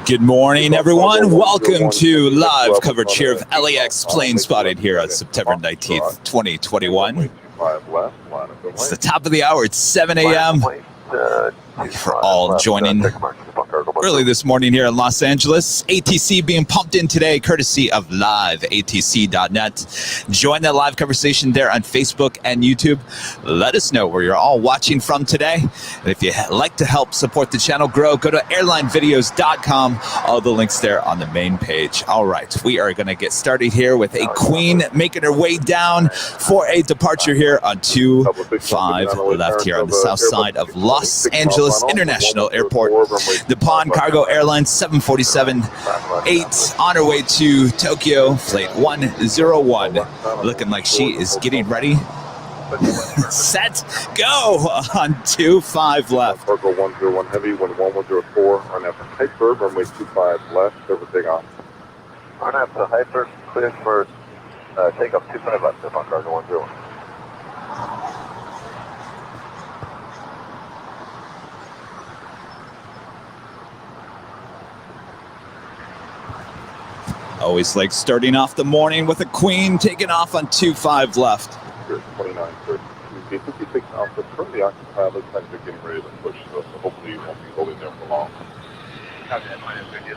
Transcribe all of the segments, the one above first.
Good morning, everyone. Welcome to live coverage here of LAX plane spotting here on September 19th, 2021. It's the top of the hour. It's 7 a.m. Thank you for all joining early this morning here in Los Angeles. ATC being pumped in today, courtesy of liveatc.net. Join that live conversation there on Facebook and YouTube. Let us know where you're all watching from today. And if you'd like to help support the channel grow, go to airlinevideos.com. All the links there on the main page. All right, we are going to get started here with a Queen making her way down for a departure here on 25 left here on the south side of Los Angeles International Airport. The Pond Cargo Airline 747-8 on her way to Tokyo, flight 101. Looking like she is getting ready. Set, go on 25 left. Cargo 101 heavy, 1104 on after hyper, runway 25 left, everything off. On after hyper, clear for takeoff 25 left, on cargo 101. Always like starting off the morning with a Queen taking off on 25 left. 29, 30, 56 Alpha, currently occupied, looks like they're getting ready to push, so hopefully you won't be holding there for long. Copy that, minus 50.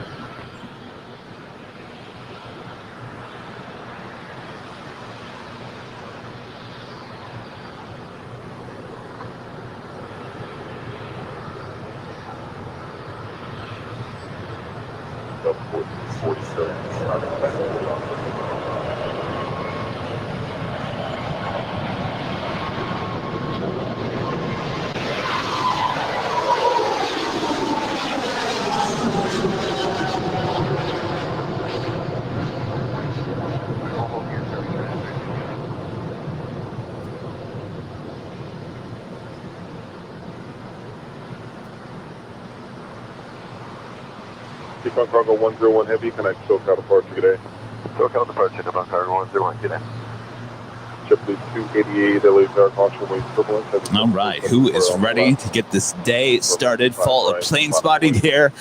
Up 47. Keep on cargo 101 heavy, can I choke out departure today? Choke out departure, keep on cargo 101, get in. JetBlue 288, LAX caution wave turbulence. All right, who is ready to get this day started? Full of plane spotting here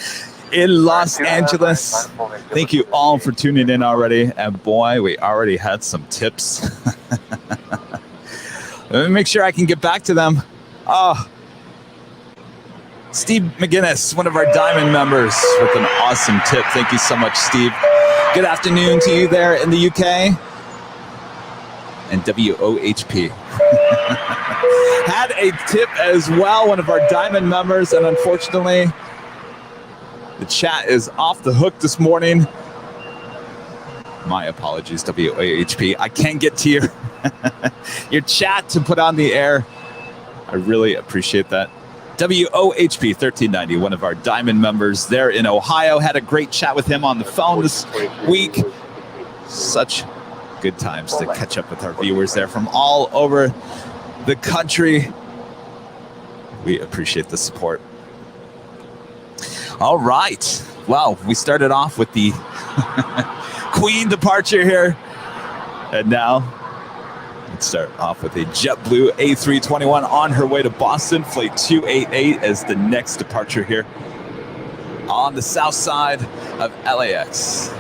in Los Angeles. Thank you all for tuning in already. And boy, we already had some tips. Let me make sure I can get back to them. Oh. Steve McGinnis, one of our Diamond members, with an awesome tip. Thank you so much, Steve. Good afternoon to you there in the UK. And WOHP. Had a tip as well, one of our Diamond members, and unfortunately, the chat is off the hook this morning. My apologies, WOHP. I can't get to your chat to put on the air. I really appreciate that. WOHP 1390, one of our Diamond members there in Ohio. Had a great chat with him on the phone this week. Such good times to catch up with our viewers there from all over the country. We appreciate the support. All right. Well, we started off with the Queen departure here. And now let's start off with a JetBlue A321 on her way to Boston, flight 288 as the next departure here on the south side of LAX.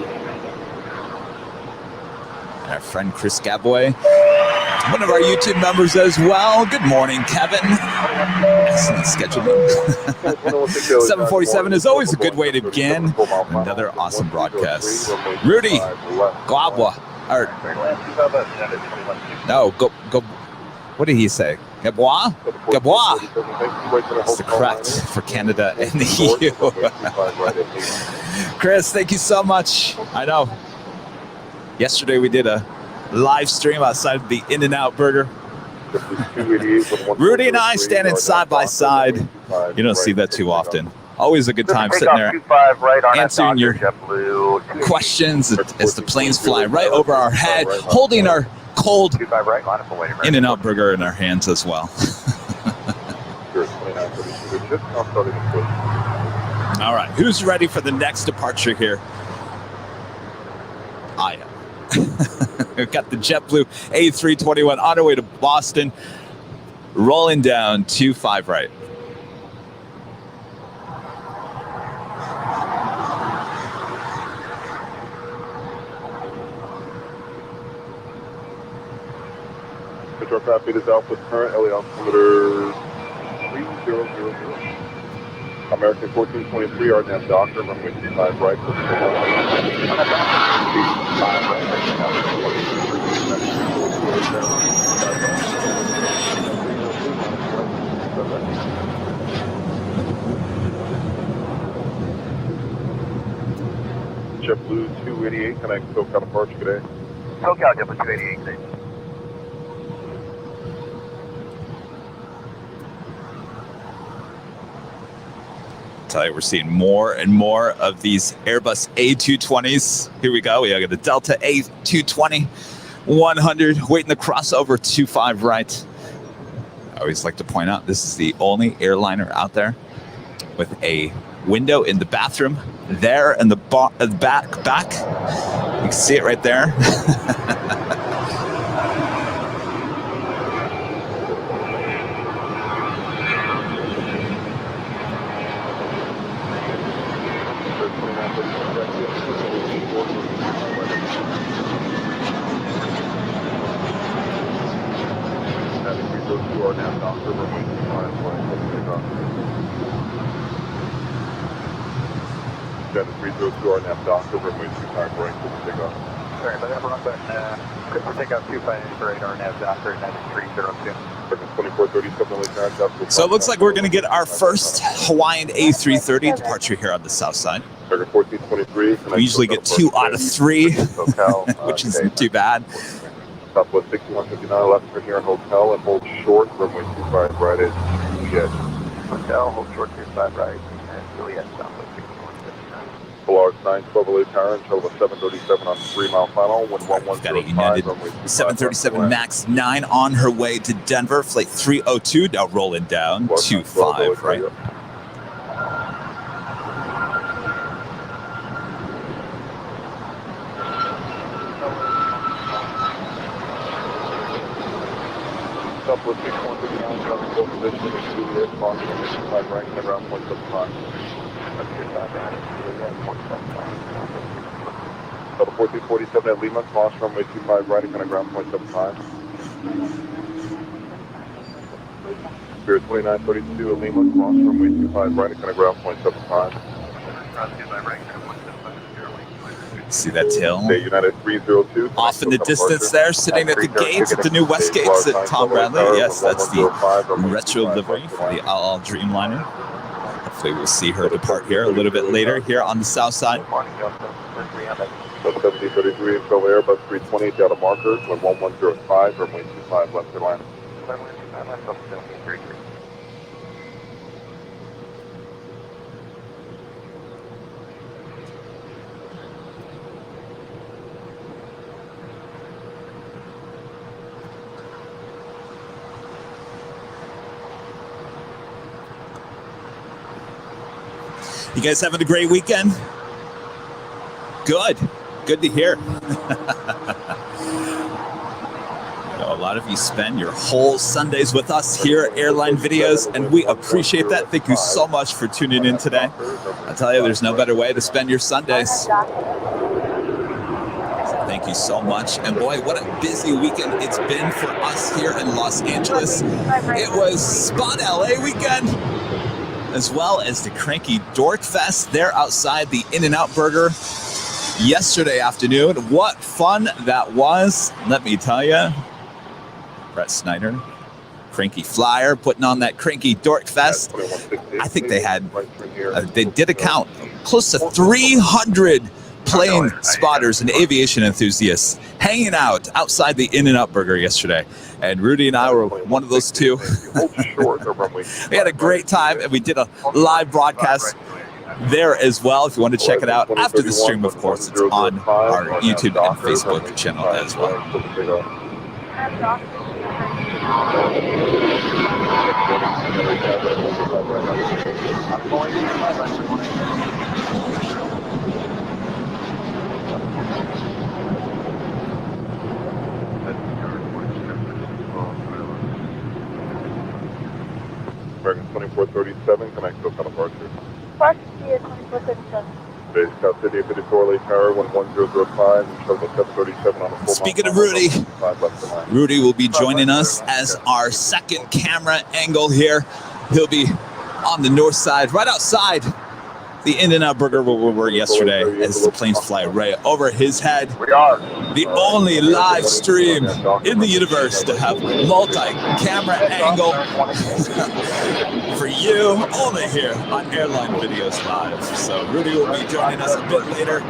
And our friend Chris Gaboy, one of our YouTube members as well. Good morning, Kevin. Excellent scheduling. 747 is always a good way to begin another awesome broadcast. Rudy Guabwa. Or, no, go. What did he say? Gabois? Gabois. That's the correct for Canada and the EU. Chris, thank you so much. I know. Yesterday we did a live stream outside of the In-N-Out Burger. Rudy and I standing side by side. You don't see that too often. Always a good time sitting there answering your questions as the planes fly right over our head, holding our cold In-N-Out Burger in our hands as well. All right, who's ready for the next departure here? I am. We've got the JetBlue A321 on our way to Boston, rolling down 25 right. aircraft is out with current LA altimeter 3000. American 1423, our nav doctor, runway 25 right. JetBlue 288, connect SoCal departure today. SoCal, JetBlue 288, today. Tell you, we're seeing more and more of these Airbus A220s. Here we go. We got the Delta A220 100 waiting to cross over 25 right. I always like to point out this is the only airliner out there with a window in the bathroom there in the back. You can see it right there. Dennis 302, our nav doctor, runway 25 right for the takeoff. Sorry, but that run button, quick for takeoff 25 for radar nav doctor, and that is 302. 2437, So it looks like we're going to get our first Hawaiian A330 departure here on the south side. 1423. We usually get 2 out of 3, which isn't too bad. Southwest 6159, left turn here, hotel, and hold short, runway 25 right at Juliet. Hotel, hold short 25 right, and Juliet, Southwest 6159. Polaris 912 LA tower until the 737 on 3 mile final. We've got a United 737 MAX 9 on her way to Denver. Flight 302 now rolling down 25 right. Southwest 6159, travel full position, Juliet, Boston, 25 right, and around 175. Delta 1447 at Lima, cross runway 25 right, and ground 0.75. Spirit 2932 at Lima, cross runway 25 right, and ground 0.75. See that tail? Day United 302. Off in the distance there, sitting at the gates, at the new West Gates at Tom Bradley. Yes, that's the retro livery for the LL Dreamliner. Hopefully we'll see her depart here a little bit later here on the south side. 1733 Imperial Airbus 320 Delta marker, 1105, runway 25 left Airline. You guys having a great weekend? Good. Good to hear. A lot of you spend your whole Sundays with us here at Airline Videos, and we appreciate that. Thank you so much for tuning in today. I tell you, there's no better way to spend your Sundays. So thank you so much. And boy, what a busy weekend it's been for us here in Los Angeles. It was Spot LA weekend, as well as the Cranky Dork Fest there outside the In-N-Out Burger yesterday afternoon. What fun that was, let me tell you. Brett Snyder, Cranky Flyer, putting on that Cranky Dork Fest. I think they had, they did a count, close to 300 plane spotters and aviation enthusiasts hanging out outside the In-N-Out Burger yesterday. And Rudy and I were one of those two. We had a great time, and we did a live broadcast there as well. If you want to check it out after the stream, of course, it's on our YouTube and Facebook channel as well. American 2437, connect to departure. Park here, 2437. Base South City 54 late tower 11005 and show the 737 on the full. Speaking of Rudy, Rudy will be joining us as our second camera angle here. He'll be on the north side, right outside the In-N-Out Burger where we were yesterday, as the planes fly right over his head. We are the only live stream in the universe to have multi-camera angle for you, only here on Airline Videos Live. So Rudy will be joining us a bit later.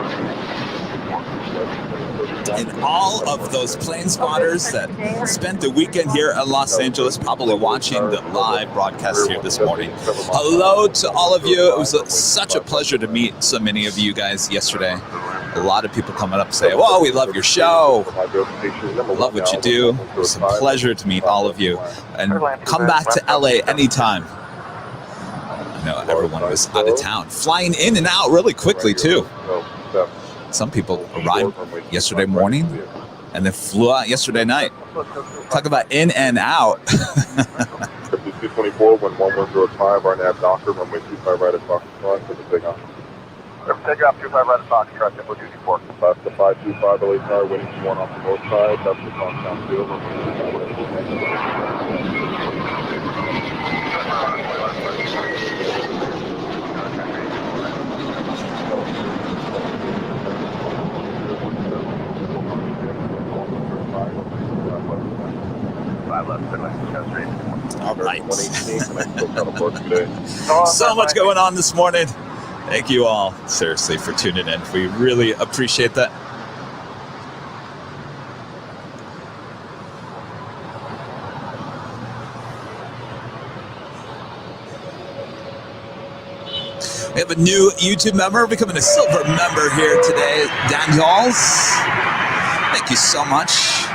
And all of those plane spotters that spent the weekend here in Los Angeles, probably watching the live broadcast here this morning. Hello to all of you. It was such a pleasure to meet so many of you guys yesterday. A lot of people coming up saying, "Whoa, we love your show. Love what you do." It's a pleasure to meet all of you. And come back to LA anytime. I know everyone was out of town, flying in and out really quickly too. Some people arrived yesterday morning and then flew out yesterday night. Talk about in and out. 224 when 1105, our nav doctor, runway 25 right at Fox Front for the big on. Take off 25 right at Fox, track info duty 4. Left to 525, LA Tower, winning 1 off the north side, that's the Contown field. All right. So much going on this morning. Thank you all, seriously, for tuning in. We really appreciate that. We have a new YouTube member becoming a silver member here today, Daniels. Thank you so much.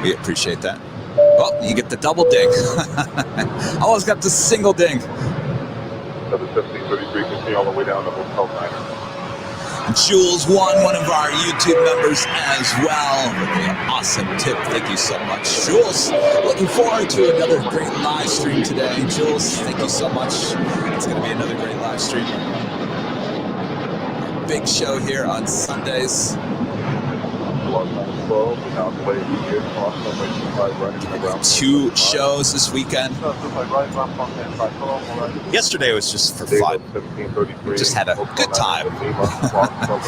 We appreciate that. Oh, you get the double ding. I always got the single ding. 1733 continue all the way down to Hotel 9. Jules won one of our YouTube members as well with an awesome tip. Thank you so much, Jules. Looking forward to another great live stream today. Jules, thank you so much. It's going to be another great live stream. Big show here on Sundays. 2 shows this weekend. Yesterday was just for fun. We just had a good time.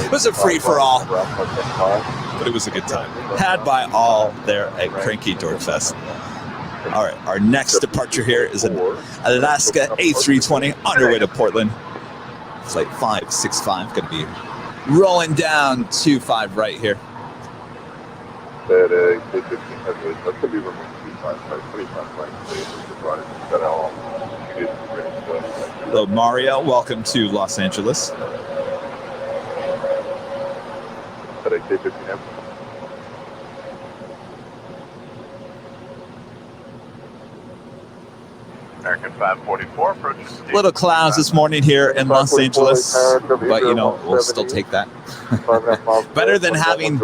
It was a free-for-all, but it was a good time. Had by all there at Cranky Dorkfest. All right, our next departure here is an Alaska A320 on our way to Portland. Flight 565, going to be rolling down 25 right here. That could be removed 25 right. Hello, Mario. Welcome to Los Angeles. American 544 approaches. Little clouds this morning here in Los Angeles, but you know, we'll still take that. Better than having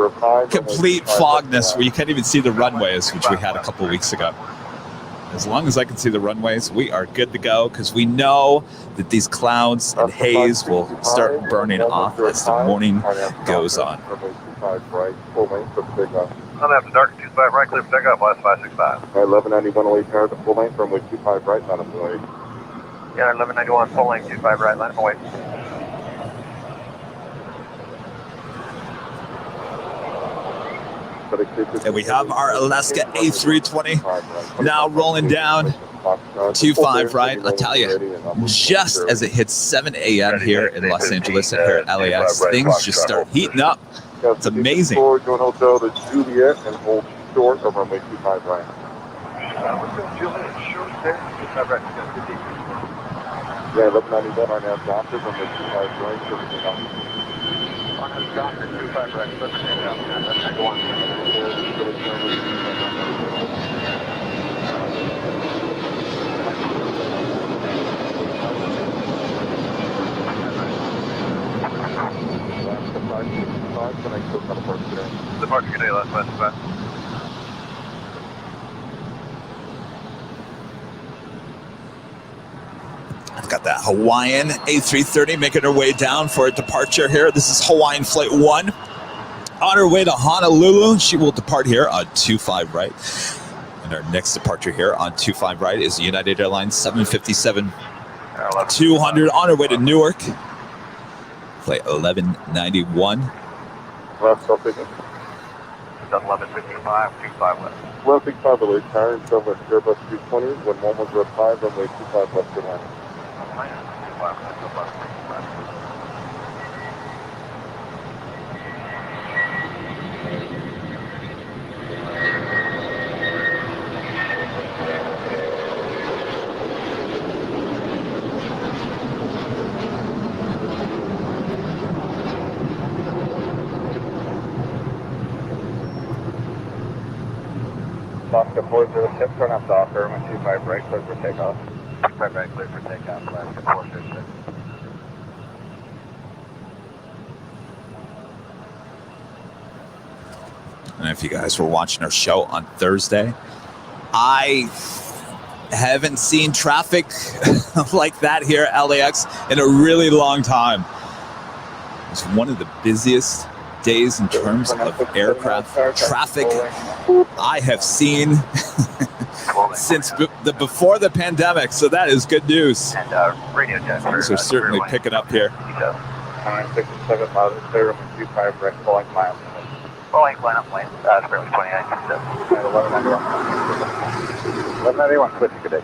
complete fogness where you can't even see the runways, which we had a couple weeks ago. As long as I can see the runways, we are good to go because we know that these clouds and haze will start burning off as the morning goes on. I'm after dark 25 right, clear for takeoff, last 565. 1191 away tower to full length, runway 25 right, not a delay. Yeah, 1191 full length, 25 right, line away. And we have our Alaska A320 now rolling down 25 right. I'll tell you, just as it hits 7 a.m. here in Los Angeles and here at LAX, things just start heating up. It's amazing. Going hotel to Juliet and hold short of runway 25 right. Juliet short there, 25 right. Yeah, 1191 right now, doctor, runway 25 right, everything else. On the doctor, 25 right, everything else. That's go on. Departure today, last 565. I've got got that Hawaiian A330 making her way down for a departure here. This is Hawaiian Flight 1. On her way to Honolulu, she will depart here on 25 right. And our next departure here on 25 right is United Airlines 757-200 on her way to Newark. Flight 1191. Last stop again. 1155, 25 left. 1165 release tower, and Southwest Airbus 220, when 1105, runway 25 left to line. Alaska 406, turn up Docker, 125 right, clear for takeoff. 25 right, clear for takeoff, Alaska 406. And if you guys were watching our show on Thursday, I haven't seen traffic like that here at LAX in a really long time. It's one of the busiest days in terms of aircraft traffic I have seen since before the pandemic, so that is good news. And radio jet. Things are certainly picking up here. 967 miles, clear, 25 right, Boeing miles. Boeing, line up lane, Spring 2967. 1191, switch, good day.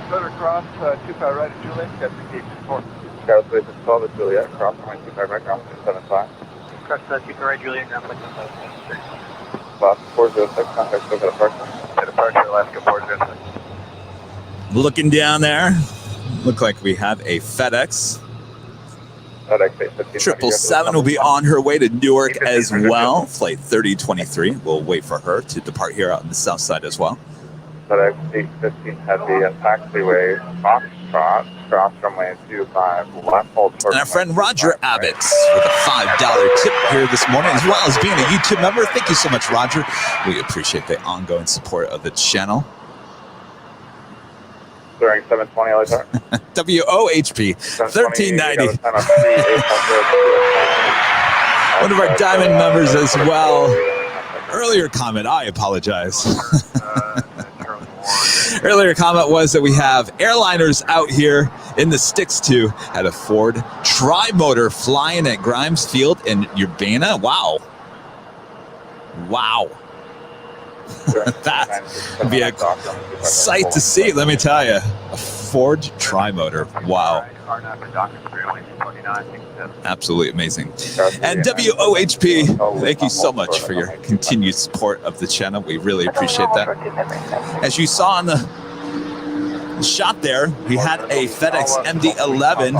Further cross, 25 right at Juliet, got the gate 4. Scout Station 12 at Juliet, cross, 25 right, ground 75. Cross 25 right, Juliet, ground 75. Alaska 406, contact still got a parking. Departure, Alaska 406. Looking down there, look like we have a FedEx. FedEx 815. 777 will be on her way to Newark as well. Flight 3023. We'll wait for her to depart here out on the south side as well. FedEx 815 Heavy at taxiway, Foxtrot, cross runway 25, left hold short. And our friend Roger Abbott with a $5 tip here this morning, as well as being a YouTube member. Thank you so much, Roger. We appreciate the ongoing support of the channel. During 720 LHR. WOHP 1390. One of our diamond members as well. Earlier comment, I apologize. Earlier comment was that we have airliners out here in the sticks too at a Ford tri-motor flying at Grimes Field in Urbana. Wow. Wow. That would be a sight to see, let me tell you. A Ford tri-motor. Wow. Absolutely amazing. And WOHP, thank you so much for your continued support of the channel. We really appreciate that. As you saw in the shot there, we had a FedEx MD-11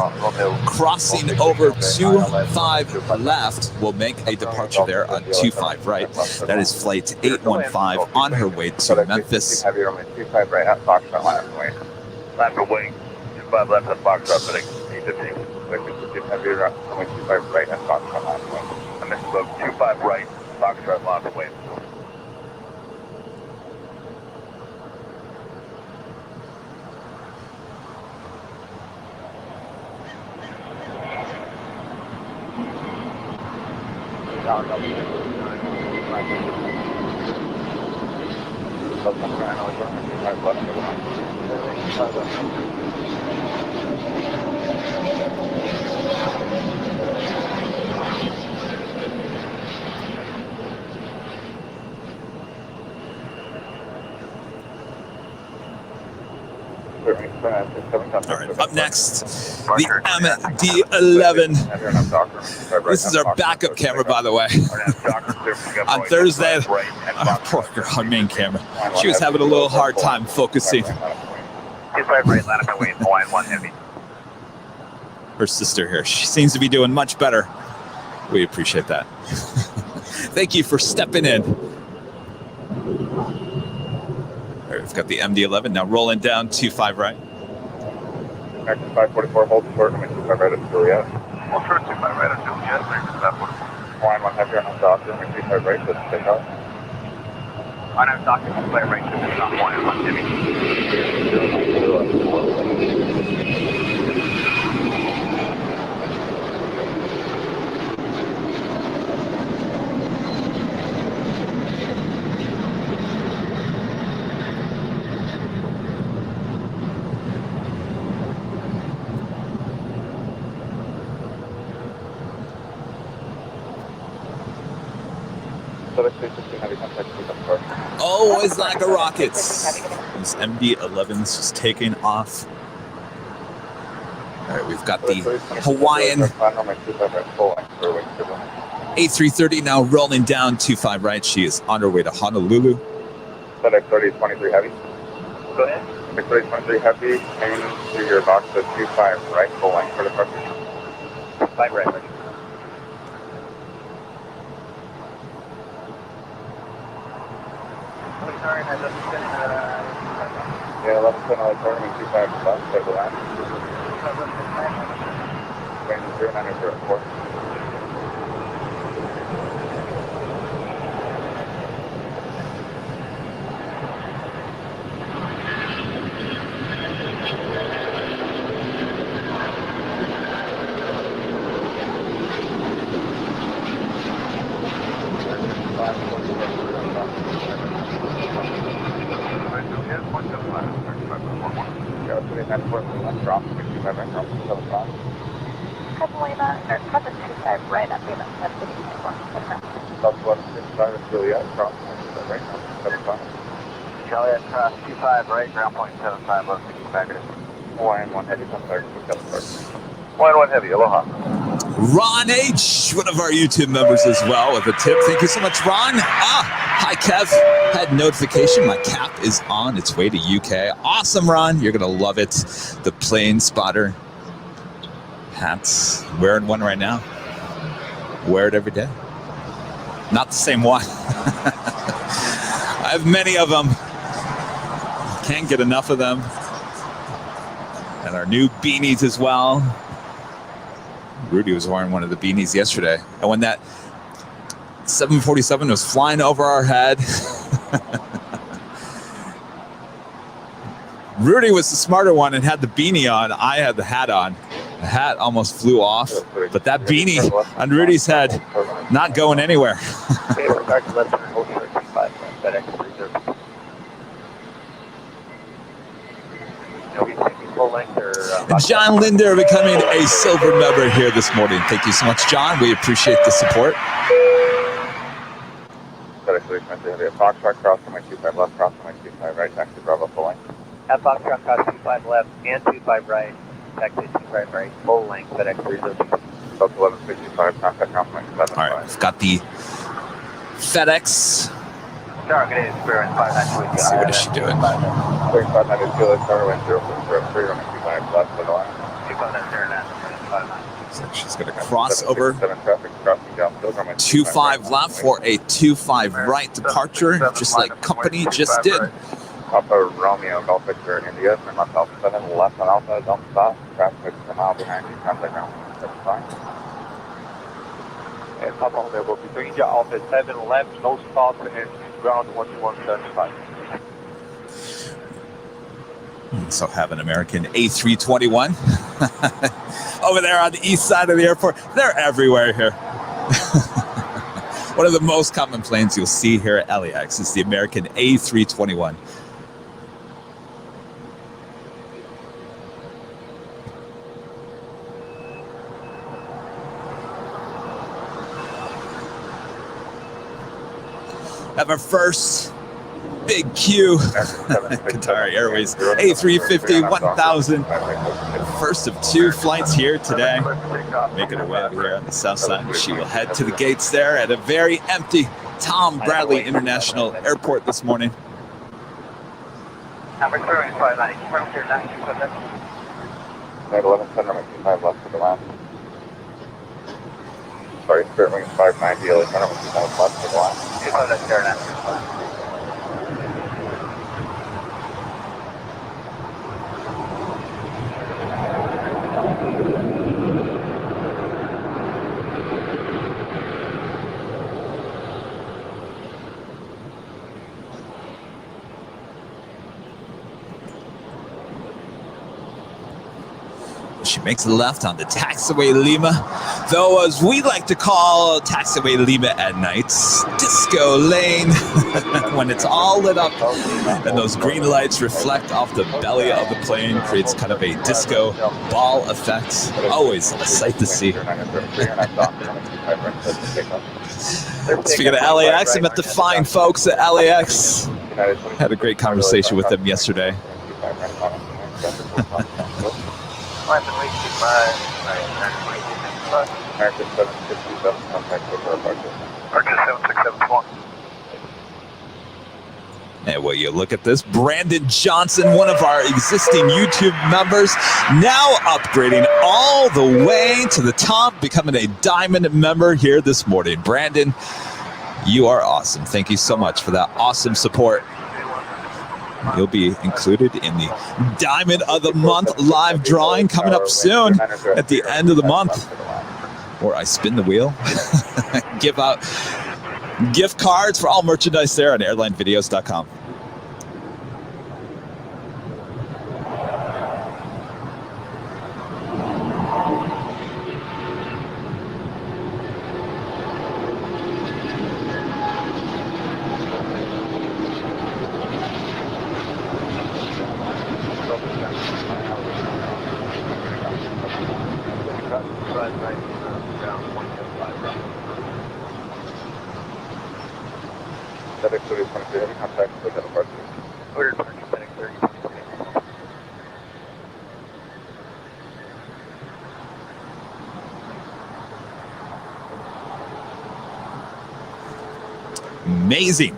crossing over 25 left. We'll make a departure there on 25 right. That is flight 815 on her way to Memphis. Heavy runway 25 right at Foxtrot, line up wing. Left for wing, 25 left at Foxtrot, FedEx 815. Heavy runway 25 right at Foxtrot, line up wing. I missed about 25 right, Foxtrot, line up wing. All right, up next, the MD-11. This is our backup camera, by the way. On Thursday, our poor girl, our main camera, she was having a little hard time focusing. Her sister here, she seems to be doing much better. We appreciate that. Thank you for stepping in. All right, we've got the MD-11 now rolling down 25 right. American 544, hold short, runway 25 right at Juliet. Hold short 25 right at Juliet, American 544. Hawaiian 1 heavy on doctor, runway 25 right, let's take off. I know doctor, play right to the top, Hawaiian 1 heavy. Always like a rocket. These MD-11s just taking off. All right, we've got the Hawaiian A330 now rolling down 25 right. She is on her way to Honolulu. FedEx 3023 heavy. Go ahead. FedEx 3023 heavy, aiming to your box at 25 right, full length for departure. 5 right, Richard. Sorry, I just Yeah, 11 10 like turning 25 left, stable line. Range 0904. Right up here, that's 55 Juliet, cross right now, 75. Juliet, cross 25 right, ground point 75, low 65 minutes. Hawaiian 1 heavy, come back, Hawaiian 1 heavy, aloha. Ron H., one of our YouTube members as well, with a tip. Thank you so much, Ron. Hi, Kev. Had notification. My cap is on its way to UK. Awesome, Ron. You're going to love it. The plane spotter hats. Wearing one right now. Wear it every day. Not the same one. I have many of them. Can't get enough of them. And our new beanies as well. Rudy was wearing one of the beanies yesterday. And when that 747 was flying over our head, Rudy was the smarter one and had the beanie on. I had the hat on. The hat almost flew off, but that beanie on Rudy's head, not going anywhere. John Linder becoming a silver member here this morning. Thank you so much, John. We appreciate the support. Foxtrot cross on my 25 left, cross on my 25 right, taxi Bravo full length. At Foxtrot cross 25 left and 25 right, taxi 25 right, full length, FedEx 302. South 1165, contact complement 75. All right, we've got the FedEx. Target experience 592. Let's see, what is she doing? 3592, let's start with 043 on 25 left for the line. 259. So she's going to cross over 25 25 left for a 25 right departure, just like company just did. Alpha Romeo, Golf Victor, India, and left Alpha 7, left on Alpha, don't stop. Traffic a mile behind you, contact ground. That's fine. And Papa Romeo will be bringing you Alpha 7 left, no stop, and ground 12175. So have an American A321 over there on the east side of the airport. They're everywhere here. One of the most common planes you'll see here at LAX is the American A321. Have our first big Q, Qatar Airways A350 1000. First of two flights here today. Making her way over here on the south side. She will head to the gates there at a very empty Tom Bradley International Airport this morning. Number 590. 11 center, 25 left for the line. Sorry, Spirit Wings 590, 11 center, 25 left for the line. She makes a left on the taxiway Lima, though as we like to call taxiway Lima at nights, disco lane, when it's all lit up and those green lights reflect off the belly of the plane, creates kind of a disco ball effect. Always a sight to see. Speaking of LAX, I met the fine folks at LAX. Had a great conversation with them yesterday. And will you look at this? Brandon Johnson, one of our existing YouTube members, now upgrading all the way to the top, becoming a diamond member here this morning. Brandon, you are awesome. Thank you so much for that awesome support. You'll be included in the Diamond of the Month live drawing coming up soon at the end of the month, where I spin the wheel, give out gift cards for all merchandise there on airlinevideos.com. Amazing.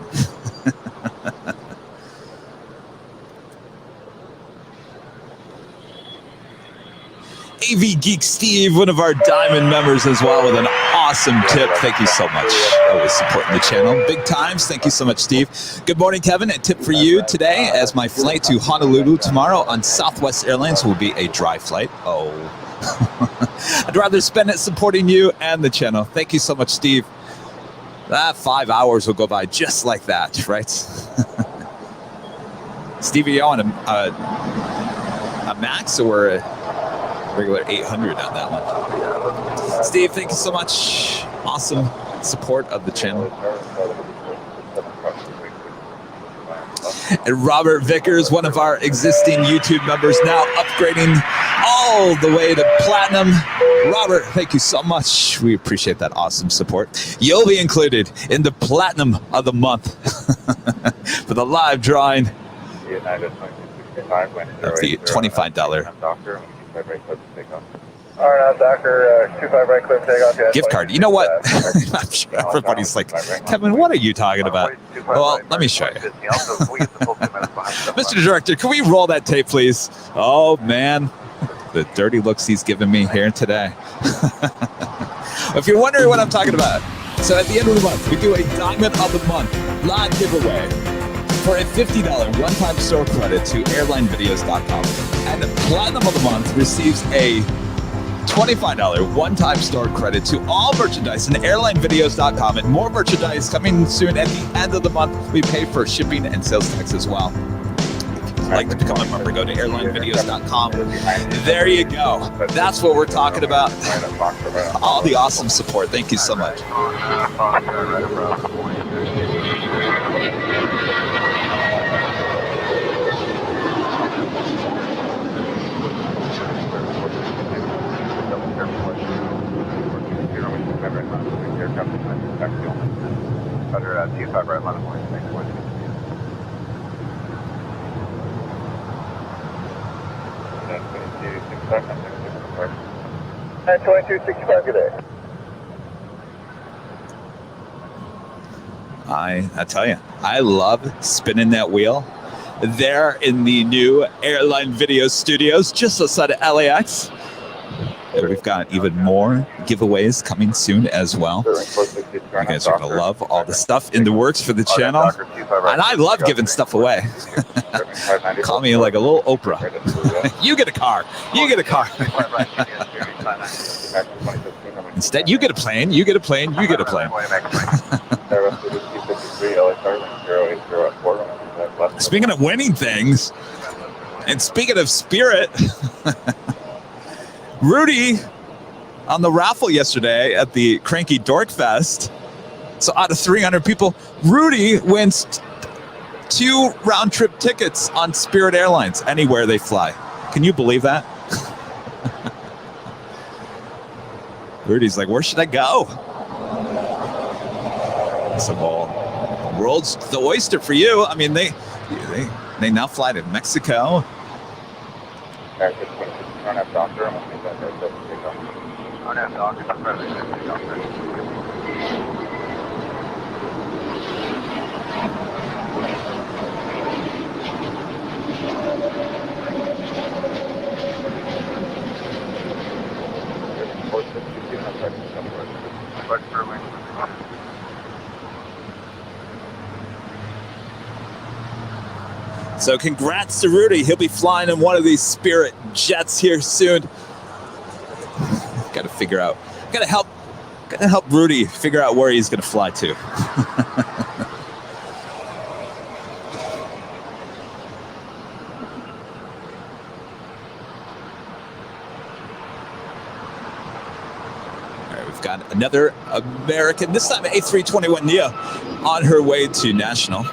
AV Geek Steve, one of our diamond members as well, with an awesome tip. Thank you so much. Always supporting the channel. Big times. Thank you so much, Steve. Good morning, Kevin. A tip for you today, as my flight to Honolulu tomorrow on Southwest Airlines will be a dry flight. Oh, I'd rather spend it supporting you and the channel. Thank you so much, Steve. That 5 hours will go by just like that, right? Stevie, you on a Max or a regular 800 on that one? Steve, thank you so much. Awesome support of the channel. And Robert Vickers, one of our existing YouTube members, now upgrading all the way to platinum. Robert, thank you so much. We appreciate that awesome support. You'll be included in the platinum of the month for the live drawing of the $25 gift card. You know what? I'm sure everybody's like, Kevin, what are you talking about? Well, let me show you. Mr. Director, can we roll that tape, please? Oh, man. The dirty looks he's giving me here today. If you're wondering what I'm talking about, so at the end of the month, we do a Diamond of the Month live giveaway for a $50 one-time store credit to airlinevideos.com. And the Platinum of the Month receives a $25 one-time store credit to all merchandise in airlinevideos.com, and more merchandise coming soon at the end of the month. We pay for shipping and sales tax as well. If you'd like to become a member, go to airlinevideos.com. There you go. That's what we're talking about. All the awesome support. Thank you so much. Under T5 right line of point, next one. And 2265, good day. I tell you, I love spinning that wheel there in the new Airline Video Studios just outside of LAX. And we've got even more giveaways coming soon as well. You guys are going to love all the stuff in the works for the channel. And I love giving stuff away. Call me like a little Oprah. You get a car. You get a car. Instead, you get a plane. You get a plane. You get a plane. Speaking of winning things, and speaking of spirit, Rudy on the raffle yesterday at the Cranky Dork Fest. So out of 300 people, Rudy wins 2 round-trip tickets on Spirit Airlines, anywhere they fly. Can you believe that? Rudy's like, where should I go? So, well, the world's the oyster for you. I mean, they now fly to Mexico. So congrats to Rudy. He'll be flying in one of these Spirit jets here soon. Got to figure out. Got to help Rudy figure out where he's going to fly to. All right, we've got another American, this time A321neo, on her way to National.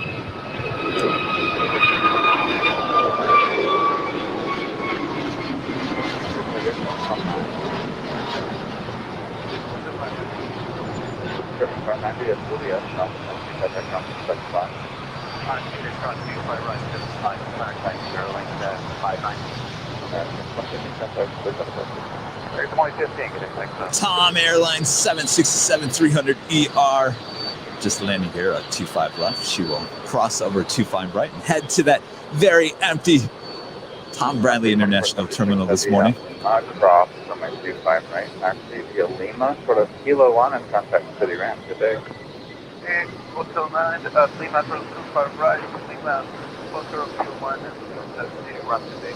Tom Airline 767-300ER. Just landing here at 25 left. She will cross over 25 right and head to that very empty Tom Bradley International Terminal this morning. Cross from my 25 right. Actually, via Lima, sort of Kilo 1 and contact City Ramp today. Hotel 9, Lima from 25 right, Lima, Hotel Kilo 1 and City Ramp today.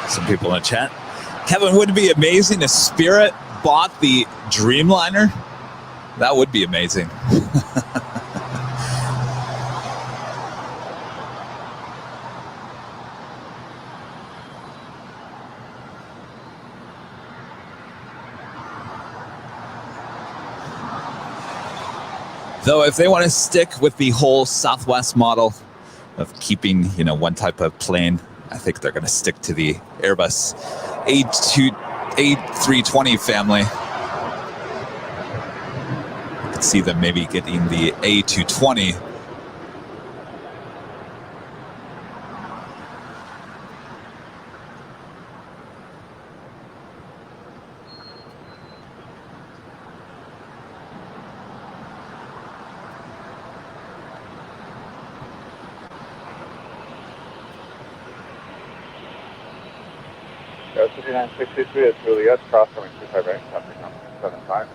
Some people in the chat. Kevin, would it be amazing if Spirit bought the Dreamliner? That would be amazing. Though if they want to stick with the whole Southwest model of keeping, one type of plane, I think they're going to stick to the Airbus A320 family. I could see them maybe getting the A220. It's Juliet, cross coming 25 right, 75.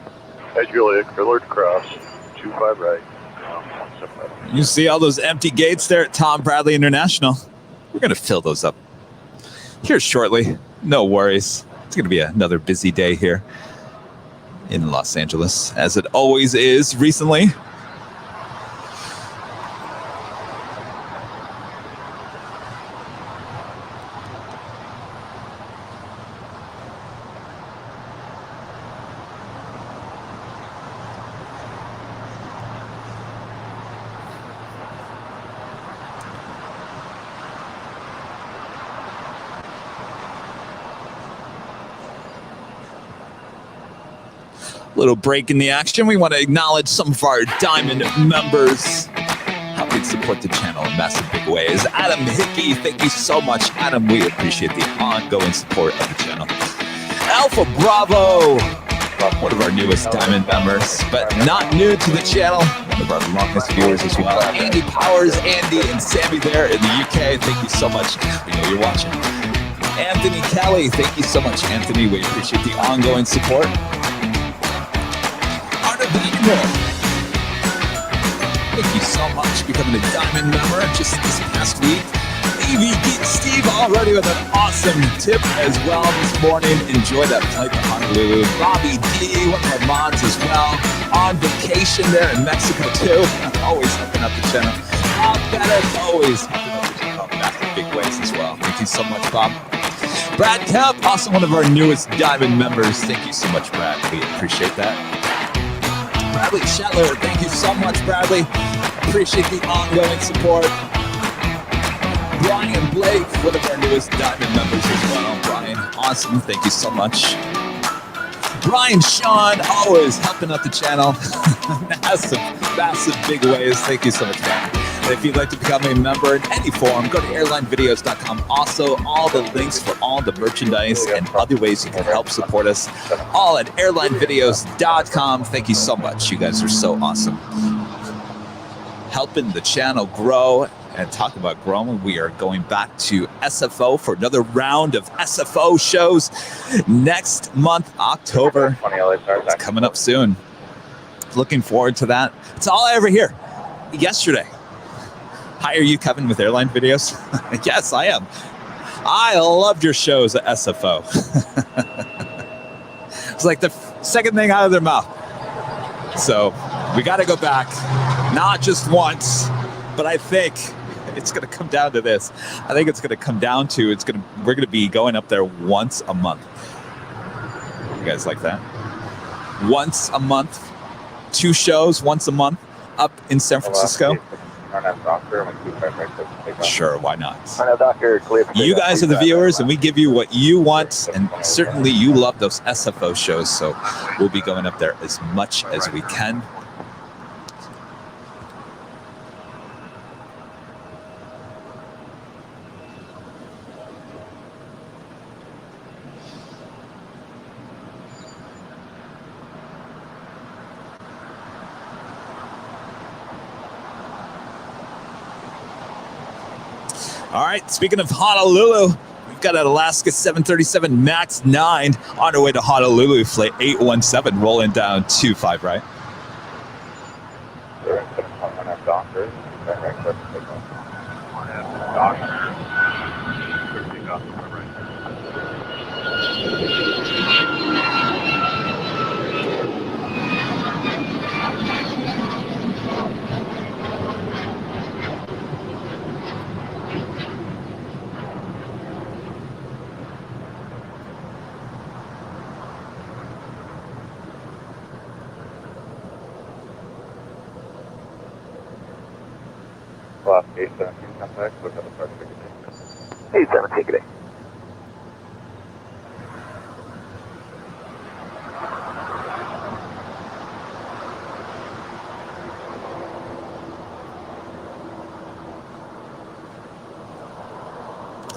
Hey, Juliet, alert cross, 25 right. You see all those empty gates there at Tom Bradley International? We're going to fill those up here shortly. No worries. It's going to be another busy day here in Los Angeles, as it always is recently. Little break in the action. We want to acknowledge some of our Diamond members helping support the channel in massive big ways. Adam Hickey, thank you so much. Adam, we appreciate the ongoing support of the channel. Alpha Bravo, one of our newest Diamond members, but not new to the channel. One of our longest viewers as well. Andy Powers, Andy, and Sammy there in the UK. Thank you so much. We know you're watching. Anthony Kelly, thank you so much, Anthony. We appreciate the ongoing support. Thank you so much for becoming a Diamond member just this past week. AV Geek Steve already with an awesome tip as well this morning. Enjoy that flight to Honolulu. Bobby D, one of our mods as well. On vacation there in Mexico too. Always helping out the channel. Bob Bennett, always helping out the channel in massive big ways as well. Thank you so much, Bob. Brad Kemp, also one of our newest Diamond members. Thank you so much, Brad. We appreciate that. Bradley Shetler, thank you so much, Bradley. Appreciate the ongoing support. Brian Blake, one of our newest Diamond members as well. Brian, awesome. Thank you so much. Brian Sean, always helping out the channel. massive big ways. Thank you so much, Brian. And if you'd like to become a member in any form, go to airlinevideos.com. Also, all the links for all the merchandise and other ways you can help support us, all at airlinevideos.com. Thank you so much. You guys are so awesome. Helping the channel grow. And talk about growing, we are going back to SFO for another round of SFO shows next month, October. It's coming up soon. Looking forward to that. It's all I ever hear. Yesterday. Hi, are you Kevin with Airline Videos? Yes, I am. I loved your shows at SFO. It's like the second thing out of their mouth. So we got to go back, not just once, but I think it's going to come down to this. I think it's going to come down to we're going to be going up there once a month. You guys like that? Once a month, 2 shows once a month up in San Francisco. Sure, why not? You guys are the viewers, and we give you what you want, and certainly you love those SFO shows, so we'll be going up there as much as we can. All right, speaking of Honolulu, we've got an Alaska 737 MAX 9 on our way to Honolulu, flight 817, rolling down 25, right? Hey, 7, take it in.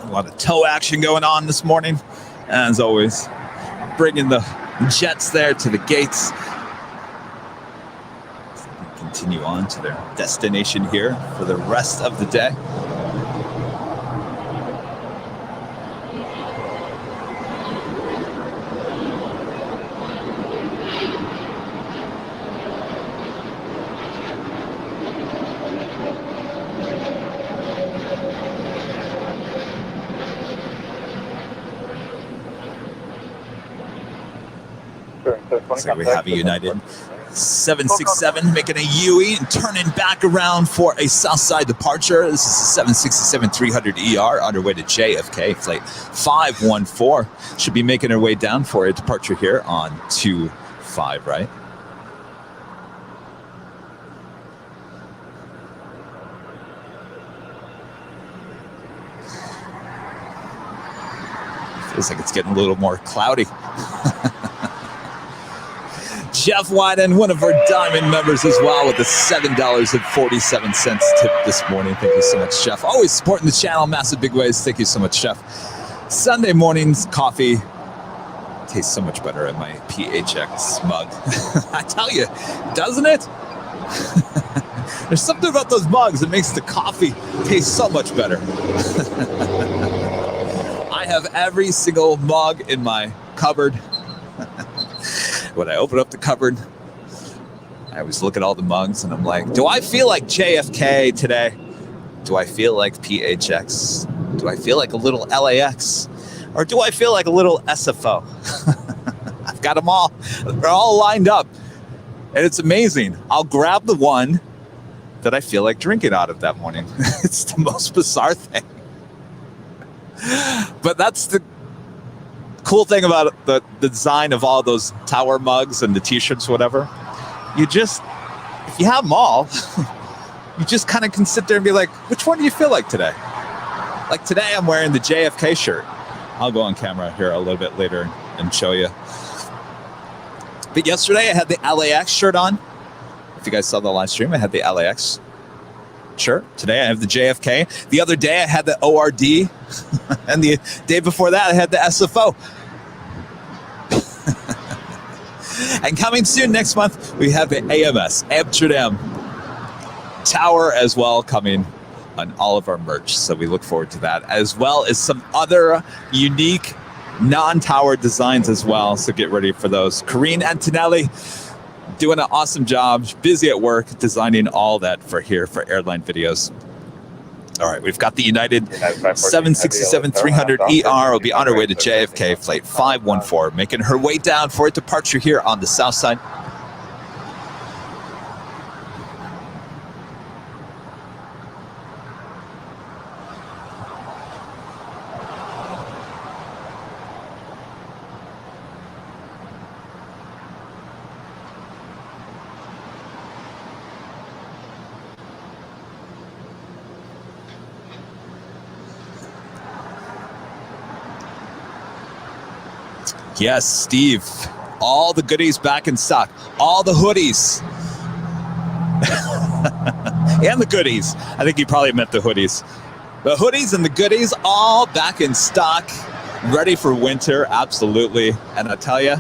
A lot of tow action going on this morning, as always. Bringing the jets there to the gates. Continue on to their destination here for the rest of the day. So we have a United 767 making a UE and turning back around for a Southside departure. This is a 767-300ER on our way to JFK, flight 514. Should be making our way down for a departure here on 25, right? Feels like it's getting a little more cloudy. Jeff Wyden, one of our Diamond members as well, with the $7.47 tip this morning. Thank you so much, Jeff. Always supporting the channel, massive big ways. Thank you so much, Jeff. Sunday mornings coffee tastes so much better in my PHX mug. I tell you, doesn't it? There's something about those mugs that makes the coffee taste so much better. I have every single mug in my cupboard. When I open up the cupboard, I always look at all the mugs and I'm like, do I feel like JFK today? Do I feel like PHX? Do I feel like a little LAX? Or do I feel like a little SFO? I've got them all. They're all lined up. And it's amazing. I'll grab the one that I feel like drinking out of that morning. It's the most bizarre thing. But that's the cool thing about the design of all those tower mugs and the t-shirts, whatever. You just, if you have them all, you just kind of can sit there and be like, which one do you feel like today? Like today I'm wearing the JFK shirt. I'll go on camera here a little bit later and show you. But yesterday I had the LAX shirt on. If you guys saw the live stream, I had the LAX shirt. Today I have the JFK. The other day I had the ORD. And the day before that I had the SFO. And coming soon next month, we have the AMS, Amsterdam Tower as well, coming on all of our merch. So we look forward to that, as well as some other unique non-tower designs as well. So get ready for those. Corrine Antonelli doing an awesome job, busy at work, designing all that for here for Airline Videos. All right, we've got the United 767-300ER will be on her way to JFK, flight 514, making her way down for a departure here on the south side. Yes, Steve, all the goodies back in stock, all the hoodies and the goodies. I think he probably meant the hoodies. The hoodies and the goodies all back in stock, ready for winter, absolutely. And I tell you,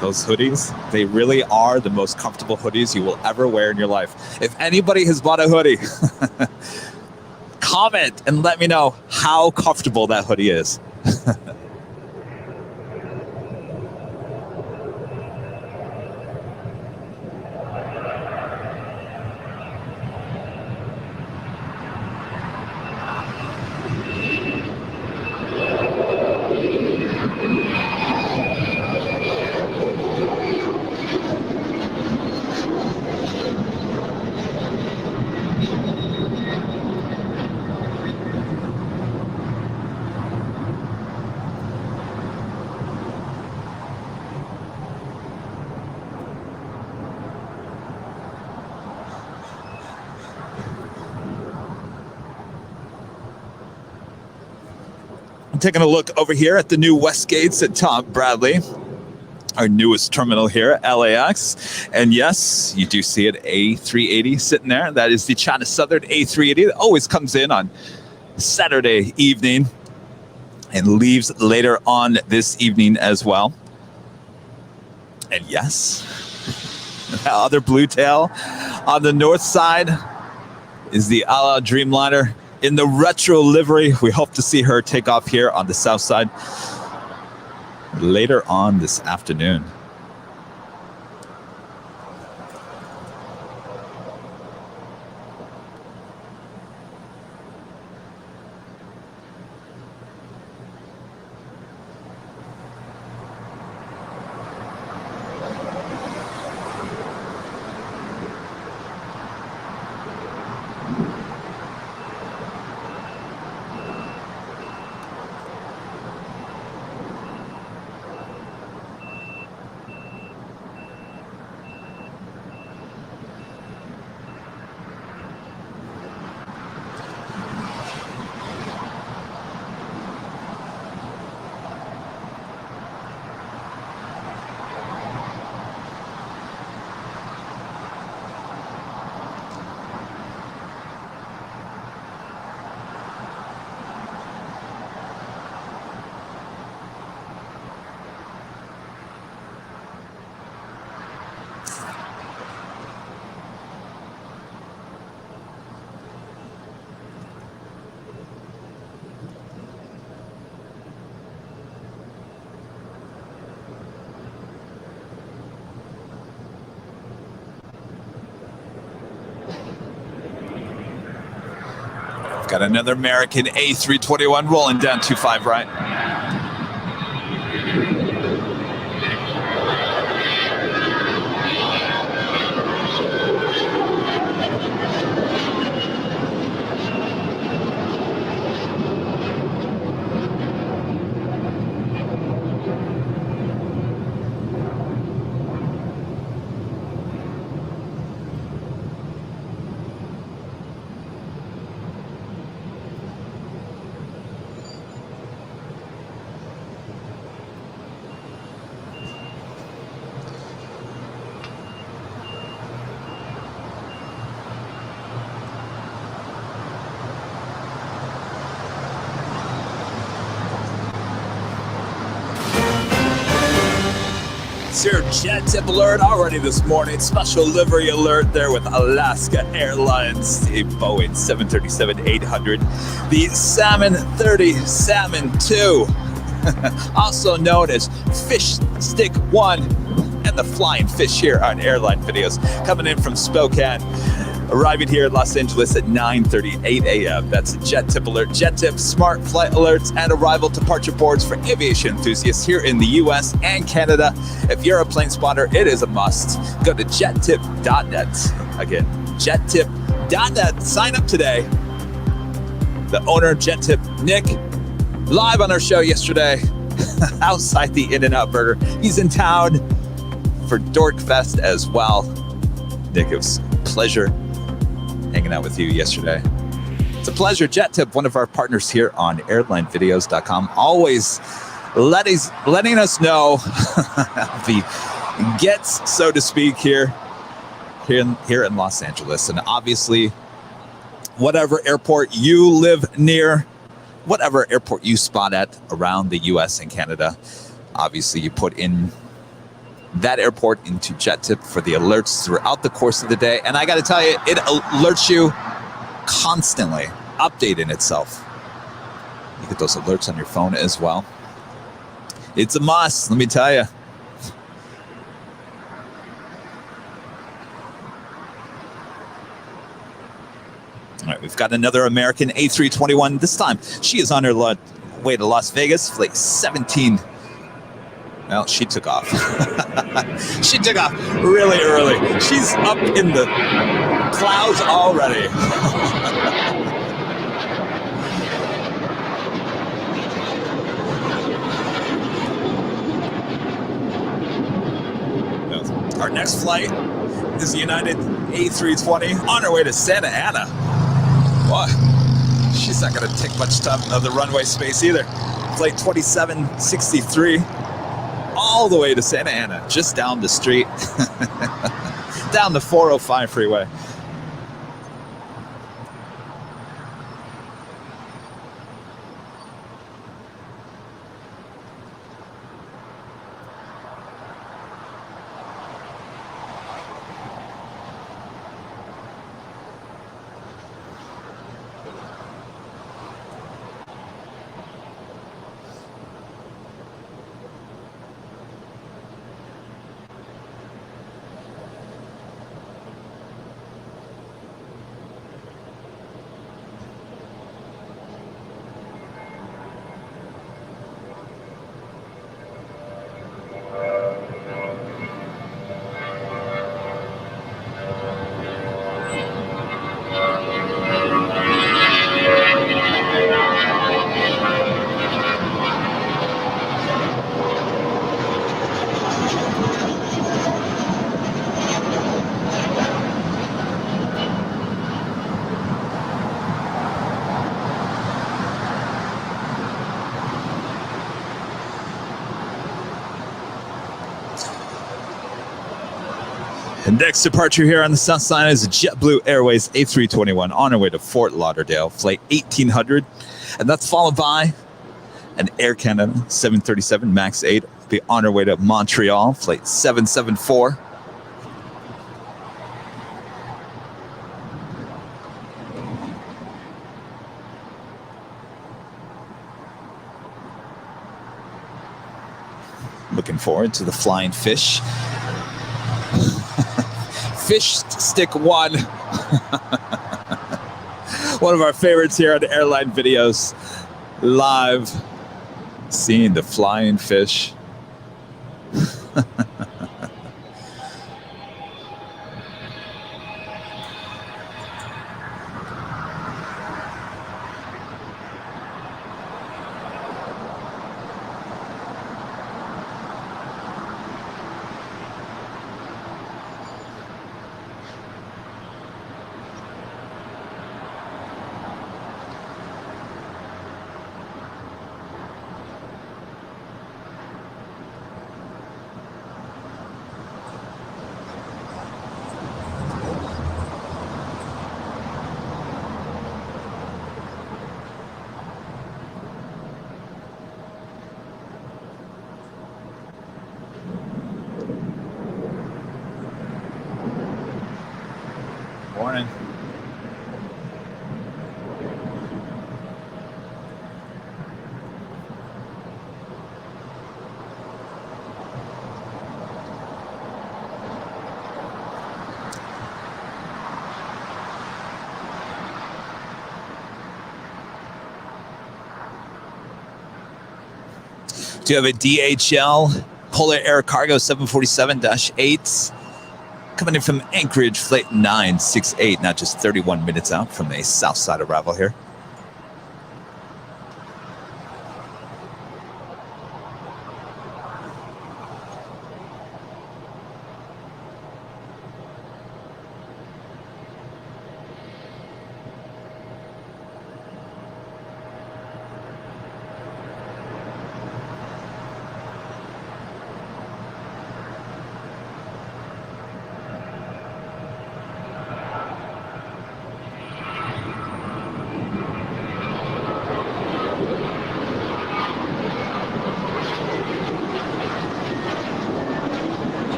those hoodies, they really are the most comfortable hoodies you will ever wear in your life. If anybody has bought a hoodie, comment and let me know how comfortable that hoodie is. I'm taking a look over here at the new West Gates at Tom Bradley, our newest terminal here at LAX. And yes, you do see an A380 sitting there. That is the China Southern A380 that always comes in on Saturday evening and leaves later on this evening as well. And yes, that other blue tail on the north side is the Ala Dreamliner in the retro livery. We hope to see her take off here on the south side later on this afternoon. Got another American A321 rolling down 25 right. It's your JetTip alert already this morning. Special livery alert there with Alaska Airlines, the Boeing 737-800, the Salmon 30, Salmon 2, also known as Fish Stick 1, and the Flying Fish here on Airline videos, coming in from Spokane. Arriving here in Los Angeles at 9:38 a.m. That's a JetTip alert. JetTip smart flight alerts and arrival departure boards for aviation enthusiasts here in the U.S. and Canada. If you're a plane spotter, it is a must. Go to jettip.net. Again, jettip.net. Sign up today. The owner of JetTip, Nick, live on our show yesterday outside the In-N-Out Burger. He's in town for Dorkfest as well. Nick, it was a pleasure hanging out with you yesterday. It's a pleasure. JetTip, one of our partners here on airlinevideos.com, always letting us know the gets, so to speak, here in Los Angeles. And obviously, whatever airport you live near, whatever airport you spot at around the US and Canada, obviously you put in that airport into JetTip for the alerts throughout the course of the day. And I got to tell you, it alerts you constantly, updating itself. You get those alerts on your phone as well. It's a must, let me tell you. All right, we've got another American A321. This time, she is on her way to Las Vegas, flight 17. Well, she took off. She took off really early. She's up in the clouds already. Our next flight is the United A320 on her way to Santa Ana. What? She's not going to take much time of the runway space either. Flight 2763. All the way to Santa Ana, just down the street, down the 405 freeway. And next departure here on the south side is JetBlue Airways A321 on our way to Fort Lauderdale, flight 1800. And that's followed by an Air Canada 737 MAX 8, be on our way to Montreal, flight 774. Looking forward to the Flying Fish. Fish Stick 1. One of our favorites here on Airline Videos. Live, seeing the flying fish. Morning. Do you have a DHL Polar Air Cargo 747-8 coming in from Anchorage, flight 968, not just 31 minutes out from the south side of Raffle here.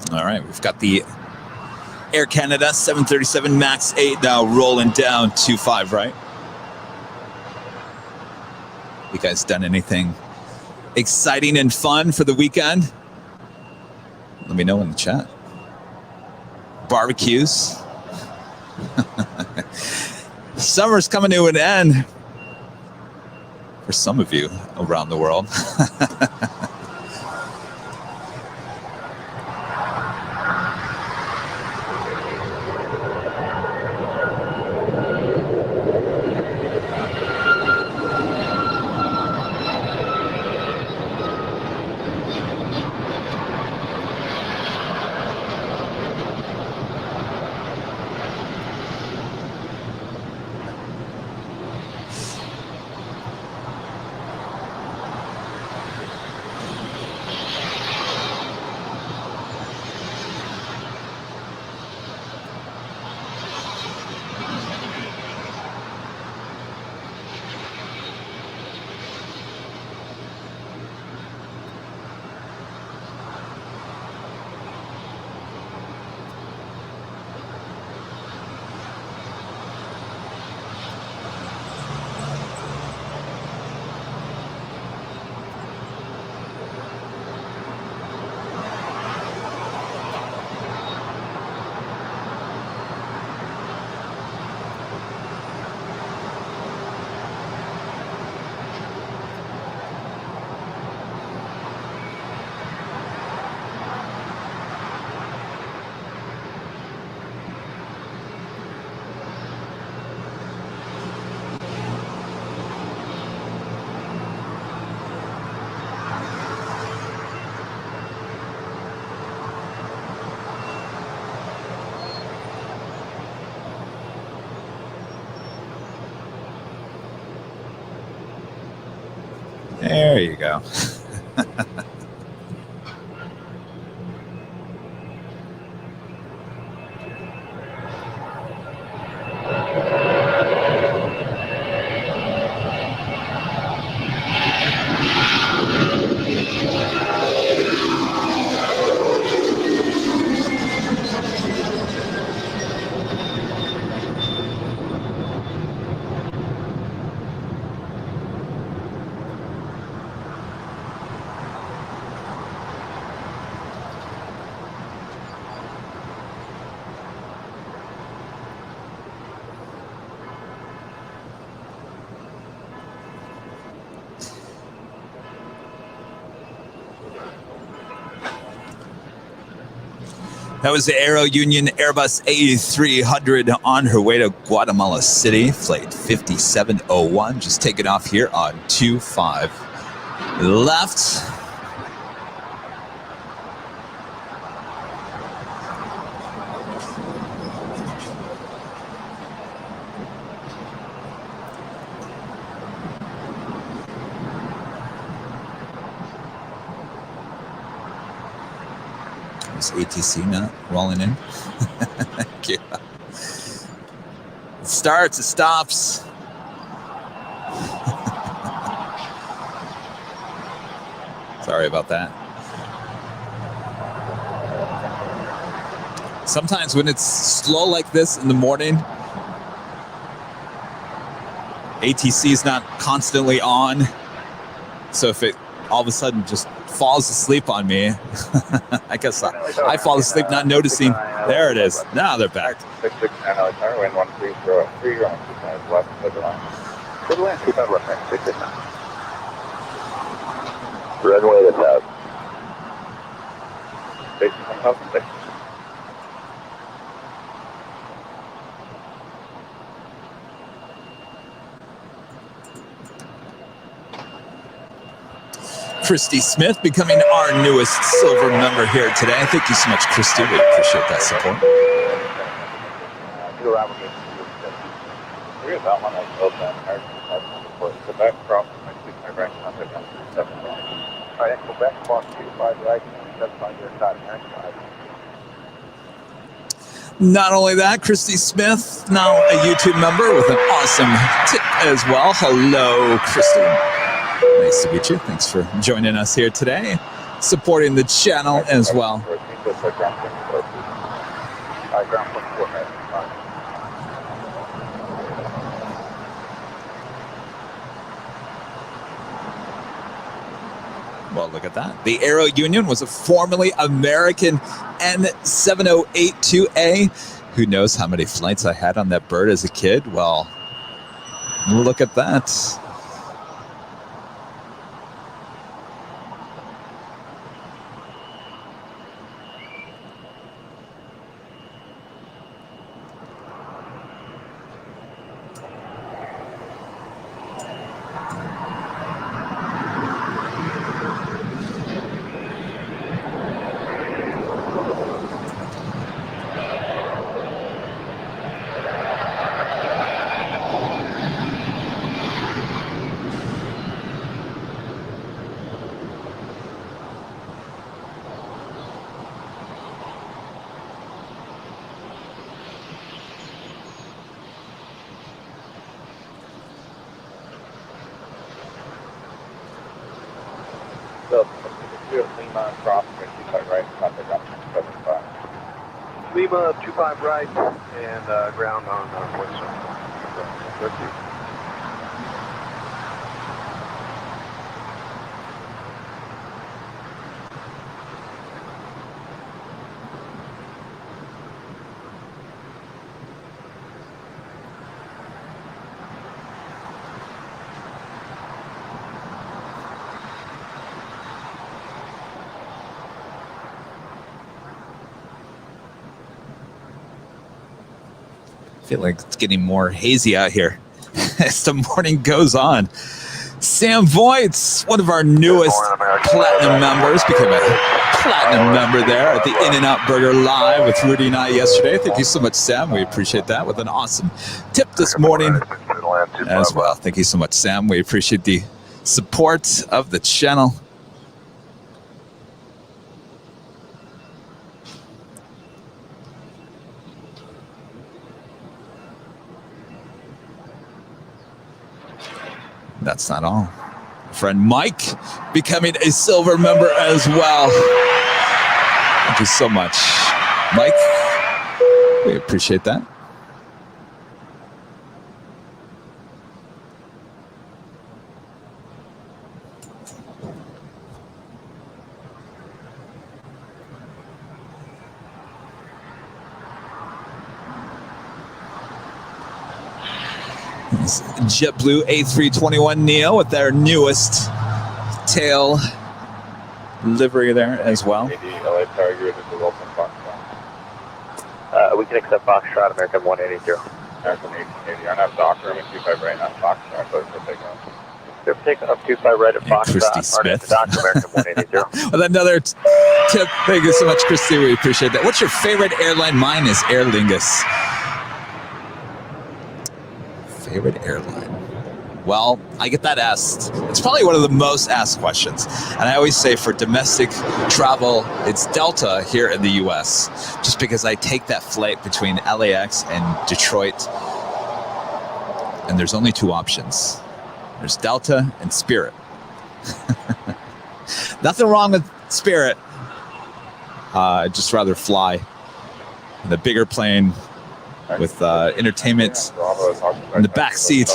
All right, we've got the Air Canada 737 MAX 8 now rolling down 25, right? You guys done anything exciting and fun for the weekend? Let me know in the chat. Barbecues. Summer's coming to an end for some of you around the world. There you go. That was the Aero Union Airbus A300 on her way to Guatemala City, flight 5701, just taking off here on 25 left. Is ATC not rolling in? Yeah. It starts, it stops. Sorry about that. Sometimes when it's slow like this in the morning, ATC is not constantly on. So if it all of a sudden just falls asleep on me, I guess I fall asleep not noticing. There it is. Now they're back. 669 wind 1303 on 25 left, clear line. Clear line, 25 left, 669. Runway to south. Station 1006. Christy Smith becoming our newest silver member here today. Thank you so much, Christy. We appreciate that support. We're about one of open. Quebec cross 25 right, contact on 7. All right, Quebec cross 25 right, that's on your side, next side. Not only that, Christy Smith, now a YouTube member with an awesome tip as well. Hello, Christy. Nice to meet you. Thanks for joining us here today, supporting the channel as well. Well, look at that. The Aero Union was a formerly American N7082A. Who knows how many flights I had on that bird as a kid? Well, look at that. Lima cross 25 right, contact on 75. Lima 25 right and ground on west side. Thank you. I feel like it's getting more hazy out here as the morning goes on. Sam Voigt's one of our newest platinum members, became a platinum member there at the In-N-Out Burger Live with Rudy and I yesterday. Thank you so much, Sam. We appreciate that, with an awesome tip this morning as well. Thank you so much, Sam. We appreciate the support of the channel. That's not all. Friend Mike becoming a silver member as well. Thank you so much, Mike. We appreciate that. JetBlue A321neo with their newest tail livery there as well. We can accept Foxtrot, American 180. American 880. I have Docker, I'm at 25 right now. Foxtrot, so it's take off. They're taking up 25 right at Foxtrot. Christy Smith. Docker, American 180. With another tip. Thank you so much, Christy. We appreciate that. What's your favorite airline? Mine is Aer Lingus. Favorite airline? Well, I get that asked. It's probably one of the most asked questions. And I always say for domestic travel, it's Delta here in the US. Just because I take that flight between LAX and Detroit. And there's only two options. There's Delta and Spirit. Nothing wrong with Spirit. I'd just rather fly in the bigger plane with entertainment in the back seat.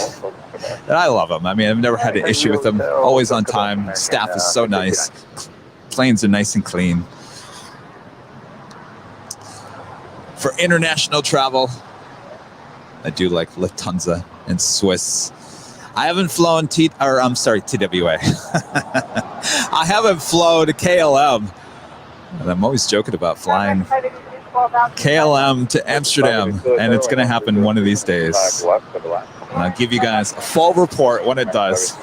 And I love them. I mean, I've never had an issue with them. Always on time. Staff is so nice. Planes are nice and clean. For international travel, I do like Lufthansa and Swiss. I haven't flown TWA. I haven't flown KLM. And I'm always joking about flying KLM to Amsterdam, and it's going to happen one of these days. And I'll give you guys a full report when it does.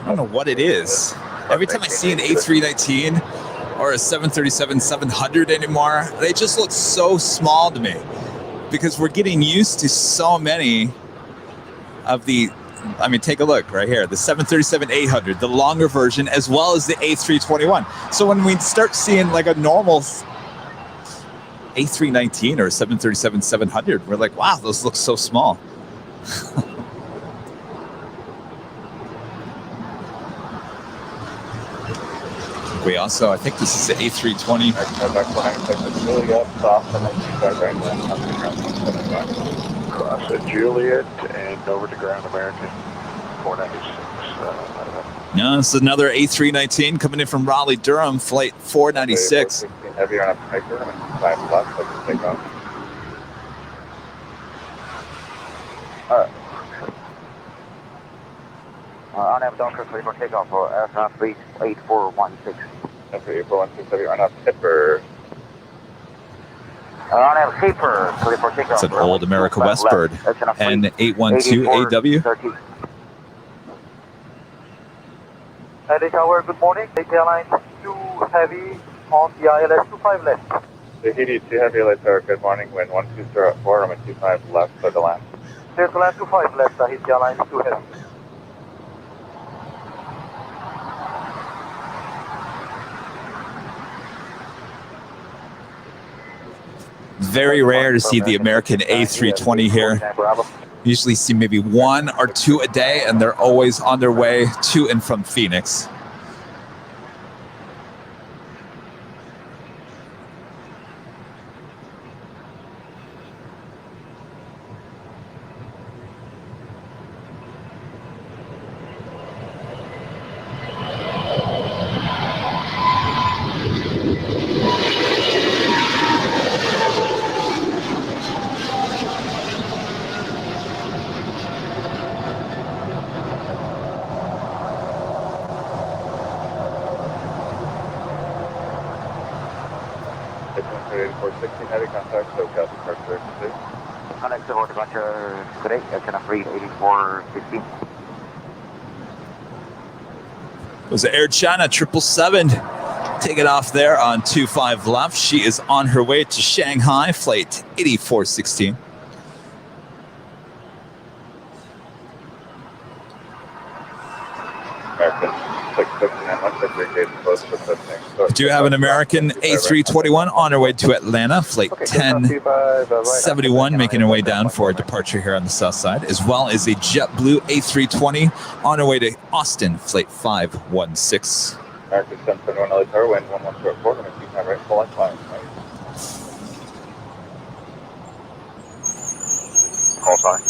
I don't know what it is. Every time I see an A319 or a 737-700 anymore, they just look so small to me because we're getting used to so many of the, I mean, take a look right here, the 737-800, the longer version, as well as the A321. So when we start seeing like a normal A319 or a 737-700, we're like, wow, those look so small. We also, I think this is the A320. Cross at Juliet and over to Ground American 496. No, this is another A319 coming in from Raleigh, Durham, flight 496. Heavier on a Piper, and 5 left, so just take off. On M Docker, clear for takeoff for aircraft 8416. After 8416, heavier on a Piper. On M Piper, clear for takeoff. It's an old America Westbird, N812AW. Heavy Tower, good morning. Airline 2 heavy on the ILS 25 left. Tahiti 2 heavy, LA Tower, good morning. Wind 120 I'm at 25 left for the land. Clear to land 25 left, Tahiti Airline 2 heavy. Very rare to see the American A320 here. Usually see maybe 1 or 2 a day, and they're always on their way to and from Phoenix. It was Air China 777 taking off there on 25 left. She is on her way to Shanghai, flight 8416. American 669, appreciate the close assisting. So Do you have an American A321 on our way to Atlanta, flight 1071, making our way down for departure here on the south side, as well as a JetBlue A320 on our way to Austin, flight 516. American 1071 LA Tower, wind 1124, going to keep that right, full line. Call sign.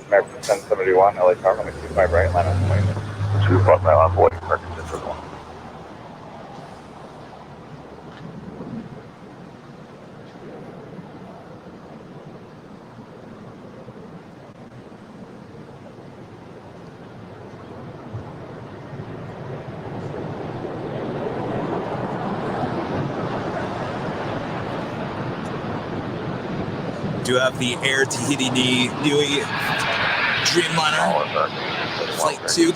American 1071 LA Tower, going to keep my right, line up, wind. 25 mile on board, American 1071. Do you have the Air Tahiti Nui Dreamliner? Flight 2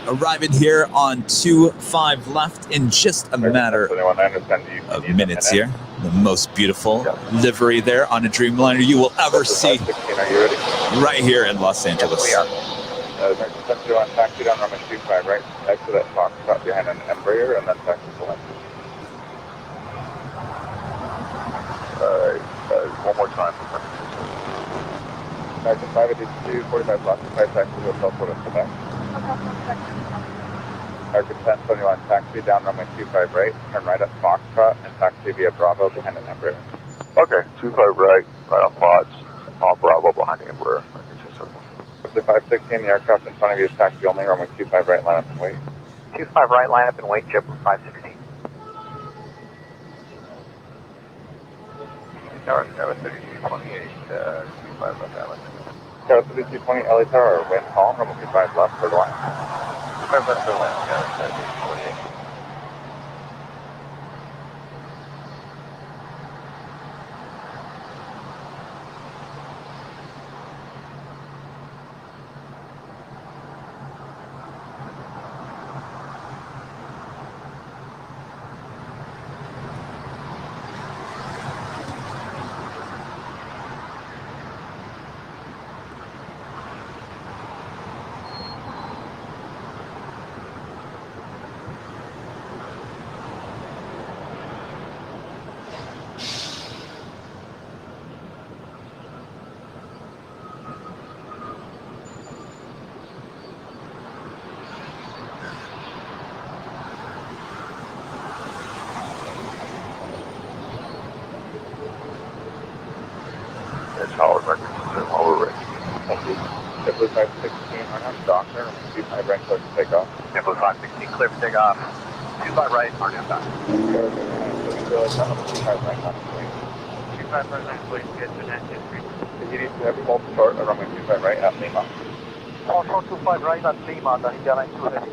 arriving here on 25 left in just a matter of minutes here. The most beautiful livery there on a Dreamliner you will ever see right here in Los Angeles. Yes, we are. American 1071, taxi down runway 25 right, exit at Fox, stop behind an Embraer, and then taxi to left. One more time. American 582, 45 left, 5 taxi to Hotel Florida, Quebec. American 1071, taxi down runway 25 right, turn right at Foxtrot, and taxi via Bravo behind an Embraer. Okay, 25 right on Fox, on Bravo behind the Embraer. 516, the aircraft in front of you is taxi only, runway 25 right, line up and wait. 25 right, line up and wait, JetBlue 516. Tower 3228, 25 left island. Tower 3220, LA Tower, wind calm, runway 25 left, third line. 25 left, third line, Tower 3228. Howard, American 1071, while we're ready. Thank you. JetBlue 516, Arnhem, Docker, 25 right, clear to take off. JetBlue 516, clear for takeoff. 25 right, Arnhem Docker. 25 right, not 25 right, line please, get to net, get free. You need to have a false start at runway 25 right at Lima. Also 25 right at Lima, the India line 2 heavy.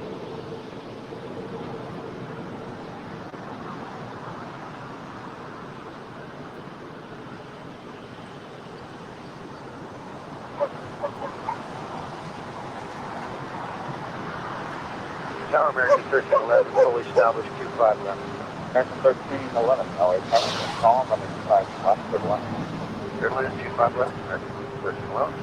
Tower American 1311, fully established, 25 left. American 1311, LA Tower, calm, runway 25 left, third line. Third line is 25 left, American 1311.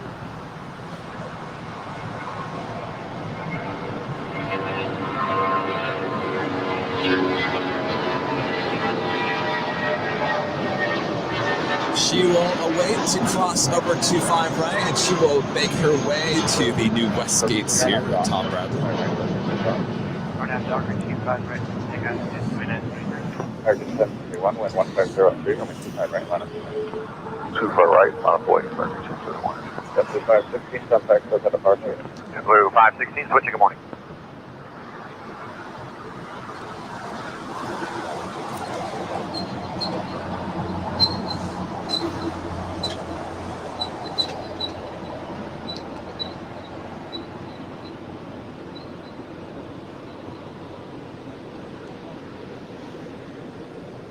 She will await to cross over 25 right, and she will make her way to the new west gates here at Tom Bradley. Arnhem Docker, 25 right, take out just a minute. American 731, wind 1503, runway 25 right, line up. 25 right on board, American 1071. JetBlue 516, contact us at departure. JetBlue 516, switching, good morning.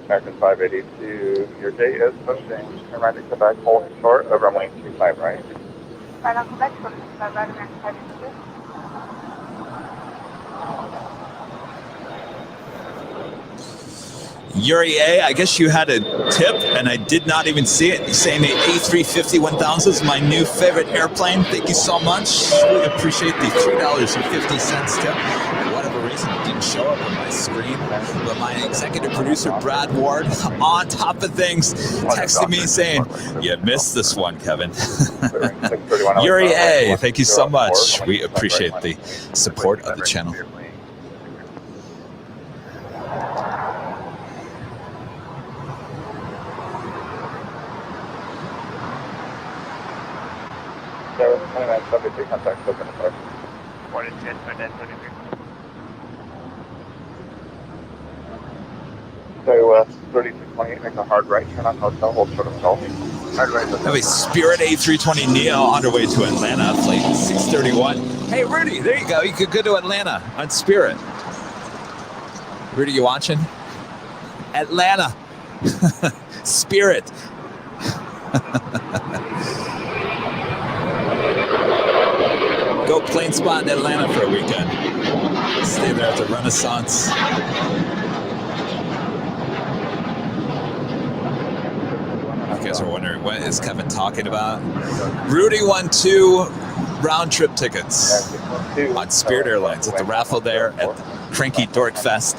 American 582, your gate is pushing. Turn right to Quebec, hold short of runway 25 right. Right on Quebec, 25 right, American 582. Yuri A, I guess you had a tip, and I did not even see it. You're saying the A350 1000 is my new favorite airplane. Thank you so much. Really appreciate the $3.50 tip. For whatever reason, reason it didn't show up on my screen, but my executive producer, Brad Ward, on top of things, texted me saying, you missed this one, Kevin. Yuri A., thank you so much. We appreciate the support of the channel. So 3628, make a hard right, turn on hotel, hold short of golf. Hard right. Have a Spirit A320 Neo on our way to Atlanta, flight 631. Hey, Rudy, there you go. You could go to Atlanta on Spirit. Rudy, you watching? Atlanta. Spirit. Go plane spot in Atlanta for a weekend. Stay there at the Renaissance. You guys are wondering, what is Kevin talking about? Rudy won 2 round-trip tickets on Spirit Airlines at the raffle there at the Cranky Dork Fest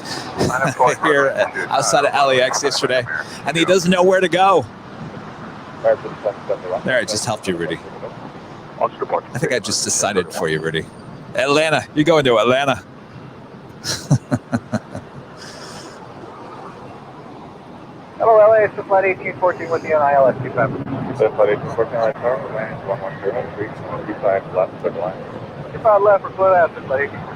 here outside of LAX yesterday, and he doesn't know where to go. There, I just helped you, Rudy. I think I just decided for you, Rudy. Atlanta. You're going to Atlanta. Hello, LA. It's flight 1814 with you on ILS 25. So flight 1814, right car, land 110, 325 left, circle line. 25 left for flight after flight 1814.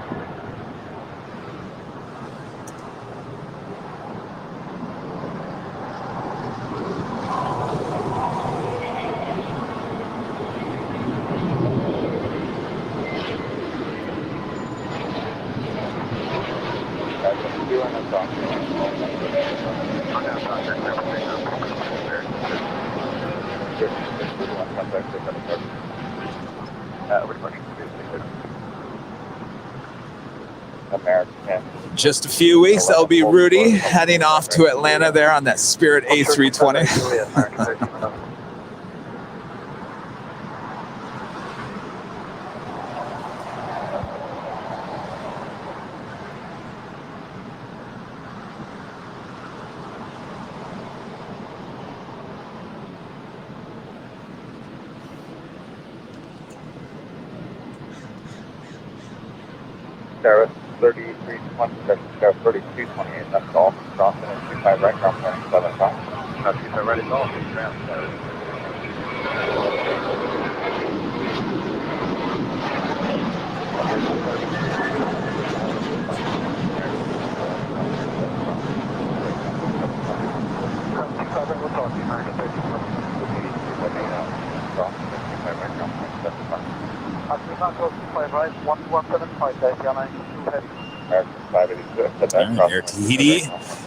Just a few weeks, that'll be Rudy heading off to Atlanta there on that Spirit A320. Sarah, 3228, that's all. Crossing and 25 right, crossing 75. Now 25 right is all. Air Tahiti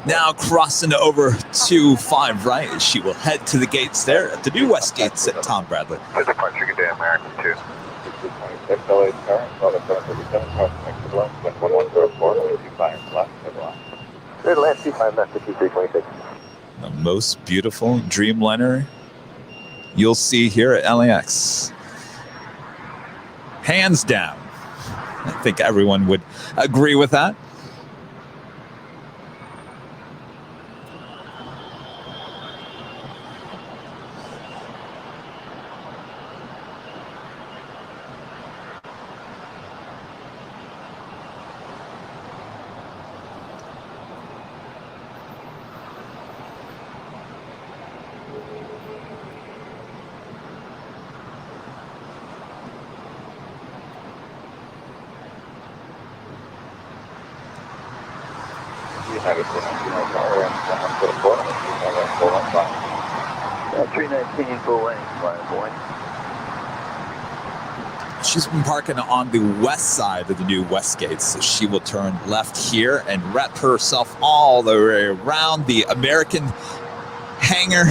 now crossing over to 5 right. She will head to the gates there at the new West Gates at Tom Bradley. There's a bunch of good American too. 26 LA current, 737, crossing next to left, wind 1104, 25 left, Good land, 25 left, 5326. The most beautiful Dreamliner you'll see here at LAX. Hands down. I think everyone would agree with that. United 319 full lane, boy. She's been parking on the west side of the new West Gates, so she will turn left here and wrap herself all the way around the American hangar.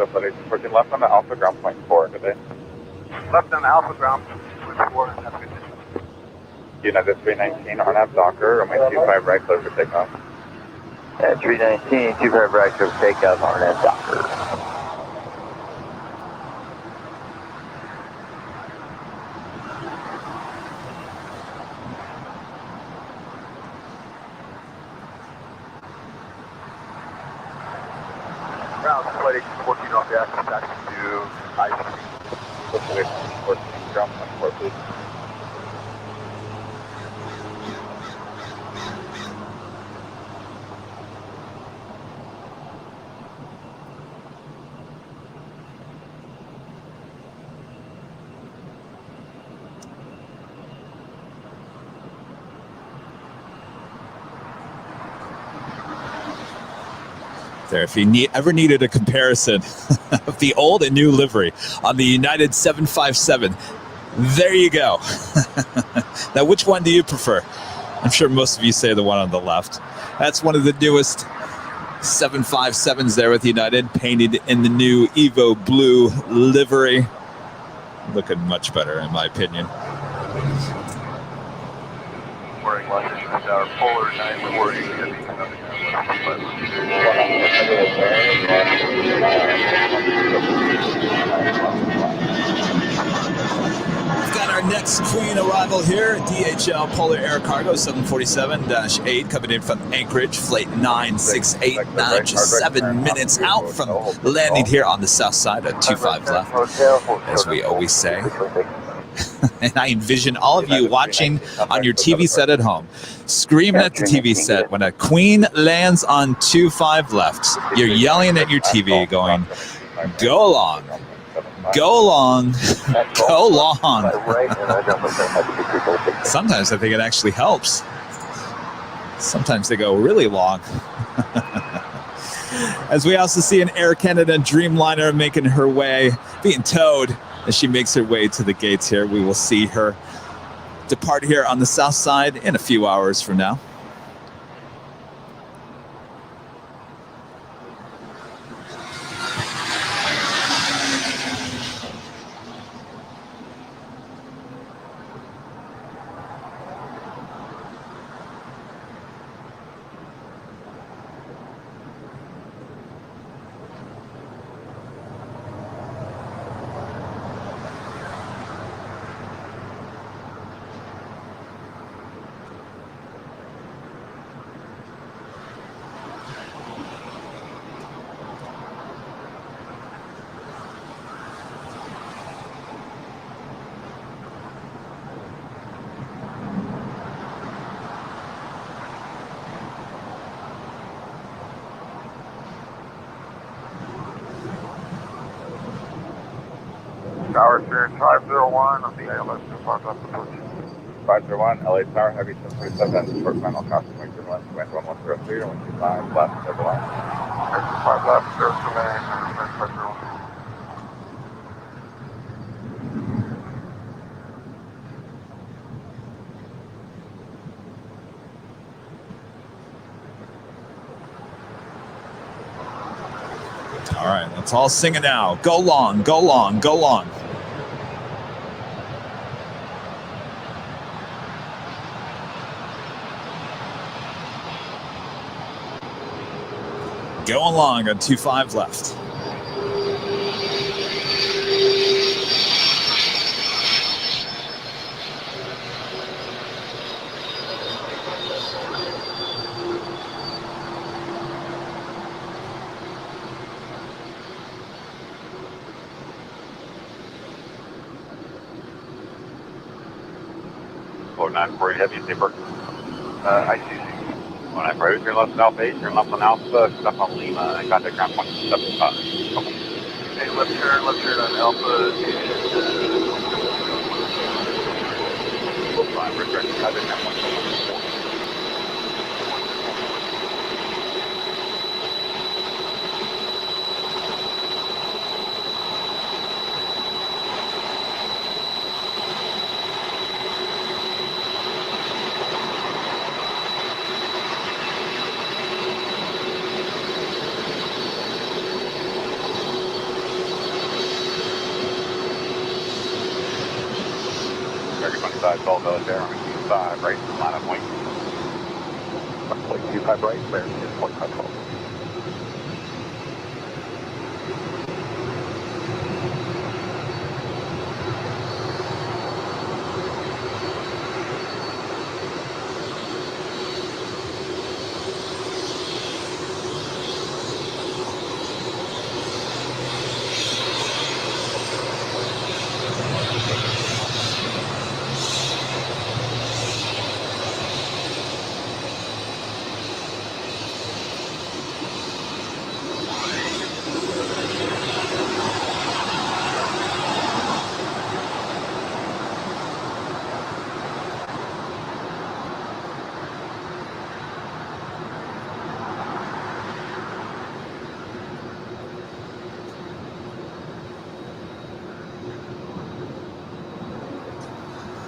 so buddy. Working left on the Alpha ground point 4 today. Left on Alpha ground, point 4, have a good day. United 319, RNAV Docker, runway 25 right, clear for takeoff. 319, 25 right, clear for takeoff, RNAV Docker. Ground, flight 1814 off the axis, back to I-3. Looks 14, ground point 4, please. There, if you ever needed a comparison of the old and new livery on the United 757, there you go. Now, which one do you prefer? I'm sure most of you say the one on the left. That's one of the newest 757s there with United, painted in the new Evo blue livery. Looking much better, in my opinion. Wearing London and our Polar 940. We've got our next Queen arrival here, DHL Polar Air Cargo 747-8, coming in from Anchorage, flight 9689, just 7 minutes out from landing here on the south side at 25 left, as we always say. And I envision all of you watching on your TV set at home, screaming at the TV set when a Queen lands on 25 left. You're yelling at your TV going, go along, go along, go long. Sometimes I think it actually helps. Sometimes they go really long. As we also see an Air Canada Dreamliner making her way, being towed as she makes her way to the gates here. We will see her depart here on the south side in a few hours from now. Tower Experience 501 on the ALS 501, LA Tower, Heavy 747, short final crossing, wind turbulence, wind 1103, and 125, left, over line. 5 left, 0 to land, 501. All right, let's all sing it now. Go long, go long, go long. Going long on 25 left. Floor 940, heavy zipper. ICC. 1940, turn left on Alpha 8, turn left on Alpha, stop on Lima, and contact ground 175. Hey, left turn on Alpha. 5, return to contact ground 175. American 25, Gulf Military, runway 25, right, line up wing. Runway 25 right, American 25 Gulf.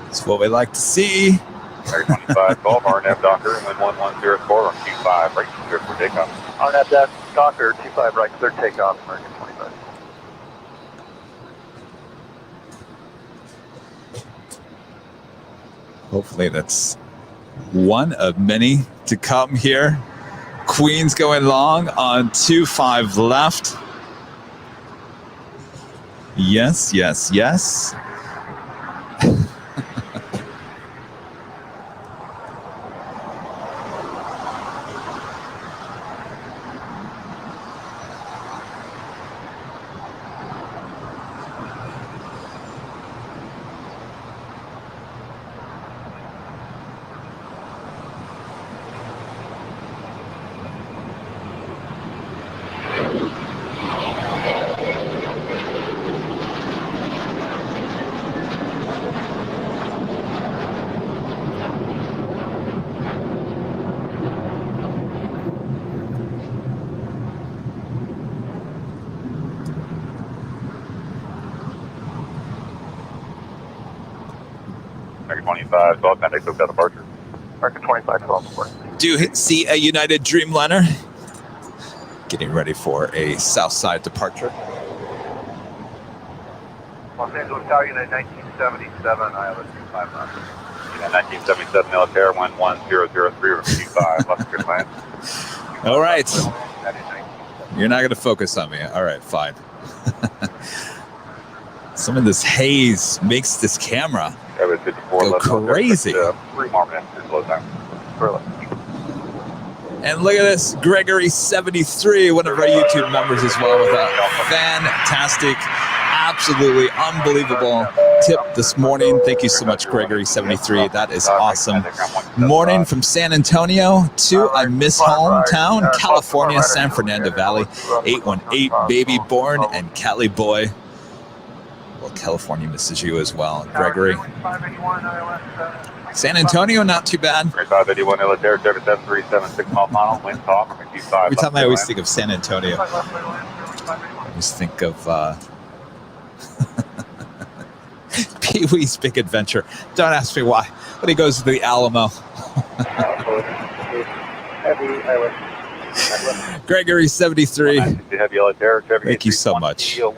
It's what we like to see. American 25, Gulf, RNAV Docker, wind 1104, on 25, right, clear for takeoff. RNAV Docker, 25 right, clear takeoff, American 25. Hopefully that's one of many to come here. Queen's going long on 25 left. Yes, yes, yes. American 25, Gulf, contact Hotel departure. American 25 Gulf. Do you see a United Dreamliner getting ready for a Southside departure? Los Angeles Tower, United 1977, ILS 25 left. 1977 military, wind 1003, or 25, left good land. All right. That is 1977. You're not going to focus on me. All right, fine. Some of this haze makes this camera Airway 54, go crazy. 3 more minutes, is low time. And look at this, Gregory73, one of our YouTube members as well, with a fantastic, absolutely unbelievable tip this morning. Thank you so much, Gregory73. That is awesome. Morning from San Antonio to I miss hometown, California, San Fernando Valley, 818 baby born and Cali boy. Well, California misses you as well, Gregory. 581, ILS San Antonio, not too bad. 581 military, 77376 mile final, wind talk, 25. Every time I always think of San Antonio, I always think of Pee-wee's Big Adventure. Don't ask me why, but he goes to the Alamo. Gregory73, Heavy yellow terror, thank you so much. 10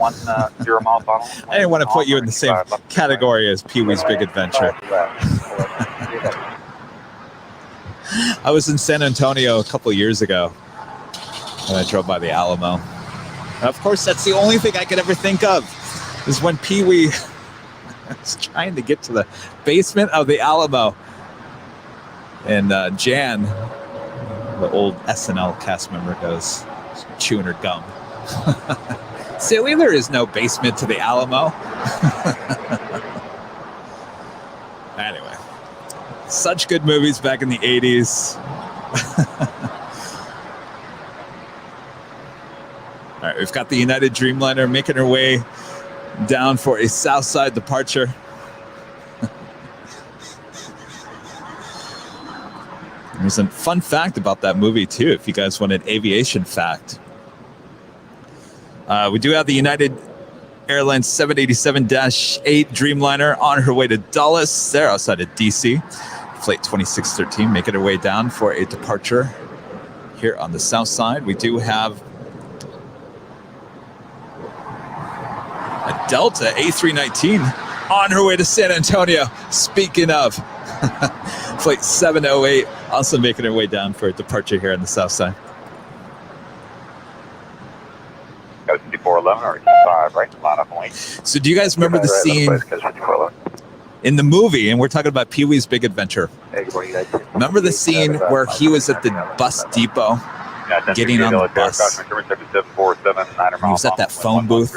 mile final. I didn't want to put you in the same category as Pee-wee's Big Adventure. I was in San Antonio a couple of years ago when I drove by the Alamo. And of course, that's the only thing I could ever think of is when Pee-wee was trying to get to the basement of the Alamo. And Jan, the old SNL cast member, goes chewing her gum. Silly, there is no basement to the Alamo. Anyway, such good movies back in the 80s. All right, we've got the United Dreamliner making her way down for a Southside departure. There's a fun fact about that movie, too, if you guys want an aviation fact. We do have the United Airlines 787-8 Dreamliner on her way to Dulles. They're outside of D.C. Flight 2613 making her way down for a departure here on the south side. We do have a Delta A319 on her way to San Antonio. Speaking of, flight 708 also making her way down for a departure here on the south side. Go 5411 or 25, right? Line up and wait. So do you guys remember the scene in the movie, and we're talking about Pee-wee's Big Adventure? Remember the scene where he was at the bus depot getting on the bus? He was at that phone booth,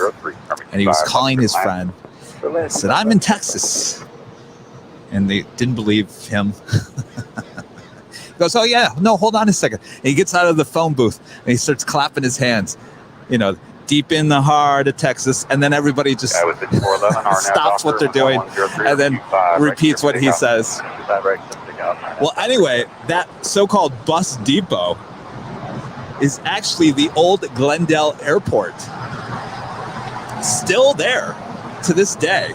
and he was calling his friend. He said, I'm in Texas. And they didn't believe him. He goes, oh, yeah, no, hold on a second. And he gets out of the phone booth, and he starts clapping his hands, deep in the heart of Texas. And then everybody just stops what they're doing and then repeats what he says. Well, anyway, that so-called bus depot is actually the old Glendale Airport. Still there to this day.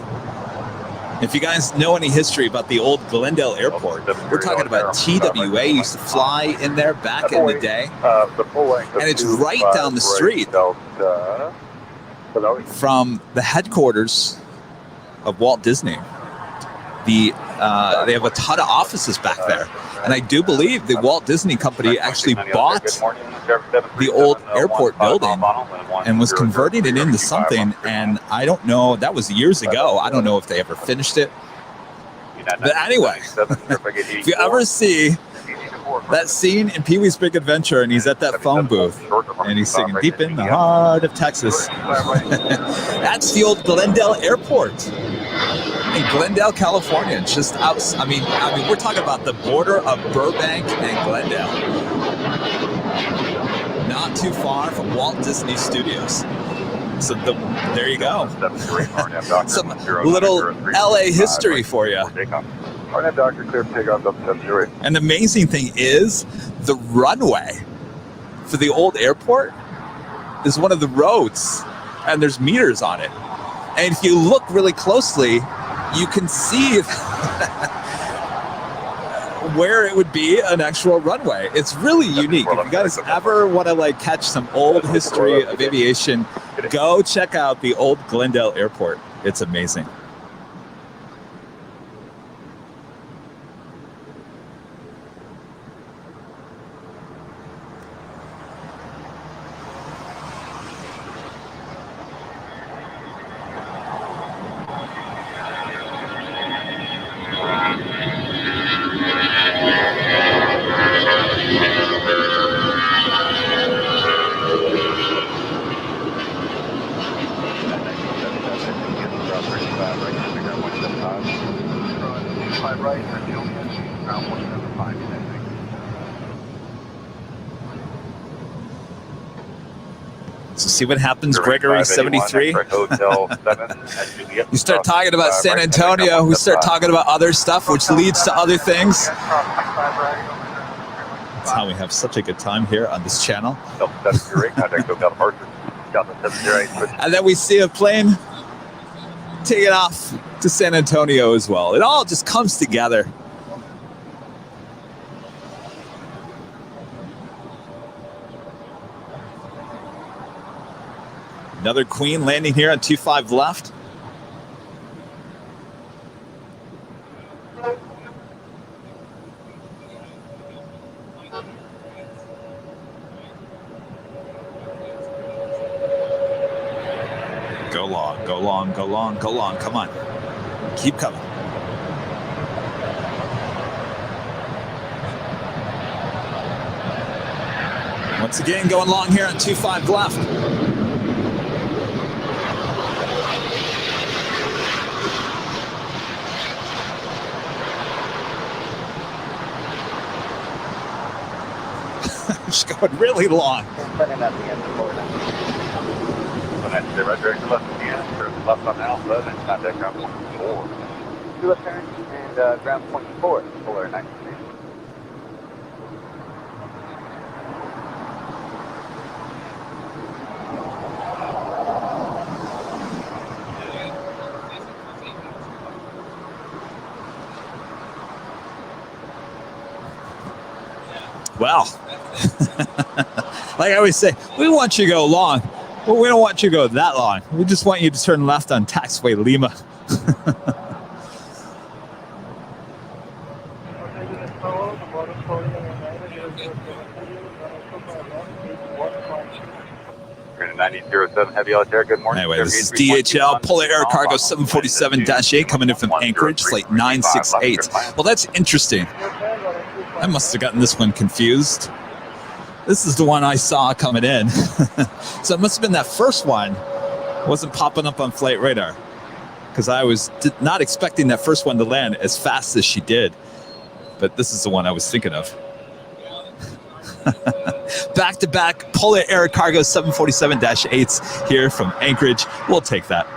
If you guys know any history about the old Glendale Airport, we're talking about TWA used to fly in there back in the day. And it's right down the street from the headquarters of Walt Disney. They have a ton of offices back there. And I do believe the Walt Disney Company actually bought the old airport building and was converting it into something. And I don't know, that was years ago. I don't know if they ever finished it. But anyway, if you ever see that scene in Pee-wee's Big Adventure and he's at that phone booth and he's singing Deep in the Heart of Texas, that's the old Glendale Airport in Glendale, California. It's just out. I mean, we're talking about the border of Burbank and Glendale. Not too far from Walt Disney Studios. So there you go. Some little LA history for you. And the amazing thing is, the runway for the old airport is one of the roads, and there's meters on it. And if you look really closely, you can see where it would be an actual runway. It's really unique. If you guys ever want to catch some old history of aviation, go check out the old Glendale Airport. It's amazing. So see what happens, Gregory 73. You start talking about San Antonio, we start talking about other stuff, which leads to other things. That's how we have such a good time here on this channel. And then we see a plane taking off to San Antonio as well. It all just comes together. Another Queen landing here on 25 left. Go long, go long, go long, go long. Come on. Keep coming. Once again, going long here on 25 left. Just going really long. Right direction left again, or left on the alpha, and contact ground point 4. 2 left turn, and ground point 4, polar 9. Well, like I always say, we want you to go long. Well, we don't want you to go that long. We just want you to turn left on Taxway Lima. We're 9007 Heavy Altair, good morning. Anyway, this is DHL Polar Air Cargo 747-8 coming in from Anchorage, flight 968. Well, that's interesting. I must have gotten this one confused. This is the one I saw coming in. So it must have been that first one. Wasn't popping up on flight radar. Because I was not expecting that first one to land as fast as she did. But this is the one I was thinking of. Back-to-back Polar Air Cargo 747-8s here from Anchorage. We'll take that.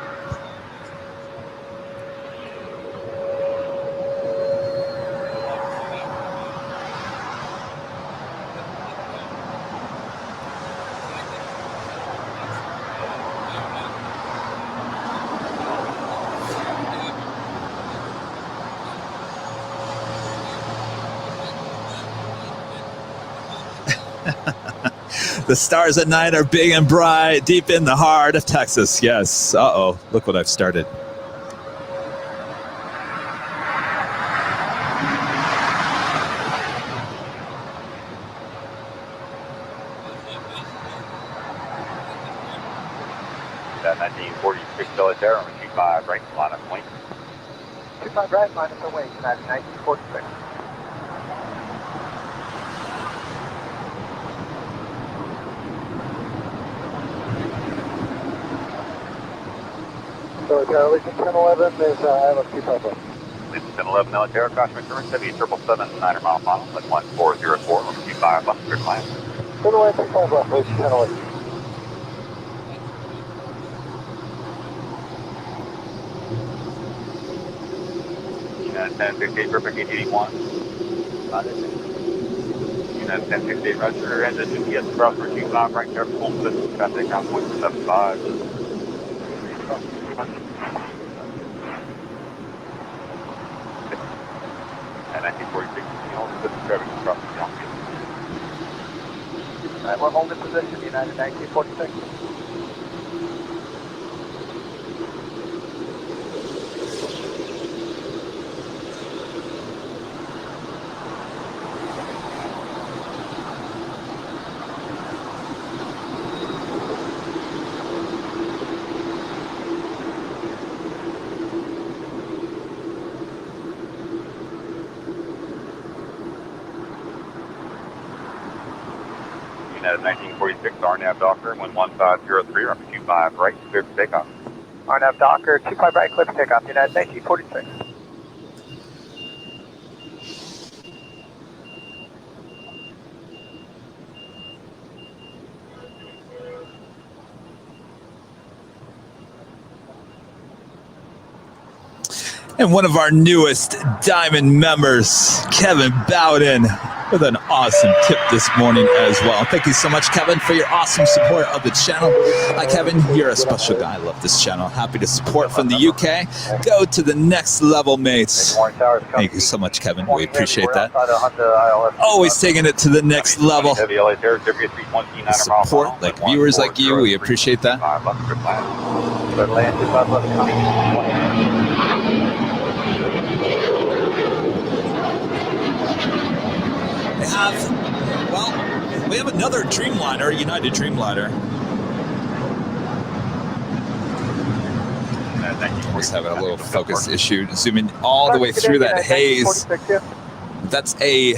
The stars at night are big and bright, deep in the heart of Texas. Yes. Uh-oh. Look what I've started. That 1946 Delaware, 25 right, line of point. 25 right, minus away, United 1946. So Legion 1011 is I have a 25 right. Legion 1011 Altair, caution current, heavy 777 9 mile final, like 1404, 25 left, clear climb. 25 left, Legion 1011. Unit 1068, perfect 881. Unit 1068, Roger, and the GPS cross for 25 right, careful, traffic on point 75. And 1946, traffic across the downfield. Alright, we're holding position, United 1946. United 1946, RNAV Docker, 11503, runway 25 right, clear for takeoff. RNAV Docker, 25 right, clear for takeoff, United 1946. And one of our newest Diamond members, Kevin Bowden, with an awesome tip this morning as well. Thank you so much, Kevin, for your awesome support of the channel. Hi, Kevin. You're a special guy. I love this channel. Happy to support from the UK. Go to the next level, mates. Thank you so much, Kevin. We appreciate that. Always taking it to the next level. Support, like viewers like you, we appreciate that. We have another Dreamliner, United Dreamliner. Almost having a little focus issue. Zooming all the way through that haze. That's a...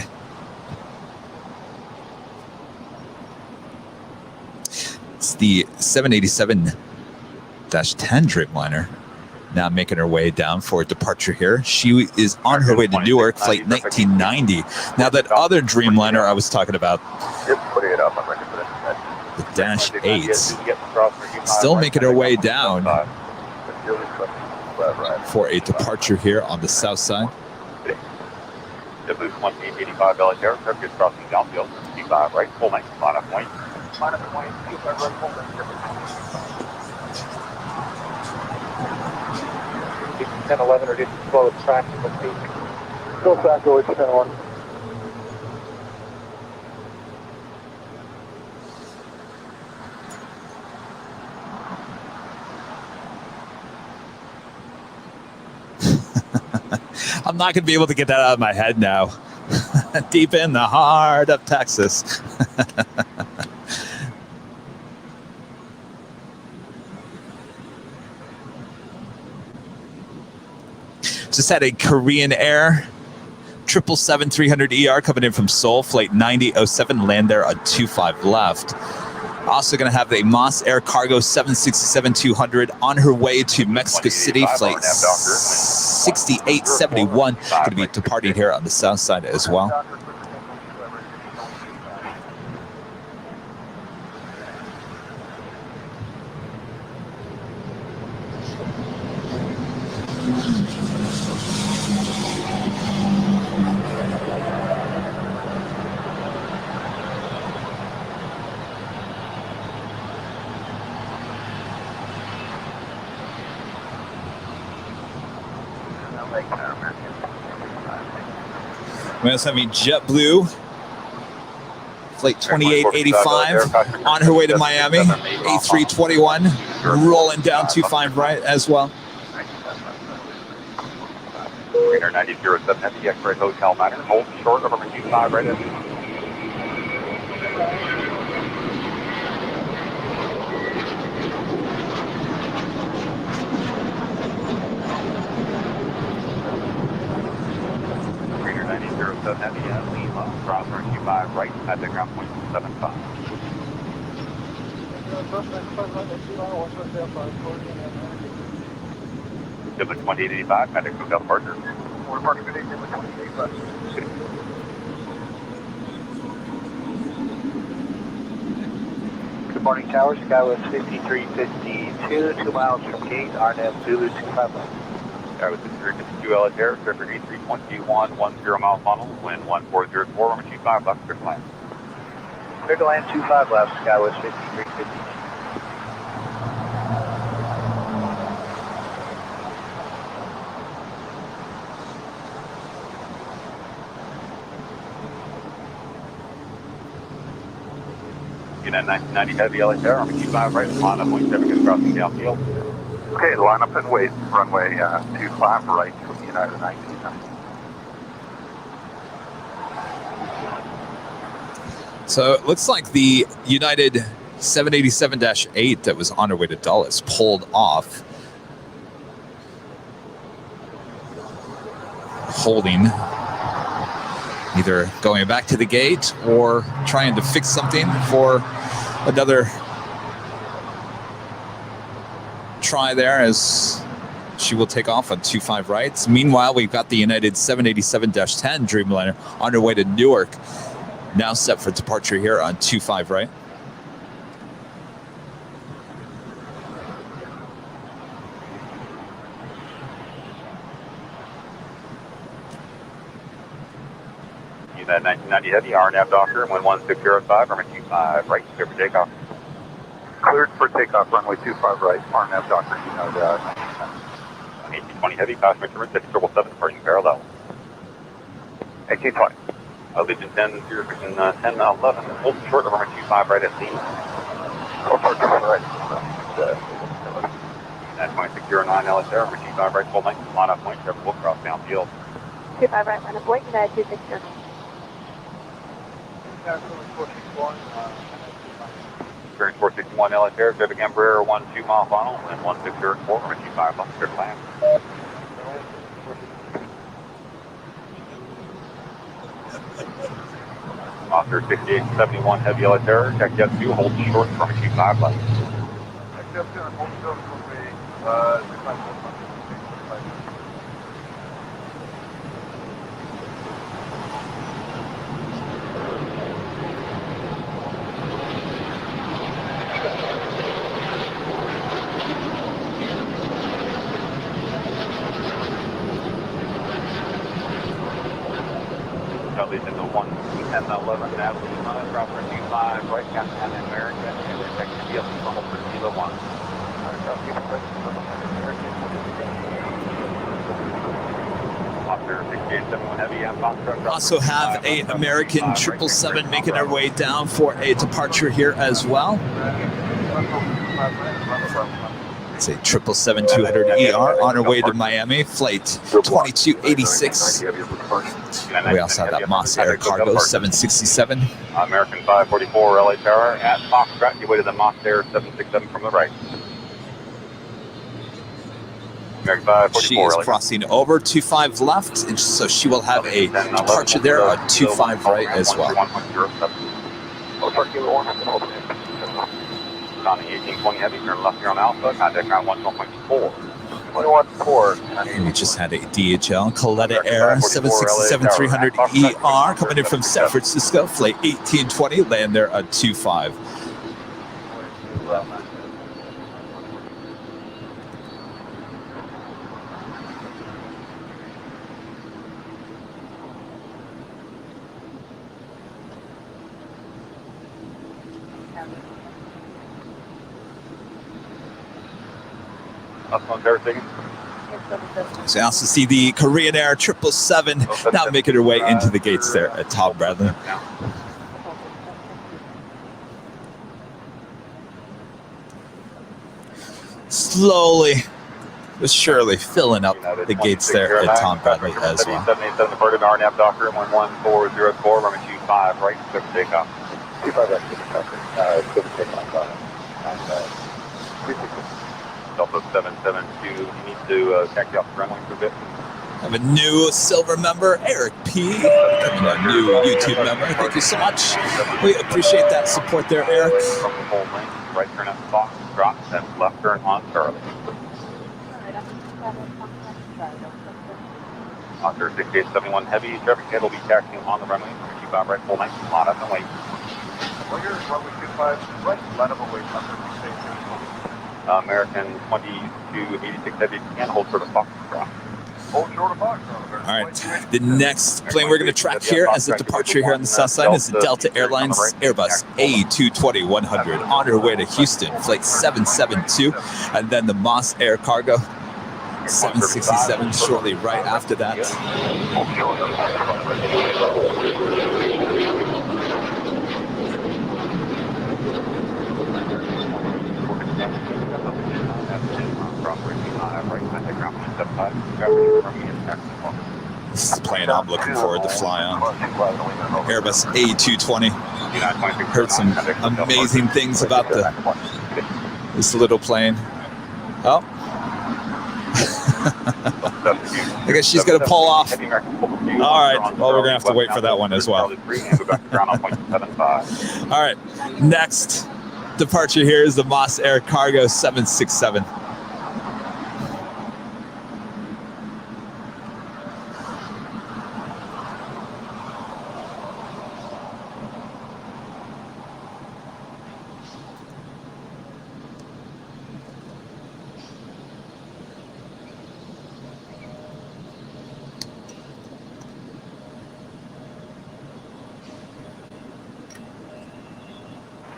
It's the 787-10 Dreamliner. Now making her way down for departure here. She is on her way to Newark, flight 1990. Now that other Dreamliner I was talking about, the Dash 8s, still making her way down for a departure here on the south side. The boost 1885 Belair, circuit crossing downfield, 55 right, full length, line of point. Line of point, 55 right, full length. 1011 or just slow traction with speed. Go back over to 1011. I'm not going to be able to get that out of my head now. Deep in the heart of Texas. Just had a Korean Air 777-300ER coming in from Seoul, flight 9007, land there on 25 left. Also going to have a Moss Air Cargo 767-200 on her way to Mexico City, flight 6871. Going to be departing here on the south side as well. We're also having JetBlue, flight 2885, on her way to Miami, A321, rolling down 25 right as well. 9007 Heavy X-Ray Hotel Matter, hold short of number 25 right in. Heavy Lima, cross runway 25 right at the ground point 75. Tiblet 2885, Medic Hotel Partner. Good morning, Tower. Skywest 5352, 2 miles from gate, RNAV Zulu 25. Skywest 5352 LA Air, Trevor 8321, 10 mile funnel, wind 1404, runway 25 left, clear to land. Clear to land 25 left, Skywest 5352. United 1990 Heavy LA Air, runway 25 right, line up, point 7, good crossing downfield. Okay, line up and wait. Runway 25 right from United 1990. So it looks like the United 787-8 that was on her way to Dulles pulled off, holding, either going back to the gate or trying to fix something for another try there as she will take off on 25 rights. Meanwhile, we've got the United 787-10 Dreamliner on her way to Newark, now set for departure here on 25 right. United 1990 Heavy, RNAV Docker, wind 1605, runway 25 right, clear for takeoff. Cleared for takeoff, runway 25 right, RNAV Docker, United 1820 Heavy, passenger turn 6777, departing parallel. 1820. Legion 10, 10, 11, hold short of runway 25 right at Lima. Right. 2609 LSR, runway 25 right, full length, line up point, Trevor will cross downfield. 25 right, line up point, United 260. Turn 461 LSR, Trevor Embraer 12 mile final, and 1604, runway 25 left, clear to land. Officer 6871 Heavy LSR, check jet 2, hold short from 25 left. Legion 1, 10, 11, Natalie, drop for 25, right, Captain America, and check the deal from for Kilo 1. Officer 6871 Heavy, and box truck. Also have a American 777 making their way down for a departure here as well. It's a 777-200ER on our way to Miami, flight 2286. We also have that Moss Air Cargo 767. American 544 LA Tower at Foxtrot. Your way to the Moss Air 767 from the right. American 544. She is crossing over 25 left, and so she will have a departure there on 25 right as well. On the 1820 heavy, turn left here on Alpha, contact ground 11.4. 21.4. And we just had a DHL Coletta Air 767-300ER coming in from San Francisco, flight 1820, land there at 25. So you also see the Korean Air 777 now making her way into the gates there at Tom Bradley. Slowly but surely filling up the gates there at Tom Bradley as well. 787 departed RNAV Docker 11404, runway 25 right, clear for takeoff. 25 right, clear for takeoff. Delta 772, you need to taxi off the runway for a bit. I have a new silver member, Eric P. Becoming a new YouTube member. Thank you so much. We appreciate that support there, Eric. From the whole lane, right turn at Fox, drop, then left turn on Charlie. Oscar 6871 heavy, traffic head will be taxiing on the runway. 25 right, full length, line up and wait. Well, here's runway 25 right, line up and wait. American 2286 heavy, you can hold short of Fox, drop. Hold short of Fox. All right, the next plane we're going to track here as a departure here on the south side is the Delta Airlines Airbus A220-100 on her way to Houston, flight 772, and then the Moss Air Cargo 767 shortly right after that. This is the plane I'm looking forward to fly on. Airbus A220. Heard some amazing things about this little plane. Oh. I guess she's going to pull off. All right. Well, we're going to have to wait for that one as well. All right. Next departure here is the Moss Air Cargo 767.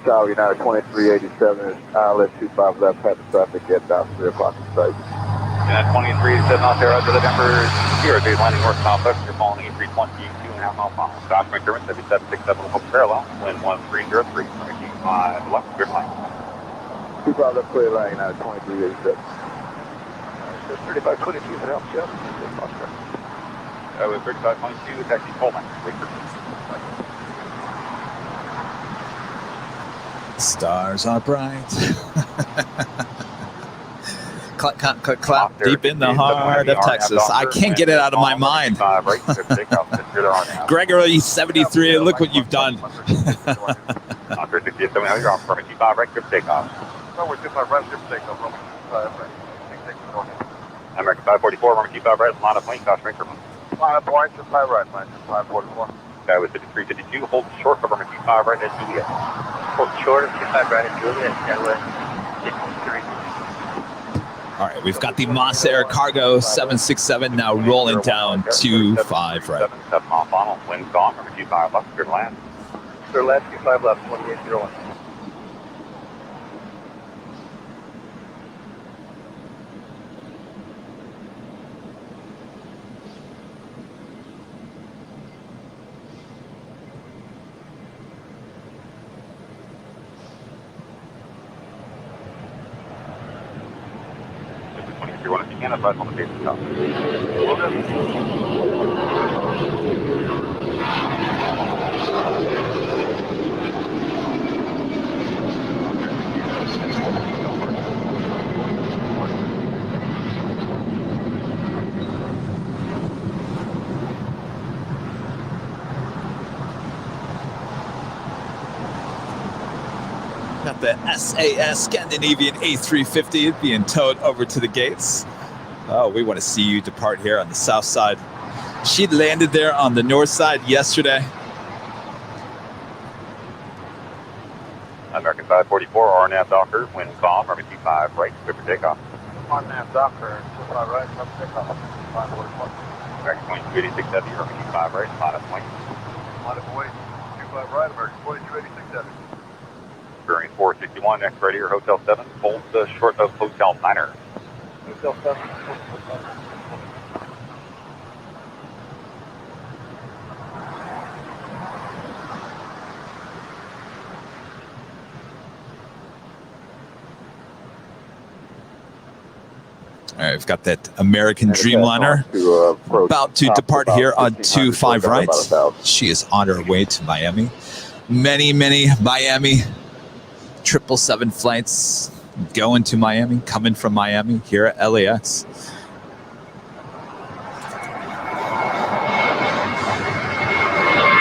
Tower United 2387 is ILS 25 left, had the traffic at 3 o'clock in sight. United 2387 out there under the Denver 0-J landing north southwest. You're following E320, 2.5 mile final. Stop increment 7767 hook parallel, wind 1303, 5 left, clear line. 25 left, clear line, United 2387. 3522 for help, Jeff. With 3522, taxi Coleman, wait for Stars are bright. Clap, clap, clap, clap, deep in the heart of Texas. I can't get it out of my mind. Gregory 73, look what you've done. American 544, runway 25 right, line up lane, cost ranker. Line up point, 25 right, line 544. Guy with 5352, hold short of runway 25 right at Juliet. Hold short of 25 right at Juliet, Delaware 53. All right, we've got the Moss Air Cargo 767 now rolling down 25 right. 7 mile final, wind gone, runway 25 left, clear to land. Clear left, 25 left, 2801. can advise on the base top. Got the SAS Scandinavian A350 being towed over to the gates. Oh, we want to see you depart here on the south side. She landed there on the north side yesterday. American 544, RNAV Docker, wind calm, runway 25 right, clear for takeoff. RNAV Docker, 25 right, clear for takeoff. 544. American 2286 heavy, runway 25 right, minus point. Minus point, 25 right, American 2286 heavy. Bearing 461, next ready or Hotel 7, hold short of Hotel 9er. Hotel 7, All right, we've got that American Dreamliner about to depart here on 25 right. She is on her way to Miami. Many Miami 777 flights going to Miami, coming from Miami here at LAX.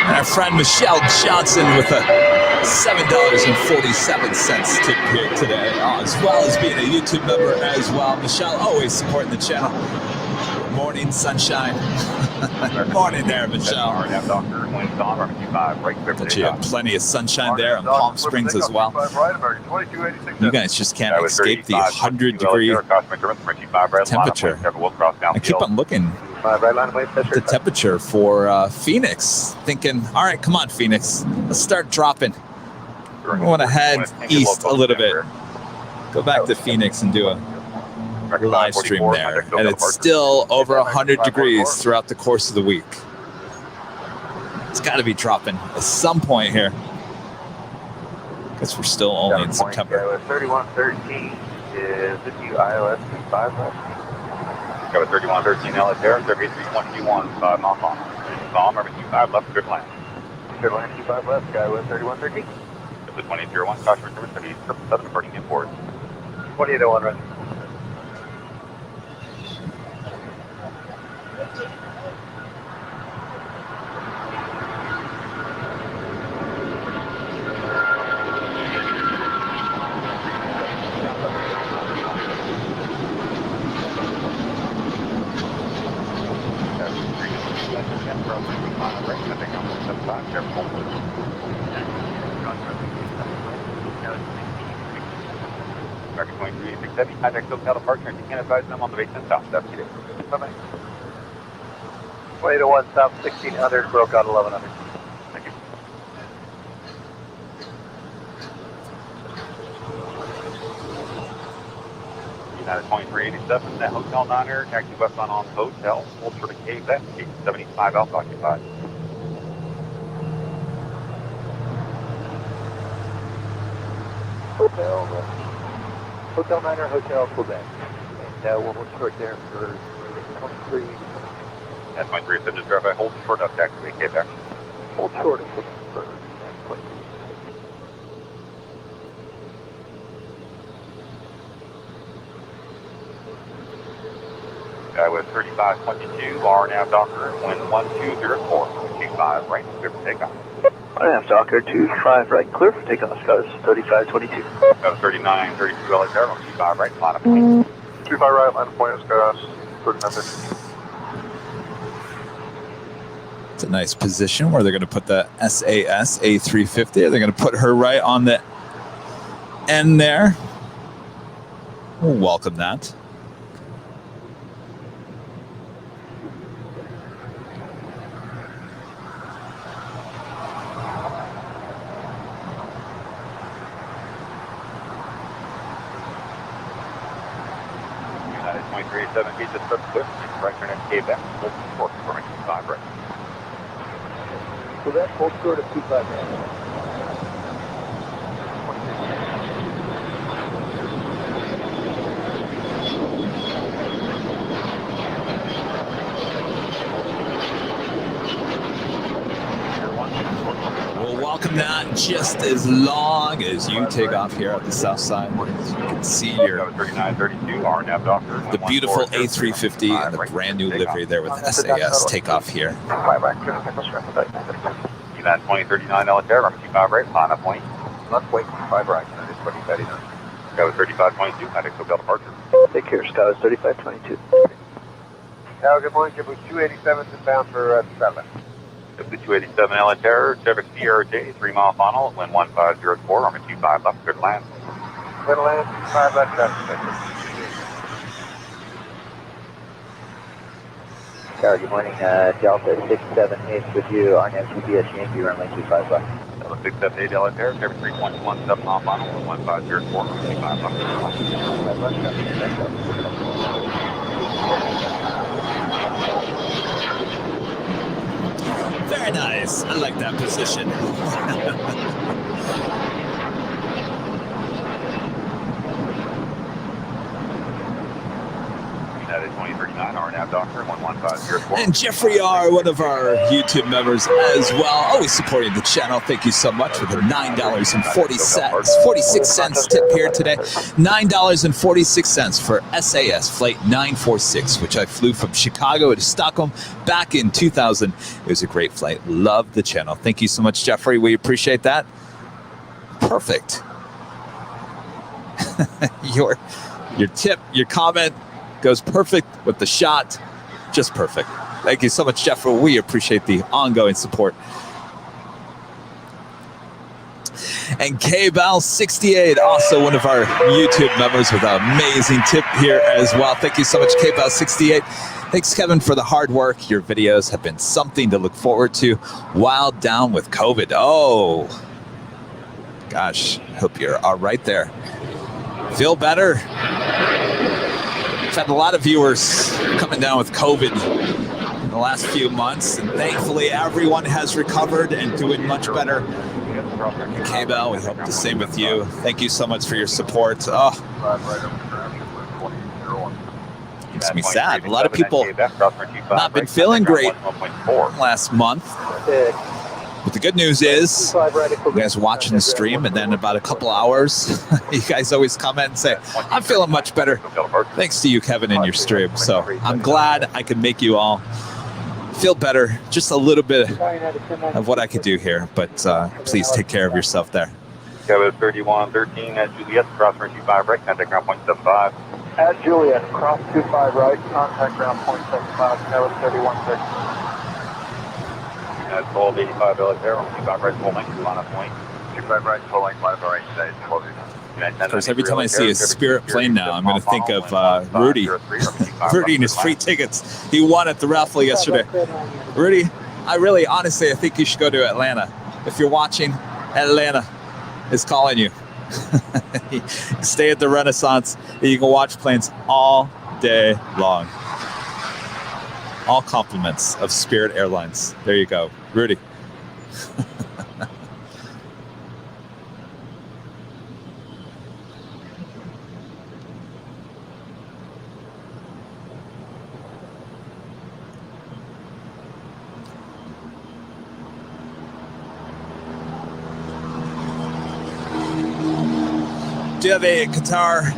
And our friend Michelle Johnson with a $7.47 tip here today, as well as being a YouTube member as well. Michelle always supporting the channel. Morning sunshine. Morning there, Michelle. But you have plenty of sunshine there in Palm Springs as well. You guys just can't escape the 100-degree temperature. I keep on looking at the temperature for Phoenix, thinking, all right, come on, Phoenix. Let's start dropping. I want to head east a little bit. Go back to Phoenix and do a live stream there, and it's still over 100 degrees throughout the course of the week. It's got to be dropping at some point here. Guess we're still only in September. 3113 is with you, ILS 25 left. Got a 3113 LS Air, survey 3121, 5 miles long. Calm, number 25 left, good line. Good line, 25 left, Skywest 3113. It's the 2801, caution for service, 777, departing import. 2801, right. American 2386 contact SoCal departure. You can advise them on the base and south. Bye bye. 2801 south 1600, broke out 1100. Thank you. United 2387, that Hotel 9er, taxi westbound on Hotel, hold for the cave, that gate 75 Alpha occupied. Hotel 9er, Hotel Quebec. And we'll hold short there for 23. That's my 3 just drive by, hold short up, taxi, Quebec. Hold short for with 3522, RNAV Docker, wind 1204, 25 right, clear for takeoff. RNAV Docker, 25 right, clear for takeoff, guys, 3522. 3932 LA Terminal, 25 right, line of point. 25 right, line of point, guys, 3952. It's a nice position where they're going to put the SAS A350. They're going to put her right on the end there. We'll welcome that. United 2387, gate just up clear, right turn and cave back, hold short for 25 right. So that hold short of 25 right. welcome that just as long as you take off here at the south side. As you can see your 3932, RNAV Doctor. the beautiful A350 and the brand new livery there with SAS takeoff here. Event 2039 Military, runway 25 right, on a point. Left wait, 5 right, that is 2039. Tower 3522, medic hotel departure. Take care, Tower 3522. Tower, good morning. Give us 287 inbound for 7. The 287 LA Terror, Chevrolet CRJ, 3 mile final, wind 1504, runway 25 left, good land. Good land, 5 left, Tower, good morning. Delta 678 with you. RNAV CBS Yankee, runway 25 left. Delta 678 LA Terror, Chevrolet 321, 7 mile final, wind 1504, runway 25 left, good Very nice. I like that position. United 2039, RNAV Doctor, 11504. And Jeffrey R., one of our YouTube members as well, always supporting the channel. Thank you so much for the $9.46 tip here today. $9.46 for SAS Flight 946, which I flew from Chicago to Stockholm back in 2000. It was a great flight. Love the channel. Thank you so much, Jeffrey. We appreciate that. Perfect. Your tip, your comment goes perfect with the shot. Just perfect. Thank you so much, Jeffrey. We appreciate the ongoing support. And KBal68, also one of our YouTube members with an amazing tip here as well. Thank you so much, KBal68. Thanks, Kevin, for the hard work. Your videos have been something to look forward to while down with COVID. Oh, gosh, hope you're all right there. Feel better? I've had a lot of viewers coming down with COVID in the last few months, and thankfully everyone has recovered and doing much better. K-Bell, we hope the same with you. Thank you so much for your support. Oh, makes me sad. A lot of people not been feeling great last month. But the good news is, you guys watching the stream, and then about a couple hours, you guys always comment and say, I'm feeling much better. Thanks to you, Kevin, in your stream. So I'm glad I can make you all feel better. Just a little bit of what I could do here. But please take care of yourself there. Tower 3113 at Juliet, cross runway 25 right, contact ground point 75. At Juliet, cross 25 right, contact ground point 75, Tower 3113. That's 1285 LA, 25 right, full length, on a point. 25 right, full length, 5 right, today, 12. Of course, every time I see a Spirit plane now, I'm going to think of Rudy. Rudy and his free tickets he won at the raffle yesterday. Rudy, I think you should go to Atlanta. If you're watching, Atlanta is calling you. Stay at the Renaissance, and you can watch planes all day long. All compliments of Spirit Airlines. There you go, Rudy. Do you have a Qatar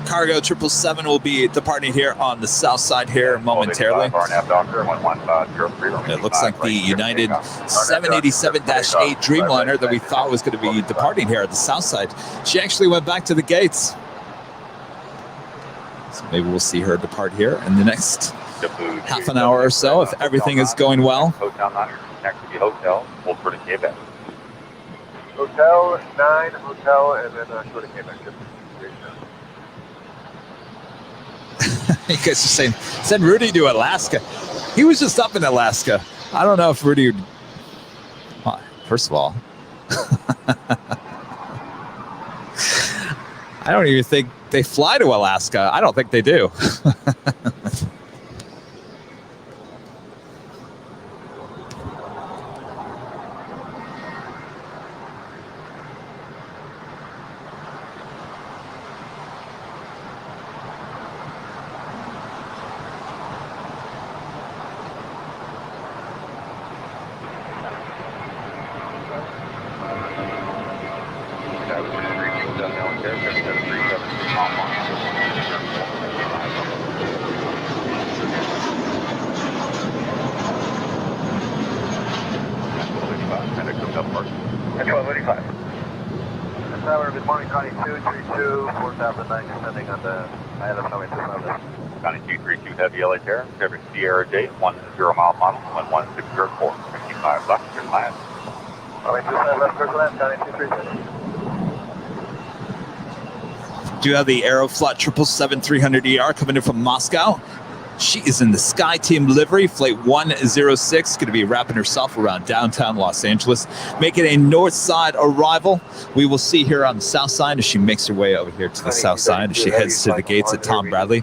Cargo 777 will be departing here on the south side here momentarily. It looks like the United 787-8 Dreamliner that we thought was going to be departing here at the south side. She actually went back to the gates. So maybe we'll see her depart here in the next half an hour or so if everything is going well. Hotel 9, next to the hotel, we'll put a Quebec. Hotel 9, hotel, and then go to Quebec. You guys are saying, send Rudy to Alaska. He was just up in Alaska. I don't know if Rudy would... Well, first of all, I don't even think they fly to Alaska. I don't think they do. LHR, 77373 mile mark. Echo 85. Tower, good morning, Connie 232, 4009, descending on the ILM runway 27. Connie 232 Heavy LHR, Chevy Sierra J, 10 mile model, 11604, 55 left, clear land. Runway 27 left, clear land, Connie 232. Do you have the Aeroflot 777-300ER coming in from Moscow? She is in the Sky Team livery, flight 106, going to be wrapping herself around downtown Los Angeles, making a north side arrival. We will see her on the south side as she makes her way over here to the south side as she heads to the gates at Tom Bradley.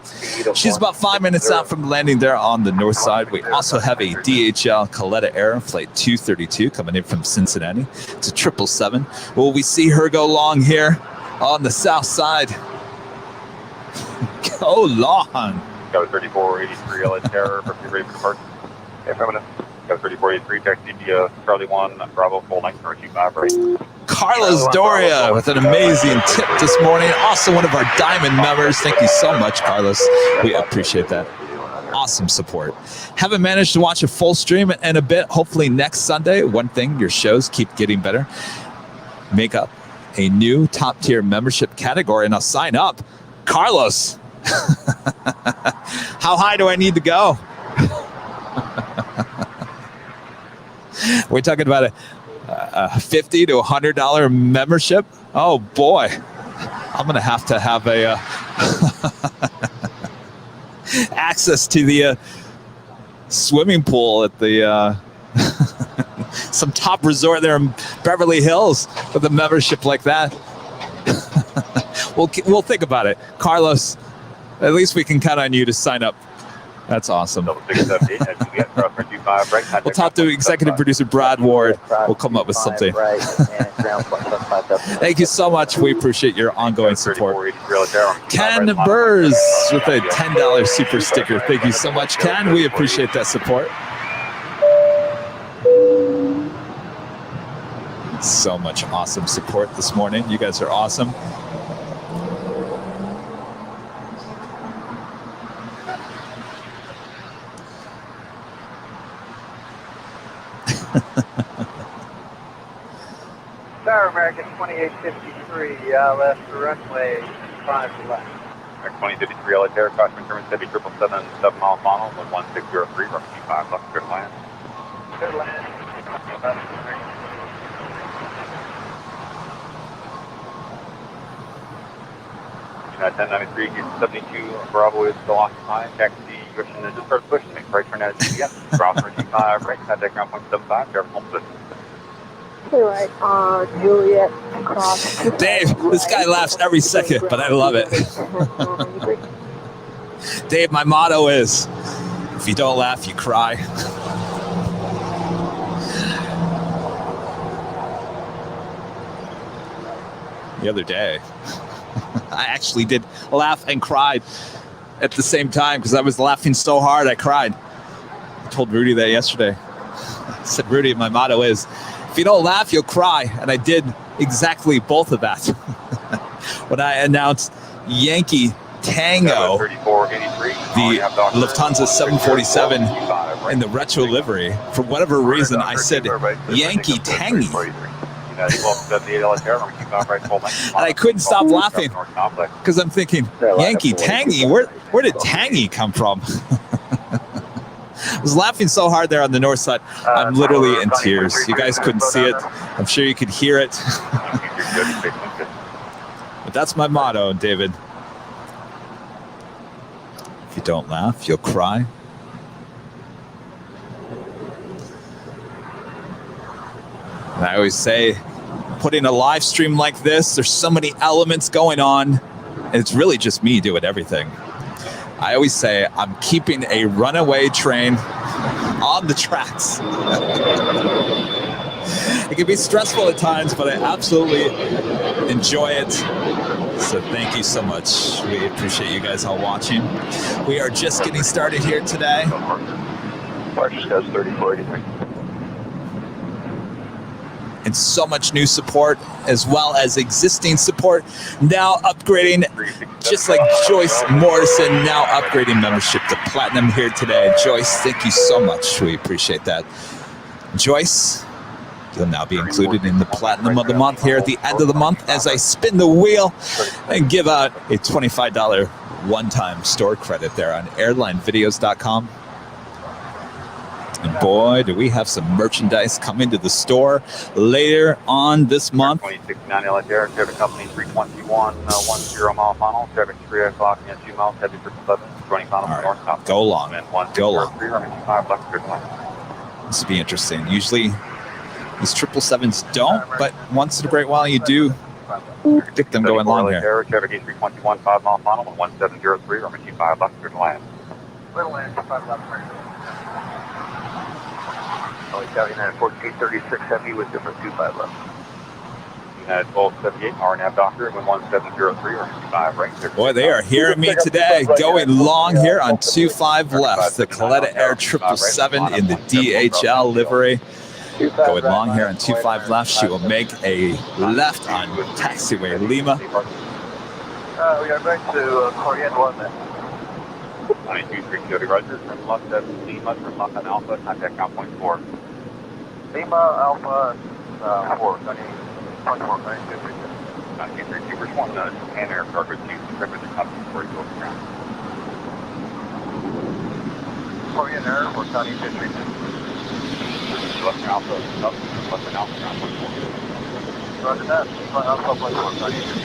She's about 5 minutes out from landing there on the north side. We also have a DHL Coletta Air flight 232 coming in from Cincinnati. It's a 777. Will we see her go long here on the south side? Go long. Go 3483 LHR, ready for departure. Affirmative. Go 3483, taxi via Charlie 1, Bravo, full length, or 25 right. Carlos Doria with an amazing tip this morning. Also one of our Diamond members. Thank you so much, Carlos. We appreciate that. Awesome support. Haven't managed to watch a full stream in a bit. Hopefully next Sunday. One thing, your shows keep getting better. Make up a new top tier membership category and I'll sign up. Carlos. How high do I need to go? We're talking about a $50 to $100 membership. Oh boy, I'm gonna have a access to the swimming pool at the some top resort there in Beverly Hills with a membership like that. We'll think about it, Carlos. At least we can count on you to sign up. That's awesome. We'll talk to executive producer Brad Ward. We'll come up with something. Thank you so much. We appreciate your ongoing support. Ken Burrs with a $10 super sticker. Thank you so much, Ken. We appreciate that support. So much awesome support this morning. You guys are awesome. Tower American 2853, left runway 5 left. 2053 LHR, caution German Heavy 777, 7 mile final, 1603, roughly 5 left, clear land. Clear land. 1093, 72, Bravo is still occupied. Taxi, Christian, just started pushing. Make right turn at GPS. Bravo 25, right, contact ground point 75, driver home position. Right on Juliet across. Dave, this guy laughs every second, but I love it. Dave, my motto is, if you don't laugh, you cry. The other day, I actually did laugh and cried at the same time because I was laughing so hard I cried. I told Rudy that yesterday. I said, Rudy, my motto is, if you don't laugh, you'll cry. And I did exactly both of that. When I announced Yankee Tango, the Lufthansa 747 in the retro livery, for whatever reason, I said Yankee Tangy. And I couldn't stop laughing because I'm thinking, Yankee Tangy, where did Tangy come from? I was laughing so hard there on the north side. I'm literally in tears. You guys couldn't see it. I'm sure you could hear it. But that's my motto, David. If you don't laugh, you'll cry. And I always say, putting a live stream like this, there's so many elements going on, and it's really just me doing everything. I always say I'm keeping a runaway train on the tracks. It can be stressful at times, but I absolutely enjoy it. So thank you so much. We appreciate you guys all watching. We are just getting started here today. March says 3483. and so much new support as well as existing support. Now upgrading, just like Joyce Morrison, now upgrading membership to Platinum here today. Joyce, thank you so much. We appreciate that. Joyce, you'll now be included in the Platinum of the Month here at the end of the month as I spin the wheel and give out a $25 one-time store credit there on airlinevideos.com. And boy, do we have some merchandise coming to the store later on this month. 2690 LA Air, traffic company 321, 10 mile final, traffic 3 o'clock and 2 miles, heavy for 20 miles north south. Go long. Go long. 305 left, good line. This will be interesting. Usually these 777s don't, but once in a great while you do predict them going long here. Traffic 321, 5 mile final, 1703, runway 25 left, good line. Little land, 5 left, right. United 1436 heavy with different 25 left. United 1278, RNAV Doctor, 1703, or 25 right. Boy, they are hearing me today. Going long here on 25 left. The Coletta Air 777 in the DHL livery. Going long here on 25 left. She will make a left on taxiway Lima. We are going to Korean 1 then. 923 Kyoto Roger, from left 7 Lima, from left on Alpha, contact count point 4. Lima Alpha 4, 24, 953. 923 First 1, Japan Air Cargo 2, traffic up before you go ground. Korean Air, we're counting 53. Left Alpha, up, left and Alpha, ground point 4. Roger that, Lima Alpha 4, counting 53.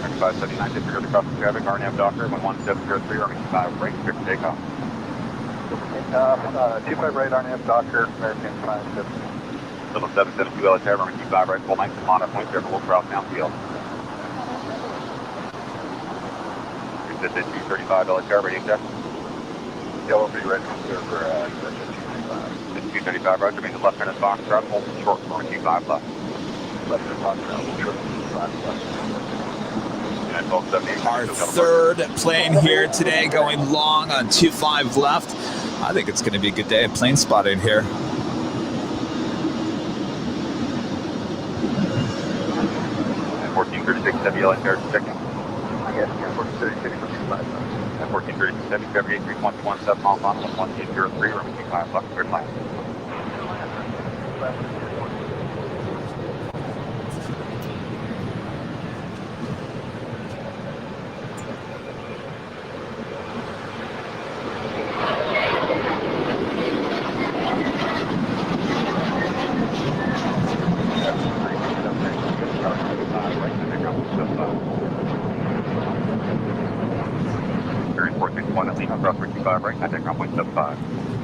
Next 579, disregard the crossing traffic, RNAV Doctor, 1703, runway 25 right, clear for takeoff. 25 right, RNAV Doctor, American 57. Little 772 LA Tower, runway 25 right, full length, Mono point, there, full cross downfield. 235 LA Tower, radio check. Yellow be ready for 235 Roger, main left turn at Foxtrot, hold short, runway 25 left. left and short, 25 left. Our third plane here today going long on 25 left. I think it's going to be a good day of plane spotting here. And 1436 heavy LA Tower, checking. Yes, 1436 for 25 left. And 1436 heavy, February 321, 7 mile final, 1803, runway 25 left, clear line.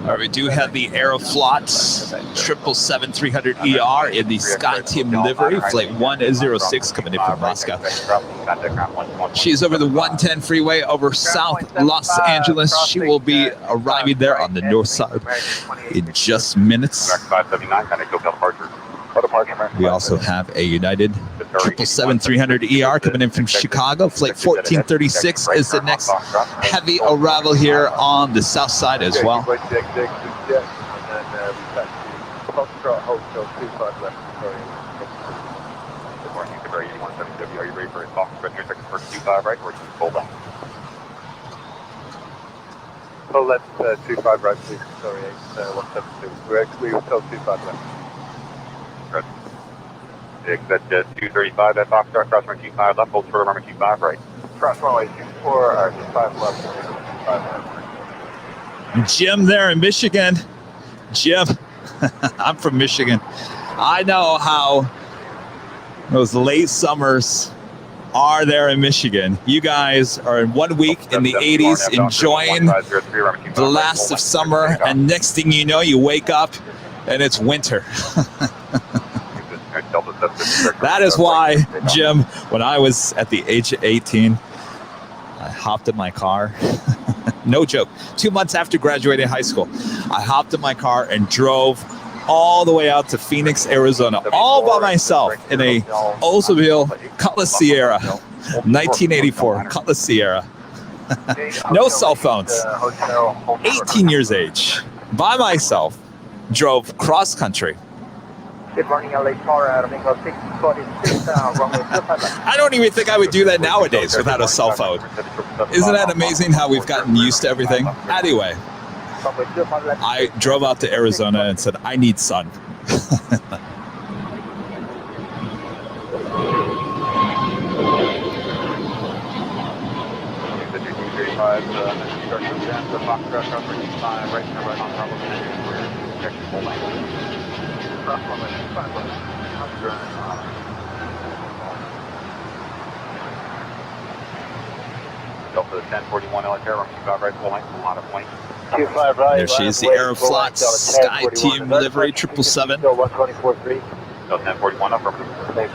All right, we do have the Aeroflot 777-300ER in the SkyTeam livery, flight 106 coming in from Moscow. She's over the 110 freeway over South Los Angeles. She will be arriving there on the north side in just minutes. We also have a United 777-300ER coming in from Chicago. Flight 1436 is the next heavy arrival here on the south side as well. Are you ready for a talk? Your second first 25 right, or you hold on? Oh, let's 25 right, please. Sorry, 172. We're actually told 25 left. Right. That's 235 at Foxtrot, cross runway 25 left, hold short of runway 25 right. Cross runway 24, 25 left, 25 left. Jim there in Michigan. Jim, I'm from Michigan. I know how those late summers are there in Michigan. You guys are in 1 week in the 80s enjoying the last of summer, and next thing you know, you wake up and it's winter. That is why, Jim, when I was at the age of 18, I hopped in my car No joke. 2 months after graduating high school, I hopped in my car and drove all the way out to Phoenix, Arizona, all by myself in a Oldsmobile Cutlass Sierra, 1984 Cutlass Sierra. No cell phones. 18 years age, by myself, drove cross country. Good morning, LA Tower, Bingo 646, I don't even think I would do that nowadays without a cell phone. Isn't that amazing how we've gotten used to everything? Anyway, I drove out to Arizona and said, I need sun. Go for the 1041 LA Terror, keep out right full length, a lot of length. 25 right. There she is, the Aeroflot Sky Team livery 777. Still 124.3. Go 1041 up, Thanks.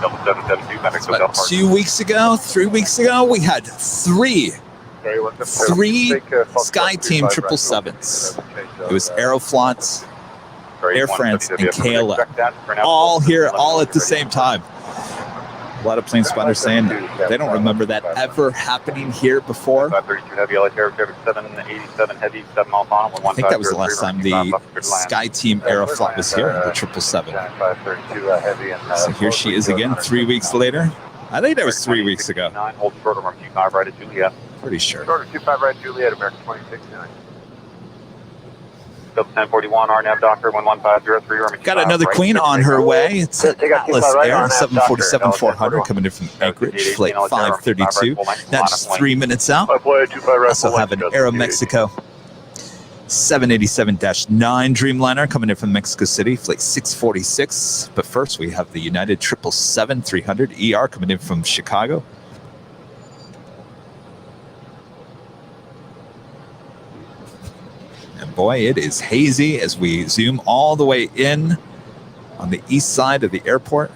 Delta 772, Metric Hotel About 2 weeks ago, 3 weeks ago, we had three Sky Team 777s. It was Aeroflot, Air France, and KLM. All here, all at the same time. A lot of plane spotters saying they don't remember that ever happening here before. 532 heavy LA Terror, 787 heavy, 7 mile final. I think that was the last time the Sky Team Aeroflot was here, the 777. So here she is again 3 weeks later. I think that was 3 weeks ago. Hold short of our 25 right at Juliet. Pretty sure. Shorter 25 right Juliet, American 26.9. Delta 1041, RNAV Doctor 11503. Got another queen on her way. It's an Atlas Air 747-400 coming in from Anchorage, flight 532. Now just 3 minutes out. Also have an Aeromexico 787-9 Dreamliner coming in from Mexico City, flight 646. But first we have the United 777-300 ER coming in from Chicago. And boy, it is hazy as we zoom all the way in on the east side of the airport.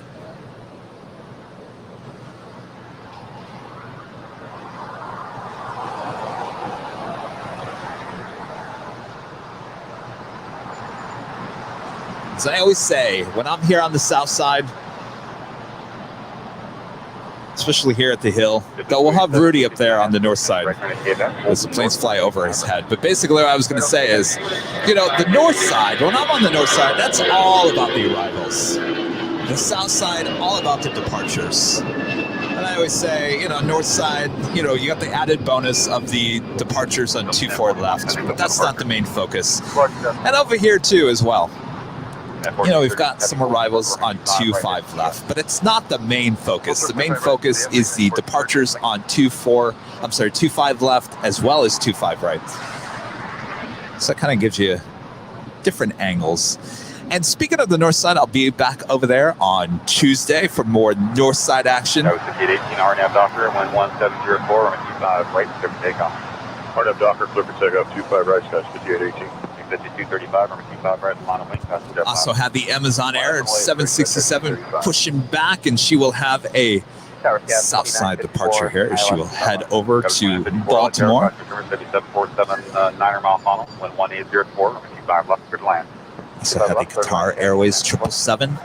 As I always say, when I'm here on the south side, especially here at the Hill, though we'll have Rudy up there on the north side as the planes fly over his head. But basically what I was going to say is, you know, the north side, when I'm on the north side, that's all about the arrivals. The south side, all about the departures. And I always say, you know, north side, you know, you got the added bonus of the departures on 24 left, but that's not the main focus. And over here too as well. You know, we've got some arrivals on 25 left, but it's not the main focus. The main focus is the departures on 25 left as well as 25 right. So it kind of gives you different angles. And speaking of the north side, I'll be back over there on Tuesday for more north side action. That was 5818 RNAV Doctor, 11704, 25 right, clear for takeoff. RNAV Doctor, clear for takeoff, 25 right, Sky 5818. 5235, 25 right, Milano Wing, passenger. Also have the Amazon Air 767 pushing back, and she will have a south side departure here as she will head over to Baltimore. 7747 9er mile funnel, 11804, 25 left, clear to land. Also have the Qatar Airways 777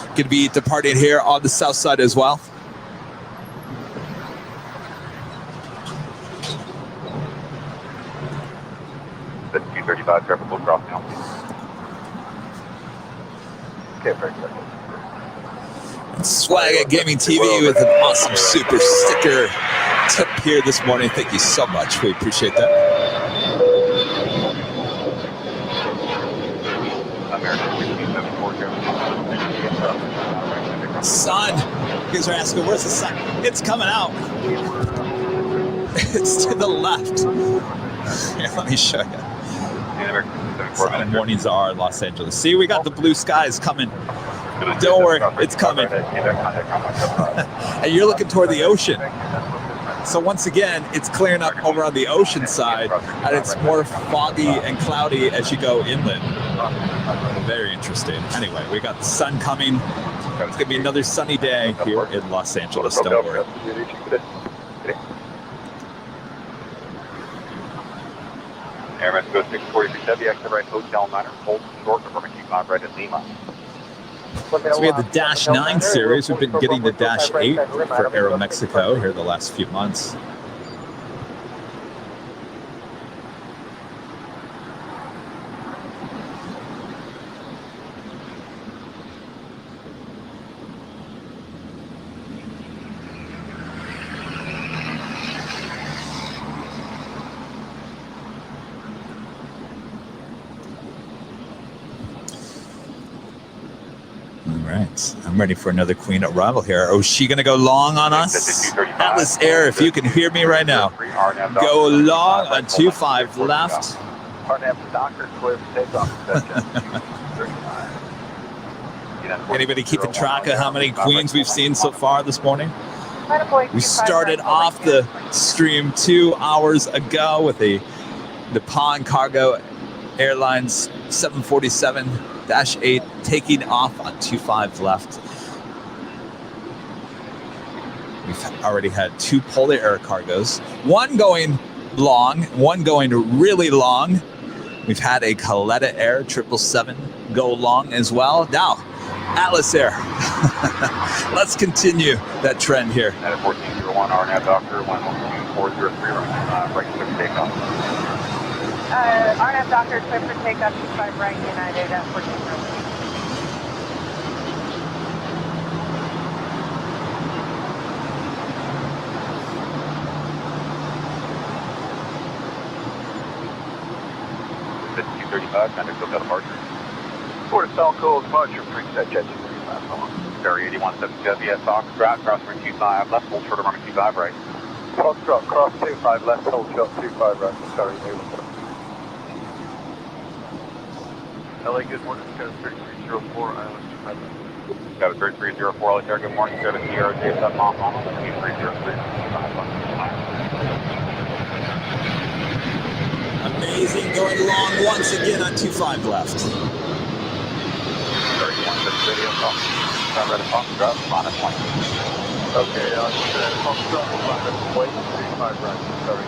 going to be departing here on the south side as well. The 235 traffic will cross now. Okay, very good. Swag at Gaming TV with an awesome super sticker tip here this morning. Thank you so much. We appreciate that. Sun. You guys are asking, where's the sun? It's coming out. It's to the left. Here, let me show you. Sun mornings are in Los Angeles. See, we got the blue skies coming. Don't worry, it's coming. And you're looking toward the ocean. So once again, it's clearing up over on the ocean side, and it's more foggy and cloudy as you go inland. Very interesting. Anyway, we got the sun coming. It's going to be another sunny day here in Los Angeles. Don't worry. Airman go 643 exit right, Hotel Niner, hold short, confirming 25 right at Lima. So we had the Dash 9 series. We've been getting the Dash 8 for Aero Mexico here the last few months. I'm ready for another Queen arrival here. Oh, is she going to go long on us? Atlas Air, if you can hear me right now, go long on 25 left. Anybody keeping track of how many Queens we've seen so far this morning? We started off the stream 2 hours ago with the Nippon Cargo Airlines 747-8 taking off on 25 left. We've already had 2 Polar Air cargoes, one going long, one going really long. We've had a Coletta Air 777 go long as well. Now, Atlas Air. Let's continue that trend here. At 1401, RNAV Doctor 12403, right clear for takeoff. RNAV Doctor, clear for takeoff, 25 right, United at 1401. Kind of got a departure. Port of Falco, departure, preset jet 235. Ferry 8170 at Foxtrot, crossing 25 left, hold short of runway 25 right. Foxtrot, cross 25 left, hold short 25 right. Sorry, LA, good morning. Sky 3304, Island 25. Got a 3304, LA Air, good morning. 7 Sierra, J Sub, Mom, 2303. Amazing, going long once again on 25 left. Okay, Foxtrot, 25 right. Sorry.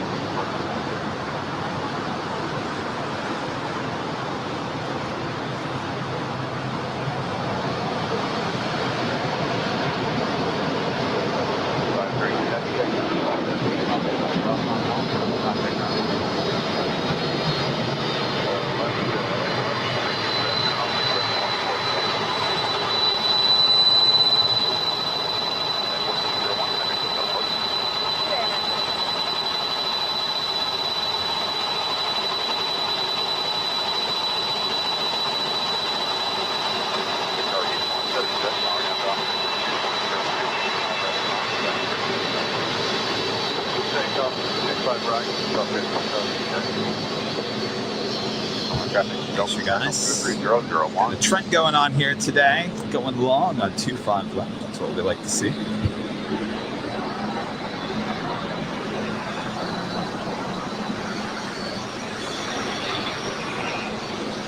Thanks, you guys. Got a trend going on here today, going long on 25 left. That's what we like to see.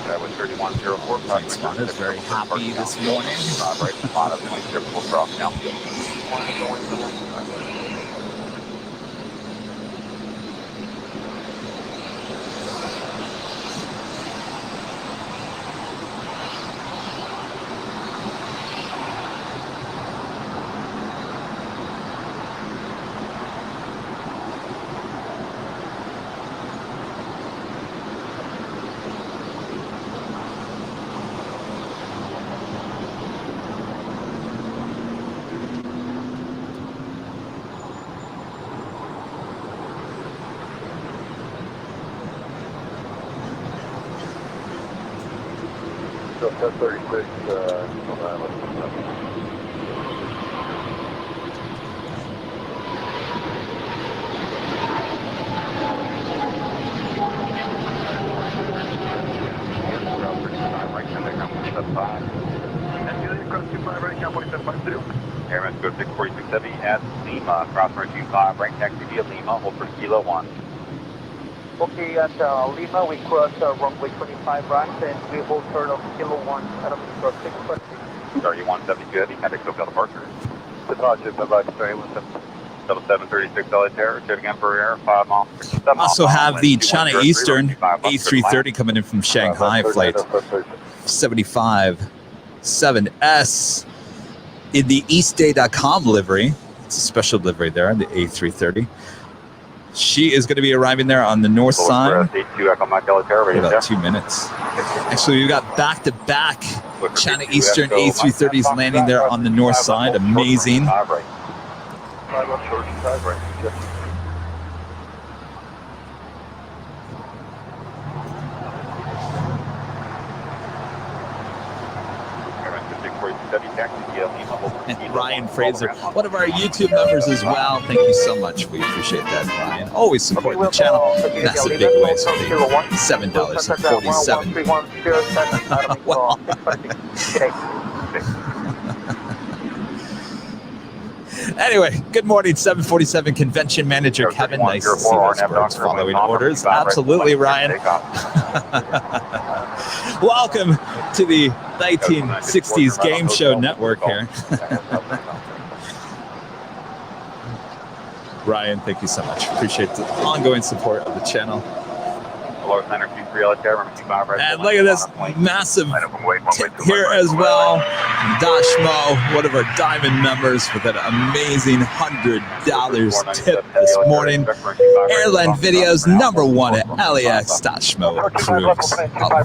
That was 3104. Flight Spot is very happy this morning. Right spot of 20 cross now. So 1036, on Island. Airman go 646 at Lima, cross runway 25, right taxi via Lima, hold for Kilo 1. Okay, at Lima, we cross runway 25 right, and we hold short of Kilo 1 at 620. Sorry, 172 Heavy, contact SoCal departure. Departure, bye-bye, sorry, 172. 736 LA Terror, check again for air, 5 miles. Also have the China Eastern A330 coming in from Shanghai, flight 757S in the eastday.com livery. It's a special livery there on the A330. She is going to be arriving there on the north side in about 2 minutes. Actually, we've got back-to-back China Eastern A330s landing there on the north side. Amazing. And Ryan Fraser, one of our YouTube members as well. Thank you so much. We appreciate that, Ryan. Always support the channel. Massive big ways for me. $7.47. Well. Anyway, good morning, 747 Convention Manager Kevin. Nice to see those birds following orders. Absolutely, Ryan. Welcome to the 1960s Game Show Network here. Ryan, thank you so much. Appreciate the ongoing support of the channel. And look at this massive tip here as well. Dashmo, one of our diamond members, with an amazing $100 tip this morning. Airline Videos, #1 at LAX. Dashmo approves.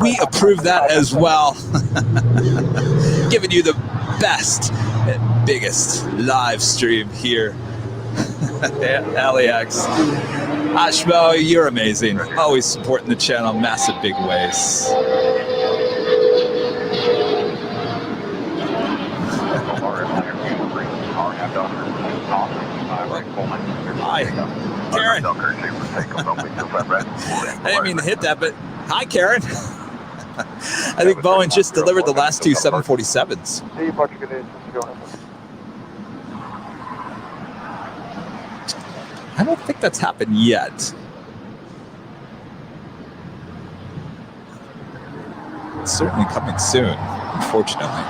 We approve that as well. Giving you the best and biggest live stream here at LAX. Ashmo, you're amazing. Always supporting the channel, massive big ways. Hi, Karen. I didn't mean to hit that, but hi, Karen. I think Boeing just delivered the last two 747s. I don't think that's happened yet. It's certainly coming soon, unfortunately.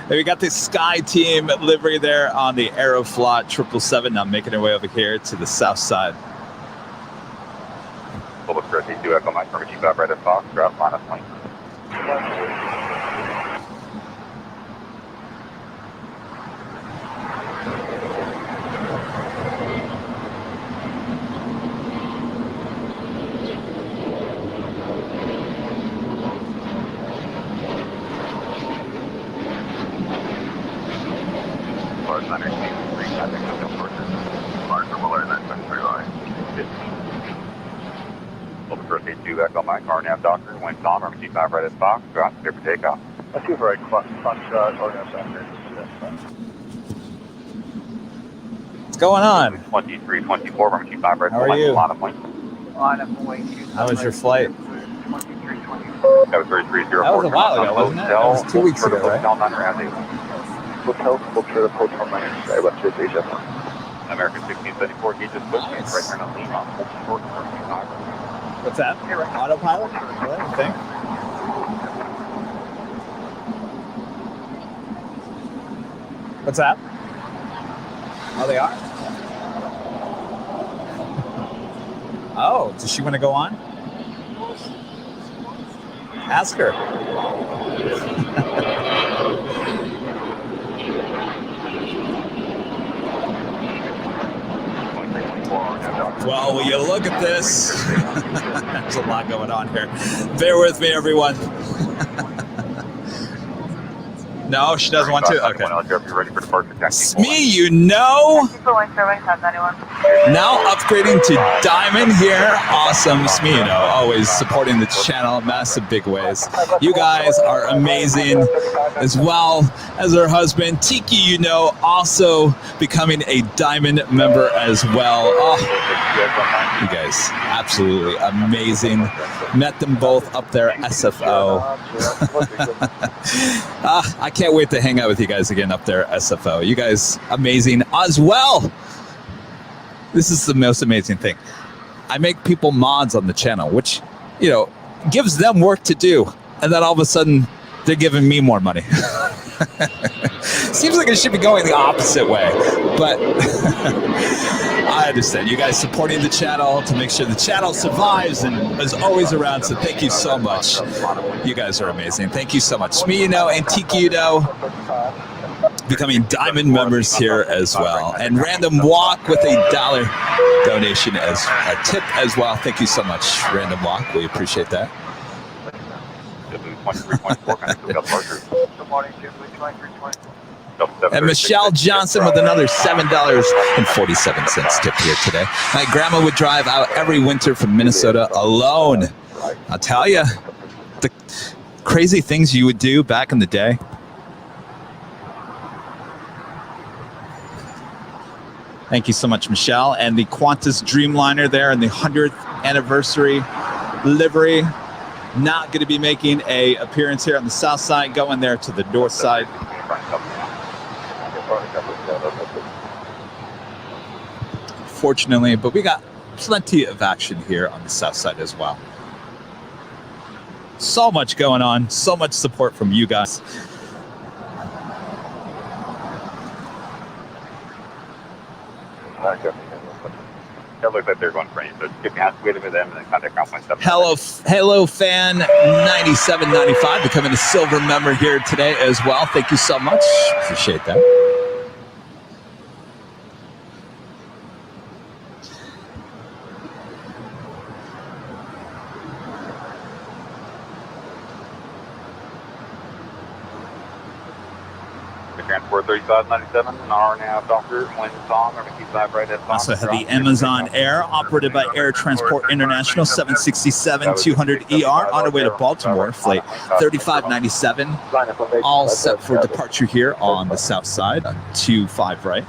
And we got the Sky Team livery there on the Aeroflot 777, now making our way over here to the south side. Public 32 Echo Mike, Number 25 right at Fox, drop minus 20. Echo Mike, RNAV Doctor, wind on, Number 25 right at Fox, drop, clear for takeoff. Let's see if I clock shot RNAV Doctor. What's going on? 2324, Number 25 right at How are you? How was your flight? That was 3304. That was a while ago, wasn't it? That was 2 weeks ago, right? Hotel, we'll try to approach on my side, let's just Asia. American 1674, he just pushed me right here in Lima. What's that? Autopilot? Really? You think? What's that? Oh, they are? Oh, does she want to go on? Ask her. Well, will you look at this? There's a lot going on here. Bear with me, everyone. No, she doesn't want to? Okay. Smee, you know? Now upgrading to Diamond here. Awesome. Smee, you know, always supporting the channel. Massive big ways. You guys are amazing, as well as her husband. Tiki, you know, also becoming a Diamond member as well. Oh, you guys, absolutely amazing. Met them both up there, SFO. I can't wait to hang out with you guys again up there, SFO. You guys, amazing as well. This is the most amazing thing. I make people mods on the channel, which, you know, gives them work to do. And then all of a sudden, they're giving me more money. Seems like it should be going the opposite way, but I understand. You guys supporting the channel to make sure the channel survives and is always around, so thank you so much. You guys are amazing. Thank you so much. Smino and Tikito becoming diamond members here as well. And Random Walk with $1 donation as a tip as well. Thank you so much, Random Walk. We appreciate that. And Michelle Johnson with another $7.47 tip here today. My grandma would drive out every winter from Minnesota alone. I'll tell you, the crazy things you would do back in the day. Thank you so much, Michelle. And the Qantas Dreamliner there in the 100th anniversary livery. Not going to be making an appearance here on the south side, going there to the north side. Fortunately, but we got plenty of action here on the south side as well. So much going on, so much support from you guys. It looks like they're going for you, so get me out with them and then contact myself. Hello fan 9795 becoming a silver member here today as well. Thank you so much. Appreciate that. Transport 3597, an hour and a half doctor, wind song, or keep right at Also have the Amazon Air, operated by Air Transport International, 767-200 ER, on our way to Baltimore, flight 3597, all set for departure here on the south side, 25 right.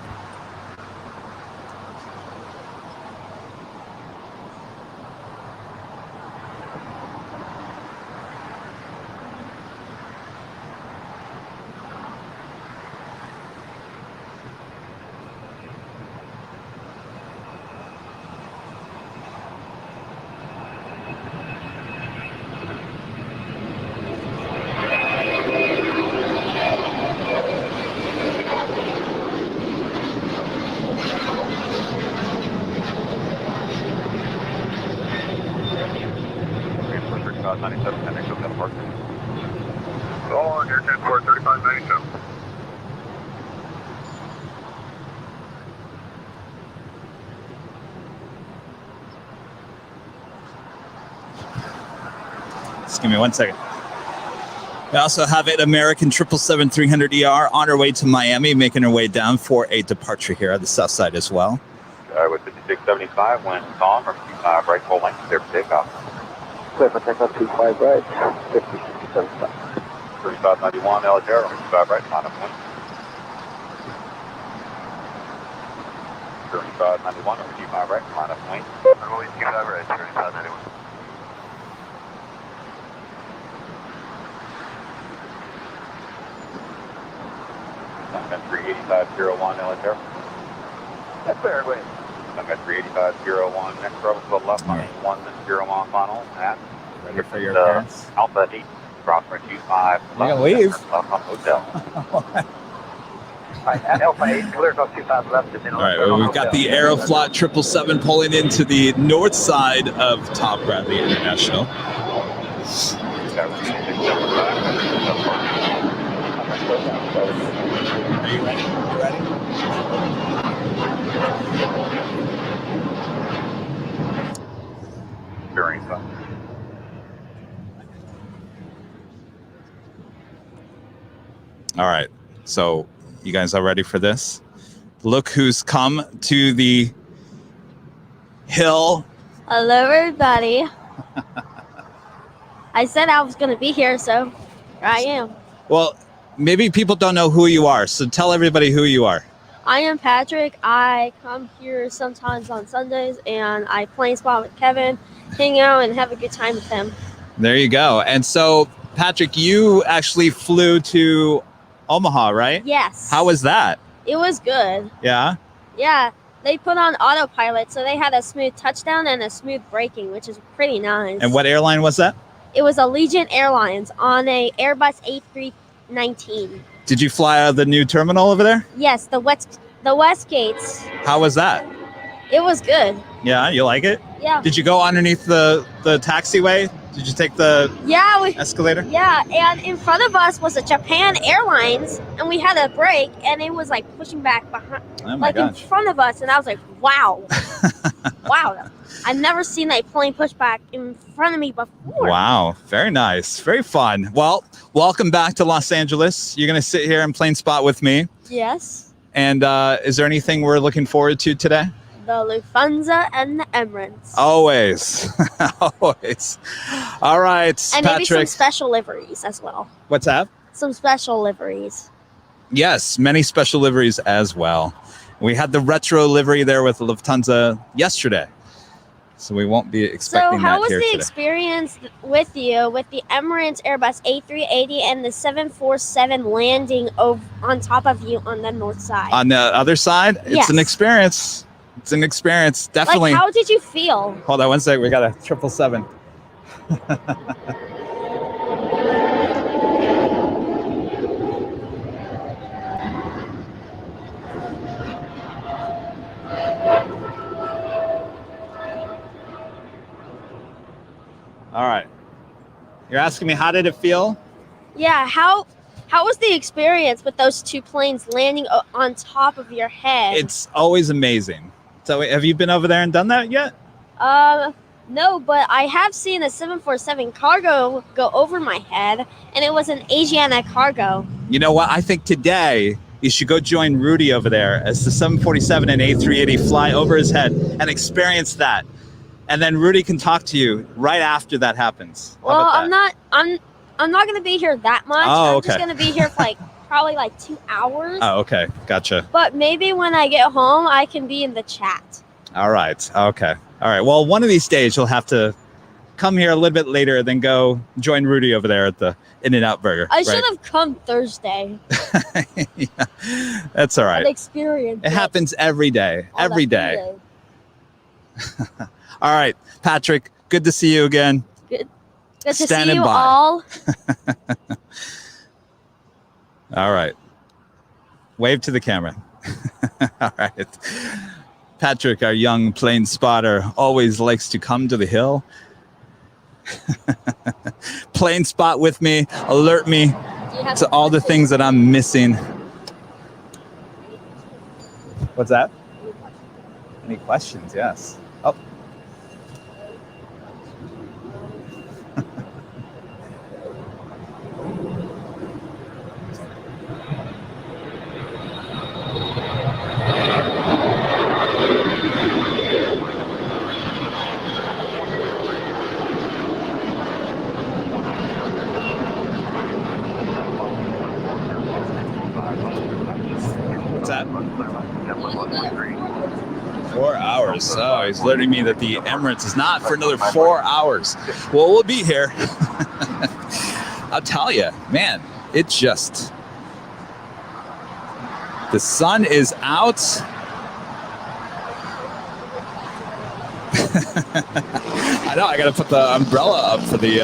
Give me 1 second. We also have an American 777-300ER on our way to Miami, making our way down for a departure here at the south side as well. With 5675, wind calm, or 25 right, full length, clear for takeoff. Clear for takeoff, 25 right, 5675. 3591, Algero, 25 right, line up wind. 3591, or 25 right, line up wind. I'm always 25 right, 3591. Sungot 38501, Algero. That's fair, wait. Sungot 38501, next row to the left, on 10 mile final, at. Ready for your appearance? Alpha D, crosswind 25. You're going to leave? Hotel. Alpha 8, clear across 25 left. All right, well, we've got the Aeroflot 777 pulling into the north side of Tom Bradley International. Are you ready? You ready? Very fun. All right, so you guys are ready for this? Look who's come to the hill. Hello, everybody. I said I was going to be here, so here I am. Well, maybe people don't know who you are, so tell everybody who you are. I am Patrick. I come here sometimes on Sundays, and I plane spot with Kevin, hang out, and have a good time with him. There you go. And so, Patrick, you actually flew to Omaha, right? Yes. How was that? It was good. Yeah? Yeah. They put on autopilot, so they had a smooth touchdown and a smooth braking, which is pretty nice. And what airline was that? It was Allegiant Airlines on a Airbus A319. Did you fly out of the new terminal over there? Yes, the West Gates. How was that? It was good. Yeah, you like it? Yeah. Did you go underneath the taxiway? Did you take the escalator? Yeah, and in front of us was a Japan Airlines, and we had a break, and it was like pushing back behind, in front of us, and I was like, wow, wow, I've never seen a plane push back in front of me before. Wow, very nice, very fun. Well, welcome back to Los Angeles. You're gonna sit here in plain spot with me. Yes. And is there anything we're looking forward to today? The Lufthansa and the Emirates. Always. Always. All right, and Patrick. Maybe some special liveries as well. What's that? Some special liveries. Yes, many special liveries as well. We had the retro livery there with Lufthansa yesterday, so we won't be expecting that here today. So how was the experience with you with the Emirates Airbus A380 and the 747 landing on top of you on the north side? On the other side? It's yes. An experience. It's an experience, definitely. Like, how did you feel? Hold on one second. We got a 777. All right. You're asking me how did it feel? Yeah, how was the experience with those two planes landing on top of your head? It's always amazing. So have you been over there and done that yet? No, but I have seen a 747 cargo go over my head, and it was an Asiana cargo. You know what? I think today you should go join Rudy over there as the 747 and A380 fly over his head and experience that. And then Rudy can talk to you right after that happens. Well, I'm not going to be here that much. Oh, I'm just going to be here for probably 2 hours. Oh, okay. Gotcha. But maybe when I get home, I can be in the chat. All right. Okay. All right. Well, one of these days you'll have to come here a little bit later, then go join Rudy over there at the In-N-Out Burger. I should have come Thursday. Yeah, that's all right. An experience. It happens every day. Every day. All right, Patrick. Good to see you again. Good to see you all. All right. Wave to the camera. All right. Patrick, our young plane spotter, always likes to come to the hill. Plane spot with me, alert me to all the things that I'm missing. What's that? Any questions? Yes. Oh. What's that? 4 hours. Oh, he's alerting me that the Emirates is not for another 4 hours. Well, we'll be here. I'll tell you, man, it just... The sun is out. I know, I got to put the umbrella up for the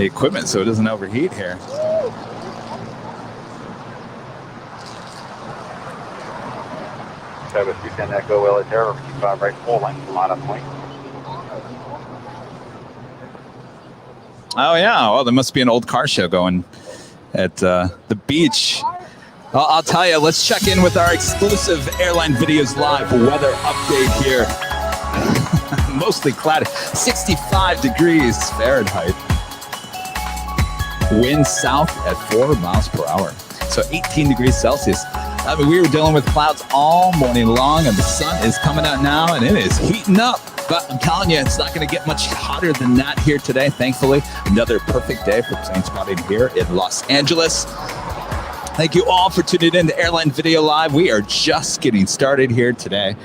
equipment so it doesn't overheat here. Service 210 Echo LA Terror, 55 right, full length, line up point. Oh, yeah. Well, there must be an old car show going at the beach. Well, I'll tell you, let's check in with our exclusive Airline Videos Live weather update here. Mostly cloudy, 65 degrees Fahrenheit. Wind south at 4 miles per hour. So 18 degrees Celsius. I mean, we were dealing with clouds all morning long, and the sun is coming out now, and it is heating up. But I'm telling you, it's not going to get much hotter than that here today, thankfully. Another perfect day for plane spotting here in Los Angeles. Thank you all for tuning in to Airline Video Live. We are just getting started here today.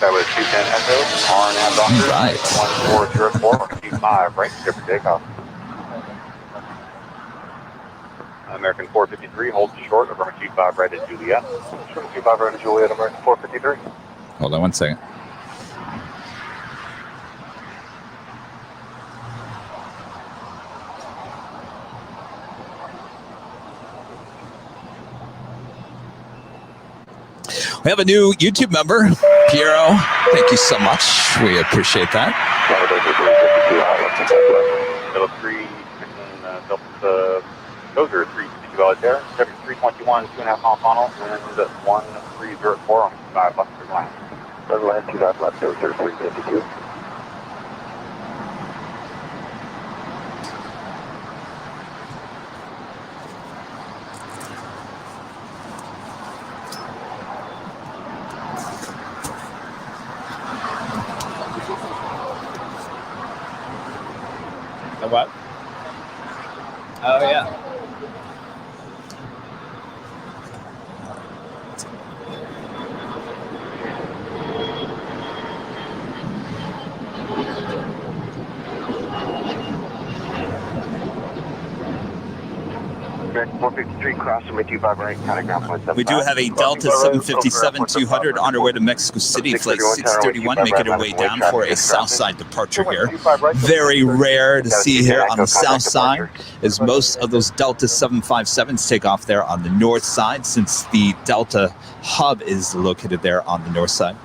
Skyway 210 Echo, RNAV Doctor, Right. 1404, 25, right, clear for takeoff. American 453, hold short of runway 25 right at Juliet. 25 right at Juliet, American 453. Hold on one second. We have a new YouTube member, Piero. Thank you so much. We appreciate that. Level 3, Delta, those are 352 out there. 321, 2.5 mile funnel, and 1304 on 5 left for line. Red line, 25 left, 352. What? Oh, yeah. American 453, cross from 25 right, contact ground point 7. We do have a Delta 757-200 on our way to Mexico City, flight 631, making our way down for a south side departure here. Very rare to see here on the south side, as most of those Delta 757s take off there on the north side, since the Delta hub is located there on the north side.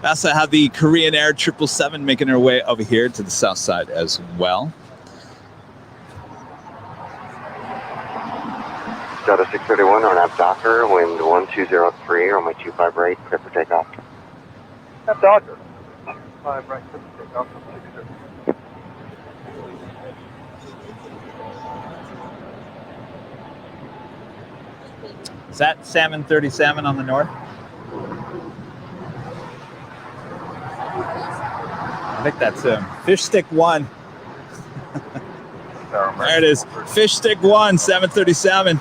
We also have the Korean Air 777 making her way over here to the south side as well. Delta 631, RNAV Docker, wind 1203, runway 25 right, clear for takeoff. That's Dodger. 5 right, clear for takeoff from 630. Is that Salmon 30 Salmon on the north? I think that's him. Fish stick 1. There it is. Fish stick 1, 737.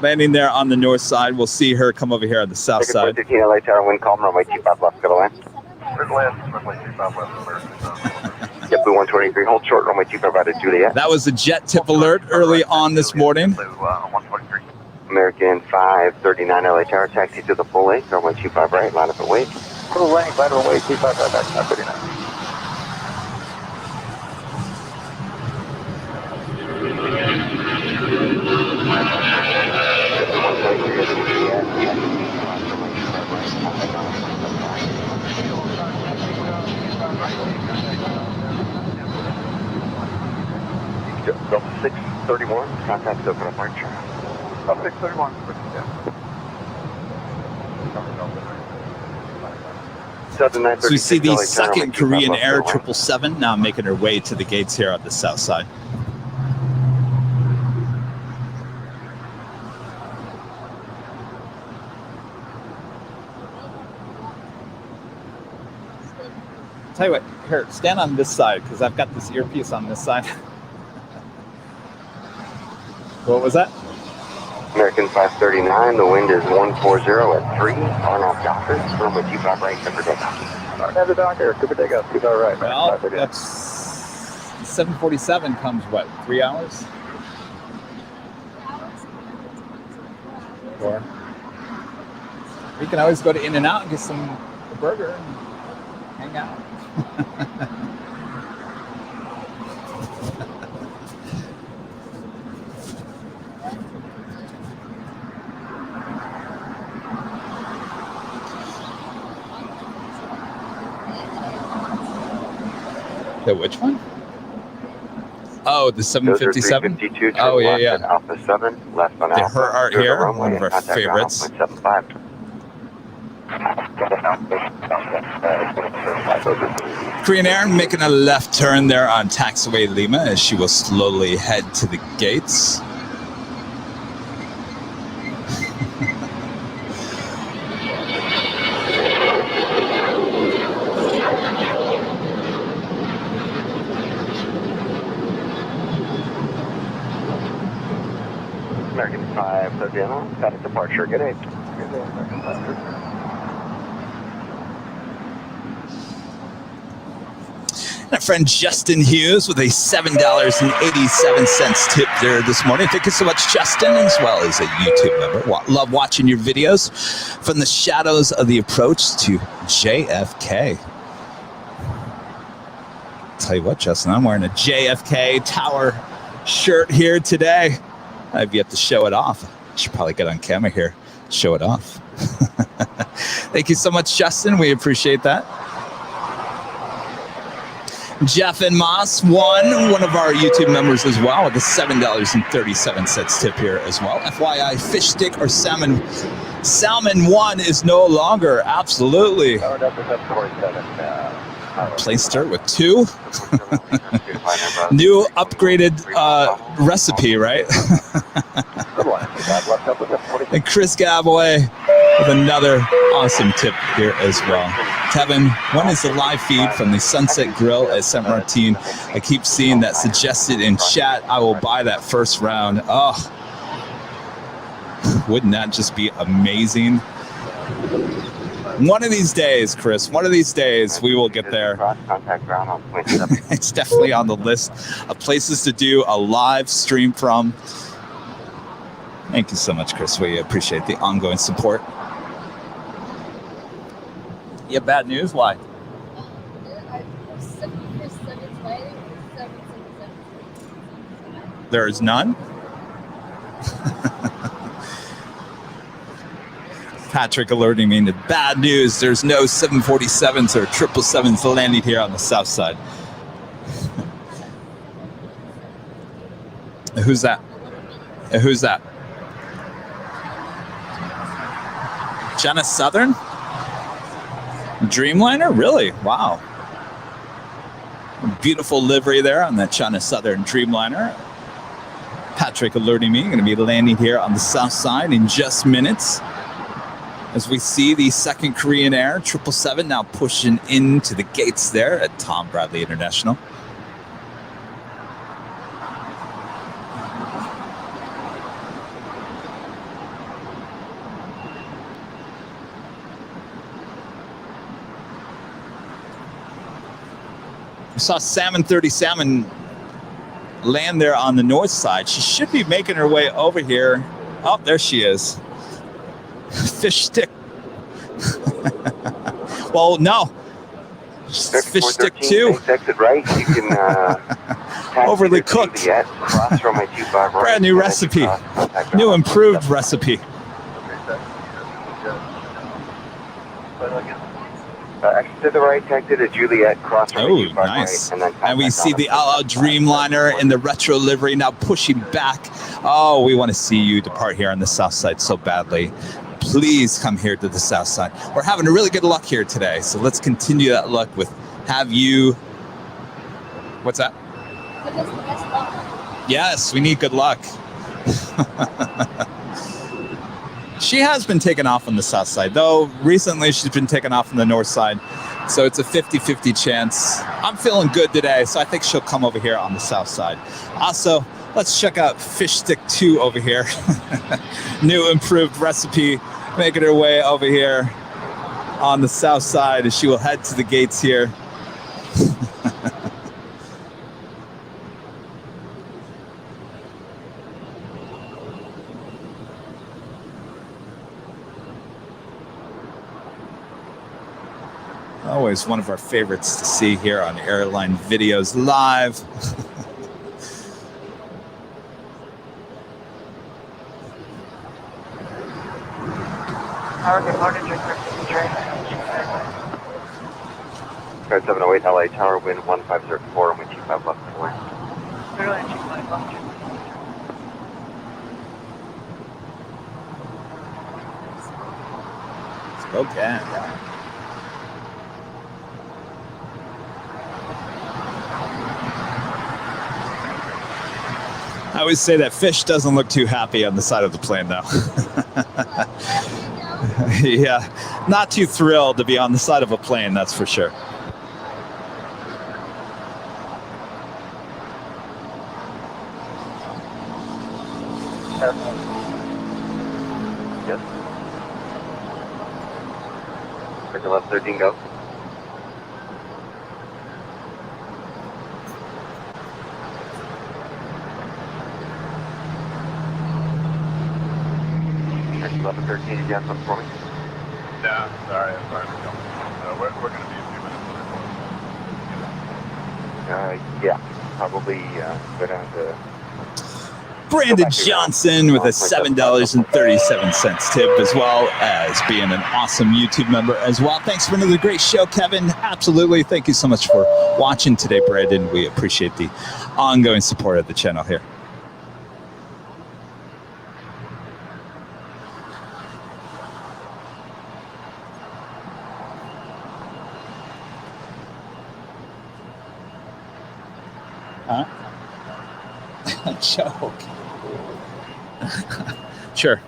Landing there on the north side. We'll see her come over here on the south side. 15 LA Tower, wind calm, runway 25 left, go to land. Red land, runway 25 left, American. JetBlue 123, hold short, runway 25 right at Juliet. That was the JetTip alert early on this morning. 123. American 539 LA Tower, taxi to the full length, runway 25 right, line up and wait. Full length, lateral way, 25 right back, 539. Delta 631, contact open up March. 631. So we see the second Korean Air 777 now making her way to the gates here on the south side. Tell you what, here, stand on this side because I've got this earpiece on this side. What was that? American 539, the wind is 140 at 3, RNAV Docker, runway 25 right, clear for takeoff. RNAV Docker, clear for takeoff, 25 right. Well, that's 747 comes what, 3 hours? 4. We can always go to In-N-Out and get a burger and hang out. The which one? Oh, the 757? Oh, yeah, yeah. Alpha 7, left on The Alpha. Her Art here, one of our favorites. 75. Korean Air making a left turn there on taxiway Lima as she will slowly head to the gates. American 5, Savannah, status departure. Good day. Good day, American 5. My friend Justin Hughes with a $7.87 tip there this morning. Thank you so much, Justin, as well as a YouTube member. Love watching your videos from the shadows of the approach to JFK. Tell you what, Justin, I'm wearing a JFK Tower shirt here today. I've yet to show it off. I should probably get on camera here, show it off. Thank you so much, Justin. We appreciate that. Jeff and Moss, one of our YouTube members as well, with a $7.37 tip here as well. FYI, fish stick or salmon 1 is no longer, absolutely. Placed her with 2. New upgraded recipe, right? And Chris Gabaway with another awesome tip here as well. Kevin, when is the live feed from the Sunset Grill at St. Martin? I keep seeing that suggested in chat. I will buy that first round. Oh, wouldn't that just be amazing? One of these days, Chris, one of these days we will get there. It's definitely on the list of places to do a live stream from. Thank you so much, Chris. We appreciate the ongoing support. You have bad news? Why? There is none? Patrick alerting me to bad news. There's no 747s or 777s landing here on the south side. Who's that? Who's that? Jenna Southern? Dreamliner? Really? Wow. Beautiful livery there on that China Southern Dreamliner. Patrick alerting me, going to be landing here on the south side in just minutes. As we see the second Korean Air 777 now pushing into the gates there at Tom Bradley International. We saw Salmon 30 Salmon land there on the north side. She should be making her way over here. Oh, there she is. Fish stick. Well, no. Fish stick 2. Exit right. You can overly cooked. Brand new recipe. New improved recipe. Exit to the right, taxi to Juliet, cross from oh, nice. Right, and we see the Al Dreamliner in the retro livery now pushing back. Oh, we want to see you depart here on the south side so badly. Please come here to the south side. We're having a really good luck here today, so let's continue that luck with have you. What's that? Yes, we need good luck. She has been taken off on the south side, though recently she's been taken off on the north side. So it's a 50-50 chance. I'm feeling good today, so I think she'll come over here on the south side. Also, let's check out Fish Stick 2 over here. New improved recipe, making her way over here on the south side as she will head to the gates here. Always one of our favorites to see here on Airline Videos Live. Flight 708 LA Tower, wind 1504, and wind 25 left 4. Spokane. I always say that Fish doesn't look too happy on the side of the plane, though. Yeah, not too thrilled to be on the side of a plane, that's for sure. Yes. Circle 1113, go. Circle 1113, you got something for me? Yeah, sorry. We're going to be a few minutes. Yeah, probably go down to... Brandon Johnson with a $7.37 tip, as well as being an awesome YouTube member as well. Thanks for another great show, Kevin. Absolutely. Thank you so much for watching today, Brandon. We appreciate the ongoing support of the channel here. Huh? Joke. Sure.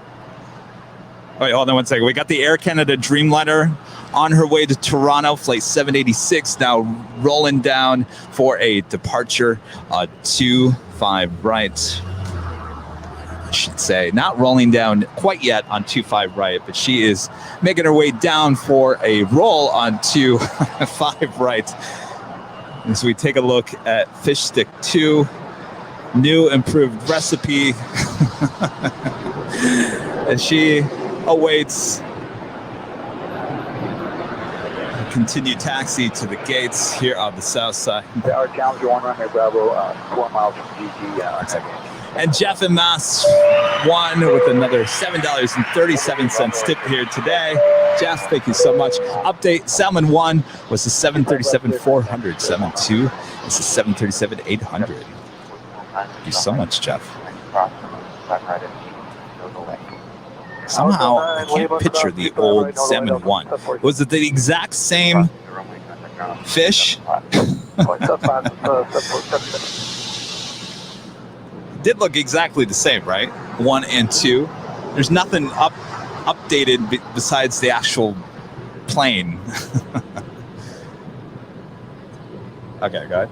Wait, hold on one second. We got the Air Canada Dreamliner on her way to Toronto, flight 786, now rolling down for a departure, 25 right. I should say, not rolling down quite yet on 25 right, but she is making her way down for a roll on 25 right. As we take a look at Fish Stick 2, new improved recipe. As she awaits a continued taxi to the gates here on the south side. Our Challenger 1 runway Bravo, 4 miles from GG. And Jeff in Mass 1 with another $7.37 tip here today. Jeff, thank you so much. Update, Salmon 1 was the 737-400. Salmon 2 is the 737-800. Thank you so much, Jeff. Somehow, I can't picture the old Salmon 1. Was it the exact same fish? Did look exactly the same, right? 1 and 2. There's nothing updated besides the actual plane. Okay, go ahead.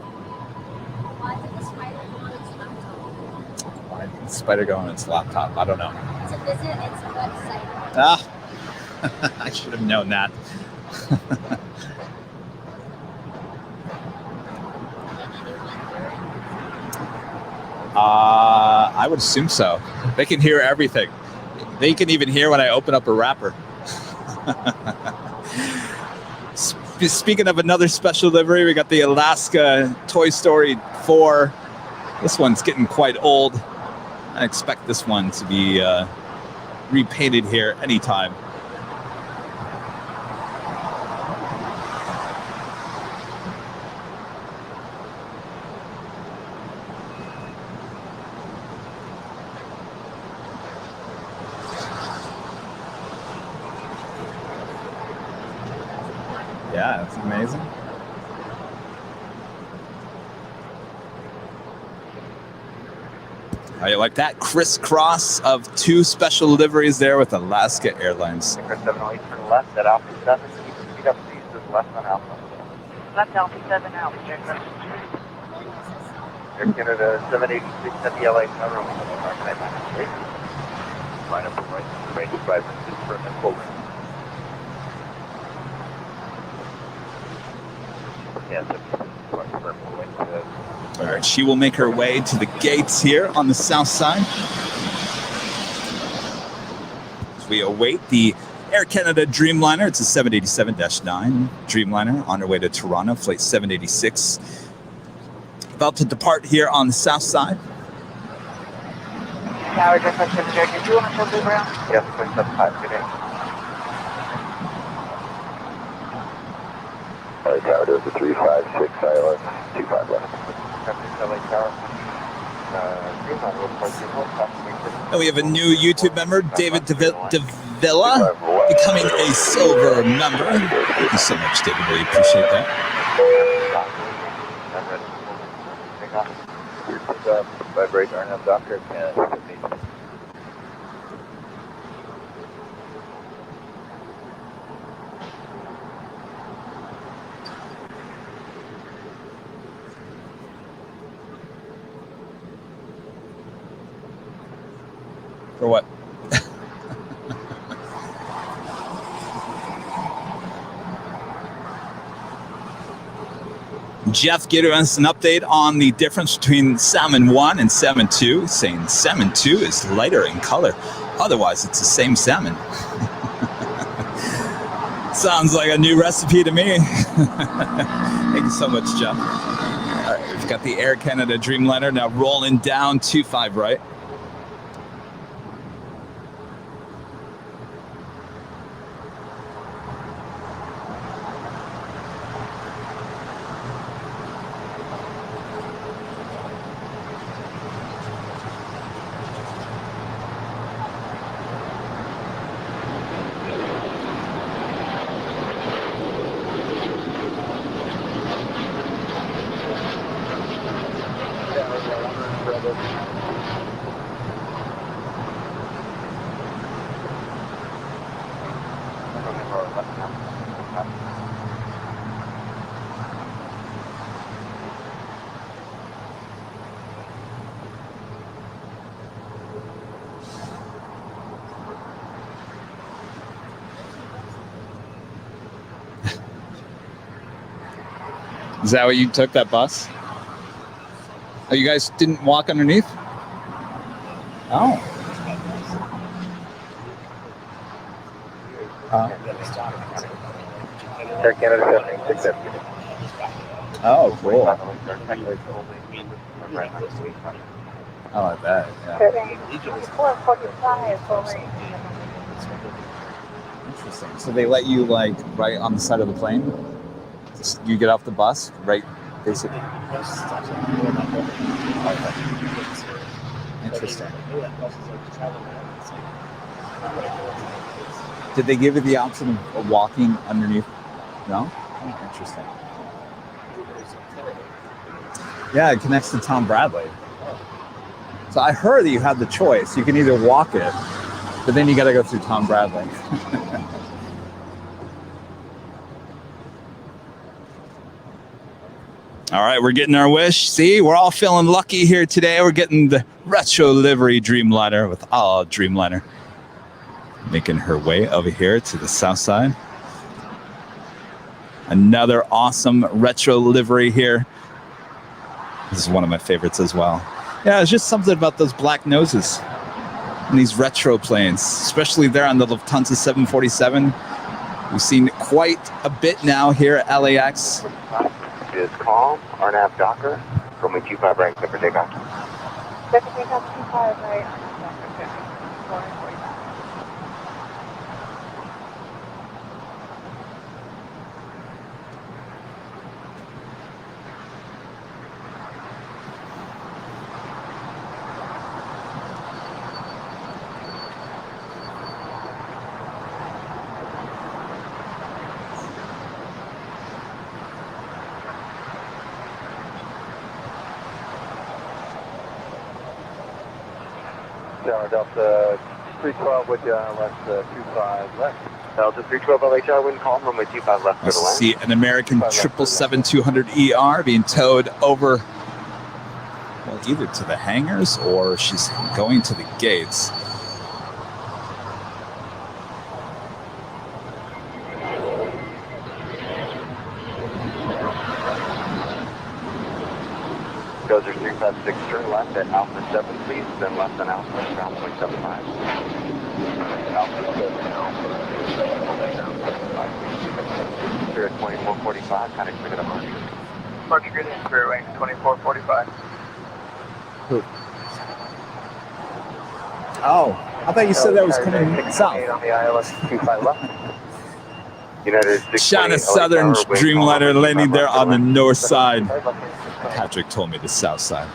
Why did the spider go on its laptop? I don't know. To visit its website. Ah, I should have known that. I would assume so. They can hear everything. They can even hear when I open up a wrapper. Speaking of another special livery, we got the Alaska Toy Story 4. This one's getting quite old. I expect this one to be repainted here anytime. Yeah, it's amazing. How you like that crisscross of 2 special liveries there with Alaska Airlines? 708 for the left at Alpha 7. Keep the speed up, please. Just left on Alpha. Left Alpha 7 out. Check that. Air Canada 786 at the LA number. Line up right to the range 5 minutes for a full range. Yeah, all right, she will make her way to the gates here on the south side. As we await the Air Canada Dreamliner. It's a 787-9 Dreamliner on her way to Toronto, flight 786. About to depart here on the south side. Tower, just like 7 did you want to show the ground? Yes, 0.75 today. LA Tower does the 356, ILS 25 left. LA Tower. And we have a new YouTube member, David Davila, becoming a silver member. Thank you so much, David. Really appreciate that. Vibrate RNF Doctor and For what? Jeff giving us an update on the difference between Salmon 1 and Salmon 2, saying Salmon 2 is lighter in color. Otherwise, it's the same salmon. Sounds like a new recipe to me. Thank you so much, Jeff. All right, we've got the Air Canada Dreamliner now rolling down 25 right. Is that what you took, that bus? Oh, you guys didn't walk underneath? Oh. Air Canada 767. Oh, cool. I like that. Yeah. 445 over. Interesting. So they let you like right on the side of the plane? You get off the bus, right? Basically. Interesting. Did they give you the option of walking underneath? No? Oh, interesting. Yeah, it connects to Tom Bradley. So I heard that you had the choice. You can either walk it, but then you got to go through Tom Bradley. All right, we're getting our wish. See, we're all feeling lucky here today. We're getting the retro livery Dreamliner with all Dreamliner. Making her way over here to the south side. Another awesome retro livery here. This is one of my favorites as well. Yeah, it's just something about those black noses and these retro planes, especially there on the Lufthansa 747. We've seen quite a bit now here at LAX. Is calm, RNAV Docker, runway 25 right, clear for takeoff. Clear for takeoff 25 right. 445. Delta 312 with you, left 25 left. Delta 312 LHR, wind calm, runway 25 left for the land. See an American 777-200ER being towed over, well, either to the hangars or she's going to the gates. Gozer 356, turn left at Alpha 7, please, then left on Alpha, ground point 75. Alpha 7, Alpha, clear at 2445, kind of clear to March. March grid is clear, wing 2445. Oh, I thought you said that was coming south. On the ILS 25 left. China Southern Dreamliner landing there on the north side. Patrick told me the south side.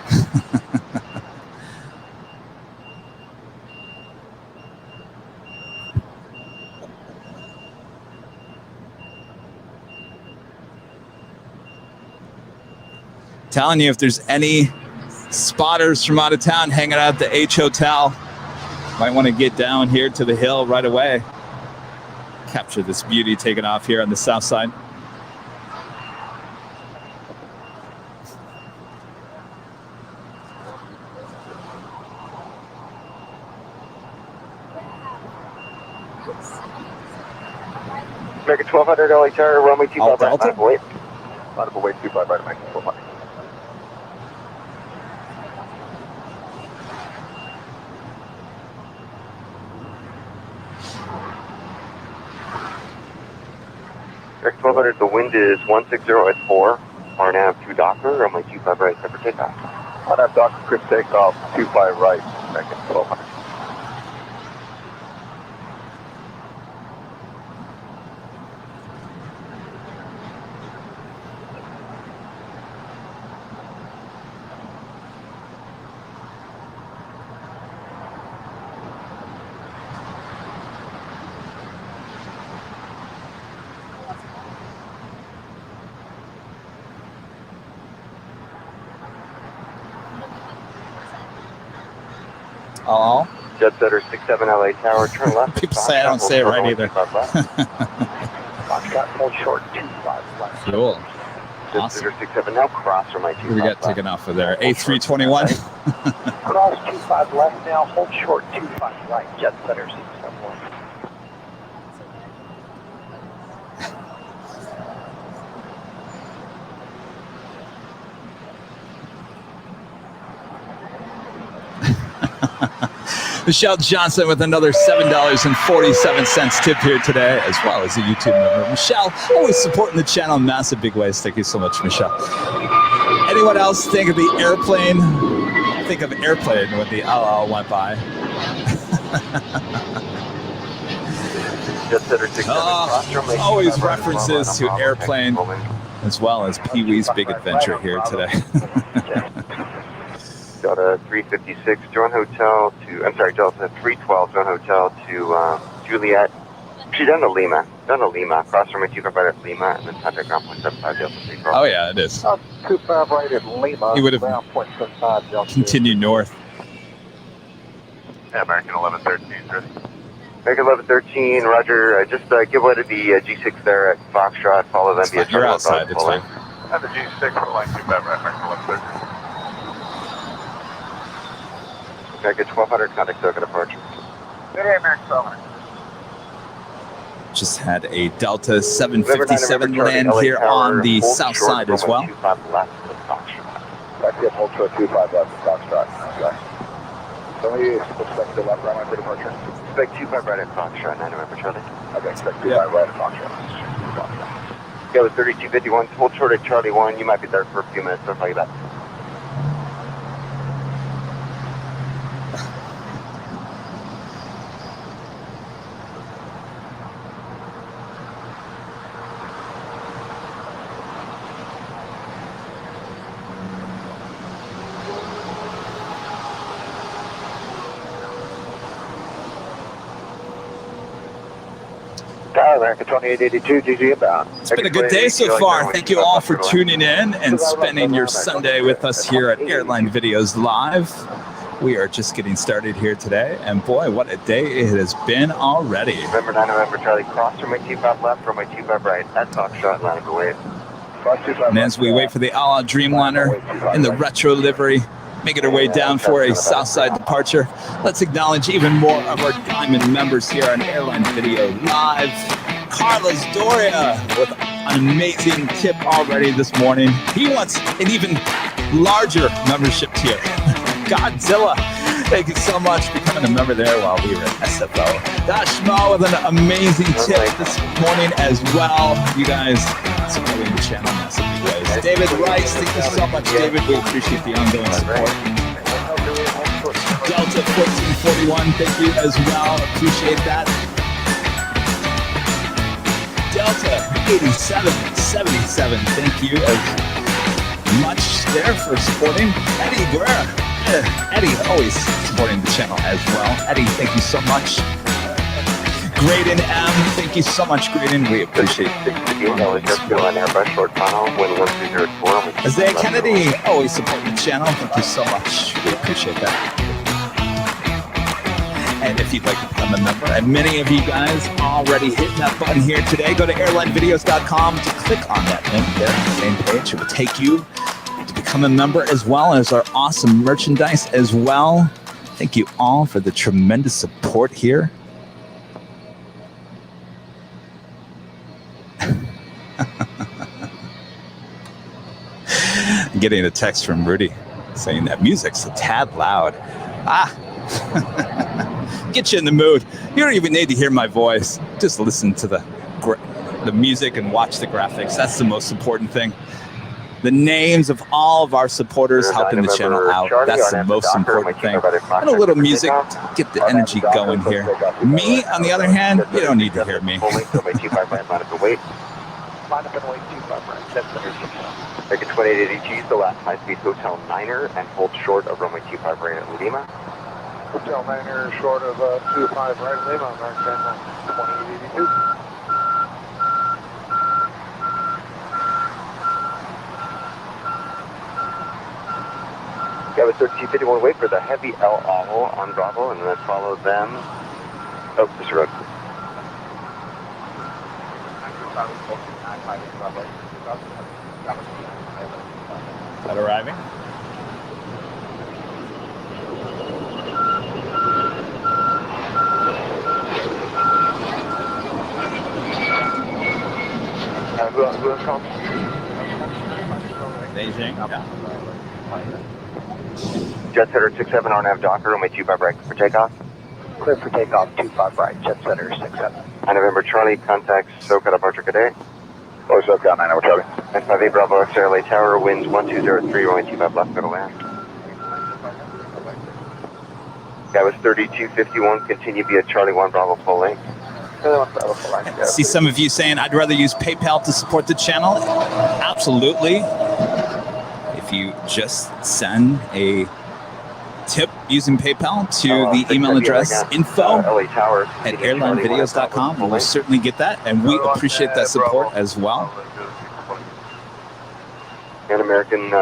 Telling you, if there's any spotters from out of town hanging out at the H Hotel, might want to get down here to the hill right away. Capture this beauty taking off here on the south side. American 1200 LA Tower, runway 25 right, Delta? line up await. Line up await 25 right, American 1200. American 1200, the wind is 160 at 4. RNAV 2 Docker, runway 25 right, set for takeoff. RNAV Docker, crypt takeoff, 25 right, American 1200. Oh. Jet Setter 67 LA Tower, turn left. People say I don't say it right either. Foxtrot, hold short, 25 left. Cool. Jet Awesome. Setter 67, now cross from my 25 We got taken off of there. A321. Cross 25 left now, hold short, 25 right, Jet Setter 671. Michelle Johnson with another $7.47 tip here today, as well as a YouTube member. Michelle, always supporting the channel in massive big ways. Thank you so much, Michelle. Anyone else think of the airplane? Think of airplane when the LL went by. Always references to airplane, as well as Pee Wee's Big Adventure here today. Delta 356, join hotel to, I'm sorry, Delta 312, join hotel to Juliet. She's down to Lima, across from my 25 right at Lima, and then contact ground point 75 Delta 312. Oh yeah, it is. 25 right at Lima, He would have ground point 75 Delta. continued north. Yeah, American 1113, ready? American 1113, roger, just give way to the G6 there at Foxtrot, follow them via You're outside, it's fine. And the G6 for line 25 right, American 1113. American 1200, contact Soka departure. Good day, American 1200. Just had a Delta 757 land here on the south side as well. 25 left to Foxtrot. Back here, hold short 25 left to Foxtrot. Okay. So we expect the left runway for departure? Expect 25 right at Foxtrot, 9 November Charlie. Okay, expect 25 right at Foxtrot. Yeah, with 3251, hold short at Charlie 1. You might be there for a few minutes, I'll call you back. American 2882, GG about. It's been a good day so far. Thank you all for tuning in and spending your Sunday with us here at Airline Videos Live. We are just getting started here today, and boy, what a day it has been already. November 9 November Charlie, cross from my 25 left, from my 25 right at Foxtrot, line of the wave. And as we wait for the a la Dreamliner in the retro livery, making our way down for a Southside departure, let's acknowledge even more of our Diamond members here on Airline Video Live. Carlos Doria with an amazing tip already this morning. He wants an even larger membership tier. Godzilla, thank you so much for becoming a member there while we were at SFO. Dash Mo with an amazing tip this morning as well. You guys supporting the channel in massive ways. David Rice, thank you so much, David. We appreciate the ongoing support. Delta 1441, thank you as well. Appreciate that. Delta 8777, thank you as much there for supporting. Eddie Guerra. Eddie always supporting the channel as well. Eddie, thank you so much. Graydon M, thank you so much, Graydon. We appreciate it. Isaiah Kennedy, always supporting the channel. Thank you so much. We appreciate that. And if you'd like to become a member, and many of you guys already hitting that button here today, go to airlinevideos.com to click on that link there on the same page. It will take you to become a member, as well as our awesome merchandise as well. Thank you all for the tremendous support here. getting a text from Rudy saying that music's a tad loud. Get you in the mood. You don't even need to hear my voice. Just listen to the music and watch the graphics. That's the most important thing. The names of all of our supporters helping the channel out. That's the most important thing. And a little music to get the energy going here. Me, on the other hand, you don't need to hear me. Make it 2880G, the last high-speed Hotel Niner, and hold short of runway 25 right at Lima. Hotel Niner short of 25 right at Lima, American 2882. Gavin 1351, wait for the heavy El Owl on Bravo, and then follow them. Oh, this road. That arriving? Who else comes? Beijing. Yeah. Jet Setter 67 RNAV Docker, runway 25 right for takeoff. Clear for takeoff, 25 right, Jet Setter 67. On November Charlie, contact SoCal departure today. Oh, SoCal 9 over Charlie. And 58 Bravo X-Ray LA Tower, winds 1203, runway 25 left, go to land. That was 3251, continue via Charlie 1 Bravo full length. I see some of you saying I'd rather use PayPal to support the channel. Absolutely. If you just send a tip using PayPal to the email address info@airlinevideos.com, we'll certainly get that, and we appreciate that support as well. And American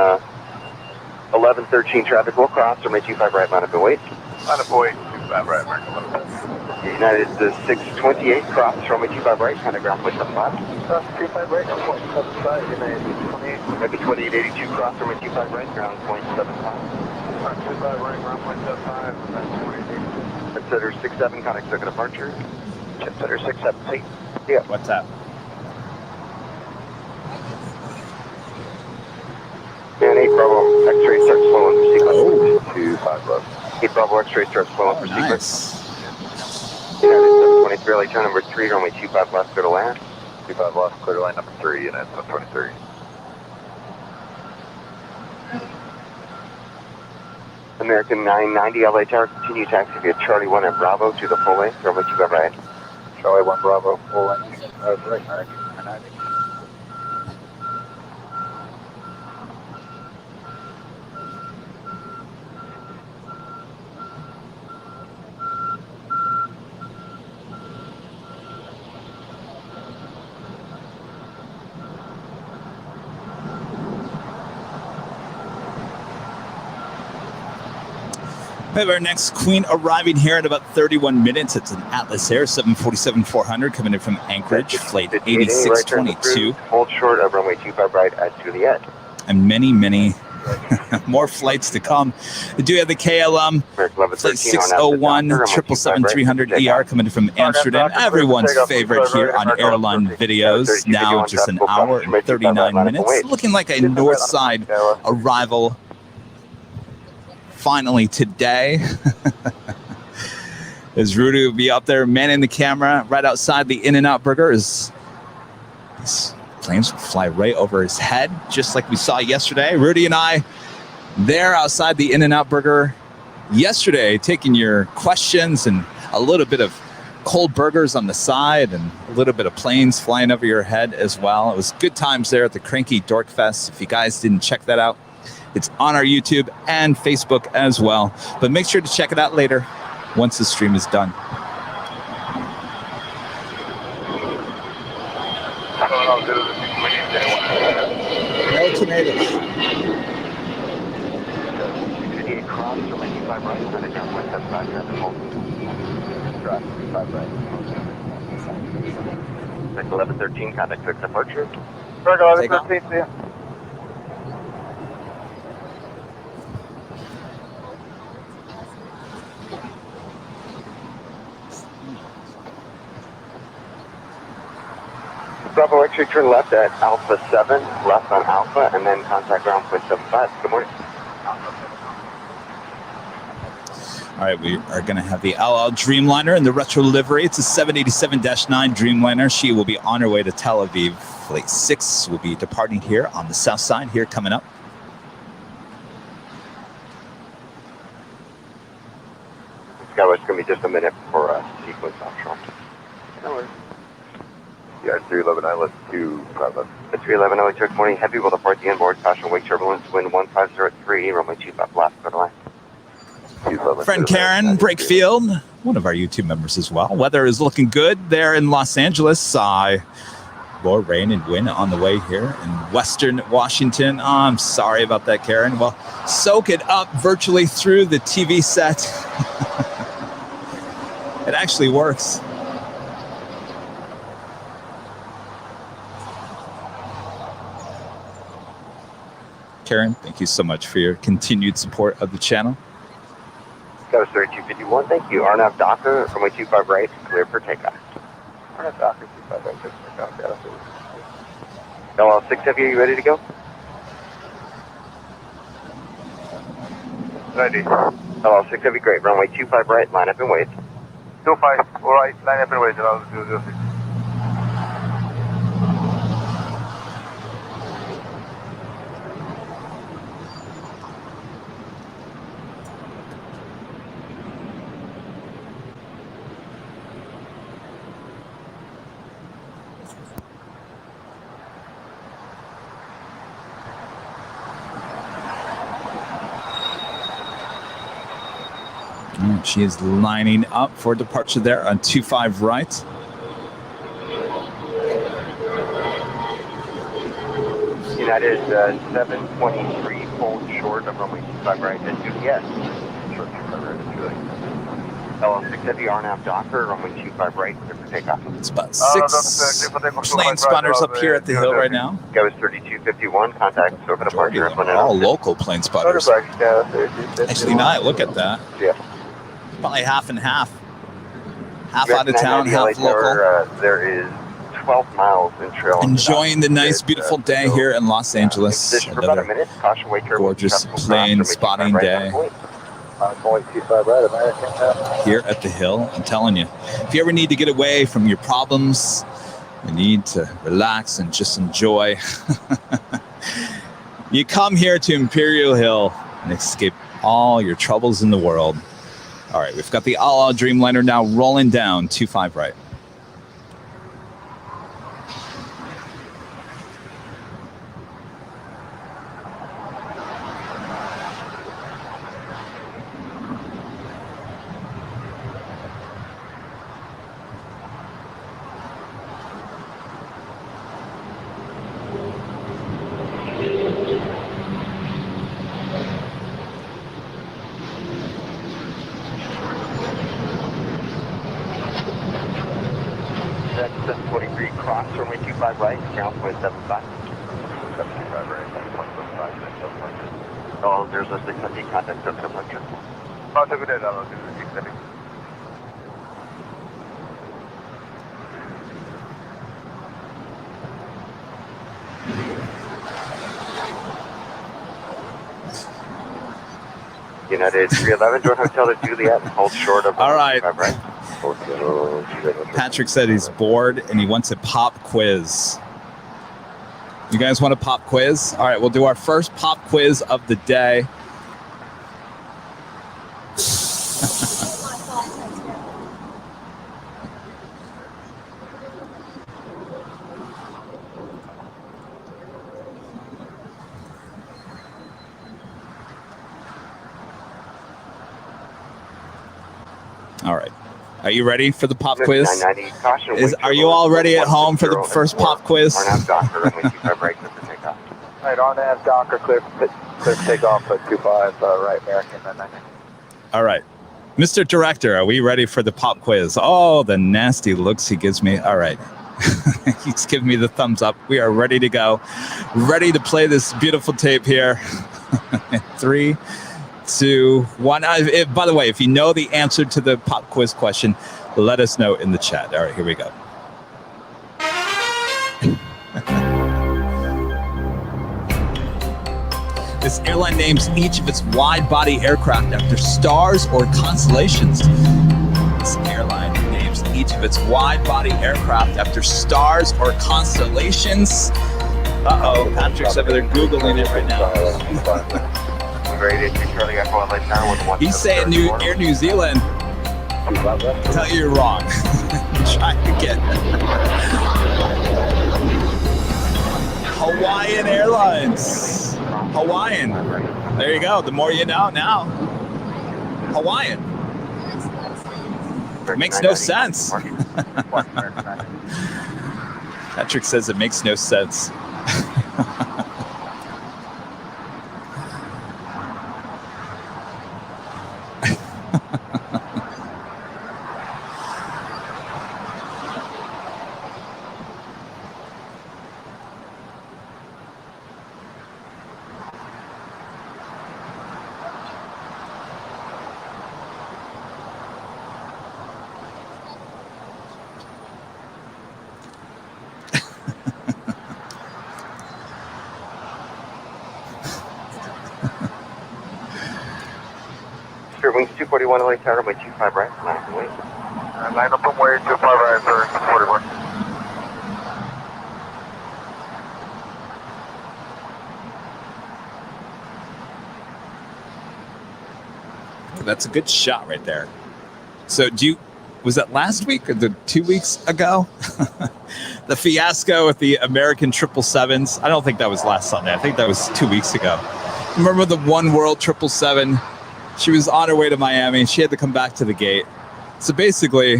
1113 traffic will cross, runway 25 right, line up and wait. Line up and wait, 25 right, American 1113. United 628, cross, runway 25 right, kind of ground point 75. 25 right, ground point 75, United 628. Maybe 2882, cross, runway 25 right, ground point 75. 25 right, ground point 75, that's 2882. Jet Setter 67, contact SoCal departure. Jet Setter 67, yeah. What's that? And 8 Bravo X-ray starts flowing for sequence. 25 left. 8 Bravo X-ray starts flowing for sequence. Nice. United 723, LA turn number 3, runway 25 left, go to land. 25 left, clear to line number 3, United 723. American 990, LA Tower, continue taxi via Charlie 1 at Bravo to the full length, runway 25 right. Charlie 1 Bravo, full length, right, 990. We have our next queen arriving here in about 31 minutes. It's an Atlas Air 747-400 coming in from Anchorage, flight 8622. Hold short of runway 25 right at Juliet. And many, many more flights to come. We do have the KLM flight 601 777-300ER coming in from Amsterdam. Everyone's favorite here on Airline Videos. Now just an hour and 39 minutes. Looking like a north side arrival finally today. As Rudy will be up there manning the camera right outside the In-N-Out Burger. As these planes will fly right over his head, just like we saw yesterday. Rudy and I there outside the In-N-Out Burger yesterday, taking your questions and a little bit of cold burgers on the side and a little bit of planes flying over your head as well. It was good times there at the Cranky Dork Fest. If you guys didn't check that out, it's on our YouTube and Facebook as well. But make sure to check it out later once the stream is done. No tomatoes. 58 cross, runway 25 right, turn it down 175, traffic hold. Cross, 25 right. 1113, contact quick departure. Burger 1113, see ya. Bravo X-ray, turn left at Alpha 7, left on Alpha, and then contact ground point 75. Good morning. All right, we are going to have the LL Dreamliner in the retro livery. It's a 787-9 Dreamliner. She will be on her way to Tel Aviv. Flight 6 will be departing here on the south side here coming up. Skyway, it's going to be just a minute for sequence offshore. No worries. Yeah, 311 Island 255. 311 LA, good morning. Heavy will depart the inboard. Caution wake turbulence. Wind 1503. Runway 25 left. Go to line. Friend Karen Brakefield, one of our YouTube members as well. Weather is looking good there in Los Angeles. More rain and wind on the way here in Western Washington. Oh, I'm sorry about that, Karen. Well, soak it up virtually through the TV set. It actually works. Karen, thank you so much for your continued support of the channel. That was 3251. Thank you. Arnav Docker, runway 25 right, clear for takeoff. Arnav Docker 25 right, clear for takeoff. LL6 Heavy, are you ready to go? Ready. LL6 Heavy, great. Runway 25 right, line up and wait. 25, all right, line up and wait. I'll do 06. She is lining up for departure there on 25 right. United 723, hold short of runway 25 right at Juliet. Short 25 right at Juliet. LL6 Heavy, Arnav Docker, runway 25 right, clear for takeoff. It's about 6 plane spotters up here at the hill right now. That was 3251, contact over departure. All local plane spotters. Actually not, look at that. Yeah. Probably half and half. Half out of town, half local. There is 12 miles in trail. Enjoying the nice, beautiful day here in Los Angeles. Another gorgeous plane spotting day here at the Hill. I'm telling you, if you ever need to get away from your problems, you need to relax and just enjoy, you come here to Imperial Hill and escape all your troubles in the world. All right, we've got the LL Dreamliner now rolling down 25 right. Oh, there's a 670 contact took departure. Oh, took it in. I'll do the 670. United 311, Jordan Hotel to Juliet, hold short of. All right. Right. Patrick said he's bored and he wants a pop quiz. You guys want a pop quiz? All right, we'll do our first pop quiz of the day. All right. Are you ready for the pop quiz? Are you all ready at home for the first pop quiz? All right, Arnav Docker, clear for takeoff at 25 right, American. All right. Mr. Director, are we ready for the pop quiz? Oh, the nasty looks he gives me. All right. He's giving me the thumbs up. We are ready to go. Ready to play this beautiful tape here. 3, 2, 1. By the way, if you know the answer to the pop quiz question, let us know in the chat. All right, here we go. This airline names each of its wide-body aircraft after stars or constellations. This airline names each of its wide-body aircraft after stars or constellations. Uh-oh, Patrick's over there Googling it right now. He's saying Air New Zealand. Tell you you're wrong. Try again. Hawaiian Airlines. Hawaiian. There you go. The more you know now. Hawaiian. Makes no sense. Patrick says it makes no sense. Wings 241 LA Tower, by 25 right, line up and wait. Line up and wait, 25 right for 41. That's a good shot right there. So was that last week or 2 weeks ago? The fiasco with the American 777s. I don't think that was last Sunday. I think that was 2 weeks ago. Remember the One World 777? She was on her way to Miami. She had to come back to the gate. So basically,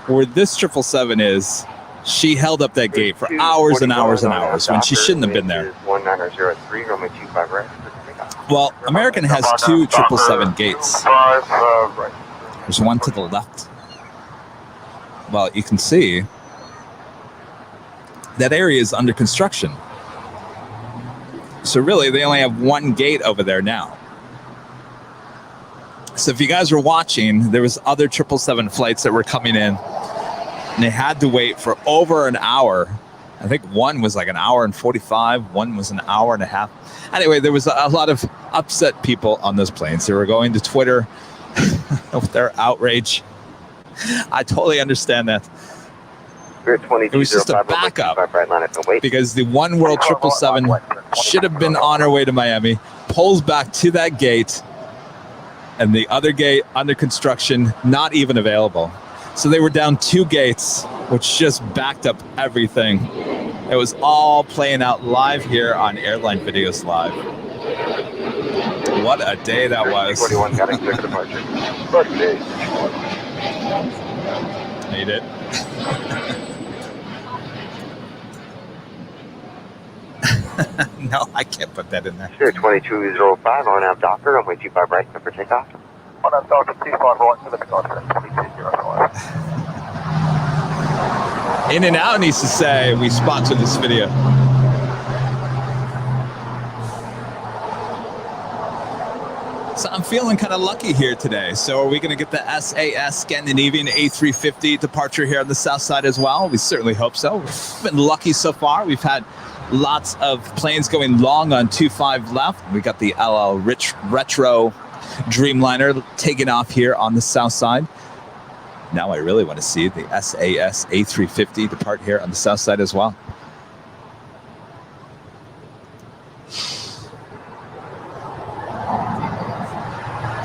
where this 777 is, she held up that gate for hours and hours and hours when she shouldn't have been there. 1903, runway 25 right. Well, American has 2 777 gates. There's one to the left. Well, you can see that area is under construction. So really, they only have 1 gate over there now. So if you guys were watching, there was other 777 flights that were coming in, and they had to wait for over an hour. I think one was like an hour and 45, one was an hour and a half. Anyway, there was a lot of upset people on those planes. They were going to Twitter with their outrage. I totally understand that. It was just a backup because the One World 777 should have been on her way to Miami, pulls back to that gate, and the other gate under construction, not even available. So they were down 2 gates, which just backed up everything. It was all playing out live here on Airline Videos Live. What a day that was. Made it. No, I can't put that in there. Sure, 2205 on out Docker, runway 25 right, for takeoff. On out Docker, 25 right, for the departure, 2205. In and Out needs to say we sponsored this video. So I'm feeling kind of lucky here today. So are we going to get the SAS Scandinavian A350 departure here on the south side as well? We certainly hope so. We've been lucky so far. We've had lots of planes going long on 25 left. We got the LL Retro Dreamliner taking off here on the south side. Now I really want to see the SAS A350 depart here on the south side as well.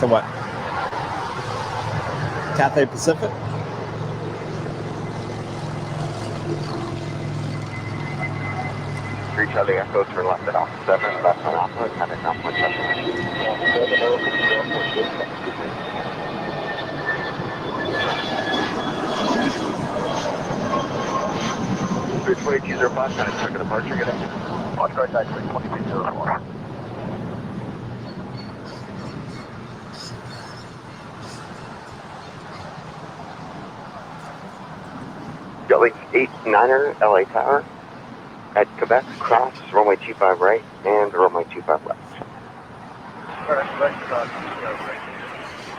To what? Cathay Pacific? Three Charlie Echo, turn left at Alpha 7, left on Alpha, kind of not much left. 2205, kind of check a departure, get in. Watch right back, 2204. Got like 89er LA Tower at Quebec, cross runway 25 right and runway 25 left.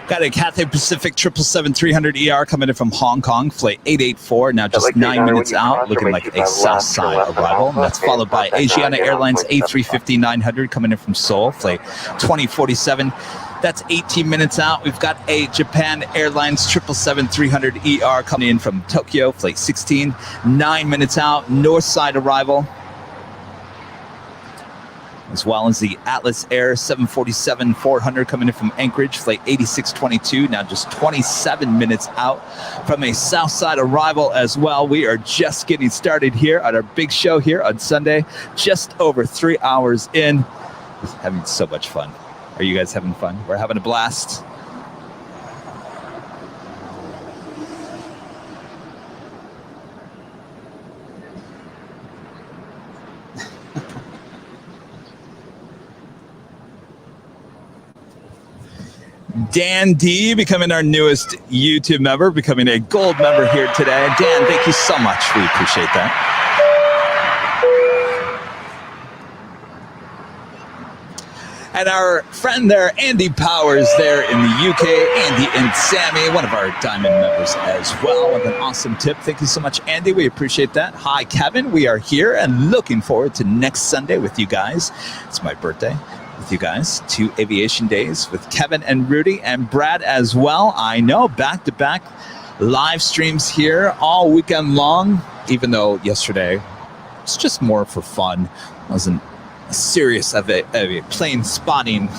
Got a Cathay Pacific 777-300ER coming in from Hong Kong, flight 884, now just 9 minutes out, looking like a south side arrival. And that's followed by Asiana Airlines A350-900 coming in from Seoul, flight 2047. That's 18 minutes out. We've got a Japan Airlines 777-300ER coming in from Tokyo, flight 16, 9 minutes out, north side arrival. As well as the Atlas Air 747-400 coming in from Anchorage, flight 8622, now just 27 minutes out from a south side arrival as well. We are just getting started here on our big show here on Sunday, just over 3 hours in. Just having so much fun. Are you guys having fun? We're having a blast. Dan D becoming our newest YouTube member, becoming a gold member here today. Dan, thank you so much. We appreciate that. And our friend there, Andy Powers, there in the UK, Andy and Sammy, one of our diamond members as well, with an awesome tip. Thank you so much, Andy. We appreciate that. Hi, Kevin. We are here and looking forward to next Sunday with you guys. It's my birthday. With you guys, 2 aviation days with Kevin and Rudy and Brad as well. I know, back-to-back live streams here all weekend long, even though yesterday it's just more for fun. It wasn't as serious of a plane spotting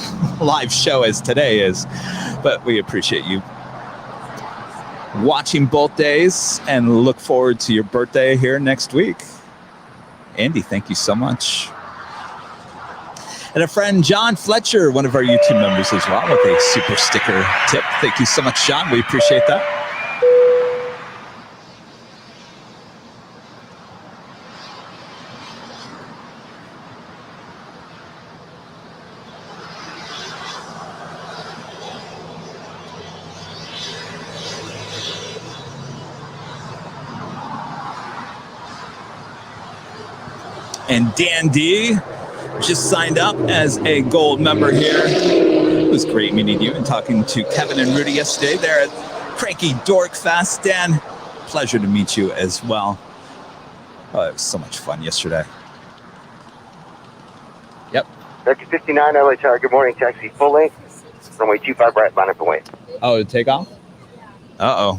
live show as today is, but we appreciate you watching both days and look forward to your birthday here next week. Andy, thank you so much. And a friend, John Fletcher, one of our YouTube members as well, with a super sticker tip. Thank you so much, John. We appreciate that. And Dan D just signed up as a gold member here. It was great meeting you and talking to Kevin and Rudy yesterday there at Cranky Dork Fest. Dan, pleasure to meet you as well. Oh, it was so much fun yesterday. Yep. American 59, LA Tower, good morning, taxi full length, runway 25 right, line up and wait. Oh, to take off? Uh-oh.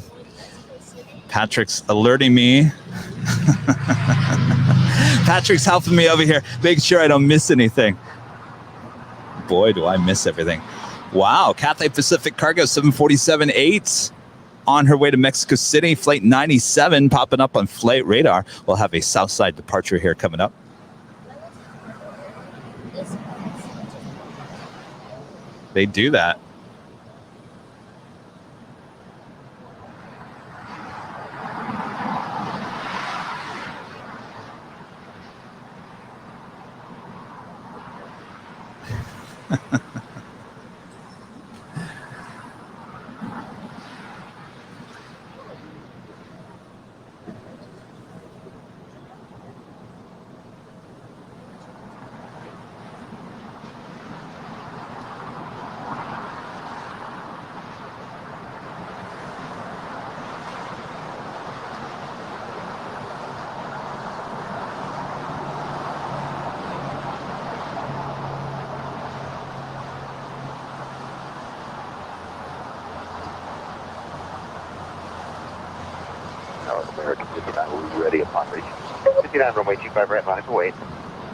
Patrick's alerting me. Patrick's helping me over here, making sure I don't miss anything. Boy, do I miss everything. Wow, Cathay Pacific Cargo 747-8 on her way to Mexico City, flight 97 popping up on flight radar. We'll have a Southside departure here coming up. They do that. American 59, we'll be ready upon reaching. 59, runway 25 right, line up and wait.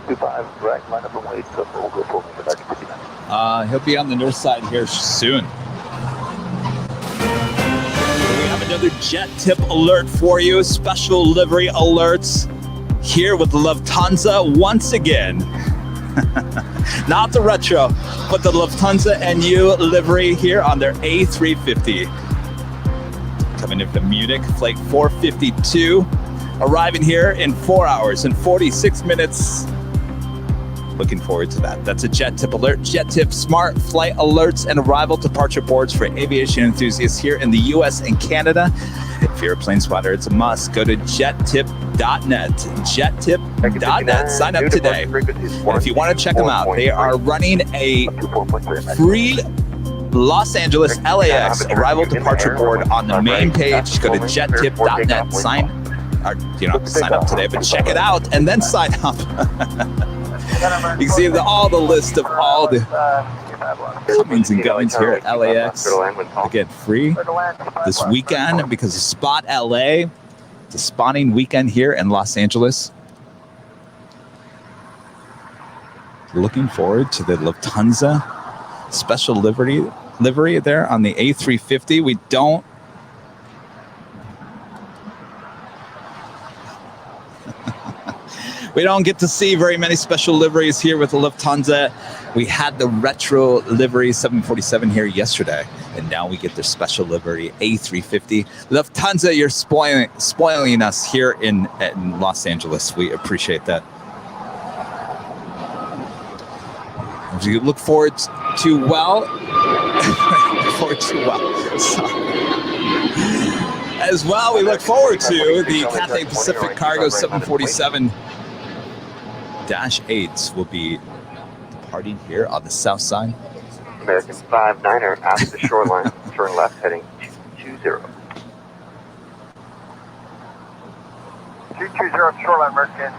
25 right, line up and wait. So we'll go for American 59. He'll be on the north side here soon. We have another JetTip alert for you. Special livery alerts here with Lufthansa once again. Not the retro, but the Lufthansa NU livery here on their A350. Coming in from Munich, flight 452, arriving here in 4 hours and 46 minutes. Looking forward to that. That's a JetTip alert. JetTip smart flight alerts and arrival departure boards for aviation enthusiasts here in the US and Canada. If you're a plane spotter, it's a must. Go to jettip.net. Jettip.net. Sign up today. And if you want to check them out, they are running a free Los Angeles, LAX, arrival departure board on the main page. Go to jettip.net, sign, or you don't have to sign up today, but check it out and then sign up. You can see all the list of all the comings and goings here at LAX. Again, free this weekend because of Spot LA. It's a spawning weekend here in Los Angeles. Looking forward to the Lufthansa special livery there on the A350. We don't get to see very many special liveries here with the Lufthansa. We had the retro livery 747 here yesterday, and now we get their special livery A350. Lufthansa, you're spoiling us here in Los Angeles. We appreciate that. We look forward to as well. We look forward to the Cathay Pacific Cargo 747-8s will be departing here on the south side. American 59er after the shoreline, turn left heading 220. 220 shoreline, American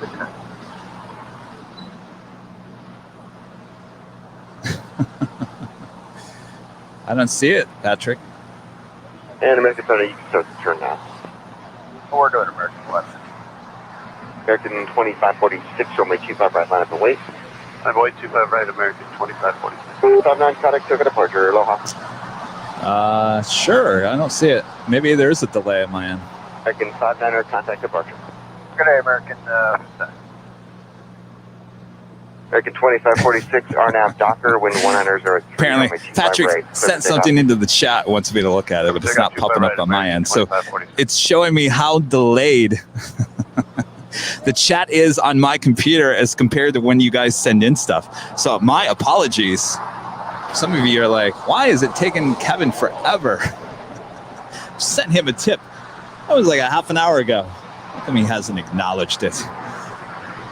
59. I don't see it, Patrick. And American 30, you can start the turn now. We're doing American 11. American 2546, runway 25 right, line up and wait. Runway 25 right, American 2546. 59 contact, took a departure, aloha. Sure, I don't see it. Maybe there is a delay at my end. American 59er, contact departure. Good day, American American 2546, RNAV Docker, wind 190. Apparently, Patrick sent something into the chat, wants me to look at it, but it's not popping up on my end. So it's showing me how delayed the chat is on my computer as compared to when you guys send in stuff. So my apologies. Some of you are like, why is it taking Kevin forever? Sent him a tip. That was like a half an hour ago. How come he hasn't acknowledged it?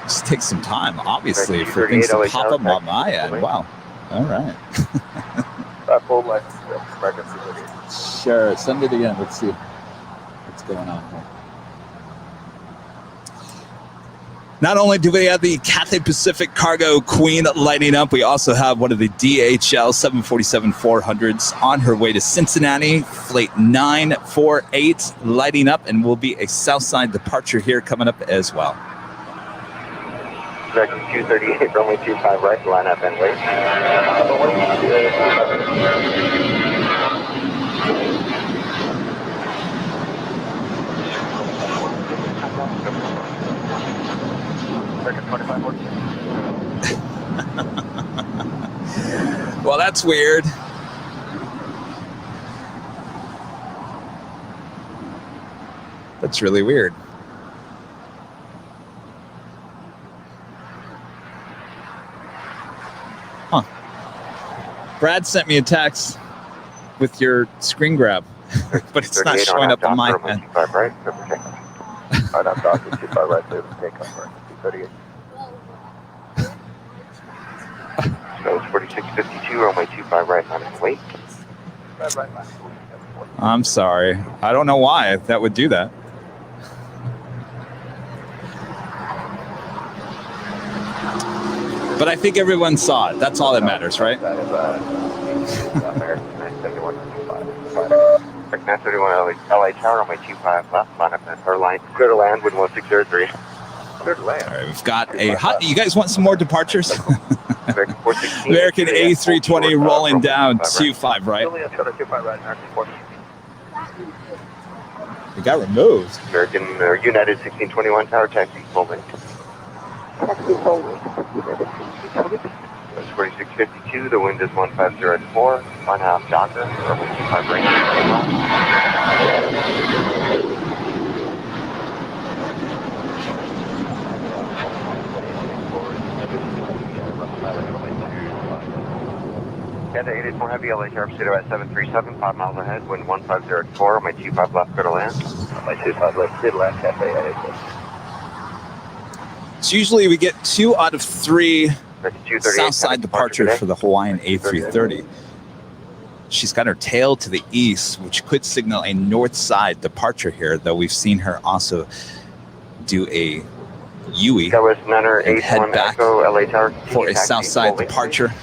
Just takes some time, obviously, for things to pop up on my end. Wow. All right. Sure. Send it again. Let's see what's going on here. Not only do we have the Cathay Pacific Cargo Queen lighting up, we also have one of the DHL 747-400s on her way to Cincinnati, Flight 948 lighting up, and will be a Southside departure here coming up as well. American 238, runway 25 right, line up and wait. American 2546. Well, that's weird. That's really weird. Brad sent me a text with your screen grab, but it's not showing up on my end. 25 right, Right, I'm Docker 25 right, so take off right, 238. So it's 4652, runway 25 right, line up and wait. I'm sorry. I don't know why that would do that. But I think everyone saw it. That's all that matters, right? That is American 931 LA Tower, runway 25 left, line up or line, clear to land, wind 1603. Clear to land. All right, we've got a hot. You guys want some more departures? American 416. American A320 rolling down 25 right. It got removed. American United 1621 Tower taxi holding. It's 4652, the wind is 1504, 1/2 Docker, runway 25 right. Cathay 884 Heavy, LA Sharp, Cedar at 737, 5 miles ahead, wind 1504, my 25 left, go to land. My 25 left, did land, Cathay 884. So usually we get 2 out of 3 Southside departures for the Hawaiian A330. She's got her tail to the east, which could signal a north side departure here, though we've seen her also do a UE and head back for a south side departure.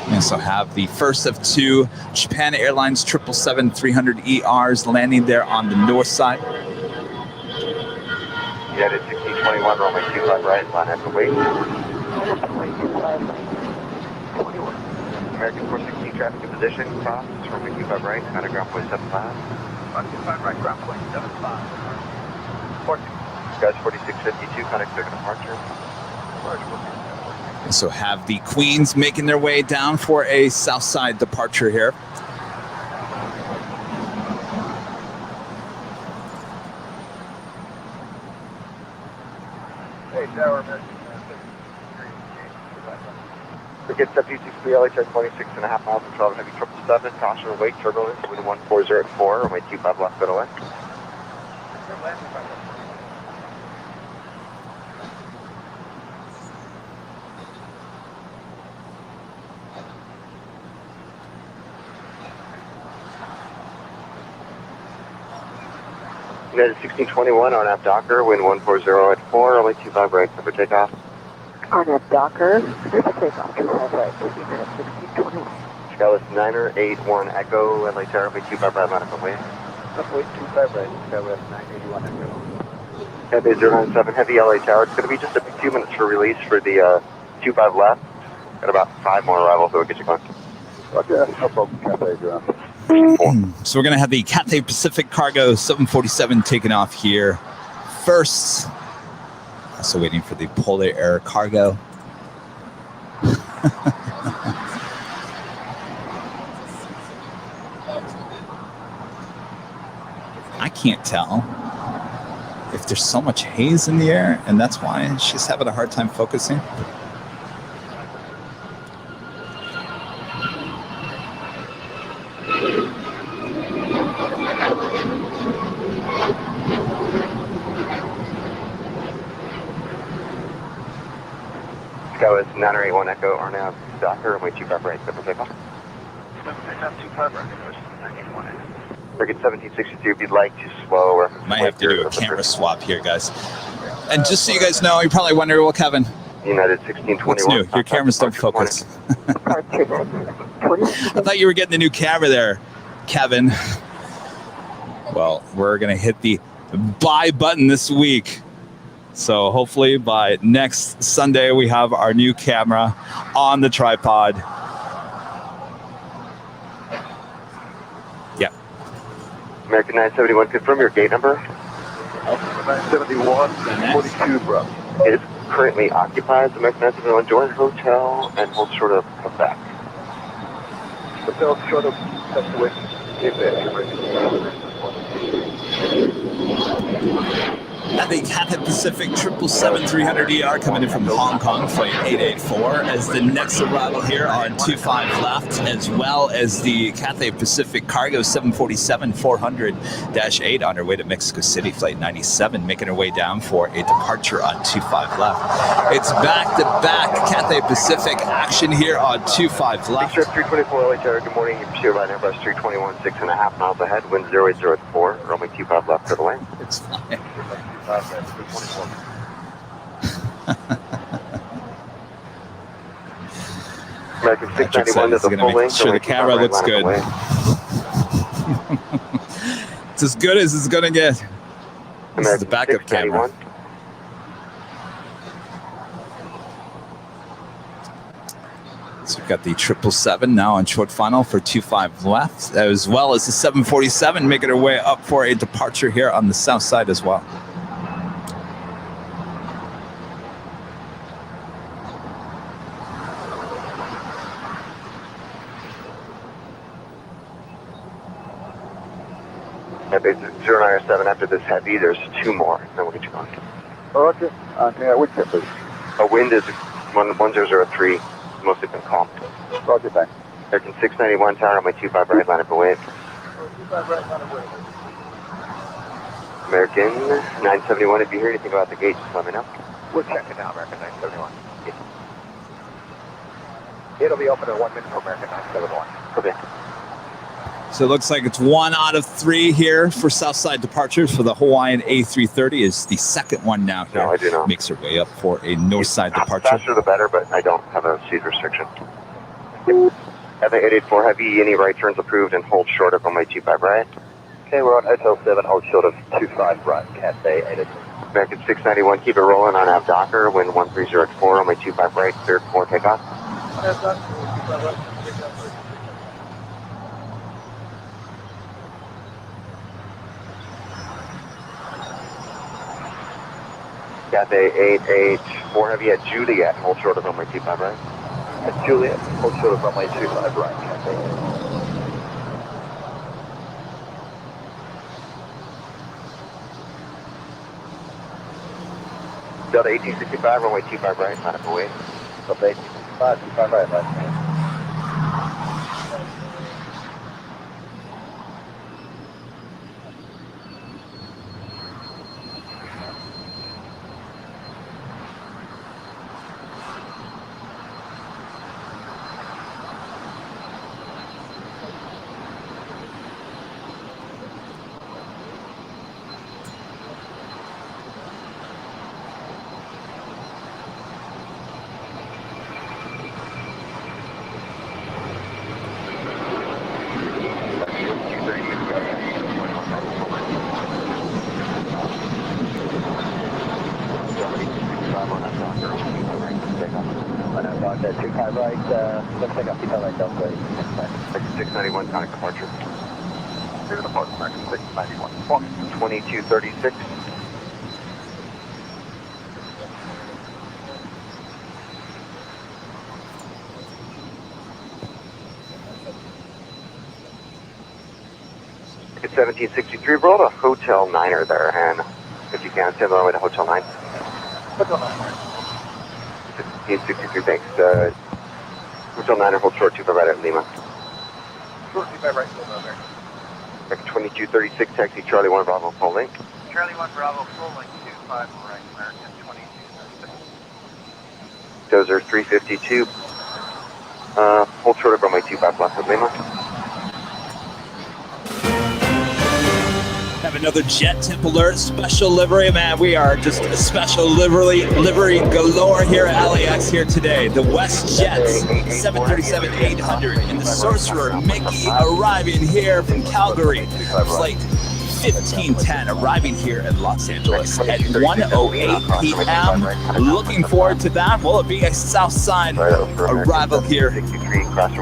We also have the first of two Japan Airlines 777-300ERs landing there on the north side. United 1621, runway 25 right, line at the wait. American 416 traffic in position, cross, runway 25 right, kind of ground point 75. 25 right, ground point 75. 14. Guys 4652, kind of clear departure. So have the Queens making their way down for a south side departure here. Hey, Tower, Forget 763 LHR 26.5 miles and 12 heavy 777, caution wait, turbulence, wind 140 at 4, runway 25 left, middle end. United 1621, RNAV Docker, wind 140 at 4, runway 25 right, clear for takeoff. RNAV Docker, clear for takeoff, 25 right, 1621. Skyless 981 Echo, LHR, runway 25 right, line up and wait. Runway 25 right, Skyless 981 Echo. Cathay 097, heavy LHR. It's going to be just a few minutes for release for the 25 left. Got about 5 more arrivals, so we'll get you going. Okay, no problem, Cathay, John. So we're going to have the Cathay Pacific Cargo 747 taking off here first. Also waiting for the Polar Air Cargo. I can't tell if there's so much haze in the air, and that's why she's having a hard time focusing. Skyless 981 Echo, RNAV Docker, runway 25 right, clear for takeoff. 25 right, 981 Echo. Frigate 1763, if you'd like to slow. Might have to do a camera swap here, guys. And just so you guys know, you're probably wondering, well, Kevin, United 1621. what's new? Your cameras don't focus. I thought you were getting the new camera there, Kevin. Well, we're going to hit the buy button this week. So hopefully by next Sunday, we have our new camera on the tripod. Yeah. American 971, confirm your gate number. 971, 42, bro. It is currently occupied. American 971, join hotel and hold short of Quebec. Hotel short of Quebec. I think Cathay Pacific 777-300ER coming in from Hong Kong, flight 884, as the next arrival here on 25 left, as well as the Cathay Pacific Cargo 747-400-8 on her way to Mexico City, flight 97, making her way down for a departure on 25 left. It's back-to-back Cathay Pacific action here on 25 left. Trip 324 LHR, good morning. You pursued by Airbus 321, 6.5 miles ahead, wind 080 at 4, runway 25 left to the lane. It's fine. American 691 to the full length. Sure, the camera looks good. It's as good as it's going to get. This is the backup camera. So we've got the 777 now on short final for 25 left, as well as the 747 making her way up for a departure here on the south side as well. Base 097, after this heavy, there's 2 more. Then we'll get you going. Okay. Yeah, which tip, please? Wind is 1003, mostly been calm. Roger, thanks. American 691, tower on my 25 right, line up and wave. 25 right, line up and wave. American 971, if you hear anything about the gate, just let me know. We're checking now, American 971. It'll be open in 1 minute for American 971. Okay. So it looks like it's 1 out of 3 here for Southside departures for the Hawaiian A330 is the second one now here. No, I do not. Makes her way up for a Northside departure. Faster the better, but I don't have a seat restriction. At the 884 Heavy, any right turns approved and hold short of runway 25 right. Okay, we're on Hotel 7, hold short of 25 right, Cathay 884. American 691, keep it rolling on Av Docker, wind 130 at 4, runway 25 right, cleared for takeoff. Cathay 884 Heavy at Juliet, hold short of runway 25 right. At Juliet, hold short of runway 25 right, Cathay 884. Delta 1865, runway 25 right, line up away. Delta 1865, 25 right, last name. Looks like I'll keep that right down for 691, conic departure. Here's the park, American 691. 2236. It's 1763, roll to Hotel 9er there, and if you can, send the way to Hotel 9. Hotel 9. 1763, thanks. Hotel 9er, hold short 25 right at Lima. Short 25 right, Lima, American. 2236, taxi Charlie 1 Bravo, full link. Charlie 1 Bravo, full link 25 right, American 2236. Dozer 352. Hold short of runway 25 left of Lima. Have another JetTip Alert special livery, man. We are just a special livery galore here at LAX here today. The WestJets 737-800 and the Sorcerer Mickey arriving here from Calgary. Flight 1510 arriving here in Los Angeles at 1:08 p.m. Looking forward to that. Will it be a Southside arrival here?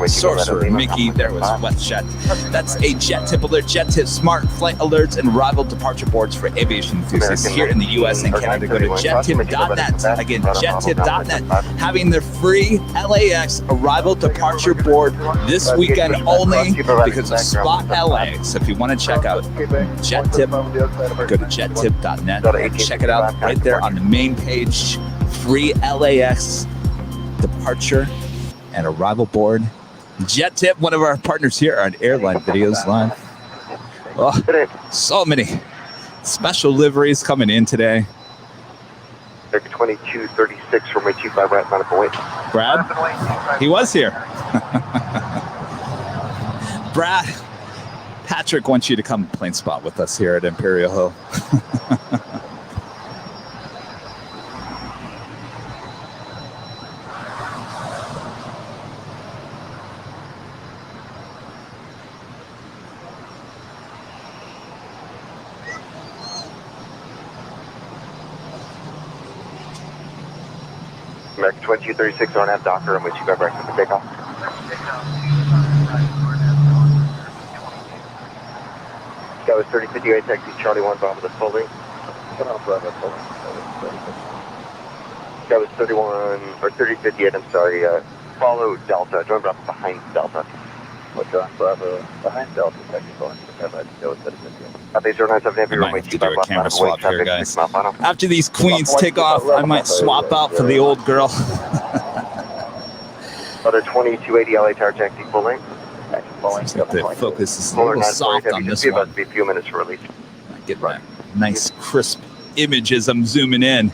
Sorcerer Mickey, there was WestJet. That's a JetTip Alert, JetTip Smart Flight Alerts and arrival departure boards for aviation enthusiasts here in the US and Canada. Go to jettip.net. Again, jettip.net. Having their free LAX arrival departure board this weekend only because of Spot LAX. If you want to check out JetTip, go to jettip.net and check it out right there on the main page. Free LAX departure and arrival board. JetTip, one of our partners here on Airline Videos Live. Oh, so many special liveries coming in today. 2236 from my 25 right, line up away. Brad, he was here. Brad, Patrick wants you to come plane spot with us here at Imperial Hill. American 2236 on Av Docker, and with 25 right for takeoff. That was 3058, taxi Charlie 1 Bravo to full link. That was 31, or 3058, I'm sorry, follow Delta, join Bravo behind Delta. John Bravo, behind Delta, taxi calling. They 097 Heavy, I might have to do a camera swap here, guys. After these queens take off, I might swap out for the old girl. Other 2280 LA Tower, taxi full link. Seems like the focus is a little soft on this one. Be a few minutes for release. I get that nice crisp image as I'm zooming in.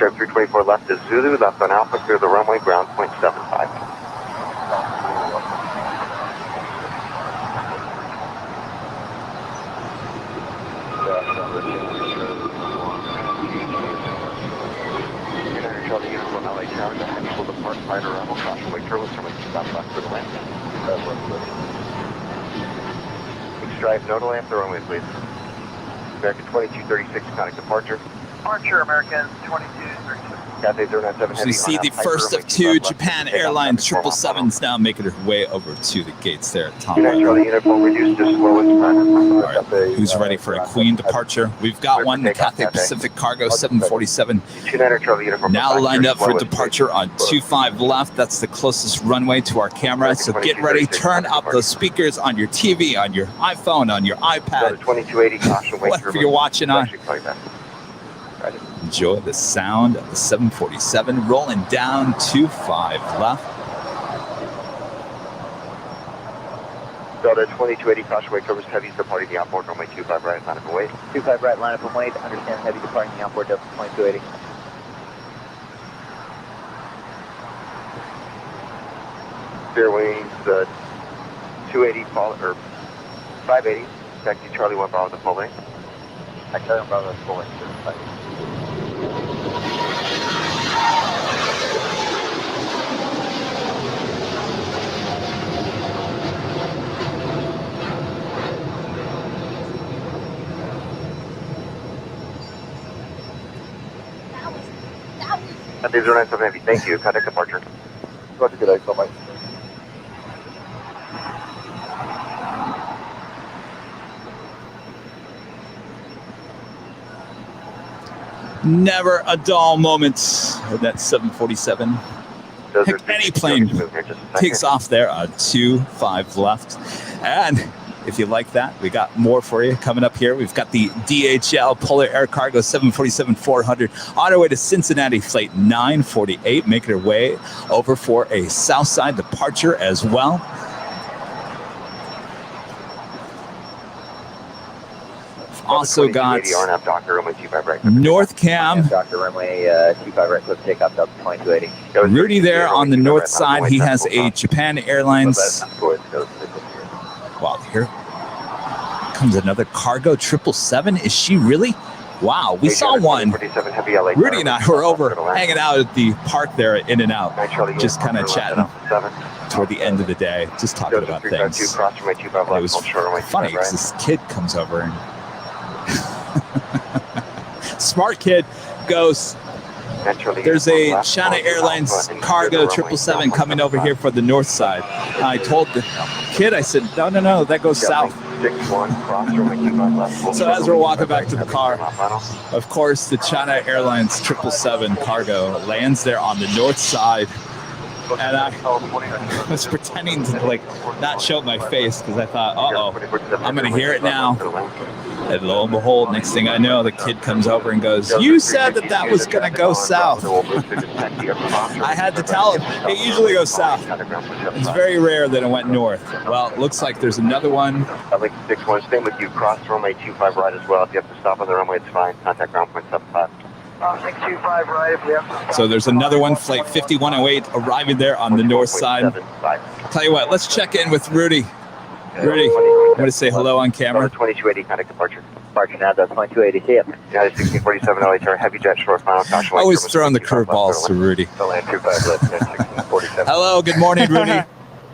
Stripe 324 left is Zulu, left on Alpha, clear the runway, ground, 0.75. Charlie Uniform LA Tower, the heavy will depart, fire to raffle, caution, wait turbo, turn wait, stop left for the land. Stripe, no delay up the runway, please. American 2236, contact departure. Departure, American 2236. Cathay 097 So heavy. you see the first of two Japan Airlines 777s now making their way over to the gates there at Tom. Charlie Uniform reduced to slowest time. All right, who's ready for a Queen departure? We've got one, the Cathay Pacific Cargo 747. Charlie Uniform Now lined up for departure on 25 left. That's the closest runway to our camera. So get ready, turn up those speakers on your TV, on your iPhone, on your iPad, 2280 caution, wait whatever you're watching on. Enjoy the sound of the 747 rolling down 25 left. Delta 2280 caution, wait covers heavies departing the outboard runway 25 right, line up and wait. 25 right, line up and wait. Understand heavy departing the outboard, Delta 2280. Fair wings, 280 fall, or 580. Taxi Charlie 1 Bravo the full lane. Taxi Charlie 1 Bravo the full lane. Cathay 097 heavy, thank you. Contact departure. Roger, good day, so much. Never a dull moment with that 747. Heck, any plane takes off there on 25 left. And if you like that, we got more for you coming up here. We've got the DHL Polar Air Cargo 747-400 on our way to Cincinnati Flight 948, making our way over for a Southside departure as well. Also got North Cam. Doctor runway 25 right, clip takeoff, Delta 2280. Rudy there on the north side. He has a Japan Airlines. Wow, here comes another cargo 777. Is she really? Wow, we saw one. Rudy and I were over hanging out at the park there at In-N-Out, just kind of chatting toward the end of the day, just talking about things. It was funny because this kid comes over and smart kid goes, there's a China Airlines Cargo 777 coming over here for the north side. I told the kid, I said, no, that goes south. So as we're walking back to the car, of course, the China Airlines 777 Cargo lands there on the north side. And I was pretending to not show my face because I thought, I'm going to hear it now. And lo and behold, next thing I know, the kid comes over and goes, you said that was going to go south. I had to tell him, it usually goes south. It's very rare that it went north. Well, it looks like there's another one. Link 61, staying with you, cross runway 25 right as well. If you have to stop on the runway, it's fine. Contact ground point 75. 625 right if we have to. So there's another one, flight 5108, arriving there on the north side. Tell you what, let's check in with Rudy. Rudy, I'm going to say hello on camera. 2280, contact departure. Departure now, Delta 2280, see ya. United 1647 LA, heavy jet, short final caution. Always throwing the curveballs to Rudy. Hello, good morning, Rudy.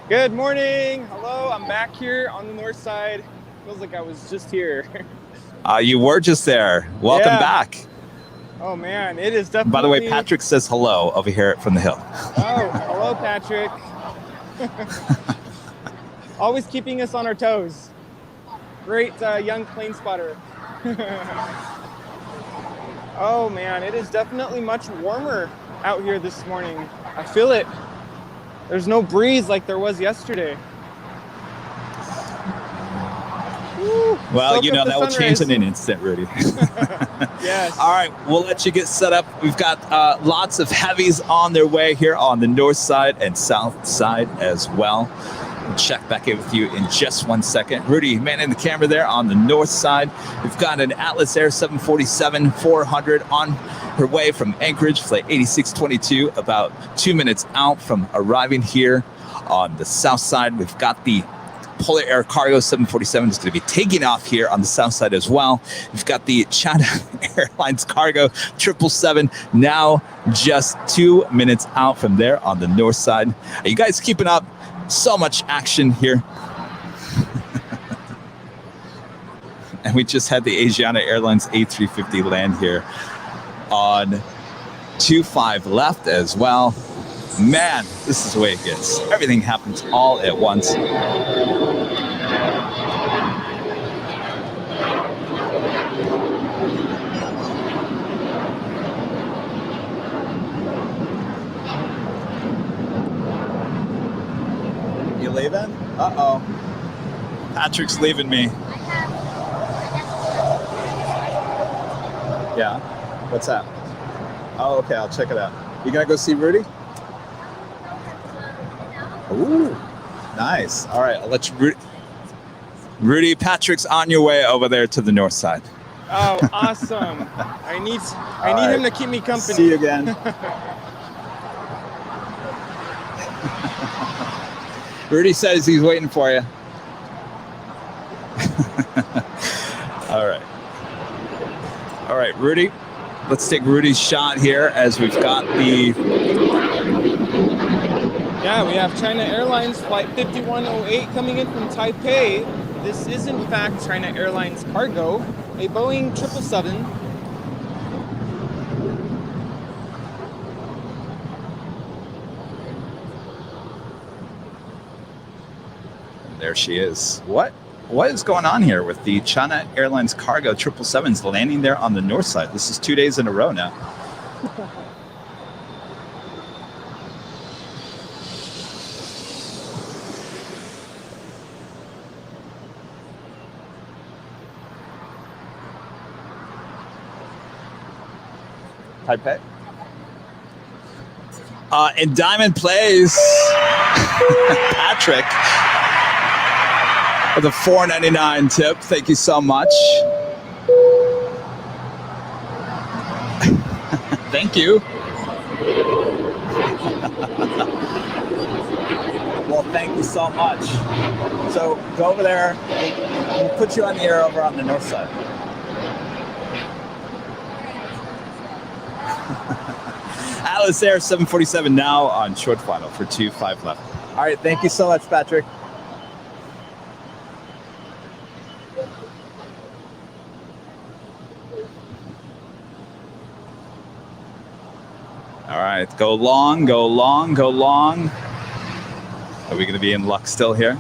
Good morning. Hello, I'm back here on the north side. Feels like I was just here. You were just there. Welcome back. Oh man, it is definitely. By the way, Patrick says hello over here from the hill. Oh, hello, Patrick. Always keeping us on our toes. Great young plane spotter. Oh man, it is definitely much warmer out here this morning. I feel it. There's no breeze like there was yesterday. Woo, well, you know, that will change in an instant, Rudy. Yes. All right, we'll let you get set up. We've got lots of heavies on their way here on the north side and south side as well. We'll check back in with you in just 1 second. Rudy, manning the camera there on the north side. We've got an Atlas Air 747-400 on her way from Anchorage, flight 8622, about 2 minutes out from arriving here on the south side. We've got the Polar Air Cargo 747 is going to be taking off here on the south side as well. We've got the China Airlines Cargo 777 now just 2 minutes out from there on the north side. Are you guys keeping up? So much action here. And we just had the Asiana Airlines A350 land here on 25 left as well. Man, this is the way it gets. Everything happens all at once. You leaving? Uh-oh. Patrick's leaving me. Yeah? What's that? Oh, okay, I'll check it out. You gonna go see Rudy? Ooh, nice. All right, I'll let you. Rudy, Patrick's on your way over there to the north side. Oh, awesome. I need him to keep me company. See you again. Rudy says he's waiting for you. All right. All right, Rudy. Let's take Rudy's shot here as we've got the... Yeah, we have China Airlines Flight 5108 coming in from Taipei. This is, in fact, China Airlines Cargo, a Boeing 777. There she is. What is going on here with the China Airlines Cargo 777s landing there on the north side? This is 2 days in a row now. Taipei. In Diamond plays Patrick with a $4.99 tip. Thank you so much. Thank you. Well, thank you so much. So go over there. We'll put you on the air over on the north side. Alice Air 747 now on short final for 2-5 left. All right, thank you so much, Patrick. All right, go long, go long, go long. Are we going to be in luck still here?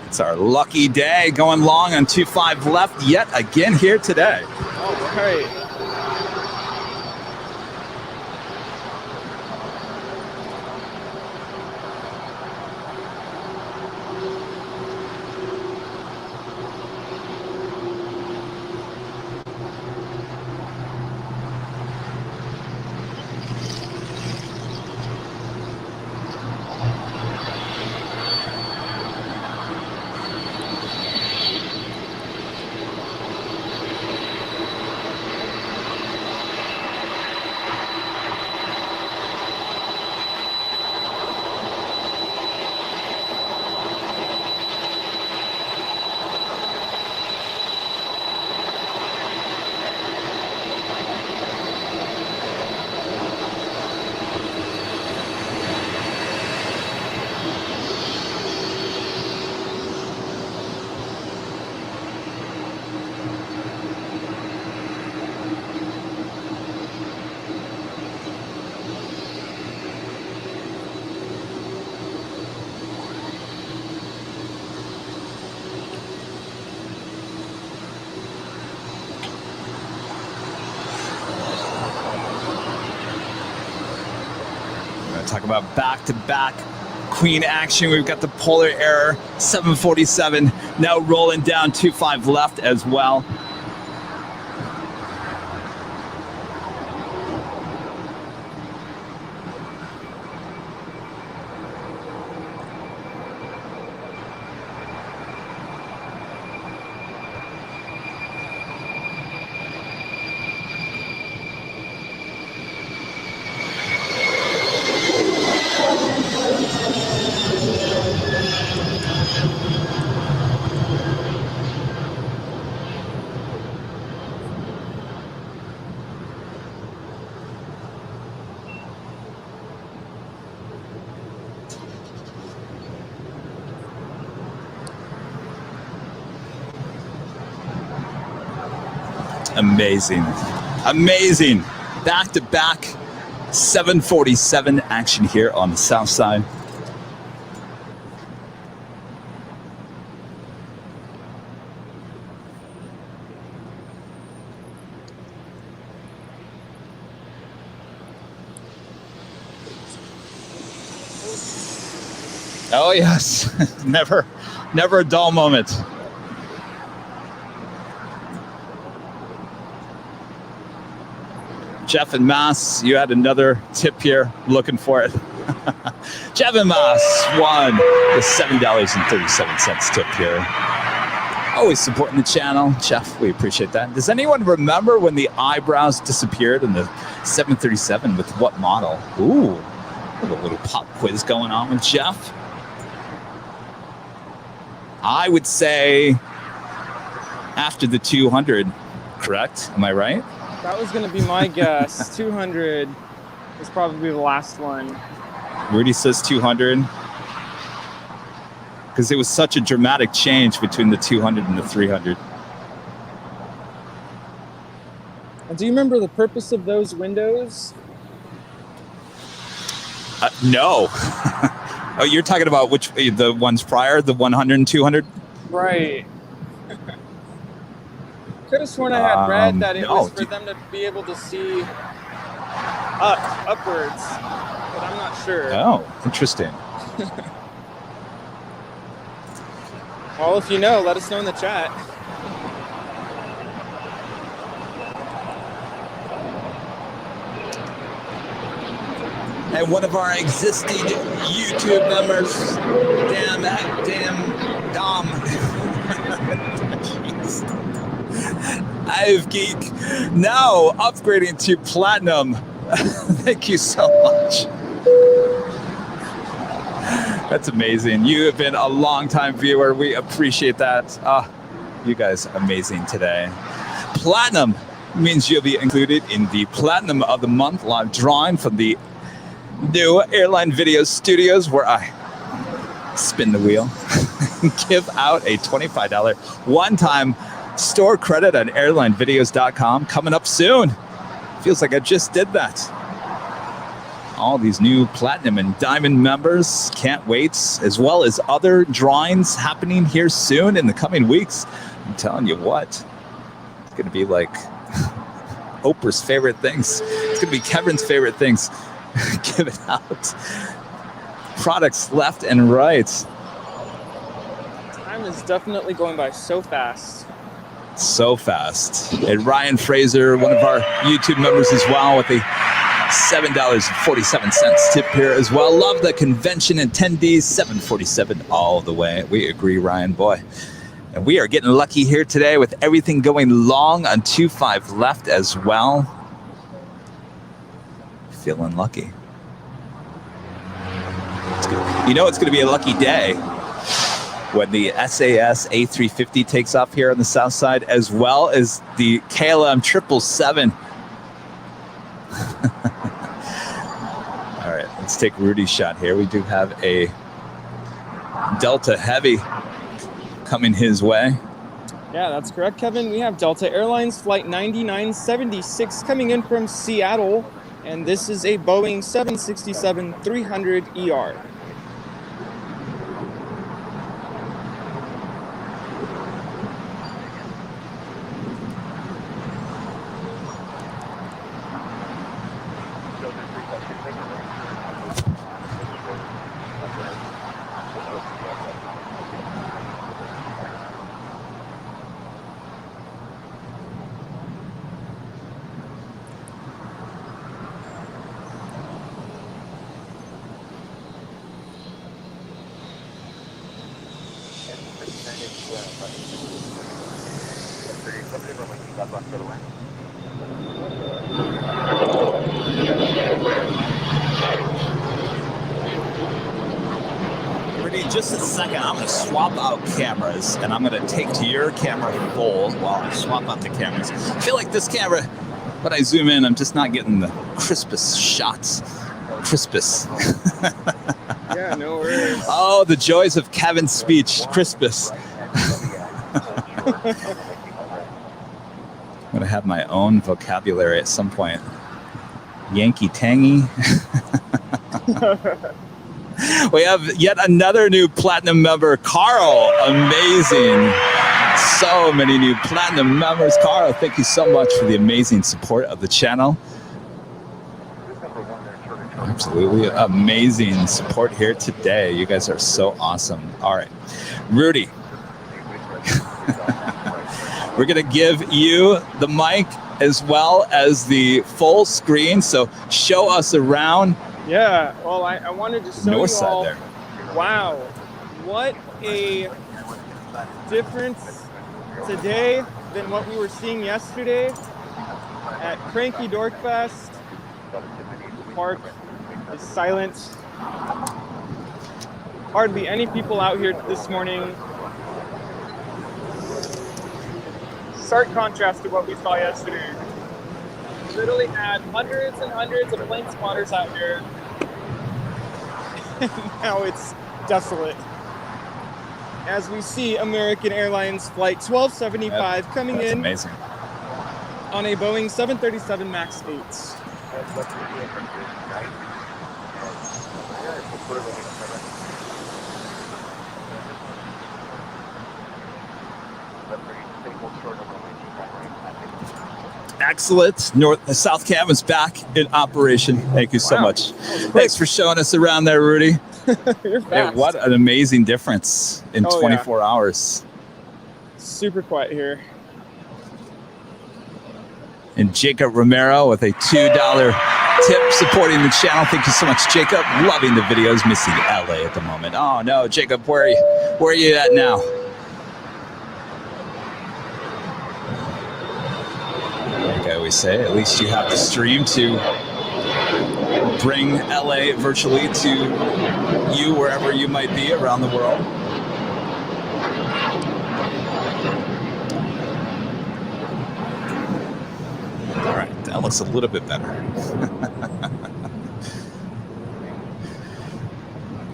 It's our lucky day, going long on 2-5 left yet again here today. All right. Talk about back-to-back Queen action. We've got the Polar Air 747 now rolling down 25 left as well. Amazing. Amazing. Back-to-back 747 action here on the south side. Oh yes, never a dull moment. Jeff and Mass, you had another tip here, looking for it. Jeff and Mass won the $7.37 tip here. Always supporting the channel. Jeff, we appreciate that. Does anyone remember when the eyebrows disappeared in the 737 with what model? Ooh, a little pop quiz going on with Jeff. I would say after the 200, correct? Am I right? That was going to be my guess. 200 is probably the last one. Rudy says 200. Because it was such a dramatic change between the 200 and the 300. And do you remember the purpose of those windows? No. Oh, you're talking about which, the ones prior, the 100 and 200? Right. Could have sworn I had read that it was for them to be able to see upwards, but I'm not sure. Oh, interesting. Well, if you know, let us know in the chat. And one of our existing YouTube members, Dom. Jeez. I've Geek now upgrading to platinum. Thank you so much. That's amazing. You have been a long-time viewer. We appreciate that. You guys are amazing today. Platinum means you'll be included in the Platinum of the Month live drawing from the new Airline Video Studios, where I spin the wheel and give out a $25 one-time store credit on airlinevideos.com coming up soon. Feels like I just did that. All these new platinum and diamond members, can't wait, as well as other drawings happening here soon in the coming weeks. I'm telling you what, it's going to be like Oprah's favorite things. It's going to be Kevin's favorite things. Give it out. Products left and right. Time is definitely going by so fast. So fast. And Ryan Fraser, one of our YouTube members as well, with a $7.47 tip here as well. Love the convention attendees, 747 all the way. We agree, Ryan, boy. And we are getting lucky here today with everything going long on 25 left as well. Feeling lucky. You know it's going to be a lucky day when the SAS A350 takes off here on the south side, as well as the KLM 777. All right, let's take Rudy's shot here. We do have a Delta Heavy coming his way. Yeah, that's correct, Kevin. We have Delta Airlines Flight 9976 coming in from Seattle, and this is a Boeing 767-300ER. Rudy, just a second. I'm going to swap out cameras, and I'm going to take to your camera full while I swap out the cameras. I feel like this camera, when I zoom in, I'm just not getting the crispest shots. Crispest. Yeah, no worries. Oh, the joys of Kevin's speech. Crispest. I'm going to have my own vocabulary at some point. Yankee tangy. We have yet another new platinum member, Carl. Amazing. So many new platinum members. Carl, thank you so much for the amazing support of the channel. Absolutely amazing support here today. You guys are so awesome. All right, Rudy. We're going to give you the mic as well as the full screen. So show us around. Yeah, well, I wanted to show North you side all. there. Wow, what a difference today than what we were seeing yesterday at Cranky Dorkfest. The park is silent. Hardly any people out here this morning. Stark contrast to what we saw yesterday. We literally had hundreds and hundreds of plane spotters out here. And now it's desolate. As we see American Airlines Flight 1275 coming in Amazing. on a Boeing 737 MAX 8. Excellent. South cabin's back in operation. Thank you so much. Thanks for showing us around there, Rudy. You're fast. Hey, what an amazing difference in 24 hours. Super quiet here. And Jacob Romero with a $2 tip supporting the channel. Thank you so much, Jacob. Loving the videos. Missing LA at the moment. Oh no, Jacob, where are you at now? Like I always say, at least you have the stream to bring LA virtually to you wherever you might be around the world. All right, that looks a little bit better.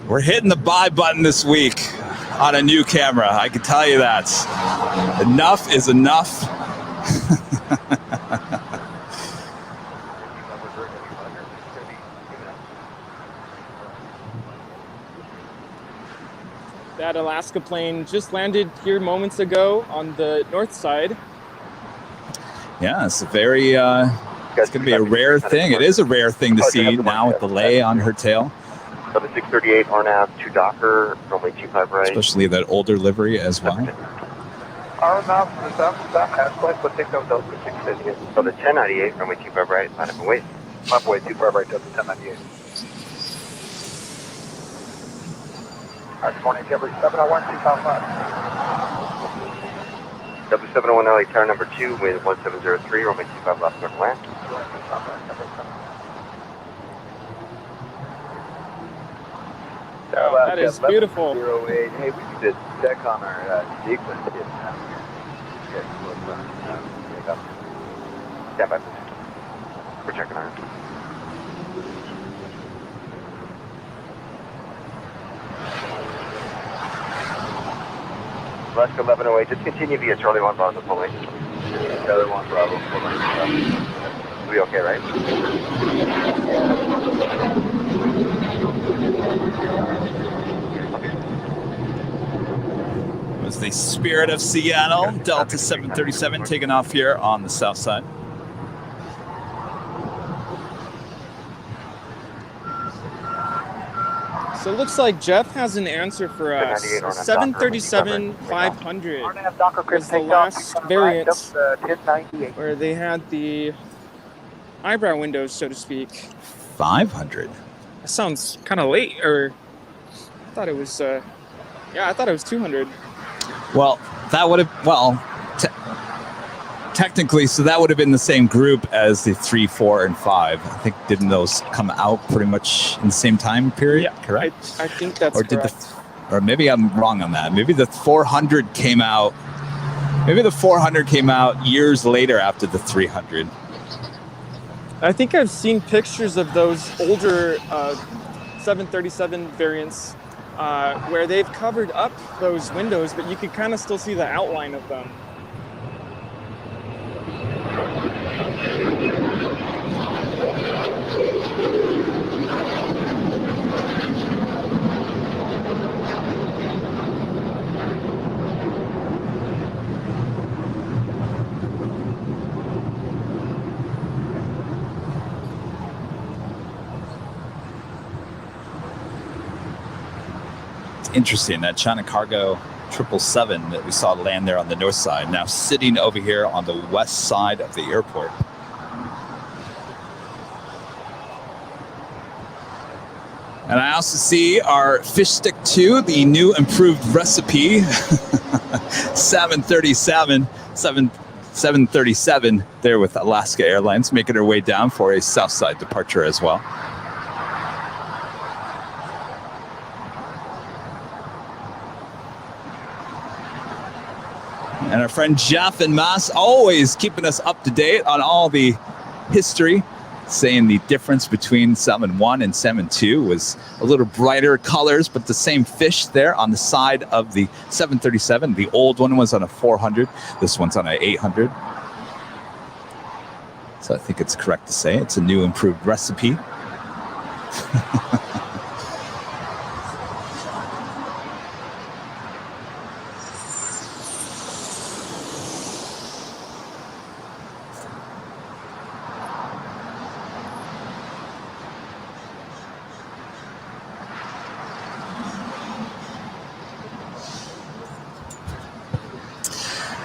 We're hitting the buy button this week on a new camera. I can tell you that. Enough is enough. That Alaska plane just landed here moments ago on the north side. Yeah, it's a very, it's going to be a rare thing. It is a rare thing to see now with the lay on her tail. 7638 RNAV to Docker, runway 25 right. Especially that older livery as well. RNAV to the south, has flight, but take out Delta 638. So the 1098, runway 25 right, line up and wait. Runway 25 right, Delta 1098. Good morning, Jeffrey 701, 255. W701 LA tower number 2, with 1703, runway 25 left, clear to land. That is beautiful. 08. Hey, we need to check on our sequence here. Stand by. We're checking our. Alaska 1108, just continue via Charlie 1 Bravo fully. Charlie 1 Bravo fully. We'll be okay, right? It was the Spirit of Seattle, Delta 737, taking off here on the south side. So it looks like Jeff has an answer for us. 737-500 was the last variant where they had the eyebrow windows, so to speak. 500? That sounds kind of late, or I thought it was, yeah, I thought it was 200. Well, that would have, technically, so that would have been the same group as the 3, 4, and 5. I think, didn't those come out pretty much in the same time period? Yeah, correct? I think that's correct. Or maybe I'm wrong on that. Maybe the 400 came out. Maybe the 400 came out years later after the 300. I think I've seen pictures of those older 737 variants where they've covered up those windows, but you could kind of still see the outline of them. Interesting, that China Cargo 777 that we saw land there on the north side, now sitting over here on the west side of the airport. And I also see our fish stick 2, the new improved recipe, 737 there with Alaska Airlines, making her way down for a Southside departure as well. And our friend Jeff and Mas always keeping us up to date on all the history, saying the difference between Salmon 1 and Salmon 2 was a little brighter colors, but the same fish there on the side of the 737. The old one was on a 400. This one's on an 800. So I think it's correct to say it's a new improved recipe.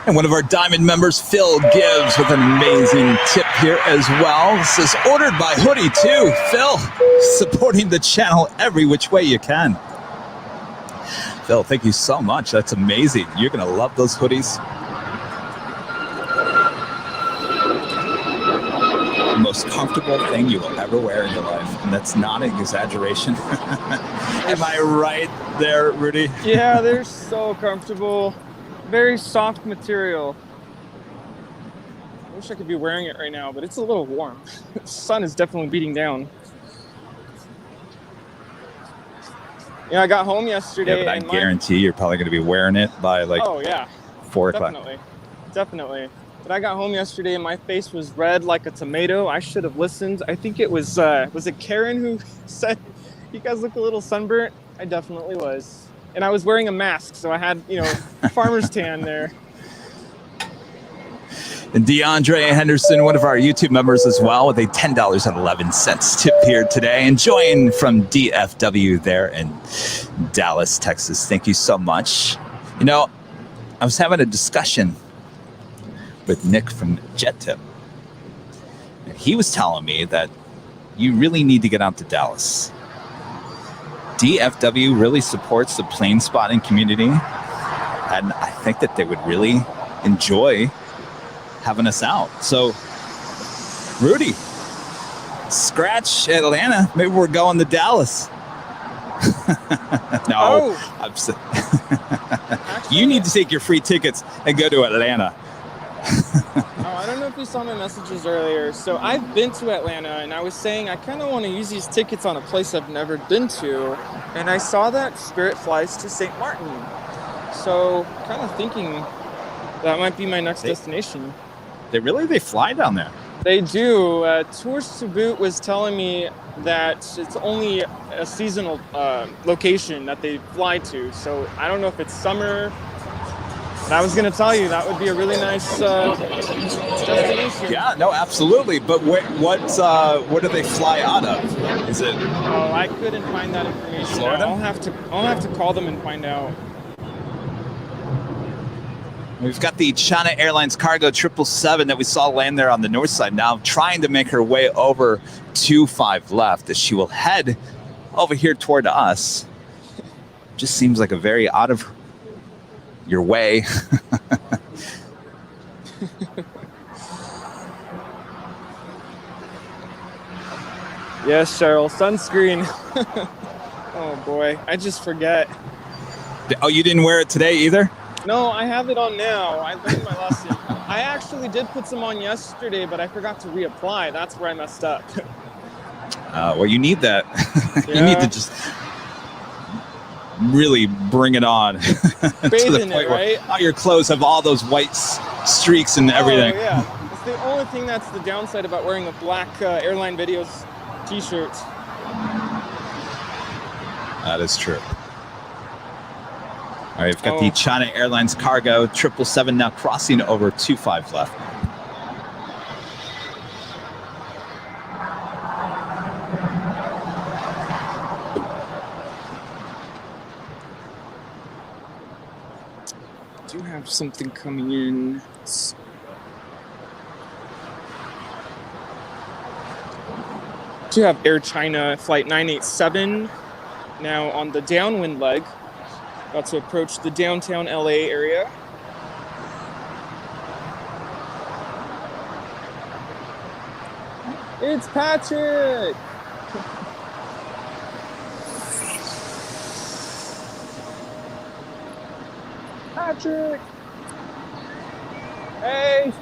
And one of our Diamond members, Phil, gives with an amazing tip here as well. This is ordered by Hoodie too. Phil, supporting the channel every which way you can. Phil, thank you so much. That's amazing. You're going to love those hoodies. The most comfortable thing you will ever wear in your life. And that's not an exaggeration. Am I right there, Rudy? Yeah, they're so comfortable. Very soft material. I wish I could be wearing it right now, but it's a little warm. The sun is definitely beating down. Yeah, I got home yesterday. Yeah, but I guarantee you're probably going to be wearing it by like 4 o'clock. Definitely. But I got home yesterday and my face was red like a tomato. I should have listened. I think it was it Karen who said, "You guys look a little sunburnt?" I definitely was. And I was wearing a mask, so I had, farmer's tan there. And DeAndre Henderson, one of our YouTube members as well, with a $10.11 tip here today. Enjoying from DFW there in Dallas, Texas. Thank you so much. I was having a discussion with Nick from JetTip. And he was telling me that you really need to get out to Dallas. DFW really supports the plane spotting community, and I think that they would really enjoy having us out. So, Rudy, scratch Atlanta. Maybe we're going to Dallas. No, I'm you need to take your free tickets and go to Atlanta. I don't know if you saw my messages earlier. So I've been to Atlanta, and I was saying I kind of want to use these tickets on a place I've never been to. And I saw that Spirit flies to St. Martin. So kind of thinking that might be my next destination. They fly down there? They do. Tours to Boot was telling me that it's only a seasonal location that they fly to. So I don't know if it's summer. But I was going to tell you that would be a really nice destination. Yeah, no, absolutely. But what do they fly out of? Is it? Oh, I couldn't find that information. Florida? I'll have to call them and find out. We've got the China Airlines Cargo 777 that we saw land there on the north side, now trying to make her way over to 5 left as she will head over here toward us. Just seems like a very out of your way. Yes, Cheryl, sunscreen. Oh boy, I just forget. Oh, you didn't wear it today either? No, I have it on now. I learned my lesson. I actually did put some on yesterday, but I forgot to reapply. That's where I messed up. Well, you need that. Yeah. You need to just really bring it on. To the point where all your clothes have all those white streaks and everything. Oh, yeah. It's the only thing that's the downside about wearing a black Airline Videos t-shirt. That is true. All right, we've got the China Airlines cargo 777 now crossing over 25 left. I do have something coming in. Do have Air China flight 987 now on the downwind leg. About to approach the downtown LA area. It's Patrick! Patrick! Hey!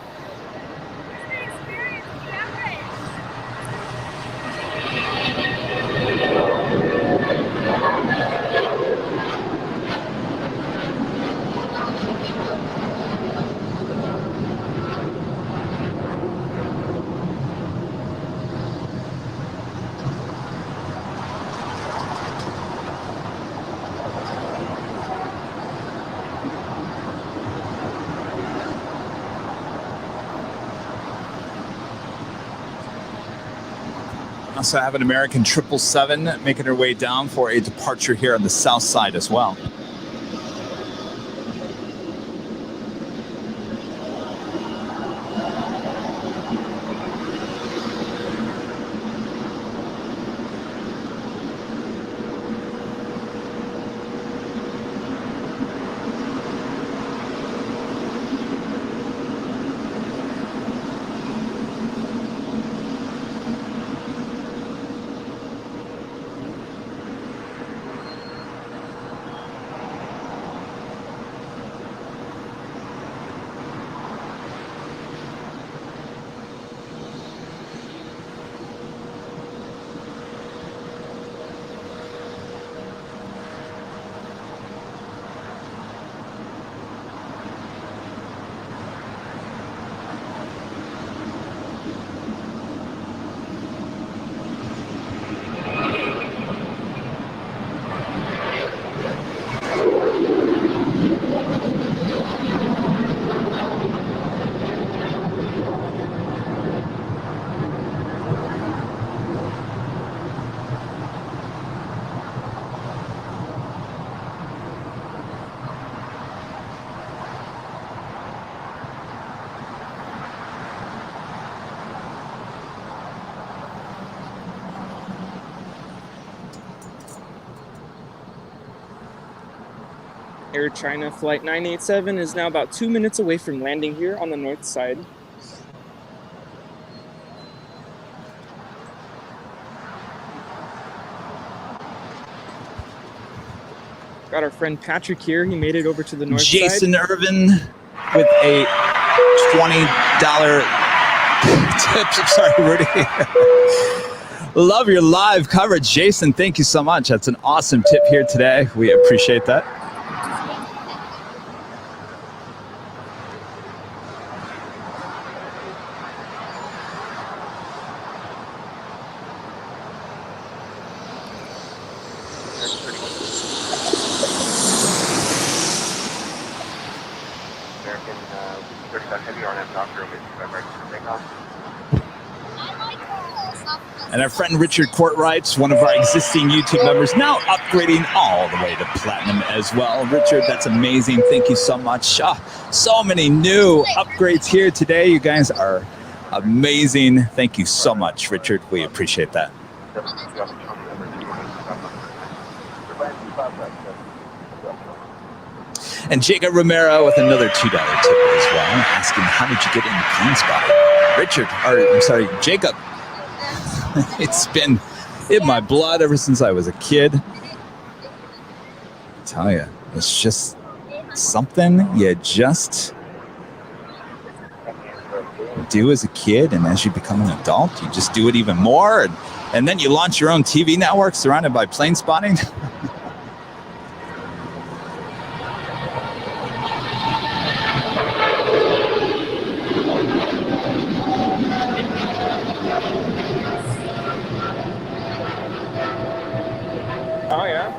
Also have an American 777 making her way down for a departure here on the south side as well. Air China flight 987 is now about 2 minutes away from landing here on the north side. Got our friend Patrick here. He made it over to the north side. Jason Irvin with a $20 tip. Sorry, Rudy. Love your live coverage, Jason. Thank you so much. That's an awesome tip here today. We appreciate that. And our friend Richard Courtwright's one of our existing YouTube members, now upgrading all the way to platinum as well. Richard, that's amazing. Thank you so much. So many new upgrades here today. You guys are amazing. Thank you so much, Richard. We appreciate that. And Jacob Romero with another $2 tip as well, asking, how did you get in the plane spotting? Jacob. It's been in my blood ever since I was a kid. I tell you, it's just something you just do as a kid, and as you become an adult, you just do it even more, and then you launch your own TV network surrounded by plane spotting. Oh, yeah.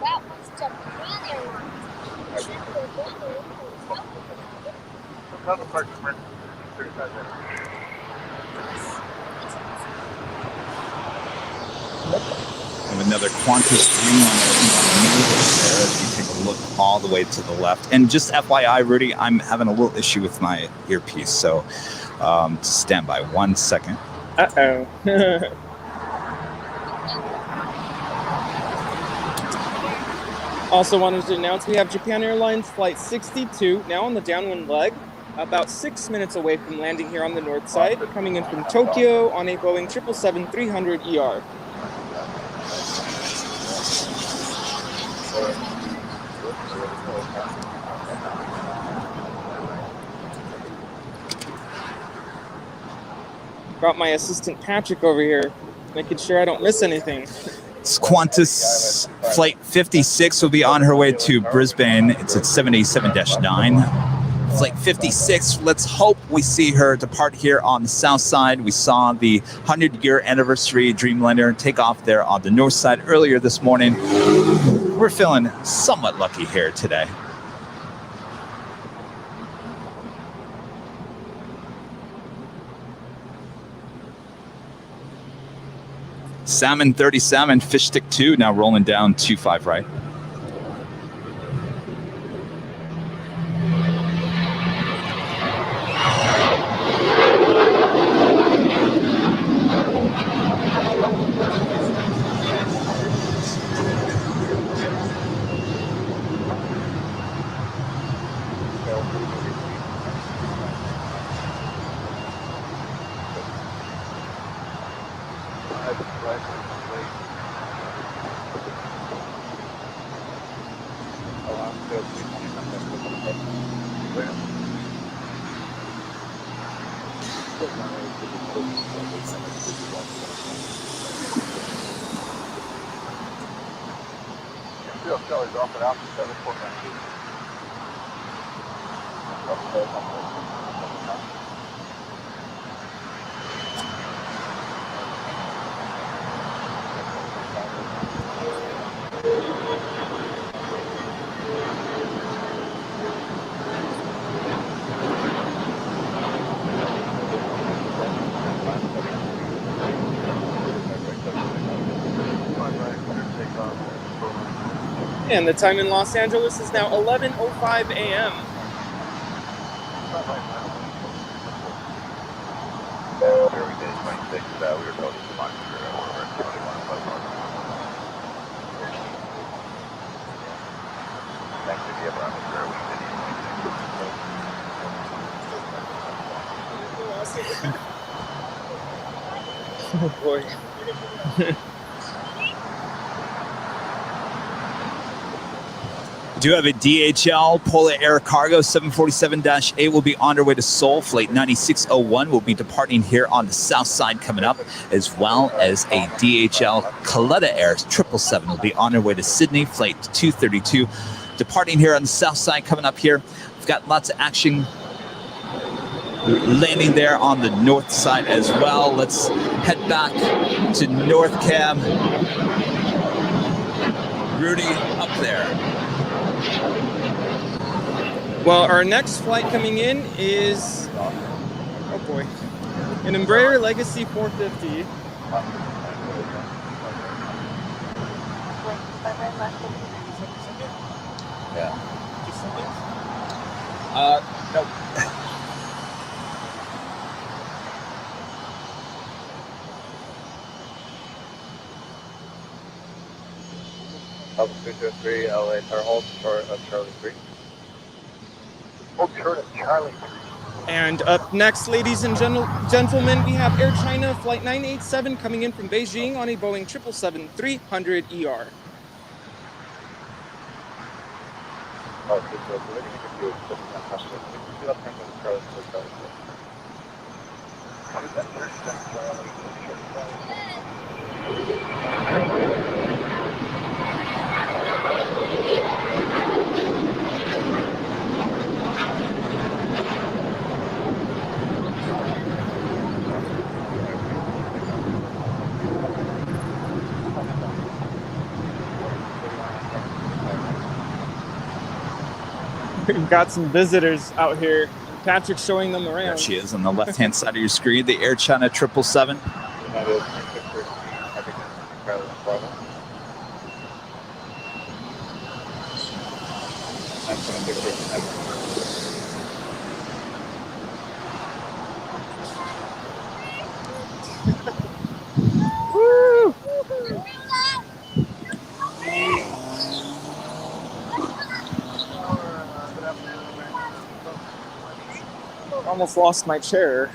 That was Japan Airlines. We have another Qantas Dreamliner there as we take a look all the way to the left. And just FYI, Rudy, I'm having a little issue with my earpiece, so just stand by 1 second. Uh-oh. Also wanted to announce we have Japan Airlines Flight 62 now on the downwind leg, about 6 minutes away from landing here on the north side, coming in from Tokyo on a Boeing 777-300ER. Got my assistant Patrick over here, making sure I don't miss anything. Qantas Flight 56 will be on her way to Brisbane. It's at 787-9. Flight 56, let's hope we see her depart here on the south side. We saw the 100-year anniversary Dreamliner take off there on the north side earlier this morning. We're feeling somewhat lucky here today. Salmon 30 Salmon, Fish Stick 2, now rolling down 25 right. And the time in Los Angeles is now 11:05 a.m. Oh boy. We do have a DHL Polar Air Cargo 747-8 will be on their way to Seoul. Flight 9601 will be departing here on the south side coming up, as well as a DHL Kaleta Air 777 will be on their way to Sydney. Flight 232 departing here on the south side coming up here. We've got lots of action landing there on the north side as well. Let's head back to North Cam. Rudy, up there. Well, our next flight coming in is, oh boy, an Embraer Legacy 450. Yeah. Nope. Delta 223, LA Tower hold, short of Charlie 3. Hold short of Charlie 3. And up next, ladies and gentlemen, we have Air China Flight 987 coming in from Beijing on a Boeing 777-300ER. We've got some visitors out here. Patrick's showing them around. There she is on the left-hand side of your screen, the Air China 777. Woo! Almost lost my chair.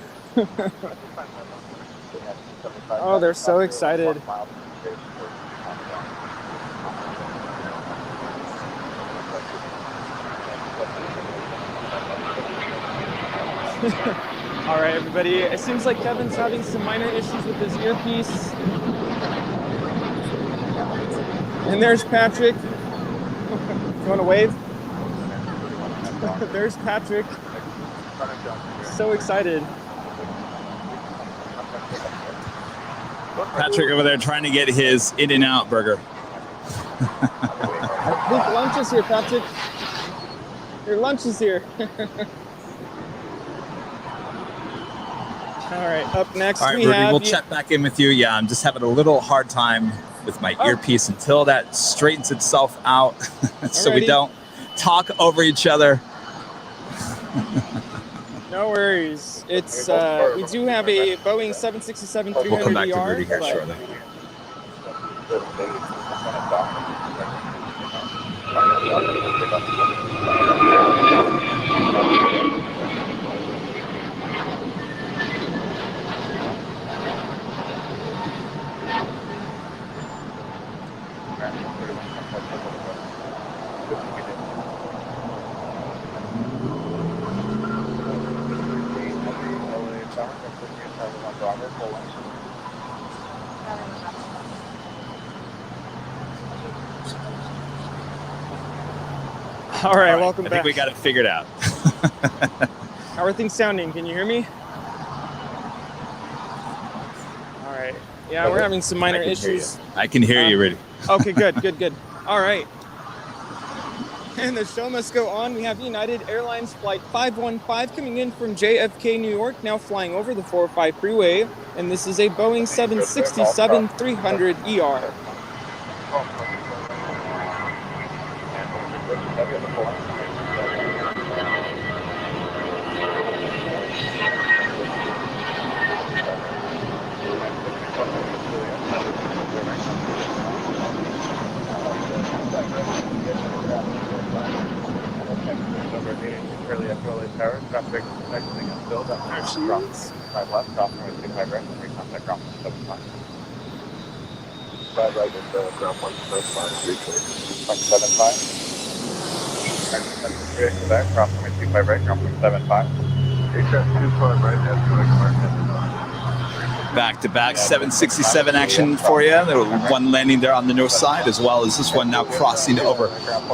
Oh, they're so excited. All right, everybody. It seems like Kevin's having some minor issues with his earpiece. And there's Patrick. You want to wave? There's Patrick. So excited. Patrick over there trying to get his In-N-Out burger. I think lunch is here, Patrick. Your lunch is here. All right, up next All right, Rudy, we'll check back in with you. Yeah, I'm just having a little hard time with my earpiece until that straightens itself out so we don't talk over each other. No worries. It's we do have a Boeing 767-300ER. We'll come back to Rudy here shortly. All right, welcome back. I think we got it figured out. How are things sounding? Can you hear me? All right. Yeah, we're having some minor issues. I can hear you, Rudy. Okay, good. All right. And the show must go on. We have United Airlines Flight 515 coming in from JFK, New York, now flying over the 405 freeway. And this is a Boeing 767-300ER. Traffic exiting and build up near Strong. 5 left, crossing with 25 right, recontact ground 75. 5 right into ground 175, 175. Next to back, crossing with 25 right, ground 175. HF 25 right, that's correct, Mark. Back-to-back 767 action for you. There was one landing there on the north side, as well as this one now crossing over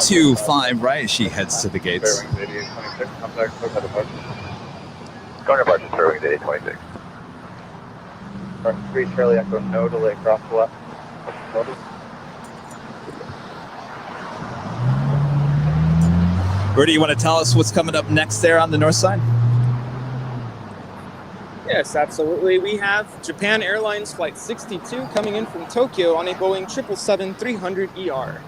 25 right. She heads to the gates. Going to Barton, Fairwings 8826. 3 Charlie Echo, no delay, cross the left. Rudy, you want to tell us what's coming up next there on the north side? Yes, absolutely. We have Japan Airlines Flight 62 coming in from Tokyo on a Boeing 777-300ER.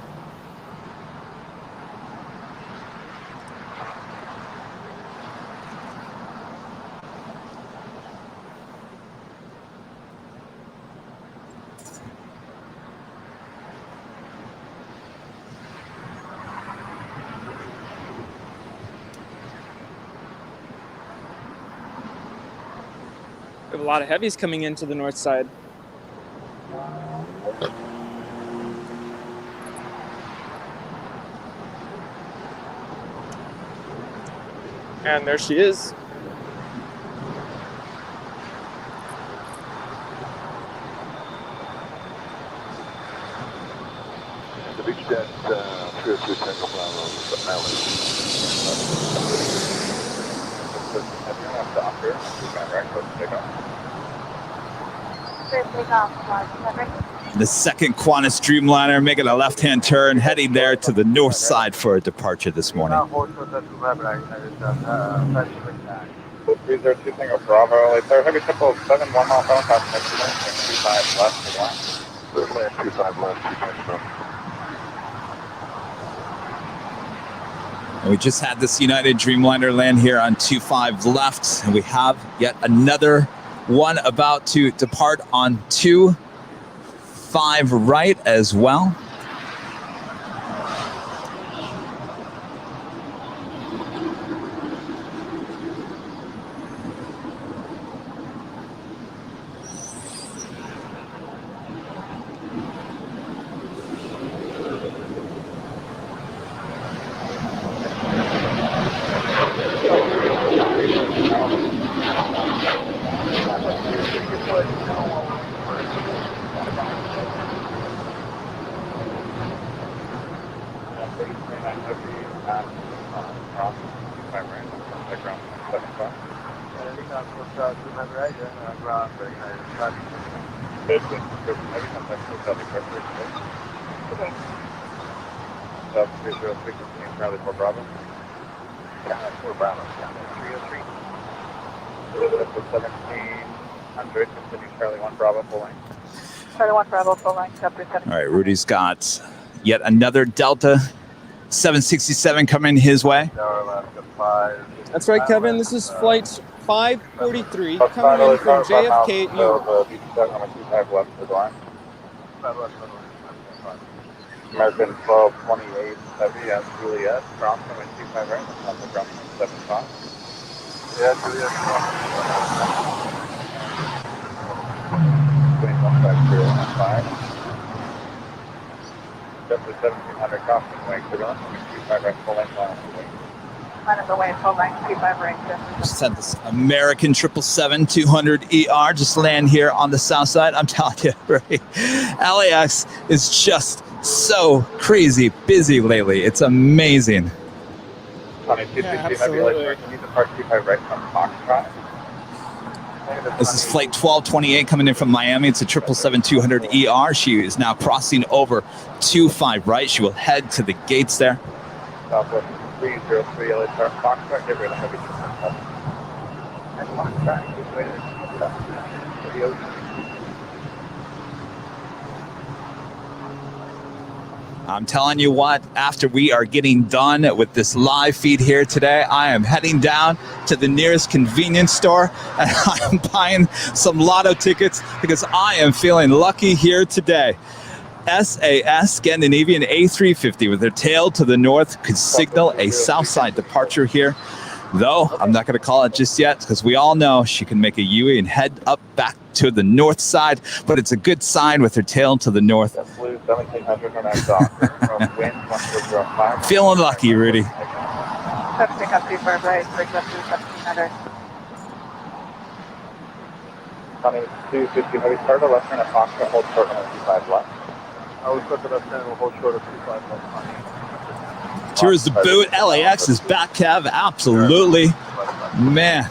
We have a lot of heavies coming into the north side. And there she is. The beach jet 302 Tango Bravo, Island. The second Qantas Dreamliner making a left-hand turn, heading there to the north side for a departure this morning. 302 Tango Bravo, it's our heavy 777, 1 mile phone, cross 25 left to 1. 25 left, 25 left. And we just had this United Dreamliner land here on 25 left, and we have yet another one about to depart on 25 right as well. All right, Rudy's got yet another Delta 767 coming his way. That's right, Kevin. This is flight 543 coming in from JFK, New York. American 1228 heavy at Juliet, ground from 25 right, that's the ground from 75. Yeah, Juliet. 215015. Definitely 1700 crossing wing, so going from 25 right, full length line. Line of the way, full length, 25 right. Just had this American 777-200ER just land here on the south side. I'm telling you, right? LAX is just so crazy busy lately. It's amazing. Absolutely. This is flight 1228 coming in from Miami. It's a 777-200ER. She is now crossing over 25 right. She will head to the gates there. Southwest 303 LHR Foxtrot, get rid of heavy traffic. And Foxtrot, just waited for the ocean. I'm telling you what, after we are getting done with this live feed here today, I am heading down to the nearest convenience store and I'm buying some lotto tickets because I am feeling lucky here today. SAS Scandinavian A350 with their tail to the north could signal a south side departure here. Though I'm not going to call it just yet because we all know she can make a U and head up back to the north side, but it's a good sign with her tail to the north. Feeling lucky, Rudy. Pick up 25 right, bring up to 1700. 250 heavy starter, left turn at Foxtrot, hold short on 25 left. I was looking up there, we'll hold short of 25 left. Tours the boot. LAX is back, Kev. Absolutely. Man.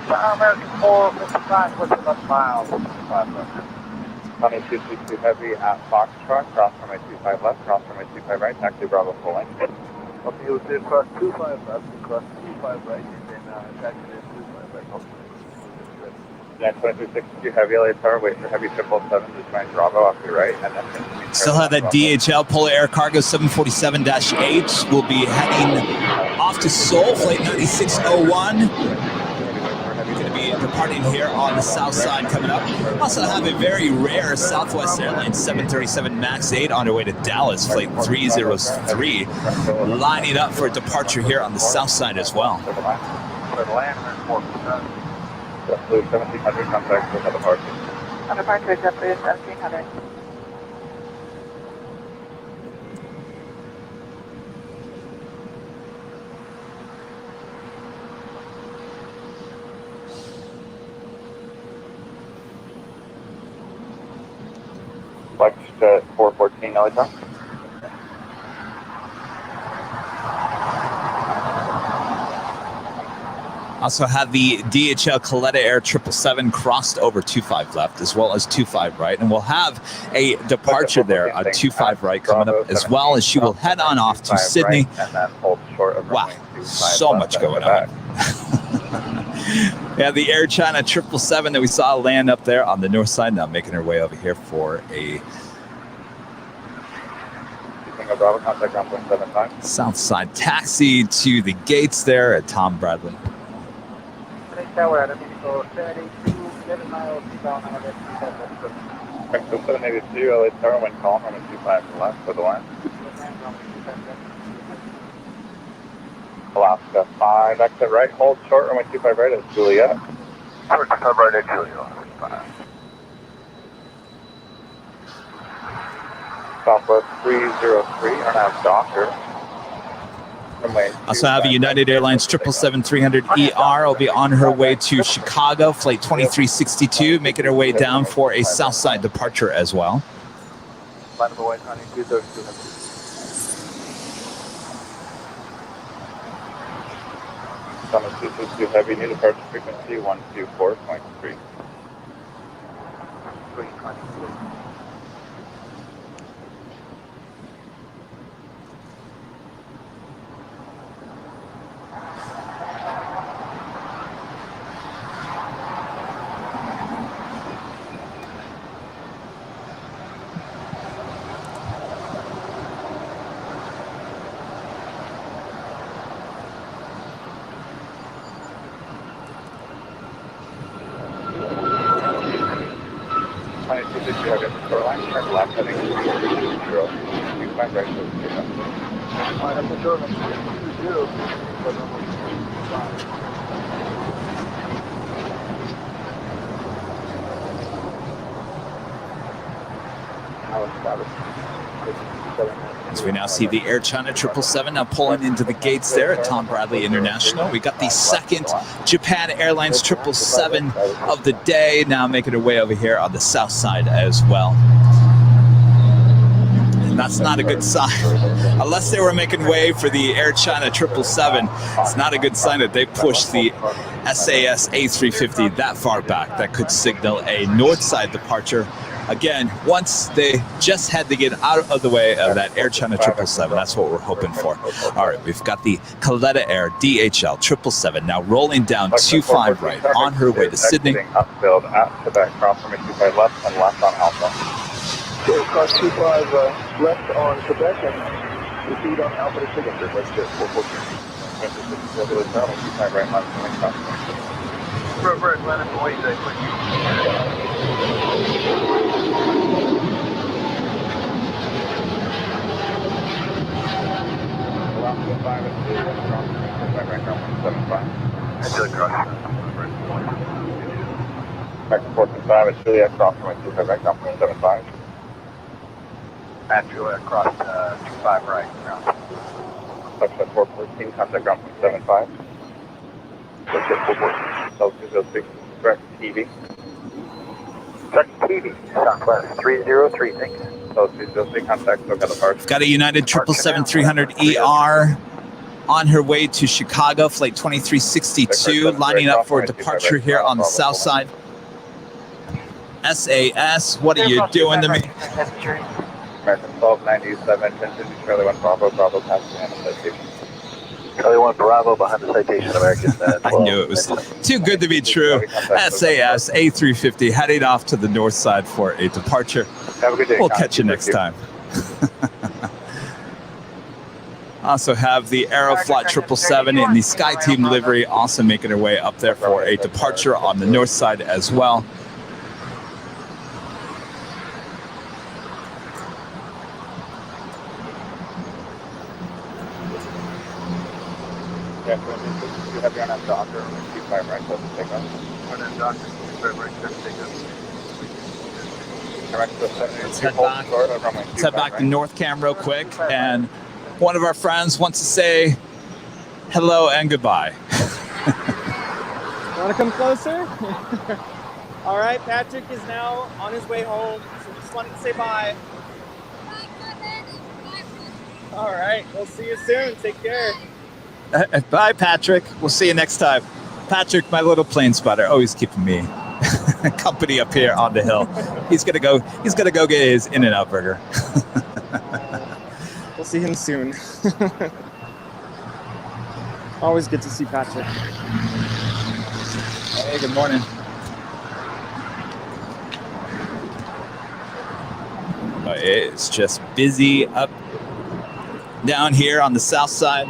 American 455, what's the left mile? 222 heavy at Foxtrot, cross from a 25 left, cross from a 25 right, taxi Bravo full length. Okay, it was there, cross 25 left, cross 25 right, and then taxi 25 right. Okay. Yeah, 2362 heavy LHR, wait for heavy 777 to join Bravo off your right, and then still have that DHL Polar Air Cargo 747-H. We'll be heading off to Seoul, flight 9601. Going to be departing here on the south side coming up. Also have a very rare Southwest Airlines 737 MAX 8 on their way to Dallas, flight 303, lining up for departure here on the south side as well. JetBlue 1700, contact with departure. On departure, JetBlue 1700. LAX at 414, LA time. Also have the DHL Coletta Air 777 crossed over 25 left as well as 25 right. And we'll have a departure there on 25 right coming up as well as she will head on off to Sydney. Wow, so much going on. Yeah, the Air China 777 that we saw land up there on the north side now making her way over here for a south side taxi to the gates there at Tom Bradley. Tower at 72, 7 miles eastbound on the 782, LA Tower, when calling from a 25 left for the line. Alaska 5, exit right, hold short, runway 25 right at Juliet. Short, 25 right at Juliet. Southwest 303, RNAV Docker. Also have a United Airlines 777-300ER will be on her way to Chicago, flight 2362, making her way down for a south side departure as well. Line number 192, 262 heavy, new departure frequency 124.3. 322. Airline, turn left heading 0. 25 right to As we now see the Air China 777 now pulling into the gates there at Tom Bradley International. We got the second Japan Airlines 777 of the day now making her way over here on the south side as well. And that's not a good sign. Unless they were making way for the Air China 777, it's not a good sign that they pushed the SAS A350 that far back. That could signal a north side departure. Again, once they just had to get out of the way of that Air China 777, that's what we're hoping for. All right, we've got the Coletta Air DHL 777 now rolling down 25 right on her way to Sydney. Upfield at Quebec, cross from 25 left and left on Alpha. Cross 25 left on Quebec and proceed on Alpha to signature. Let's get 414. 25 right left coming cross. Right, Atlanta, Hawaii, Back to 425 at Juliet, cross from 25 right, down 75. At Juliet, cross 25 right. Touch at 414, contact ground point 75. Touch at 414. South 206, direct TV. Direct TV, Southwest 303, thanks. South 206, contact SoCal departure. Got a United 777-300ER on her way to Chicago, flight 2362, lining up for departure here on the south side. SAS, what are you doing to me? American 1297, 1050 Charlie 1 Bravo, Bravo passing and citation. Charlie 1 Bravo behind the citation, American 12. I knew it was too good to be true. SAS A350 heading off to the north side for a departure. Have a good day. We'll catch you next time. Also have the Aeroflot 777 in the Sky Team livery, also making their way up there for a departure on the north side as well. Yeah, so you have your own doctor, 25 right, so take off. And then doctor, 25 right, so take off. Let's head back to North Cam real quick, and one of our friends wants to say hello and goodbye. Want to come closer? All right, Patrick is now on his way home, so just wanted to say bye. All right, we'll see you soon. Take care. Bye, Patrick. We'll see you next time. Patrick, my little plane spotter, always keeping me company up here on the hill. He's gonna go get his In-N-Out burger. We'll see him soon. Always good to see Patrick. Hey, good morning. It's just busy up down here on the south side.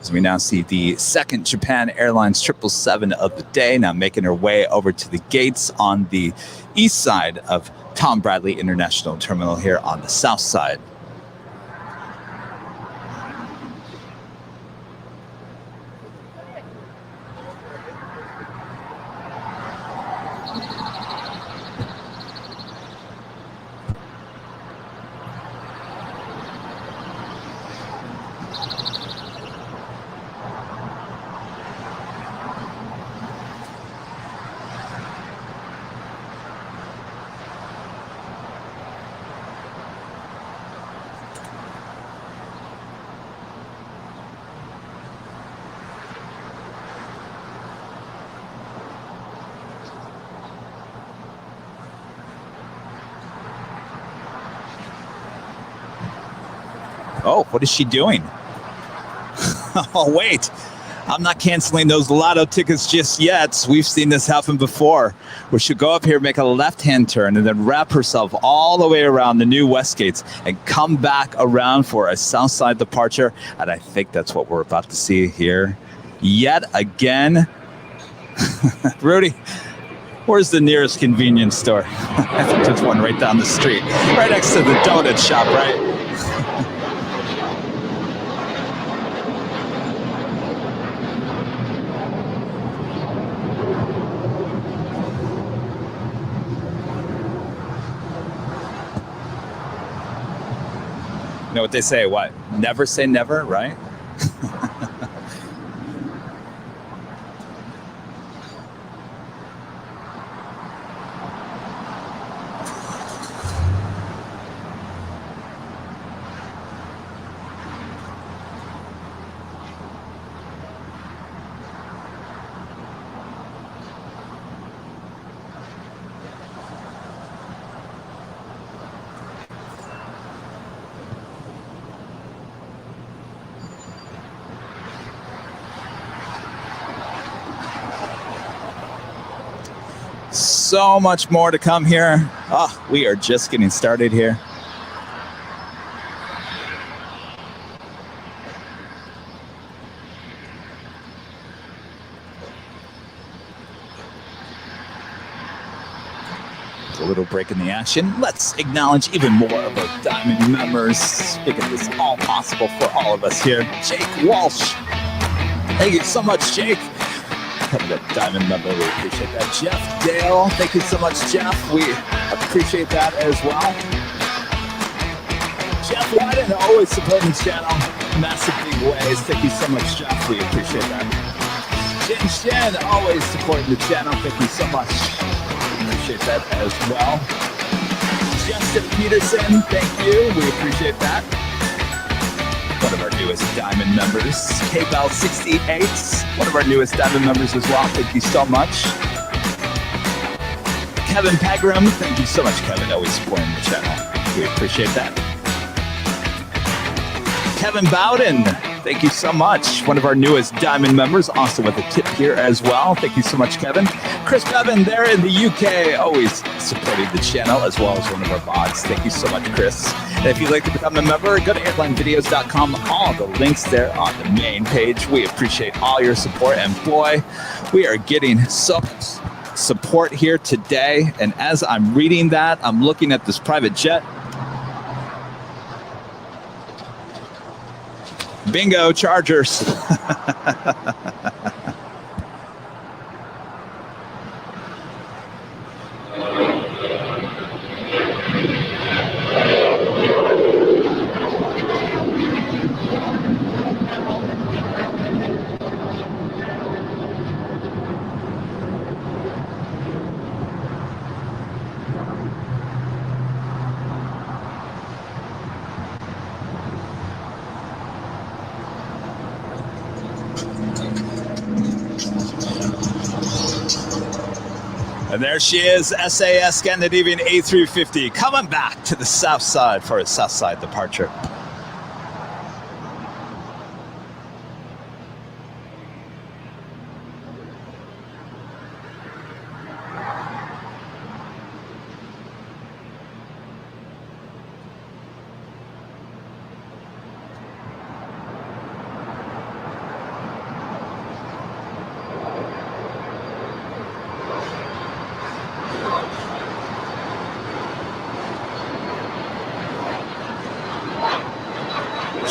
As we now see the second Japan Airlines 777 of the day now making her way over to the gates on the east side of Tom Bradley International Terminal here on the south side. Oh, what is she doing? Oh, wait. I'm not canceling those lotto tickets just yet. We've seen this happen before, where she'll go up here, make a left-hand turn, and then wrap herself all the way around the new west gates and come back around for a south side departure. And I think that's what we're about to see here yet again. Rudy, where's the nearest convenience store? I think there's one right down the street, right next to the donut shop, right? You know what they say, what? Never say never, right? So much more to come here. Oh, we are just getting started here. A little break in the action. Let's acknowledge even more of our Diamond members, making this all possible for all of us here. Jake Walsh. Thank you so much, Jake. That Diamond member, we appreciate that. Jeff Dale, thank you so much, Jeff. We appreciate that as well. Jeff Wyden, always supporting the channel, massive big ways. Thank you so much, Jeff. We appreciate that. Jin Shen, always supporting the channel. Thank you so much. Appreciate that as well. Justin Peterson, thank you. We appreciate that. One of our newest Diamond members, KBell68, one of our newest Diamond members as well. Thank you so much. Kevin Pegram, thank you so much, Kevin, always supporting the channel. We appreciate that. Kevin Bowden, thank you so much. One of our newest Diamond members, also with a tip here as well. Thank you so much, Kevin. Chris Bevan there in the UK, always supporting the channel, as well as one of our bots. Thank you so much, Chris. And if you'd like to become a member, go to airlinevideos.com. All the links there on the main page. We appreciate all your support. And boy, we are getting so much support here today. And as I'm reading that, I'm looking at this private jet. Bingo, Chargers. And there she is, SAS Scandinavian A350, coming back to the south side for a south side departure.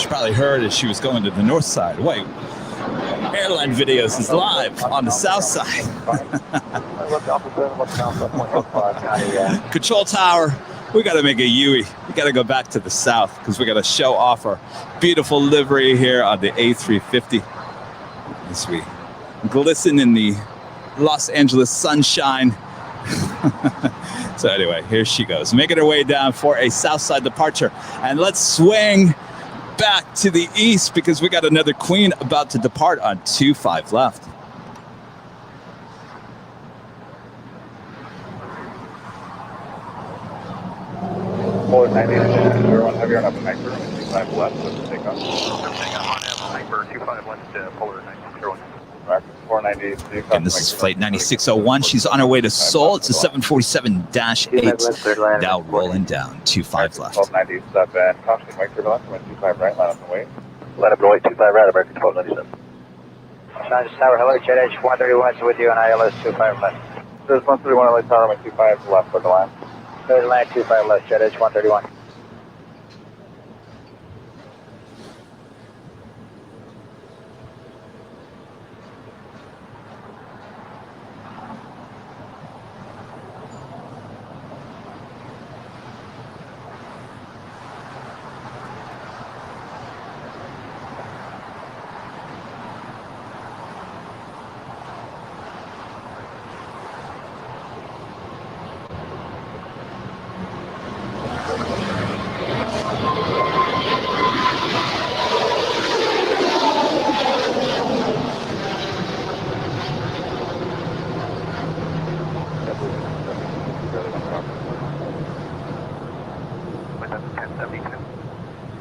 Probably heard as she was going to the north side. Wait, Airline Videos is live on the south side. Control tower, we got to make a U-ey. We got to go back to the south because we got to show off our beautiful livery here on the A350 as we glisten in the Los Angeles sunshine. So anyway, here she goes, making her way down for a south side departure. And let's swing back to the east because we got another queen about to depart on 25 left. Forward 90, everyone heavier on up in Hyper, 25 left, let's take off. Takeoff on Hyper, 25 left, forward 90, 490. And this is flight 9601. She's on her way to Seoul. It's a 747-8. Now rolling down, 25 left. 1290, stop and caution, right turbulence, 25 right, line up and wait. Line up and wait, 25 right, American 1297. Science Tower, hello, JetH 131 is with you on ILS 25 left. There's 131 LA Tower, 25 left for the line. Third line, 25 left, JetH 131.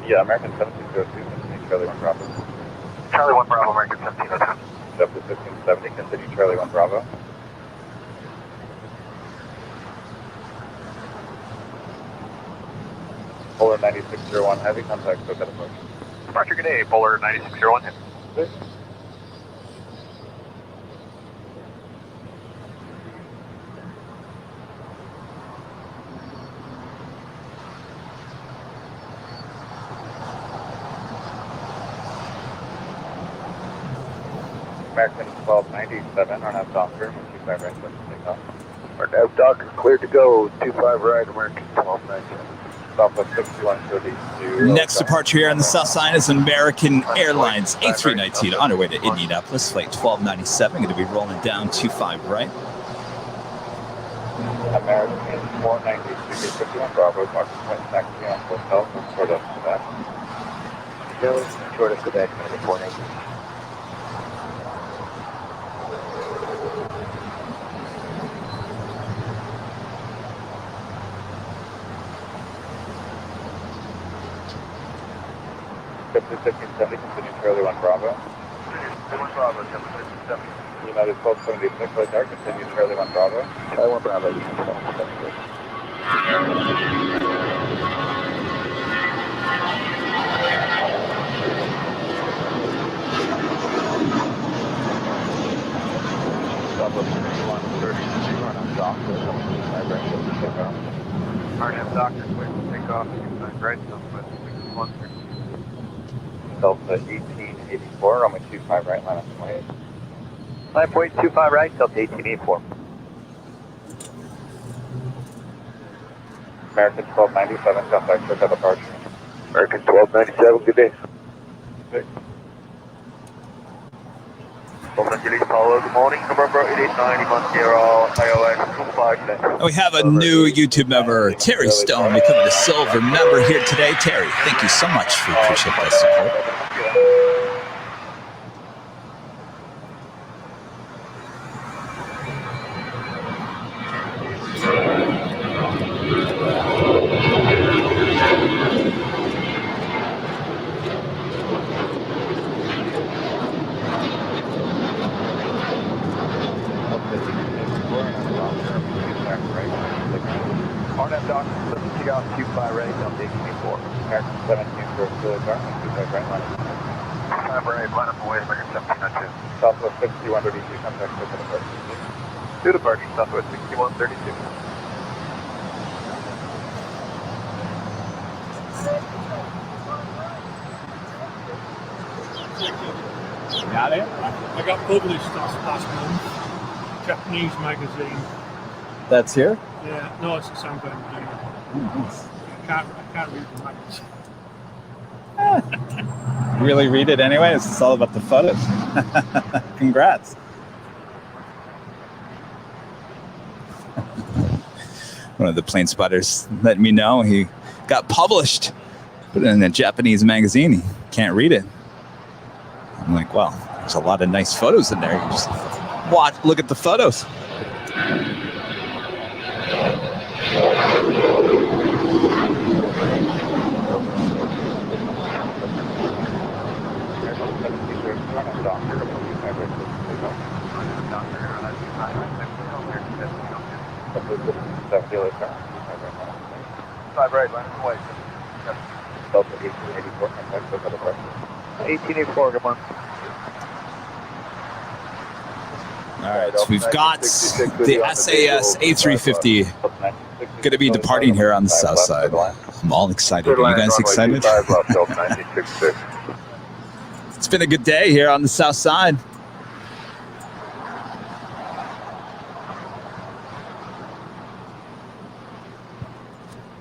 Yeah, American 1702, Charlie 1 Bravo. Charlie 1 Bravo, American 1702. Step to 1570, continue Charlie 1 Bravo. Polar 9601, heavy contact, so that approach. Departure, good day, Polar 9601. Good. American 1297, run out Docker, 25 right, let's take off. Our nav Docker cleared to go, 25 right, American 1297. Southwest 6132. Next departure here on the south side is American Airlines A319 on our way to Indianapolis, flight 1297. Going to be rolling down 25 right. American 493, 51 Bravo, marking point taxi on hotel from Short of Quebec. No, short of Quebec, 490. Continue Charlie 1 Bravo. 1 Bravo, 1570. United 1276, right there, continue Charlie 1 Bravo. Charlie 1 Bravo, 1276. RNF Doctor, quick takeoff, right, Southwest 613. Delta 1884, runway 25 right, line up 28. Line point 25 right, Delta 1884. American 1297, contact for departure. American 1297, good day. Los Angeles, Paulo, good morning. November 8890, Montero, iOS 25. We have a new YouTube member, Terry Stone, becoming a silver member here today. Terry, thank you so much. We appreciate that support. RNF Doctor, let's take off 25 right, Delta 1884. American 17 for Philly Car, 25 right, line up. 25 right, line up away, American 1702. Southwest 6132, contact for departure. To departure, Southwest 6132. Got it? I got published last month, Japanese magazine. That's here? Yeah, no, it's the same thing. I can't read the magazine. Really read it anyway? It's all about the photos. Congrats. One of the plane spotters let me know he got published, put it in a Japanese magazine. He can't read it. I'm like, well, there's a lot of nice photos in there. You just look at the photos. Five right, line up away. Delta 1884, contact for departure. 1884, good morning. All right, so we've got the SAS A350 going to be departing here on the south side. I'm all excited. Are you guys excited? It's been a good day here on the south side.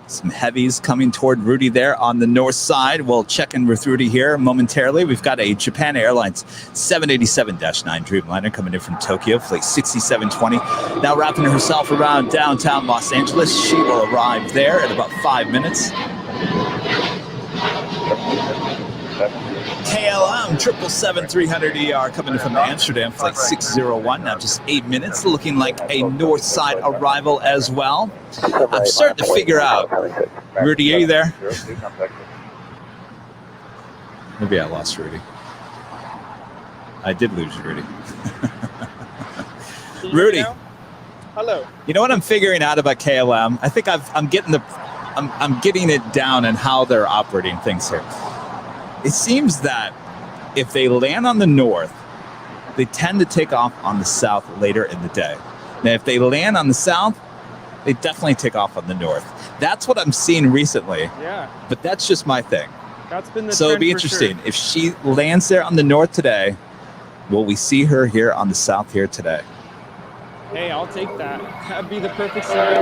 Some heavies coming toward Rudy there on the north side. We'll check in with Rudy here momentarily. We've got a Japan Airlines 787-9 Dreamliner coming in from Tokyo, flight 6720. Now wrapping herself around downtown Los Angeles. She will arrive there in about 5 minutes. KLM 777-300ER coming in from Amsterdam, flight 601, now just 8 minutes, looking like a north side arrival as well. I'm starting to figure out, Rudy, are you there? Maybe I lost Rudy. I did lose Rudy. Rudy. Hello. You know what I'm figuring out about KLM? I think I'm getting it down and how they're operating things here. It seems that if they land on the north, they tend to take off on the south later in the day. Now, if they land on the south, they definitely take off on the north. That's what I'm seeing recently. Yeah. But that's just my thing. That's been the so it'll be interesting. Sure. If she lands there on the north today, will we see her here on the south here today? Hey, I'll take that. That'd be the perfect scenario.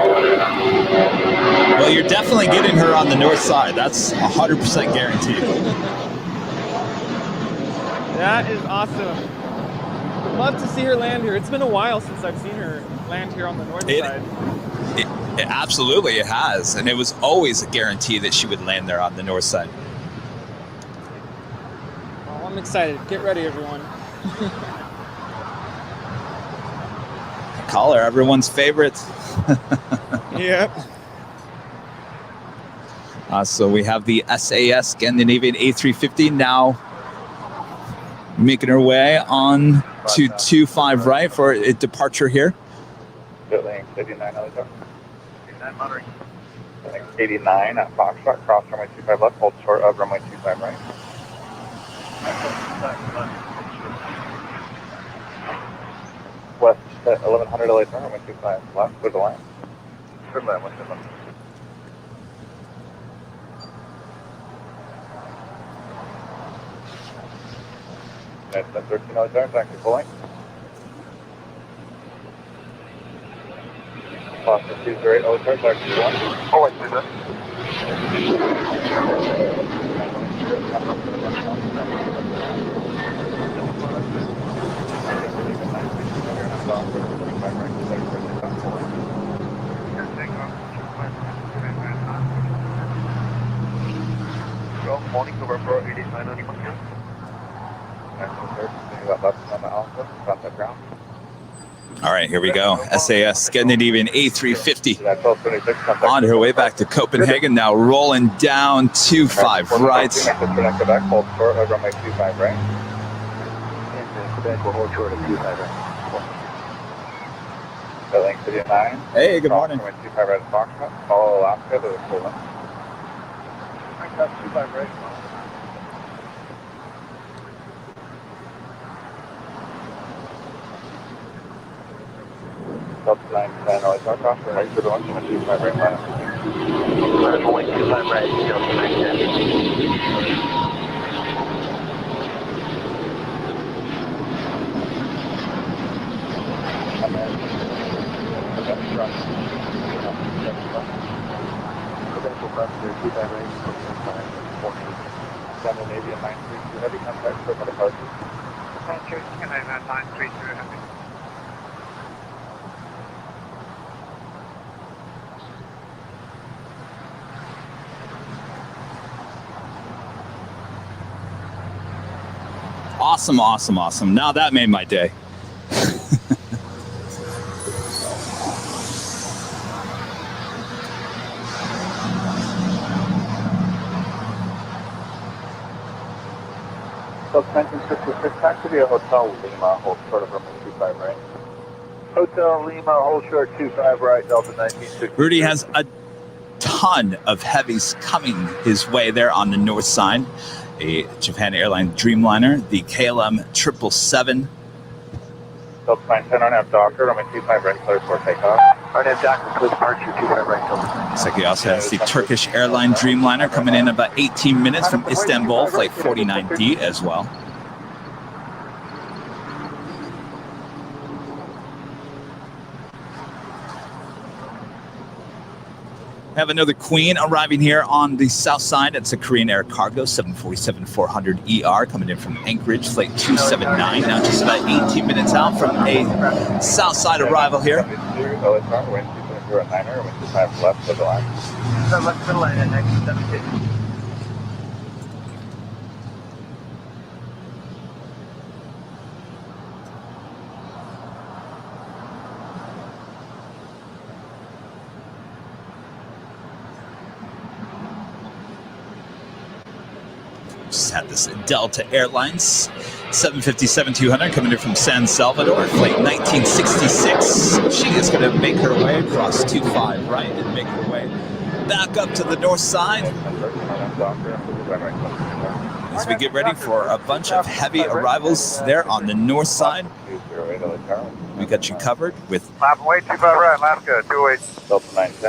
Well, you're definitely getting her on the north side. That's 100% guaranteed. That is awesome. Love to see her land here. It's been a while since I've seen her land here on the north side. Absolutely, it has. And it was always a guarantee that she would land there on the north side. Well, I'm excited. Get ready, everyone. Caller, everyone's favorite. Yep. So we have the SAS Scandinavian A350 now making her way on to 25 right for a departure here. Building 89 Elliot. 89 monitoring. 89 at Foxtrot, cross runway 25 left, hold short of runway 25 right. West at 1100 LA turn, runway 25 left, with the line. Third line, west of them. That's 13 LA turn, thank you, pulling. Boston 208 LA turn, thank you, pulling. Oh, wait, do that. Morning, November 89 anyone here? All right, here we go. SAS Scandinavian A350 on her way back to Copenhagen, now rolling down 25 right. Hold short of runway 25 right. Hold short of 25 right. Building 59. Hey, good morning. Runway 25 right at Foxtrot. Follow Alaska to the full length. That's 25 right. Up 910 LA Talk off, right to the 125 right line. 125 right, 910. Scandinavian 932 heavy contact for the departure. Scandinavian 932 heavy. Awesome, awesome, awesome. Now that made my day. Suspension 66, taxi via Hotel Lima, hold short of runway 25 right. Hotel Lima, hold short 25 right, Delta 1960. Rudy has a ton of heavies coming his way there on the north side. A Japan Airline Dreamliner, the KLM 777. Delta 910 on F Docker, runway 25 right, clear for takeoff. On F Docker, clear departure 25 right, Delta 9. Looks like he also has the Turkish Airline Dreamliner coming in about 18 minutes from Istanbul, flight 49D as well. We have another Queen arriving here on the south side. It's a Korean Air Cargo 747-400ER coming in from Anchorage, flight 279. Now just about 18 minutes out from a south side arrival here. Left of the line. Left of the line at next 750. Just had this Delta Airlines 757-200 coming in from San Salvador, flight 1966. She is going to make her way across 25 right and make her way back up to the north side as we get ready for a bunch of heavy arrivals there on the north side. We got you covered with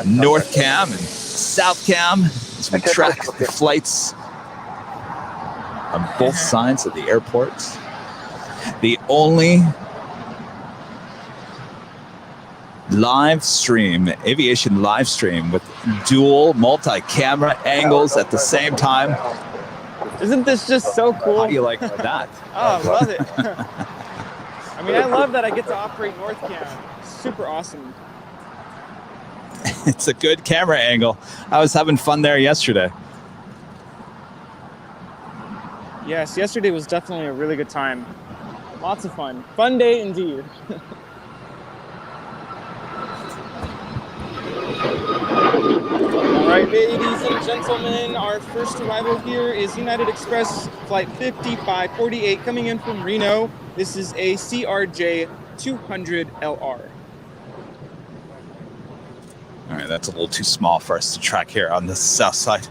North Cam and South Cam as we track the flights on both sides of the airport. The only live stream, aviation live stream with dual multi-camera angles at the same time. Isn't this just so cool? How do you like that? Oh, I love it. I mean, I love that I get to operate North Cam. Super awesome. It's a good camera angle. I was having fun there yesterday. Yes, yesterday was definitely a really good time. Lots of fun. Fun day indeed. All right, ladies and gentlemen, our first arrival here is United Express Flight 5548 coming in from Reno. This is a CRJ 200LR. All right, that's a little too small for us to track here on the south side.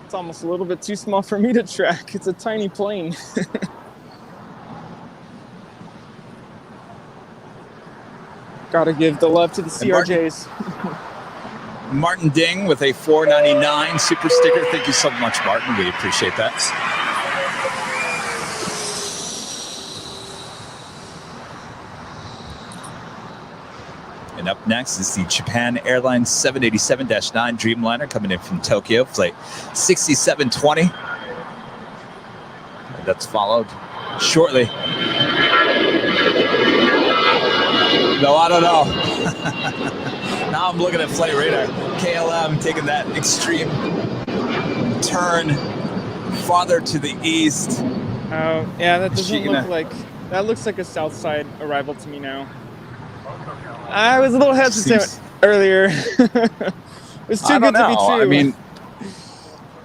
It's almost a little bit too small for me to track. It's a tiny plane. Gotta give the love to the CRJs. Martin Ding with a $4.99 super sticker. Thank you so much, Martin. We appreciate that. And up next is the Japan Airlines 787-9 Dreamliner coming in from Tokyo, flight 6720. And that's followed shortly. No, I don't know. Now I'm looking at flight radar. KLM taking that extreme turn farther to the east. Oh, yeah, that doesn't look like... That looks like a south side arrival to me now. I was a little hesitant earlier. It's too good to be true. I mean,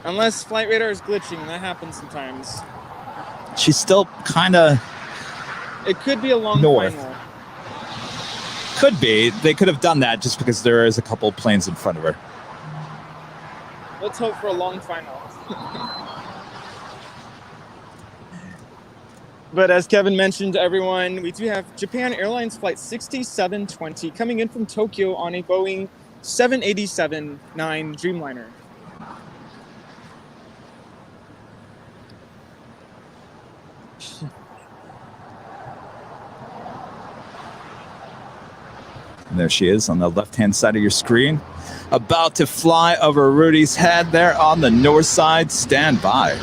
unless flight radar is glitching, that happens sometimes. She's still kind of. It could be a long north. final. Could be. They could have done that just because there is a couple planes in front of her. Let's hope for a long final. But as Kevin mentioned to everyone, we do have Japan Airlines Flight 6720 coming in from Tokyo on a Boeing 787-9 Dreamliner. And there she is on the left-hand side of your screen. About to fly over Rudy's head there on the north side. Stand by.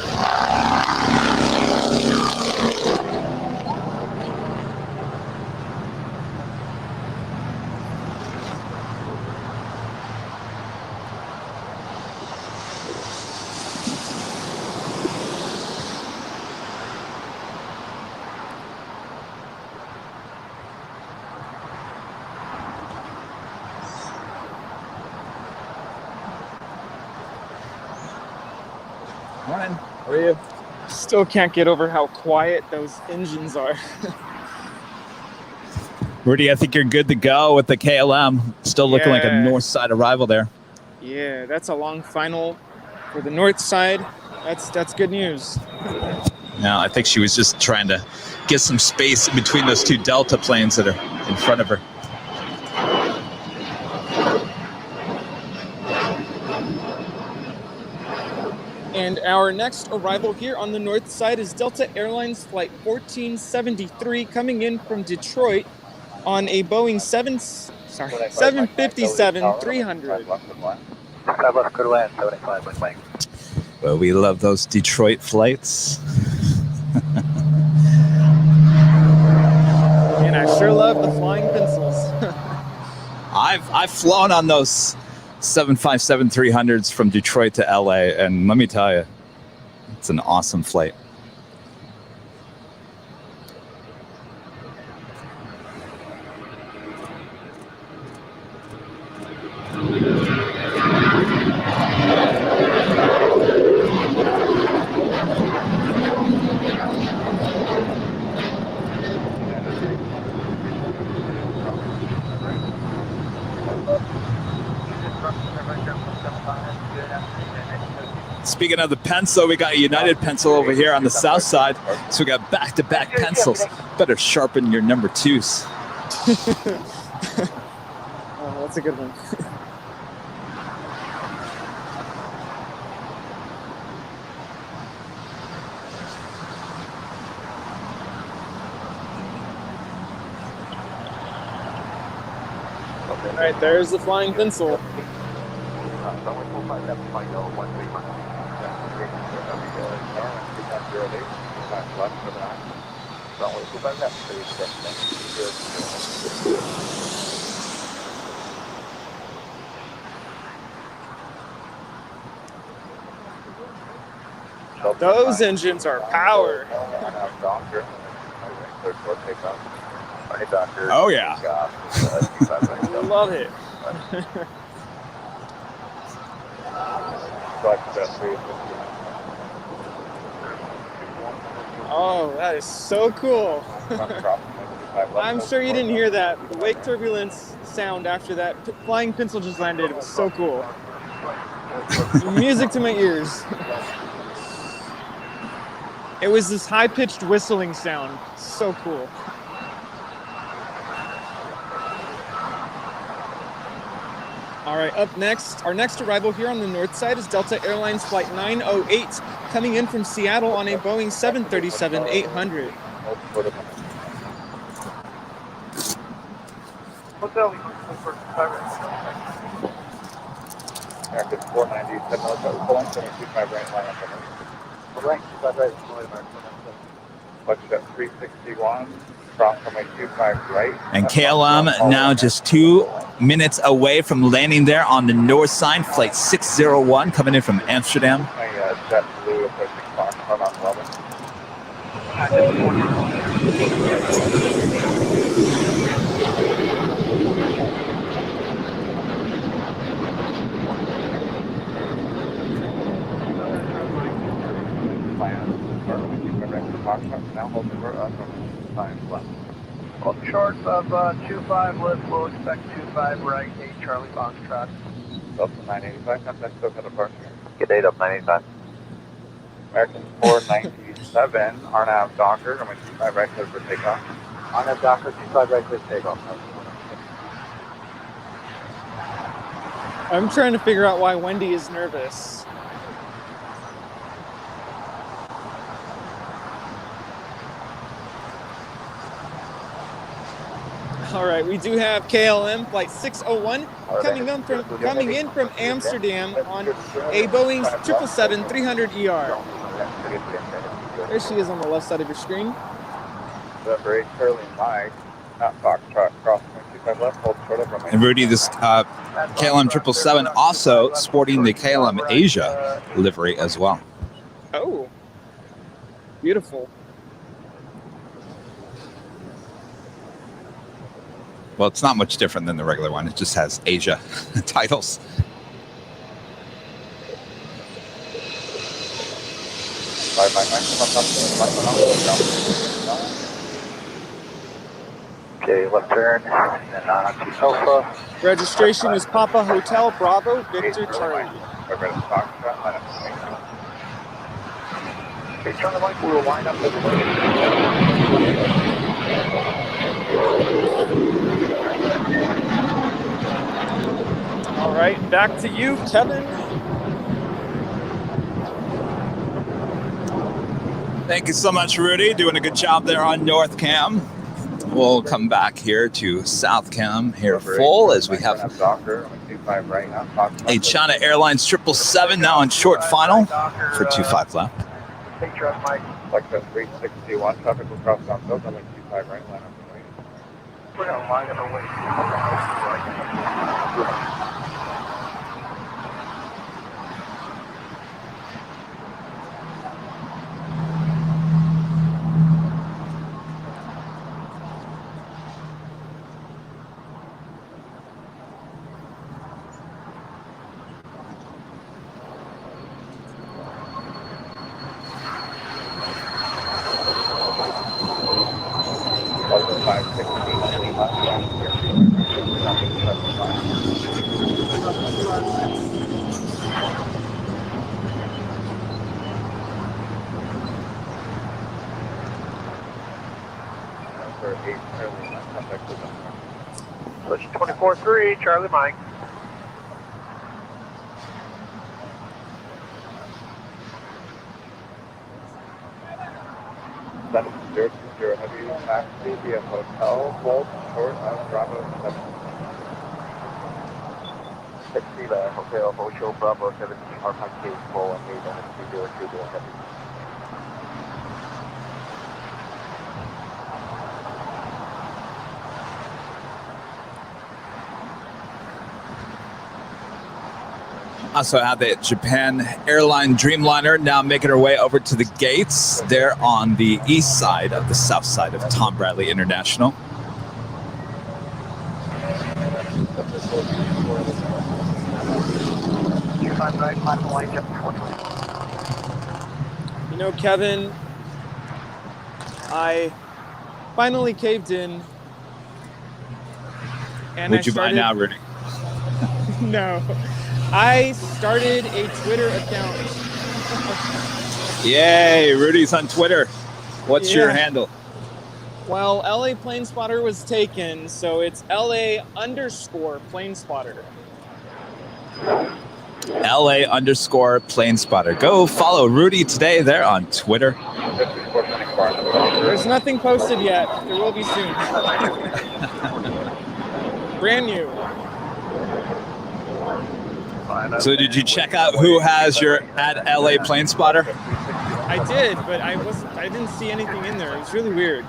Morning. How are you? Still can't get over how quiet those engines are. Rudy, I think you're good to go with the KLM. Still looking like a north side arrival there. Yeah, that's a long final for the north side. That's good news. No, I think she was just trying to get some space in between those two Delta planes that are in front of her. And our next arrival here on the north side is Delta Airlines Flight 1473 coming in from Detroit on a Boeing 757-300. Well, we love those Detroit flights. And I sure love the flying pencils. I've flown on those 757-300s from Detroit to LA, and let me tell you, it's an awesome flight. Speaking of the pencil, we got a United pencil over here on the south side. So we got back-to-back pencils. Better sharpen your number twos. Oh, that's a good one. All right, there's the flying pencil. Those engines are power. Oh, yeah. Love it. Oh, that is so cool. I'm sure you didn't hear that. The wake turbulence sound after that flying pencil just landed. It was so cool. Music to my ears. It was this high-pitched whistling sound. So cool. All right, up next, our next arrival here on the north side is Delta Airlines Flight 908, coming in from Seattle on a Boeing 737-800. Hotel, American 497, Boeing 725 right line up. Right, 25 right, Fletch at 361, cross from a 25 right. And KLM now just 2 minutes away from landing there on the north side. Flight 601 coming in from Amsterdam. My JetBlue approaching Foxtrot on 11. Now hold for us on 5 left. Well, short of 25 left, we'll expect 25 right, 8 Charlie Foxtrot. Delta 985, contact SoCal departure. Good day, Delta 985. American 497, Arnav Docker, I'm 25 right, clear for takeoff. Arnav Docker, 25 right, clear takeoff. I'm trying to figure out why Wendy is nervous. All right, we do have KLM Flight 601 coming in from Amsterdam on a Boeing 777-300ER. There she is on the left side of your screen. Very Charlie Mike, not Foxtrot, cross 25 left, hold short of And Rudy, this KLM 777 also sporting the KLM Asia livery as well. Oh, beautiful. Well, it's not much different than the regular one. It just has Asia titles. Okay, left turn, and then on to Alpha. Registration is Papa Hotel Bravo Victor Charlie. Okay, Charlie Mike, we will line up with All right, back to you, Kevin. Thank you so much, Rudy. Doing a good job there on North Cam. We'll come back here to South Cam here full as we have a China Airlines 777 now in short final for 25 left. Hey, Charlie Mike, like the 361, traffic will cross down south, I'm 25 right, line up and wait. We're going to line up and wait. Push 24-3, Charlie Mike. Then 020 heavy taxi via hotel, hold short of Bravo 7. Taxi the hotel, hold short Bravo 17, hardline case, full and 8 and 3030 heavy. Also have the Japan Airline Dreamliner now making her way over to the gates. They're on the east side of the south side of Tom Bradley International. You know, Kevin, I finally caved in. And Would you buy now, Rudy? No. I started a Twitter account. Yay, Rudy's on Twitter. What's your handle? Well, LA Plane Spotter was taken, so it's LA_Plane Spotter. LA_Plane Spotter. Go follow Rudy today. They're on Twitter. There's nothing posted yet. There will be soon. Brand new. So did you check out who has your at LA Plane Spotter? I did, but I didn't see anything in there. It was really weird.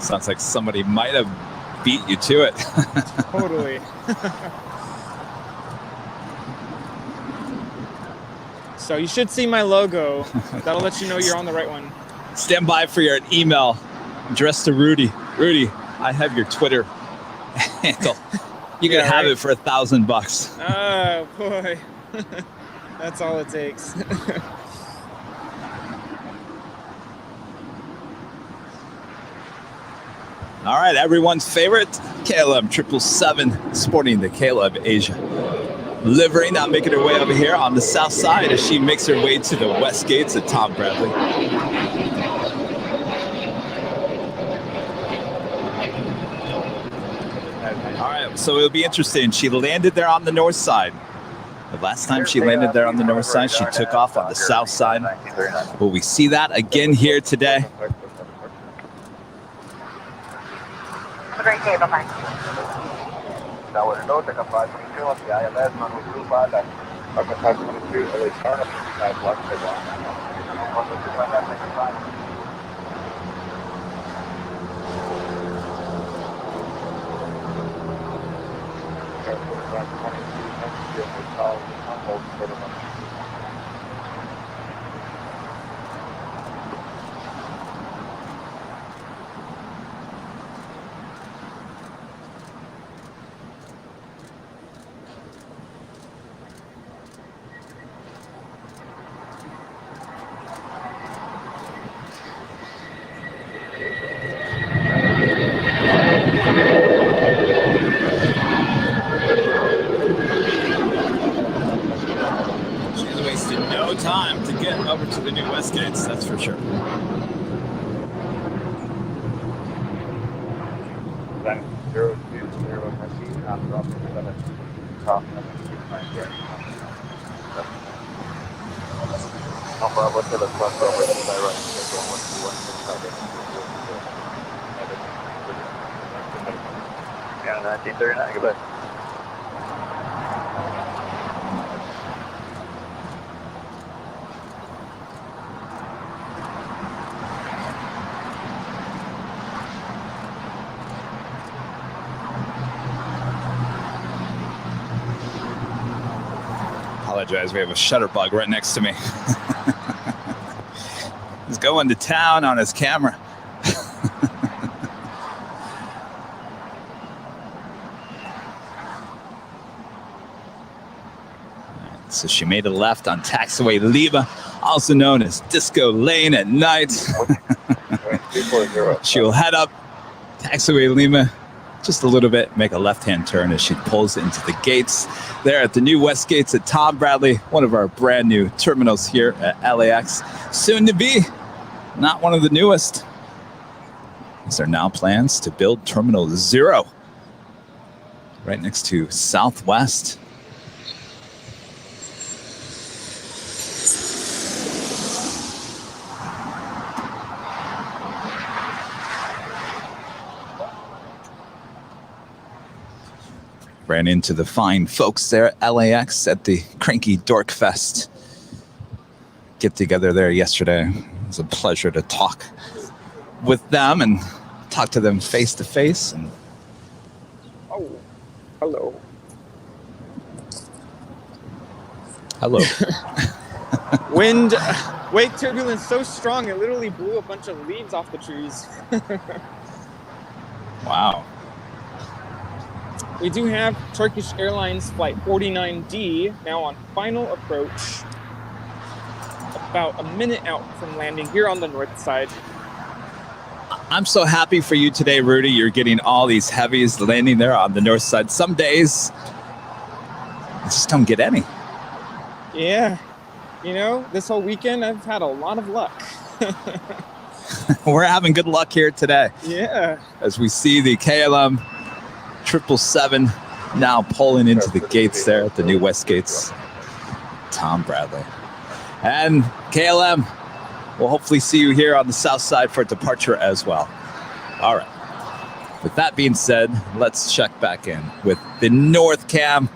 Sounds like somebody might have beat you to it. Totally. So you should see my logo. That'll let you know you're on the right one. Stand by for your email addressed to Rudy. Rudy, I have your Twitter handle. You can have it for $1,000. Oh boy, that's all it takes. All right, everyone's favorite KLM 777 sporting the KLM Asia livery, now making her way over here on the south side as she makes her way to the west gates of Tom Bradley. All right, so it'll be interesting. She landed there on the north side. The last time she landed there on the north side, she took off on the south side. Will we see that again here today? Have a great day. Bye-bye. She's wasted no time to get over to the new west gates, that's for sure. Yeah, 1939, goodbye. Apologize, we have a shutterbug right next to me. He's going to town on his camera. So she made a left on taxiway Lima, also known as Disco Lane at night. She'll head up taxiway Lima just a little bit, make a left-hand turn as she pulls into the gates there at the new west gates at Tom Bradley, one of our brand new terminals here at LAX. Soon to be, not one of the newest. These are now plans to build Terminal 0 right next to Southwest. Ran into the fine folks there at LAX at the Cranky Dork Fest get together there yesterday. It was a pleasure to talk with them and talk to them face to face. And oh, hello. Hello. Wind, wake turbulence so strong it literally blew a bunch of leaves off the trees. Wow. We do have Turkish Airlines Flight 49D now on final approach, about a minute out from landing here on the north side. I'm so happy for you today, Rudy. You're getting all these heavies landing there on the north side. Some days, I just don't get any. Yeah. You know, this whole weekend, I've had a lot of luck. We're having good luck here today. Yeah. As we see the KLM 777 now pulling into the gates there at the new West Gates. Tom Bradley. And KLM, we'll hopefully see you here on the south side for departure as well. All right. With that being said, let's check back in with the North Cam.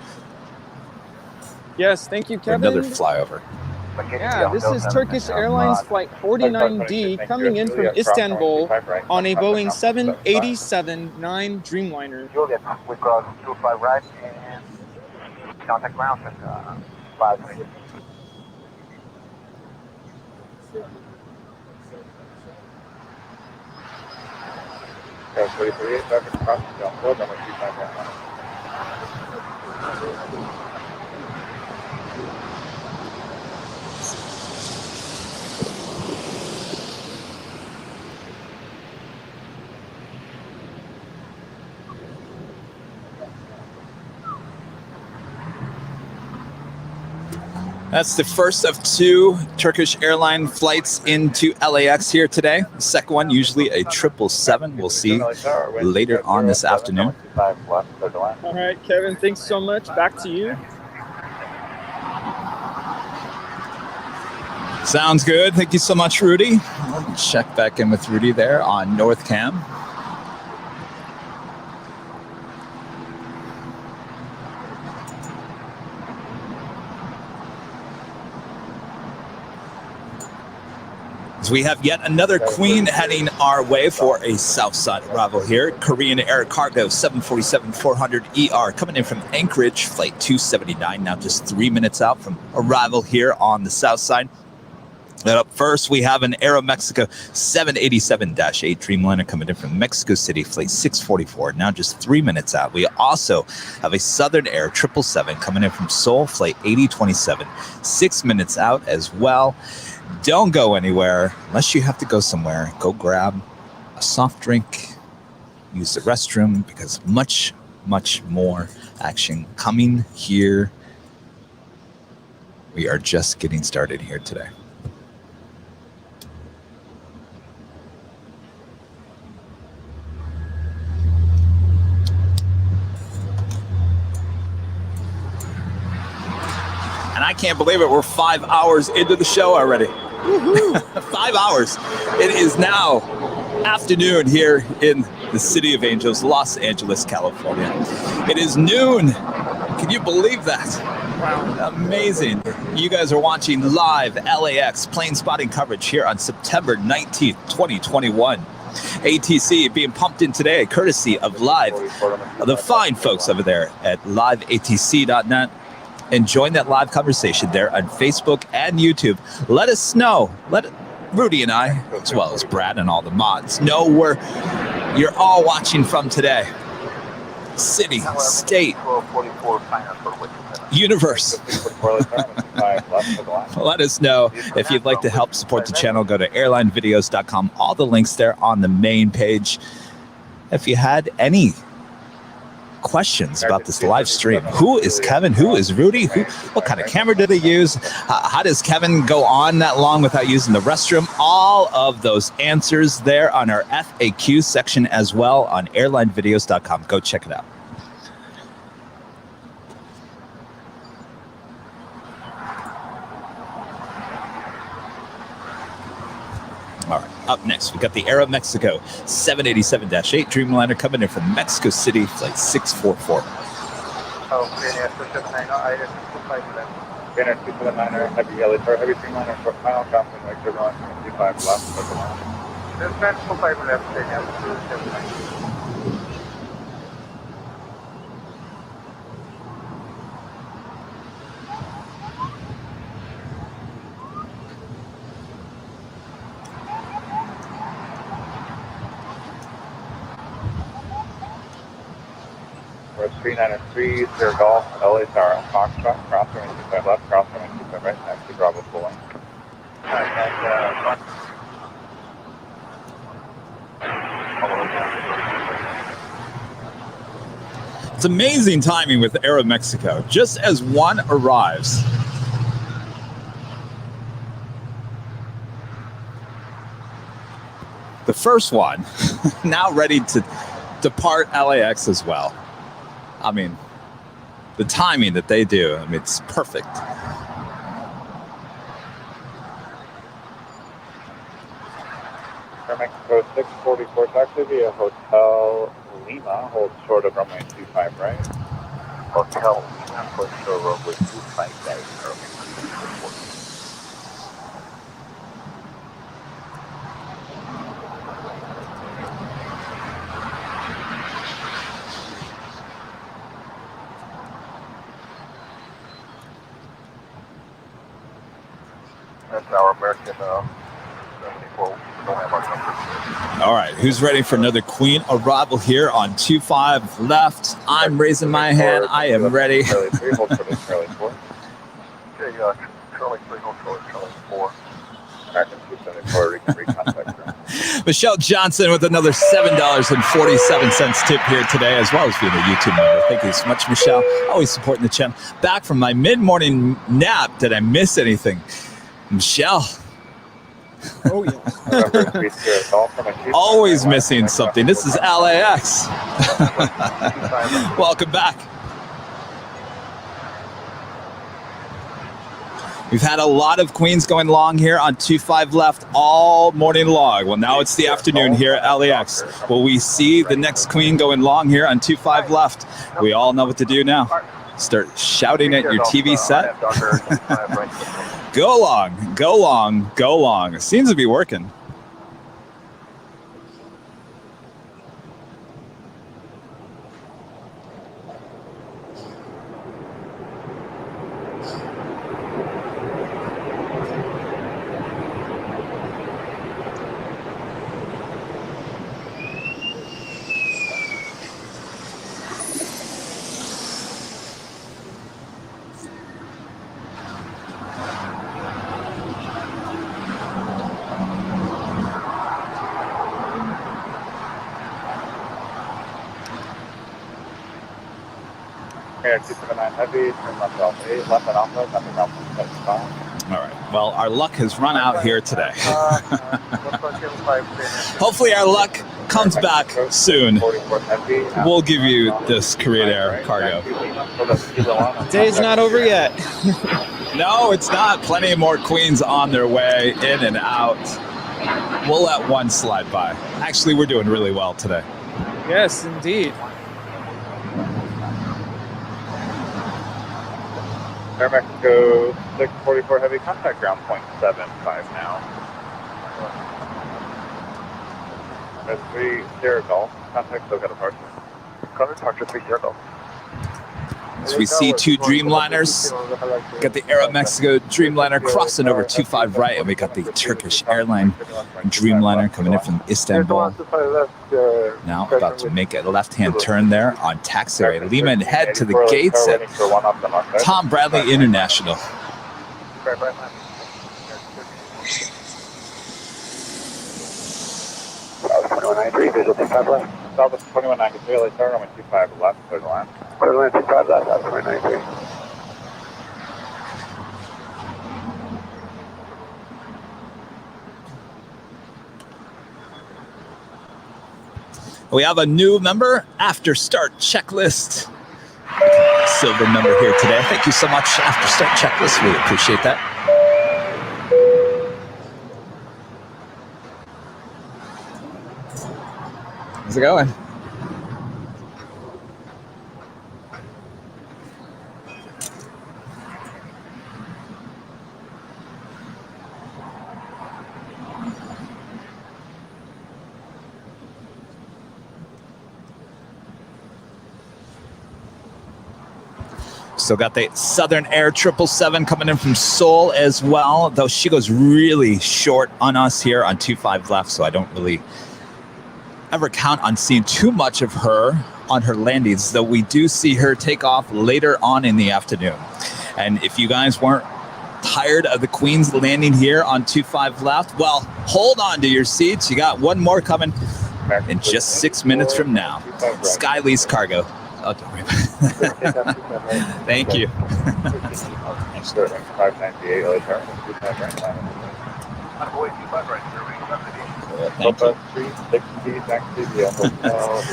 Yes, thank you, Kevin. Another flyover. Yeah, this is Turkish Airlines Flight 49D coming in from Istanbul on a Boeing 787-9 Dreamliner. Juliet, we cross 25 right and contact ground at 5 minutes. Okay, 43, traffic crossing down road, number 25 right. That's the first of 2 Turkish airline flights into LAX here today. The second one, usually a 777, we'll see later on this afternoon. All right, Kevin, thanks so much. Back to you. Sounds good. Thank you so much, Rudy. We'll check back in with Rudy there on North Cam. We have yet another Queen heading our way for a south side arrival here. Korean Air Cargo 747-400ER coming in from Anchorage, flight 279, now just 3 minutes out from arrival here on the south side. And up first, we have an Aeromexico 787-8 Dreamliner coming in from Mexico City, flight 644, now just 3 minutes out. We also have a Southern Air 777 coming in from Seoul, flight 8027, 6 minutes out as well. Don't go anywhere unless you have to go somewhere. Go grab a soft drink, use the restroom, because much, much more action coming here. We are just getting started here today. And I can't believe it. We're 5 hours into the show already. 5 hours. It is now afternoon here in the City of Angels, Los Angeles, California. It is noon. Can you believe that? Wow. Amazing. You guys are watching live LAX plane spotting coverage here on September 19th, 2021. ATC being pumped in today, courtesy of the fine folks over there at liveatc.net. And join that live conversation there on Facebook and YouTube. Let us know. Let Rudy and I, as well as Brad and all the mods, know where you're all watching from today. City, state, universe. Let us know. If you'd like to help support the channel, go to airlinevideos.com. All the links there on the main page. If you had any questions about this live stream, who is Kevin, who is Rudy, what kind of camera did they use, how does Kevin go on that long without using the restroom, all of those answers there on our FAQ section as well on airlinevideos.com. Go check it out. All right, up next, we got the Aeromexico 787-8 Dreamliner coming in from Mexico City, flight 644. Heavy Dreamliner for final contact, exit run 25 left. This is 25 left, 393, Sierra Golf, LA Tower, Foxtrot, cross runway 25 left, cross runway 25 right, taxi Bravo pulling. It's amazing timing with Aeromexico. Just as one arrives, the first one now ready to depart LAX as well. I mean, the timing that they do, I mean, it's perfect. Mexico 644 taxi via Hotel Lima, hold short of runway 25 right. Hotel Lima, hold short of runway 25 right. That's our American 74. All right, who's ready for another Queen arrival here on 25 left? I'm raising my hand. I am ready. Charlie 3, hold short of Charlie 4. Okay, Charlie 3, hold short of Charlie 4. American 274, recontact. Michelle Johnson with another $7.47 tip here today, as well as being a YouTube member. Thank you so much, Michelle. Always supporting the channel. Back from my mid-morning nap. Did I miss anything? Michelle. Oh, yes. Always missing something. This is LAX. Welcome back. We've had a lot of Queens going long here on 25 left all morning long. Well, now it's the afternoon here at LAX. Will we see the next Queen going long here on 25 left? We all know what to do now. Start shouting at your TV set. Go long, go long, go long. It seems to be working. Air 279 heavy, turn left off 8, left and alpha, nothing else on 75. All right. Well, our luck has run out here today. Hopefully our luck comes back soon. We'll give you this Korean Air cargo. Day's not over yet. No, it's not. Plenty more Queens on their way in and out. We'll let one slide by. Actually, we're doing really well today. Yes, indeed. Air Mexico 644 heavy, contact ground 0.75 now. There's 3 Sierra Golf, contact still got a partial. Contact 3 Sierra Golf. So we see 2 Dreamliners. Got the Aeromexico Dreamliner crossing over 25 right, and we got the Turkish Airline Dreamliner coming in from Istanbul. Now about to make a left-hand turn there on taxiway Lima and head to the gates at Tom Bradley International. Southwest 2193, LA Tower, runway 25 left, clear the line. Clear the line 25 left, South 2193. We have a new member, After Start Checklist. Silver member here today. Thank you so much, After Start Checklist. Really appreciate that. How's it going? Still got the Southern Air 777 coming in from Seoul as well, though she goes really short on us here on 25 left, so I don't really ever count on seeing too much of her on her landings, though we do see her take off later on in the afternoon. And if you guys weren't tired of the Queen's landing here on 25 left, well, hold on to your seats. You got one more coming in just 6 minutes from now. Skylease Cargo. Oh, don't worry about it. Thank you.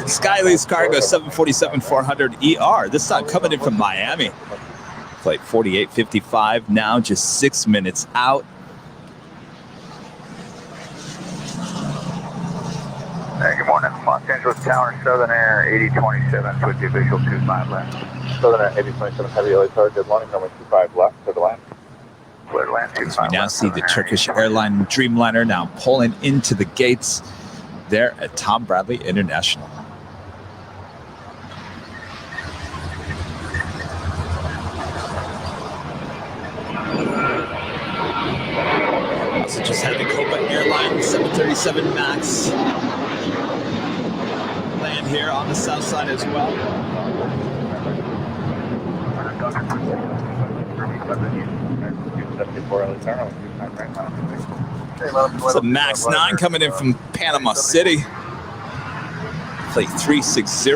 Skylease Cargo 747-400 ER. This time coming in from Miami. Flight 4855 now, just 6 minutes out. Hey, good morning. Los Angeles Tower, Southern Air 8027, switch official 25 left. Southern Air 8027, heavy LA Tower, good morning, runway 25 left, clear to land. Clear to land, 25 We now left, see the Turkish Airline Dreamliner now pulling into the gates there at Tom Bradley International. Also just had the Copa Airline 737 MAX land here on the south side as well. So MAX 9 coming in from Panama City. Flight 360.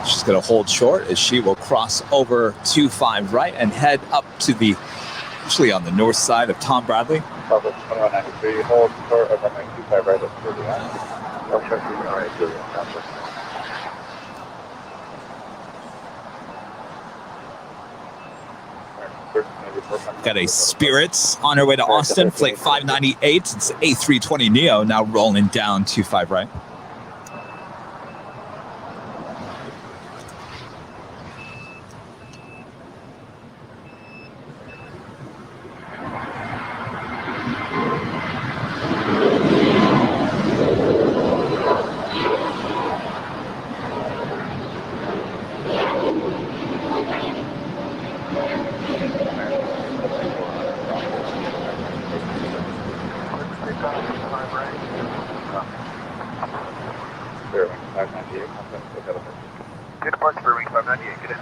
She's going to hold short as she will cross over 25 right and head up to the, actually on the north side of Tom Bradley. Hold short of runway 25 right at 30. Got a Spirit on her way to Austin, flight 598. It's A320neo now rolling down 25 right. Good departure for wing 598, get in.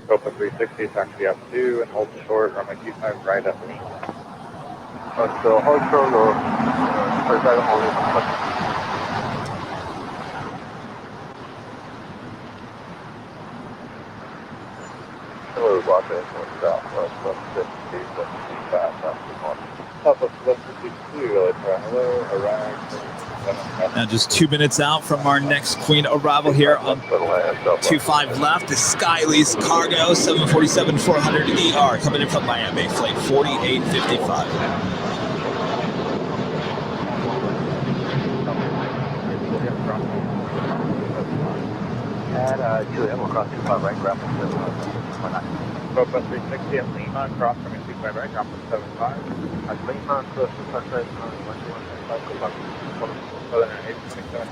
Copa 360, taxi up 2 and hold short, runway 25 right at me. So hold short or Now just 2 minutes out from our next Queen arrival here on 25 left, the Skylease Cargo 747-400 ER coming in from Miami, flight 4855. At Juliet, we'll cross 25 right, raffle 719. Copa 360 at Lima, cross from 25 right, raffle 75. At Lima, cross 25 right,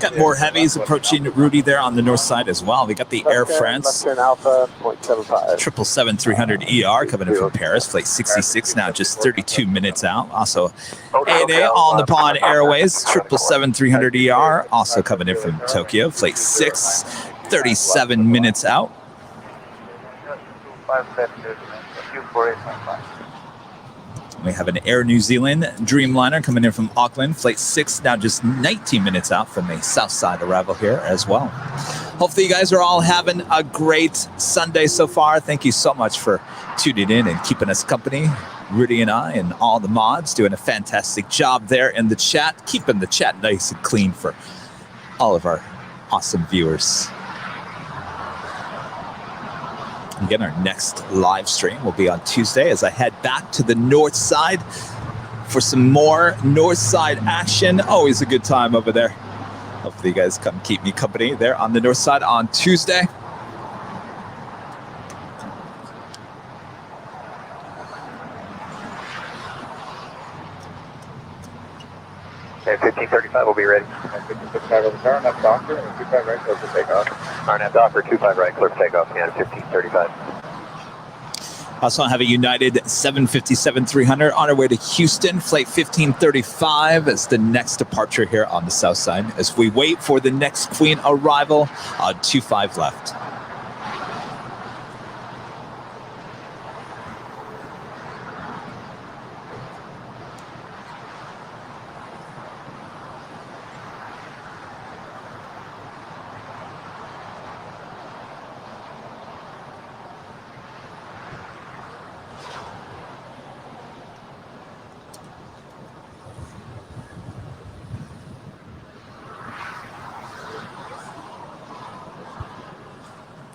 Got more heavies approaching Rudy there on the north side as well. We got the Air France 777-300 ER coming in from Paris, flight 66 now, just 32 minutes out. Also, ANA All Nippon Airways 777-300 ER also coming in from Tokyo, flight 6, 37 minutes out. We have an Air New Zealand Dreamliner coming in from Auckland, flight 6, now just 19 minutes out from the south side arrival here as well. Hopefully you guys are all having a great Sunday so far. Thank you so much for tuning in and keeping us company. Rudy and I and all the mods doing a fantastic job there in the chat, keeping the chat nice and clean for all of our awesome viewers. Again, our next live stream will be on Tuesday as I head back to the north side for some more north side action. Always a good time over there. Hopefully you guys come keep me company there on the north side on Tuesday. Okay, 15 1535 will be ready. 1535 over there, RNAV Docker, and 25 right, close to takeoff. RNAV Docker, 25 right, clear for takeoff, and 1535. Also have a United 757-300 on our way to Houston, flight 1535 as the next departure here on the south side as we wait for the next Queen arrival on 25 left.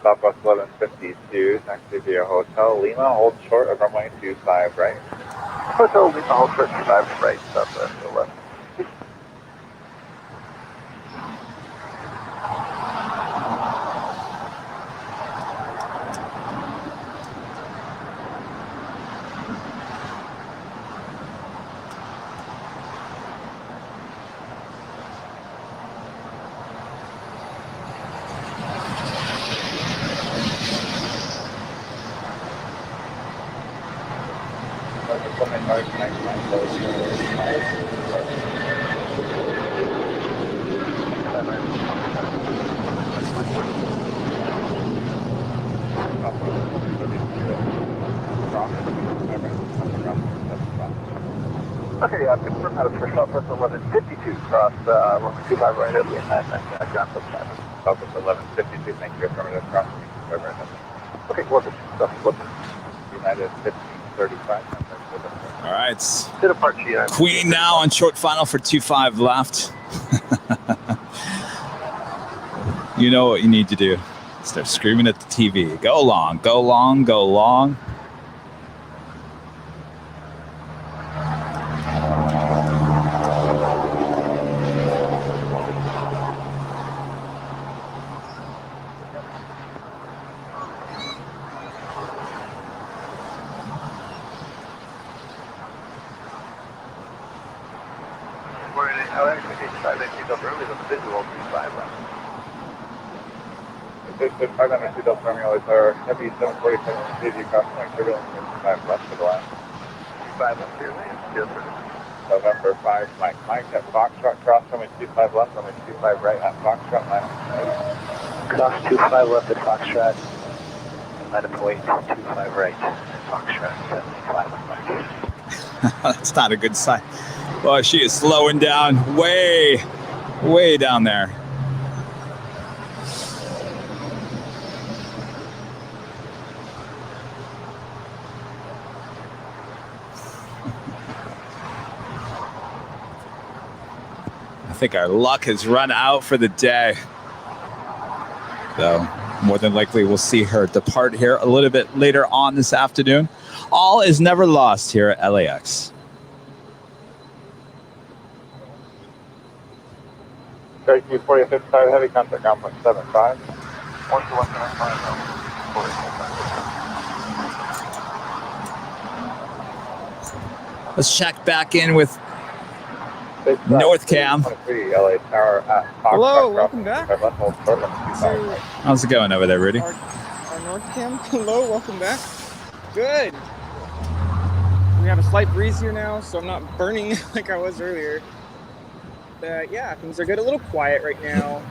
Southwest 1152, taxi via Hotel Lima, hold short of runway 25 right. Hotel Lima, hold short 25 right, Southwest 11. Okay, I've confirmed that for Southwest 1152, cross runway 25 right at Aviation, John Subscriber. Southwest 1152, thank you, affirmative, cross 25 right. Okay, what's it? United 1535. All right. To depart United. Queen now on short final for 25 left. You know what you need to do. Start screaming at the TV. Go long, go long, go long. Our heavy 747 City across point turbulence 5 left to the left. 5 left here, yes, sir. November 5, Mike at Foxtrot, cross runway 25 left, runway 25 right at Foxtrot, Cross 25 left at Foxtrot, line of weight 25 right at Foxtrot, 75 left. That's not a good sign. Well, she is slowing down way down there. I think our luck has run out for the day. Though, more than likely we'll see her depart here a little bit later on this afternoon. All is never lost here at LAX. JQ 4055, heavy contact ground point 75. 12175. Let's check back in with North Cam. LA Tower at hello, welcome back. How's it going over there, Rudy? Our North Cam, hello, welcome back. Good. We have a slight breeze here now, so I'm not burning like I was earlier. But yeah, things are good. A little quiet right now.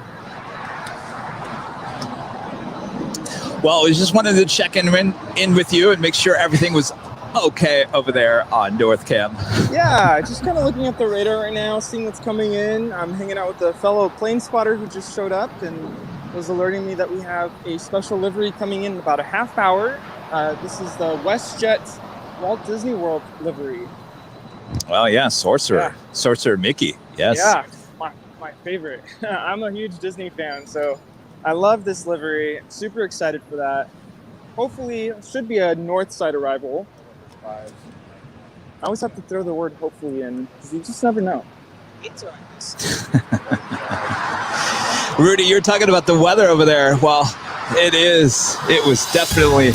Well, we just wanted to check in with you and make sure everything was okay over there on North Cam. Yeah, just kind of looking at the radar right now, seeing what's coming in. I'm hanging out with a fellow plane spotter who just showed up and was alerting me that we have a special livery coming in about a half hour. This is the WestJet Walt Disney World livery. Well, yeah, Sorcerer Mickey. Yes. Yeah, my favorite. I'm a huge Disney fan, so I love this livery. Super excited for that. Hopefully, it should be a north side arrival. I always have to throw the word hopefully in, because you just never know. It's alright. Rudy, you're talking about the weather over there. Well, it is. It was definitely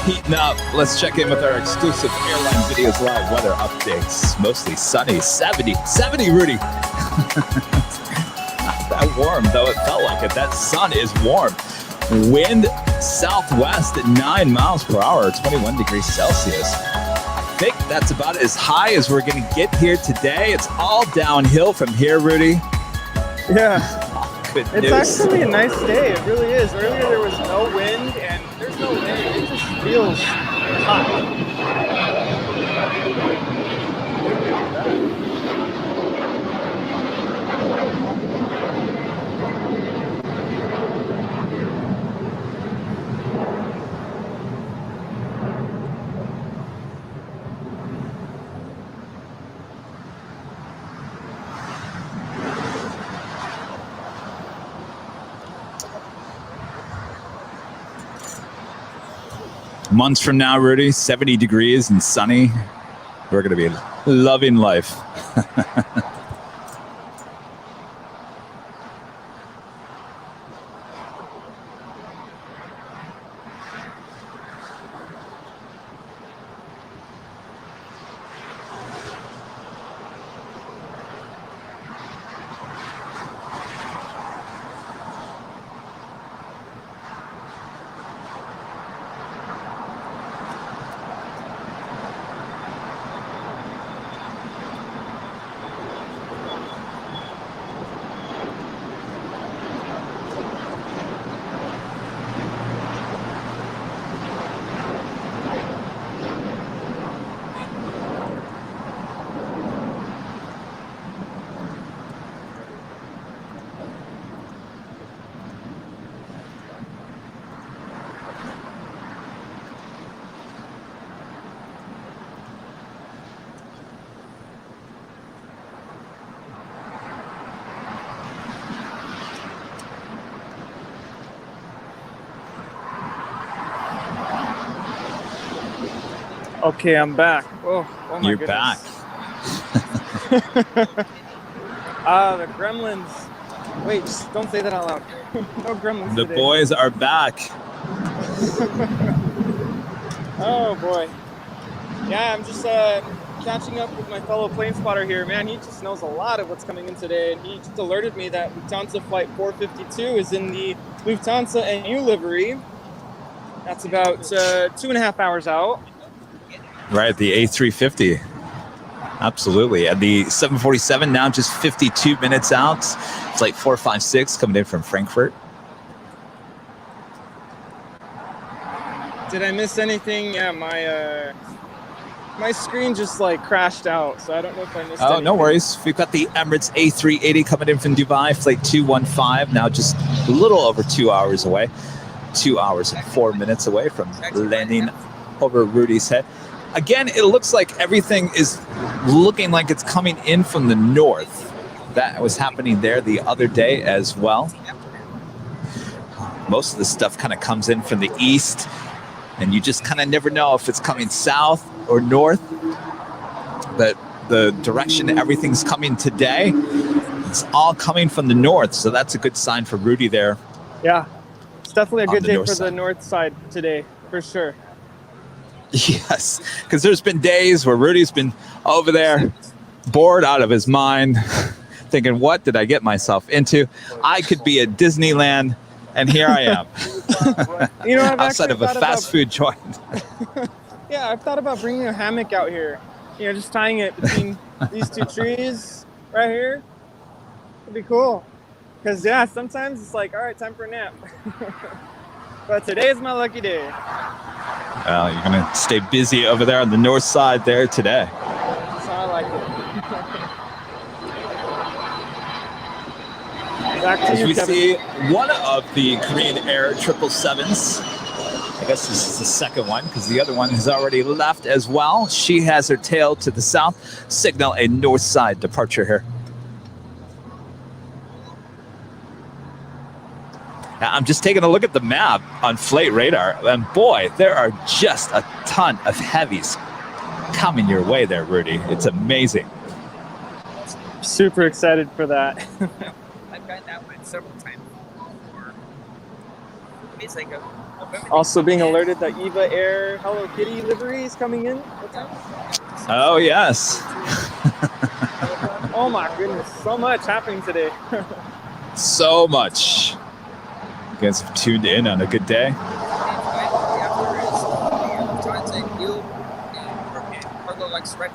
heating up. Let's check in with our exclusive Airline Videos Live weather updates. Mostly sunny. 70, Rudy. Not that warm, though it felt like it. That sun is warm. Wind southwest at 9 miles per hour, 21 degrees Celsius. I think that's about as high as we're going to get here today. It's all downhill from here, Rudy. Yeah. Good It's news. actually a nice day. It really is. Earlier there was no wind, and there's no wind. It just feels hot. Months from now, Rudy, 70 degrees and sunny. We're going to be loving life. Okay, I'm back. Oh my You're goodness. back. The gremlins. Wait, just don't say that out loud. No gremlins The today. boys are back. Oh boy. Yeah, I'm just catching up with my fellow plane spotter here. Man, he just knows a lot of what's coming in today, and he just alerted me that Lufthansa flight 452 is in the Lufthansa NU livery. That's about 2.5 hours out. Right, the A350. Absolutely. And the 747 now just 52 minutes out. Flight 456 coming in from Frankfurt. Did I miss anything? Yeah, my screen just like crashed out, so I don't know if I missed anything. No worries. We've got the Emirates A380 coming in from Dubai, flight 215, now just a little over 2 hours away. 2 hours and 4 minutes away from landing over Rudy's head. Again, it looks like everything is looking like it's coming in from the north. That was happening there the other day as well. Most of the stuff kind of comes in from the east, and you just kind of never know if it's coming south or north. But the direction everything's coming today, it's all coming from the north, so that's a good sign for Rudy there. Yeah, it's definitely a On good the day north for the side. north side today, for sure. Yes, because there's been days where Rudy's been over there, bored out of his mind, thinking, what did I get myself into? I could be at Disneyland, and here I am. You know, I've outside of actually a thought fast food joint. Yeah, I've thought about bringing a hammock out here. You know, just tying it between these two trees right here. It'd be cool. Because, yeah, sometimes it's like, all right, time for a nap. But today is my lucky day. Well, you're going to stay busy over there on the north side there today. That's how I like it. Back to As you, we Kevin. see one of the Korean Air 777s. I guess this is the second one because the other one has already left as well. She has her tail to the south, signal a north side departure here. Now, I'm just taking a look at the map on Flight Radar, and boy, there are just a ton of heavies coming your way there, Rudy. It's amazing. Super excited for that. I've gotten that one several times before. It's like a Also being alerted that Eva Air Hello Kitty livery is coming in. What time? Oh, yes. Oh my goodness, so much happening today. So much. You guys have tuned in on a good day.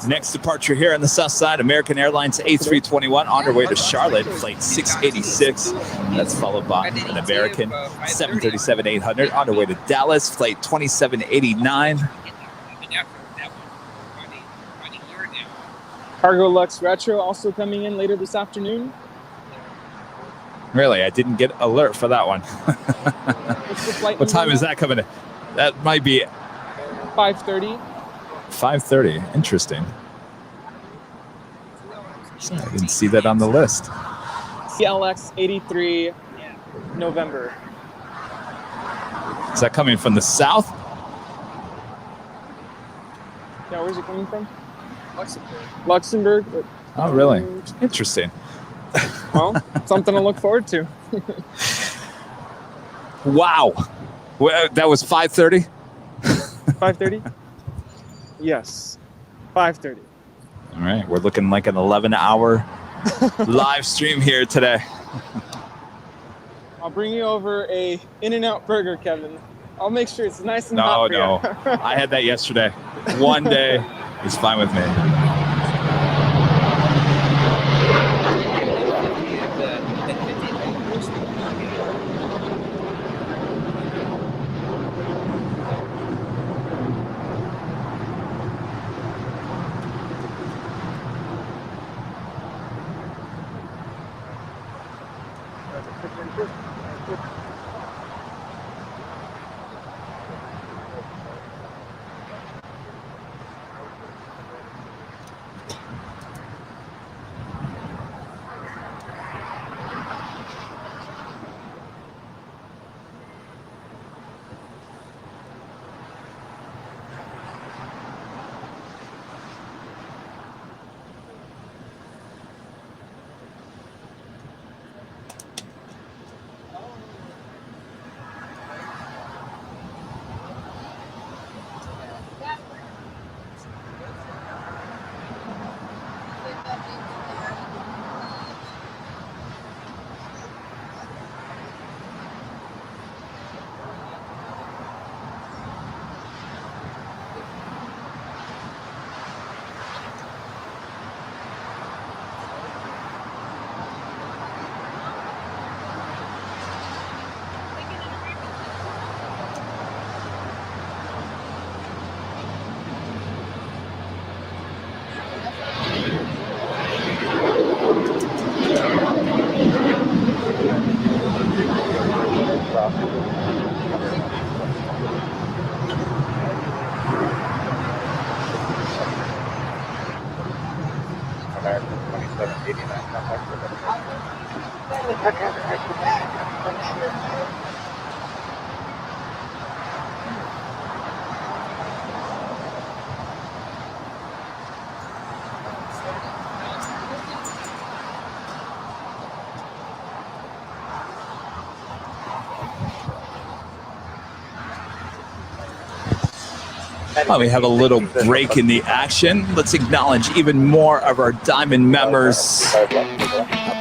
Next departure here on the south side, American Airlines A321 on our way to Charlotte, flight 686. That's followed by an American 737-800 on our way to Dallas, flight 2789. Cargo Lux Retro also coming in later this afternoon. Really, I didn't get alert for that one. What time is that coming in? That might be 5:30. 5:30. Interesting. I didn't see that on the list. LAX 83 November. Is that coming from the south? Yeah, where's it coming from? Luxembourg. Oh, really? Interesting. Well, something to look forward to. Wow. Well, that was 5:30? 5:30? Yes. 5:30. All right. We're looking like an 11-hour live stream here today. I'll bring you over a In-N-Out burger, Kevin. I'll make sure it's nice and hot for No. you. I had that yesterday. One day is fine with me. Well, we have a little break in the action. Let's acknowledge even more of our Diamond members helping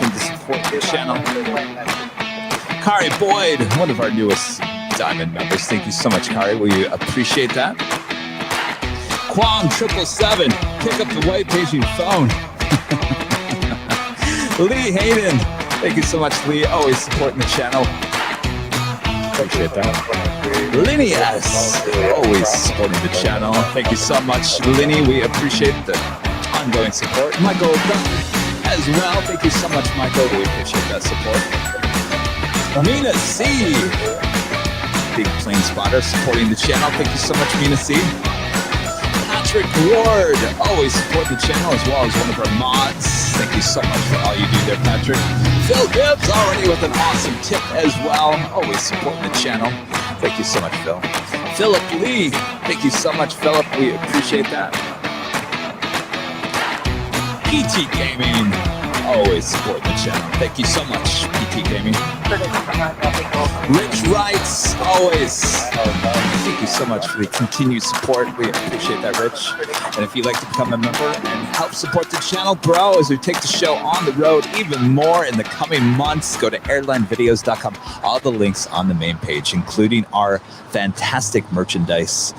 to support the channel. Kari Boyd, one of our newest Diamond members. Thank you so much, Kari. We appreciate that. Quam 777, pick up the white paging phone. Lee Hayden, thank you so much, Lee. Always supporting the channel. Appreciate that. Linias, always supporting the channel. Thank you so much, Linny. We appreciate the ongoing support. Michael as well. Thank you so much, Michael. We appreciate that support. Mina C, big plane spotter, supporting the channel. Thank you so much, Mina C. Patrick Ward, always supporting the channel as well as one of our mods. Thank you so much for all you do there, Patrick. Phil Gibbs already with an awesome tip as well. Always supporting the channel. Thank you so much, Phil. Philip Lee, thank you so much, Philip. We appreciate that. PT Gaming, always supporting the channel. Thank you so much, PT Gaming. Rich Wrights, always. Thank you so much for the continued support. We appreciate that, Rich. And if you'd like to become a member and help support the channel grow as we take the show on the road even more in the coming months, go to airlinevideos.com. All the links on the main page, including our fantastic merchandise.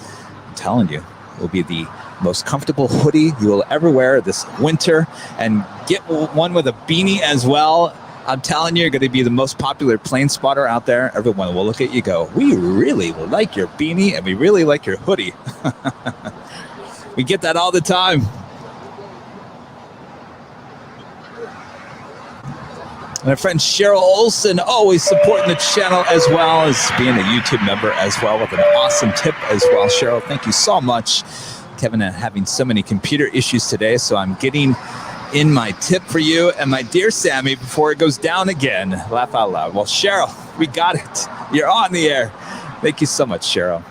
I'm telling you, it will be the most comfortable hoodie you will ever wear this winter, and get one with a beanie as well. I'm telling you, you're going to be the most popular plane spotter out there. Everyone will look at you and go, we really like your beanie and we really like your hoodie. We get that all the time. And our friend Cheryl Olson, always supporting the channel as well as being a YouTube member as well, with an awesome tip as well. Cheryl, thank you so much. Kevin and having so many computer issues today, so I'm getting in my tip for you and my dear Sammy before it goes down again. Laugh out loud. Well, Cheryl, we got it. You're on the air. Thank you so much, Cheryl.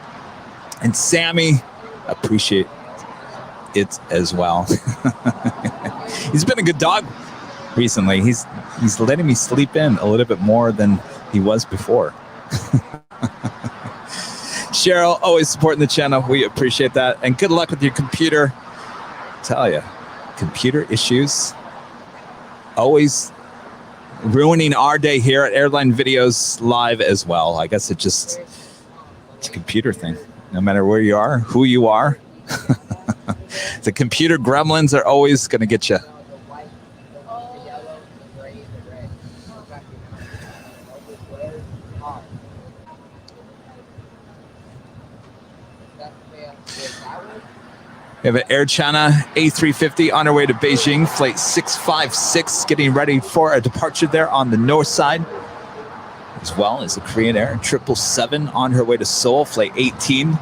And Sammy, appreciate it as well. He's been a good dog recently. He's letting me sleep in a little bit more than he was before. Cheryl, always supporting the channel. We appreciate that. And good luck with your computer. I tell you, computer issues always ruining our day here at Airline Videos Live as well. I guess it's a computer thing. No matter where you are, who you are, the computer gremlins are always going to get you. We have an Air China A350 on our way to Beijing, flight 656, getting ready for a departure there on the north side, as well as the Korean Air 777 on her way to Seoul, flight 18.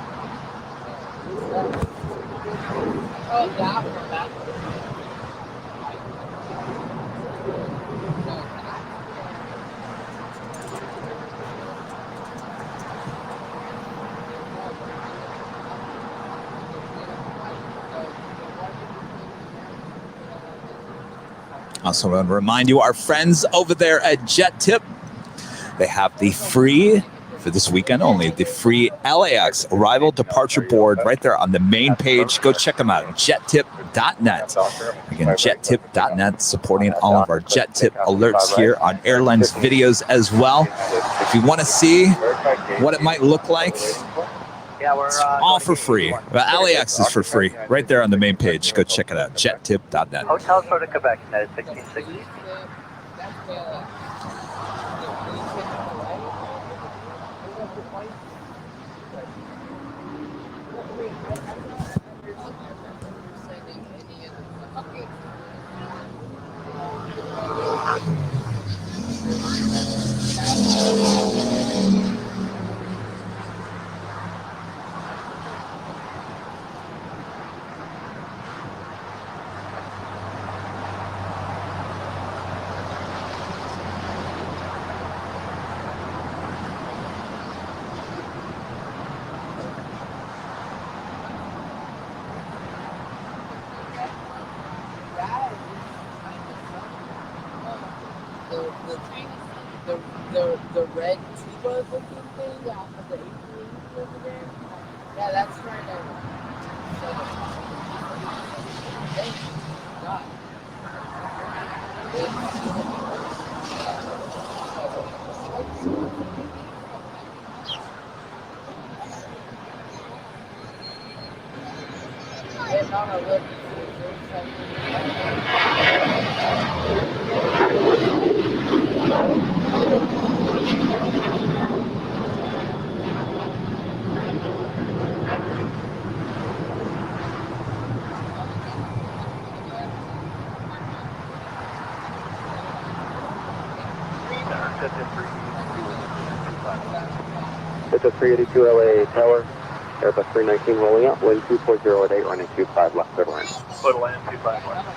Also, I want to remind you, our friends over there at JetTip, they have the free, for this weekend only, the free LAX arrival departure board right there on the main page. Go check them out, jettip.net. Again, jettip.net, supporting all of our JetTip alerts here on Airline's videos as well. If you want to see what it might look like, it's all for free. But LAX is for free right there on the main page. Go check it out, jettip.net. Hotel for Quebec, United 1660. The red tuba looking thing off of the A380 over there. Yeah, that's right. Thank God. It's a 382 LA Tower, Airbus 319 rolling out, wind 240 at 8, running 25 left, clear to land. Clear to land, 25 left.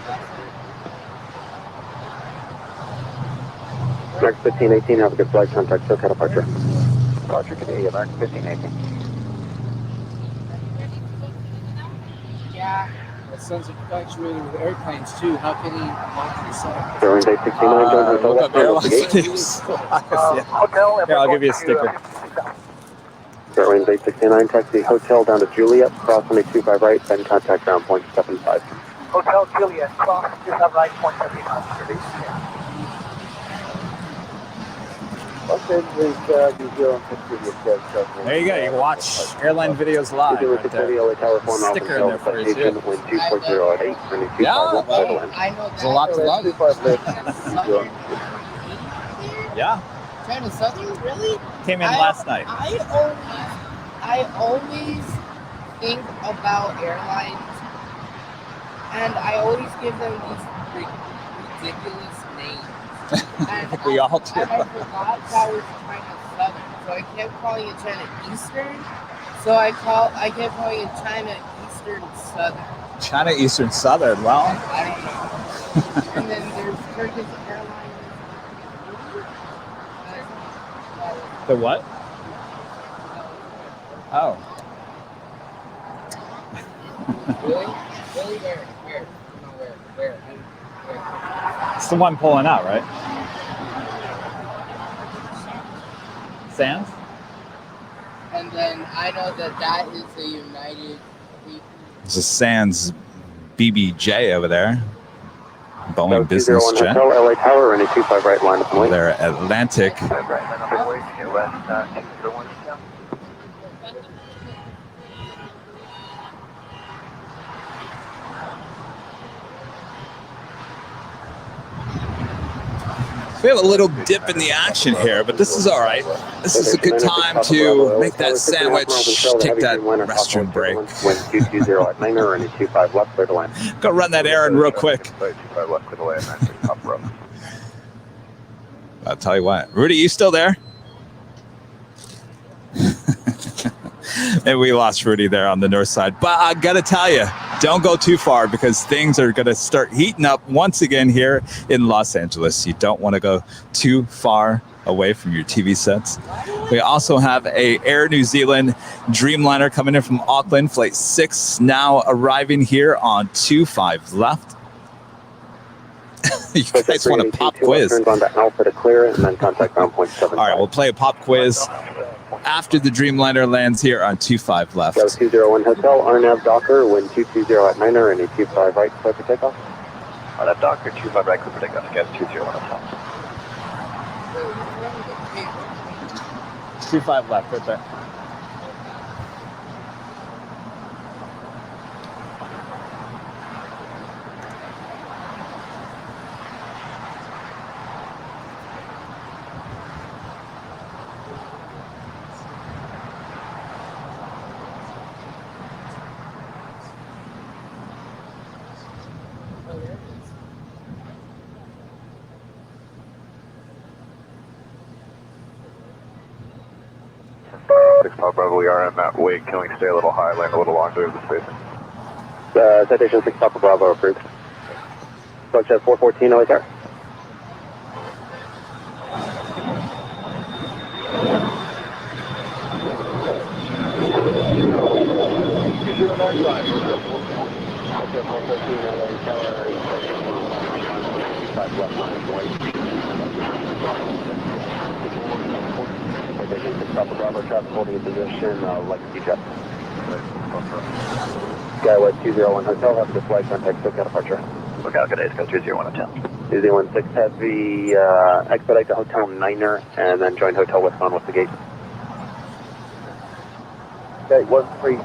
Max 1518, have a good flight, contact SoCal departure. Departure today, Max 1518. Yeah, that sounds infatuated with airplanes too. How can he launch himself? Airline day 69, John Hotel, Here, I'll give you a sticker. Airline 869, taxi hotel down to Juliet, cross runway 25 right, then contact ground point 75. Hotel Juliet, cross 25 right, point 75. Okay, please, There you go. You can watch airline videos live right there. Sticker in there for you, too. Yeah, well, there's a lot to love. Yeah. China Southern, really? Came in last night. I always think about airlines, and I always give them these ridiculous names. And We all do. And I forgot that was China Southern, so I kept calling it China Eastern. So I kept calling it China Eastern Southern. China Eastern Southern. Well, I don't know. And then there's Turkish Airlines. the what? Oh. Really? Really? Where? No, where? It's the one pulling out, right? Sands? And then I know that is the United. There's a Sands BBJ over there. Boeing business jet. Hotel, LA Tower, any 25 right line of the way. They're Atlantic. We have a little dip in the action here, but this is all right. This is a good time to make that sandwich, take that restroom break. Go run that errand real quick. I'll tell you what. Rudy, you still there? And we lost Rudy there on the north side. But I got to tell you, don't go too far because things are going to start heating up once again here in Los Angeles. You don't want to go too far away from your TV sets. We also have a Air New Zealand Dreamliner coming in from Auckland, Flight 6, now arriving here on 25 left. You guys want a pop quiz? All right, we'll play a pop quiz after the Dreamliner lands here on 25 left. 201 Hotel, RNAV Docker, wind 220 at Niner, and a 25 right, clear for takeoff. RNAV Docker, 25 right, clear for takeoff, again 201 Hotel. 25 left, right there. Bravo, we are in that wake. Can we stay a little high, land a little longer in the station? Citation 6 Papa Bravo approved. Approach at 414 right there. Papa Bravo traffic holding a position, legacy jet. Skyway 201 Hotel, have the flight contact, SoCal departure. Lookout, good day, Sky 201 Hotel. 201 Heavy, expedite to Hotel Niner, and then join Hotel Westbound with the gate. Okay, 132,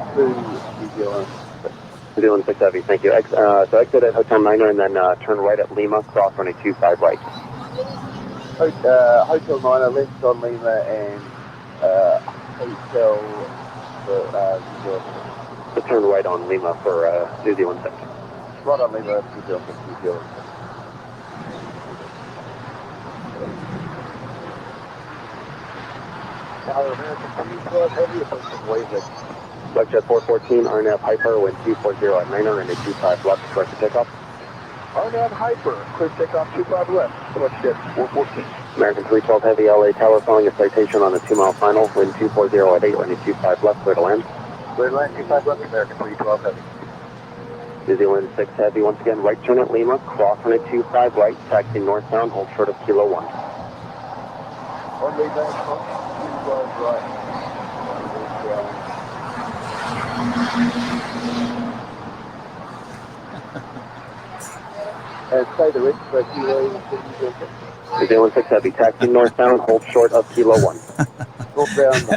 201 Heavy, thank you. So exit at Hotel Niner, and then turn right at Lima, cross runway 25 right. Hotel Niner, left on Lima, and Hotel, turn right on Lima for 201 Right on Lima, 201. Flight jet 414, RNAV Hyper, wind 240 at Niner, and a 25 left, clear for takeoff. RNAV Hyper, clear takeoff 25 left, flight jet 414. American 312 Heavy, LA Tower, following a citation on a 2-mile final, wind 240 at 8, and a 25 left, clear to land. Clear to land, 25 left, American 312 Heavy. New Zealand 6 Heavy, once again, right turn at Lima, cross on a 25 right, taxi northbound, hold short of Kilo 1. On Lima, 12 right. outside the ridge for Kilo 016 Heavy, taxi northbound, hold short of Kilo 1.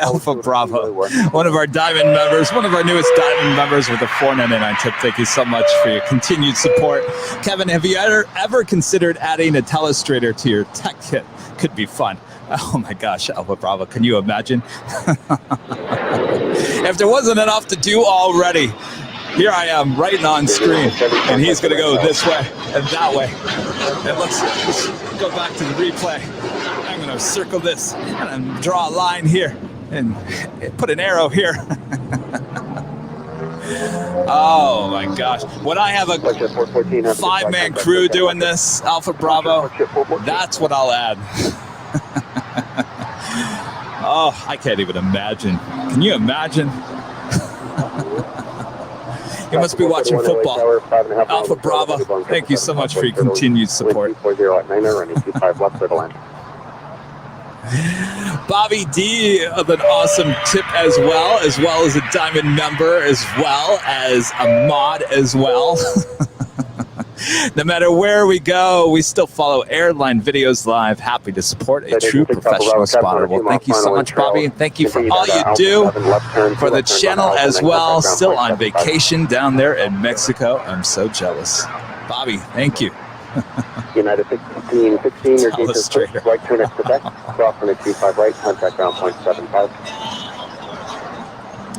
Alpha Bravo, one of our diamond members, one of our newest diamond members with a $4.99 tip. Thank you so much for your continued support. Kevin, have you ever considered adding a telestrator to your tech kit? Could be fun. Oh my gosh, Alpha Bravo, can you imagine? If there wasn't enough to do already, here I am right on screen, and he's going to go this way and that way. And let's go back to the replay. I'm going to circle this and draw a line here and put an arrow here. Oh my gosh. When I have a 5-man crew doing this, Alpha Bravo, that's what I'll add. Oh, I can't even imagine. Can you imagine? You must be watching football. Alpha Bravo, thank you so much for your continued support. Bobby D, an awesome tip as well as a diamond member, as well as a mod as well. No matter where we go, we still follow Airline Videos Live. Happy to support a true professional spotter. Well, thank you so much, Bobby, and thank you for all you do for the channel as well. Still on vacation down there in Mexico. I'm so jealous. Bobby, thank you. United 1616, your gate is pushed, right turn at Quebec, cross on a 25 right, contact ground point 75.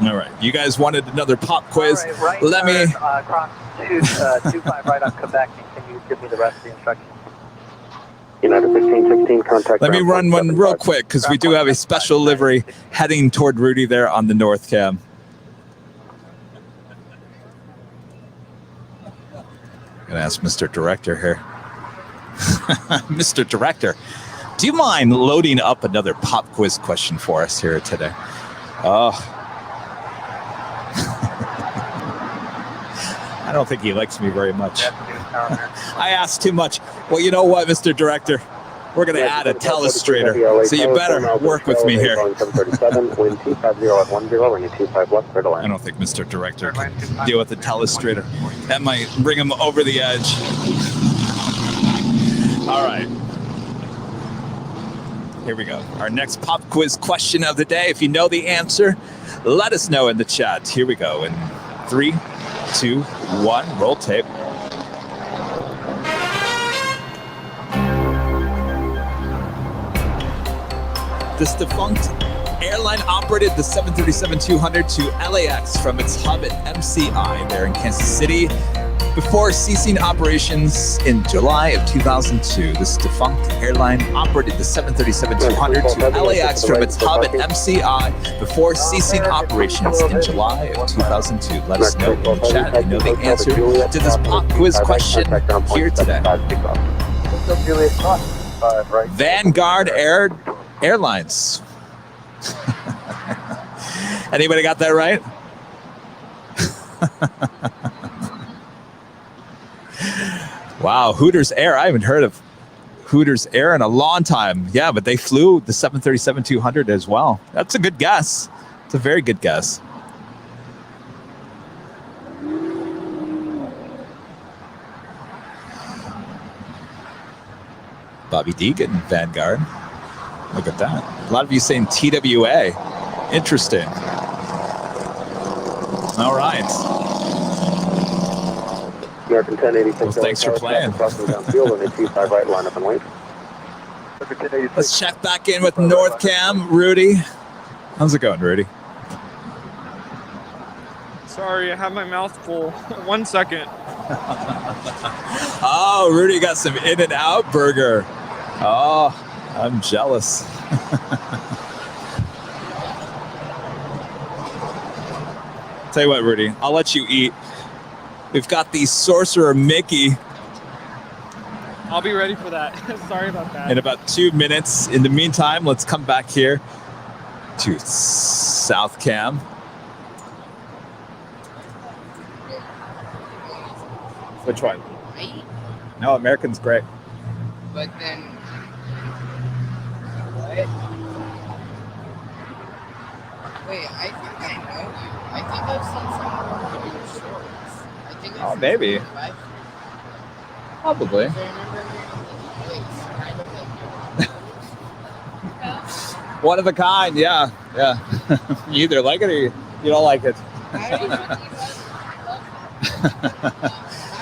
All right, you guys wanted another pop quiz. Right, let me... cross 25 right on Quebec, and can you give me the rest of the instructions? United 1616, contact. Let me run one real quick, because we do have a special livery heading toward Rudy there on the north cam. I'm going to ask Mr. Director here. Mr. Director, do you mind loading up another pop quiz question for us here today? Oh. I don't think he likes me very much. I asked too much. Well, you know what, Mr. Director? We're going to add a telestrator, so you better work with me here. I don't think Mr. Director can deal with the telestrator. That might bring him over the edge. All right. Here we go. Our next pop quiz question of the day. If you know the answer, let us know in the chat. Here we go. In 3, 2, 1, roll tape. This defunct airline operated the 737-200 to LAX from its hub at MCI there in Kansas City before ceasing operations in July of 2002. This defunct airline operated the 737-200 to LAX from its hub at MCI before ceasing operations in July of 2002. Let us know in the chat if you know the answer to this pop quiz question here today. Vanguard Airlines. Anybody got that right? Wow, Hooters Air. I haven't heard of Hooters Air in a long time. Yeah, but they flew the 737-200 as well. That's a good guess. It's a very good guess. Bobby D getting Vanguard. Look at that. A lot of you saying TWA. Interesting. All right. American 1086. Well, thanks for playing. Let's check back in with North Cam. Rudy. How's it going, Rudy? Sorry, I have my mouth full. 1 second. Oh, Rudy got some In-N-Out burger. Oh, I'm jealous. Tell you what, Rudy, I'll let you eat. We've got the Sorcerer Mickey. I'll be ready for that. Sorry about that. In about 2 minutes. In the meantime, let's come back here to South Cam. Which one? Right? No, American's great. But then, what? Wait, I think I know you. I think I've seen some of your shorts. I think I've seen maybe. some of Probably. One of a kind, yeah. You either like it or you don't like it. How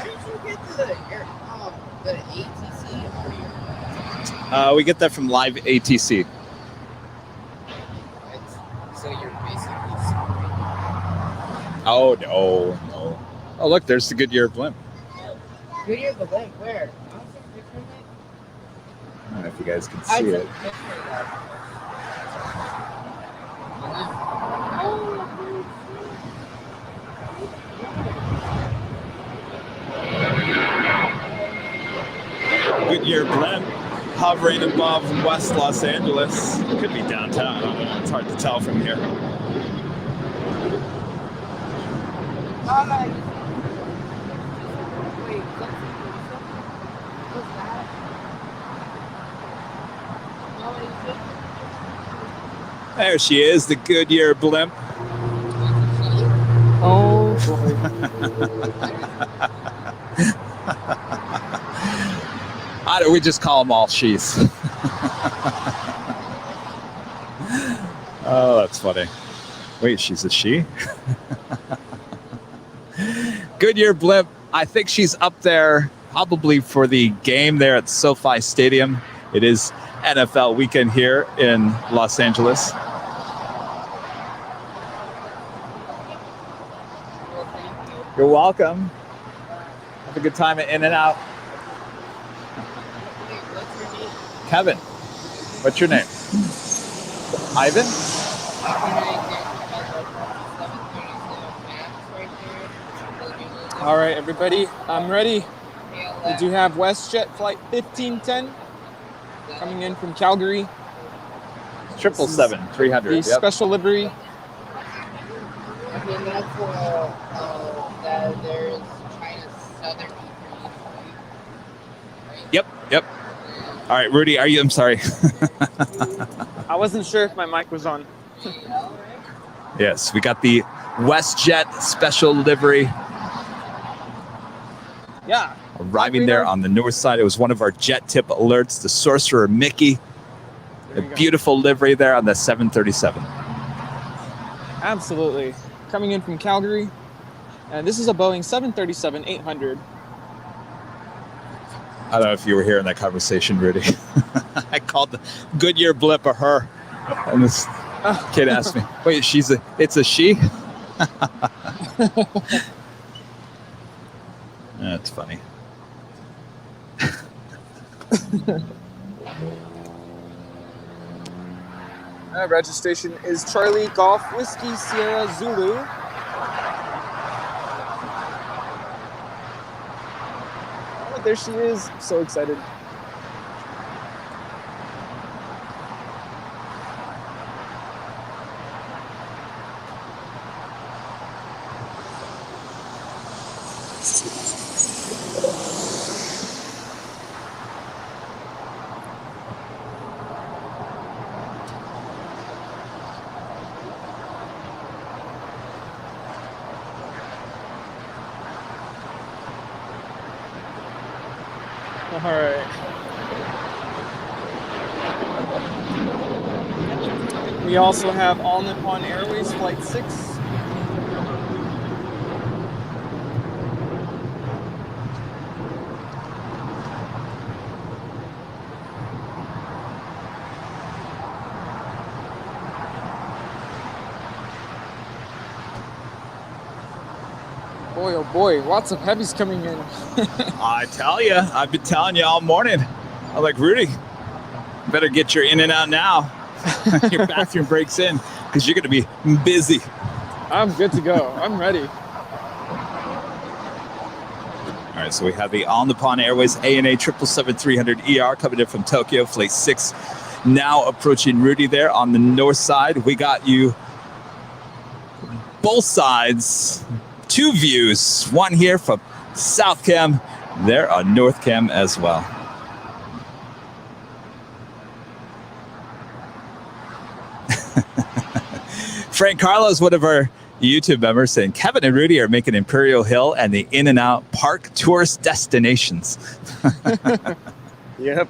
did you get the ATC on your We get that from LiveATC. So you're basically Oh, no. Oh, look, there's the Goodyear blimp. Goodyear the blimp, where? I don't know if you guys can see it. Goodyear blimp hovering above West Los Angeles. It could be downtown. I don't know. It's hard to tell from here. There she is, the Goodyear blimp. Oh boy. We just call them all she's. Oh, that's funny. Wait, she's a she? Goodyear blimp. I think she's up there probably for the game there at SoFi Stadium. It is NFL weekend here in Los Angeles. You're welcome. Have a good time at In and Out. Kevin. What's your name? Ivan? All right, everybody, I'm ready. We do have WestJet flight 1510 coming in from Calgary. 777-300. The special livery. I mean, that's that there's China's southern. Yep. All right, Rudy, I'm sorry. I wasn't sure if my mic was on. Yes, we got the WestJet special livery. Yeah. Arriving there on the north side. It was one of our JetTip alerts, the Sorcerer Mickey. A beautiful livery there on the 737. Absolutely. Coming in from Calgary. And this is a Boeing 737-800. I don't know if you were here in that conversation, Rudy. I called the Goodyear blimp a her. And this kid asked me, wait, it's a she? That's funny. Registration is Charlie Golf Whiskey Sierra Zulu. Oh, there she is. I'm so excited. All right. We also have All Nippon Airways Flight 6. Boy, oh boy, lots of heavies coming in. I tell you, I've been telling you all morning. I'm like, Rudy, better get your in and out now. Your bathroom breaks in because you're going to be busy. I'm good to go. I'm ready. All right, so we have the All Nippon Airways ANA 777-300ER coming in from Tokyo, flight 6. Now approaching Rudy there on the north side. We got you both sides. 2 views, one here from South Cam, there on North Cam as well. Frank Carlos, one of our YouTube member saying Kevin and Rudy are making Imperial Hill and the In and Out Park tourist destinations. Yep.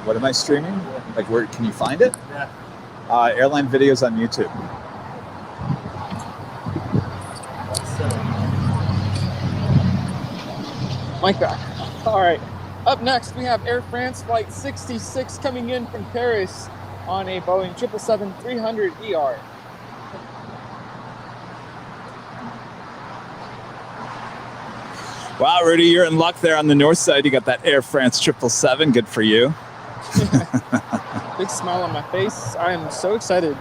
What am I streaming? Like, where can you find it? Yeah. Airline videos on YouTube. Mic back. All right. Up next, we have Air France Flight 66 coming in from Paris on a Boeing 777-300ER. Wow, Rudy, you're in luck there on the north side. You got that Air France 777. Good for you. Big smile on my face. I am so excited.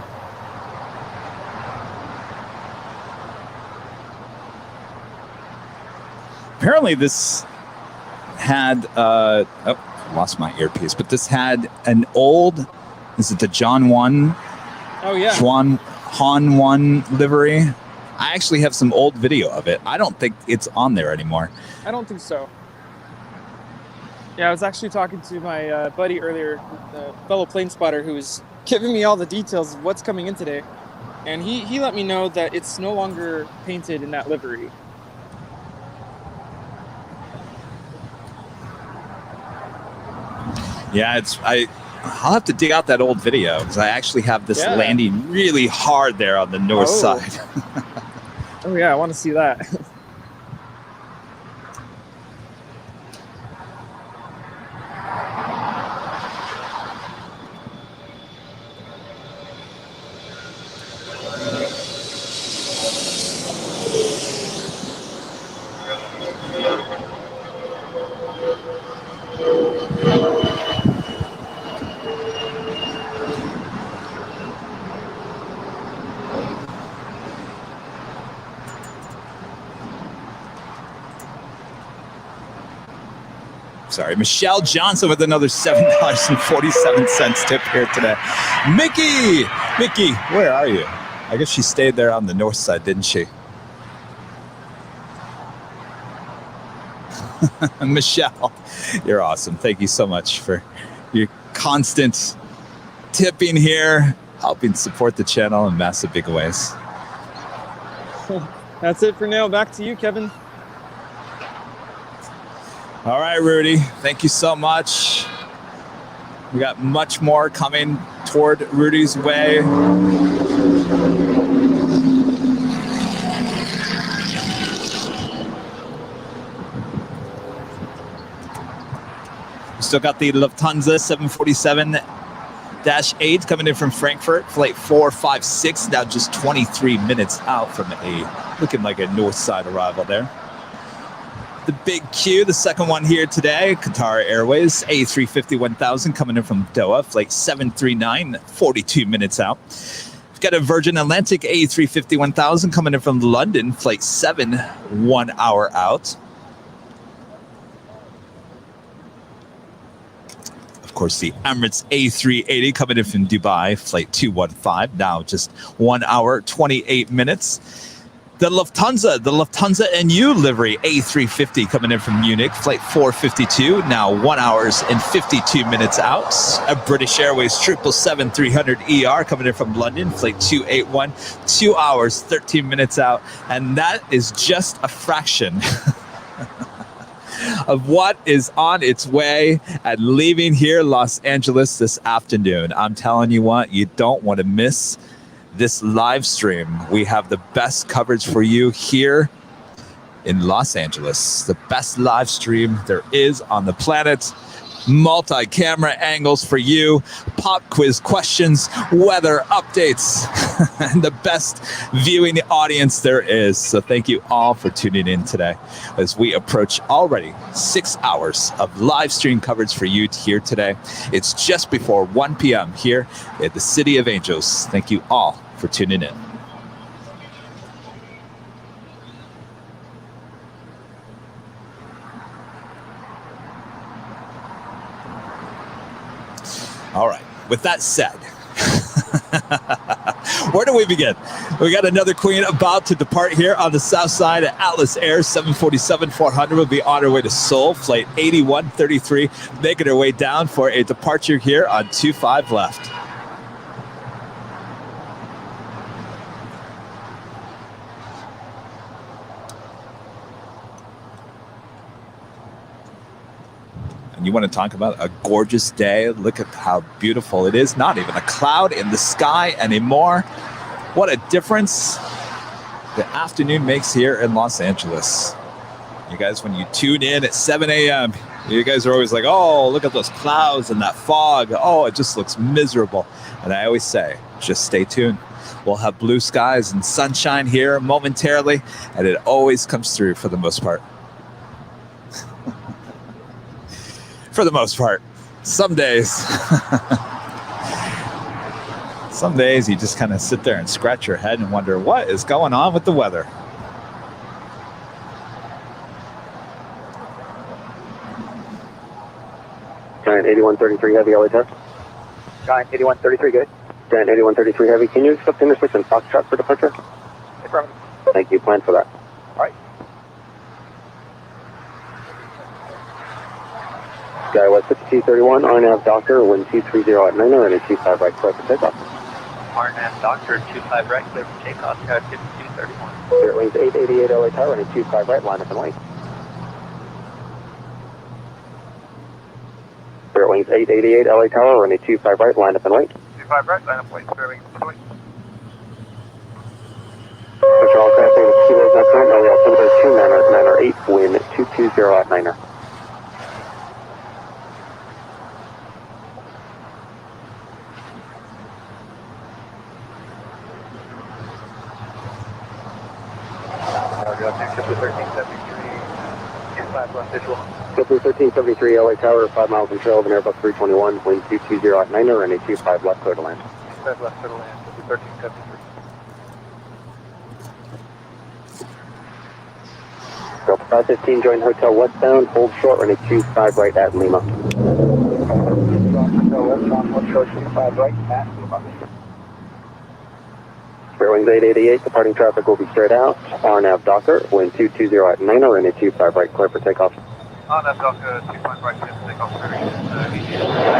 Apparently this had, lost my earpiece, but this had an old, is it the John 1? Oh, yeah. Han 1 livery. I actually have some old video of it. I don't think it's on there anymore. I don't think so. Yeah, I was actually talking to my buddy earlier, the fellow plane spotter, who was giving me all the details of what's coming in today. And he let me know that it's no longer painted in that livery. Yeah, I'll have to dig out that old video because I actually have this landing really hard there on the north side. Oh yeah, I want to see that. Sorry, Michelle Johnson with another $7.47 tip here today. Mickey, where are you? I guess she stayed there on the north side, didn't she? Michelle, you're awesome. Thank you so much for your constant tipping here, helping support the channel in massive big ways. That's it for now. Back to you, Kevin. All right, Rudy, thank you so much. We got much more coming toward Rudy's way. We still got the Lufthansa 747-8 coming in from Frankfurt, flight 456, now just 23 minutes out from looking like a north side arrival there. The big Q, the second one here today, Qatar Airways A350-1000 coming in from Doha, flight 739, 42 minutes out. We've got a Virgin Atlantic A350-1000 coming in from London, flight 7, 1 hour out. Of course, the Emirates A380 coming in from Dubai, flight 215, now just 1 hour, 28 minutes. The Lufthansa NU livery A350 coming in from Munich, flight 452, now 1 hour and 52 minutes out. A British Airways 777-300ER coming in from London, flight 281, 2 hours, 13 minutes out. And that is just a fraction of what is on its way and leaving here, Los Angeles, this afternoon. I'm telling you what, you don't want to miss this live stream. We have the best coverage for you here in Los Angeles. The best live stream there is on the planet. multi-camera angles for you, pop quiz questions, weather updates, and the best viewing audience there is. So thank you all for tuning in today as we approach already 6 hours of live stream coverage for you here today. It's just before 1 p.m. here at the City of Angels. Thank you all for tuning in. All right, with that said, where do we begin? We got another queen about to depart here on the south side of Atlas Air 747-400 will be on her way to Seoul, flight 8133, making her way down for a departure here on 25 left. And you want to talk about a gorgeous day? Look at how beautiful it is. Not even a cloud in the sky anymore. What a difference the afternoon makes here in Los Angeles. You guys, when you tune in at 7 a.m., you guys are always like, oh, look at those clouds and that fog. Oh, it just looks miserable. And I always say, just stay tuned. We'll have blue skies and sunshine here momentarily, and it always comes through for the most part. For the most part. Some days. Some days you just kind of sit there and scratch your head and wonder what is going on with the weather. Giant 8133 Heavy, LA test. Giant 8133, good. Giant 8133 Heavy, can you accept intersection Foxtrot for departure? Affirmative. Thank you, plan for that. All right. Skywest 5231, RNAV Doctor, wind 230 at 90, running 25 right, clear for takeoff. RNAV Doctor, 25 right, clear for takeoff, Sky 5231. Spirit wings 888 LA Tower, running 25 right, line up and wait. Spirit wings 888 LA Tower, running 25 right, line up and wait. 25 right, line up, wait. Spirit wings, wait. Control traffic, Kilo Zephyr, LA altimeter 2998, wind 220 at 90. Slippery 1373 LA Tower, 5 miles from trail of an Airbus 321, wind 220 at 90, running 25 left, clear to land. 25 left, clear to land, Slippery 1373. Delta 515, join hotel westbound, hold short, running 25 right at Lima. Hotel westbound, hold short, 25 right, at Lima. Spirit wings 888, departing traffic will be straight out. RNAV Docker, wind 220 at 90, running 25 right, clear for takeoff. RNAV Docker, 25 right, clear for takeoff,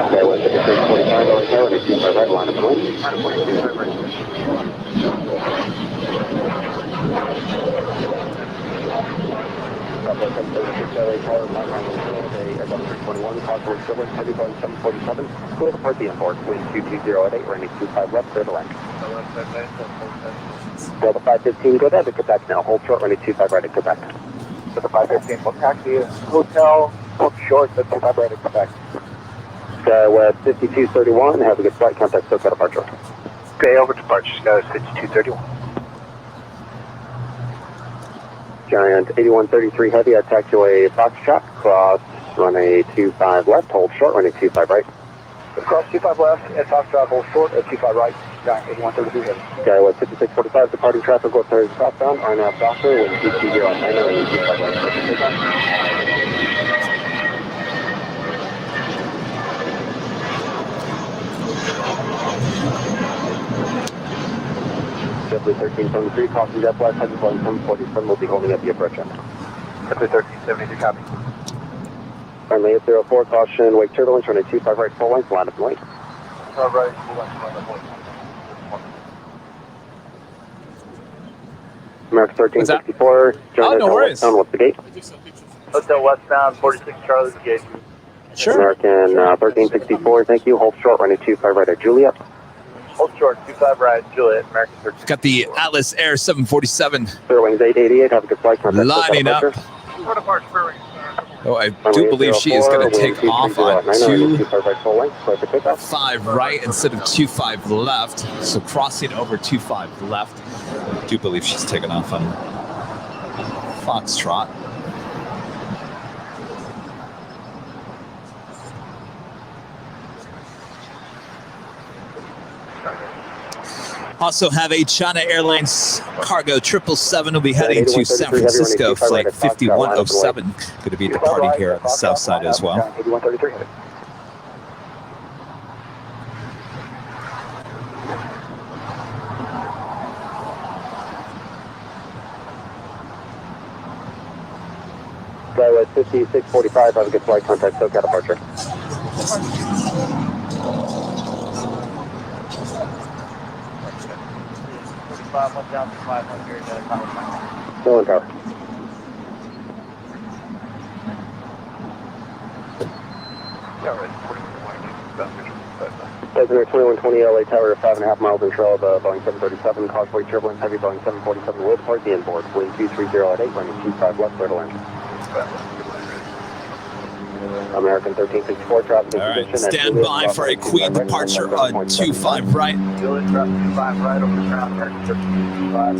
Skywest 5645, LA Tower, running 25 right, line up and wait. Heavy Boeing 747, clear to part the import, wind 220 at 8, running 25 left, clear to land. Delta 515, go down to Quebec now, hold short, running 25 right at Quebec. Delta 515, book taxi, hotel, book short, 25 right at Quebec. Skywest 5231, have a good flight, contact SoCal departure. Okay, over departure, Skywest 5231. Giant 8133 Heavy at taxiway Foxtrot, cross runway 25 left, hold short, running 25 right. Cross 25 left, at Foxtrot, hold short, at 25 right, Giant 8133 Heavy. Skywest 5645, departing traffic, go to southbound, RNAV Doctor, wind 220 at 90, running 25 right. JetBlue 1373, crossing JetBlue, Heavy Boeing 747 will be holding at the approach end. JetBlue 1373, copy. Runway 804, caution, wake turbulence, running 25 right, full length, line up and wait. 25 right, full length, line up, wait. America 1364, join no worries. westbound, what's the gate? Hotel westbound, 46 Charlie's gate. Sure. American 1364, thank you, hold short, running 25 right at Juliet. Hold short, 25 right, Juliet, American 13. Got the Atlas Air 747 Spirit wings 888, have a good flight. lining up. For departure, Spirit wings. Oh, I do believe she is going to take off on 2-5 right instead of 2-5 left. So crossing over 2-5 left. I do believe she's taking off on Foxtrot. Also have a China Airlines cargo 777 will be heading to San Francisco, flight 5107. Going to be departing here on the south side as well. 8133 headed. Skywest 5645, have a good flight, contact SoCal departure. Still in tower. Cessna 2120 LA Tower, 5.5 miles in trail of Boeing 737, causeway turbulence, heavy Boeing 747 will depart the inboard, wind 230 at 8, running 25 left, clear to land. American 1364 traffic. All right, stand by for a Queen departure on 2-5 right. Juliet, traffic 2-5 right over the ground, American 1365.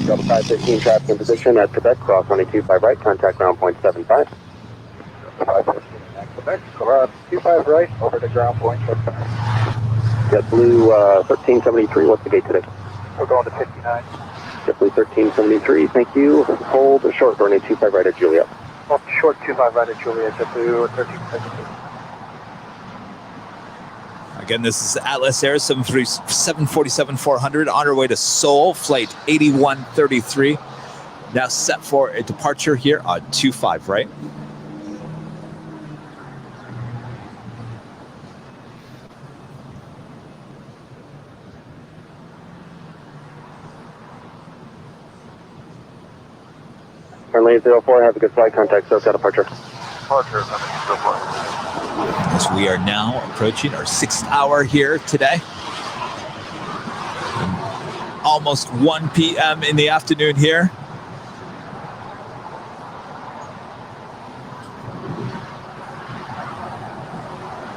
Double 515 traffic in position at Quebec, cross running 25 right, contact ground point 75. 515 at Quebec, 25 right over to ground point 75. JetBlue 1373, what's the gate today? We're going to 59. JetBlue 1373, thank you. Hold the short running 25 right at Juliet. Well, short 25 right at Juliet, JetBlue 1373. Again, this is Atlas Air 747-400 on our way to Seoul, flight 8133. Now set for a departure here on 2-5 right. Lane 04, have a good flight, contact SoCal departure. Departure, 04. As we are now approaching our 6th hour here today. Almost 1 p.m. in the afternoon here.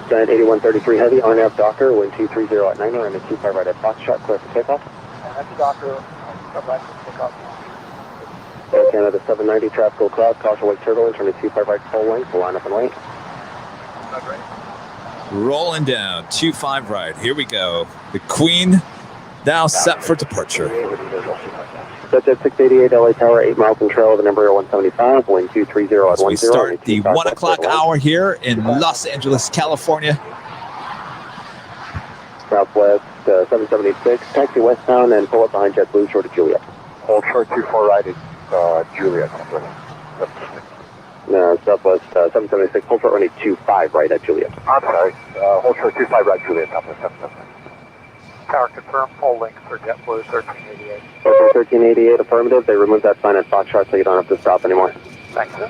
Giant 8133 heavy, RNAV Docker, wind 230 at 90, and a 25 right at Foxtrot, clear for takeoff. And that's Docker, come back to takeoff. Air Canada 790, traffic will cloud, caution wake turbulence, turning 25 right full length, we'll line up and wait. Rolling down 2-5 right. Here we go. The Queen now set for departure. That's at 688 LA Tower, 8 miles in trail of an Embraer 175, wind 230 at 10. We start the 1 o'clock hour here in Los Angeles, California. Southwest 776, taxi westbound and pull up behind JetBlue short of Juliet. Hold short 24 right at Juliet. No, Southwest 776, hold short running 25 right at Juliet. I'm sorry, hold short 25 right Juliet, Southwest 776. Tower confirmed, full length for JetBlue 1388. 1388, affirmative. They removed that sign at Foxtrot so you don't have to stop anymore. Thanks, sir.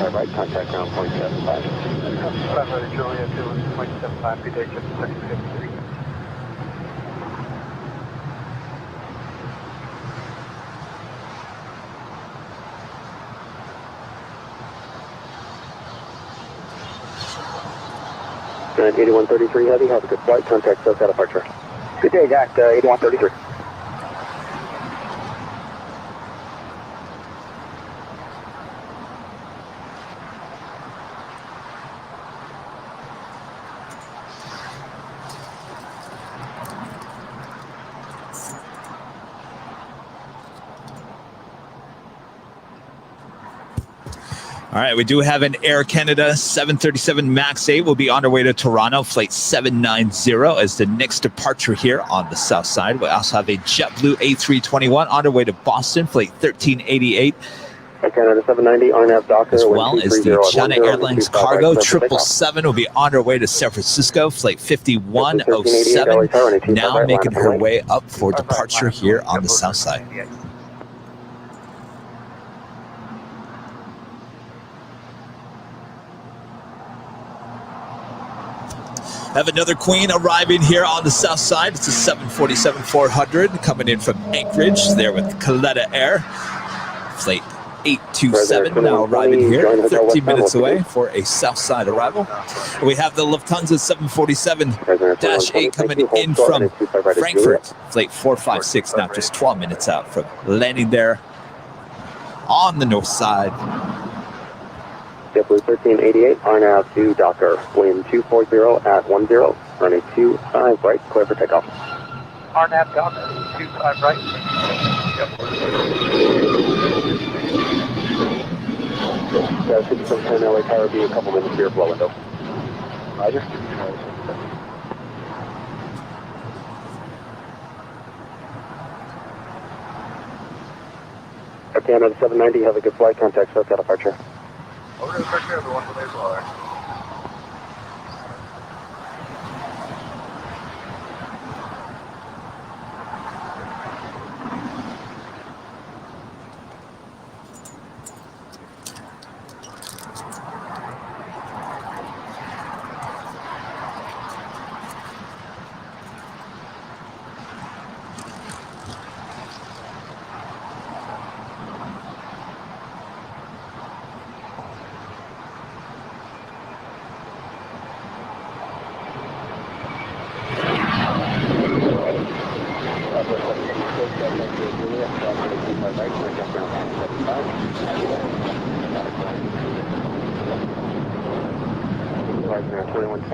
Right, contact ground point 75. 5 right Juliet, 2.75, good day, 653. Giant 8133 heavy, have a good flight, contact SoCal departure. Good day, Jack, 8133. All right, we do have an Air Canada 737 MAX 8. We'll be on our way to Toronto, flight 790 as the next departure here on the south side. We also have a JetBlue A321 on our way to Boston, flight 1388 Canada 790, RNAV Docker. As well as the China Airlines Cargo 777 will be on her way to San Francisco, flight 5107, now making her way up for departure here on the south side. Have another Queen arriving here on the south side. It's a 747-400 coming in from Anchorage there with Coletta Air. Flight 827 now arriving here, 13 minutes away for a south side arrival. We have the Lufthansa 747-8 coming in from Frankfurt. Flight 456 now just 12 minutes out from landing there on the north side. JetBlue 1388, RNAV to Docker, wind 240 at 10, runway 25 right, clear for takeoff. RNAV Docker, 25 right. Yeah, 6710 LA Tower, be a couple minutes here, flow window. Roger. Canada 790, have a good flight, contact SoCal departure. Over to the picture of the one for Mayflower.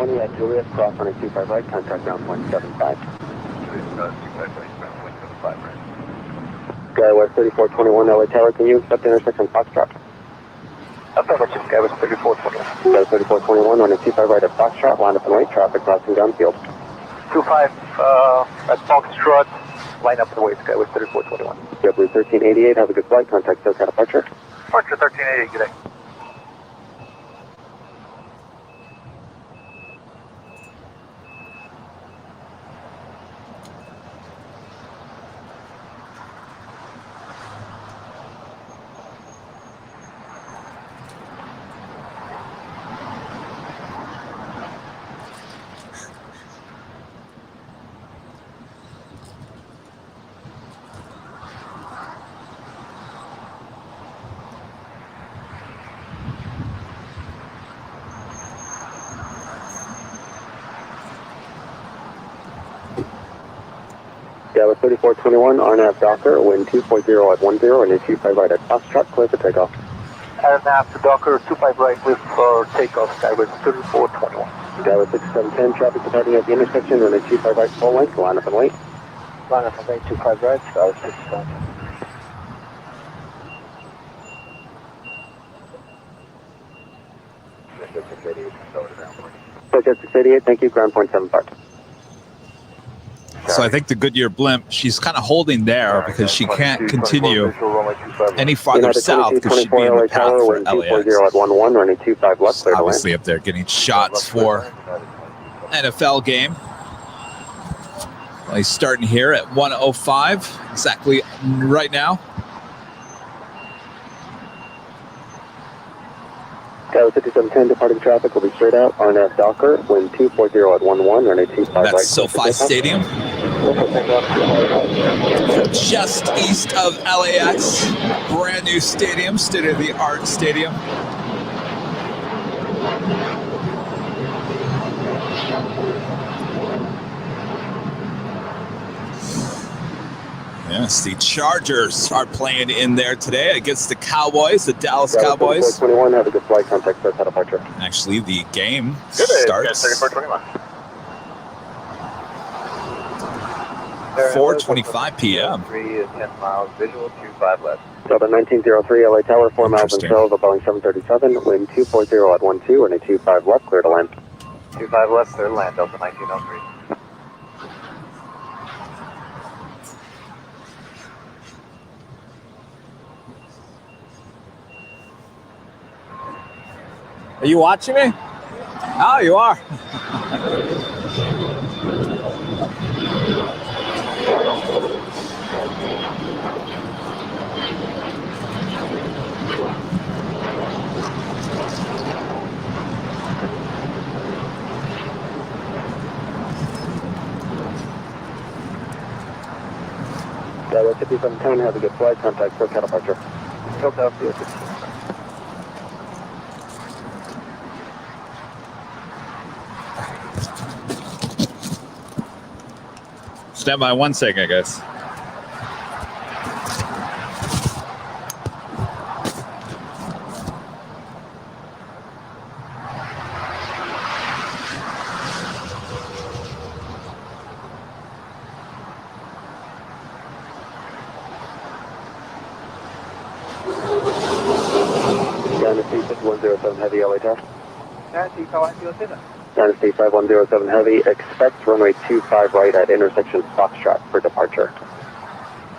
At Juliet, cross on a 25 right, contact down 175. Skywest 3421 LA Tower, can you accept the intersection Foxtrot? Affirmative, Skywest 3421. Skywest 3421 on a 25 right at Foxtrot, line up and wait, traffic crossing downfield. 25 at Foxtrot, line up and wait, Skywest 3421. JetBlue 1388, have a good flight, contact SoCal departure. Departure 1388, good day. Skywest 3421, RNAV Docker, wind 240 at 10, and a 25 right at Foxtrot, clear for takeoff. RNAV to Docker, 25 right, clear for takeoff, Skywest 3421. Skywest 6710, traffic departing at the intersection, and a 25 right full length, line up and wait. Line up and wait, 25 right, Skywest 6710. Jet 688, thank you, ground point 75. So I think the Goodyear blimp, she's kind of holding there because she can't continue any farther south because she'd be in the path for LAX. Obviously up there getting shots for NFL game. Well, he's starting here at 1:05 exactly right now. Skywest 5710, departing traffic will be straight out. RNAV Docker, wind 240 at 11, runway 25 right. That's SoFi Stadium. Just east of LAX. Brand new stadium, state-of-the-art stadium. Yes, the Chargers are playing in there today against the Cowboys, the Dallas Cowboys. 21, have a good flight, contact SoCal departure. Actually, the game Starts. starts 4:25 p.m. 3 is 10 miles, visual 25 left. Delta 1903, LA Tower, 4 miles until the Boeing 737, wind 240 at 12, and a 25 left, clear to land. 25 left, clear to land, Delta 1903. Are you watching me? Oh, you are. Let's hit from 10, have a good flight, contact for departure. Philadelphia. Stand by 1 second, I guess. Dynasty 5107 Heavy, LA Tower. Dynasty 5107. Dynasty 5107 Heavy, expect runway 25 right at intersection Foxtrot for departure.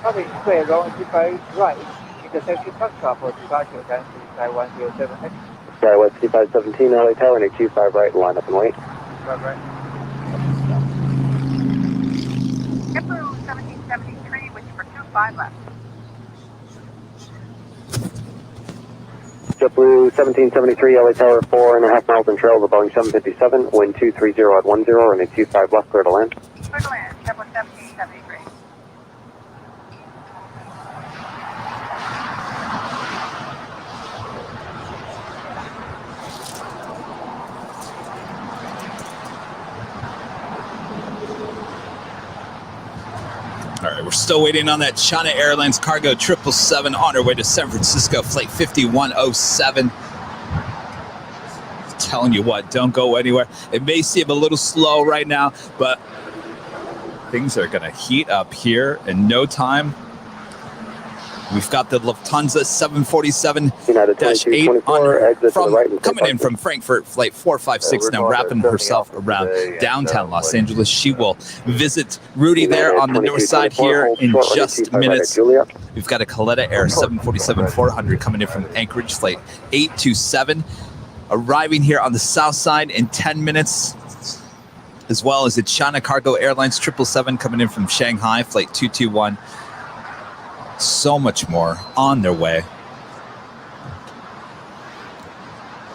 Copy, clear, runway 25 right, intersection Foxtrot for departure, Dynasty 5107 Heavy. Skywest 2517 LA Tower, and a 25 right, line up and wait. Right. JetBlue 1773, which for 25 left. JetBlue 1773 LA Tower, 4.5 miles in trail of the Boeing 757, wind 230 at 10, and a 25 left, clear to land. Clear to land, JetBlue 1773. All right, we're still waiting on that China Airlines Cargo 777 on our way to San Francisco, flight 5107. Telling you what, don't go anywhere. It may seem a little slow right now, but things are going to heat up here in no time. We've got the Lufthansa 747-8 coming in from Frankfurt, flight 456, now wrapping herself around downtown Los Angeles. She will visit Rudy there on the north side here in just minutes. We've got a Coletta Air 747-400 coming in from Anchorage, flight 827, arriving here on the south side in 10 minutes, as well as the China Cargo Airlines 777 coming in from Shanghai, flight 221. So much more on their way.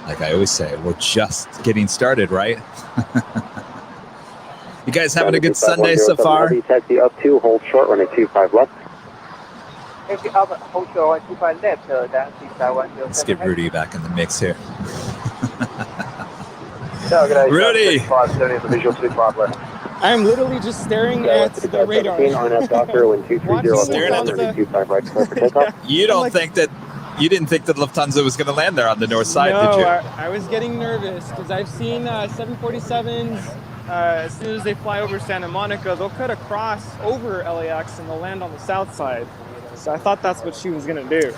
Like I always say, we're just getting started, right? You guys having a good Sunday so far? Taxi up 2, hold short, running 25 left. Taxi up, hold short, 25 left, Dynasty 5107. Let's get Rudy back in the mix here. Rudy! I'm literally just staring at the radar. You don't think that you didn't think that Lufthansa was going to land there on the north side, did you? I was getting nervous because I've seen 747s. As soon as they fly over Santa Monica, they'll cut across over LAX and they'll land on the south side. So I thought that's what she was going to do.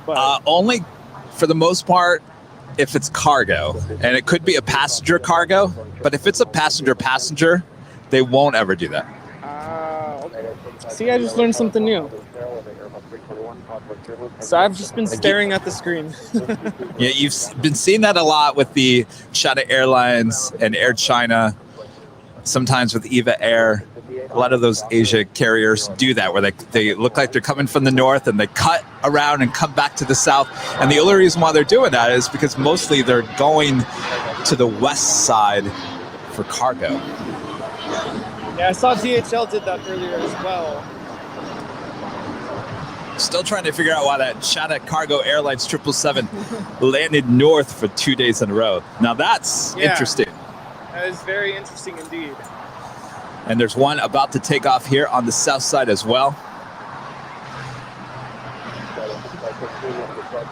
But only for the most part if it's cargo, and it could be a passenger cargo. But if it's a passenger, they won't ever do that. Okay. See, I just learned something new. So I've just been staring at the screen. Yeah, you've been seeing that a lot with the China Airlines and Air China, sometimes with Eva Air. A lot of those Asia carriers do that, where they look like they're coming from the north and they cut around and come back to the south. And the only reason why they're doing that is because mostly they're going to the west side for cargo. Yeah, I saw DHL did that earlier as well. Still trying to figure out why that China Cargo Airlines 777 landed north for 2 days in a row. Now that's interesting. That is very interesting indeed. And there's one about to take off here on the south side as well.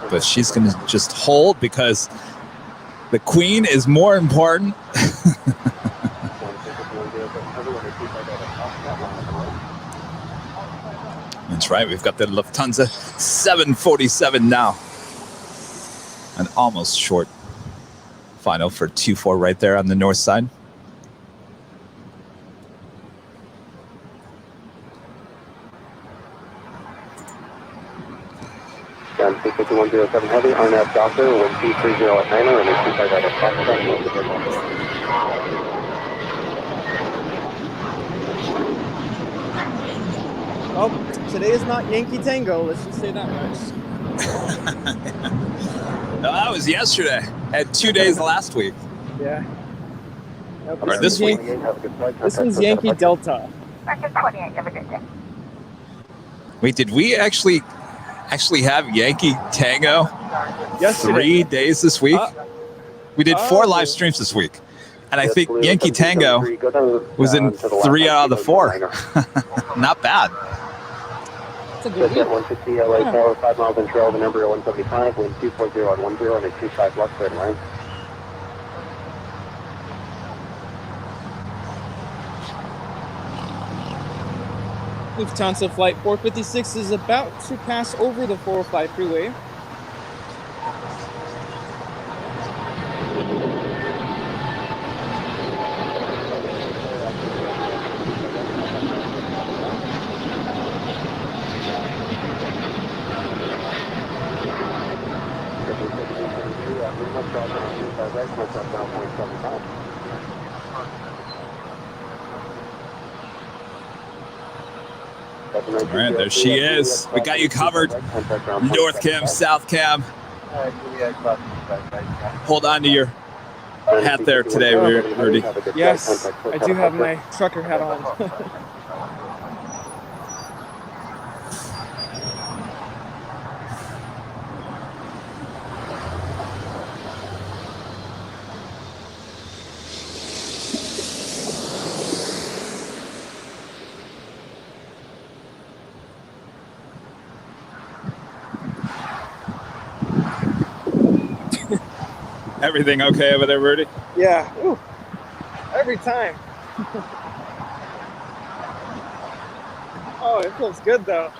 But she's going to just hold because the Queen is more important. That's right. We've got the Lufthansa 747 now. An almost short final for 2-4 right there on the north side. Ground 65107 Heavy, RNAV Docker, 1230 at 9 and 25 right at Foxtrot. Well, today is not Yankee Tango, let's just say that much. No, that was yesterday. Had 2 days last week. Yeah. Nope, Or this week. This one's Yankee Delta. Record 28, have a good day. Wait, did we actually have Yankee Tango Yesterday. 3 days this week? We did 4 live streams this week. And I think Yankee Tango was in 3 out of the 4. Not bad. That's a good week. 160 LA Tower, 5 miles in trail, the number 175, wind 240 at 10 and a 25 left turn line. Lufthansa Flight 456 is about to pass over the 405 freeway. All right, there she is. We got you covered. North cam, south cam. Hold on to your hat there today, Rudy. Yes, I do have my trucker hat on. Everything okay over there, Rudy? Yeah, ooh, every time. Oh, it feels good though.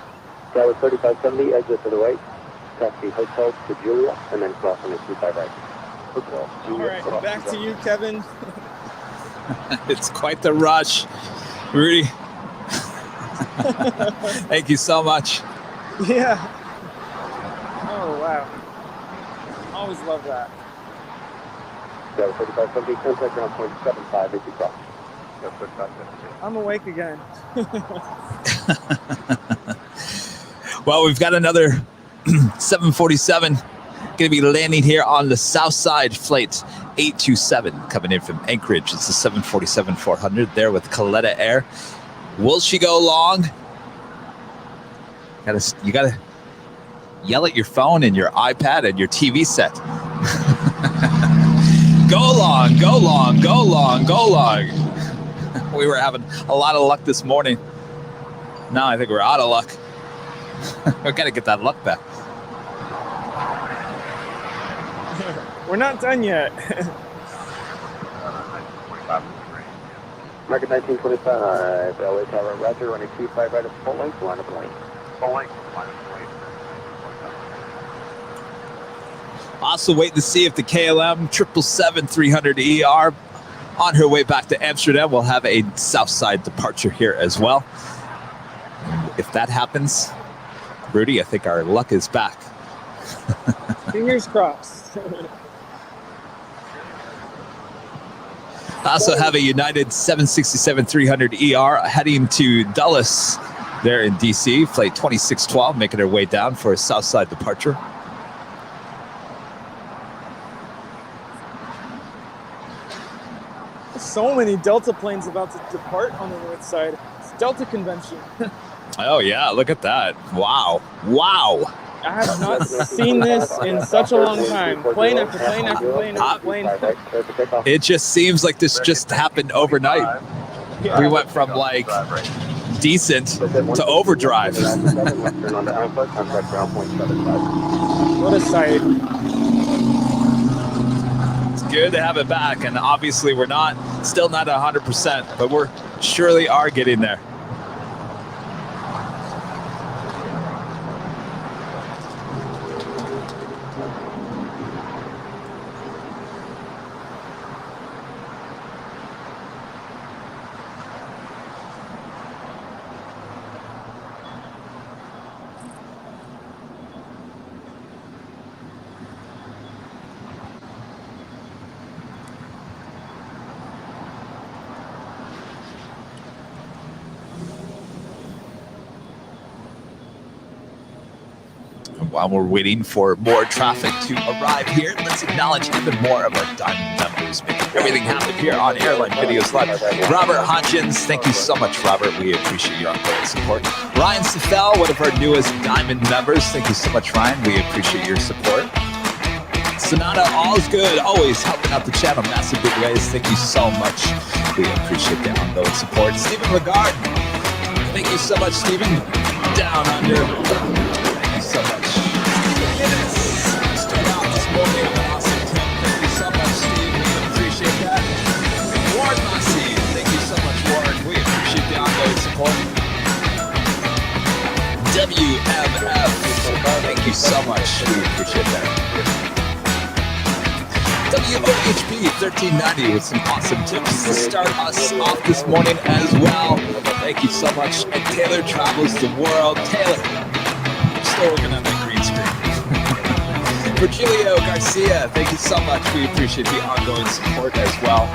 Tower 3570, exit to the right, taxi hotel to Julia, and then cross on the 25 right. Hotel, Julia. All right, back to you, Kevin. It's quite the rush, Rudy. Thank you so much. Yeah. Oh, wow. Always love that. Tower 3570, contact ground point 75 as you cross. I'm awake again. Well, we've got another 747 going to be landing here on the south side, flight 827 coming in from Anchorage. It's the 747-400 there with Coletta Air. Will she go long? You gotta yell at your phone and your iPad and your TV set. Go long, go long, go long, go long. We were having a lot of luck this morning. Now I think we're out of luck. We gotta get that luck back. We're not done yet. Market 1925, LA Tower, Roger, running 25 right at full length, line of plane. Full length, line of plane. Also waiting to see if the KLM 777-300ER on her way back to Amsterdam will have a south side departure here as well. If that happens, Rudy, I think our luck is back. Fingers crossed. I also have a United 767-300ER heading to Dulles there in DC, flight 2612, making her way down for a south side departure. So many Delta planes about to depart on the north side. It's Delta convention. Oh yeah, look at that. Wow. Wow. I have not seen this in such a long time. Plane after plane after plane after plane. It just seems like this just happened overnight. Yeah. We went from like decent to overdrive. What a sight. It's good to have it back, and obviously we're still not 100%, but we're surely are getting there. while we're waiting for more traffic to arrive here, let's acknowledge even more of our Diamond members making everything happen here on Airline Videos Live. Robert Hodgins, thank you so much, Robert. We appreciate your ongoing support. Ryan Sefel, one of our newest Diamond members. Thank you so much, Ryan. We appreciate your support. Sonata, all's good, always helping out the channel, massive big ways. Thank you so much. We appreciate the ongoing support. Stephen Lagarde, thank you so much, Stephen. Down under. Thank you so much. Start out this morning with an awesome tip. Thank you so much, Steve. We appreciate that. Warren Massey, thank you so much, Warren. We appreciate the ongoing support. WMF, thank you so much. We appreciate that. WOHP 1390 with some awesome tips to start us off this morning as well. Thank you so much. And Taylor travels the world. Taylor, still working on that green screen. Virgilio Garcia, thank you so much. We appreciate the ongoing support as well.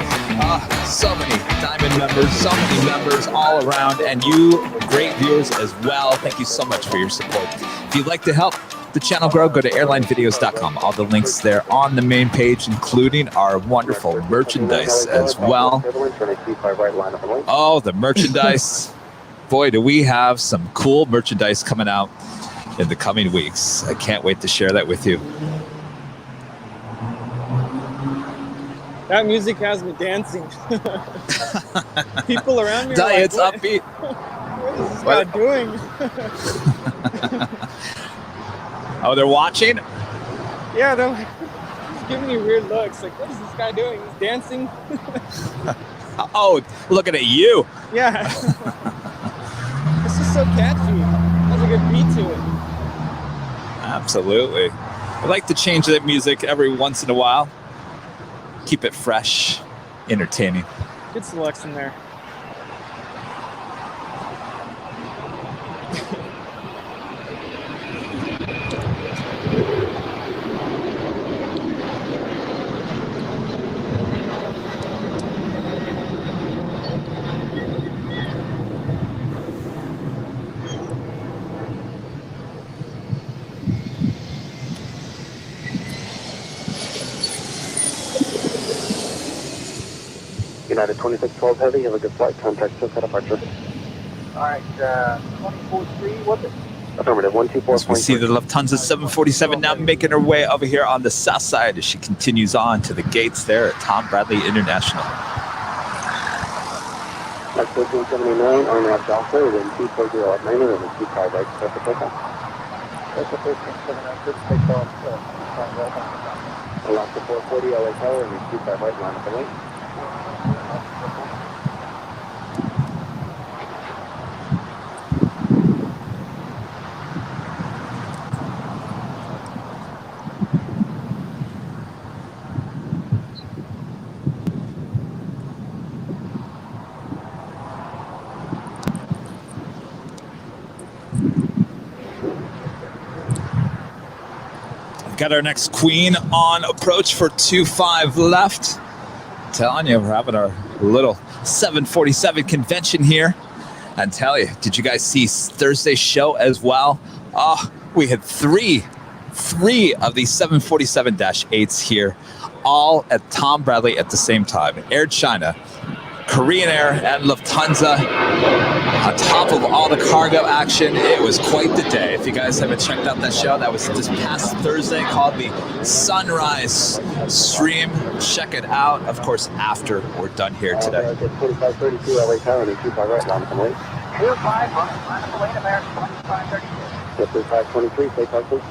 So many Diamond members, so many members all around, and you great viewers as well. Thank you so much for your support. If you'd like to help the channel grow, go to airlinevideos.com. All the links there on the main page, including our wonderful merchandise as well. Oh, the merchandise. Boy, do we have some cool merchandise coming out in the coming weeks. I can't wait to share that with you. That music has me dancing. People around me are Diet's like, upbeat. What is this guy doing? Oh, they're watching? Yeah, they're like, he's giving me weird looks. Like, what is this guy doing? He's dancing. Oh, looking at you. Yeah. It's just so catchy. Has a good beat to it. Absolutely. I like to change that music every once in a while. Keep it fresh, entertaining. Good selection there. United 2612 Heavy, have a good flight. Contact just at departure. Alright, 24-3, what's it? Affirmative, 124. We see the Lufthansa 747 now making her way over here on the south side as she continues on to the gates there at Tom Bradley International. LAX 1379, RNAV Delta, wind 240 at 9 and then 25 right, start the takeoff. Delta 1379, good take off, Alaska 440, LA Tower, and then 25 right, line up the lane. Got our next queen on approach for 25 left. Telling you, we're having our little 747 convention here. And tell you, did you guys see Thursday's show as well? Oh, we had three of these 747-8s here, all at Tom Bradley at the same time. Air China, Korean Air, and Lufthansa on top of all the cargo action. It was quite the day. If you guys haven't checked out that show, that was this past Thursday called the Sunrise Stream. Check it out, of course, after we're done here today. 2532 LA Tower and 25 right, line up the lane. 25, line up the lane, American 2532. 3523, take off please.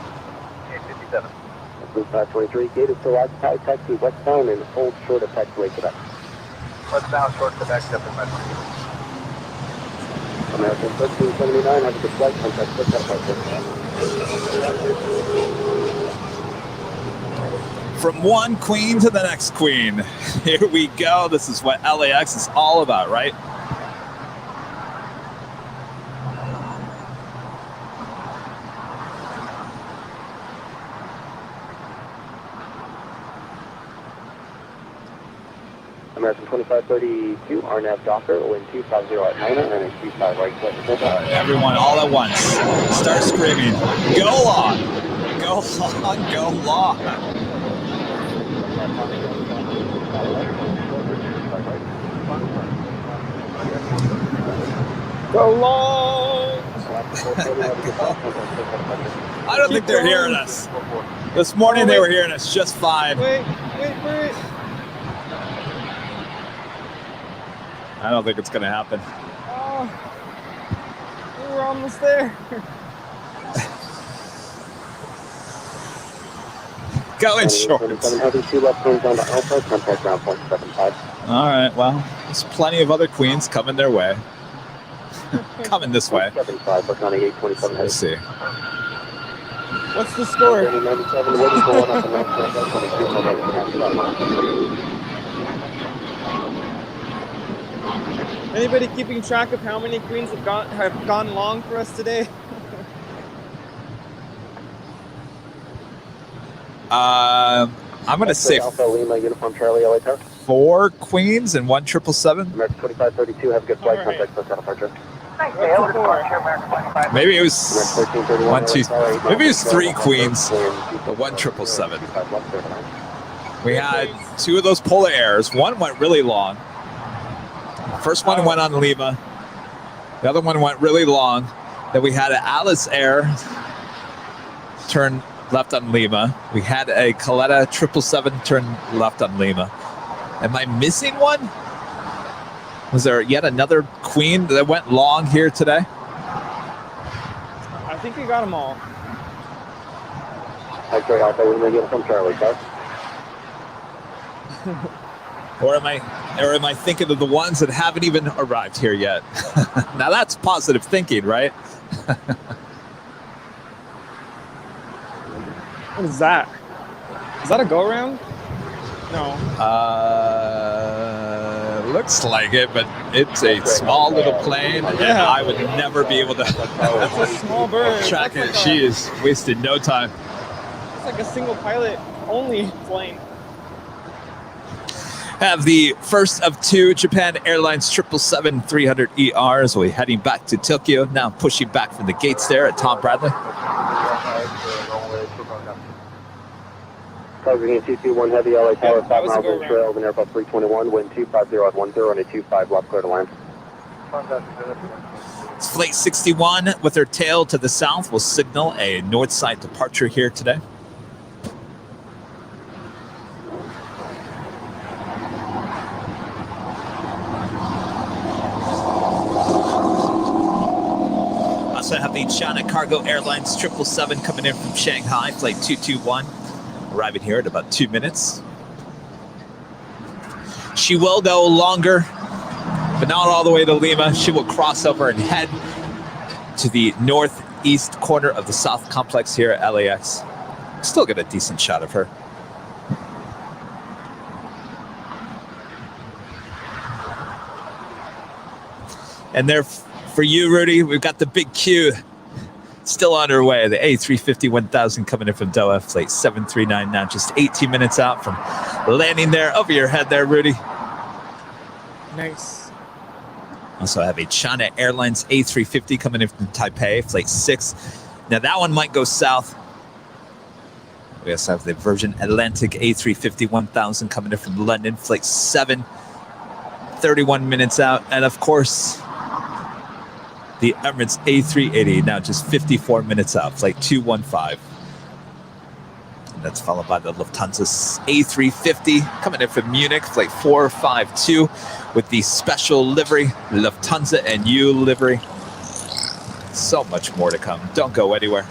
857. 3523, gate is still occupied, taxi westbound and hold short of taxiway Quebec. Westbound short Quebec, step in West. American 1379, have a good flight, contact just at departure. From one queen to the next queen. Here we go. This is what LAX is all about, right? American 2532, RNAV Docker, wind 250 at 9 and then 25 right, Everyone all at once. Start screaming. Go on. Go long, go long. Go long. I don't think they're hearing us. This morning they were hearing us just fine. Wait. I don't think it's going to happen. Oh, we're almost there. Go in short. All right, well, there's plenty of other queens coming their way. Coming this way. Let's see. What's the score? Anybody keeping track of how many queens have gone long for us today? I'm going to say Lima, Uniform Charlie, LA Tower. 4 queens and 1 777. American 2532, have a good flight. Contact us out of Archer. Maybe it was 1, 2. Maybe it was 3 queens, but 1 777. We had 2 of those polar airs. One went really long. First one went on Lima. The other one went really long. Then we had an Alice Air turn left on Lima. We had a Coletta 777 turn left on Lima. Am I missing one? Was there yet another queen that went long here today? I think we got them all. X-ray Alpha, Lima, Uniform Charlie, sir. Or am I thinking of the ones that haven't even arrived here yet? Now that's positive thinking, right? What is that? Is that a go-around? No. Looks like it, but it's a small little plane, and I would never be able to That's a small bird. track it. She is wasted no time. It's like a single pilot only plane. Have the first of 2 Japan Airlines 777-300 ERs. We're heading back to Tokyo, now pushing back from the gates there at Tom Bradley. Targeting 221 Heavy, LA Tower, 5 miles in trail, and Airbus 321, wind 250 at 10 and a 25 left, clear to land. It's Flight 61 with her tail to the south will signal a north side departure here today. Also have the China Cargo Airlines 777 coming in from Shanghai, Flight 221. Arriving here in about 2 minutes. She will go longer, but not all the way to Lima. She will cross over and head to the northeast corner of the South Complex here at LAX. Still get a decent shot of her. And there for you, Rudy, we've got the big queue still underway. The A350-1000 coming in from Doha, flight 739 now, just 18 minutes out from landing there over your head there, Rudy. Nice. Also have a China Airlines A350 coming in from Taipei, flight 6. Now that one might go south. We also have the Virgin Atlantic A350-1000 coming in from London, flight 7, 31 minutes out. And of course, the Emirates A380, now just 54 minutes out, flight 215. And that's followed by the Lufthansa A350 coming in from Munich, flight 452, with the special livery, Lufthansa and you livery. So much more to come. Don't go anywhere.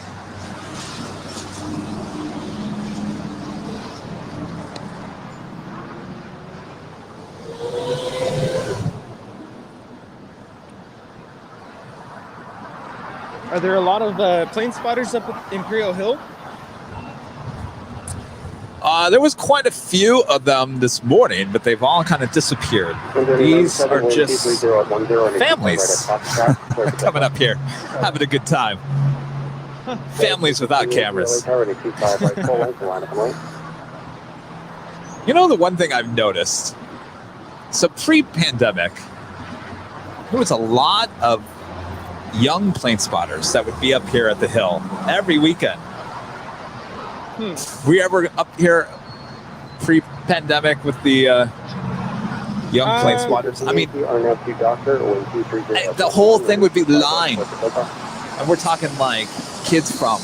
Are there a lot of plane spotters up at Imperial Hill? There was quite a few of them this morning, but they've all kind of disappeared. These are just families coming up here, having a good time. Families without cameras. You know, the one thing I've noticed, so pre-pandemic, there was a lot of young plane spotters that would be up here at the hill every weekend. Were you ever up here pre-pandemic with the young plane spotters? I mean, the whole thing would be lined. And we're talking like kids from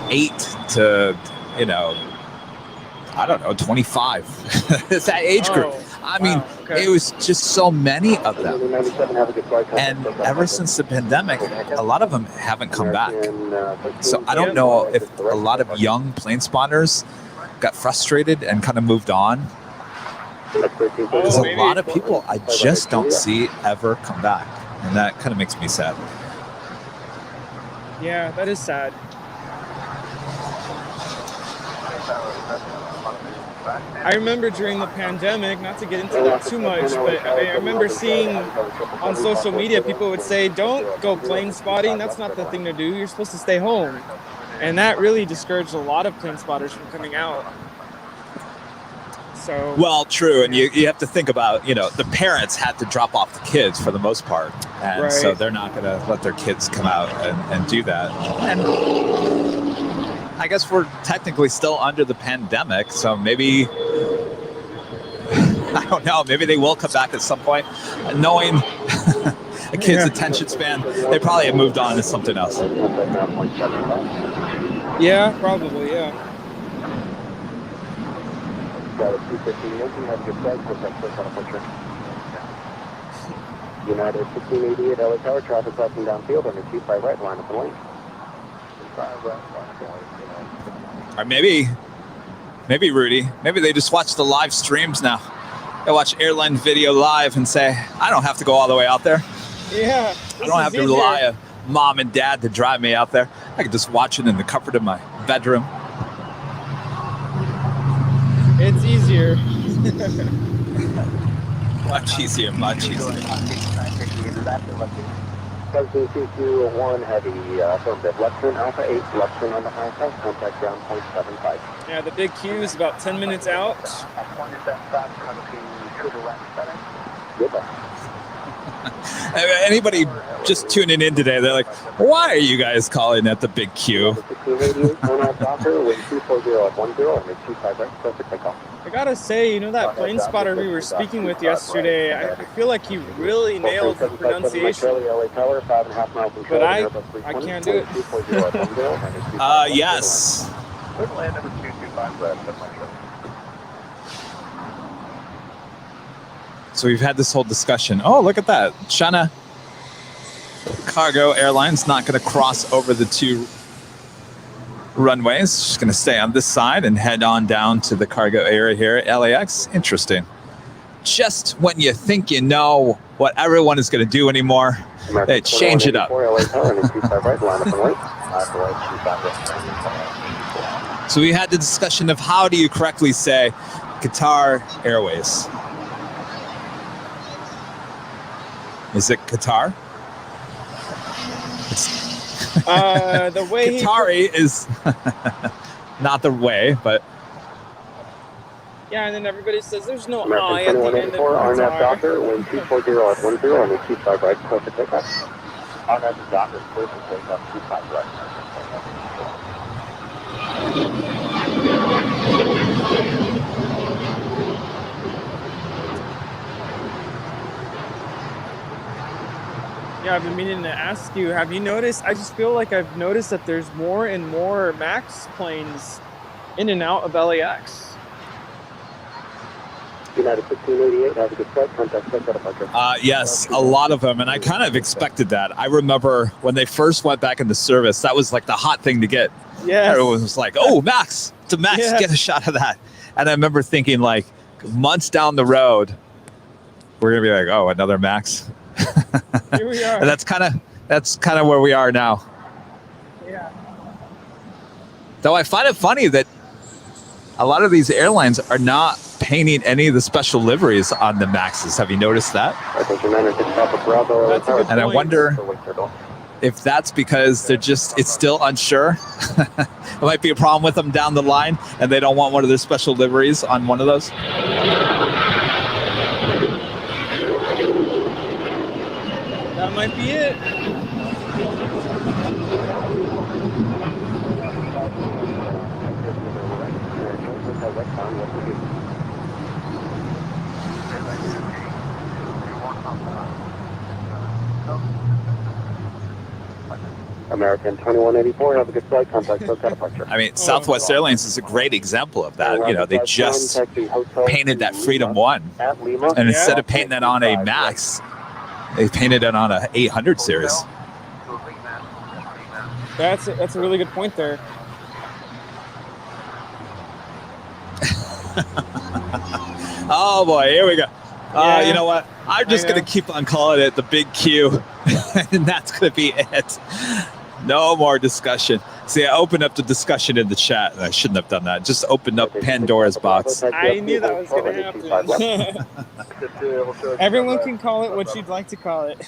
8 to, you know, I don't know, 25. It's that age group. I mean, it was just so many of them. And ever since the pandemic, a lot of them haven't come back. So I don't know if a lot of young plane spotters got frustrated and kind of moved on. There's a lot of people I just don't see ever come back. And that kind of makes me sad. Yeah, that is sad. I remember during the pandemic, not to get into that too much, but I remember seeing on social media, people would say, don't go plane spotting. That's not the thing to do. You're supposed to stay home. And that really discouraged a lot of plane spotters from coming out. So, well, true. And you have to think about, you know, the parents had to drop off the kids for the most part. And so they're not going to let their kids come out and do that. And I guess we're technically still under the pandemic. So maybe, I don't know, maybe they will come back at some point. Knowing a kid's attention span, they probably have moved on to something else. Yeah, probably, yeah. United 1688 LA Tower, traffic crossing downfield on the 25 right, line of the lane. Or maybe Rudy, maybe they just watch the live streams now. They watch Airline video live and say, I don't have to go all the way out there. Yeah. I don't have to rely on mom and dad to drive me out there. I can just watch it in the comfort of my bedroom. It's easier. Much easier, much easier. 17221 heavy, affirmative. Left turn Alpha 8, left turn on the high side, contact ground point 75. Yeah, the big queue is about 10 minutes out. Goodbye. Anybody just tuning in today, they're like, why are you guys calling at the big queue? I gotta say, you know, that plane spotter we were speaking with yesterday, I feel like he really nailed the pronunciation. But I can't do it. Yes. So we've had this whole discussion. Oh, look at that. China Cargo Airlines not going to cross over the two runways. Just going to stay on this side and head on down to the cargo area here at LAX. Interesting. Just when you think you know what everyone is going to do anymore, they change it up. So we had the discussion of how do you correctly say Qatar Airways? Is it Qatar? The way Qatari is not the way, but yeah, and then everybody says there's no I at the end of RNAV Docker, wind 240 at 10 on the 25 right, close to takeoff. RNAV Docker, close to takeoff, 25 right. Yeah, I've been meaning to ask you, have you noticed, I just feel like I've noticed that there's more and more MAX planes in and out of LAX. United 1688, have a good flight, contact set departure. Yes, a lot of them, and I kind of expected that. I remember when they first went back into service, that was like the hot thing to get. Yeah. Everyone was like, oh, MAX, to MAX, get a shot of that. And I remember thinking like months down the road, we're going to be like, oh, another MAX. Here we are. And that's kind of where we are now. Yeah. Though I find it funny that a lot of these airlines are not painting any of the special liveries on the MAXs. Have you noticed that? And I wonder if that's because it's still unsure. There might be a problem with them down the line and they don't want one of their special liveries on one of those. That might be it. westbound, west of you. American 2184, have a good flight, contact SoCal departure. I mean, Southwest Airlines is a great example of that. You know, they just painted that Freedom 1. And instead of painting that on a MAX, they painted it on a 800 series. That's a really good point there. Oh boy, here we go. You know what? I'm just going to keep on calling it the Big Q. And that's going to be it. No more discussion. See, I opened up the discussion in the chat, and I shouldn't have done that. Just opened up Pandora's box. I knew that was going to happen. Everyone can call it what you'd like to call it.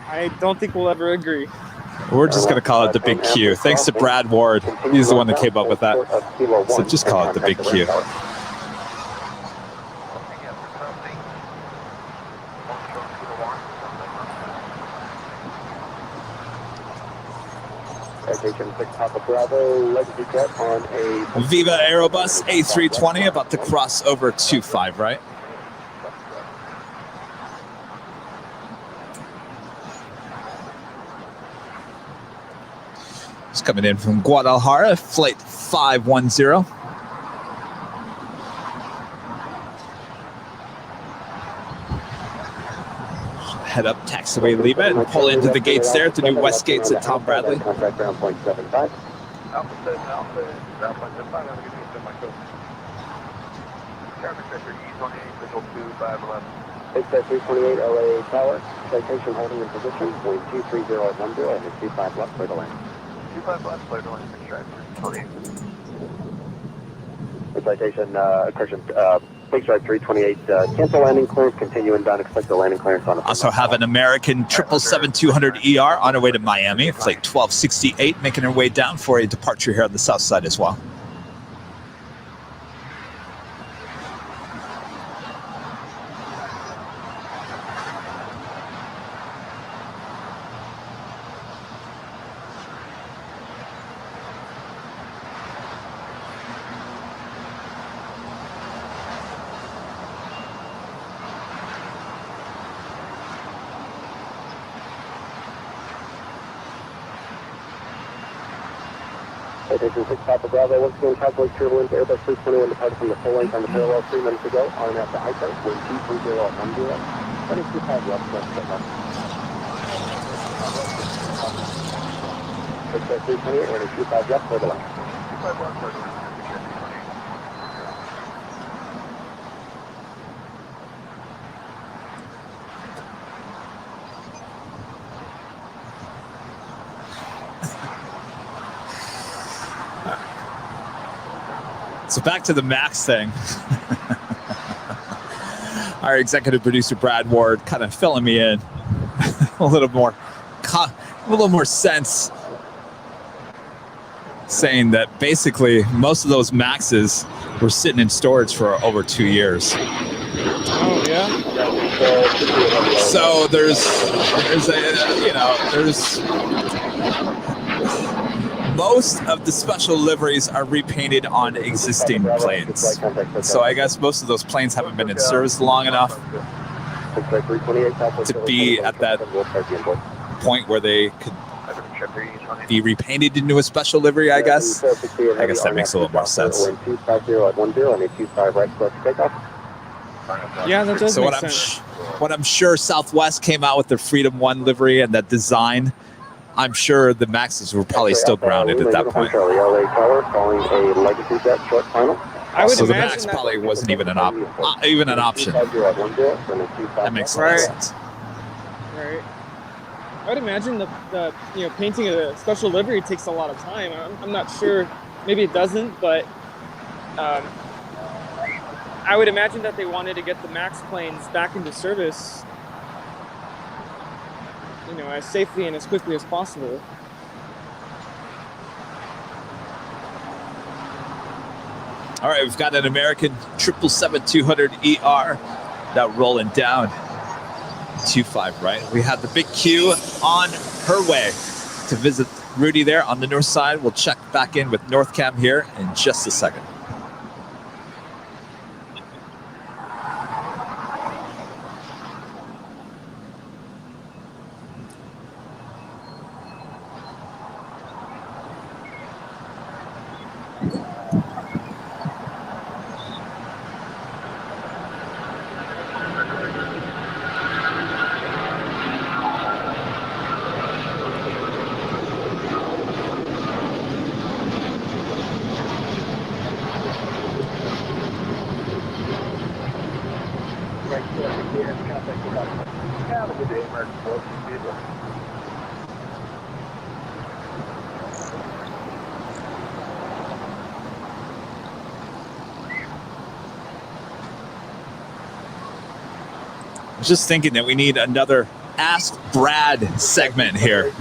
I don't think we'll ever agree. We're just going to call it the Big Q. Thanks to Brad Ward. He's the one that came up with that. So just call it the Big Q. Viva Aerobus A320 about to cross over 25 right. It's coming in from Guadalajara, flight 510. Head up taxiway Lima and pull into the gates there at the new west gates at Tom Bradley. Contact ground point 75. Take that 328 LA Tower, citation holding in position, wind 23010 and 25 left, clear to land. 25 left, clear to land, citation, correction, Big Drive 328, cancel landing clearance, continue inbound, expect the landing clearance on a... Also have an American 777-200ER on our way to Miami, flight 1268, making her way down for a departure here on the south side as well. Citation 6 Papa Bravo, once again, calculate turbulence, Airbus 321 departed from the full length on the parallel 3 minutes ago, on after high point, wind 23010, 25 left, left, left. 328, and 25 left, for the left. 25 left, for the left. So back to the MAX thing. Our executive producer Brad Ward kind of filling me in a little more sense, saying that basically most of those MAXs were sitting in storage for over 2 years. Oh yeah. So there's most of the special liveries are repainted on existing planes. So I guess most of those planes haven't been in service long enough to be at that point where they could be repainted into a special livery, I guess. I guess that makes a little more sense. Yeah, that does so make sense. What I'm sure Southwest came out with the Freedom 1 livery and that design, I'm sure the Maxes were probably still grounded at that point. So the Max probably wasn't even an option. That makes a lot of sense. Right. I would imagine the painting of a special livery takes a lot of time. I'm not sure. Maybe it doesn't, but I would imagine that they wanted to get the MAX planes back into service, as safely and as quickly as possible. All right, we've got an American 777-200ER now rolling down 25 right. We have the Big Q on her way to visit Rudy there on the north side. We'll check back in with North Cam here in just a second. Have a good day, American folks. I was just thinking that we need another Ask Brad segment here.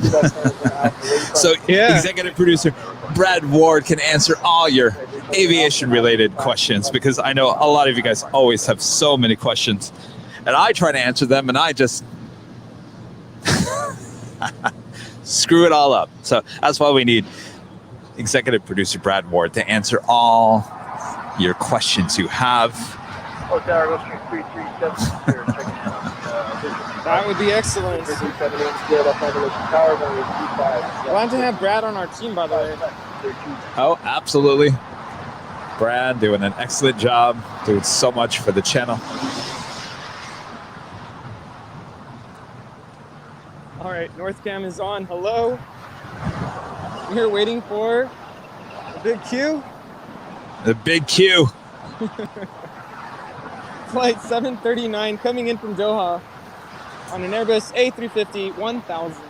So executive producer Brad Ward can answer all your aviation related questions, because I know a lot of you guys always have so many questions and I try to answer them and I just screw it all up. So that's why we need executive producer Brad Ward to answer all your questions you have. That would be excellent. Glad to have Brad on our team, by the way. Oh, absolutely. Brad doing an excellent job, doing so much for the channel. All right, North Cam is on. Hello. We're waiting for the big Q. The big Q. Flight 739 coming in from Doha on an Airbus A350 1000.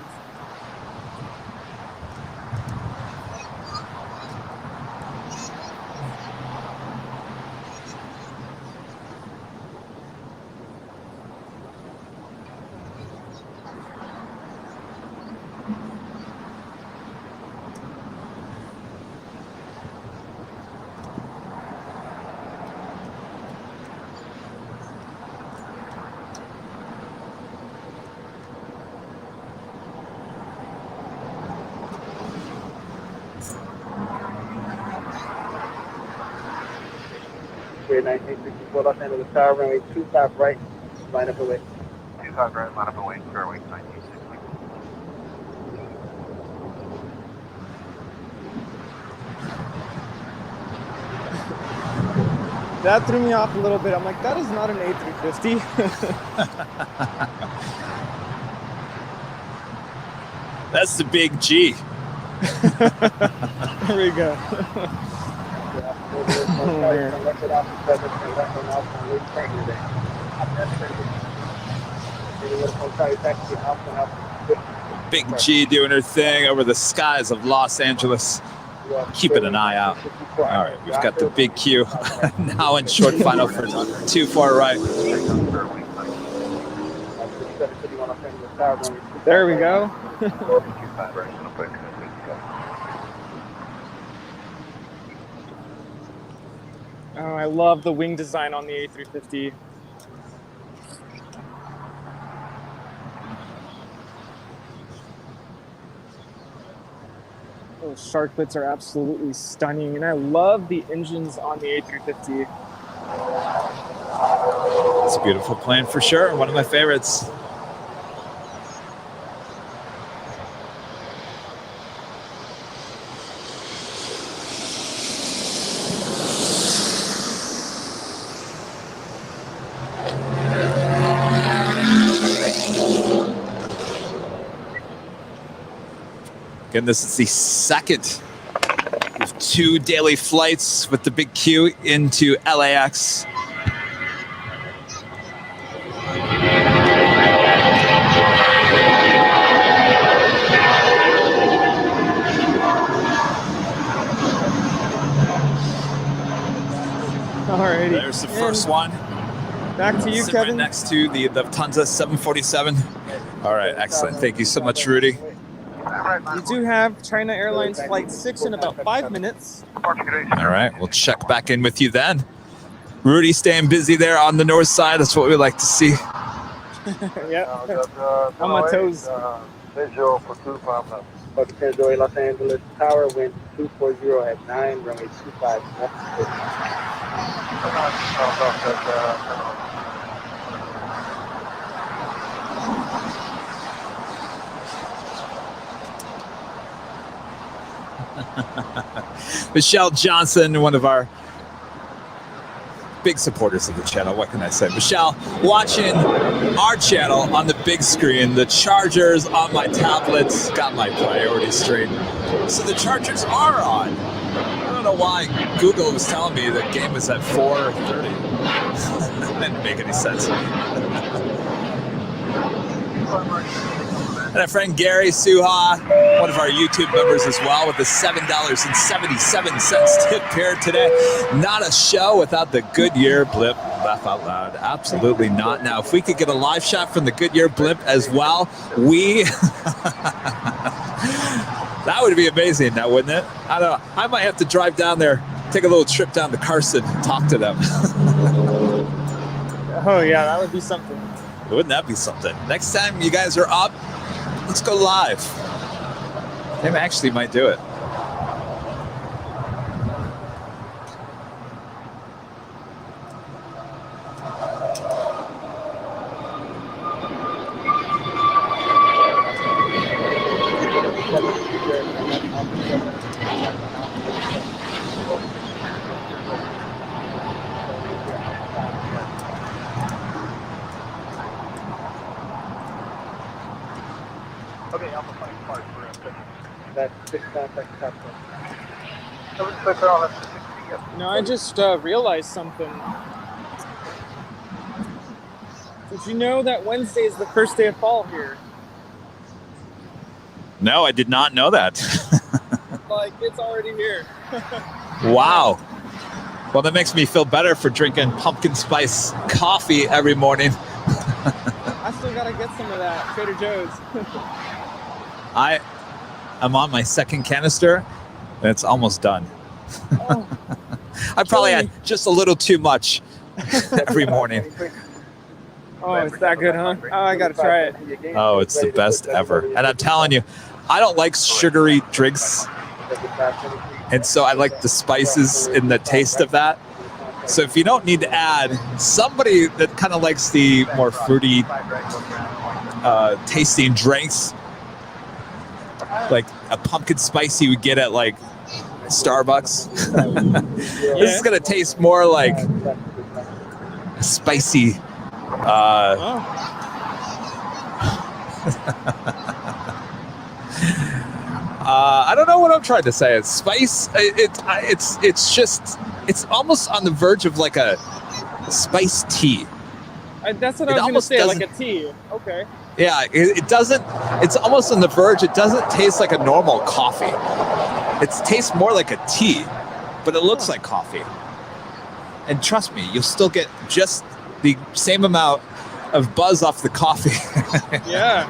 Square 1964 Los Angeles Tower, runway 25 right, line up away. 25 right, line up away, fairway 1960. That threw me off a little bit. I'm like, that is not an A350. That's the big G. There we go. Big G doing her thing over the skies of Los Angeles. Keeping an eye out. All right, we've got the big Q now in short final for 24 right. There we go. Oh, I love the wing design on the A350. Those shark bits are absolutely stunning, and I love the engines on the A350. It's a beautiful plane for sure. One of my favorites. Again, this is the second of 2 daily flights with the big Q into LAX. Alrighty. There's the first one. Back to you, Kevin. Right next to the Lufthansa 747. All right, excellent. Thank you so much, Rudy. We do have China Airlines Flight 6 in about 5 minutes. All right, we'll check back in with you then. Rudy staying busy there on the north side. That's what we like to see. Yep. On my toes. Visual for 25 left. Okay, Joey, Los Angeles Tower, wind 240 at 9, runway 25 left. Michelle Johnson, one of our big supporters of the channel. What can I say? Michelle, watching our channel on the big screen, the chargers on my tablets, got my priorities straight. So the chargers are on. I don't know why Google was telling me the game was at 4:30. Didn't make any sense. And our friend Gary Suha, one of our YouTube members as well, with the $7.77 tip here today. Not a show without the Goodyear blimp. Laugh out loud. Absolutely not. Now, if we could get a live shot from the Goodyear blimp as well, that would be amazing now, wouldn't it? I don't know. I might have to drive down there, take a little trip down to Carson, talk to them. Oh, yeah, that would be something. Wouldn't that be something? Next time you guys are up, let's go live. They actually might do it. No, I just realized something. Did you know that Wednesday is the first day of fall here? No, I did not know that. Like, it's already here. Wow. Well, that makes me feel better for drinking pumpkin spice coffee every morning. I still gotta get some of that, Trader Joe's. I'm on my second canister, and it's almost done. Oh. I probably had just a little too much every morning. Oh, it's that good, huh? Oh, I gotta try it. Oh, it's the best ever. And I'm telling you, I don't like sugary drinks. And so I like the spices and the taste of that. So if you don't need to add, somebody that kind of likes the more fruity tasting drinks, like a pumpkin spice you would get at like Starbucks. This is gonna taste more like spicy. I don't know what I'm trying to say. It's spice. It's almost on the verge of like a spice tea. That's what I was gonna say, like a tea. Okay. Yeah, it doesn't. It's almost on the verge. It doesn't taste like a normal coffee. It tastes more like a tea, but it looks like coffee. And trust me, you'll still get just the same amount of buzz off the coffee. Yeah,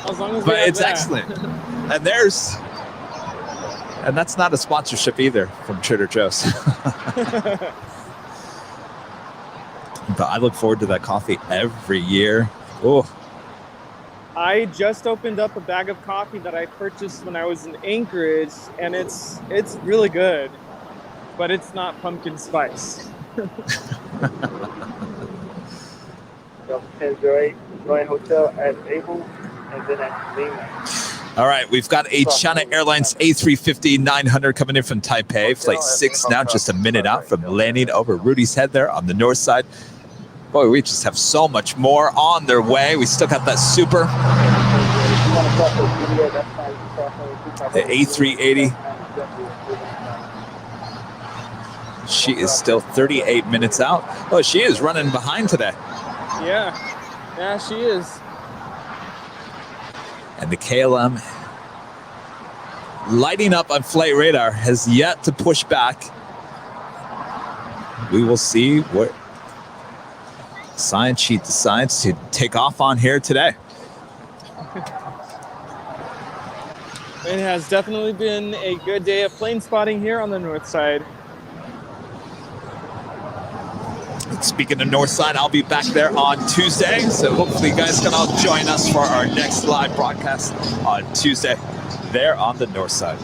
as long as but it's excellent. And that's not a sponsorship either from Trader Joe's. But I look forward to that coffee every year. Oh. I just opened up a bag of coffee that I purchased when I was in Anchorage, and it's really good, but it's not pumpkin spice. Enjoy hotel at Able and then at Lima. All right, we've got a China Airlines A350-900 coming in from Taipei. Flight 6 now, just a minute out from landing over Rudy's Head there on the north side. Boy, we just have so much more on their way. We still got that super. The A380. She is still 38 minutes out. Oh, she is running behind today. Yeah, she is. And the KLM, lighting up on flight radar, has yet to push back. We will see what science sheet decides to take off on here today. It has definitely been a good day of plane spotting here on the north side. Speaking of north side, I'll be back there on Tuesday, so hopefully you guys can all join us for our next live broadcast on Tuesday there on the north side.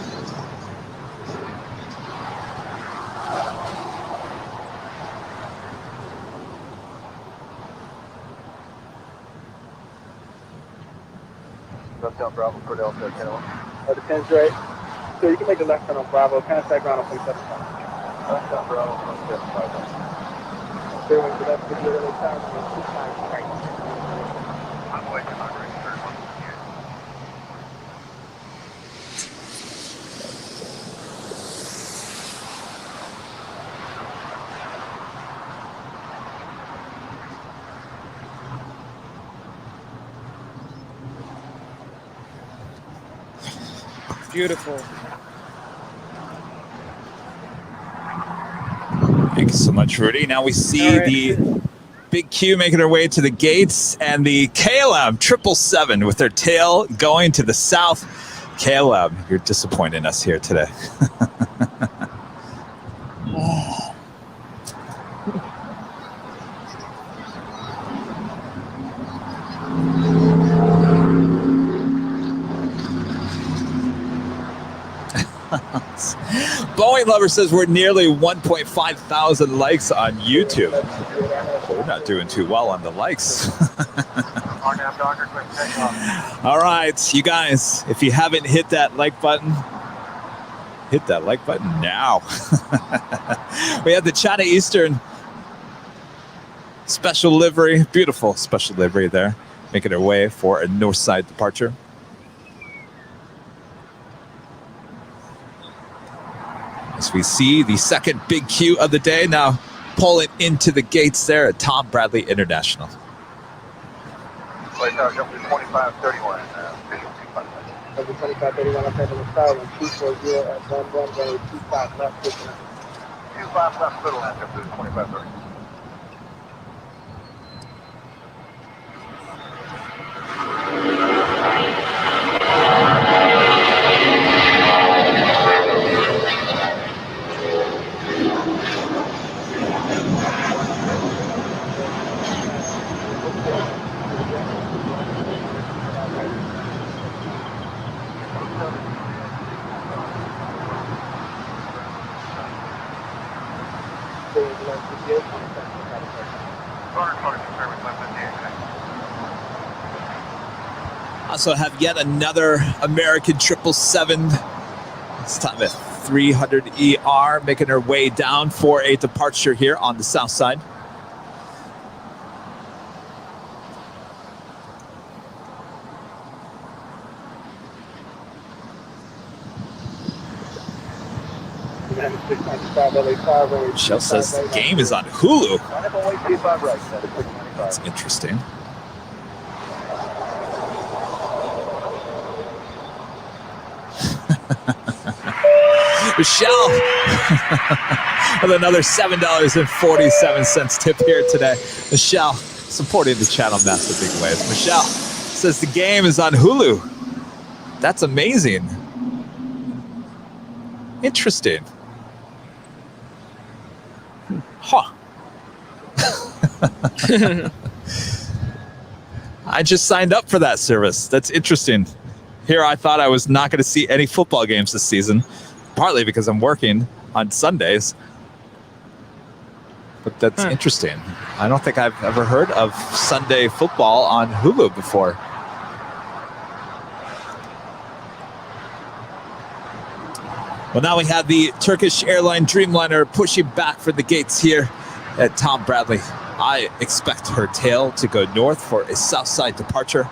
Hotel Bravo for Delta Channel. Depends, right? So you can make the left turn on Bravo, contact ground on 27. Left on Bravo, 175. Clear wing to left, to the early time, 25 right. I'm waiting on right turn 1. Beautiful. Thank you so much, Rudy. Now we see the big Q making their way to the gates, and the KLM 777 with their tail going to the south. KLM, you're disappointing us here today. Boeing Lover says we're nearly 1.5 thousand likes on YouTube. We're not doing too well on the likes. All right, you guys, if you haven't hit that like button now. We have the China Eastern special livery, beautiful special livery there, making their way for a north side departure. As we see the second big Q of the day now pulling into the gates there at Tom Bradley International. Flight tower jump to 2531. Visual 25. Over 2531, up over the side, and 240 at 11, runway 25 left, 59. 25 left, middle land, jump to 2530. Also have yet another American 777, this time at 300 ER, making her way down for a departure here on the south side. Michelle says the game is on Hulu. That's interesting. Michelle with another $7.47 tip here today. Michelle supporting the channel massive big ways. Michelle says the game is on Hulu. That's amazing. Interesting. Huh. I just signed up for that service. That's interesting. Here I thought I was not going to see any football games this season, partly because I'm working on Sundays. But that's interesting. I don't think I've ever heard of Sunday football on Hulu before. Well, now we have the Turkish airline Dreamliner pushing back for the gates here at Tom Bradley. I expect her tail to go north for a south side departure.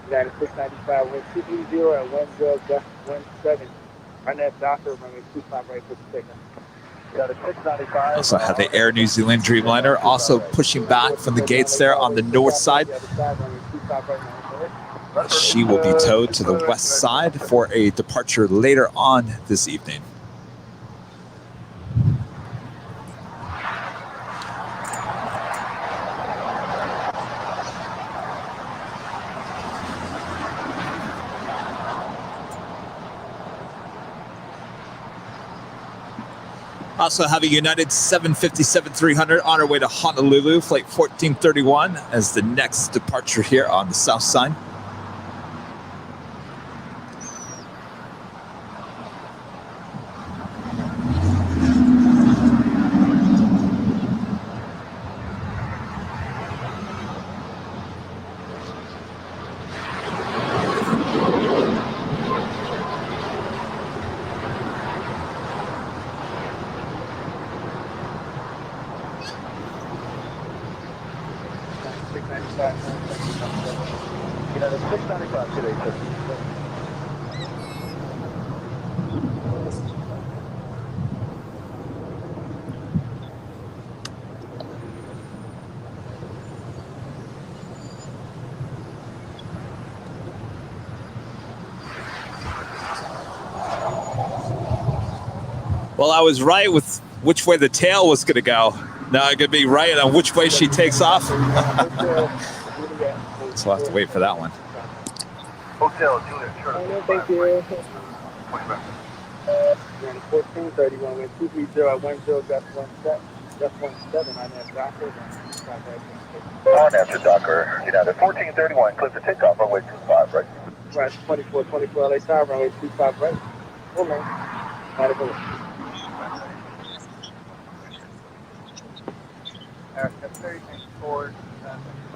United 695, wind 230 at 10, gust 17. Right at Docker, runway 25 right for the signal. Also have the Air New Zealand Dreamliner also pushing back from the gates there on the north side. She will be towed to the west side for a departure later on this evening. Also have a United 757-300 on our way to Honolulu, flight 1431 as the next departure here on the south side. United 695 today, sir. Well, I was right with which way the tail was going to go. Now I'm going to be right on which way she takes off. So we'll have to wait for that one. Hotel, Juliet, sure. Thank you. 1431, wind 230 at 10, gust 17, I'm at Docker. On after Docker, United 1431, clear for takeoff, runway 25, right? Right, 24, LA Tower, runway 25, right? Full name. Medical.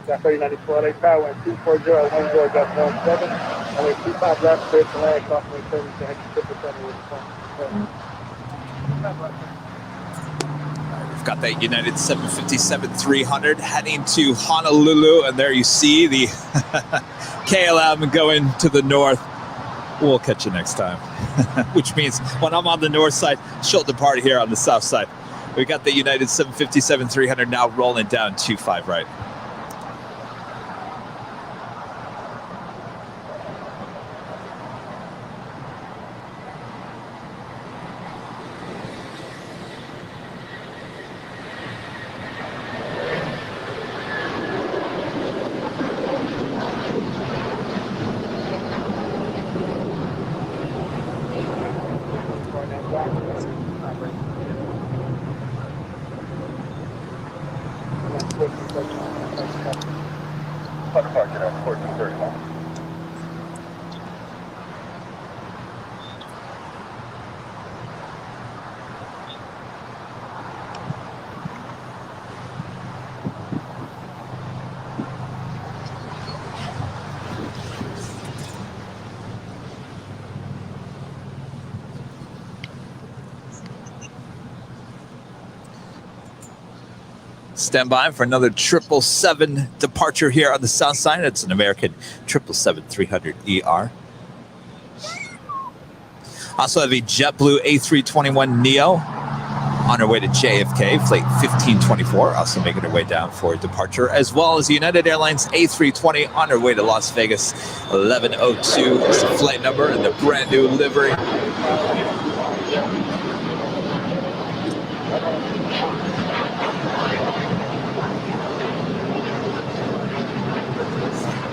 Got 3094 LA Tower, wind 240 at 10, gust 17, runway 25 left, clear to land, crossing 30 to head to 777. We've got that United 757-300 heading to Honolulu, and there you see the KLM going to the north. We'll catch you next time. Which means when I'm on the north side, she'll depart here on the south side. We got the United 757-300 now rolling down 25 right. Stand by for another 777 departure here on the south side. It's an American 777-300ER. Also have a JetBlue A321neo on our way to JFK, flight 1524, also making her way down for departure, as well as United Airlines A320 on her way to Las Vegas, 1102 is the flight number and the brand new livery.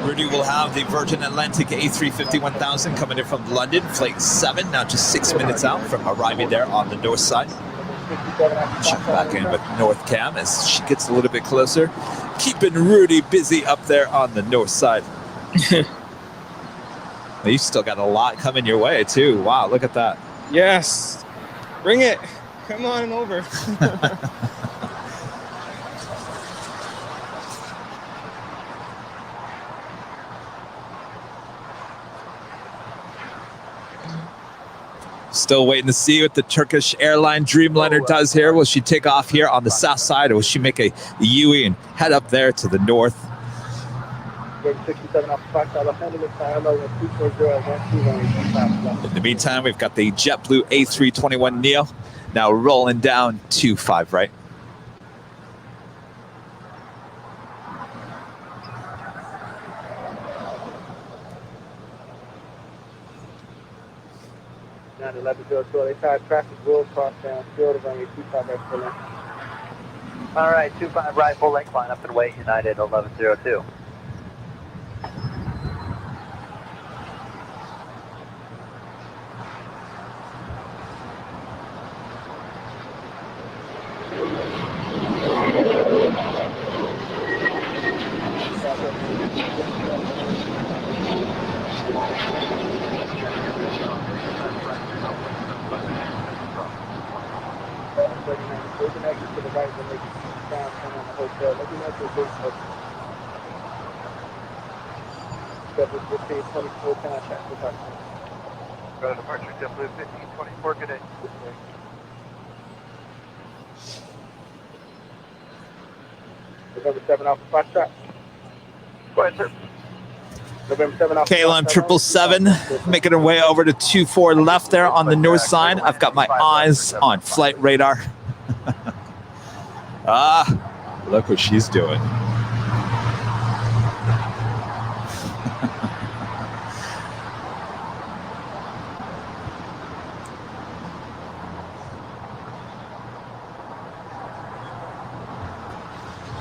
Rudy will have the Virgin Atlantic A350-1000 coming in from London, flight 7, now just 6 minutes out from arriving there on the north side. Check back in with North Cam as she gets a little bit closer, keeping Rudy busy up there on the north side. You still got a lot coming your way too. Wow, look at that. Yes, bring it. Come on over. Still waiting to see what the Turkish airline Dreamliner does here. Will she take off here on the south side, or will she make a U-E and head up there to the north? In the meantime, we've got the JetBlue A321neo now rolling down 25 right. Traffic will cross down field of runway 25 right full length. All right, 25 right full length, line up and wait, United 1102. Go to departure, JetBlue 1524, good day. November 7 Alpha Foxtrot. Go ahead, sir. November 7 Alpha. KLM 777 making her way over to 24 left there on the north side. I've got my eyes on flight radar. Look what she's doing.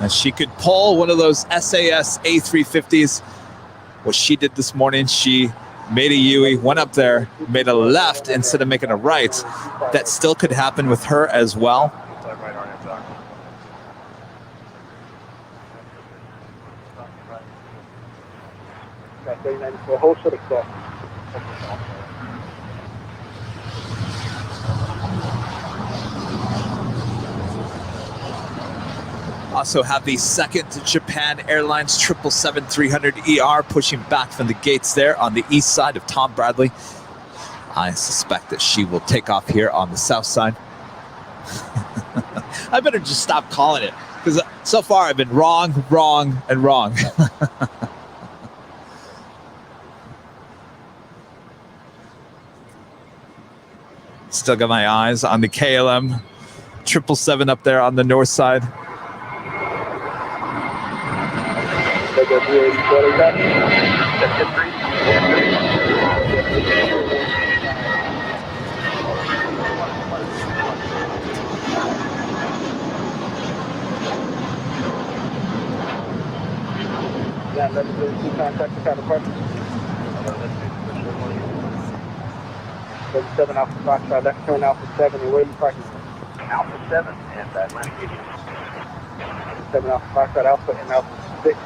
And she could pull one of those SAS A350s. What she did this morning, she made a U-ey, went up there, made a left instead of making a right. That still could happen with her as well. Also have the second Japan Airlines 777-300ER pushing back from the gates there on the east side of Tom Bradley. I suspect that she will take off here on the south side. I better just stop calling it, because so far I've been wrong, and wrong. Still got my eyes on the KLM 777 up there on the north side. Seven Alpha Foxtrot, left turn Alpha 7, and where are you parking? Alpha 7 and Atlantic. 7 Alpha Foxtrot, Alpha and Alpha 6.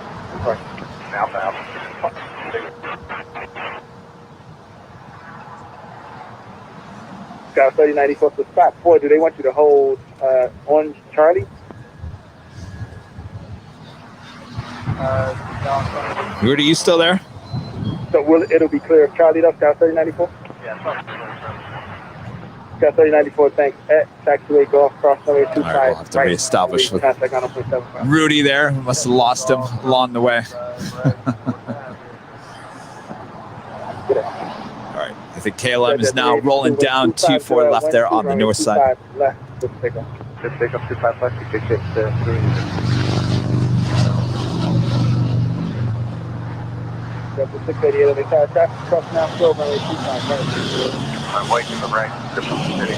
Alpha. Sky 3094 for spot 4. Do they want you to hold on Charlie? Rudy, you still there? So it'll be clear of Charlie though, Sky 3094? Yeah, Sky 3094, thanks. At taxiway golf crossway 25. All right, we'll have to reestablish with Rudy there. We must have lost him along the way. All right, I think KLM is now rolling down 24 left there on the north side. Just pick up 25 left, you can the 688, they car traffic cross now, slow runway 25 right. I'm waiting for the right. City.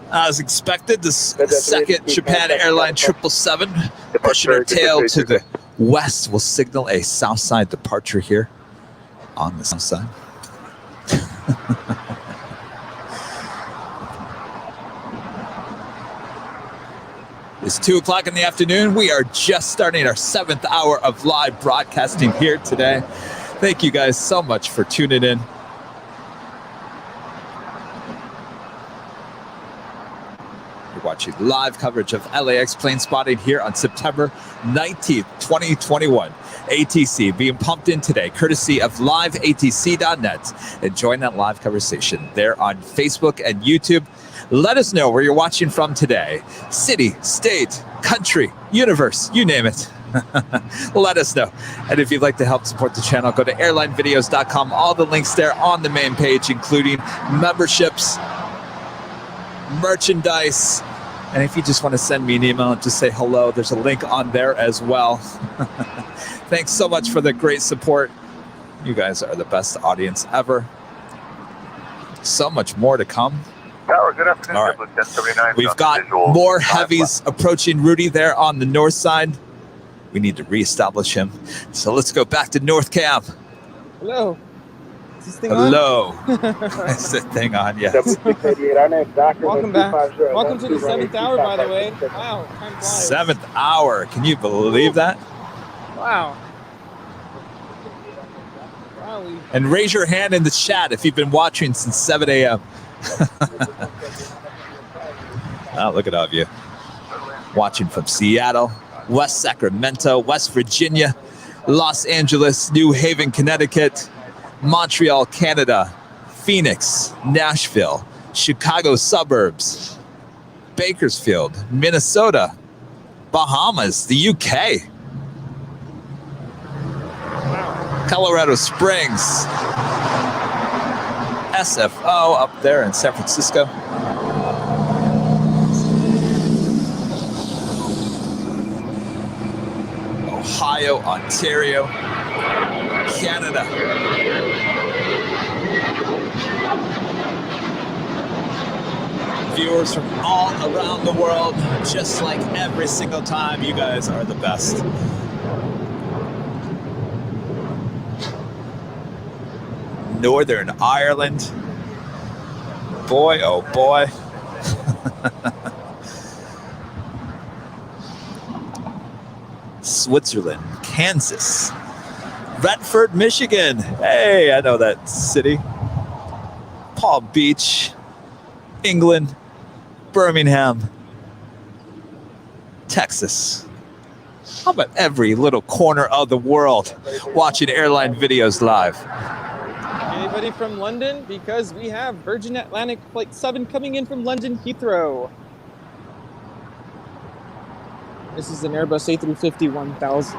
As expected, the second Japan Airline 777 pushing her tail to the west will signal a south side departure here on the south side. It's 2 o'clock in the afternoon. We are just starting our 7th hour of live broadcasting here today. Thank you guys so much for tuning in. Watching live coverage of LAX plane spotting here on September 19th, 2021. ATC being pumped in today, courtesy of liveatc.net. And join that live conversation there on Facebook and YouTube. Let us know where you're watching from today. City, state, country, universe, you name it. Let us know. And if you'd like to help support the channel, go to airlinevideos.com. All the links there on the main page, including memberships, merchandise, and if you just want to send me an email and just say hello, there's a link on there as well. Thanks so much for the great support. You guys are the best audience ever. So much more to come. Tower, good afternoon. All right. We've got more heavies approaching Rudy there on the north side. We need to reestablish him. So let's go back to North Cam. Hello. this thing on? Hello. Is the thing on? Yes. Welcome back. Welcome to the 7th hour, by the way. Wow, time flies. 7th hour. Can you believe that? Wow. And raise your hand in the chat if you've been watching since 7 a.m. Oh, look at all of you. Watching from Seattle, West Sacramento, West Virginia, Los Angeles, New Haven, Connecticut, Montreal, Canada, Phoenix, Nashville, Chicago suburbs, Bakersfield, Minnesota, Bahamas, the UK, Colorado Springs, SFO up there in San Francisco. Ohio, Ontario, Canada. Viewers from all around the world, just like every single time, you guys are the best. Northern Ireland. Boy, oh boy. Switzerland, Kansas, Redford, Michigan. Hey, I know that city. Palm Beach, England, Birmingham, Texas. How about every little corner of the world watching airline videos live? Anybody from London? Because we have Virgin Atlantic Flight 7 coming in from London Heathrow. This is an Airbus A350-1000.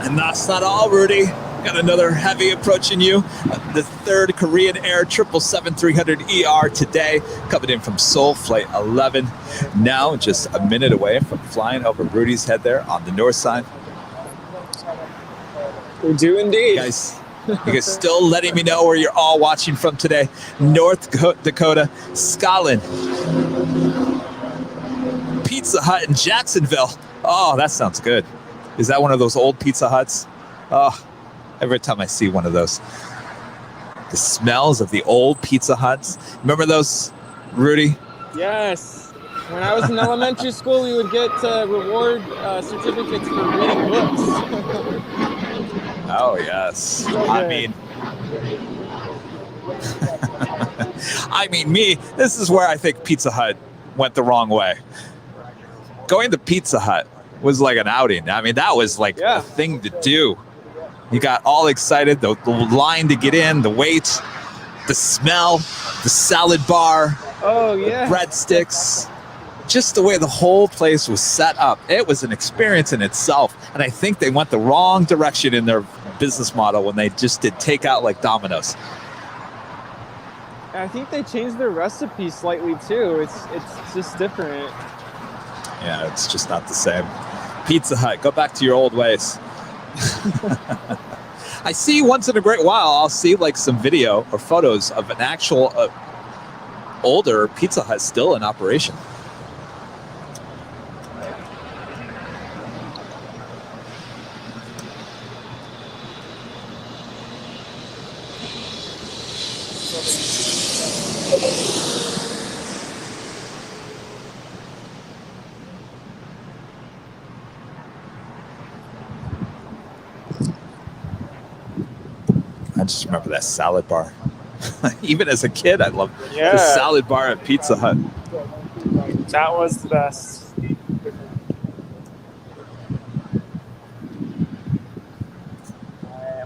And that's not all, Rudy. Got another heavy approaching you. The third Korean Air 777-300ER today, coming in from Seoul, Flight 11. Now just a minute away from flying over Rudy's head there on the north side. We do indeed. You guys still letting me know where you're all watching from today. North Dakota, Scotland, Pizza Hut in Jacksonville. Oh, that sounds good. Is that one of those old Pizza Huts? Oh, every time I see one of those. The smells of the old Pizza Huts. Remember those, Rudy? Yes. When I was in elementary school, we would get reward certificates for reading books. Oh, yes. So I mean, this is where I think Pizza Hut went the wrong way. Going to Pizza Hut was like an outing. I mean, that was like a thing to do. You got all excited, the line to get in, the wait, the smell, the salad bar, the breadsticks, just the way the whole place was set up. It was an experience in itself. And I think they went the wrong direction in their business model when they just did takeout like Domino's. I think they changed their recipe slightly too. It's just different. Yeah, it's just not the same. Pizza Hut, go back to your old ways. I see once in a great while, I'll see like some video or photos of an actual older Pizza Hut still in operation. I just remember that salad bar. Even as a kid, I loved the salad bar at Pizza Hut. That was the best. I'm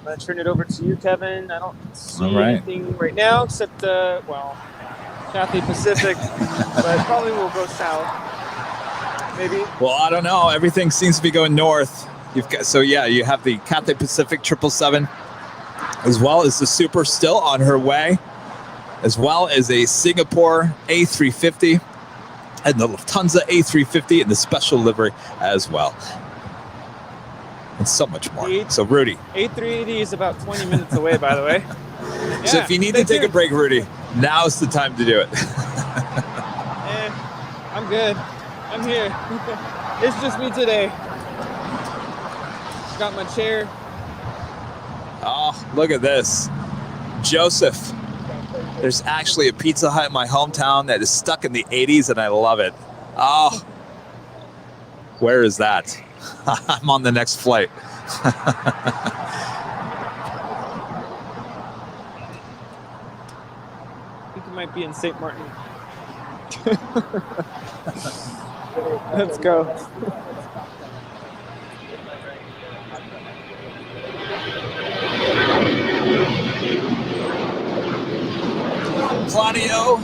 going to turn it over to you, Kevin. I don't see anything right now except, Cathay Pacific, but probably will go south. Maybe. Well, I don't know. Everything seems to be going north. You have the Cathay Pacific 777, as well as the Super still on her way. as well as a Singapore A350 and the Lufthansa A350 in the special livery as well. And so much more. So, Rudy. A380 is about 20 minutes away, by the way. So if you need to take a break, Rudy, now's the time to do it. I'm good. I'm here. It's just me today. Got my chair. Oh, look at this. Joseph. There's actually a Pizza Hut in my hometown that is stuck in the 80s, and I love it. Oh, where is that? I'm on the next flight. I think it might be in St. Martin. Let's go. Claudio,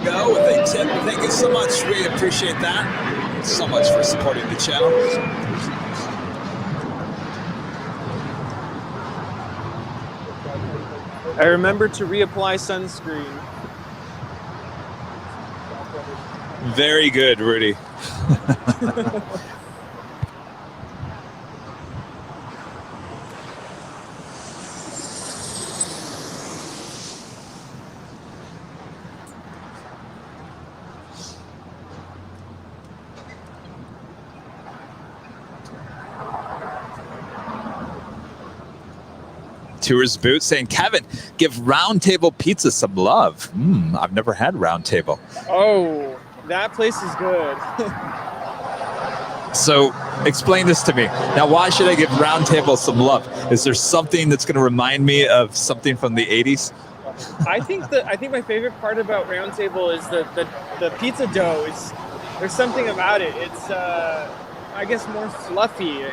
go with a tip. Thank you so much. We appreciate that. Thanks so much for supporting the channel. I remember to reapply sunscreen. Very good, Rudy. Tours Boot saying, Kevin, give Round Table Pizza some love. I've never had Round Table. Oh, that place is good. So explain this to me. Now, why should I give Round Table some love? Is there something that's going to remind me of something from the 80s? I think my favorite part about Round Table is the pizza dough. There's something about it. It's I guess more fluffy.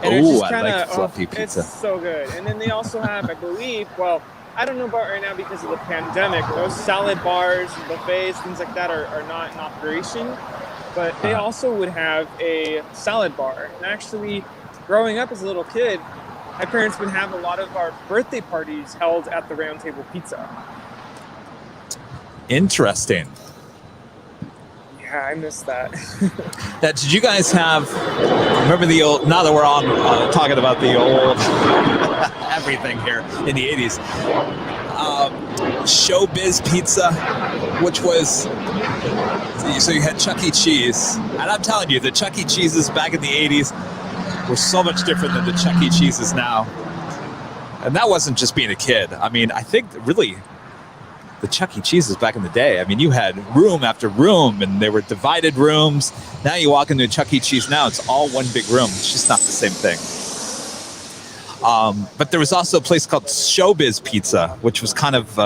Oh, I like fluffy pizza. It's so good. And then they also have, I believe, well, I don't know about right now because of the pandemic, those salad bars, buffets, things like that are not in operation. But they also would have a salad bar. And actually, growing up as a little kid, my parents would have a lot of our birthday parties held at the Round Table Pizza. Interesting. Yeah, I miss that. Now, did you guys have, remember the old, now that we're on talking about the old everything here in the 80s, Showbiz Pizza, which was, so you had Chuck E. Cheese, and I'm telling you, the Chuck E. Cheeses back in the 80s were so much different than the Chuck E. Cheeses now. And that wasn't just being a kid. I mean, I think really the Chuck E. Cheeses back in the day, I mean, you had room after room and there were divided rooms. Now you walk into a Chuck E. Cheese now, it's all one big room. It's just not the same thing. But there was also a place called Showbiz Pizza, which was kind of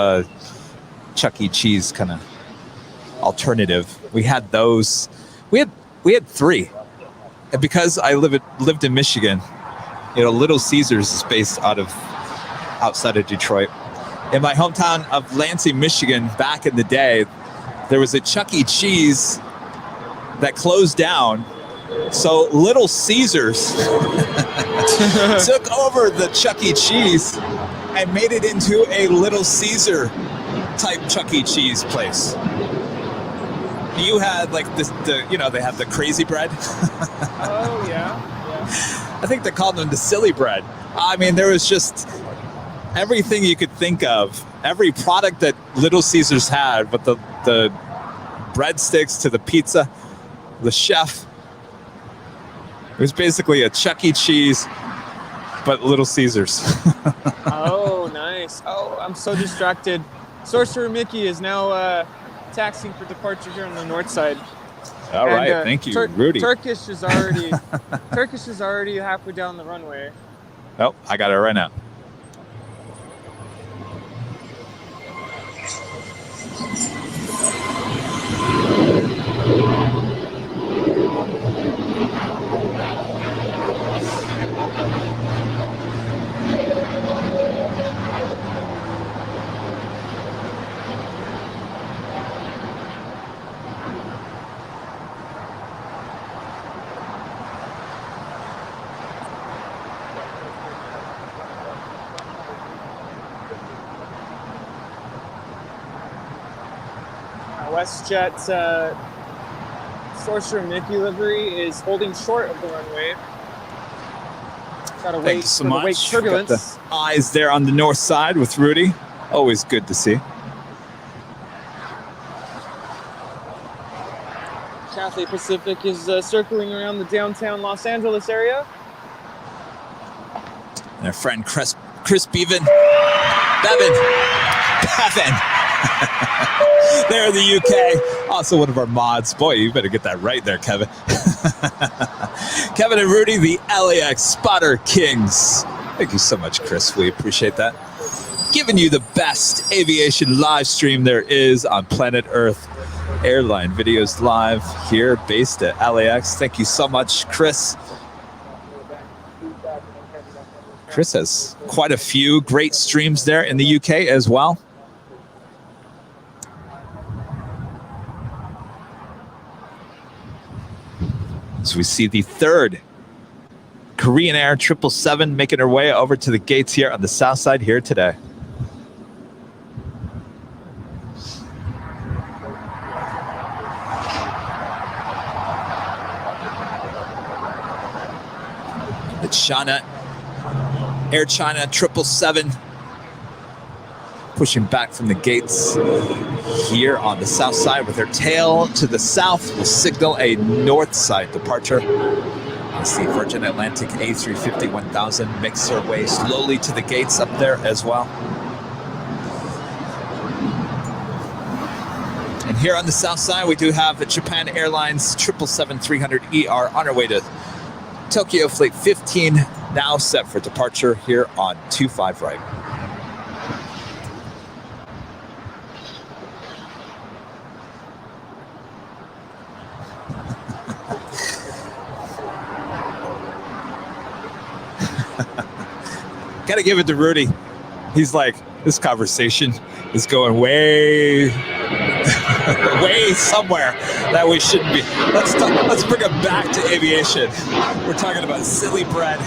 Chuck E. Cheese kind of alternative. We had those. We had three. And because I lived in Michigan, you know, Little Caesars is based outside of Detroit. In my hometown of Lansing, Michigan, back in the day, there was a Chuck E. Cheese that closed down. So Little Caesars took over the Chuck E. Cheese and made it into a Little Caesar type Chuck E. Cheese place. You had like this, they have the crazy bread. Oh yeah. I think they called them the silly bread. I mean, there was just everything you could think of, every product that Little Caesars had, but the breadsticks to the pizza, the chef. It was basically a Chuck E. Cheese, but Little Caesars. Oh, nice. Oh, I'm so distracted. Sorcerer Mickey is now taxiing for departure here on the north side. All right, thank you, Rudy. Turkish is already halfway down the runway. Oh, I got it right now. WestJet Sorcerer Mickey livery is holding short of the runway. Gotta Thank wait you so for the much. wake turbulence. Got the eyes there on the north side with Rudy. Always good to see. Cathay Pacific is circling around the downtown Los Angeles area. And our friend Chris Bevan. There in the UK. Also one of our mods. Boy, you better get that right there, Kevin. Kevin and Rudy, the LAX Spotter Kings. Thank you so much, Chris. We appreciate that. Giving you the best aviation live stream there is on planet Earth. Airline videos live here based at LAX. Thank you so much, Chris. Chris has quite a few great streams there in the UK as well. So we see the third Korean Air 777 making her way over to the gates here on the south side here today. The China, Air China 777 pushing back from the gates here on the south side with her tail to the south will signal a north side departure. You see Virgin Atlantic A350 1000 makes her way slowly to the gates up there as well. And here on the south side, we do have the Japan Airlines 777-300ER on our way to Tokyo Flight 15, now set for departure here on 25 right. Gotta give it to Rudy. He's like, this conversation is going way way somewhere that we shouldn't be. Let's bring it back to aviation. We're talking about silly bread,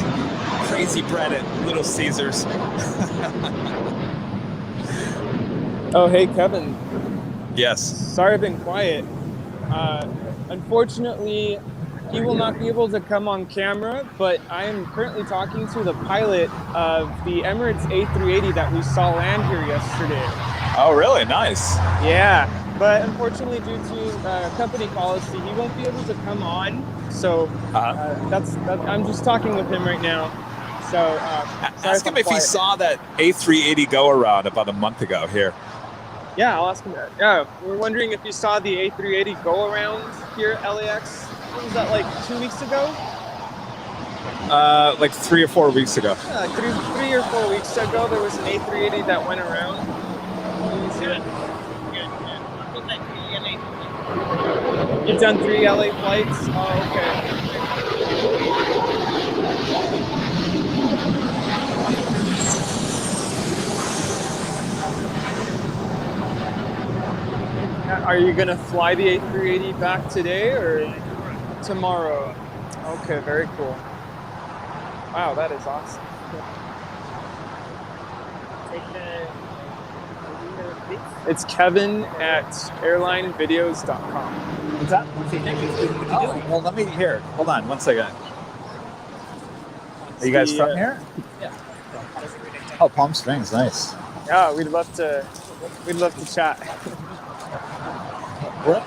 crazy bread at Little Caesars. Oh, hey, Kevin. Yes. Sorry I've been quiet. Unfortunately, he will not be able to come on camera, but I am currently talking to the pilot of the Emirates A380 that we saw land here yesterday. Oh, really? Nice. Yeah, but unfortunately, due to company policy, he won't be able to come on. So I'm just talking with him right now. So ask him if he saw that A380 go around about a month ago here. Yeah, I'll ask him that. Yeah, we're wondering if you saw the A380 go around here at LAX. What was that, like 2 weeks ago? Like 3 or 4 weeks ago. Yeah, three or 4 weeks ago, there was an A380 that went around. You've done 3 LA flights? Oh, okay. Are you going to fly the A380 back today or tomorrow? Okay, very cool. Wow, that is awesome. It's Kevin at airlinevideos.com. What's that? Oh, well, let me hear. Hold on, 1 second. Are you guys from here? Yeah. Oh, Palm Springs, nice. Yeah, we'd love to chat. What?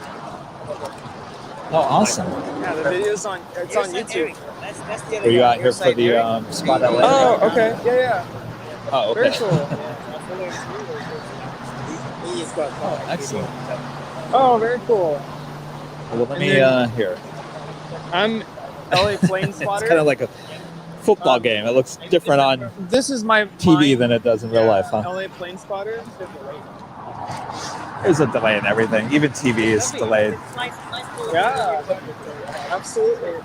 Oh, awesome. Yeah, the video's on YouTube. That's the other Were you guy. out here for the spot LA? Oh, okay. Yeah. Oh, okay. Very cool. Oh, excellent. Oh, very cool. Well, let me hear. I'm LA Plane Spotter. It's kind of like a football game. It looks different on This is my TV than it does in real life, huh? LA Plane Spotter. There's a delay in everything. Even TV is delayed. Yeah, absolutely.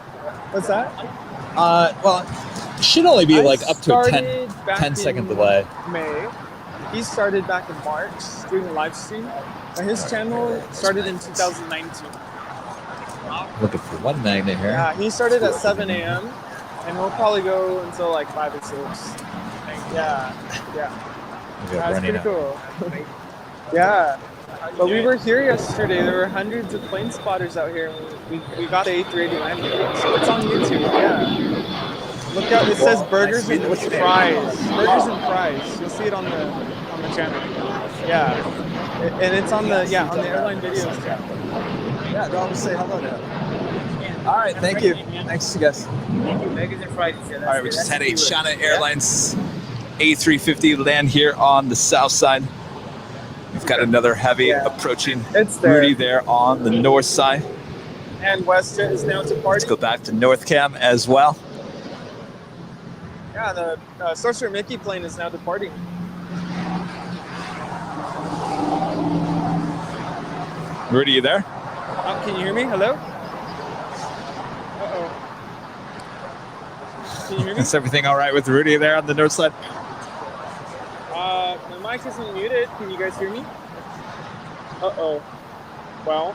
What's that? Well, it should only be like up to a 10 10-second delay. May. He started back in March doing a live stream. His channel started in 2019. Looking for one magnet here. Yeah, he started at 7 a.m. and we'll probably go until like 5 or 6. Yeah. Okay, That's running pretty out. cool. Yeah. But we were here yesterday. There were hundreds of plane spotters out here, and we got the A380 landing. So it's on YouTube. Yeah. Look out! It says burgers and fries. Burgers and fries. You'll see it on the channel. Yeah. And it's on the on the airline videos channel. Yeah, go and say hello to him. All right, thank you. Thanks, you guys. Burgers and fries. All right, we just had a China Airlines A350 land here on the south side. We've got another heavy approaching. It's there. Rudy there on the north side. And WestJet is now departing. Let's go back to North Cam as well. Yeah, the Sorcerer Mickey plane is now departing. Rudy, you there? Can you hear me? Hello? Uh-oh. Can you hear me? Is everything all right with Rudy there on the north side? My mic isn't muted. Can you guys hear me? Uh-oh. Well.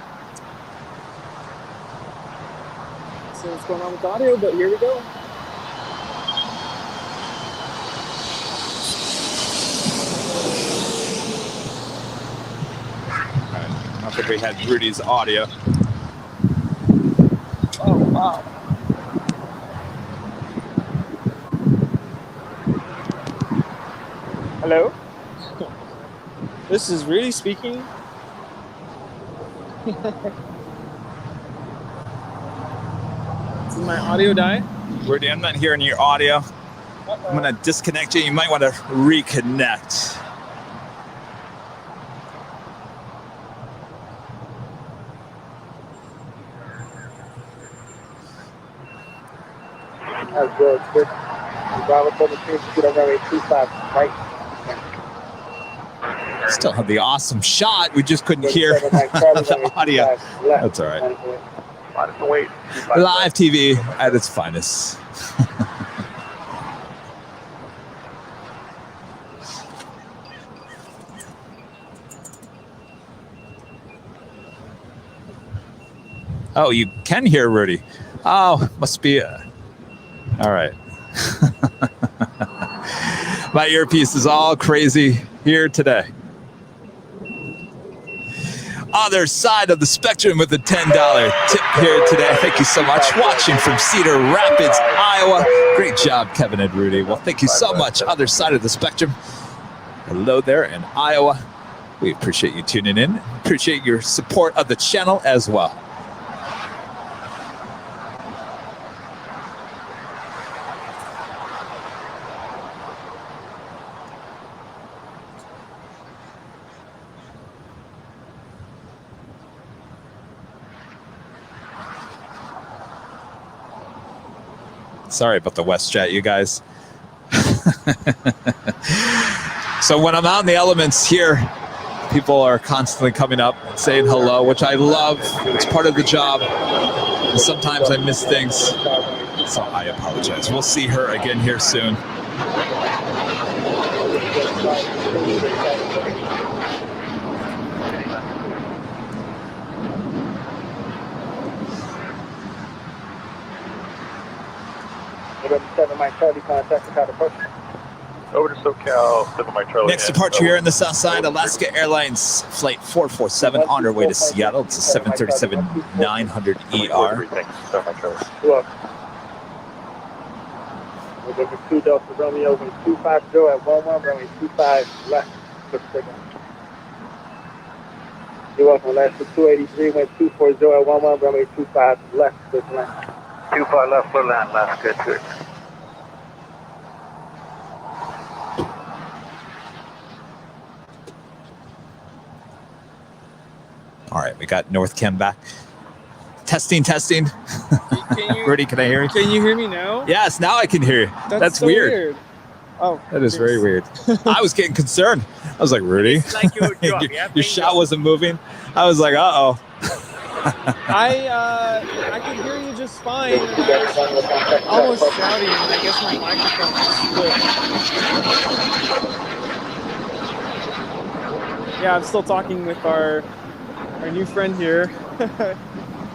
So what's going on with audio, but here we go. I don't think we had Rudy's audio. Oh, wow. Hello? This is Rudy speaking. Did my audio die? Rudy, I'm not hearing your audio. I'm going to disconnect you. You might want to reconnect. That's good. Good. Bravo 17, shoot on runway 25, right. Still have the awesome shot. We just couldn't hear the audio. That's all right. Live TV at its finest. Oh, you can hear Rudy. Oh, must be all right. My earpiece is all crazy here today. Other side of the spectrum with a $10 tip here today. Thank you so much. Watching from Cedar Rapids, Iowa. Great job, Kevin and Rudy. Well, thank you so much. Other side of the spectrum. Hello there in Iowa. We appreciate you tuning in. Appreciate your support of the channel as well. Sorry about the WestJet, you guys. So when I'm out in the elements here, people are constantly coming up and saying hello, which I love. It's part of the job. And sometimes I miss things, so I apologize. We'll see her again here soon. November 7 Mike Charlie, contact the departure. Over to SoCal, 7 Mike Charlie. Next departure here in the south side, Alaska Airlines Flight 447 on our way to Seattle. It's a 737-900ER. Thanks, 7 Mike Charlie. November 2 Delta Romeo, 250 at 11, runway 25 left. You're welcome. Last for 283, went 240 at 11, runway 25 left. 25 left for land, last good. All right, we got North Chem back. Testing. Rudy, can I hear you? Can you hear me now? Yes, now I can hear you. That's so weird. Oh, that is very weird. I was getting concerned. I was like, Rudy, like your shot wasn't moving. I was like, uh-oh. I could hear you just fine. And I was almost shouting, and I guess my microphone was split. Yeah, I'm still talking with our new friend here,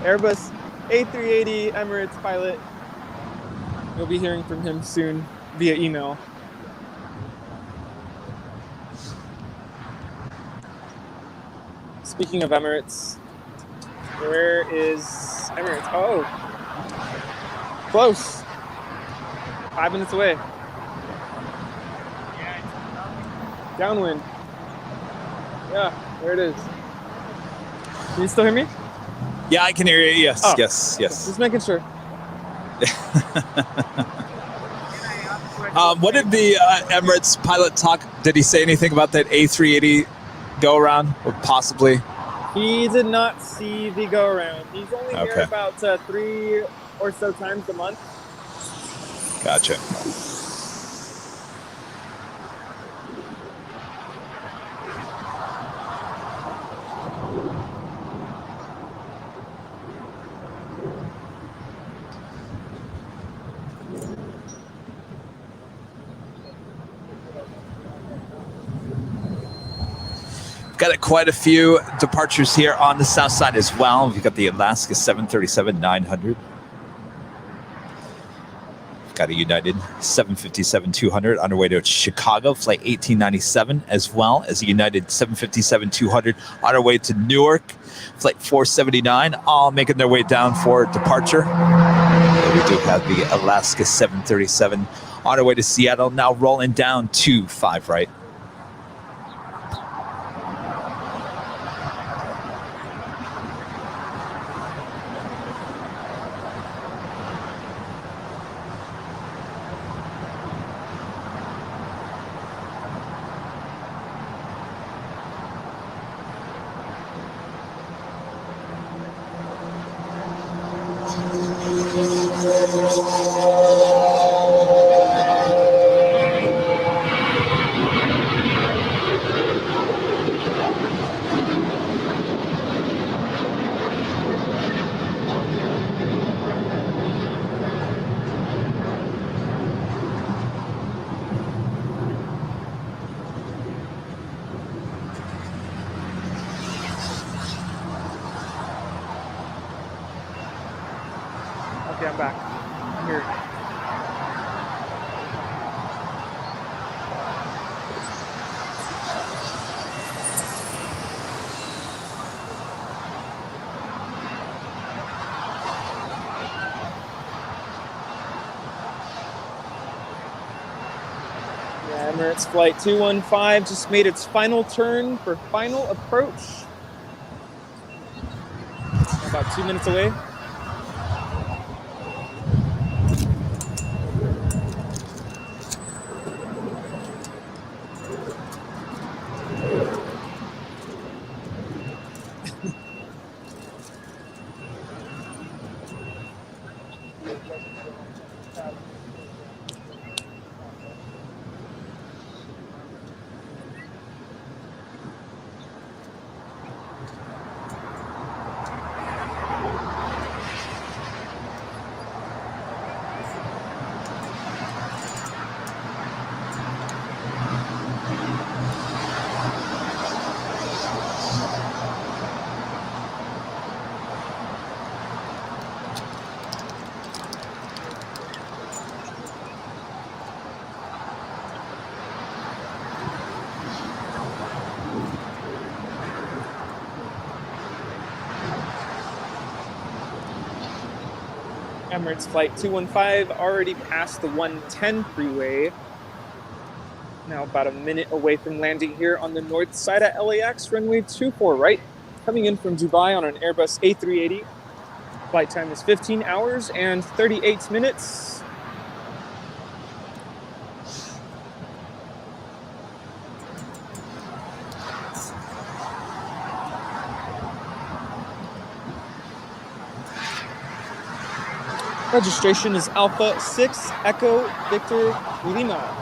Airbus A380 Emirates pilot. You'll be hearing from him soon via email. Speaking of Emirates, where is Emirates? Oh, close. 5 minutes away. Downwind. Yeah, there it is. Can you still hear me? Yeah, I can hear you. Yes, Oh, yes. Just making sure. What did the Emirates pilot talk? Did he say anything about that A380 go around, or possibly? He did not see the go around. He's only here Okay. about 3 or so times a month. Gotcha. Got quite a few departures here on the south side as well. We've got the Alaska 737-900. We've got a United 757-200 on our way to Chicago, flight 1897, as well as a United 757-200 on our way to Newark, flight 479, all making their way down for departure. And we do have the Alaska 737 on our way to Seattle, now rolling down to 5 right. Okay, I'm back. I'm here. Yeah, Emirates Flight 215 just made its final turn for final approach. About 2 minutes away. Emirates Flight 215 already passed the 110 freeway. Now about a minute away from landing here on the north side at LAX, runway 24 right. Coming in from Dubai on an Airbus A380. Flight time is 15 hours and 38 minutes. Registration is Alpha 6 Echo Victor Lima.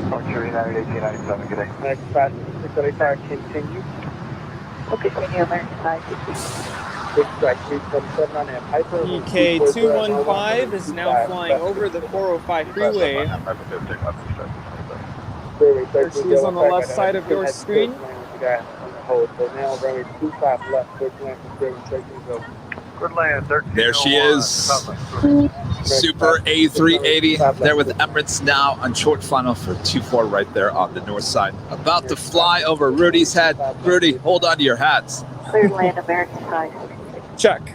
Departure United American 1897, good day. Next fast 685, continue. Okay, continue American 560. 327 on that Piper. EK215 is now flying over the 405 freeway. There she is on the left side of your screen. So now runway 25 left, 39 Good land, 13. There she is. Super A380 there with Emirates now on short final for 24 right there on the north side. About to fly over Rudy's head. Rudy, hold on to your hats. Clear land American 560. Check.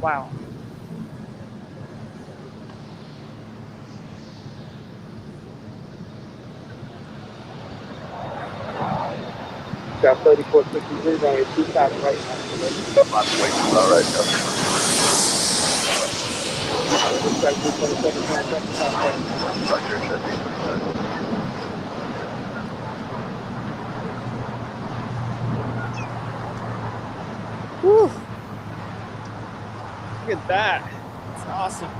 Wow. Got 3463, runway 25 right. All right, Whew. Look at that. It's awesome.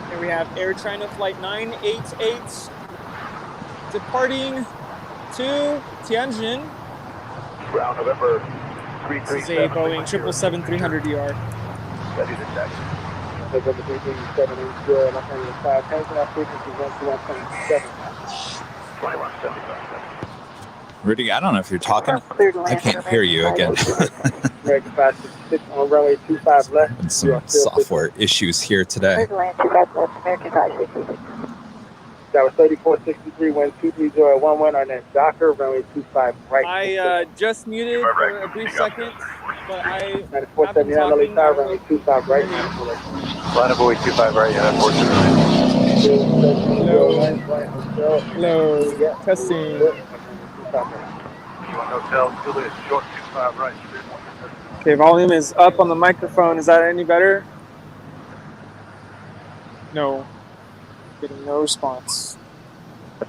Here we have Air China Flight 988 departing to Tianjin. Ground November This is a Boeing 777-300ER. Ready to check. November 337, and I'm on 5, hanging off frequency 121.7. 2175. Rudy, I don't know if you're talking. I can't hear you again. American 566 on runway 25 left. And some software issues here today. Clear land 25 left, American 560. That was 3463, 123.011 on that Docker, runway 25 right. I just muted for a brief second, but I have been 9479 talking. runway 25 right. Line up away 25 right, yeah, unfortunately. Hello. Testing. Hotel, Juliet, short 25 right. Okay, volume is up on the microphone. Is that any better? No. Getting no response.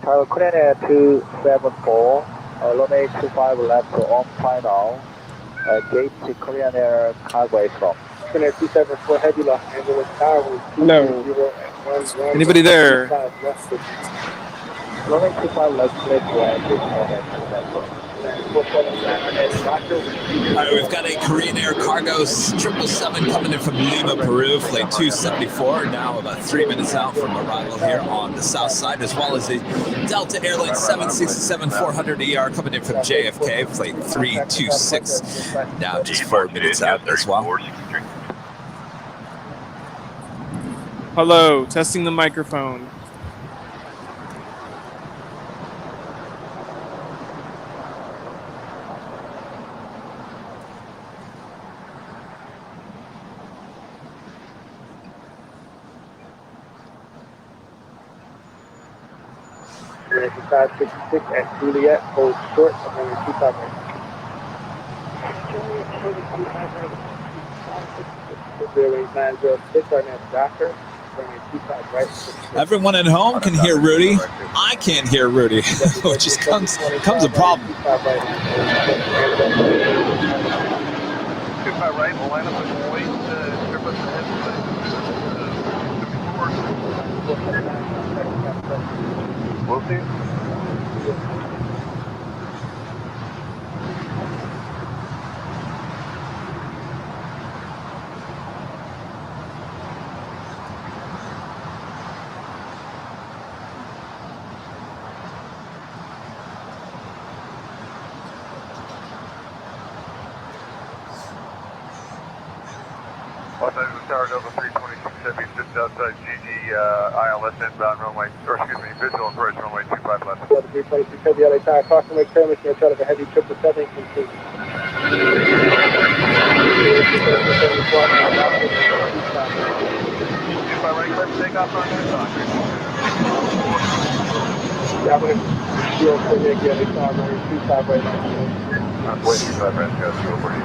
Tower Korean Air 274, runway 25 left on final, gate to Korean Air Cargo from. Korean Air 274 Heavy Los Angeles Tower. Hello. Anybody there? Runway 25 left, clear to land. We've got a Korean Air Cargo 777 coming in from Lima, Peru, flight 274, now about 3 minutes out from arrival here on the south side, as well as a Delta Airline 767-400ER coming in from JFK, flight 326, now just 4 minutes out as well. Hello. Testing the microphone. American 566 at Juliet, hold short, runway 25 right. Juliet 906 on that Docker, runway 25 right. Everyone at home can hear Rudy. I can't hear Rudy, which is comes a problem. 25 right, we'll line up and wait to strip us ahead. We'll see. Los Angeles Tower Delta 326 Heavy, just outside GG ILS inbound runway, or excuse me, visual approach runway 25 left. Delta 326 Heavy LA Tower, crossing with Kermit, you're trying to heavy 777 complete. If I right, let's take off on that side. Yeah, I'm going to LA Tower, runway 25 right now. I'm waiting for that rest guys to go for you.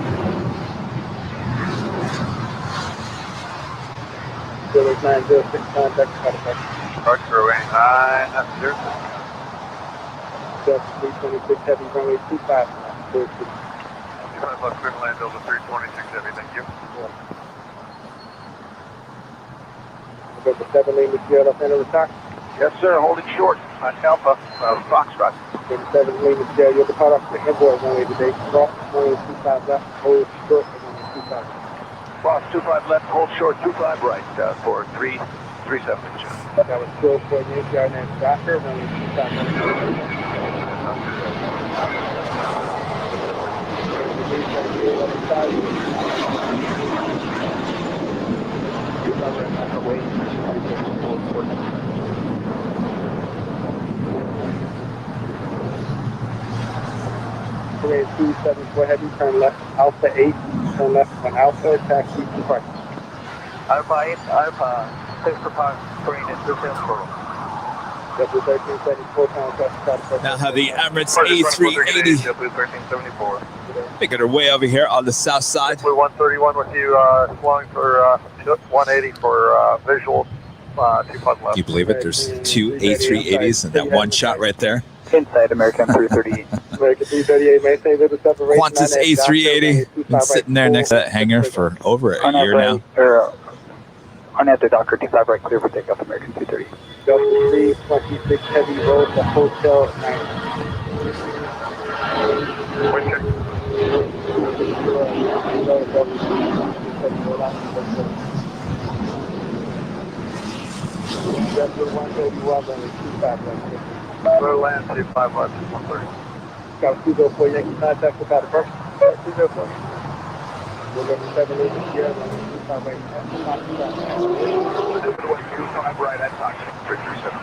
0906 contact Spotify. Park 089, 06. Delta 326 Heavy, runway 25. 25 left, clear to land, Delta 326 Heavy, thank you. November 7 lane to Sierra Los Angeles Tax. Yes, sir, holding short on Alpha, Foxtrot. November 7 lane to Sierra, you'll depart off the airport runway today. Cross, runway 25 left, hold short, runway 25. Cross 25 left, hold short, 25 right for 337. That was 12.8 yard and Docker, runway 25 left. Parade 274 Heavy, turn left, Alpha 8, turn left on Alpha, taxi to park. Alpha 8, Alpha 6 to park, parade at 274. Double 1374 pounds left, now have the Emirates A380 making her way over here on the south side. 131 with you, flying for 180 for visual, 2 left. Can you believe it? There's two A380s in that one shot right there. Inside American 338. American 338, maintain the separation. Qantas A380 been sitting there next to that hangar for over a year now. On at the Docker 25 right, clear for takeoff, American 230. Delta 326 Heavy, road to Hotel 9. Delta 131, runway 25 left. Clear land, 25 left, 130. Got 204 Yankee contact without a person. 204. November 7 8 Sierra, runway 25 right. 25 right at Fox 337.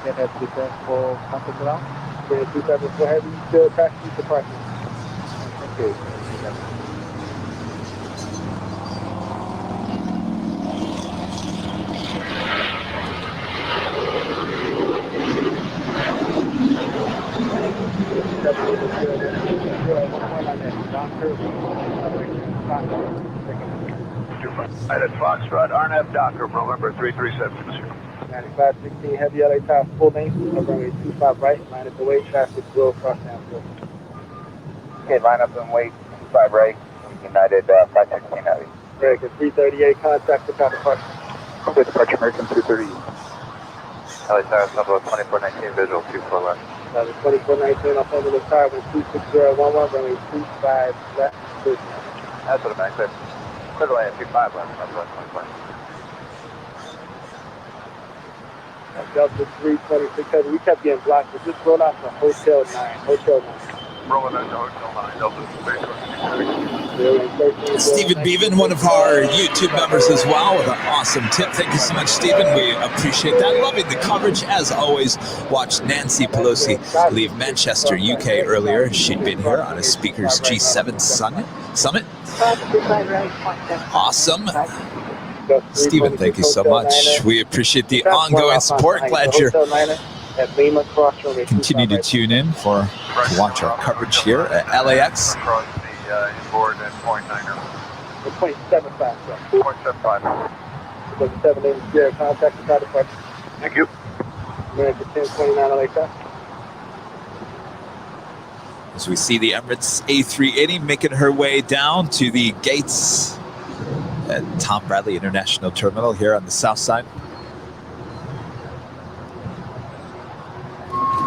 Get that descent for contact ground. 274 Heavy, still taxi to parking. Okay. Right at Foxtrot, RNF Docker, November 337. 9516 Heavy LA Top, full name, runway 25 right, minus the way, traffic will cross downfield. Okay, line up and wait, 25 right, United 516 Heavy. American 338, contact the counterpart. With departure, American 230. LA Tower, number 2419, visual 24 left. 2419, Los Angeles Tower, 26011, runway 25 left, That's what I meant, clear. Clear to land, 25 left, number 24. Delta 326 Heavy, we kept getting blocked, but just roll out to Hotel 9, Hotel 9. Rolling into Hotel 9, Delta 326. Stephen Beaven, one of our YouTube members as well, with an awesome tip. Thank you so much, Stephen. We appreciate that. Loving the coverage, as always. Watched Nancy Pelosi leave Manchester, UK earlier. She'd been here on a Speakers G7 Summit. Awesome. Stephen, thank you so much. We appreciate the ongoing support. Glad you're continue to tune in to watch our coverage here at LAX. Across the inboard at 0.9er. 0.75. 0.75. 7 8 Sierra, contact the counterpart. Thank you. American 1029 LA Top. As we see the Emirates A380 making her way down to the gates at Tom Bradley International Terminal here on the south side.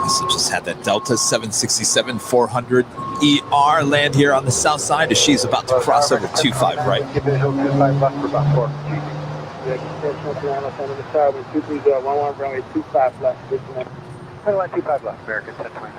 Also just had that Delta 767-400 ER land here on the south side as she's about to cross over 25 right. American 1029 Los Angeles Tower, 23011, runway 25 left. 25 left, American 1029.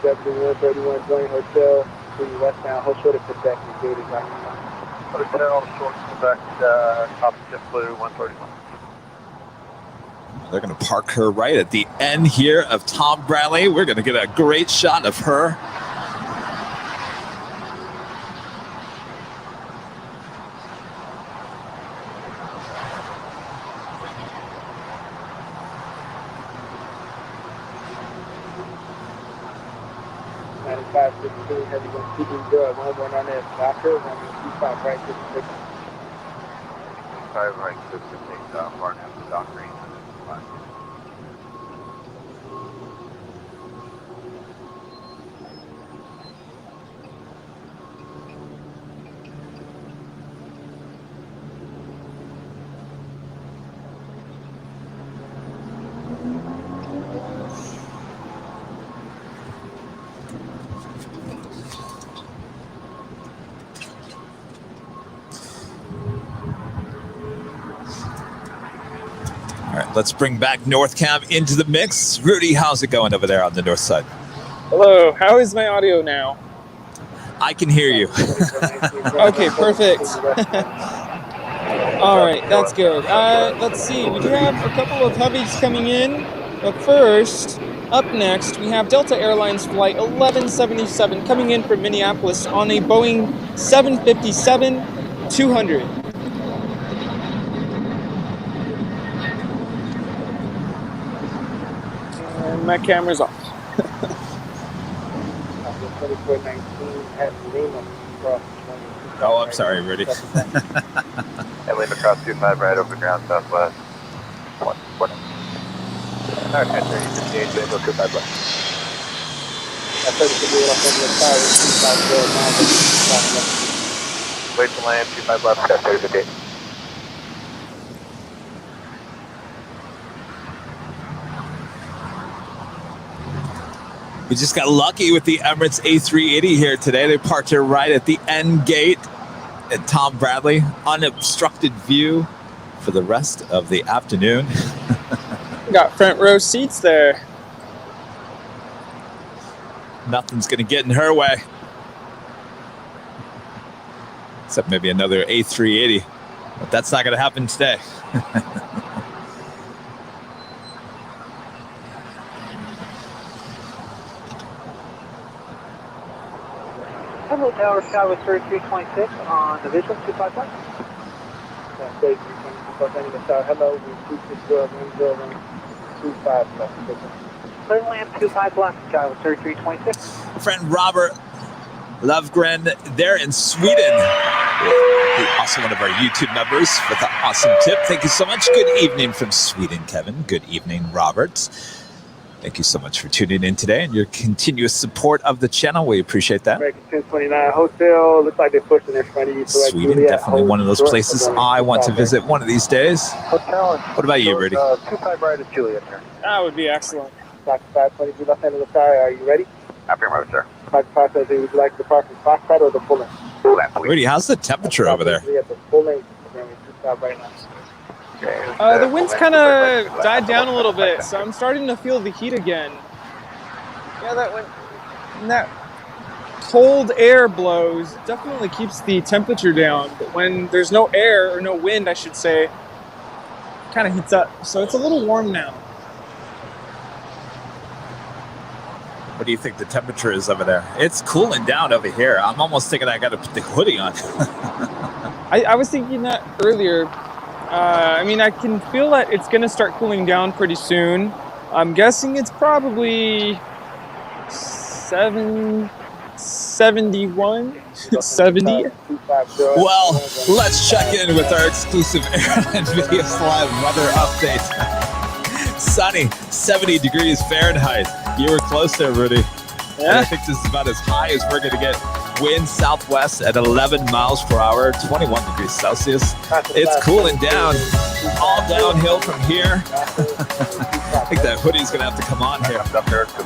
W131 Joint Hotel, 3 westbound, hold short of Quebec, your gate is right now. Hotel, short Quebec, top of JetBlue 131. They're going to park her right at the end here of Tom Bradley. We're going to get a great shot of her. Right, 5 right, 56, Barnett, Dock Range. All right, let's bring back North Cam into the mix. Rudy, how's it going over there on the north side? Hello, how is my audio now? I can hear you. Okay, perfect. All right, that's good. Let's see, we do have a couple of hubbies coming in, but first, up next, we have Delta Airlines Flight 1177 coming in from Minneapolis on a Boeing 757-200. And my camera's off. 2419 at Lima, cross 20. Oh, I'm sorry, Rudy. And Lima cross 25 right over ground southwest. 120. Alright, enter, you can change it, go 25 left. Wait to land, 25 left, got 30 to gate. We just got lucky with the Emirates A380 here today. They parked here right at the end gate at Tom Bradley. Unobstructed view for the rest of the afternoon. Got front row seats there. Nothing's going to get in her way. Except maybe another A380. But that's not going to happen today. Hello, Tower Sky with 3326 on the visual 255. Hello, we 260, clear land 25 left, Sky with 3326. Friend Robert Lovgren there in Sweden. Also one of our YouTube members with an awesome tip. Thank you so much. Good evening from Sweden, Kevin. Good evening, Robert. Thank you so much for tuning in today and your continuous support of the channel. We appreciate that. American 1029 Hotel. Looks like they're pushing in front of you. Sweden, definitely one of those places I want to visit one of these days. Hotel. What about you, Rudy? 25 right is Juliet here. That would be excellent. Fox 522 left hand of the sky. Are you ready? Affirmative, sir. Fox 522, would you like the parking Fox side or the full length? Full length, please. Rudy, how's the temperature over there? We have the full length. We're 25 right now. The wind's kind of died down a little bit, so I'm starting to feel the heat again. Yeah, that cold air blows, definitely keeps the temperature down, but when there's no air, or no wind, I should say, it kind of heats up. So it's a little warm now. What do you think the temperature is over there? It's cooling down over here. I'm almost thinking I got to put the hoodie on. I was thinking that earlier. I mean, I can feel that it's going to start cooling down pretty soon. I'm guessing it's probably 71, 70. Well, let's check in with our exclusive Airline Videos Live weather update. Sunny, 70 degrees Fahrenheit. You were close there, Rudy. Yeah. I think this is about as high as we're going to get. Wind southwest at 11 miles per hour, 21 degrees Celsius. It's cooling down. All downhill from here. I think that hoodie's going to have to come on here in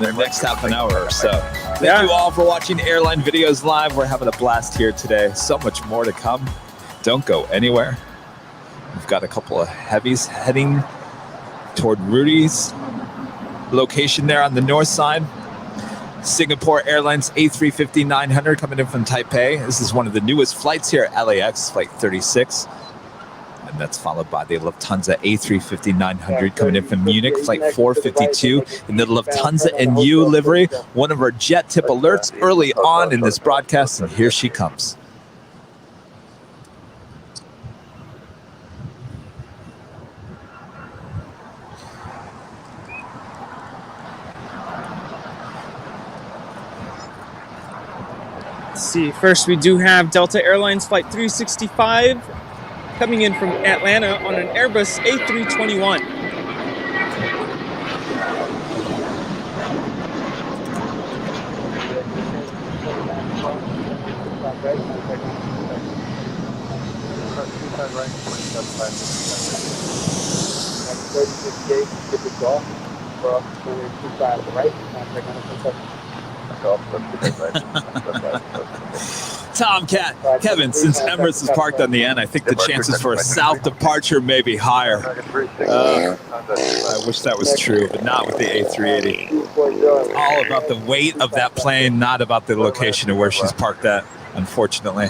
the next half an hour or so. Thank you all for watching Airline Videos Live. We're having a blast here today. So much more to come. Don't go anywhere. We've got a couple of heavies heading toward Rudy's location there on the north side. Singapore Airlines A350-900 coming in from Taipei. This is one of the newest flights here at LAX, flight 36. And that's followed by the Lufthansa A350-900 coming in from Munich, flight 452, in the Lufthansa NU livery. One of our JetTip alerts early on in this broadcast, and here she comes. Let's see, first we do have Delta Airlines flight 365 coming in from Atlanta on an Airbus A321. Tomcat, Kevin, since Emirates is parked on the end, I think the chances for a south departure may be higher. I wish that was true, but not with the A380. It's all about the weight of that plane, not about the location of where she's parked at, unfortunately.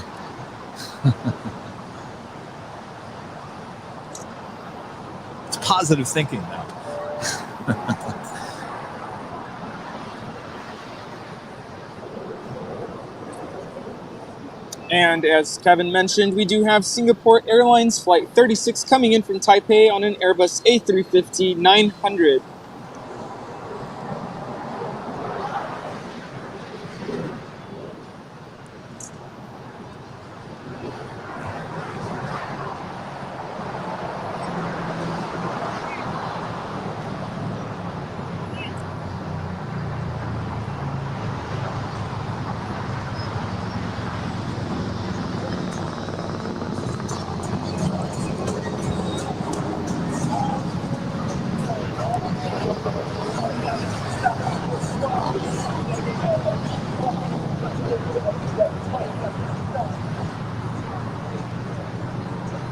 It's positive thinking now. And as Kevin mentioned, we do have Singapore Airlines flight 36 coming in from Taipei on an Airbus A350-900.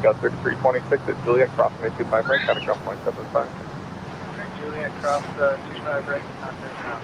Got 3326 at Juliet, crossing the 25 right, got a ground point 75. Juliet, cross 25 right, contact now.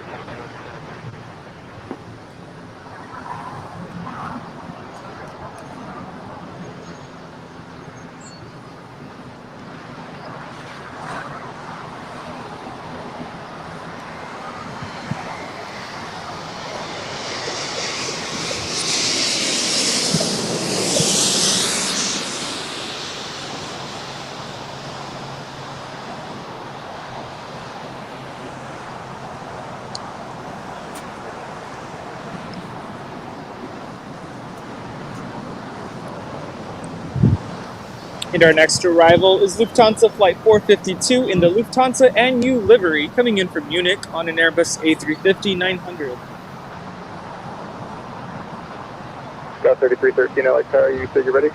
And our next arrival is Lufthansa Flight 452 in the Lufthansa NU livery, coming in from Munich on an Airbus A350-900. Got 3313 LAX, are you say you're ready?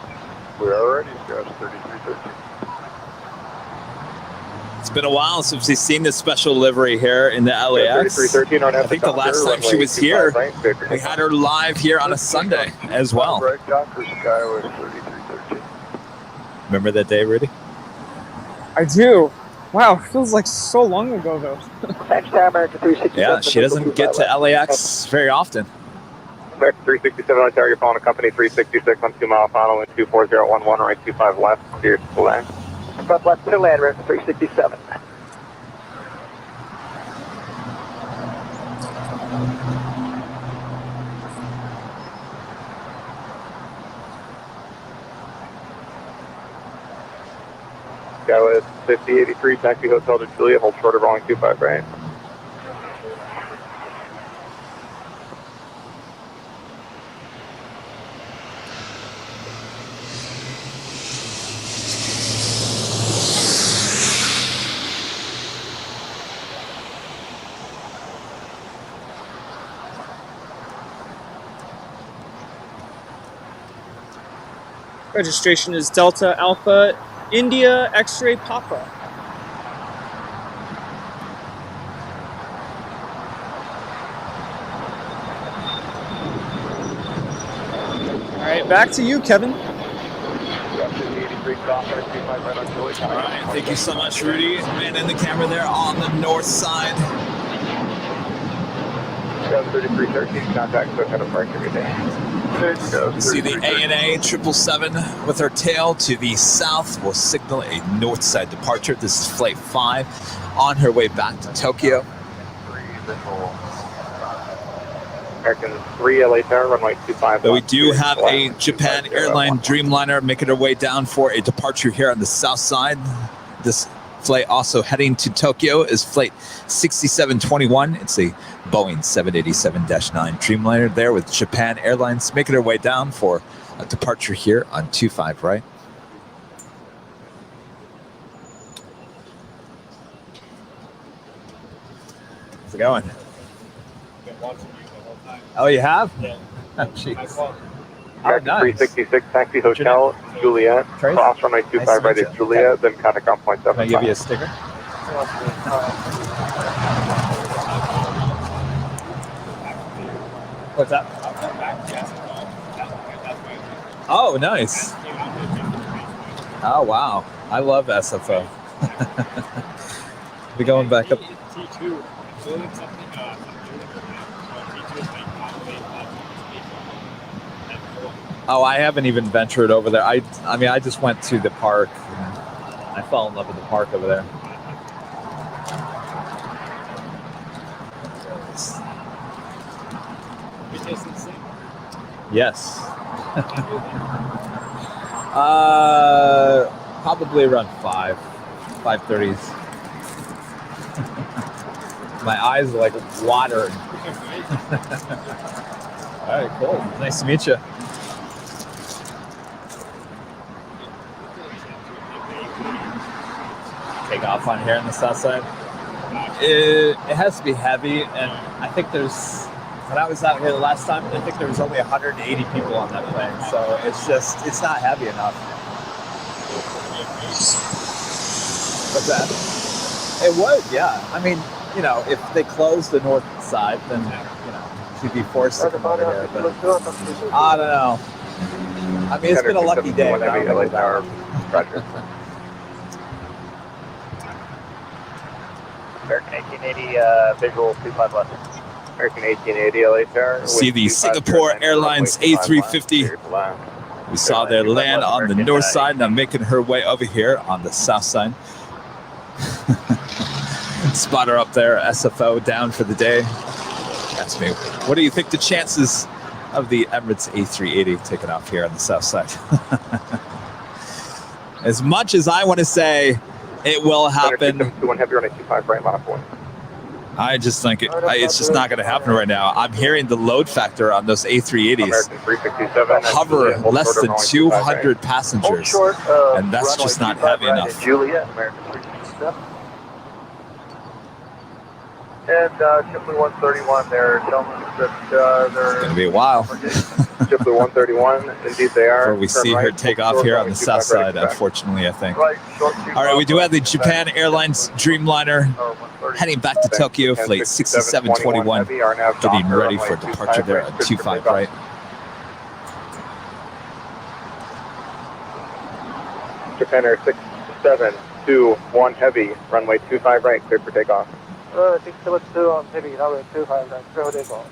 We're already got 3313. It's been a while since we've seen this special livery here in the LAX. I think the last time she was here, we had her live here on a Sunday as well. Remember that day, Rudy? I do. Wow, it feels like so long ago, though. Yeah, she doesn't get to LAX very often. American 367 on target, phone company 366 on 2 mile final, wind 24011, right 25 left, clear to land. Front left to land, American 367. Guy with 5083, taxi hotel to Julia, hold short of rolling 25 right. Registration is Delta Alpha India X-Ray Papa. All right, back to you, Kevin. All right, thank you so much, Rudy. Man in the camera there on the north side. 3313, contact so kind of park every day. You see the ANA 777 with her tail to the south will signal a north side departure. This is Flight 5 on her way back to Tokyo. American 3 LA Tower, runway 25. But we do have a Japan Airline Dreamliner making her way down for a departure here on the south side. This flight also heading to Tokyo is Flight 6721. It's a Boeing 787-9 Dreamliner there with Japan Airlines making her way down for a departure here on 25 right. How's it going? Oh, you have? Yeah. Oh, jeez. Oh, American nice. 366, taxi hotel, Juliet. Trace? Cross runway 25 Nice to right meet at you. Juliet, Okay. then contact on point 7. Can I give you a sticker? What's that? Oh, nice. Oh, wow. I love SFO. We going back up. T2. Building something, Oh, I haven't even ventured over there. I mean, I just went to the park. And I fell in love with the park over there. Yes. Probably around 5:30s. My eyes are like watering. All right, cool. Nice to meet you. Take off on here on the south side. It has to be heavy, and I think when I was out here the last time, I think there was only 180 people on that plane, so it's not heavy enough. What's that? It would, yeah. I mean, if they close the north side, then, she'd be forced to come over here, but I don't know. I mean, it's been a lucky day. But I don't know about it. American 1880, visual 25 left. American 1880 LA Tower. See the Singapore Airlines A350. We saw their land on the north side, now making her way over here on the south side. Spot her up there, SFO down for the day. Ask me, what do you think the chances of the Emirates A380 taking off here on the south side? As much as I want to say it will happen, I just think it's just not going to happen right now. I'm hearing the load factor on those A380s hover less than 200 passengers, and that's just not heavy enough. Juliet, American 367. And Shipley 131, they're telling us that they're... It's going to be a while. Shipley 131, indeed they are. Before we see her take off here on the south side, unfortunately, I think. All right, we do have the Japan Airlines Dreamliner heading back to Tokyo, flight 6721, getting ready for departure there at 25 right. Japan Air 6721 heavy, runway 25 right, cleared for takeoff. 672 on heavy, runway 25 right, clear for takeoff.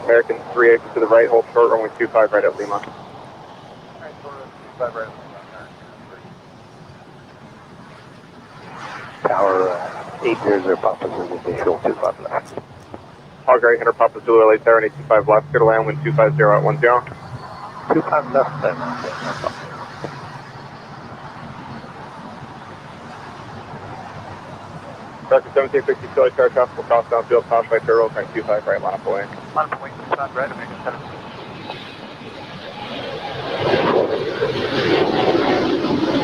American 3 to the right, hold short, runway 25 right at Lima. Tower 80 Papa Zulu, visual 25 left. Hog right, Hunter Papa Zulu, LA Tower, 825 left, clear to land, wind 250 at 10. 25 left, then. American 1762, air traffic will cross downfield, cross by turtle, 25 right, line up away. Line up away, sound right, American 17.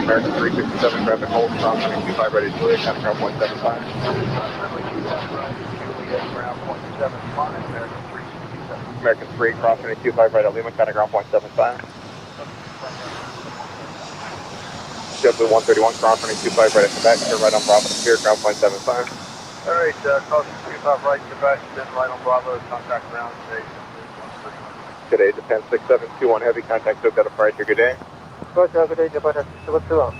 American 367, traffic hold, cross 25 ready, Juliet, kind of ground 175. American 3, cross 25 right at Lima, kind of ground 175. JetBlue 131, cross 25 right at Quebec, turn right on Bravo, clear, ground 175. Alright, cross 25 right, Quebec, then right on Bravo, contact ground, today. Good day, Japan 6721, heavy contact, still got a price here, good day. Good day, Japan 6721.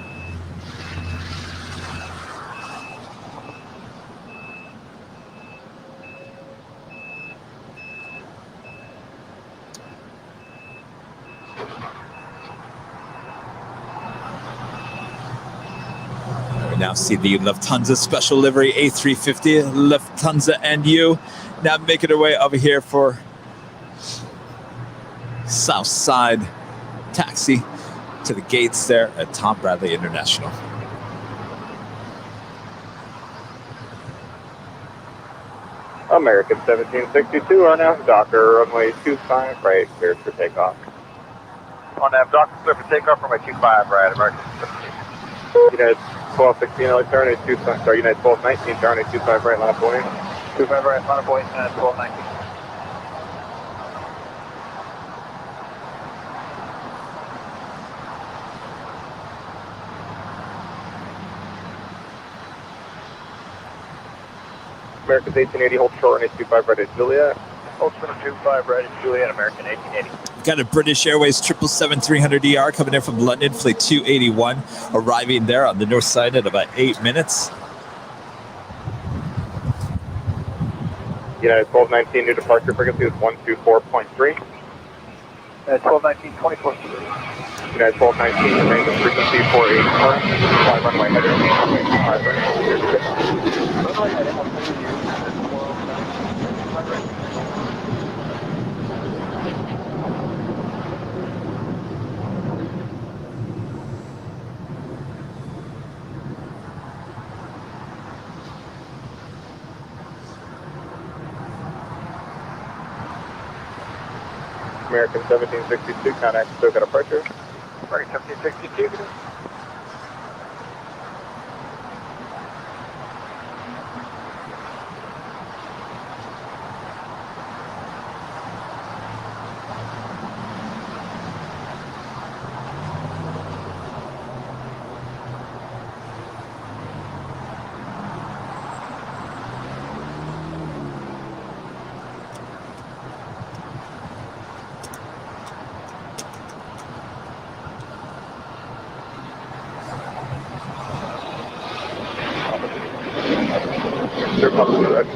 We now see the Lufthansa special livery A350, Lufthansa and you now making their way over here for South Side taxi to the gates there at Tom Bradley International. American 1762, on now, Docker, runway 25 right, clear for takeoff. On nav, Docker, clear for takeoff, runway 25 right, American 17. United 1216, turn at 25, sorry, United 1219, turn at 25 right, line up away. 25 right, line up away, United 1219. American 1880, hold short on 25 right at Juliet. Hold short on 25 right at Juliet, American 1880. Got a British Airways 777-300ER coming in from London, flight 281, arriving there on the north side in about 8 minutes. United 1219, new departure frequency is 124.3. 1219, 24. United 1219, range of frequency 480 current, fly runway header, 25 right. American 1762, contact, still got a pressure. American 1762.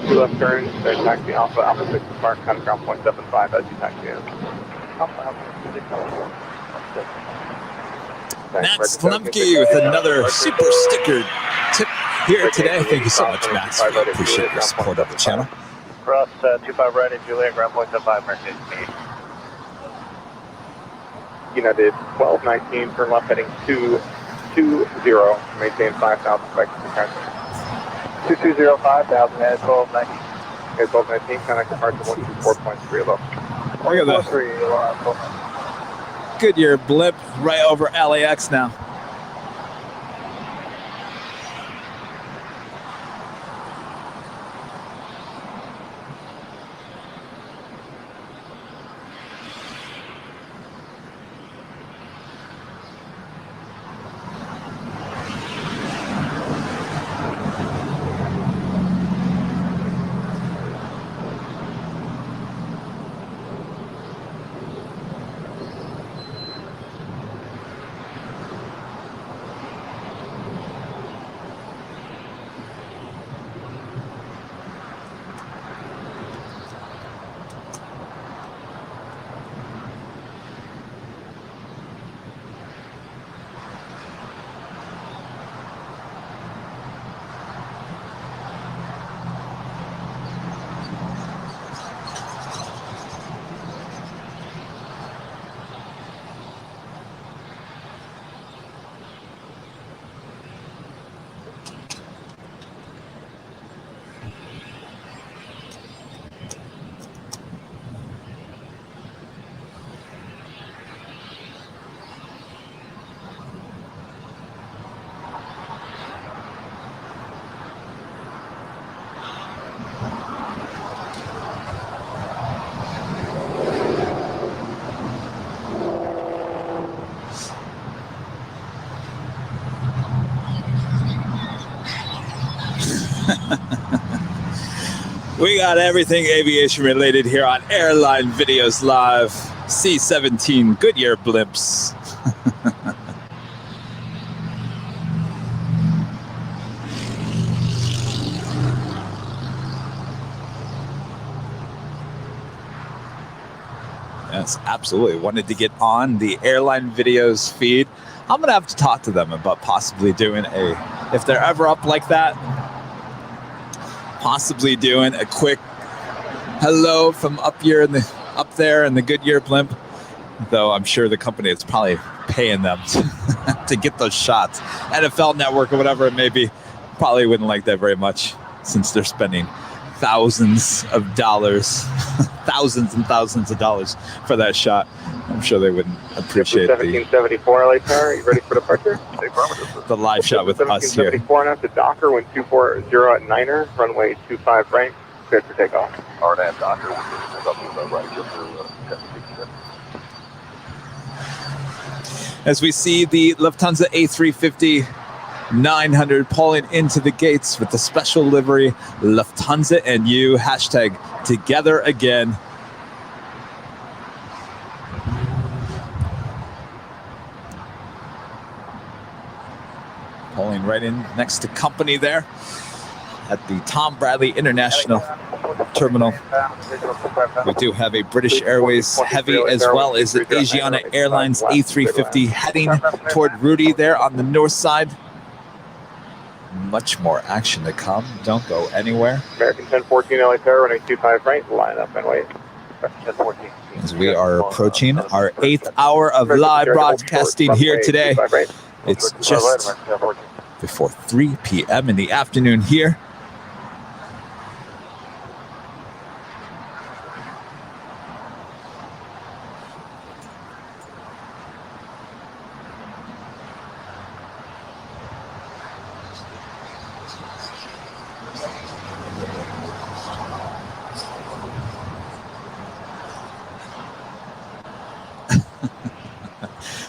Two left turn, taxi Alpha 6 Park, kind of ground 0.75 as you taxi in. Max Lemke with another super sticker tip here today. Thank you so much, Max. We appreciate your support of the channel. Cross 25 right at Juliet, ground 0.75, American 1880. United 1219, turn left heading 220, maintain 5,000 spectrum. 2205, 1000 at 1219. Okay, 1219, contact departure 124.3 level. Look at that. Goodyear blip right over LAX now. We got everything aviation related here on Airline Videos Live. C-17 Goodyear blimps. Yes, absolutely. Wanted to get on the Airline Videos feed. I'm going to have to talk to them about possibly doing if they're ever up like that, possibly doing a quick hello from up there in the Goodyear blimp. Though I'm sure the company is probably paying them to get those shots. NFL Network or whatever it may be probably wouldn't like that very much, since they're spending thousands of dollars, thousands and thousands of dollars for that shot. I'm sure they wouldn't appreciate 1774 LA Tower, are you ready for departure? the live shot with us here. 1774 now to Docker, wind 240 at Niner, runway 25 right, cleared for takeoff. Hard at Docker, right, As we see the Lufthansa A350-900 pulling into the gates with the special livery Lufthansa and you, hashtag together again. Pulling right in next to company there at the Tom Bradley International Terminal. We do have a British Airways Heavy as well as the Asiana Airlines A350 heading toward Rudy there on the north side. Much more action to come. Don't go anywhere. American 1014 LA Tower, runway 25 right, line up and wait. 1014. As we are approaching our 8th hour of live broadcasting here today. It's just before 3 p.m. in the afternoon here.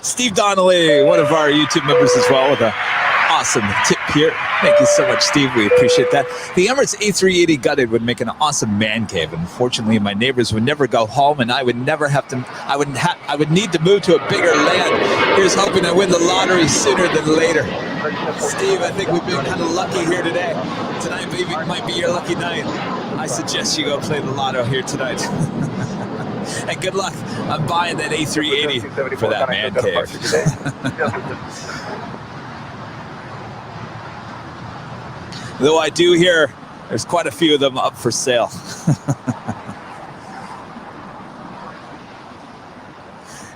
Steve Donnelly, one of our YouTube members as well, with an awesome tip here. Thank you so much, Steve. We appreciate that. The Emirates A380 gutted would make an awesome man cave. Unfortunately, my neighbors would never go home, and I would never have to. I would need to move to a bigger land. Here's hoping I win the lottery sooner than later. Steve, I think we've been kind of lucky here today. Tonight might be your lucky night. I suggest you go play the lotto here tonight. And good luck on buying that A380 for that man cave. Though I do hear there's quite a few of them up for sale.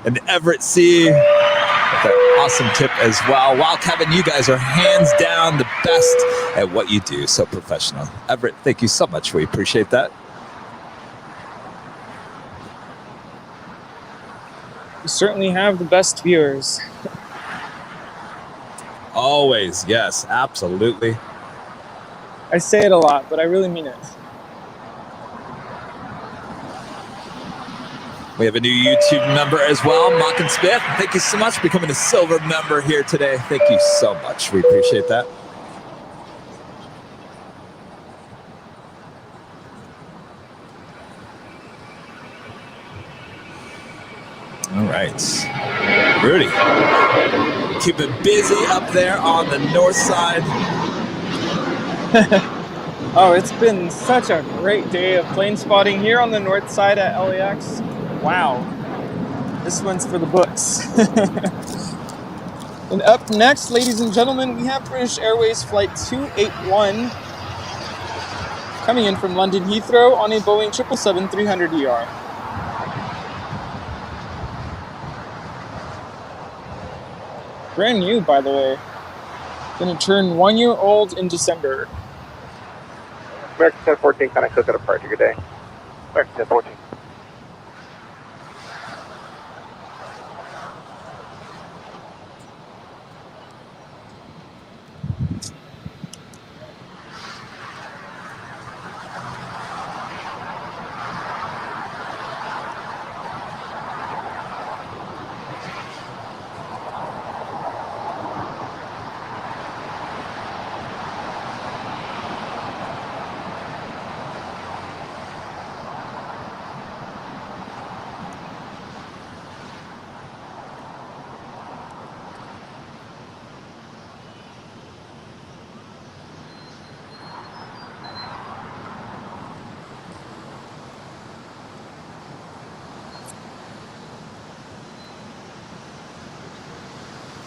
And Everett C, with an awesome tip as well. Wow, Kevin, you guys are hands down the best at what you do. So professional. Everett, thank you so much. We appreciate that. You certainly have the best viewers. Always, yes, absolutely. I say it a lot, but I really mean it. We have a new YouTube member as well, Mock and Smith. Thank you so much for becoming a silver member here today. Thank you so much. We appreciate that. All right, Rudy, keep it busy up there on the north side. Oh, it's been such a great day of plane spotting here on the north side at LAX. Wow, this one's for the books. And up next, ladies and gentlemen, we have British Airways Flight 281 coming in from London Heathrow on a Boeing 777-300ER. Brand new, by the way. Gonna turn 1 year old in December. American 1014, kind of cook at a departure. Good day. American 1014.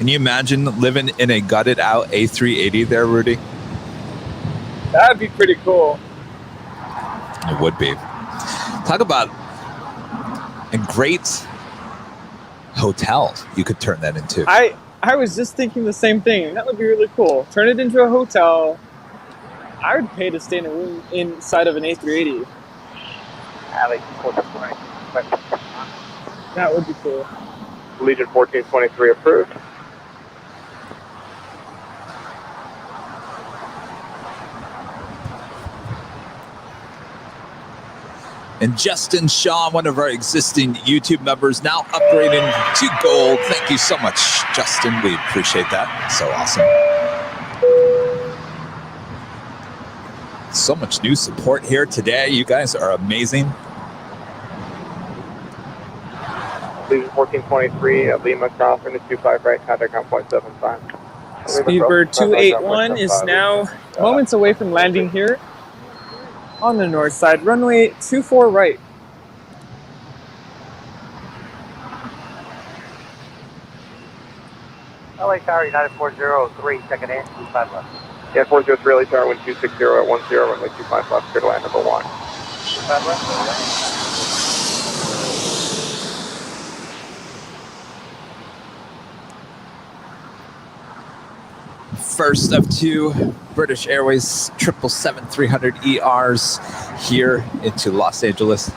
Can you imagine living in a gutted out A380 there, Rudy? That'd be pretty cool. It would be. Talk about a great hotel you could turn that into. I was just thinking the same thing. That would be really cool. Turn it into a hotel. I would pay to stay in a room inside of an A380. That would be cool. Legion 1423 approved. And Justin Shaw, one of our existing YouTube members, now upgrading to gold. Thank you so much, Justin. We appreciate that. So awesome. So much new support here today. You guys are amazing. Legion 1423 at Lima, crossing to 25 right, contact on 0.75. Speedbird 281 is now moments away from landing here on the north side. Runway 24 right. LA Tower, United 403, second in, 25 left. Yeah, 403 LA Tower, 1260 at 10, runway 25 left, clear to land number 1. 25 left, First of two British Airways 777-300 ERs here into Los Angeles.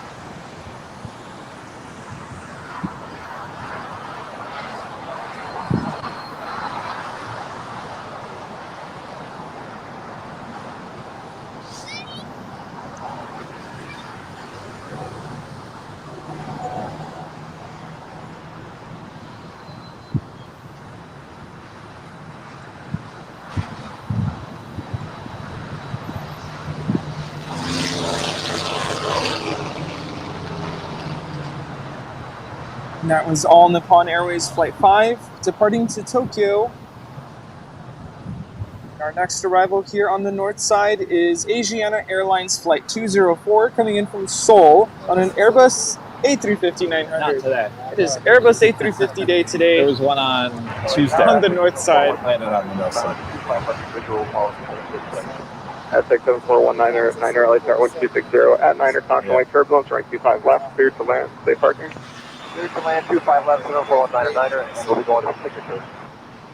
And that was All Nippon Airways Flight 5, departing to Tokyo. Our next arrival here on the north side is Asiana Airlines Flight 204, coming in from Seoul on an Airbus A350-900. Not today. It is Airbus A350 day today. There was one on Tuesday. On the north side. Landed on the north side. At 67419er, 9er LA Tower 1260 at 9er, caution light turbulence, runway 25 left, cleared to land, safe parking. cleared to land, 25 left, 0419er, and we'll be going to signature.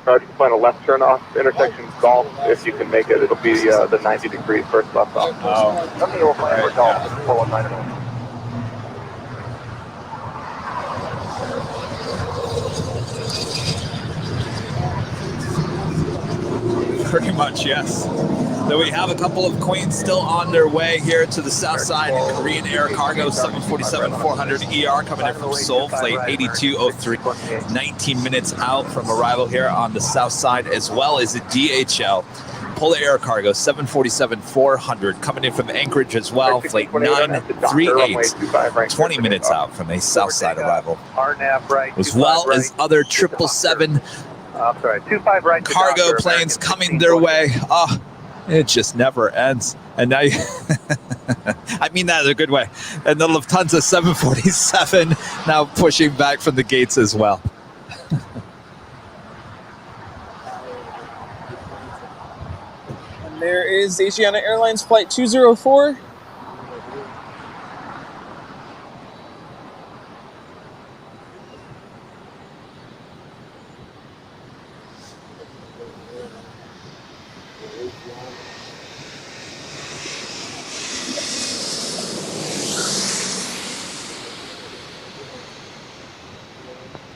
You can find a left turn off intersection Golf if you can make it. It'll be the 90 degrees first left off. Oh. Okay, we'll plan for Golf, 419er. Pretty much, yes. So we have a couple of Queens still on their way here to the south side in Korean Air Cargo 747-400 ER coming in from Seoul, flight 8203, 19 minutes out from arrival here on the south side, as well as a DHL Polar Air Cargo 747-400 coming in from Anchorage as well, flight 938, 20 minutes out from a south side arrival, as well as other 777 cargo planes coming their way. Oh, it just never ends. And now, I mean that in a good way. And the Lufthansa 747 now pushing back from the gates as well. And there is Asiana Airlines Flight 204.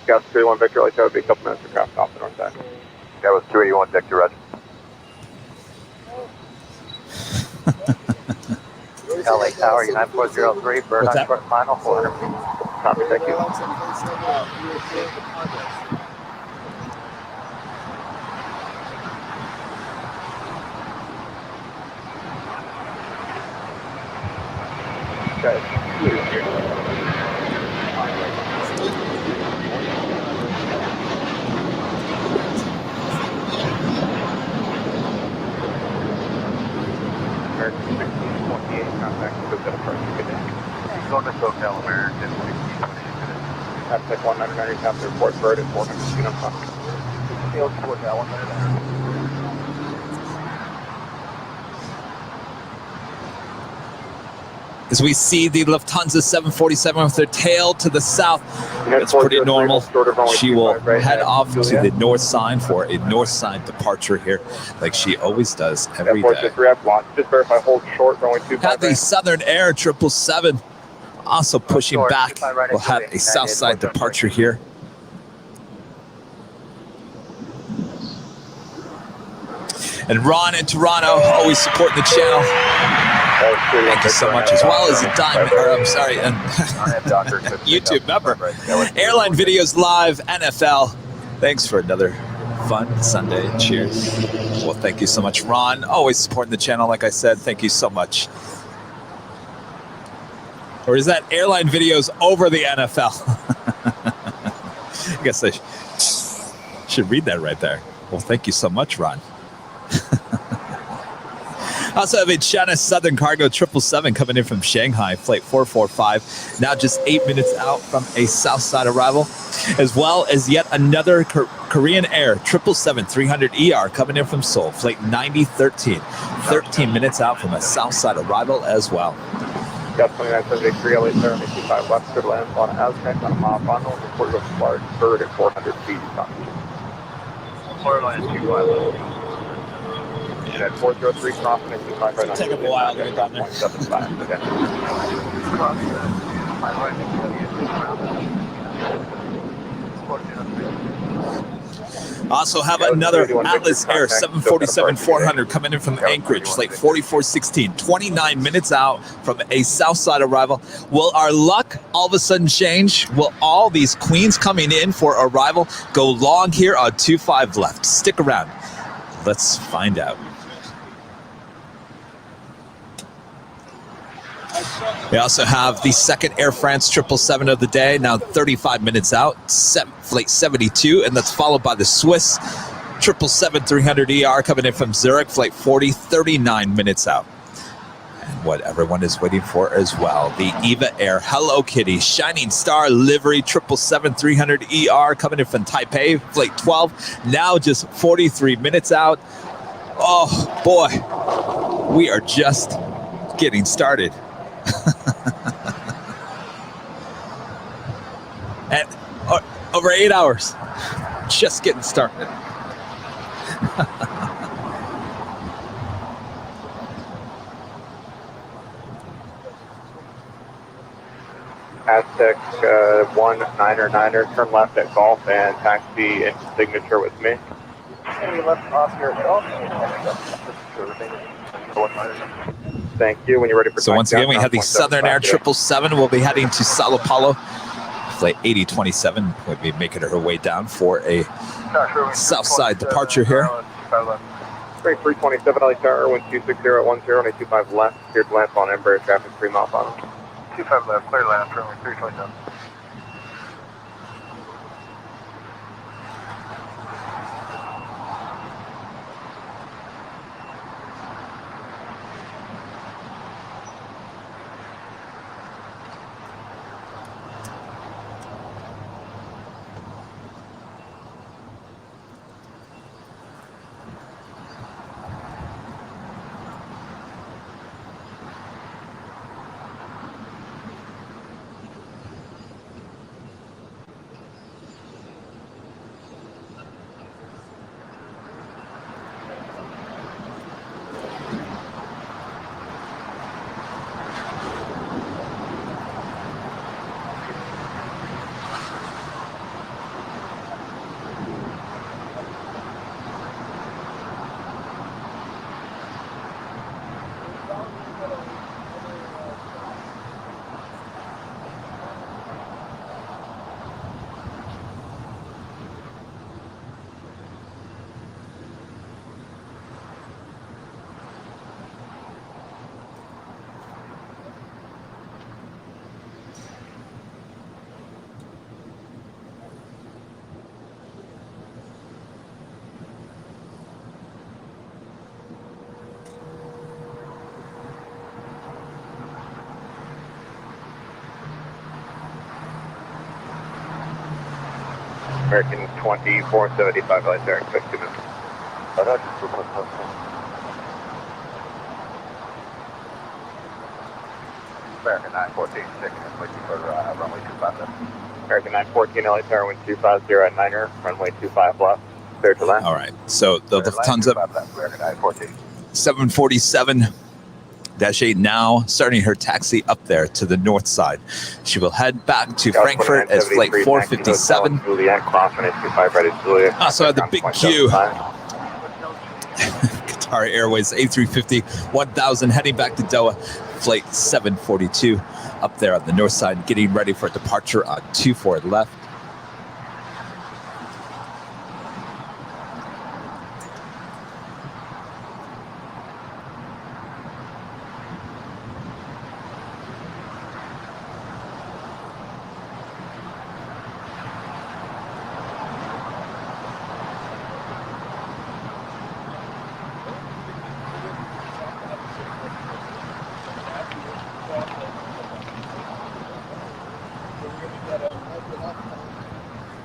Gas 381 Victor, like that would be a couple minutes for craft off the north side. That was 281 Victor, Roger. LA Tower, United 403, bird on short final, 400 feet. Copy, thank you. Going to SoCal American, 16 That's like 199 after report bird at 400 feet on top. tail towards that 1 minute there. As we see the Lufthansa 747 with their tail to the south. That's pretty normal. She will head off to the north side for a north side departure here, like she always does every day. Just verify hold short, runway 25 Have the Southern Air 777 also pushing back. We'll have a south side departure here. And Ron in Toronto, always supporting the channel. Thank you so much, as well as a YouTube member. Airline Videos Live, NFL. Thanks for another fun Sunday. Cheers. Well, thank you so much, Ron. Always supporting the channel, like I said. Thank you so much. Or is that Airline Videos over the NFL? I guess I should read that right there. Well, thank you so much, Ron. Also have a China Southern Cargo 777 coming in from Shanghai, flight 445, now just 8 minutes out from a south side arrival, as well as yet another Korean Air 777-300ER coming in from Seoul, flight 9013, 13 minutes out from a south side arrival as well. Got 2973 LA 725 left, good land on Aztec on a mile final, report to large bird at 400 feet. Florida line 25 at 403 crossing and 25 right on. Take a while to get down there. 175. Okay. Also have another Atlas Air 747-400 coming in from Anchorage, flight 4416, 29 minutes out from a south side arrival. Will our luck all of a sudden change? Will all these queens coming in for arrival go long here on 25 left? Stick around. Let's find out. We also have the second Air France 777 of the day, now 35 minutes out, flight 72, and that's followed by the Swiss 777-300ER coming in from Zurich, flight 40, 39 minutes out. And what everyone is waiting for as well, the Eva Air Hello Kitty Shining Star livery 777-300ER coming in from Taipei, flight 12, now just 43 minutes out. Oh boy, we are just getting started. And over 8 hours, just getting started. Aztec 199er, turn left at Golf and taxi into signature with me. Any left Oscar at Golf. Thank you. When you're ready for so once again, we have the Southern Air 777. We'll be heading to Sao Paulo. Flight 8027 will be making her way down for a south side departure here. Freight 327, LA Tower, 1260 at 10, 825 left. Cleared to land on Embraer, traffic 3 mile final. 25 left, clear land, runway 327. American 2475 LA Tower, expect 2 minutes. American 914, 6, waiting for runway 25 left. American 914 LA Tower, wind 250 at 9er, runway 25 left, clear to land. All right, so the Lufthansa 747-8 now starting her taxi up there to the north side. She will head back to Frankfurt as flight 457. Also had the big Q. Qatar Airways A350 1000 heading back to Doha. Flight 742 up there on the north side, getting ready for departure on 24 left.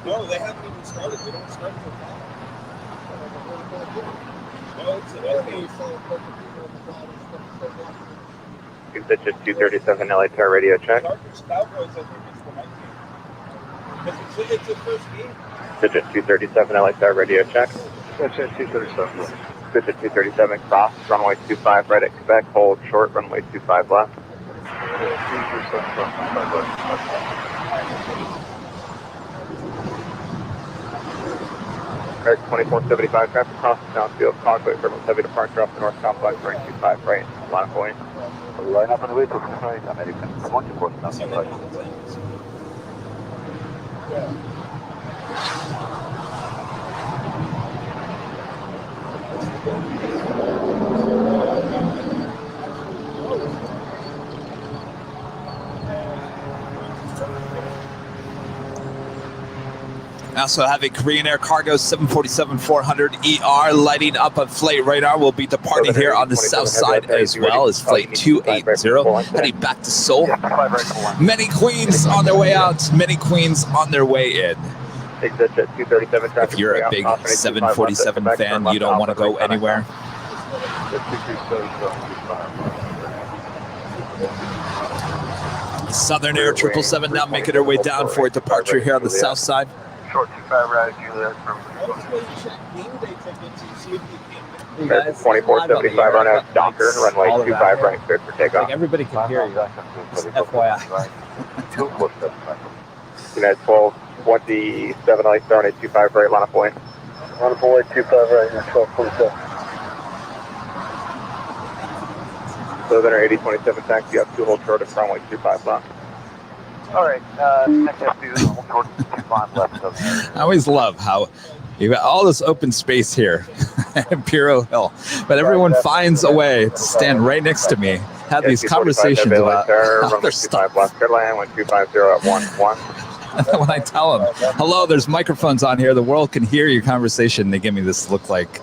No, they haven't even started. They don't start until 5. No, today. Digit 237 LA Tower radio check. Cowboys, I think it's the 19th. Because it's the first game. Digit 237 LA Tower radio check. Digit 237. Digit 237 cross, runway 25 right at Quebec, hold short, runway 25 left. 2475 traffic cross the downfield, Convoy Terminal heavy departure off the north complex, right 25 right, line of point. Line up and wait to right, American. 2475. I also have a Korean Air Cargo 747-400 ER lighting up on flight radar. Will be departing here on the south side as well as flight 280, heading back to Seoul. Many queens on their way out, many queens on their way in. If you're a big 747 fan, you don't want to go anywhere. Southern Air 777 now making their way down for a departure here on the south side. Short 25 right, Juliet from 2475 on out, Docker, runway 25 right, cleared for takeoff. Like everybody can hear you. FYI. United 1227 LA Star 825 right, line of point. Line of point 25 right, 1247. Southern Air 8027 taxi up 2 hold short of runway 25 left. All right, next up to hold 25 left. I always love how you got all this open space here at Imperial Hill, but everyone finds a way to stand right next to me, have these conversations about how they're stuck. West Carolina, 1250 at 11. And then when I tell them, hello, there's microphones on here, the world can hear your conversation, they give me this look like,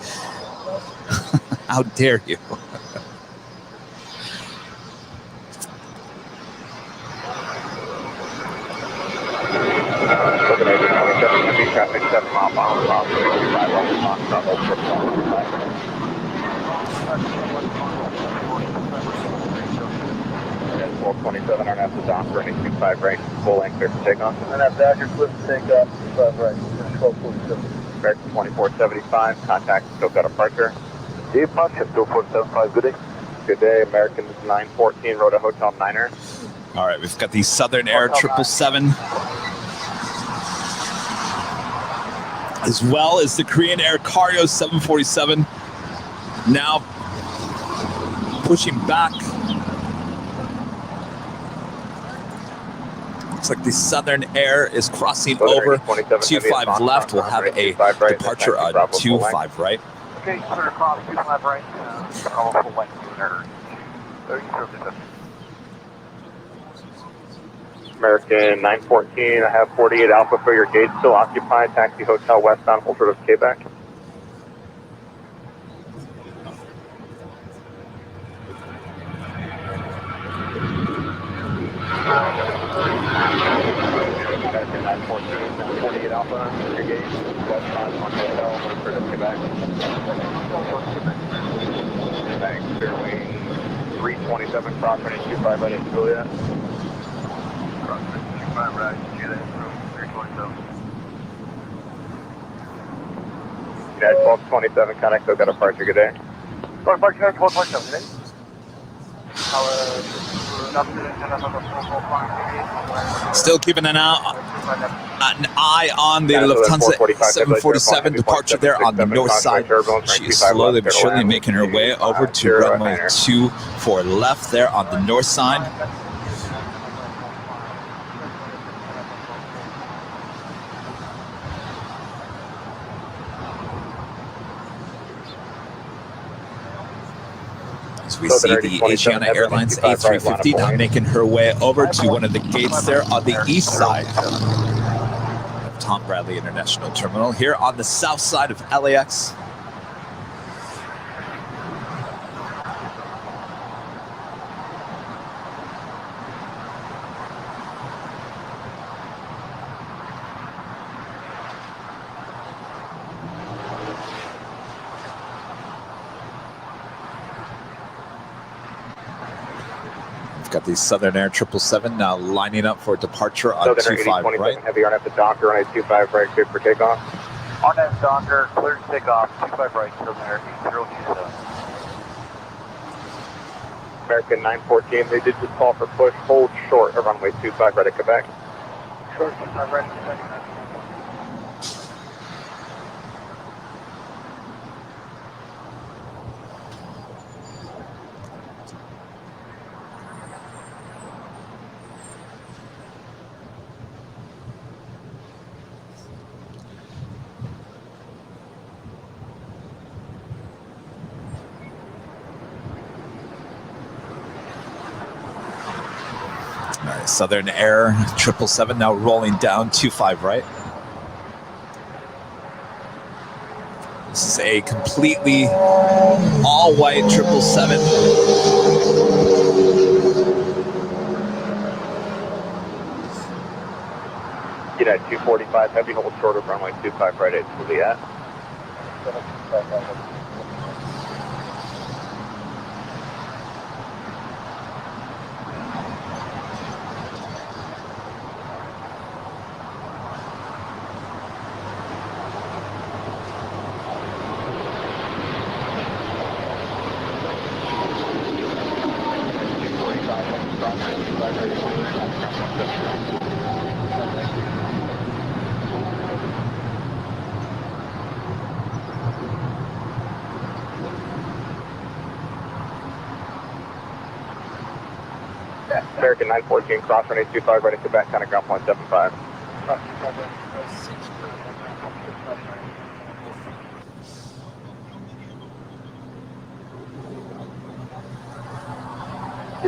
how dare you? Traffic 7 miles per hour, 25 left, 1227 on after Docker, 25 right, full length, clear for takeoff. And after that, you're clear to take off 25 right, 1247. American 2475, contact Stoke departure. Departure 2475, good day. Good day, American 914, Rhoda Hotel 9er. All right, we've got the Southern Air 777, as well as the Korean Air Cargo 747, now pushing back. Looks like the Southern Air is crossing over 25 left. We'll have a departure on 25 right. Okay, clear across 25 right, full length unit. American 914, I have 48 Alpha for your gate, still occupied, taxi hotel westbound, hold short of Quebec. American 914, 48 Alpha, your gate, westbound on hotel, for the Quebec. Thanks, fairway 327, crosswind 25 right at Juliet. Crosswind 25 right at Juliet, 327. United 1227, Connect, still got a departure, good day. Departure, United 1227, good day. Still keeping an eye on the Lufthansa 747 departure there on the north side. She is slowly but surely making her way over to runway 24 left there on the north side. As we see the Asiana Airlines A350 now making her way over to one of the gates there on the east side of Tom Bradley International Terminal, here on the south side of LAX. Got the Southern Air 777 now lining up for departure on 25 right. Heavy on at the Docker on a 25 right, clear for takeoff. On that Docker, clear to takeoff, 25 right, Southern Air 8027. American 914, they did just call for push, hold short of runway 25 right at Quebec. Short 25 right at Quebec. Southern Air 777 now rolling down 25 right. This is a completely all-white 777. Get at 245, heavy hold short of runway 25 right at Juliet. American 914, cross runway 25 right at Quebec, kind of ground point 75.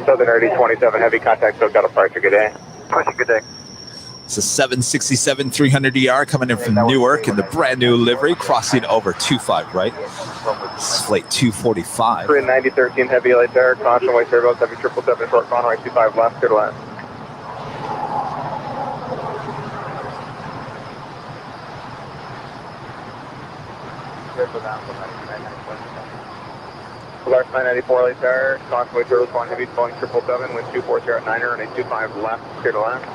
Southern Air 27, heavy contact, still got a departure, good day. Good day. It's a 767 300ER coming in from Newark in the brand new livery, crossing over 25 right. This is flight 245. 9013, heavy light there, caution white turbos, heavy 777, short runway 25 left, clear to land. Polaris 994 light there, caution white turbos, flying heavy, Boeing 777, wind 240 at 9er, and a 25 left, clear to land.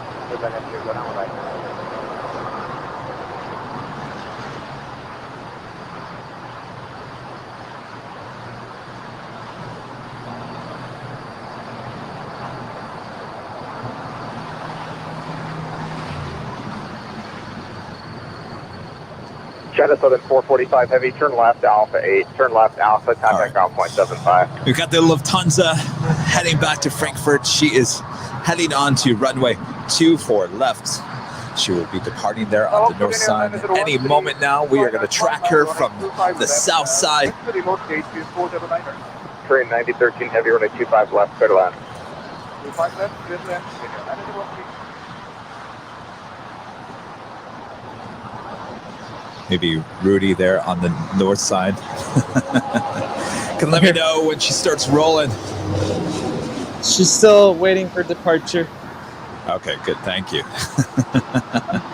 China Southern 445 heavy, turn left Alpha 8, turn left Alpha, contact ground point 75. We've got the Lufthansa heading back to Frankfurt. She is heading on to runway 24 left. She will be departing there on the north side. Any moment now, we are going to track her from the south side. Train 9013 heavy, runway 25 left, clear to land. Maybe Rudy there on the north side. Can let me know when she starts rolling. She's still waiting for departure. Okay, good. Thank you.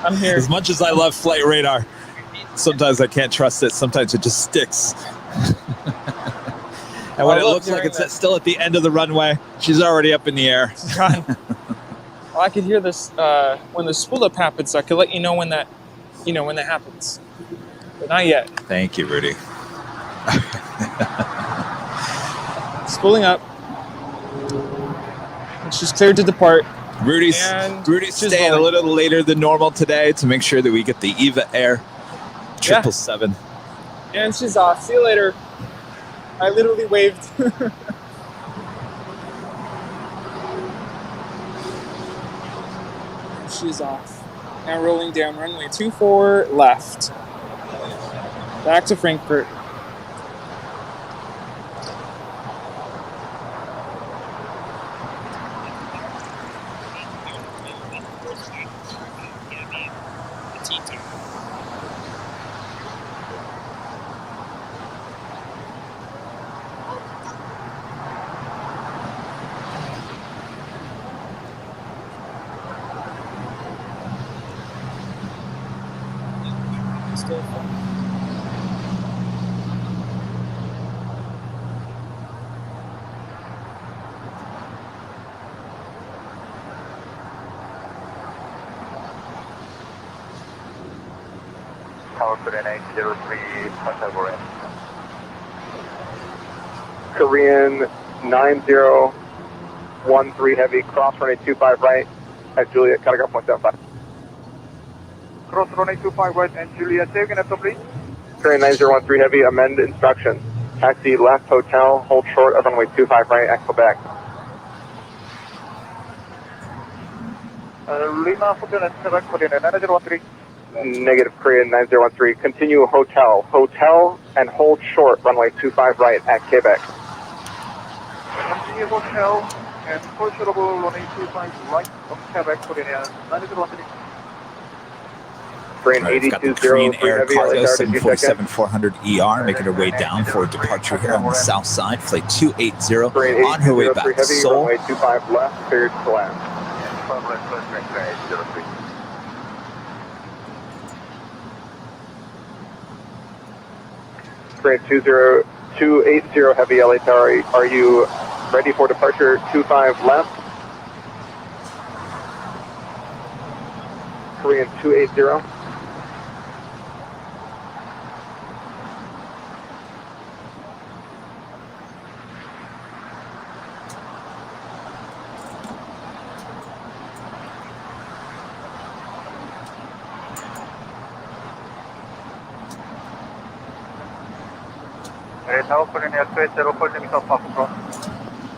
I'm here. As much as I love flight radar, sometimes I can't trust it. Sometimes it just sticks. And when it looks like it's still at the end of the runway, she's already up in the air. She's gone. Well, I could hear this when the spool up happens. So I could let you know when that, when that happens. But not yet. Thank you, Rudy. Spooling up. And she's cleared to depart. Rudy's staying a little later than normal today to make sure that we get the Eva Air 777. Yeah. And she's off. See you later. I literally waved. She's off. Now rolling down runway 24 left. Back to Frankfurt. Korean 9013 heavy, cross runway 25 right at Juliet, Telegraph 175. Cross runway 25 right and Juliet, take an please. Korean 9013 heavy, amend instructions. Taxi left hotel, hold short of runway 25 right at Quebec. Lima, Hotel, Quebec, Korean 9013. Negative, Korean 9013. Continue hotel. Hotel and hold short, runway 25 right at Quebec. Continue hotel and hold short of runway 25 right of Quebec, Korean 9013. Korean 8203 Korean Air heavy, Cargo LAX 747-400 ER making her way down for departure here on the south side. Flight 280 on her way back to heavy, Seoul. runway 25 left, cleared to land. Korean 280 heavy LA Tower, are you ready for departure 25 left? Korean 280.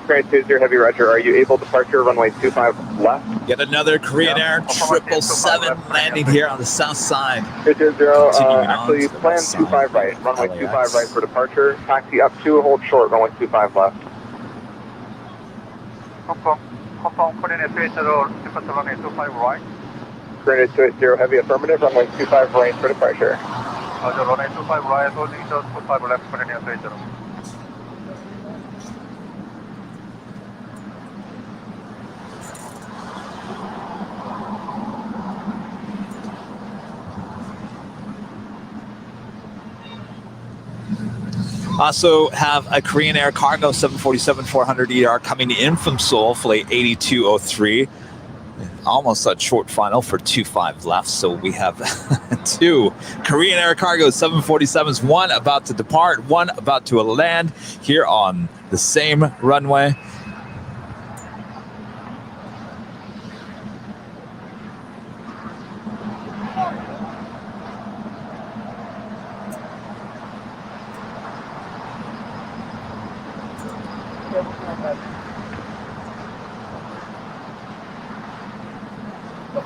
Korean 20 heavy, roger. Are you able to departure runway 25 left? Yet another Korean Air 777 landing here on the south side. 20, actually plan 25 right. Runway 25 right for departure. Taxi up 2, hold short. Runway 25 left. Confirm Korean 20, departure runway 25 right. Korean 20 heavy, affirmative. Runway 25 right for departure. Runway 25 right, holding 25 left, Korean 20. Also have a Korean Air Cargo 747-400 ER coming in from Seoul, flight 8203. Almost a short final for 25 left. So we have two Korean Air Cargo 747s, one about to depart, one about to land here on the same runway.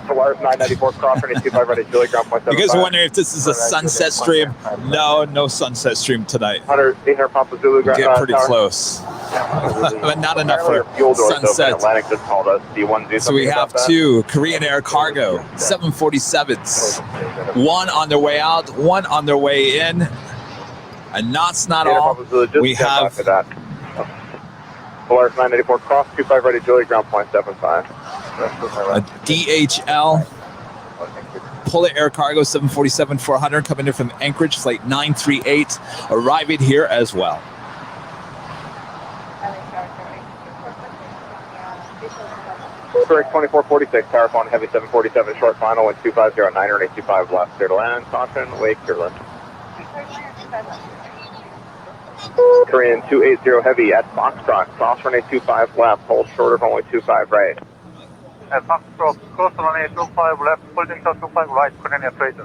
Polaris 994 Crawford and 25 right at Julie, ground point 75. You guys are wondering if this is a sunset stream? No sunset stream tonight. 800 Papa Zulu, Get pretty tower. Close. But not enough for fuel door sunset. Atlantic just called us. Do you want to do So something we have about two Korean Air Cargo 747s. One on their way out, one on their way in. And not all. We have Polaris 994 cross 25 right at Julie, ground point 75. DHL. Polar Air Cargo 747-400 coming in from Anchorage, flight 938, arriving here as well. Correct 2446, tower phone, heavy 747, short final, wind 250, 90825 left, clear to land, caution, wake, clear land. Korean 280 heavy at Foxtrot, cross runway 25 left, hold short of runway 25 right. At Foxtrot, cross runway 25 left, holding short 25 right, Korean Air 30.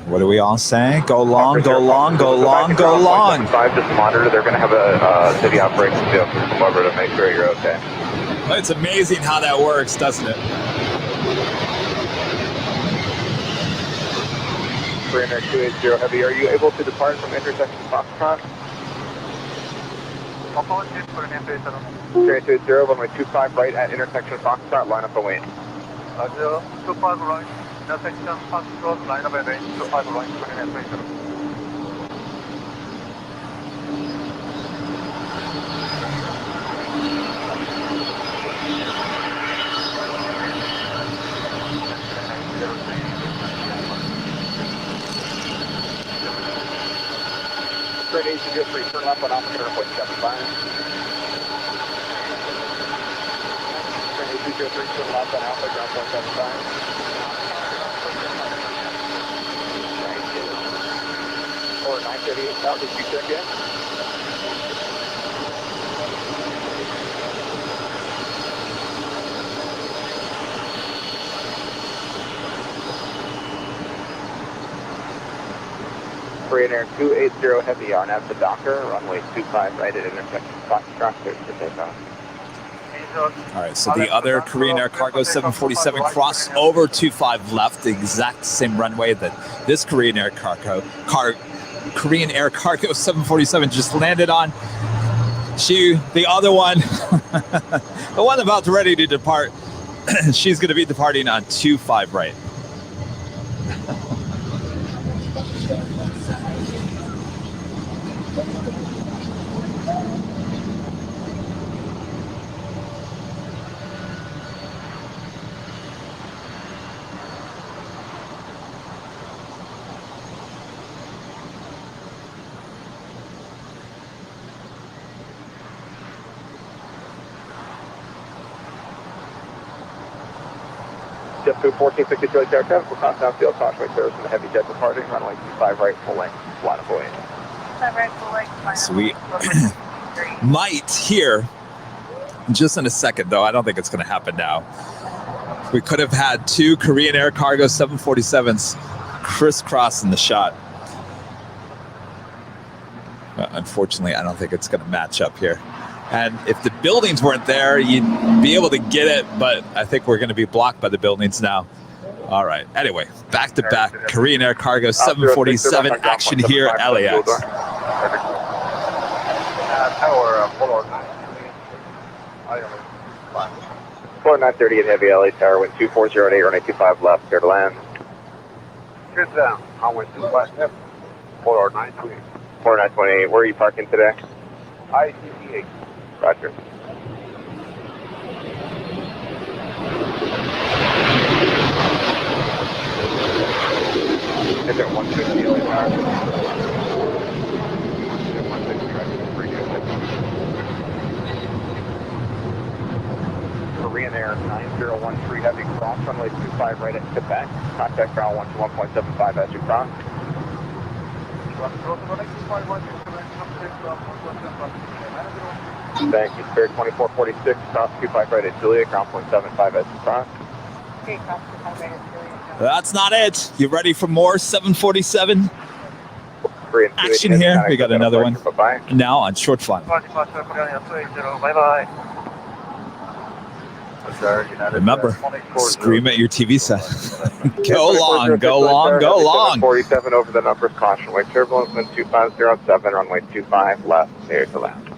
What do we all say? Go long, go long, go long, go long. 5, just monitor. They're going to have a city operations deal to come over to make sure you're okay. It's amazing how that works, doesn't it? Korean Air 280 heavy, are you able to depart from intersection Foxtrot? Korean 280, runway 25 right at intersection Foxtrot, line up and wait. 25 right. Intersection Foxtrot, line up and range 25 right, Korean Air 30. Straight 803, turn left on altimeter 0.75. Straight 803, turn left on altimeter 0.75. Or 938 south, did you check in? Korean Air 280 heavy on out to Docker, runway 25 right at intersection Foxtrot, clear for takeoff. All right, so the other Korean Air Cargo 747 crossed over 25 left, the exact same runway that this Korean Air Cargo 747 just landed on. The other one, the one about ready to depart, she's going to be departing on 25 right. JetTip 1453 aircraft, we'll cross down field, caution wake service from the heavy jet departing, runway 25 right, full length, line up away. So we might hear, just in a second though, I don't think it's going to happen now. We could have had two Korean Air Cargo 747s crisscross in the shot. But unfortunately, I don't think it's going to match up here. And if the buildings weren't there, you'd be able to get it, but I think we're going to be blocked by the buildings now. All right. Anyway, back-to-back Korean Air Cargo 747 action here at LAX. Floor 938 heavy LA tower, wind 2408, runway 25 left, clear to land. Clear down, runway 25 left, 4928. 4928, where are you parking today? ICC8. Roger. Is there 150 LA tower? Korean Air 9013 heavy cross runway 25 right at Quebec. Contact ground 121.75 as you cross. Thank you, Spirit 2446, cross 25 right at Juliet, ground 0.75 as you cross. That's not it. You ready for more 747 action here? We got another one now on short flight. Bye-bye. Remember, scream at your TV set. Go long, go long, go long. 47 over the numbers, caution, wake turbulence, wind 2507, runway 25 left, clear to land.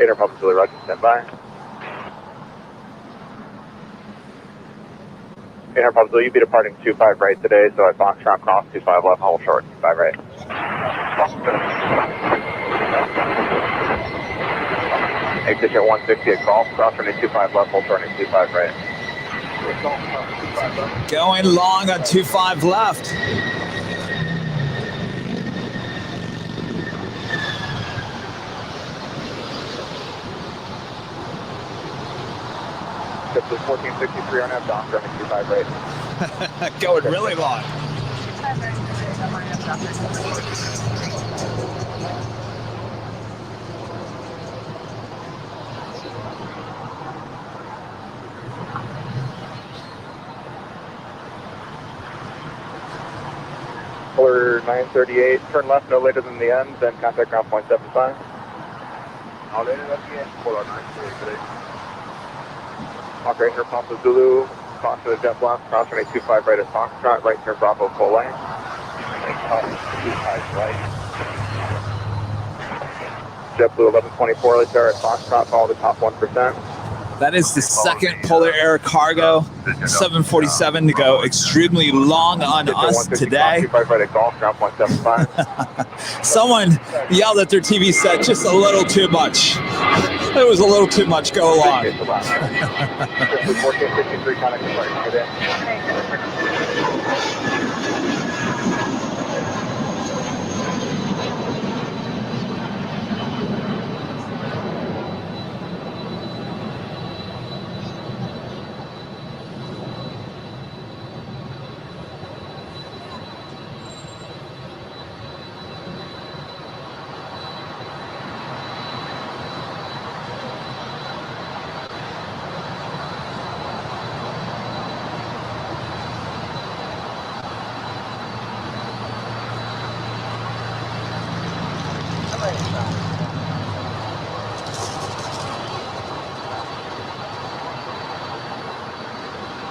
Air Papa Zulu, Roger, stand by. Air Papa Zulu, you'll be departing 25 right today, so at Foxtrot cross 25 left, hold short, 25 right. Exit at 160 at golf, cross running 25 left, hold short, 25 right. Going long on 25 left. Ship is 1463 on F, dock, running 25 right. Going really long. Color 938, turn left no later than the end, then contact ground point 75. No later than the end, color 938 today. Operator Air Papa Zulu, cross to the jet left, cross running 25 right at Foxtrot, right turn Bravo full lane. 25 right. JetBlue 1124, let's start at Foxtrot, follow the top 1%. That is the second Polar Air Cargo 747 to go extremely long on us today. Someone yelled at their TV set just a little too much. It was a little too much. Go along.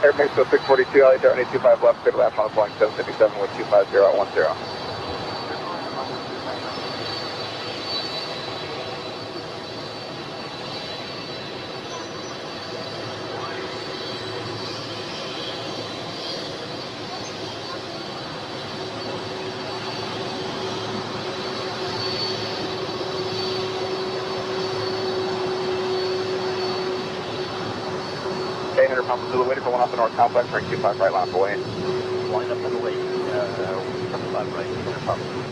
Air Mexico 642, LA 25 left, clear left on the Boeing 757 with 250 at 10. Papa Zulu, waiting for one off the north complex, rank 25 right, line up away. Line up and away, 25 right, Papa Zulu.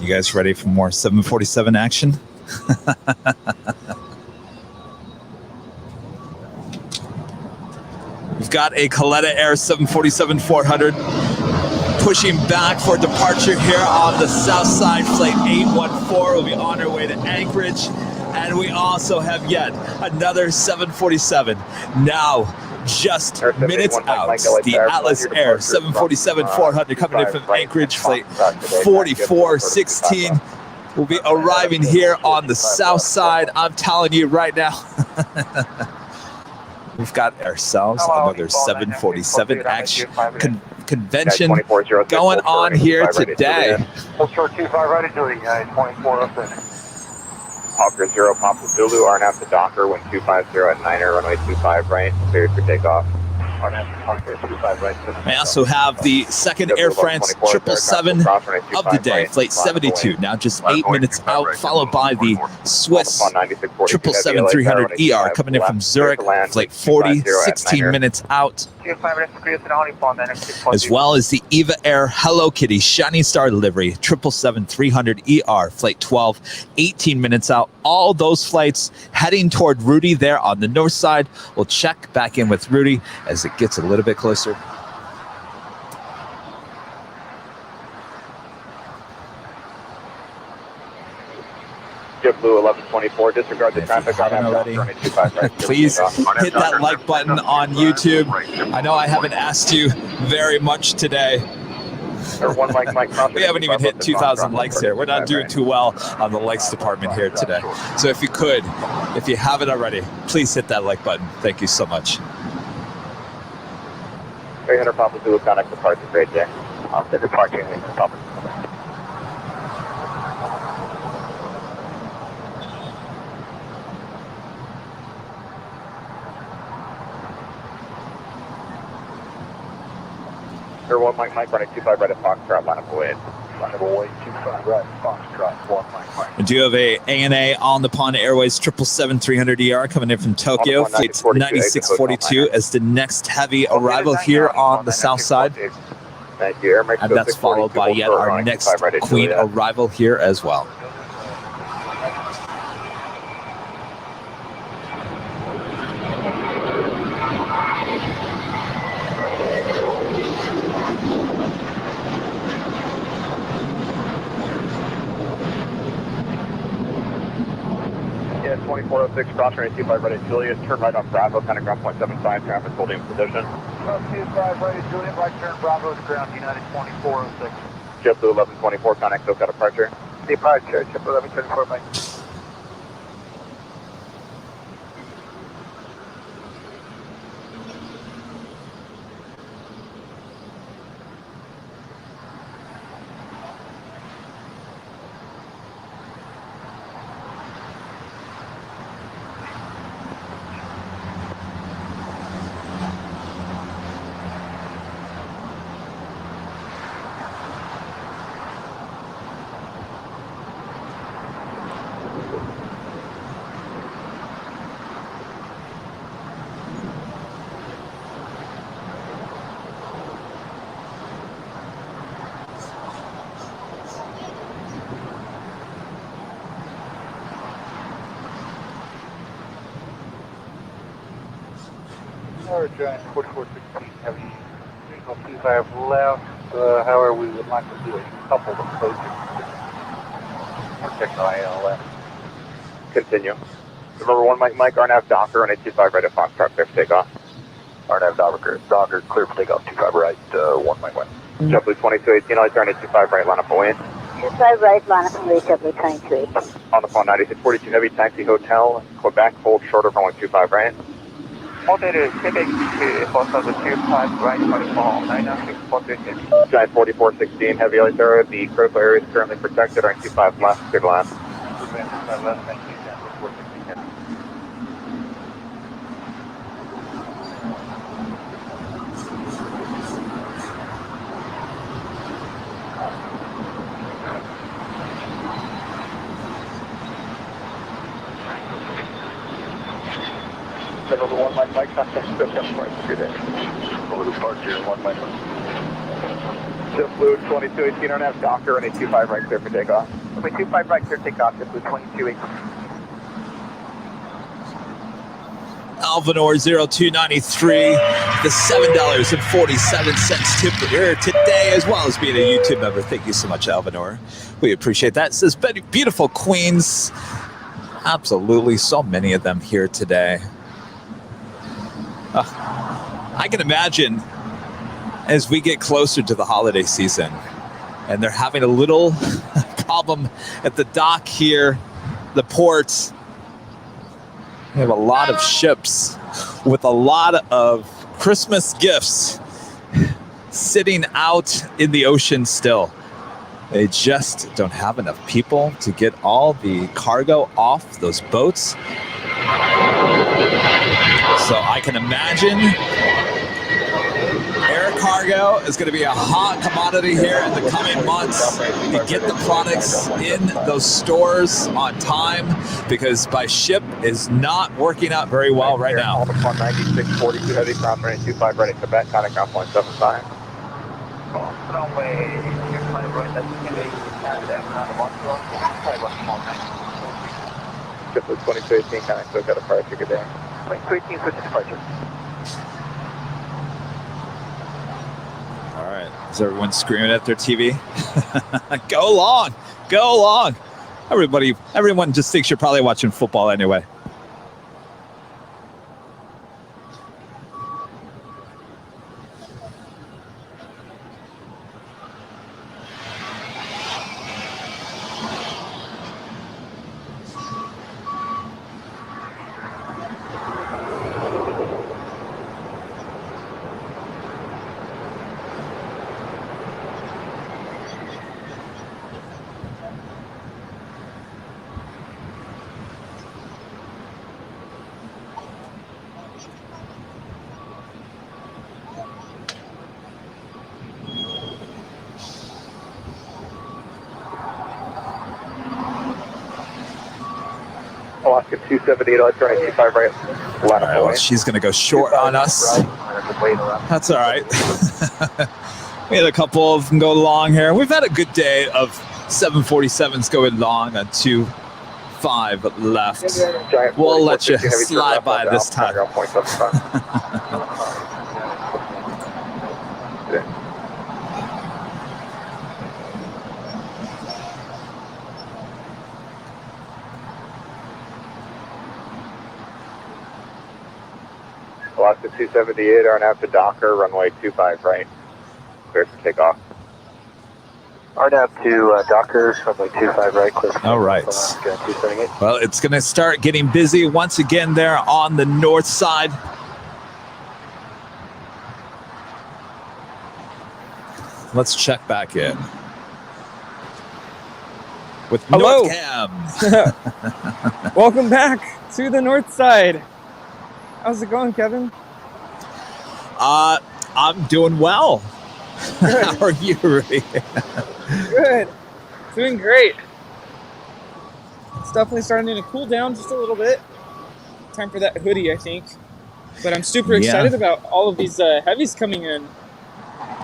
You guys ready for more 747 action? We've got a Coletta Air 747-400 pushing back for departure here on the south side. Flight 814 will be on our way to Anchorage. And we also have yet another 747 now just minutes out. The Atlas Air 747-400 coming in from Anchorage, flight 4416 will be arriving here on the south side. I'm telling you right now, we've got ourselves another 747 action convention going on here today. Short 25 right at Julie, 24 up in. Hawker 0, Papa Zulu, RNAV to Docker, wind 250 at 9er, runway 25 right, cleared for takeoff. I also have the second Air France 777 of the day, flight 72, now just 8 minutes out, followed by the Swiss 777-300ER coming in from Zurich, flight 40, 16 minutes out, as well as the Eva Air Hello Kitty Shining Star delivery 777-300ER, flight 12, 18 minutes out. All those flights heading toward Rudy there on the north side. We'll check back in with Rudy as it gets a little bit closer. JetBlue 1124, disregard the traffic on already, right. please hit that like button on YouTube. I know I haven't asked you very much today. We haven't even hit 2,000 likes here. We're not doing too well on the likes department here today. So if you could, if you haven't already, please hit that like button. Thank you so much. 300 Papa Zulu, connect departure, great day. The departure, Papa. Air 1 Mike running 25 right at Foxtrot, line up away. Line up away, 25 right, Foxtrot, 1 Mike. Do you have a ANA on the Pond Airways 777-300ER coming in from Tokyo, flight 9642 as the next heavy arrival here on the south side. Thank you. And that's followed by yet our next Queen arrival here as well. Yeah, 2406, cross runway 25 right at Juliet, turn right on Bravo, kind of ground point 75, traffic holding position. 25 right at Juliet, right turn Bravo to ground, United 2406. JetBlue 1124, connect SoCal departure. Departure, JetBlue 1124, Mike. Giant 4416 heavy, 325 left. However, we would like to do a couple of approaches. Check the ILS. Continue. Remember 1 Mike, RNAV Docker on 825 right at Foxtrot, clear for takeoff. RNAV Docker, clear for takeoff, 25 right, 1 Mike. JetBlue 2218, lights are on 825 right, line up away. 25 right, line up away, JetBlue 2218. On the phone, 9642 heavy, taxi hotel, Quebec, hold shorter from 125 right. Alternative, Quebec to Hotel 25 right, 24, 996 Giant 4416, heavy lights are, the critical area is currently protected, on 25 left, clear to land. 25 left, thank you, Giant 4416 heavy. Over 1 Mike, contact SoCal right, good day. Over departure, 1 Mike. JetBlue 2218, RNAV Docker, and 825 right, clear for takeoff. Okay, 25 right, clear takeoff, JetBlue 2218. Alvanor 0293, the $7.47 tip here today, as well as being a YouTube member. Thank you so much, Alvanor. We appreciate that. It says beautiful Queens. Absolutely, so many of them here today. I can imagine as we get closer to the holiday season and they're having a little problem at the dock here, the ports. We have a lot of ships with a lot of Christmas gifts sitting out in the ocean still. They just don't have enough people to get all the cargo off those boats. So I can imagine air cargo is going to be a hot commodity here in the coming months to get the products in those stores on time, because by ship is not working out very well right now. 9642 heavy, cross runway 25 right at Quebec, contact ground point 75. Runway 25 right, that's JetBlue 2218, contact SoCal departure, good day. 2218, switch departure. All right, is everyone screaming at their TV? Go long, go long. Everyone just thinks you're probably watching football anyway. Alaska 278, let's try 25 right. All right, well, she's going to go short on us. That's all right. We had a couple of them go long here. We've had a good day of 747s going long on 2.5 left. We'll let you slide by this time. Alaska 278, RNAV to Docker, runway 25 right. Clear for takeoff. RNAV to Docker, runway 25 right. Clear for all right. Well, it's going to start getting busy once again there on the north side. Let's check back in with Hello. Northcam. Welcome back to the north side. How's it going, Kevin? I'm doing well. How are you, Rudy? Good. Doing great. It's definitely starting to cool down just a little bit. Time for that hoodie, I think. But I'm super excited about all of these heavies coming in.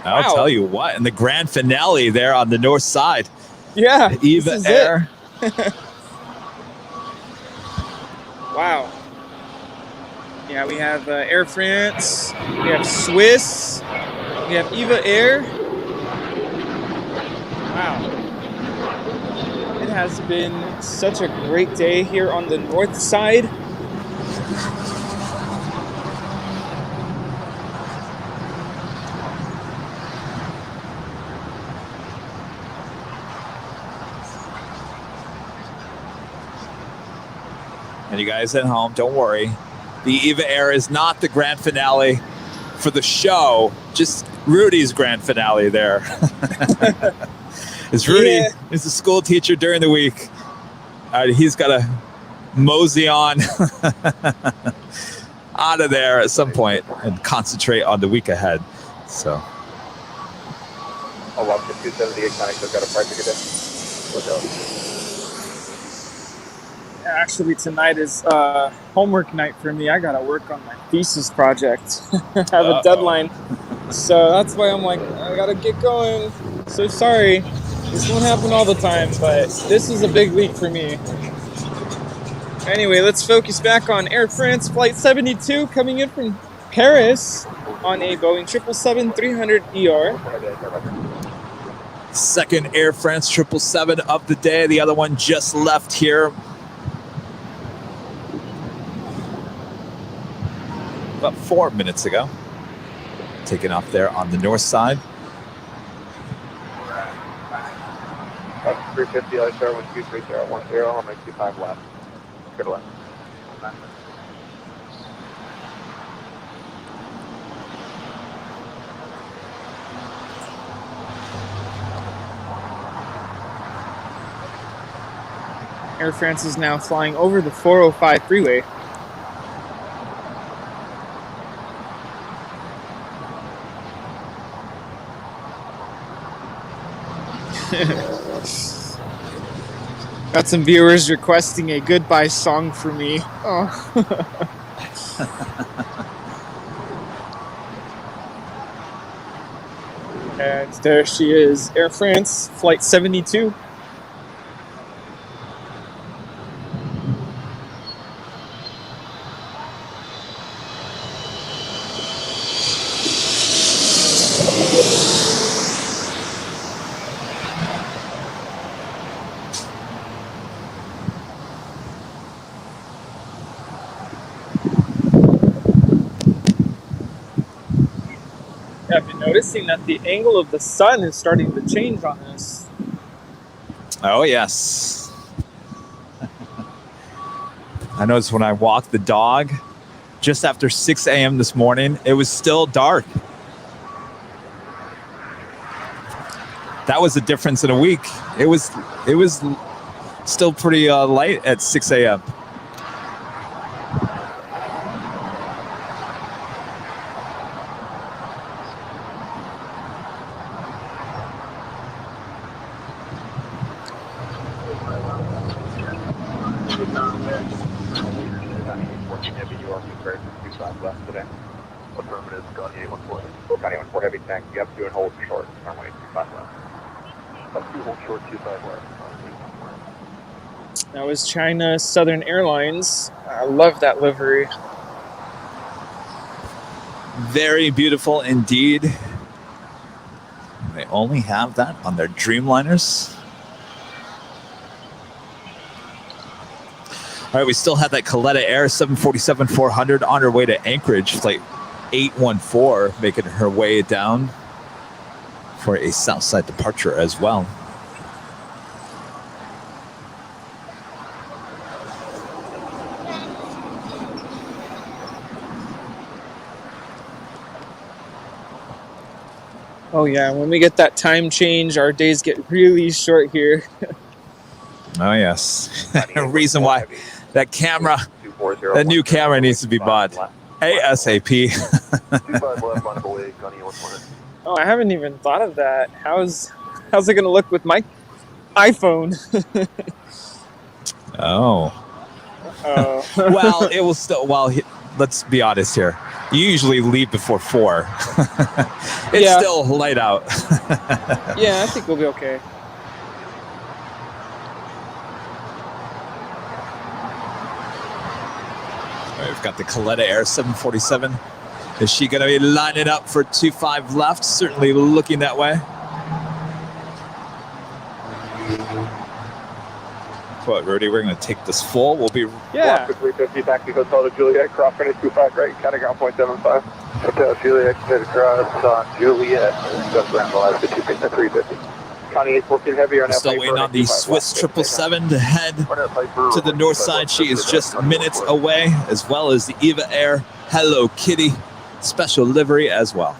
I'll tell you what, in the grand finale there on the north side. Yeah. Eva Air. Wow. Yeah, we have Air France, we have Swiss, we have Eva Air. Wow. It has been such a great day here on the north side. And you guys at home, don't worry. The Eva Air is not the grand finale for the show, just Rudy's grand finale there. Is Rudy is a school teacher during the week. He's got to mosey on out of there at some point and concentrate on the week ahead. So. Alaska 278, I've got a price ticket in. Let's go. Actually, tonight is homework night for me. I gotta work on my thesis project. I have a deadline, so that's why I'm like, I gotta get going. So sorry, this won't happen all the time, but this is a big week for me. Anyway, let's focus back on Air France Flight 72 coming in from Paris on a Boeing 777-300ER. Second Air France 777 of the day. The other one just left here about 4 minutes ago. Taking off there on the north side. 350, I start with 23010, I'll make 25 left. Good luck. Air France is now flying over the 405 freeway. Got some viewers requesting a goodbye song for me. Oh. And there she is, Air France Flight 72. I've been noticing that the angle of the sun is starting to change on us. Oh, yes. I noticed when I walked the dog just after 6 a.m. this morning, it was still dark. That was a difference in a week. It was still pretty light at 6 a.m. Affirmative, Scotty 814. Scotty 814 heavy tank. You have 2 and hold short. Runway 25 left. 2 hold short, 25 left. That was China Southern Airlines. I love that livery. Very beautiful indeed. They only have that on their Dreamliners. All right, we still have that Coletta Air 747-400 on her way to Anchorage, flight 814, making her way down for a Southside departure as well. Oh yeah, when we get that time change, our days get really short here. Oh yes. Reason why that camera, that new camera needs to be bought ASAP. Oh, I haven't even thought of that. How's it gonna look with my iPhone? Oh. Well, it will still. Well, let's be honest here. You usually leave before 4. It's still light out. Yeah, I think we'll be okay. We've got the Coletta Air 747. Is she going to be lining up for 25 left? Certainly looking that way. What, Rudy, we're going to take this full. We'll be... Yeah. 350 taxi hotel to Juliet, cross 25 right, counting ground 0.75. Hotel Juliet, extended cross on Juliet, just around the last 350. County 814 heavy. We're still waiting on the Swiss 777 to head to the north side. She is just minutes away, as well as the Eva Air Hello Kitty special livery as well.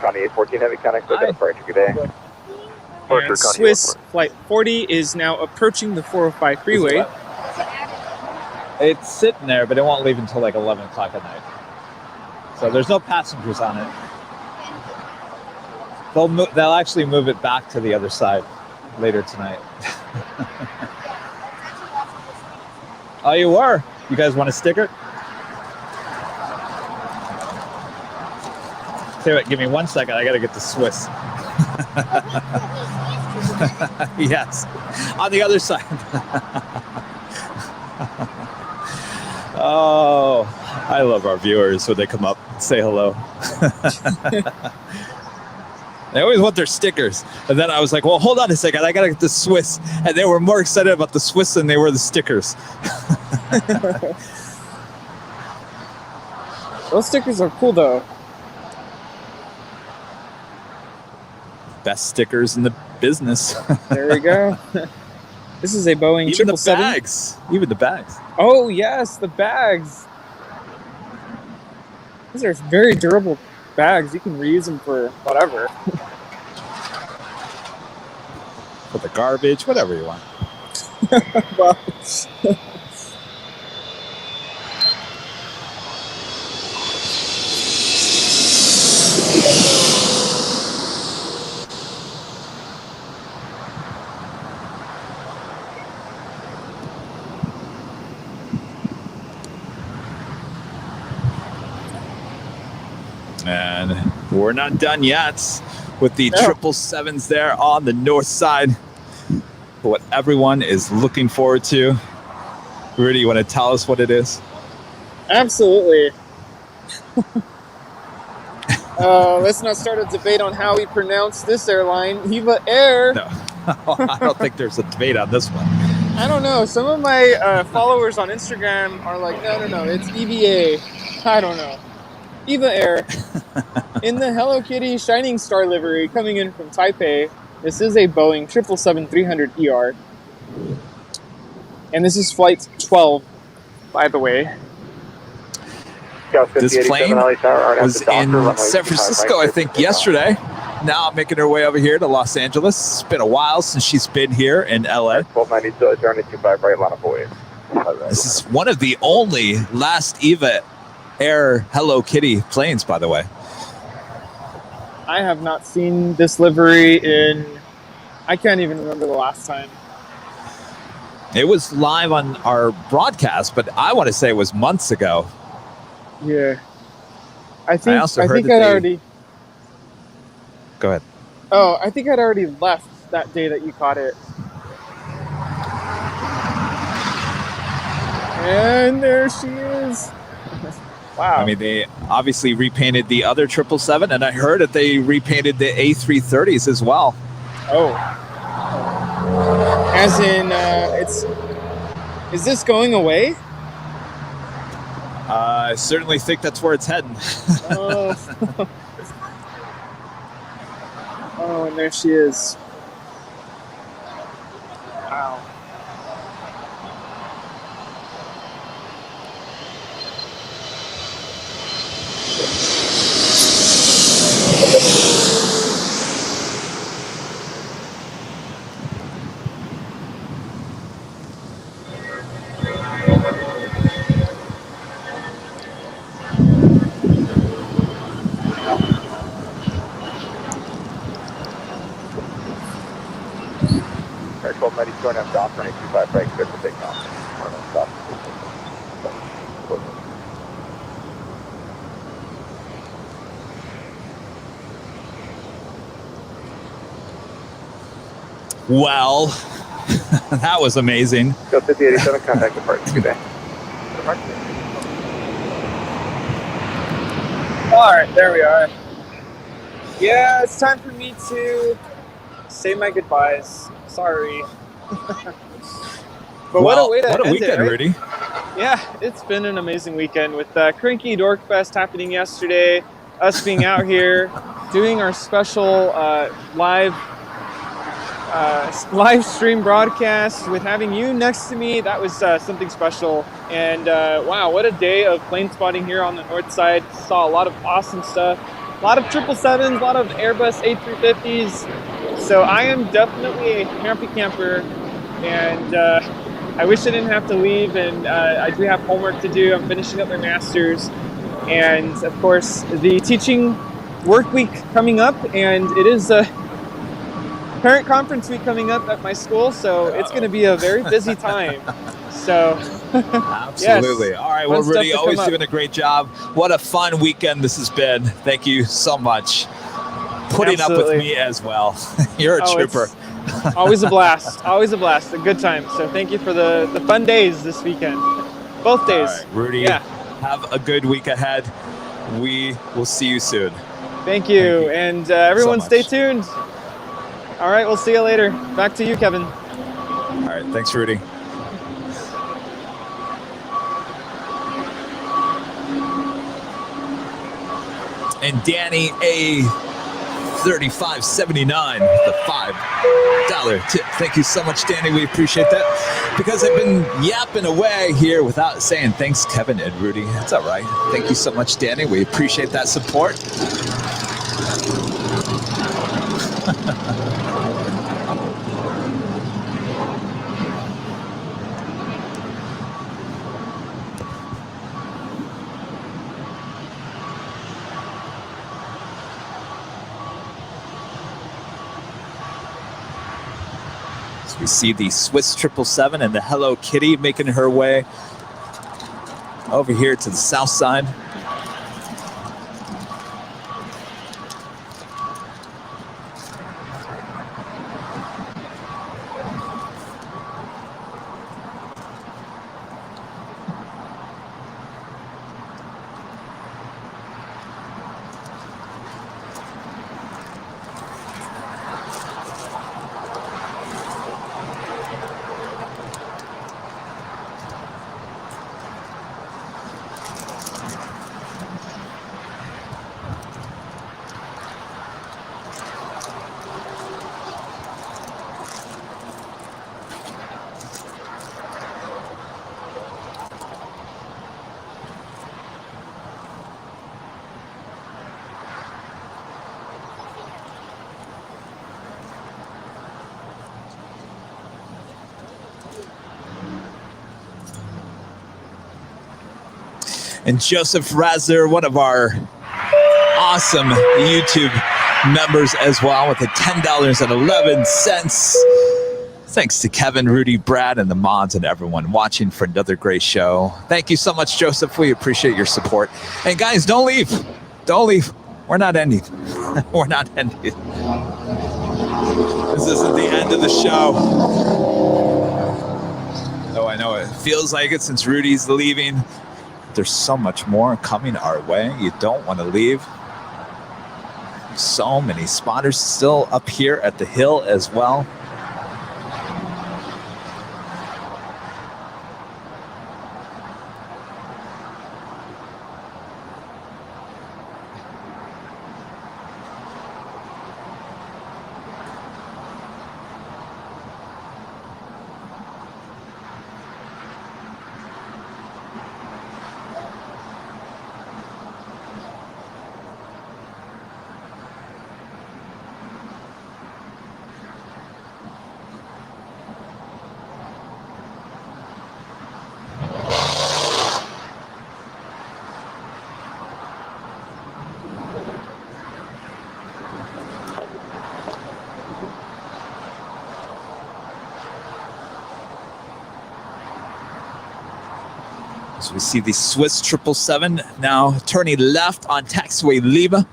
County 814 heavy, connect with departure. Good day. And Swiss Flight 40 is now approaching the 405 freeway. It's sitting there, but it won't leave until like 11 o'clock at night. So there's no passengers on it. They'll actually move it back to the other side later tonight. Oh, you were? You guys want a sticker? Tell you what, give me 1 second. I got to get the Swiss. Yes, on the other side. Oh, I love our viewers when they come up and say hello. They always want their stickers. And then I was like, well, hold on a second. I got to get the Swiss. And they were more excited about the Swiss than they were the stickers. Those stickers are cool, though. best stickers in the business. There we go. This is a Boeing Even the 777. bags. Even the bags. Oh, yes, the bags. These are very durable bags. You can reuse them for whatever. For the garbage, whatever you want. Well, And we're not done yet with the 777s there on the north side. What everyone is looking forward to. Rudy, you want to tell us what it is? absolutely. Let's not start a debate on how we pronounce this airline, Eva Air. No, I don't think there's a debate on this one. I don't know. Some of my followers on Instagram are like, no, it's EVA. I don't know. Eva Air. In the Hello Kitty Shining Star livery coming in from Taipei. This is a Boeing 777-300ER. And this is flight 12, by the way. This plane was in San Francisco, I think, yesterday. Now making her way over here to Los Angeles. It's been a while since she's been here in LA. 1292, turn it 25 right, line of void. This is one of the only last Eva Air Hello Kitty planes, by the way. I have not seen this livery in, I can't even remember the last time. It was live on our broadcast, but I want to say it was months ago. Yeah. I think I'd already... Go ahead. Oh, I think I'd already left that day that you caught it. And there she is. Wow. I mean, they obviously repainted the other 777, and I heard that they repainted the A330s as well. Oh. As in, is this going away? I certainly think that's where it's heading. Oh. Oh, and there she is. Wow. Going up down 25 right, good to take off. Well, that was amazing. Go 5087, contact department. Good day. All right, there we are. Yeah, it's time for me to say my goodbyes. Sorry. But what a way to end weekend, it, right? Rudy. Yeah, it's been an amazing weekend with Cranky Dork Fest happening yesterday, us being out here doing our special live stream broadcast with having you next to me. That was something special. And wow, what a day of plane spotting here on the north side. Saw a lot of awesome stuff. A lot of 777s, a lot of Airbus A350s. So I am definitely a happy camper. And I wish I didn't have to leave. And I do have homework to do. I'm finishing up my master's. And of course, the teaching work week coming up. And it is parent conference week coming up at my school, so it's going to be a very busy time. So, absolutely. Yes, all right. Well, Rudy, always doing a great job. What a fun weekend this has been. Thank you so much. Putting up with me as well. You're a trooper. Always a blast. Always a blast. A good time. So thank you for the fun days this weekend. Both days. All right, Rudy, have a good week ahead. We will see you soon. Thank you. And everyone stay tuned. All right, we'll see you later. Back to you, Kevin. All right, thanks, Rudy. And Danny A. $35.79, the $5 tip. Thank you so much, Danny. We appreciate that. Because I've been yapping away here without saying thanks, Kevin and Rudy. That's all right. Thank you so much, Danny. We appreciate that support. We see the Swiss 777 and the Hello Kitty making her way over here to the south side. And Joseph Razzer, one of our awesome YouTube members as well, with the $10.11. Thanks to Kevin, Rudy, Brad, and the mods and everyone watching for another great show. Thank you so much, Joseph. We appreciate your support. And guys, don't leave. Don't leave. We're not ending. We're not ending. This isn't the end of the show. Oh, I know it feels like it since Rudy's leaving. There's so much more coming our way. You don't want to leave. So many spotters still up here at the hill as well. So we see the Swiss 777 now turning left on taxiway Lima.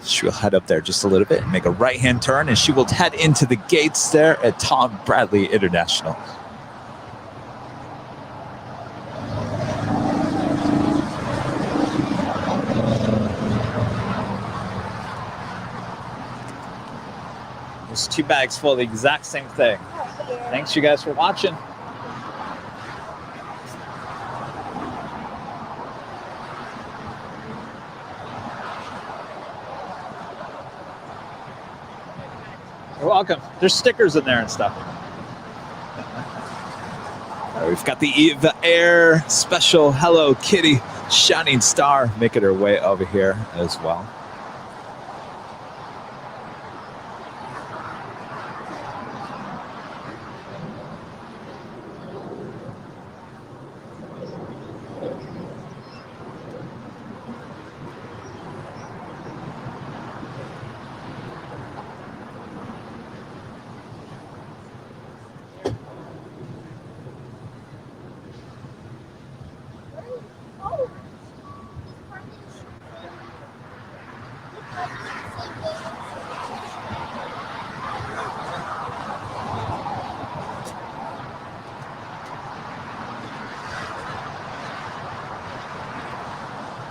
She'll head up there just a little bit and make a right-hand turn, and she will head into the gates there at Tom Bradley International. There's 2 bags full of the exact same thing. Thanks you guys for watching. You're welcome. There's stickers in there and stuff. We've got the Eva Air special Hello Kitty Shining Star making her way over here as well.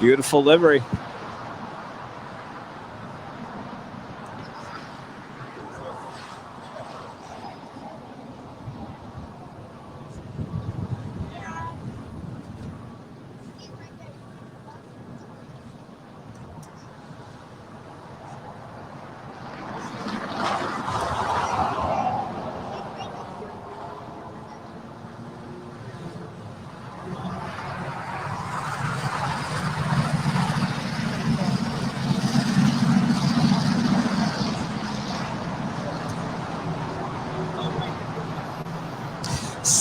Beautiful livery.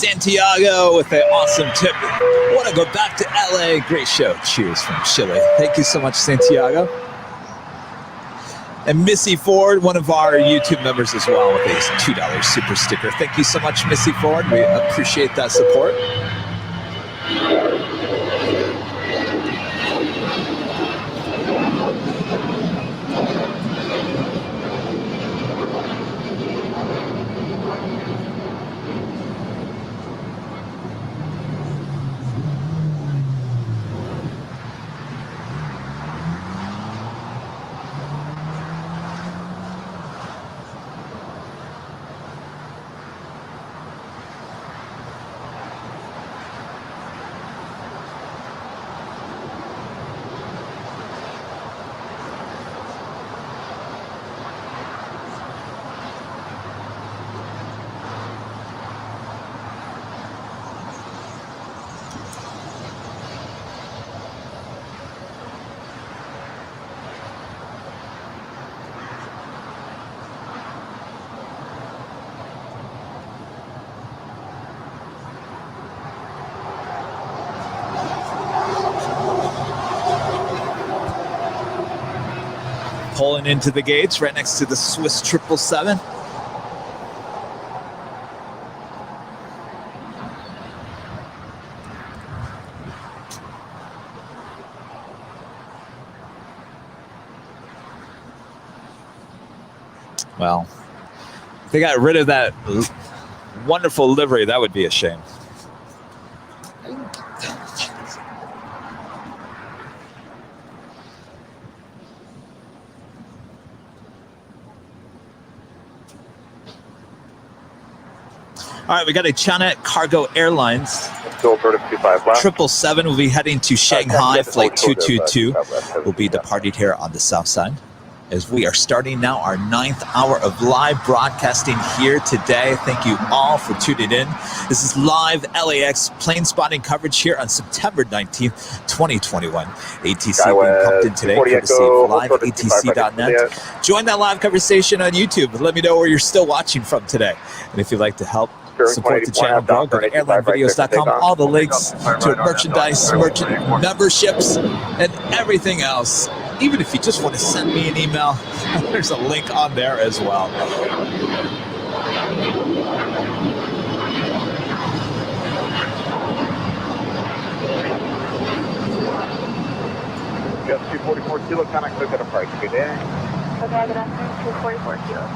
Santiago with an awesome tip. Want to go back to LA. Great show. Cheers from Chile. Thank you so much, Santiago. And Missy Ford, one of our YouTube members as well, with a $2 super sticker. Thank you so much, Missy Ford. We appreciate that support. Pulling into the gates right next to the Swiss 777. Well, if they got rid of that wonderful livery, that would be a shame. All right, we got a China Cargo Airlines. Still 25 left. 777 will be heading to Shanghai. Flight 222 will be departing here on the south side. As we are starting now our 9th hour of live broadcasting here today. Thank you all for tuning in. This is live LAX plane spotting coverage here on September 19th, 2021. ATC being pumped in today, courtesy of liveatc.net. Join that live conversation on YouTube. Let me know where you're still watching from today. And if you'd like to help support the channel, go to airlinevideos.com. All the links to merchandise, merchant memberships, and everything else. Even if you just want to send me an email, there's a link on there as well. Just 244 kilo, connect look at a price. Good day. Okay, good afternoon, 244 kilo.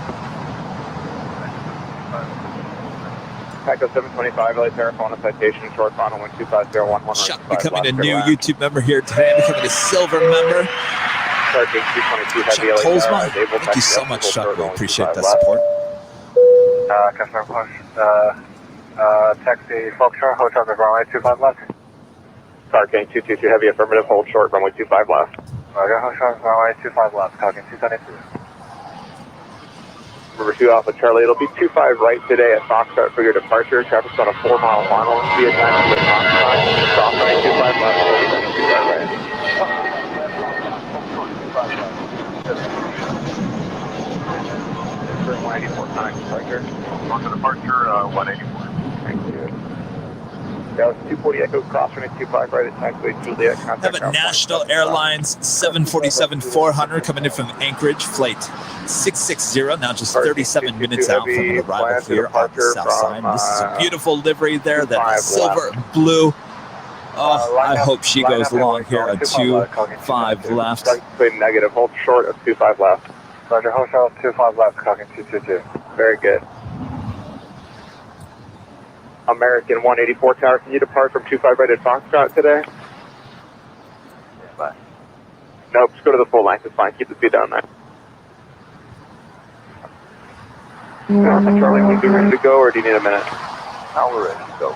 Echo 725, LA Terraphone, citation, short final 12501. Chuck becoming a new YouTube member here today, becoming a silver member. Chuck Kolsma, thank you so much, Chuck. We appreciate that support. Customer push. Taxi Foxtrot, hotel runway 25 left. Stargate 222 heavy affirmative, hold short, runway 25 left. Roger, hotel runway 25 left, talking 222. River 2 Alpha Charlie, it'll be 25 right today at Foxtrot for your departure. Traffic's on a 4-mile final. Via time with Foxtrot. Stop running 25 left, 25 right. Spring 184, connect departure. On to departure 184. Thank you. That was 240 Echo, cross running 25 right at taxiway Juliet. Have a National Airlines 747-400 coming in from Anchorage, flight 660, now just 37 minutes out from an arrival here on the south side. This is a beautiful livery there, that silver and blue. Oh, I hope she goes long here on 25 left. Negative, hold short of 25 left. Roger, hotel 25 left, talking 222. Very good. American 184 Tower, can you depart from 25 right at Foxtrot today? Bye. Nope, just go to the full length, it's fine. Keep the speed down there. Charlie, will you be ready to go, or do you need a minute? Now we're ready to go.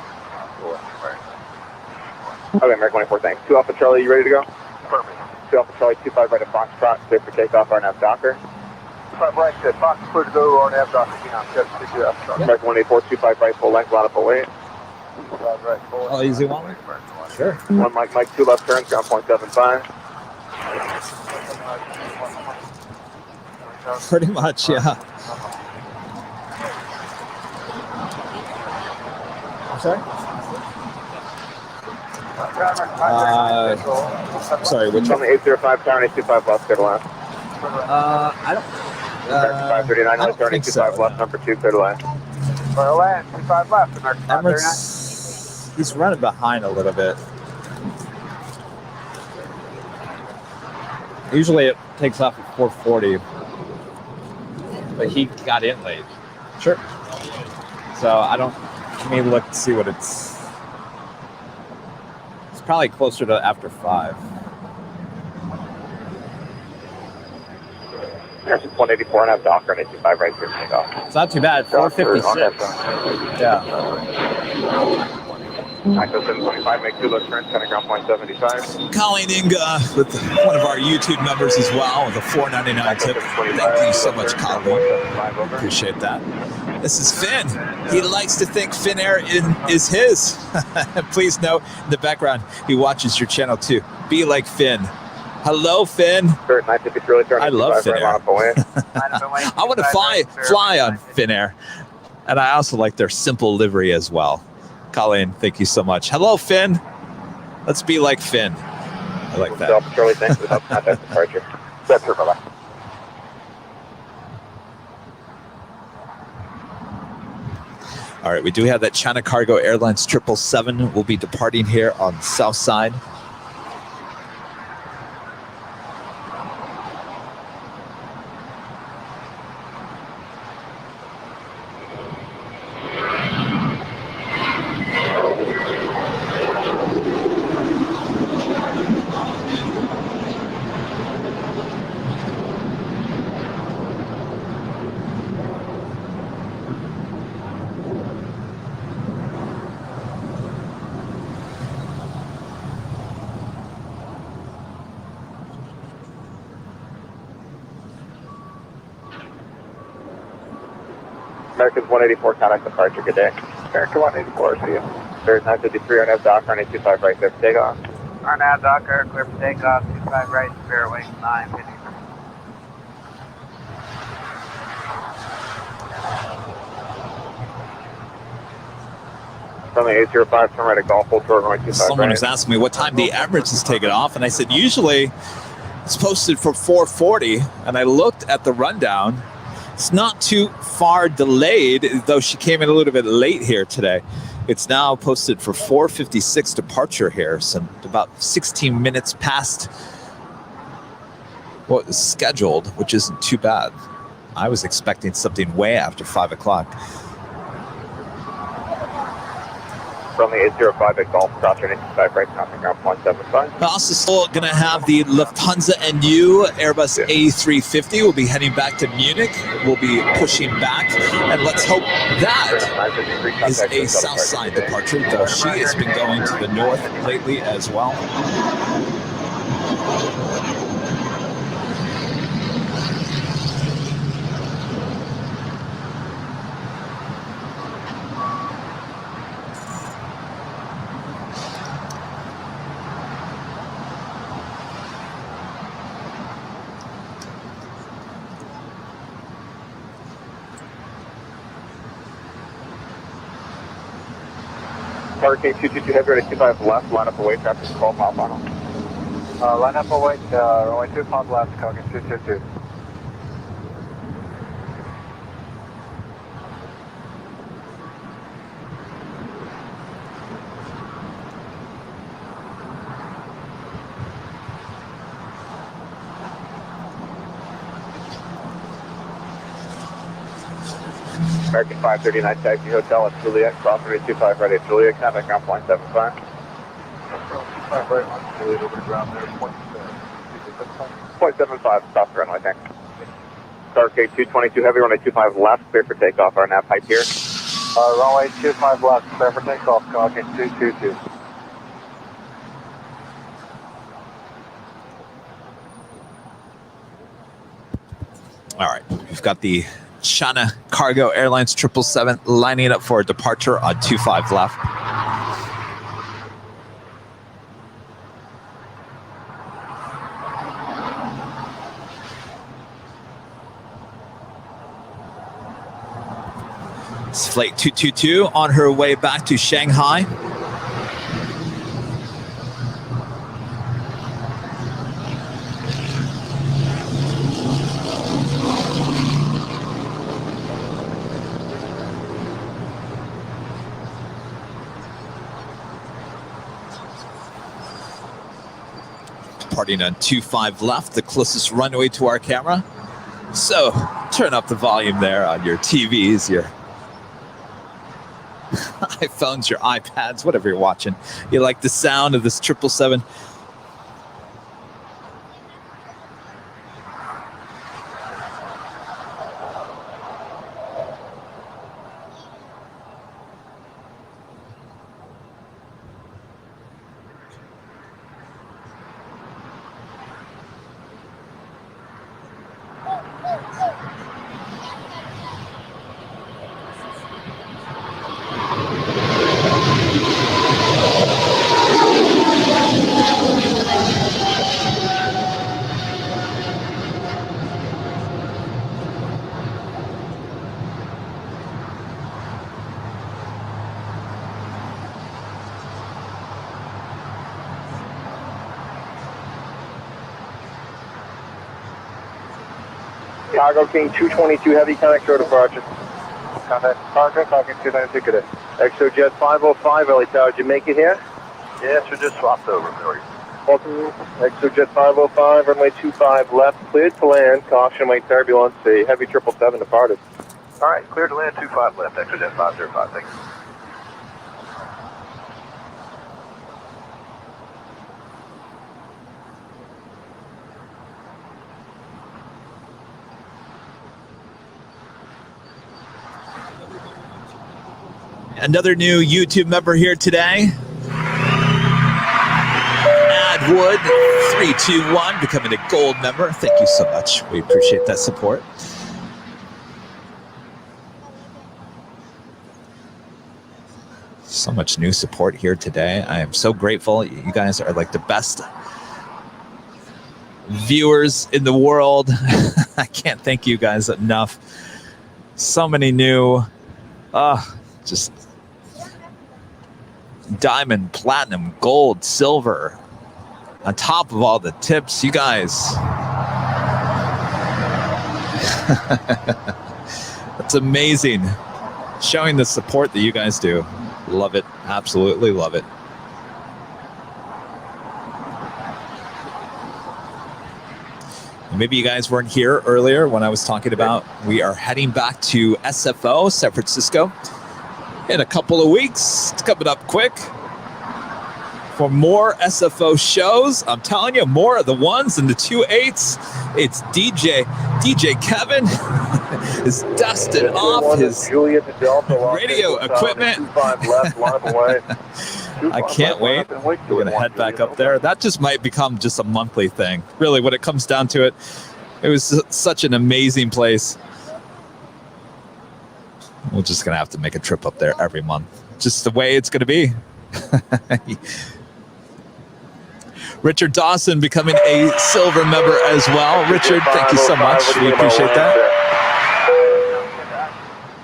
Okay, American 184, thanks. 2 Alpha Charlie, you ready to go? Perfect. 2 Alpha Charlie, 25 right at Foxtrot, clear for takeoff, RNAV Docker. 25 right at Fox, clear to go, RNAV Docker. American 184, 25 right, full length, line up away. 25 right, full length. Oh, easy one? Sure. 1 Mike, 2 left turns, ground point 75. Pretty much, yeah. sorry? Sorry, which one? 805, turn 825 left, clear to land. I don't. 539, I don't turn think 825 so, left, no. number 2, clear to land. Clear to land, 25 left, American 539. Emirates, he's running behind a little bit. Usually it takes off at 440, but he got in late. Sure. So I don't. Let me look to see what it's. It's probably closer to after 5. There's 184 and I have Docker and 825 right here, takeoff. It's not too bad. 456. Yeah. Echo 725, make 2 left turns, cutting ground point 75. Colleen Inga with one of our YouTube members as well with a $4.99 tip. Thank you so much, Colleen. Appreciate that. This is Finn. He likes to think Finnair is his. Please note in the background, he watches your channel too. Be like Finn. Hello, Finn. I love Finnair. I want to fly on Finnair. And I also like their simple livery as well. Colleen, thank you so much. Hello, Finn. Let's be like Finn. I like that. Charlie, thanks for the help. Not that departure. That's her, bye-bye. All right, we do have that China Cargo Airlines 777 will be departing here on the south side. Americans 184, contact departure, good day. American 184, see you. There's 953, RNAV Docker, 925 right there for takeoff. RNAV Docker, clear for takeoff, 25 right, fairway 950. From 805, turn right at Golf, full tour, going 25 Someone right. was asking me what time the Emirates is taking off, and I said usually it's posted for 4:40, and I looked at the rundown. It's not too far delayed, though she came in a little bit late here today. It's now posted for 4:56 departure here, so about 16 minutes past what was scheduled, which isn't too bad. I was expecting something way after 5 o'clock. From the 805 at Golf, crossing 85 right, crossing ground 175. We're also still going to have the Lufthansa NU Airbus A350. We'll be heading back to Munich. We'll be pushing back, and let's hope that is a south side departure, though she has been going to the north lately as well. Hurricane 222 heavy right at 25 left, line up away, traffic 12 mile final. Line up away, runway 25 left, Hurricane 222. American 539 Taxi Hotel at Juliet, crossing 25 right at Juliet, contact ground point 75. 25 right on Juliet, over the ground there, 0.75, stop the runway, thanks. Stargate 222 heavy, runway 25 left, clear for takeoff, our nav pipe here. Runway 25 left, clear for takeoff, Hurricane 222. All right, we've got the China Cargo Airlines 777 lining up for a departure on 25 left. It's Flight 222 on her way back to Shanghai. Departing on 25 left, the closest runway to our camera. So turn up the volume there on your TVs, your iPhones, your iPads, whatever you're watching. You like the sound of this 777? Cargo King 222 Heavy, contact short departure. Contact departure, talking 292 cadet. ExoJet 505, LA Tower, did you make it here? Yes, we just swapped over, Mary. Welcome, ExoJet 505, runway 25 left, cleared to land, caution, wait turbulence, a heavy 777 departed. All right, cleared to land, 25 left, ExoJet 505, thanks. Another new YouTube member here today. Adwood 321 becoming a gold member. Thank you so much. We appreciate that support. So much new support here today. I am so grateful. You guys are like the best viewers in the world. I can't thank you guys enough. So many new, just diamond, platinum, gold, silver, on top of all the tips. You guys, that's amazing. Showing the support that you guys do. Love it. Absolutely love it. Maybe you guys weren't here earlier when I was talking about we are heading back to SFO, San Francisco, in a couple of weeks. It's coming up quick for more SFO shows. I'm telling you, more of the ones and the 2.8s. It's DJ Kevin is dusting off his radio equipment. I can't wait. We're going to head back up there. That just might become just a monthly thing. Really, when it comes down to it, it was such an amazing place. We're just going to have to make a trip up there every month. Just the way it's going to be. Richard Dawson becoming a silver member as well. Richard, thank you so much. We appreciate that.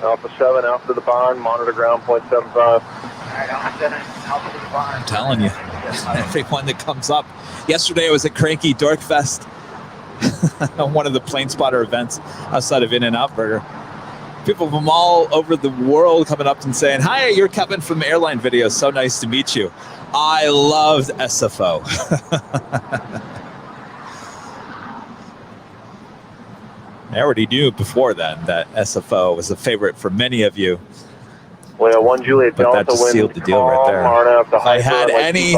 Alpha 7, Alpha to the barn, monitor ground, 0.75. I'm telling you, everyone that comes up. Yesterday I was at Cranky Dork Fest, one of the plane spotter events outside of In-N-Out Burger. People from all over the world coming up and saying, "Hi, you're Kevin from Airline Videos. So nice to meet you." I loved SFO. I already knew before then that SFO was a favorite for many of you. Well, 1 Juliet but that just sealed the deal right there. If I had any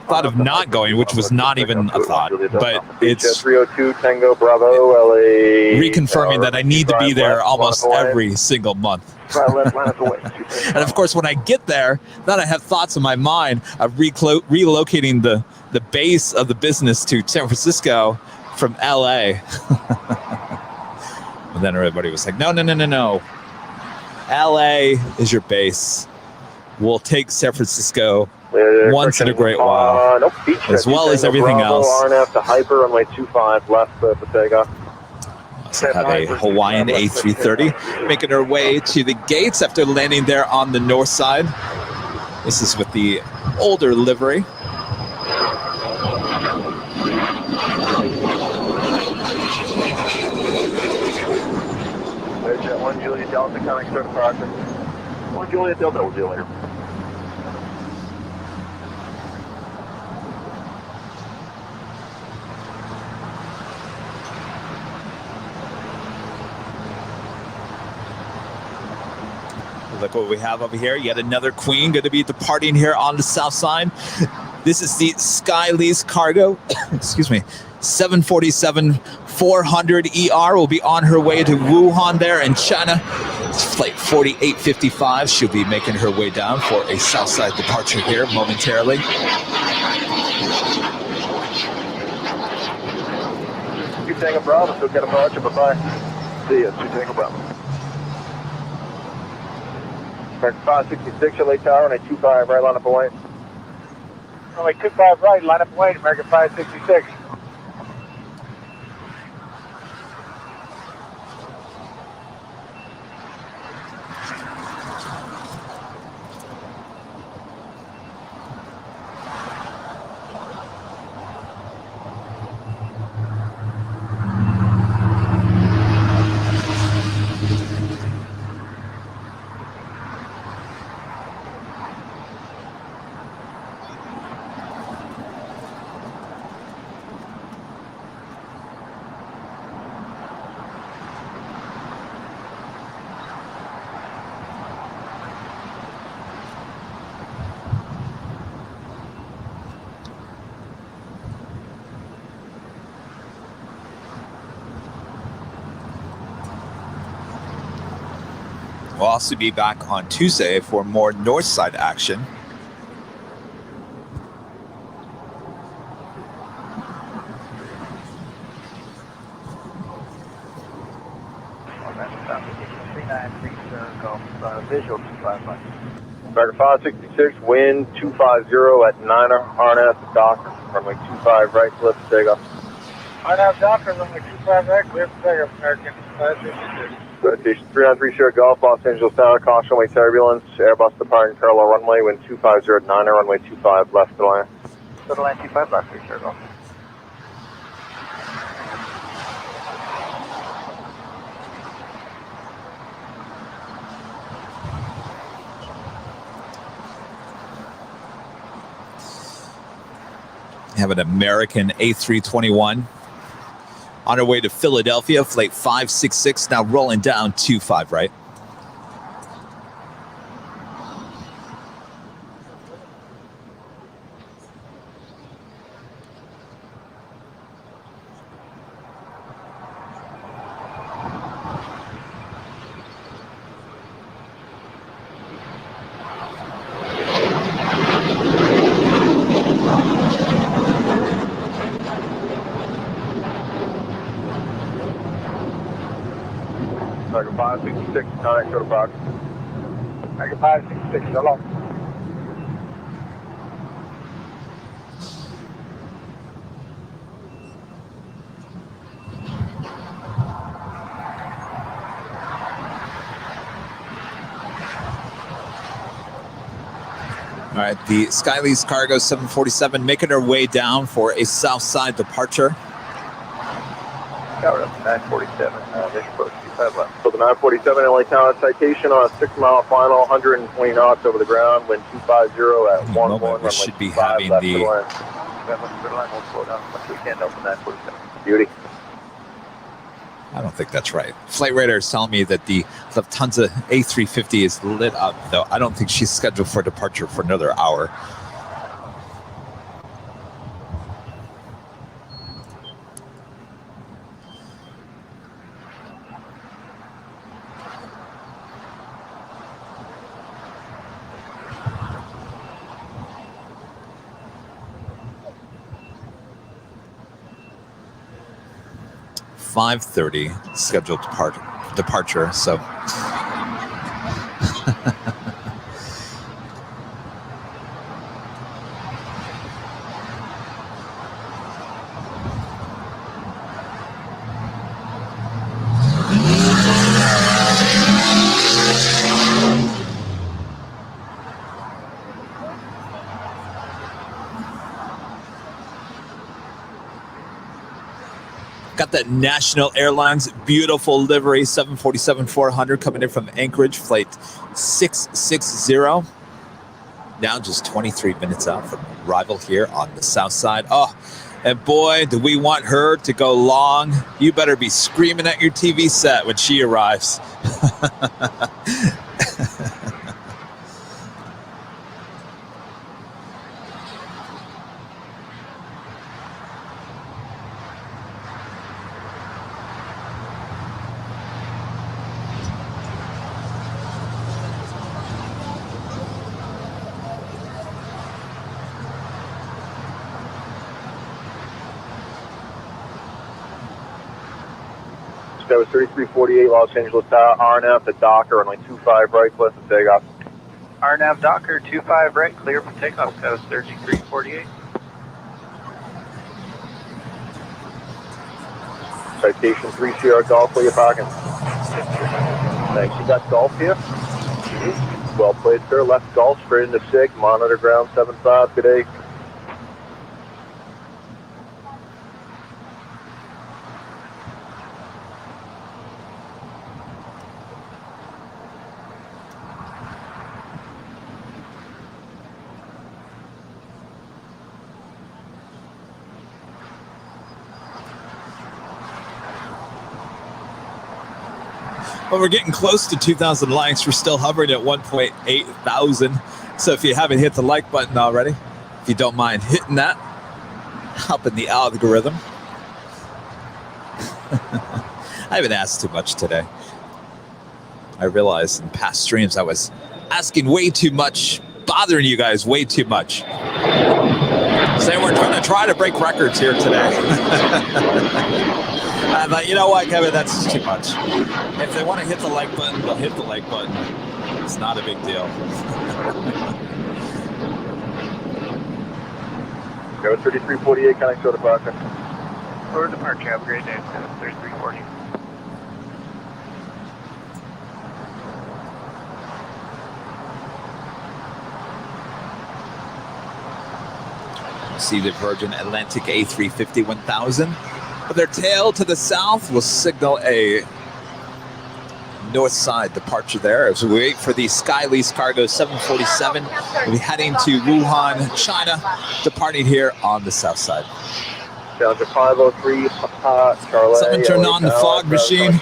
thought of not going, which was not even a thought, but it's 302 Tango Bravo LA reconfirming that I need to be there almost every single month. And of course, when I get there, then I have thoughts in my mind of relocating the base of the business to San Francisco from LA. And then everybody was like, no. LA is your base. We'll take San Francisco once in a great while, as well as everything else. RNF to Hyper, runway 25 left for takeoff. have a Hawaiian A330 making her way to the gates after landing there on the north side. This is with the older livery. There's that 1 Juliet Delta coming through the project. 1 Juliet Delta, we'll see you later. Look what we have over here. Yet another Queen going to be departing here on the south side. This is the Sky Lease Cargo. Excuse me. 747-400 will be on her way to Wuhan there in China. It's flight 4855. She'll be making her way down for a south side departure here momentarily. Two Tango Bravo, still get a departure. Bye-bye. See ya, 2 Tango Bravo. American 566, your late tower, and a 25 right, line up away. Runway 25 right, line up away, American 566. We'll also be back on Tuesday for more north side action. Visual 255. American 566, wind 250 at 9er, RNS dock, runway 25 right, clear for takeoff. RNS dock, runway 25 right, clear for takeoff, American 566. Station 393 Sierra Golf, Los Angeles Tower, caution runway turbulence, Airbus departing parallel runway, wind 250 at 9er, runway 25 left to land. So the line 25 left, Sierra Golf. Have an American A321 on our way to Philadelphia, flight 566, now rolling down 25 right. American 566, contact to the box. American 566, so long. All right, the Skylease Cargo 747 making her way down for a south side departure. Tower up to 947, mission approach 25 left. So the 947 LA Tower citation on a 6-mile final, 120 knots over the ground, wind 250 at 11. We should be having the beauty. I don't think that's right. Flight radar is telling me that the Lufthansa A350 is lit up, though I don't think she's scheduled for departure for another hour. .5:30 scheduled departure, so that National Airlines beautiful livery 747-400 coming in from Anchorage, flight 660. Now just 23 minutes out from arrival here on the south side. Oh, and boy, do we want her to go long. You better be screaming at your TV set when she arrives. That was 3348 Los Angeles RNF at Docker, runway 25 right, clear for takeoff. RNAV Docker 25 right, clear for takeoff. That was 3348. Citation 3CR Golf, where you parking? Thanks. You got Golf here? Well played, sir. Left Golf, straight into SIG, monitor ground 75. Good day. Well, we're getting close to 2,000 likes. We're still hovering at 1.8 thousand. So if you haven't hit the like button already, if you don't mind hitting that, helping the algorithm. I haven't asked too much today. I realized in past streams I was asking way too much, bothering you guys way too much. Saying we're going to try to break records here today. I thought, you know what, Kevin, that's too much. If they want to hit the like button, they'll hit the like button. It's not a big deal. Go 3348, connect to departure. Or departure, have a great day. 3340. See the Virgin Atlantic A350 1000. But their tail to the south will signal a north side departure there as we wait for the Skylease Cargo 747. We'll be heading to Wuhan, China, departing here on the south side. Challenger 503, Charlie. Someone turned on the fog machine.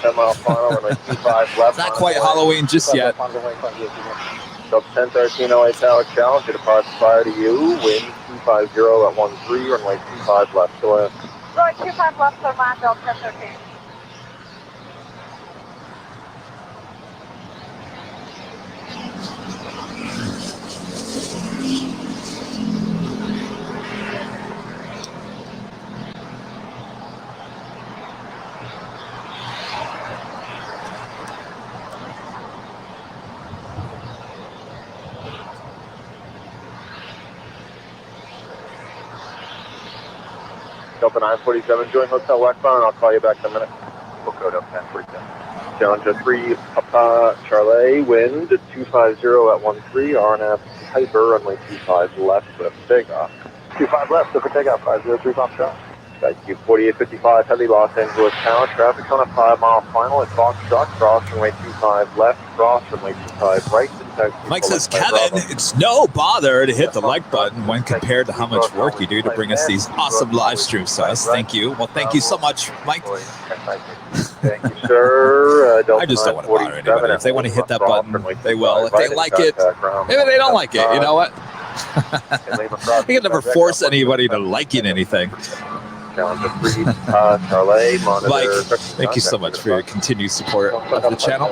Not quite Halloween just yet. Sub 1013 LA Tower Challenger departs prior to you. Wind 250 at 13, runway 25 left. Go ahead. Right, 25 left, so mine, Delta 1013. Delta 947, join Hotel westbound, and I'll call you back in a minute. We'll go to 1047. Challenger 3, Charlie, wind 250 at 13, RNF Hyper, runway 25 left, with takeoff. 25 left, so for takeoff, 503 Fox Shot. Thank you, 4855, heavy Los Angeles Tower, traffic on a 5-mile final at Foxtrot, cross runway 25 left, cross runway 25 right. Mike says, Kevin, it's no bother to hit the like button when compared to how much work you do to bring us these awesome live streams to us. Thank you. Well, thank you so much, Mike. Thank you, sir. I just don't want to bother anybody. If they want to hit that button, they will. If they like it, maybe they don't like it. You know what? You can never force anybody to liking anything. Charlie, Mike, thank you so much for your continued support of the channel.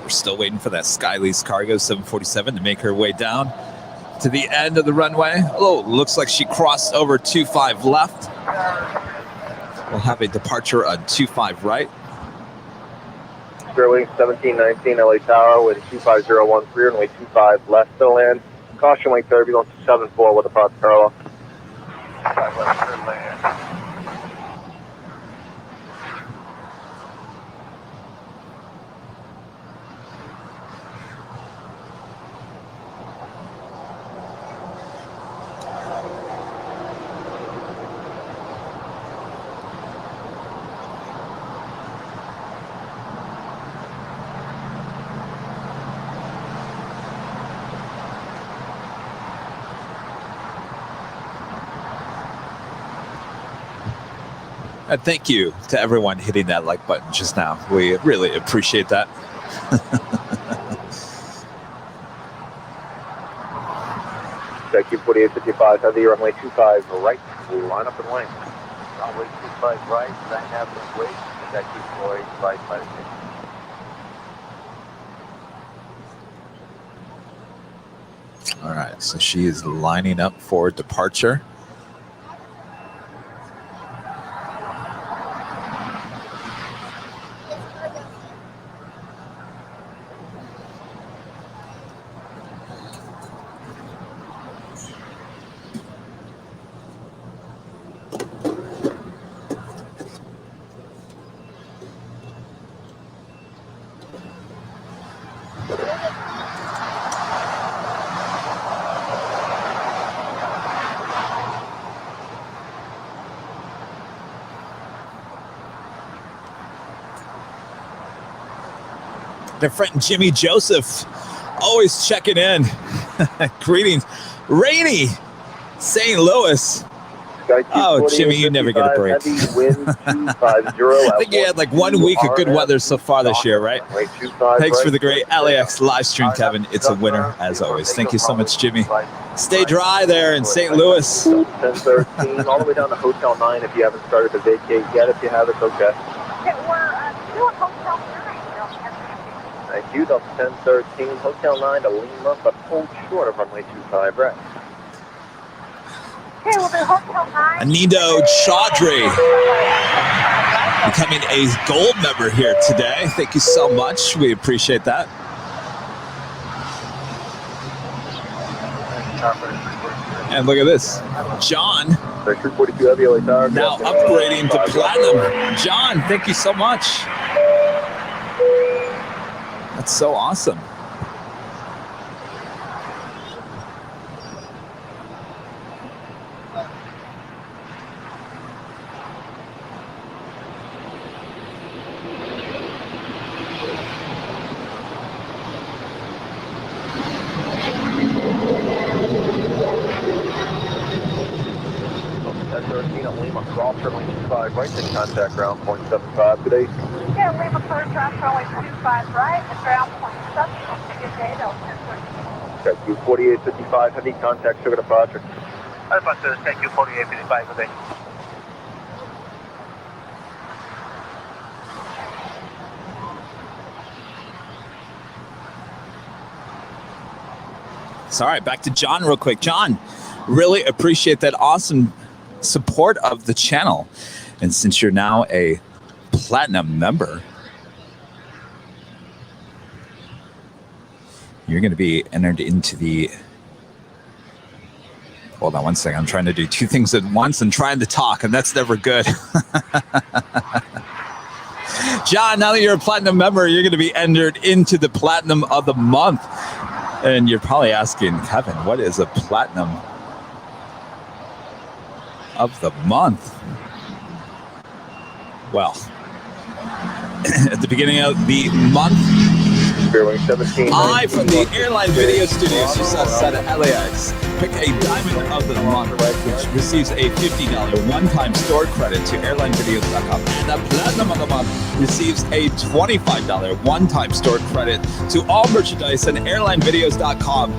We're still waiting for that Skylease Cargo 747 to make her way down to the end of the runway. Oh, looks like she crossed over 25 left. We'll have a departure on 25 right. Sterling 1719 LA Tower with 25013 runway 25 left to land. Caution link turbulence 74 with approach parallel. 5 left to land. And thank you to everyone hitting that like button just now. We really appreciate that. Thank you, 4855, heavy, runway 25 right, we'll line up and lane. Runway 25 right, 9.5 wait, thank you, 4855. All right, so she is lining up for departure. Their friend Jimmy Joseph, always checking in. Greetings. Rainy St. Louis. Oh, Jimmy, you never get a break. I think you had like 1 week of good weather so far this year, right? Thanks for the great LAX live stream, Kevin. It's a winner, as always. Thank you so much, Jimmy. Stay dry there in St. Louis. 1013, all the way down to Hotel 9 if you haven't started to vacate yet. If you have, it's okay. We're doing Hotel 9. Thank you, Delta 1013, Hotel 9 to Lima, but hold short of runway 25 right. Okay, we'll do Hotel 9. Anido Chaudhry becoming a gold member here today. Thank you so much. We appreciate that. And look at this. John now upgrading to platinum. John, thank you so much. That's so awesome. Right to contact ground point 75 today. Yeah, Lima clear traffic runway 25 right and ground point 7. Good day, Delta 1013. Thank you, 4855, heavy contact, sugar departure. Thank you, 4855 today. All right, back to John real quick. John, really appreciate that awesome support of the channel. And since you're now a platinum member, you're going to be entered into the... Hold on one second. I'm trying to do two things at once and trying to talk, and that's never good. John, now that you're a platinum member, you're going to be entered into the platinum of the month. And you're probably asking, Kevin, what is a platinum of the month? Well, at the beginning of the month, I, from the Airline Video Studios just outside of LAX, picked a Diamond of the Month, which receives a $50 one-time store credit to airlinevideos.com. And the Platinum of the Month receives a $25 one-time store credit to all merchandise at airlinevideos.com.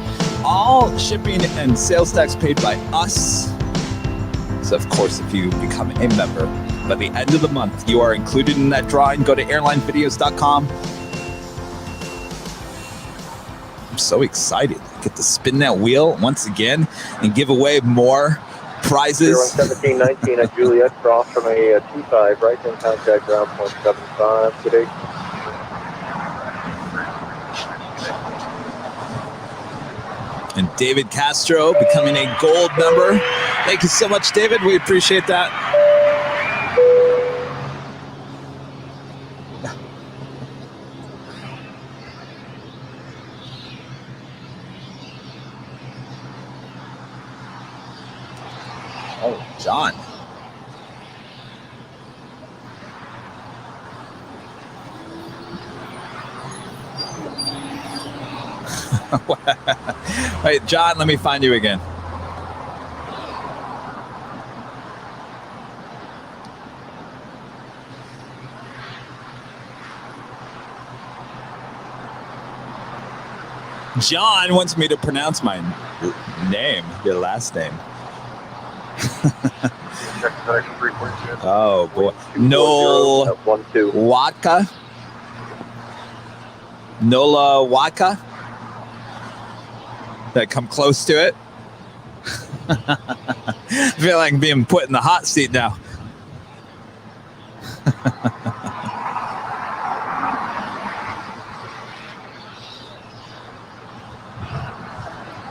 All shipping and sales tax paid by us. So, of course, if you become a member, by the end of the month, you are included in that drawing. Go to airlinevideos.com. I'm so excited. I get to spin that wheel once again and give away more prizes. 1719 at Juliet, cross from a 25, right, in contact ground point 75 today. And David Castro becoming a gold member. Thank you so much, David. We appreciate that. Oh, John. Wait, John, let me find you again. John wants me to pronounce my name, your last name. Oh boy. Nola Watka. Nola Watka. Did I come close to it? I feel like being put in the hot seat now.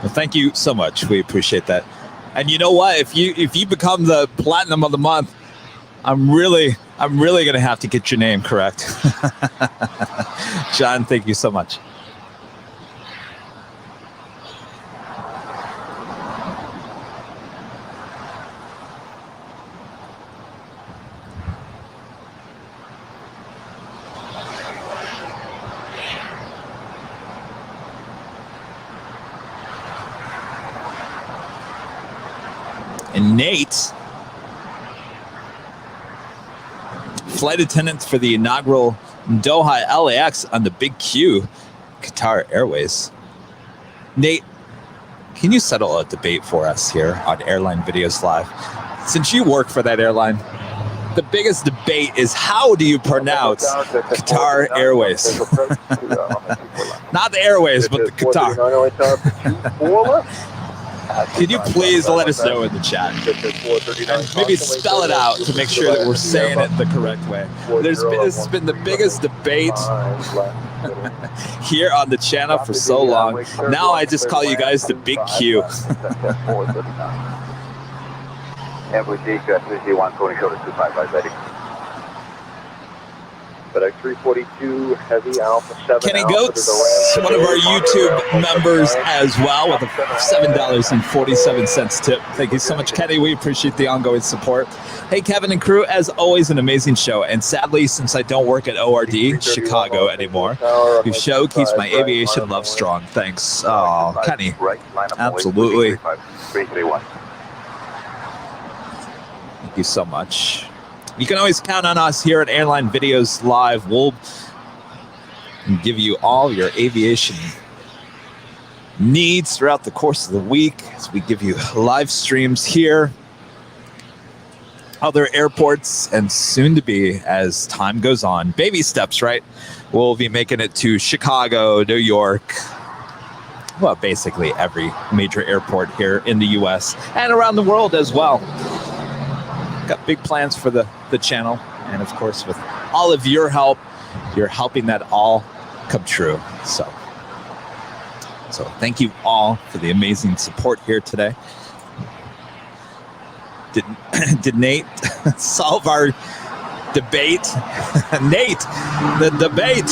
Well, thank you so much. We appreciate that. And you know what? If you become the platinum of the month, I'm really gonna have to get your name correct. John, thank you so much. And Nate, flight attendant for the inaugural Doha LAX on the Big Q, Qatar Airways. Nate, can you settle a debate for us here on Airline Videos Live? Since you work for that airline, the biggest debate is how do you pronounce Qatar Airways? Not the Airways, but the Qatar. Can you please let us know in the chat? And maybe spell it out to make sure that we're saying it the correct way. This has been the biggest debate here on the channel for so long. Now I just call you guys the Big Q. FedEx 342 Heavy Alpha 7. Kenny Goats, one of our YouTube members as well, with a $7.47 tip. Thank you so much, Kenny. We appreciate the ongoing support. Hey, Kevin and crew, as always, an amazing show. And sadly, since I don't work at ORD Chicago anymore, your show keeps my aviation love strong. Thanks. Oh, Kenny. Absolutely. Thank you so much. You can always count on us here at Airline Videos Live. We'll give you all your aviation needs throughout the course of the week as we give you live streams here, other airports, and soon to be, as time goes on, baby steps, right? We'll be making it to Chicago, New York, well, basically every major airport here in the U.S. and around the world as well. Got big plans for the channel, and of course with all of your help, you're helping that all come true. So thank you all for the amazing support here today. Did Nate solve our debate? Nate, the debate.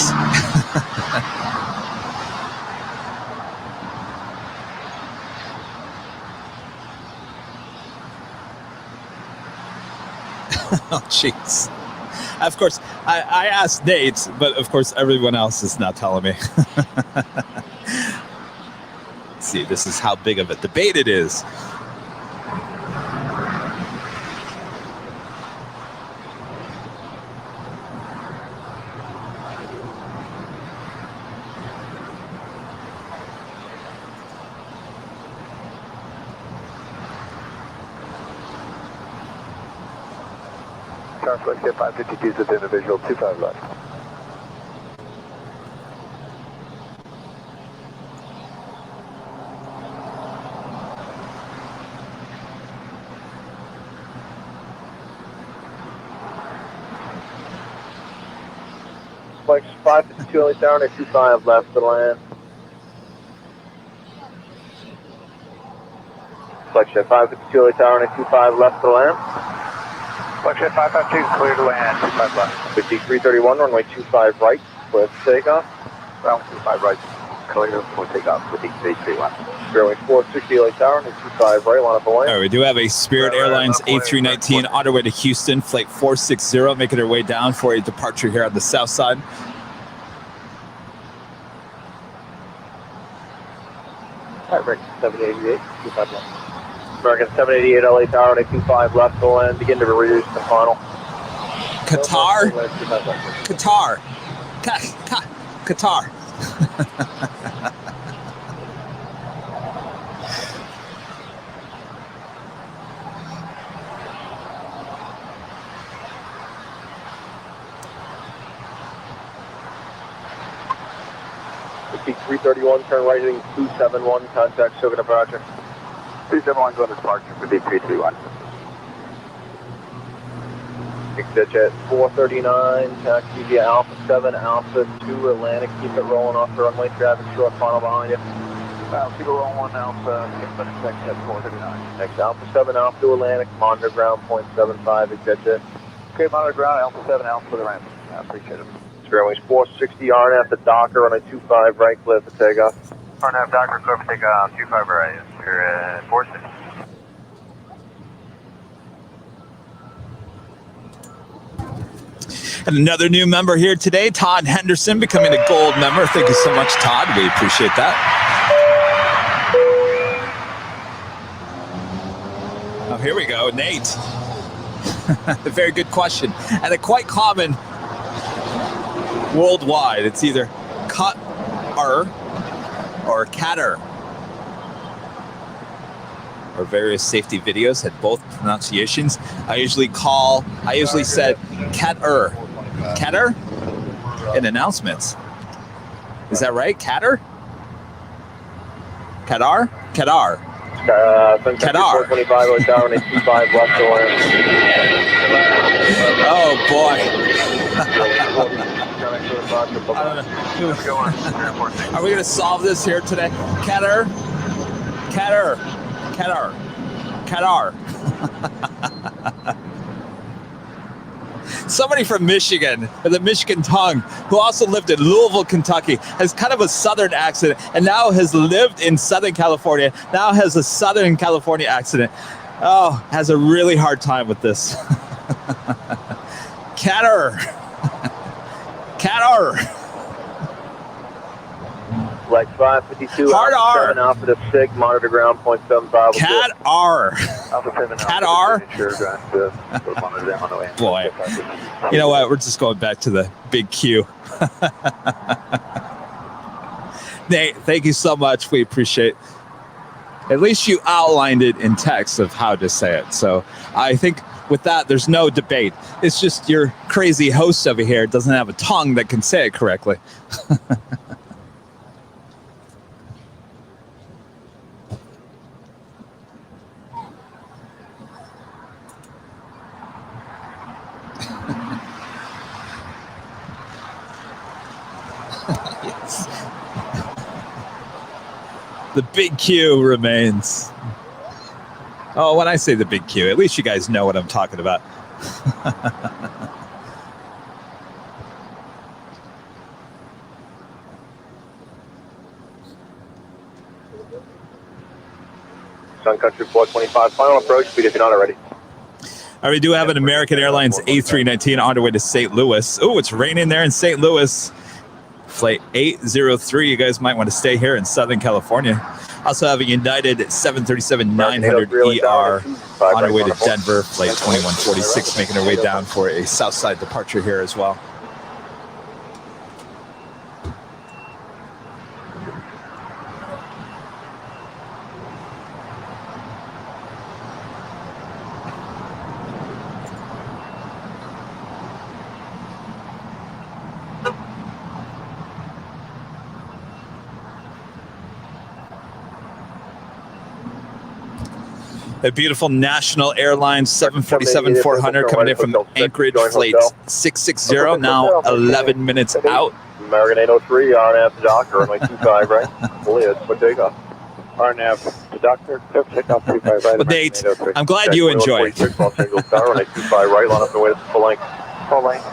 Oh, jeez. Of course, I asked Nate, but of course everyone else is now telling me. Let's see, this is how big of a debate it is. Southwest 552 is individual 25 left. Flex 552 only down at 25 left to land. Flex 552 only down at 25 left to land. Flex 552 clear to land, 25 left. 5331, runway 25 right, clear for takeoff. Round 25 right, clear for takeoff, 5331. Runway 460 LA Tower, and 25 right, line up away. All right, we do have a Spirit Airlines A319 on our way to Houston, flight 460, making our way down for a departure here on the south side. All right, Rick, 788, 25 left. American 788 LA Tower, and 25 left to land, begin to reduce the final. Qatar? Qatar. Qatar. peak 331, turn right heading 271, contact Sugar departure. 271 going to departure for peak 331. Exit at 439, taxi via Alpha 7, Alpha 2, Atlantic, keep it rolling off the runway, traffic short funnel behind you. Keep it rolling, Alpha, next at 439. Next, Alpha 7, Alpha 2, Atlantic, monitor ground, 0.75, exit jet. Okay, monitor ground, Alpha 7, Alpha for the ramp. I appreciate it. Fairways 460, RNF at Docker on a 25 right, clear for takeoff. RNF Docker, clear for takeoff, 25 right, we're at 460. And another new member here today, Todd Henderson, becoming a gold member. Thank you so much, Todd. We appreciate that. Oh, here we go, Nate. A very good question, and a quite common worldwide. It's either cut-er or cat-er. Or various safety videos had both pronunciations. I usually said cat-er. Cat-er? In announcements. Is that right? Cat-er? Cat-ar? Cat-ar. Cat-ar. 425 tower on a 25 left to land. Oh boy. Are we going to solve this here today? Cat-er? Cat-er. Cat-ar. Cat-ar. Somebody from Michigan, with a Michigan tongue, who also lived in Louisville, Kentucky, has kind of a southern accent, and now has lived in Southern California, now has a Southern California accent. Oh, has a really hard time with this. Cat-ar. Cat-ar. Like 552, Hard Alpha R. 7, Alpha to SIG, monitor ground, 0.75. Cat-ar. Alpha 7, Cat-ar. Boy. You know what? We're just going back to the big Q. Nate, thank you so much. We appreciate it. At least you outlined it in text of how to say it. So I think with that, there's no debate. It's just your crazy host over here doesn't have a tongue that can say it correctly. Yes. The big Q remains. Oh, when I say the big Q, at least you guys know what I'm talking about. Sun Country 425, final approach speed if you're not already. All right, we do have an American Airlines A319 on our way to St.Louis. Oh, it's raining there in St. Louis. Flight 803. You guys might want to stay here in Southern California. Also have a United 737-900 ER on our way to Denver. Flight 2146 making our way down for a Southside departure here as well. A beautiful National Airlines 747-400 coming in from Anchorage, flight 660, now 11 minutes out. American 803, RNF Docker, runway 25 right. Fully for takeoff. RNF Docker, takeoff 25 right. Well, Nate, I'm glad you enjoyed. Single tower, runway 25 right, line up the way to full length. Full length,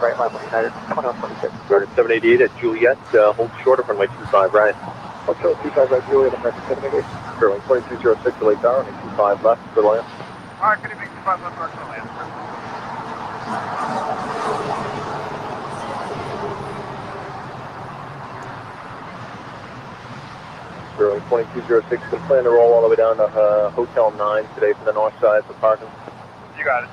right, line United, 2126. Started 788 at Juliet, hold shorter, runway 25 right. Hotel 25 right, Juliet, American 788. Curling 2206 to Lake Tower, 25 left for land. All right, can you make 25 left for land? Curling 2206, can plan to roll all the way down to Hotel 9 today from the north side for parking. You got it.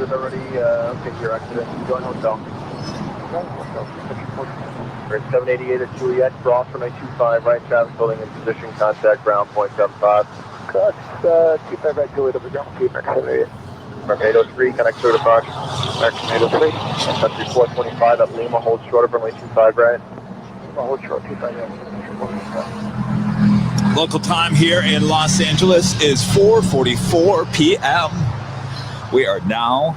passengers already. Okay, your accident. Join hotel. We're at 788 at Juliet, cross from 825, right, traffic holding in position, contact ground point 75. Cross 25 right, Juliet, over ground, feedback 788. American 803, connect to departure. American 803, country 425 at Lima, hold short of runway 25 right. Lima, hold short, 25 right. Local time here in Los Angeles is 4:44 p.m. We are now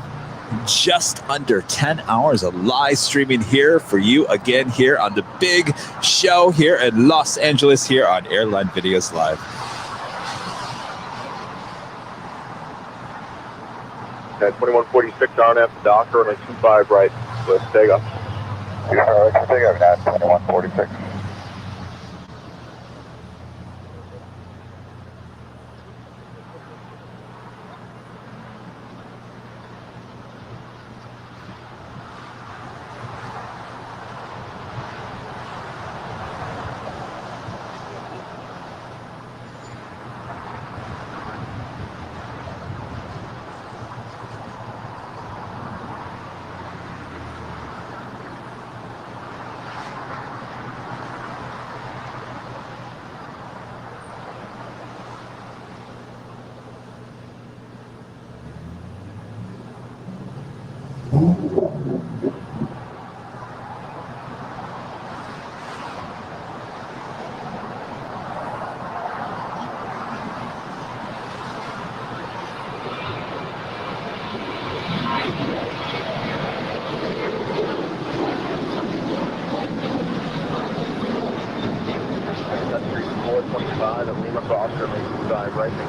just under 10 hours of live streaming here for you again here on the big show here in Los Angeles here on Airline Videos Live. Okay, 2146 RNF Docker, runway 25 right, with takeoff. Takeoff now, 2146.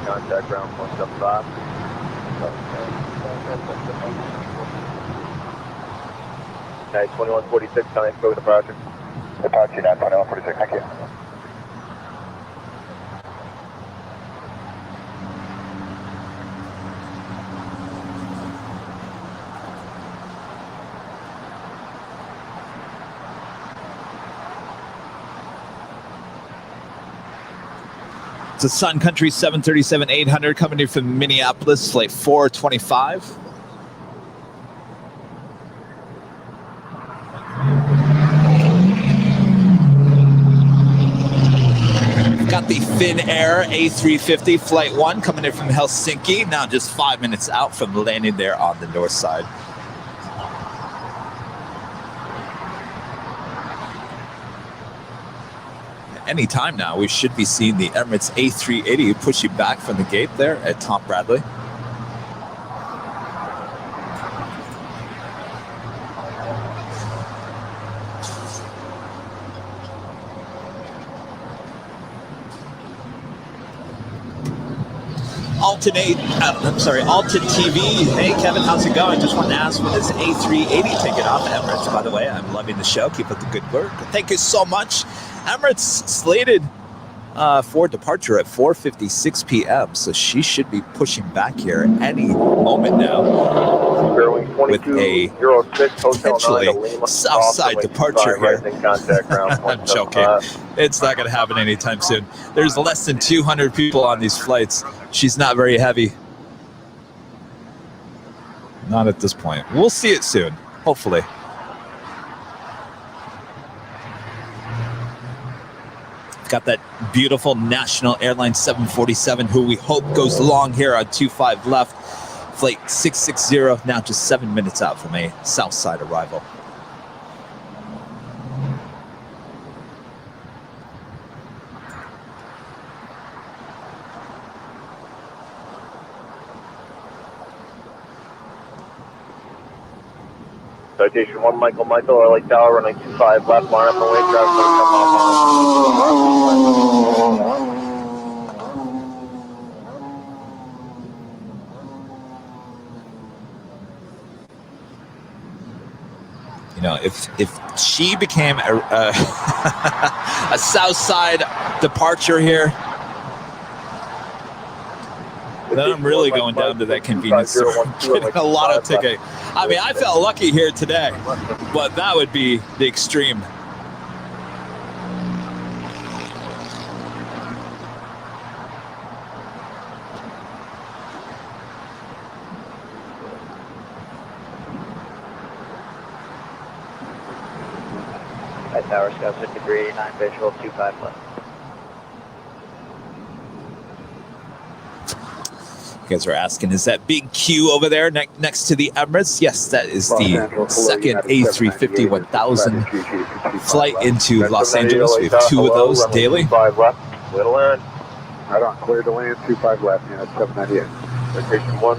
Contact ground 175. Okay, 2146, connect go with departure. Departure now, 2146, thank you. It's a Sun Country 737-800 coming in from Minneapolis, flight 425. We've got the Finnair A350 flight 1 coming in from Helsinki, now just 5 minutes out from landing there on the north side. Any time now, we should be seeing the Emirates A380 pushing back from the gate there at Tom Bradley. Alton TV. Hey, Kevin, how's it going? Just wanted to ask for this A380 ticket off Emirates. By the way, I'm loving the show. Keep up the good work. Thank you so much. Emirates slated for departure at 4:56 p.m. So she should be pushing back here any moment now with a potentially south side departure here. I'm joking. It's not going to happen anytime soon. There's less than 200 people on these flights. She's not very heavy. Not at this point. We'll see it soon, hopefully. Got that beautiful National Airlines 747, who we hope goes long here on 25 left. Flight 660, now just 7 minutes out from a south side arrival. Citation 1, Michael, LA Tower, runway 25 left, line up and wait, traffic come off. You know, if she became a south side departure here, then I'm really going down to that convenience store, getting a lot of ticket. I mean, I felt lucky here today, but that would be the extreme. Tower, Sky 5389, visual 25 left. You guys are asking, is that big Q over there next to the Emirates? Yes, that is the second A350 1000 flight into Los Angeles. We have 2 of those daily. 25 left, clear to land. Right on, clear to land, 25 left, Unit 798. Location 1,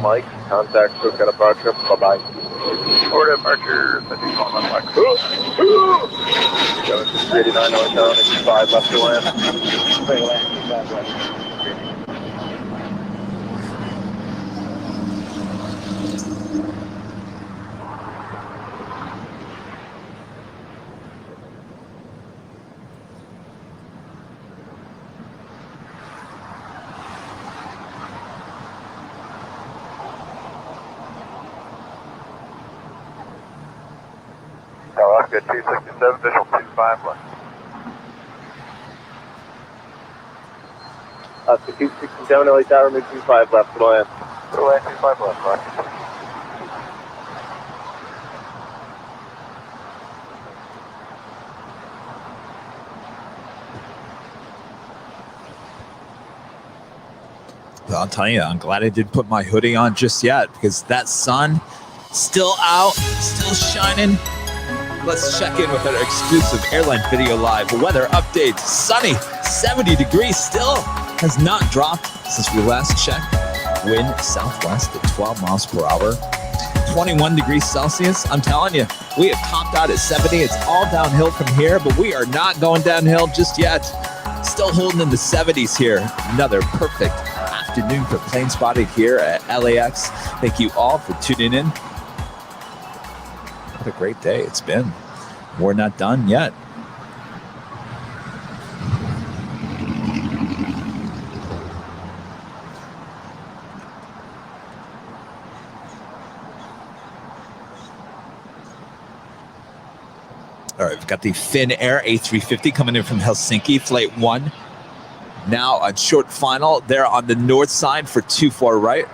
Mike, contact, got a departure, bye-bye. Short departure, 51 left. 389 north down, 5 left to land. Clear to land, 25 left. Alaska 267, visual 25 left. Alaska 267, LA Tower, mid 25 left, to land. To land, 25 left, right. I'll tell you, I'm glad I didn't put my hoodie on just yet because that sun still out, still shining. Let's check in with our exclusive Airline Video Live weather update. Sunny, 70 degrees, still has not dropped since we last checked. Wind southwest at 12 miles per hour. 21 degrees Celsius. I'm telling you, we have topped out at 70. It's all downhill from here, but we are not going downhill just yet. Still holding in the 70s here. Another perfect afternoon for plane spotting here at LAX. Thank you all for tuning in. What a great day it's been. We're not done yet. All right, we've got the Finnair A350 coming in from Helsinki, flight 1. Now on short final, there on the north side for 24 right.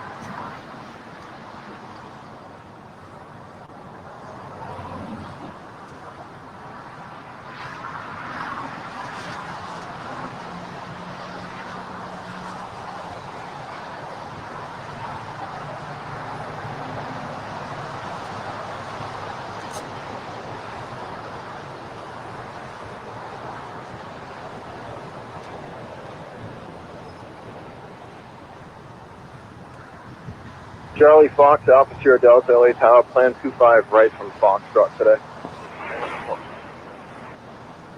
Charlie Fox, Alpha Sierra Delta, LA Tower, plan 25 right from Foxtrot today.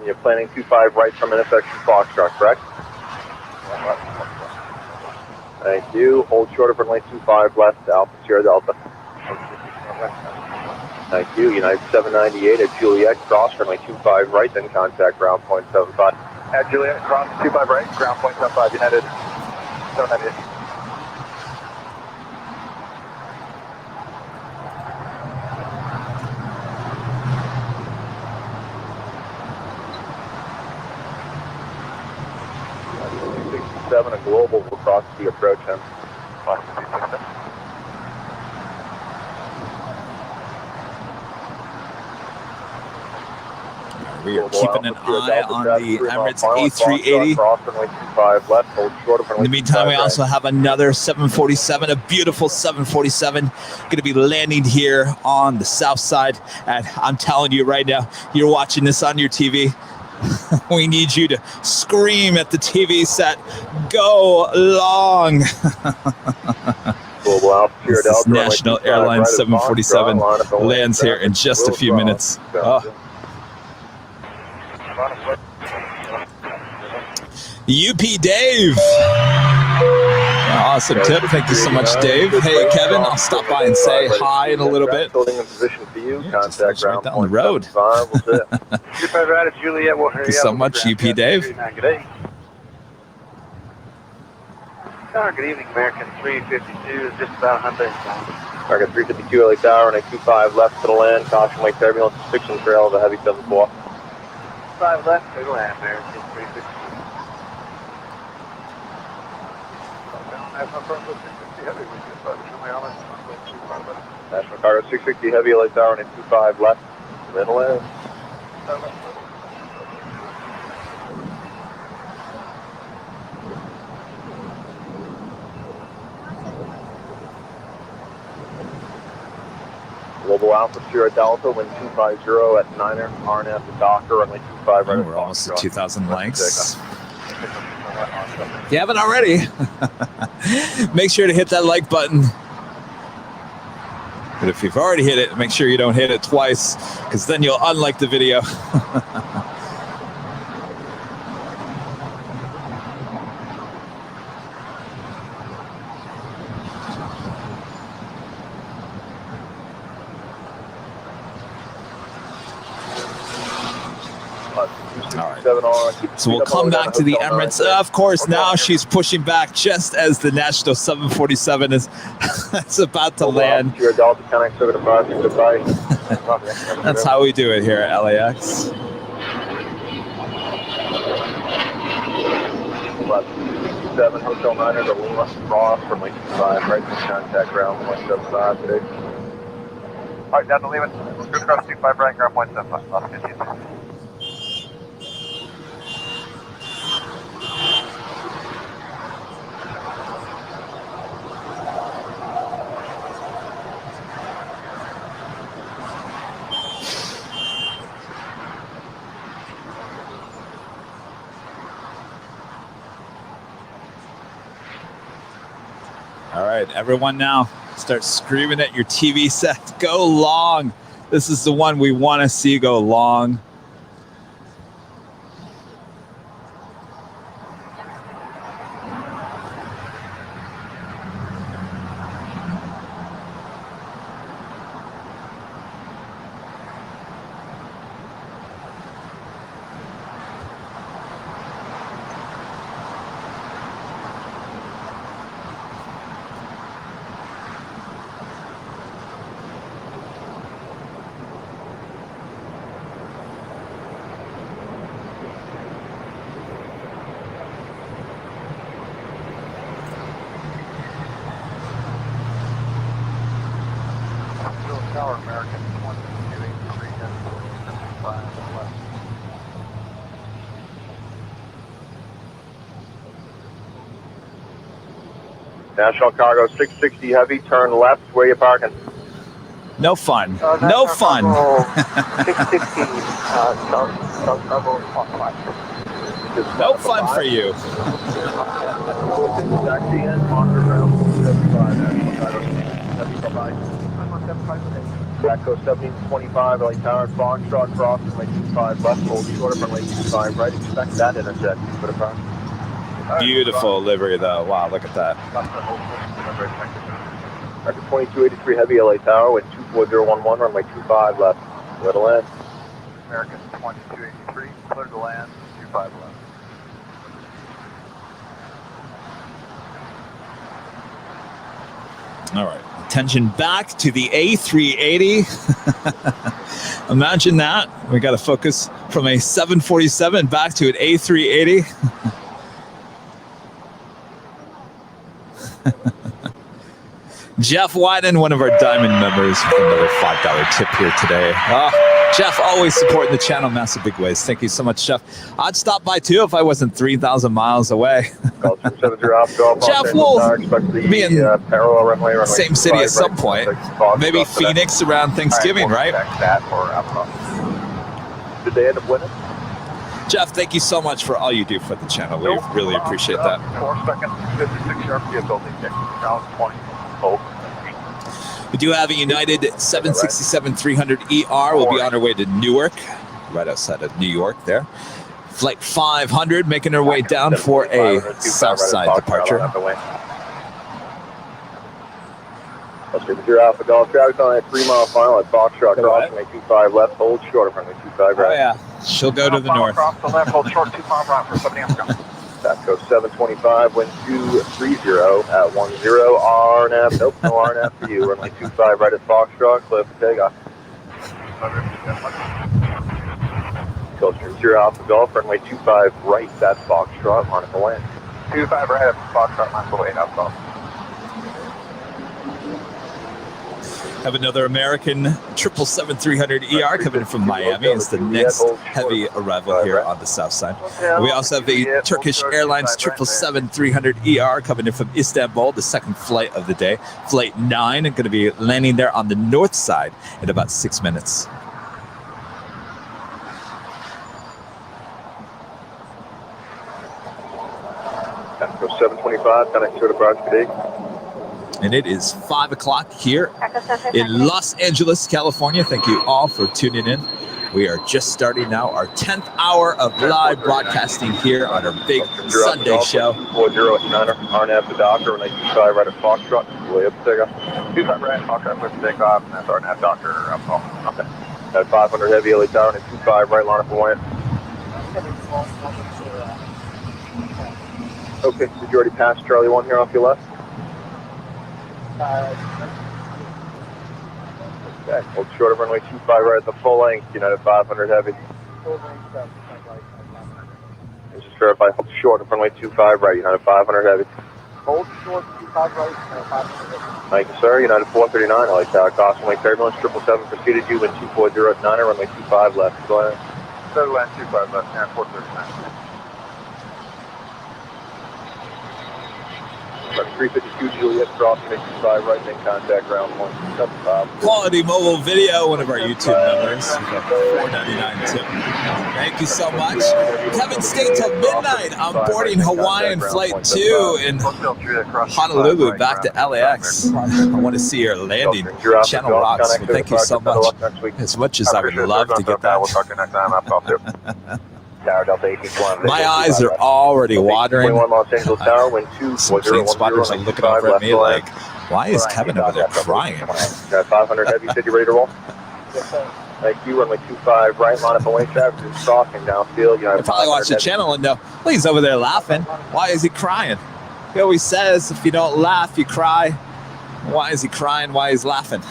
You're planning 25 right from intersection Foxtrot, correct? Thank you. Hold short of runway 25 left, Alpha Sierra Delta. Thank you. United 798 at Juliet, cross runway 25 right, then contact ground point 75. At Juliet, cross 25 right, ground point 75, United 798. A global will cross the approach him. We are keeping an eye on the Emirates A380. In the meantime, we also have another 747, a beautiful 747, going to be landing here on the south side. And I'm telling you right now, you're watching this on your TV. We need you to scream at the TV set, go long. This is National Airlines 747 lands here in just a few minutes. Oh. UP Dave. Awesome tip. Thank you so much, Dave. Hey, Kevin, I'll stop by and say hi in a little bit. Just right down the road. Thank you so much, UP Dave. Good evening, American 352 is just about 100. American 352 LA Tower and a 25 left to the land. Caution wake turbulence, 6 and trail of a heavy 74. 5 left to the land, American 352. National Cargo 660 heavy LA Tower and a 25 left, middle end. Global Alpha Sierra Delta, wind 250 at 9er, RNF to Docker, runway 25 right. We're almost at 2,000 likes. If you haven't already, make sure to hit that like button. But if you've already hit it, make sure you don't hit it twice, because then you'll unlike the video. So we'll come back to the Emirates. Of course, now she's pushing back just as the National 747 is it's about to land. That's how we do it here at LAX. Hotel 9er to Lima Cross from Lake 5, right from contact ground 175 today. All right, down to Lima. Good across 25 right, ground 175. Lost 15. All right, everyone now start screaming at your TV set. Go long. This is the one we want to see go long. National Cargo 660 Heavy, turn left. Where are you parking? No fun. No fun. 660 No fun for you. Echo 1725, LA Tower, Foxtrot, cross from Lake 25 left, hold shorter from Lake 25 right. Expect that intersect. Put it back. Beautiful livery, though. Wow, look at that. Record 2283 Heavy, LA Tower, with 24011, runway 25 left. Clear to land. American 2283, clear to land, 25 left. All right. Attention back to the A380. Imagine that. We got to focus from a 747 back to an A380. Jeff Wyden, one of our Diamond members, with another $5 tip here today. Jeff, always supporting the channel, massive big ways. Thank you so much, Jeff. I'd stop by too if I wasn't 3,000 miles away. Jeff will be in the same city at some point. Maybe Phoenix around Thanksgiving, right? Did they end up winning? Jeff, thank you so much for all you do for the channel. We really appreciate that. 4 seconds, 56 sharp, building 6, ground 20. We do have a United 767-300ER. We'll be on our way to Newark, right outside of New York there. Flight 500, making our way down for a south side departure. Your Alpha Golf traffic on that 3 mile final at Foxtrot, crossing 25 left, hold short from the 25 right. Oh yeah, she'll go to the north. Cross the left, hold short 2 mile right for 7 a.m. Echo 725, wind 230 at 10 RNF. Nope, no RNF for you. Runway 25 right at Foxtrot, clear for takeoff. Coaster 0 Alpha Golf, runway 25 right, that's Foxtrot, on the land. 25 right at Foxtrot, 948 Alpha Golf. Have another American 777-300ER coming in from Miami. It's the next heavy arrival here on the south side. We also have a Turkish Airlines 777-300ER coming in from Istanbul, the second flight of the day. Flight 9 and going to be landing there on the north side in about 6 minutes. Echo 725, connect to the Broward today. And it is 5 o'clock here in Los Angeles, California. Thank you all for tuning in. We are just starting now our 10th hour of live broadcasting here on our big Sunday show. 4089er, RNAV to Doctor, and 25 right at Foxtrot, way up to take off. 25 right at Foxtrot, with take off, and that's RNAV Doctor, up off. Okay. At 500 heavy LA Tower, and 25 right line up for Wyatt. Okay, did you already pass Charlie 1 here off your left? Okay, hold short of runway 25 right at the full length, United 500 heavy. And just verify, hold short of runway 25 right, United 500 heavy. Hold short 25 right, United 500 heavy. Thank you, sir. United 439, LA Tower, Cosmo Lake Turbulence, 777 proceeded you, wind 240 at 9, runway 25 left. Go ahead. Third land 25 left, and 439. 352 Juliet, crossing 85 right, make contact ground 175. Quality Mobile Video, one of our YouTube members. $4.99 tip. Thank you so much. Kevin stayed till midnight. I'm boarding Hawaiian Flight 2 in Honolulu back to LAX. I want to see your landing. Channel rocks. Well, thank you so much. As much as I would love to get that. We'll talk to you next time. My eyes are already watering. Swing spotters are looking over at me like, why is Kevin over there crying? 500 heavy, city ready to roll. Thank you, runway 25 right, line up away traffic is stalking downfield. You probably watch the channel and know, well, he's over there laughing. Why is he crying? He always says, if you don't laugh, you cry. Why is he crying? Why is he laughing?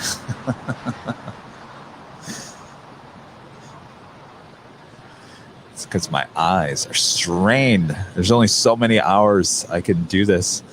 Because my eyes are strained. There's only so many hours I can do this.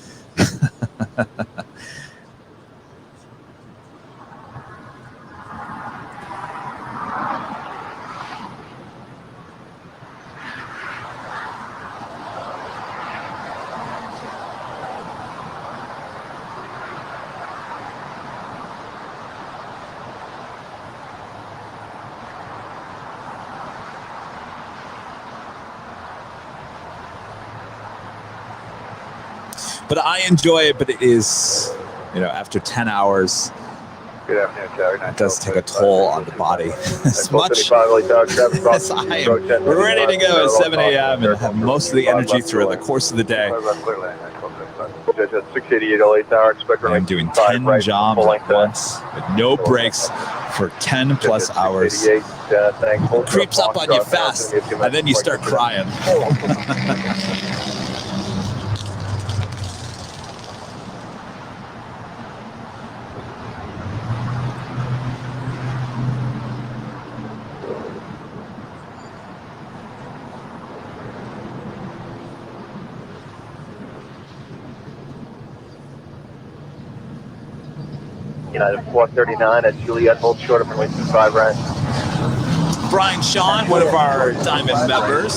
But I enjoy it, but it is, after 10 hours, it does take a toll on the body. As much as I am ready to go at 7 a.m. and have most of the energy through the course of the day. I'm doing 10 jobs at once with no breaks for 10 plus hours. It creeps up on you fast, and then you start crying. United 439 at Juliet, hold short of runway 25 right. Brian Sean, one of our Diamond members.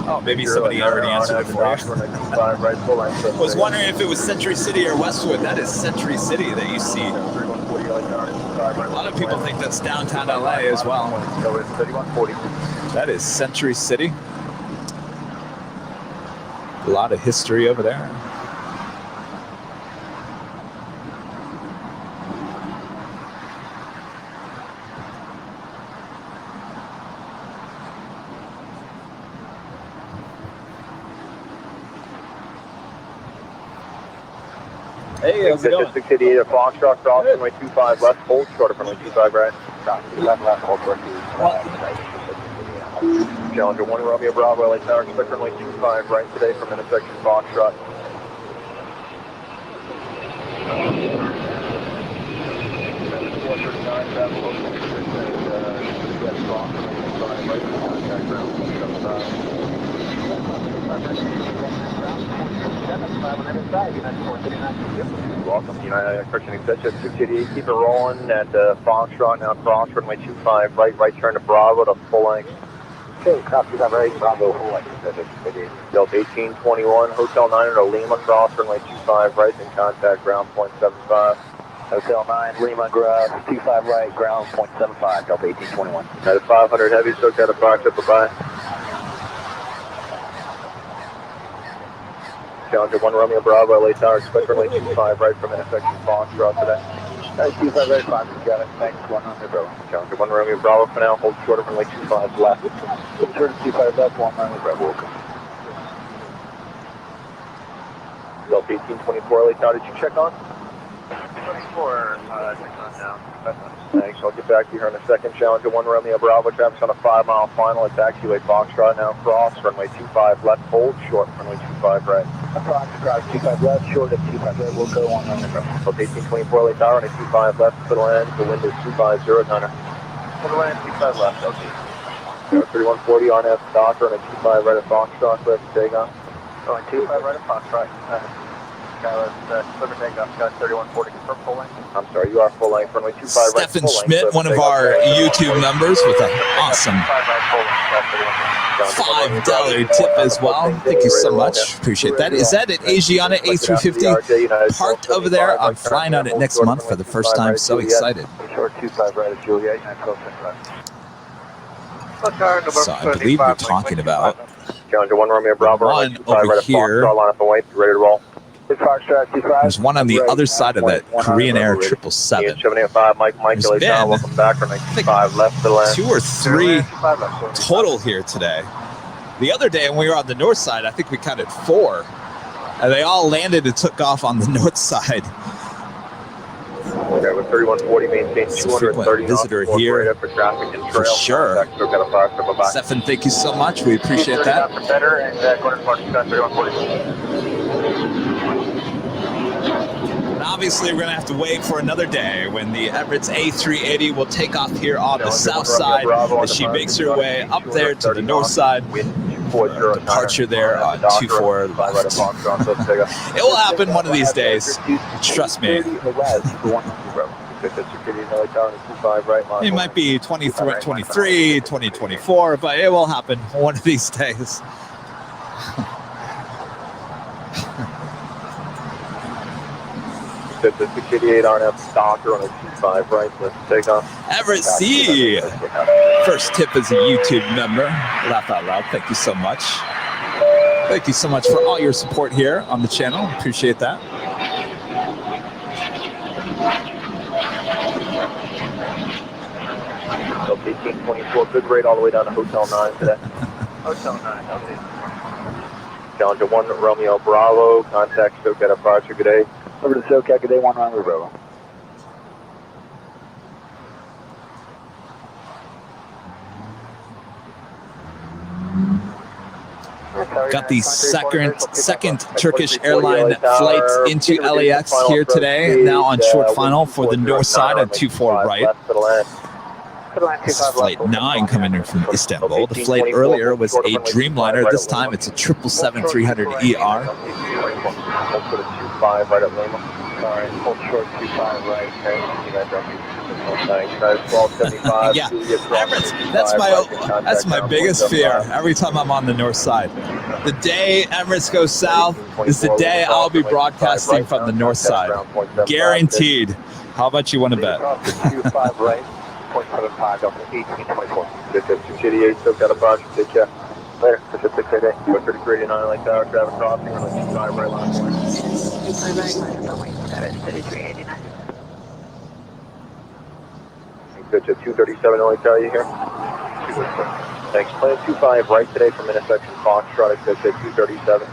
Oh, maybe somebody already answered it for you. I was wondering if it was Century City or Westwood. That is Century City that you see. A lot of people think that's downtown LA as well. That is Century City. A lot of history over there. Hey, how's it going? 688 at Foxtrot, cross runway 25 left, hold short of runway 25 right. Left, hold short. Challenger 1 Romeo Bravo, LA Tower, expect runway 25 right today from intersection Foxtrot. Welcome, United Correction Extension 688. Keep it rolling at Foxtrot, now cross runway 25, right turn to Bravo to full length. Okay, copy that right, Bravo, full length. Delta 1821, Hotel 9 at Lima, cross runway 25, right, in contact, ground point 75. Hotel 9, Lima, 25 right, ground point 75, Delta 1821. At 500 heavy, so got a box up, bye-bye. Challenger 1 Romeo Bravo, LA Tower, expect runway 25 right from intersection Foxtrot today. 25 right, 5, got it, thanks, 100 Bravo. Challenger 1 Romeo Bravo for now, hold short of runway 25 left. Short of 25 left, 100 Bravo, welcome. Delta 1824, LA Tower, did you check on? 24, check on now. Thanks, I'll get back to you here in a second. Challenger 1 Romeo Bravo, traffic's on a 5-mile final at taxiway Foxtrot, now cross, runway 25 left, hold short, runway 25 right. Foxtrot, 25 left, short of 25 right, we'll go on Bravo. Delta 1824, LA Tower, on a 25 left, middle end, the wind is 250, Gunner. Middle end, 25 left, LG. 3140 on F Docker, on a 25 right at Foxtrot, clear for takeoff. Going 25 right at Foxtrot. Skylar's clear for takeoff, got 3140, confirm full length. I'm sorry, you are full length, runway 25 right. Stephen Schmidt, one of our YouTube members, with an awesome $5 tip as well. Thank you so much. Appreciate that. Is that an Asiana A350 parked over there? I'm flying on it next month for the first time. So excited. Short 25 right at Juliet, 912 left. So I believe we're talking about Challenger 1 Romeo Bravo, one over here. Line up and wait, ready to roll. There's one on the other side of that Korean Air 777. 785, Mike, There's been, welcome back from 5 left to the left. 2 or 3 total here today. The other day when we were on the north side, I think we counted 4. And they all landed and took off on the north side. Okay, with 3140, maintain 230 visitor here for traffic and trail. for sure. Stefan, thank you so much. We appreciate that. Better and going to 3140. And obviously, we're going to have to wait for another day when the Emirates A380 will take off here on the south side as she makes her way up there to the north side. Departure there on 24 left. It will happen one of these days. Trust me. It might be 2023, 2024, but it will happen one of these days. The 688 RNF Stalker on a 25 right, let's take off. Everett C. First tip as a YouTube member. Laugh out loud. Thank you so much. Thank you so much for all your support here on the channel. Appreciate that. Delta 1824, good rate all the way down to Hotel 9 today. Hotel 9, LG. Challenger 1 Romeo Bravo, contact SoCal departure, good day. Over to SoCal, good day, 1 Romeo Bravo. Got the second Turkish airline flight into LAX here today, now on short final for the north side at 24 right. This is flight 9 coming in from Istanbul. The flight earlier was a Dreamliner. This time it's a 777-300ER. Yeah, Emirates, that's my biggest fear every time I'm on the north side. The day Emirates goes south is the day I'll be broadcasting from the north side. Guaranteed. How about you want to bet? 0.75 Delta 1824. 688, SoCal departure, take care. Later, 688, 3389 LA Tower, traffic crossing, runway 25 right line. 25 right line, runway 3389. Good to 237 LA Tower, you here? Thanks. Plan 25 right today from intersection Foxtrot, exit 237.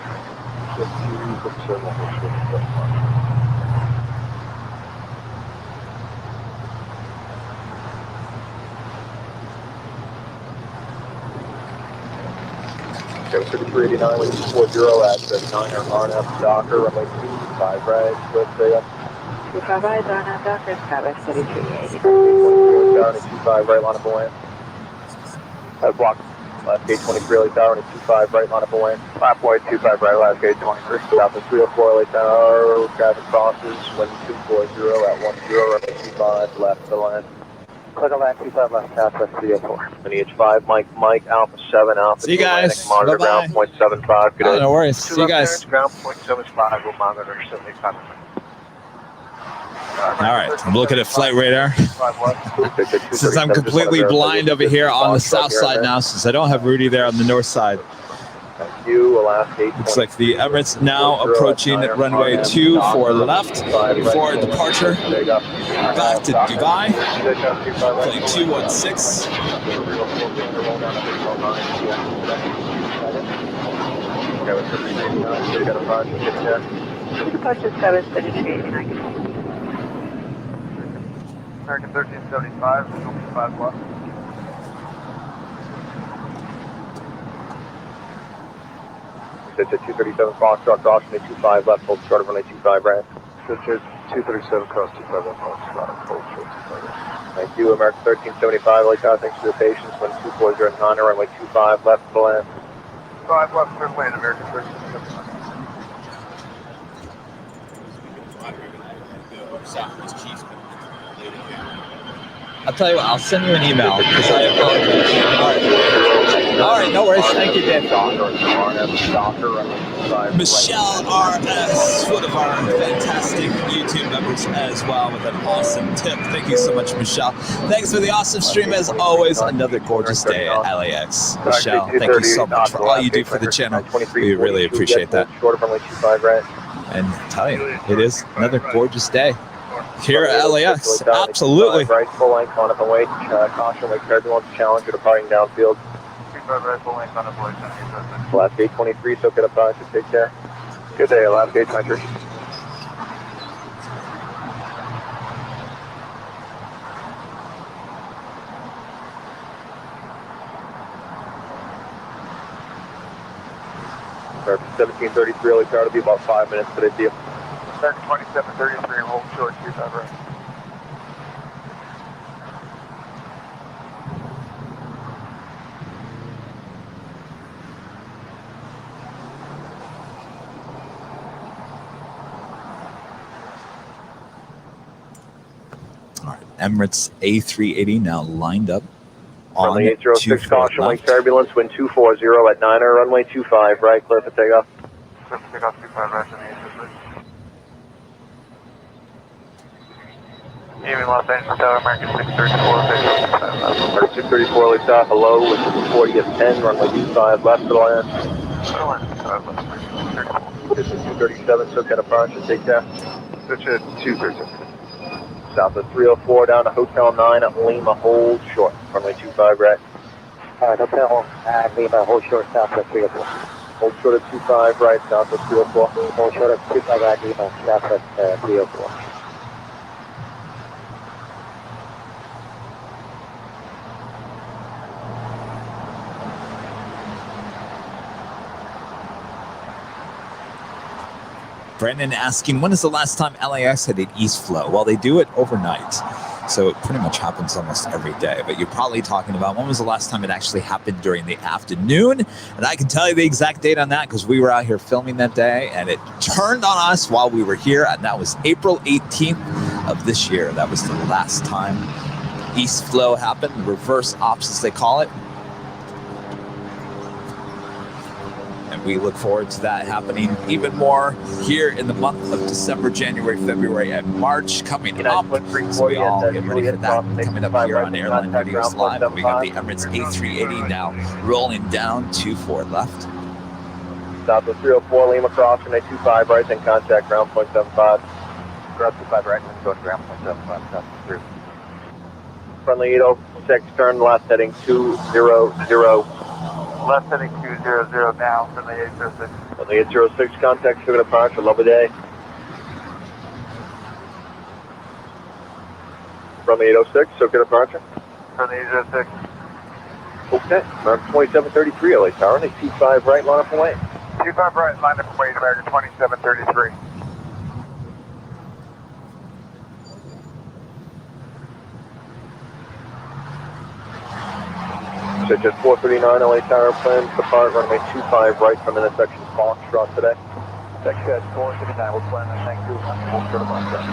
Okay, 3389 with 240 at the 9er RNF Docker, runway 25 right, let's say up. 25 right, RNF Docker, Skyback 3380. 25 right, line up the land. Block. Last gate 23, LA Tower, 25 right, line up away. 5.25 right, last gate 23. South of 304, LA Tower, traffic crosses, wind 240 at 10, runway 25, left to the line. Click on line 25 left, Southwest 304. Lineage 5, Mike, Alpha 7, Alpha. See you guys. Monitor Bye-bye. ground 0.75. Good day. No worries. See you guys. Ground 0.75, we'll monitor 75. All right, I'm looking at flight radar. Since I'm completely blind over here on the south side now, since I don't have Rudy there on the north side. Thank you. Looks like the Emirates now approaching runway 24 left before departure back to Dubai. Flight 216. Departure 733. American 1375, 5 left. It's at 237 Foxtrot, crossing the 25 left, hold short of runway 25 right. It's at 237 cross 25 left, hold short 25 right. Thank you, American 1375, LA Tower, thanks for the patience. Wind 240 at 9, runway 25 left, to land. 5 left, clear land, American 1375. I'll tell you what, I'll send you an email because I apologize. All right, no worries. Thank you, Dan. Michelle RS, one of our fantastic YouTube members as well, with an awesome tip. Thank you so much, Michelle. Thanks for the awesome stream as always. Another gorgeous day at LAX. Michelle, thank you so much for all you do for the channel. We really appreciate that. And tell you, it is another gorgeous day here at LAX. Absolutely. Right, full length on up and wait. Caution, wait for everyone's challenge. You're departing downfield. Right, full length on up and wait. Last gate 23, so get up on. Take care. Good day, last gate 23. Start 1733, LA Tower to be about 5 minutes today, see you. Start 2733, hold short, 25 right. All right, Emirates A380 now lined up. On 806, caution, wing turbulence, wind 240 at 9, runway 25, right, clear for takeoff. Clear for takeoff, 25 right, on the 806. Aiming Los Angeles Tower, American 634, 634, LA Tower, hello, with 40 at 10, runway 25, left to the land. This is 237, so get a bunch and take care. Switch at 237. South of 304 down to Hotel 9 at Lima, hold short, runway 25 right. Hotel Lima, hold short, south of 304. Hold short at 25 right, south of 304. Hold short at 25 right, Lima, south of 304. Brandon asking, when is the last time LAX had an east flow? Well, they do it overnight, so it pretty much happens almost every day. But you're probably talking about when was the last time it actually happened during the afternoon? And I can tell you the exact date on that because we were out here filming that day, and it turned on us while we were here, and that was April 18th of this year. That was the last time east flow happened, reverse ops as they call it. And we look forward to that happening even more here in the month of December, January, February, and March coming up. So we all get ready for that coming up here on Airline Videos Live. And we got the Emirates A380 now rolling down 24 left. South of 304, Lima cross, runway 25 right, then contact ground 0.75. Ground 25 right, and go to ground 0.75, south of 3. Friendly 806, turn left heading 200. Left heading 200 now from the 806. On the 806, contact sugar departure, love a day. From the 806, so good departure. From the 806. Okay, around 2733, LA Tower, and 25 right, line up away. 25 right, line up away, American 2733. JetTip 439, LA Tower plans to depart runway 25 right from intersection Foxtrot today. JetTip 439, we'll plan on thank you. We'll start about that.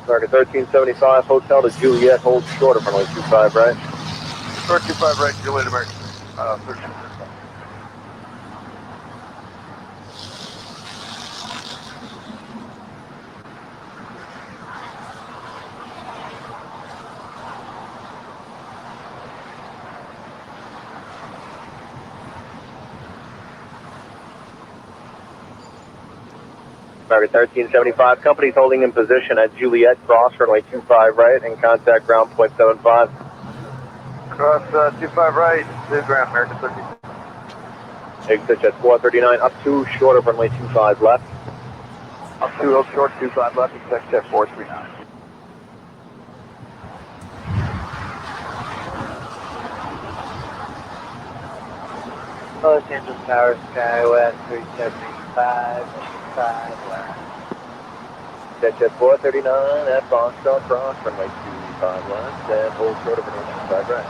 American 1375, Hotel to Juliet, hold short of runway 25 right. Short 25 right, Juliet American. 1375. American 1375, company's holding in position at Juliet, cross runway 25 right, and contact ground point 75. Cross 25 right, this ground, American 13. Exit jet 439, up 2, short of runway 25 left. Up 2, hold short, 25 left, exit jet 439. Los Angeles Tower, Skywest 375, 5 left. JetTip 439 at Foxtrot, cross runway 25 left, and hold short of runway 25 right.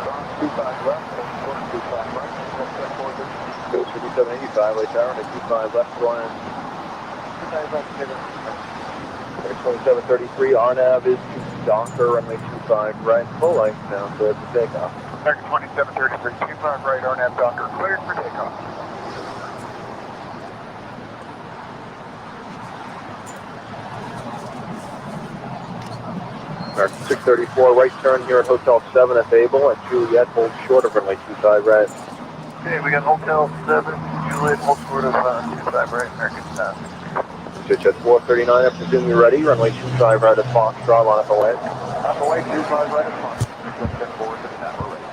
Cross 25 left, hold short of 25 right, JetTip 439. Goes 5785, LA Tower, runway 25 left, flying. 2733, RNAV is Docker, runway 25 right, full length now, clear for takeoff. American 2733, 25 right, RNAV Docker, cleared for takeoff. American 634, right turn here at Hotel 7 at Babel at Juliet, hold short of runway 25 right. Okay, we got Hotel 7, Juliet, hold short of 25 right, American 7. JetTip 439, I presume you're ready, runway 25 right at Foxtrot, line up away. On the way, 25 right at Foxtrot, JetTip 439, we're ready.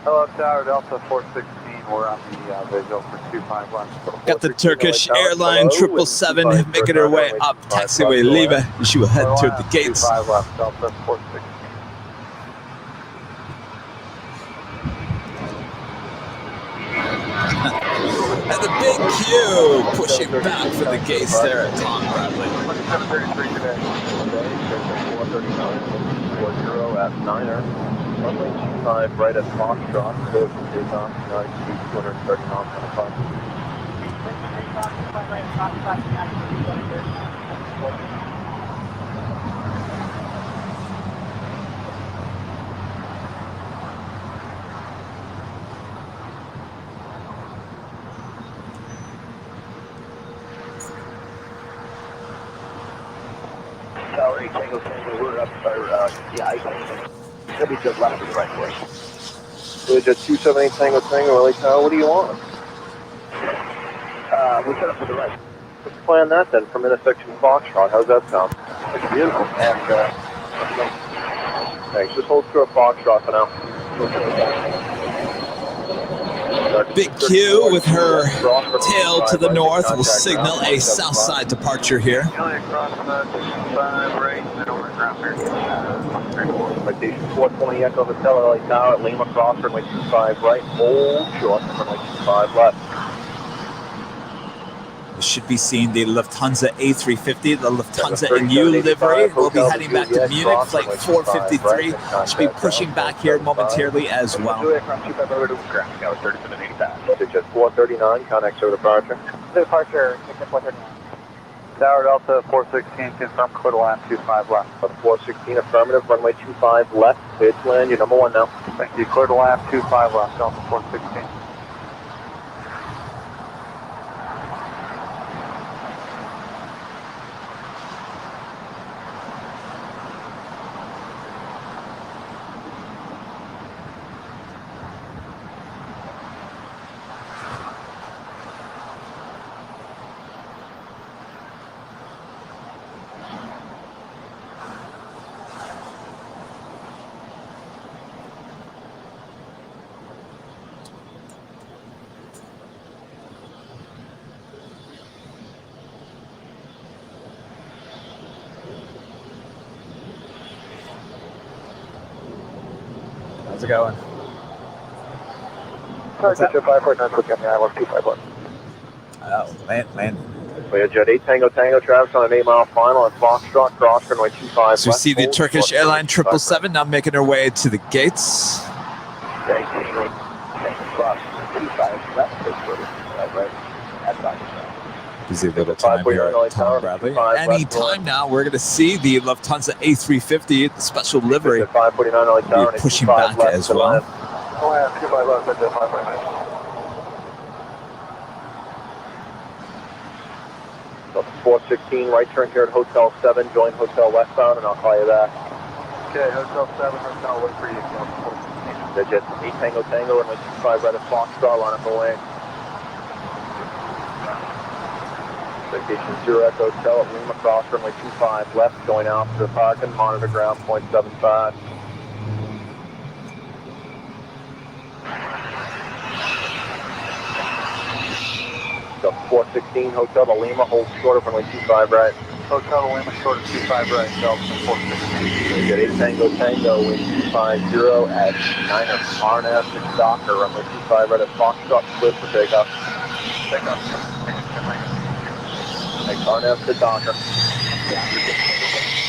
Hello, Tower, Delta 416, we're on the visual for 25 left. Got the Turkish Airline 777 making her way up taxiway Live. She will head toward the gates. 25 left, Delta 416. And the big Q pushing back for the gates there at Tom Bradley. 2733 today. 439, 40 at Niner. Runway 25 right at Foxtrot, clear for takeoff, 230 knots on the clock. Tower 8, Tango, we're up, yeah, I think it'll be just left to the right way. Jet 278 Tango, LA Tower, what do you want? We set up to the right. Let's plan that then from intersection Foxtrot, how's that sound? It's beautiful, and, thanks, just hold short Foxtrot for now. Big Q with her tail to the north will signal a south side departure here. Juliet cross 25 right, and over ground here. Citation 420 Echo Hotel, LA Tower at Lima Cross, runway 25 right, hold short, runway 25 left. We should be seeing the Lufthansa A350, the Lufthansa NU livery. We'll be heading back to Munich, flight 453. Should be pushing back here momentarily as well. Jet 439, connect over departure. Departure, ticket 439. Tower Delta 416, confirm clear to land 25 left. 416 affirmative, runway 25 left, clear to land, you're number 1 now. Thank you, clear to land 25 left, Delta 416. going. Sorry, JetTip 549, look at me, I love 251. Oh, land. We have Jet 8 Tango Travis on an 8-mile final at Foxtrot, cross runway 25. So we see the Turkish Airline 777 now making her way to the gates. Busy little time here at Tom Bradley. Any time now, we're going to see the Lufthansa A350, the special livery, be pushing back as well. So 416, right turn here at Hotel 7, join Hotel westbound, and I'll call you back. Okay, Hotel 7, Hotel, wait for you. Jet 8 Tango, and 25 right at Foxtrot, line up away. Vacation 0 Echo Hotel at Lima, cross runway 25, left, going out to the parking, monitor ground point 75. So 416, Hotel to Lima, hold short of runway 25 right. Hotel to Lima, short of 25 right, Delta 416. Get 8 Tango, wind 250 at 9 of RNS and Docker, runway 25 right at Foxtrot, split for takeoff. Next RNS to Docker.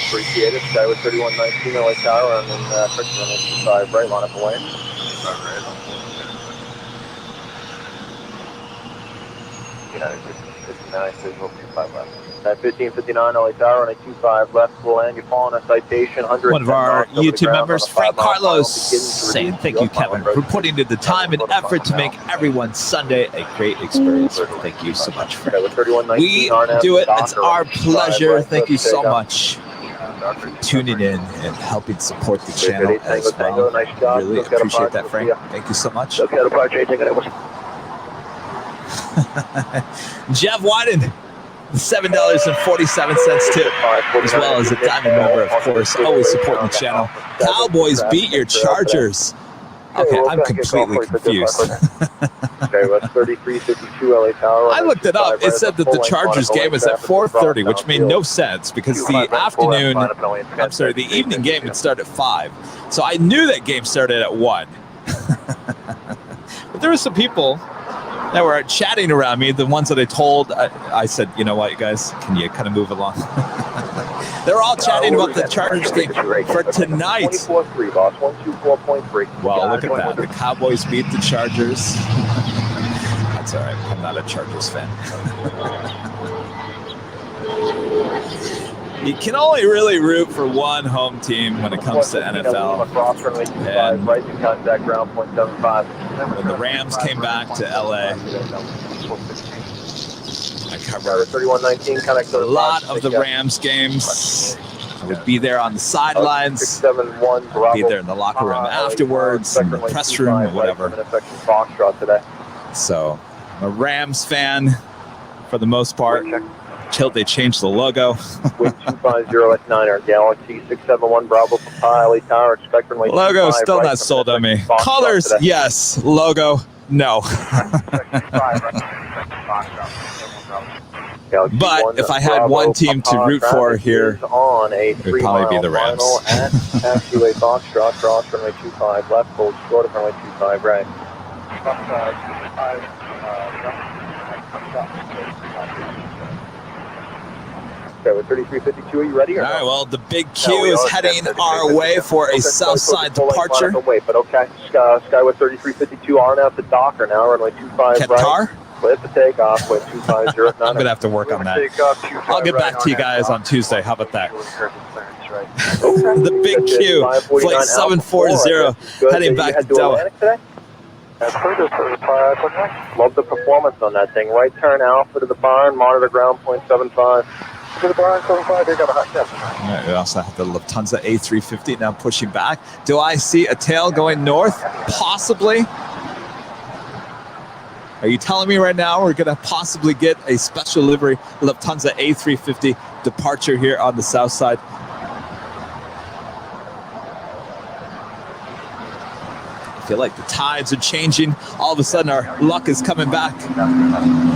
Appreciate it. Skyway 3119, LA Tower, and then Christian runway 25 right, line up away. 25 right. Yeah, 59, visual 25 left. At 1559, LA Tower, and a 25 left, we'll land. You're following a citation, 100. One of our YouTube members, Frank Carlos, saying thank you, Kevin, for putting in the time and effort to make everyone's Sunday a great experience. Thank you so much, Frank. We do it. It's our pleasure. Thank you so much for tuning in and helping support the channel as well. Really appreciate that, Frank. Thank you so much. Jeff Wyden, $7.47 tip, as well as a diamond member, of course, always supporting the channel. Cowboys beat your Chargers. Okay, I'm completely confused. Okay, that's 3352 LA Tower. I looked it up. It said that the Chargers game is at 4:30, which made no sense because the evening game would start at 5. So I knew that game started at 1. But there were some people that were chatting around me, the ones that I told, I said, you know what, you guys, can you kind of move along? They're all chatting about the Chargers game for tonight. 124.3, boss, 124.3. Well, look at that. The Cowboys beat the Chargers. That's all right. I'm not a Chargers fan. You can only really root for one home team when it comes to NFL. And when the Rams came back to LA, I covered a lot of the Rams games. I would be there on the sidelines, I'd be there in the locker room afterwards, in the press room, or whatever. So I'm a Rams fan for the most part. They changed the logo. Wind 250 at 9 Galaxy 671 Bravo Papaya Tower. Spectrum Lake. Logo still not sold on me. Colors, yes. Logo, no. But if I had one team to root for here, it would probably be the Rams. Actually, Foxtrot, cross runway 25 left, hold short of runway 25 right. Okay, with 3352, are you ready? All right, well, the big Q is heading our way for a south side departure. Wait, but okay, Skyway 3352, RNF to Docker now, runway 25 Qatar? right. Clear for takeoff, with 250. I'm going to have to to work on that. I'll get back to you guys on Tuesday. How about that? The big Q, flight 740, heading back to Doha. Love the performance on that thing. Right turn Alpha to the barn, monitor ground point 75. To the barn 75, they got a hot tip. All right, we also have the Lufthansa A350 now pushing back. Do I see a tail going north? Possibly. Are you telling me right now we're going to possibly get a special livery Lufthansa A350 departure here on the south side? I feel like the tides are changing. All of a sudden, our luck is coming back.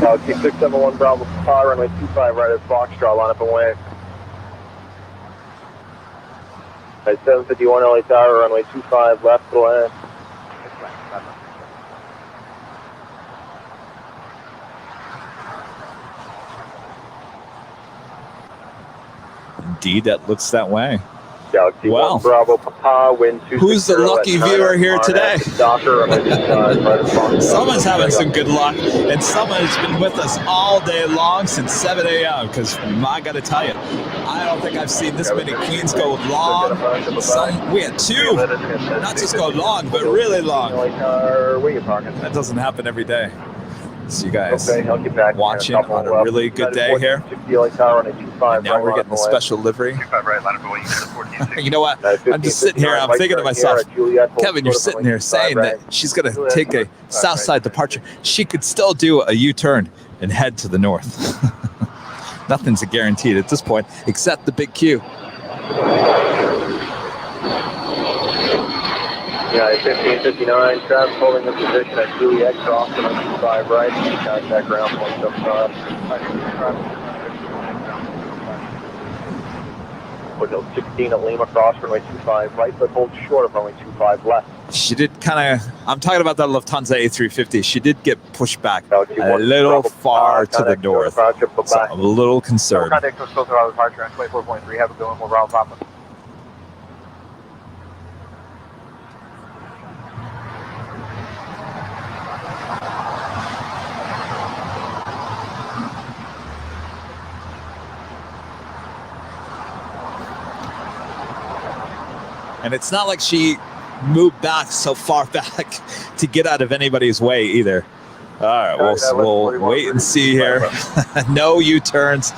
Galaxy 671 Bravo Papaya, runway 25 right at Foxtrot, line up and wave. At 751 LA Tower, runway 25 left to land. Indeed, that looks that way. Galaxy Wow. 1 Bravo Papa, wind 260. Who's the lucky viewer here today? Someone's Someone's having some good luck, and someone has been with us all day long since 7 a.m. Because I got to tell you, I don't think I've seen this many queens go long. We had two, not just go long, but really long. That doesn't happen every day. So you guys watching on a really good day here. And now we're getting the special livery. You know what? I'm just sitting here. I'm thinking to myself, Kevin, you're sitting here saying that she's going to take a south side departure. She could still do a U-turn and head to the north. Nothing's a guaranteed at this point, except the big Q. Yeah, 1559, Travis holding the position at Juliet, crossing on 25 right, contact ground point 75. Hotel 16 at Lima, cross runway 25 right, but hold short of runway 25 left. She did kind of, I'm talking about that Lufthansa A350, she did get pushed back a little far to the north, so I'm a little concerned. Contact was filter out of departure on 24.3, have a good one, we'll round Papa. And it's not like she moved back so far back to get out of anybody's way either. All right, we'll wait and see here. No U-turns.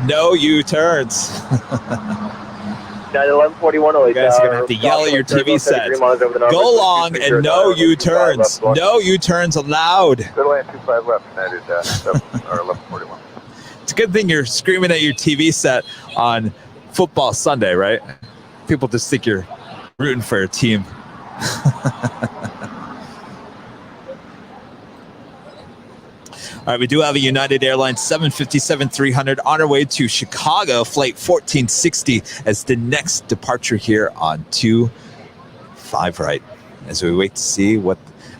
No U-turns. 1141. You guys are going to have to yell at your TV set. Go long and no U-turns. No U-turns allowed. Good land 25 left, United 1141. It's a good thing you're screaming at your TV set on football Sunday, right? People just think you're rooting for a team. All right, we do have a United Airlines 757-300 on our way to Chicago, flight 1460 as the next departure here on 25 right. As we wait to see what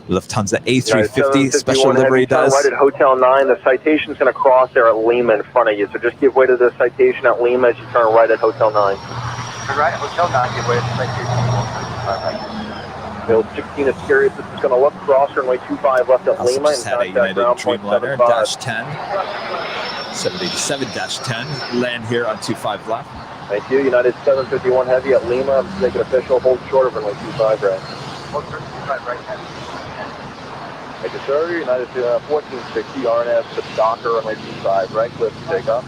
Lufthansa A350 special livery does. Right at Hotel 9, the citation's going to cross there at Lima in front of you, so just give way to the citation at Lima as you turn right at Hotel 9. Right, Hotel 9, give way to the citation. Bill 16 is curious. This is going to look cross runway 25 left at Lima. Just had a United Dreamliner -10, 787-10 land here on 25 left. Thank you. United 751 heavy at Lima. Make it official. Hold short of runway 25 right. Hold short 25 right. Thank you, sir. United 1460 RNS to Docker runway 25 right. Cliff to take off.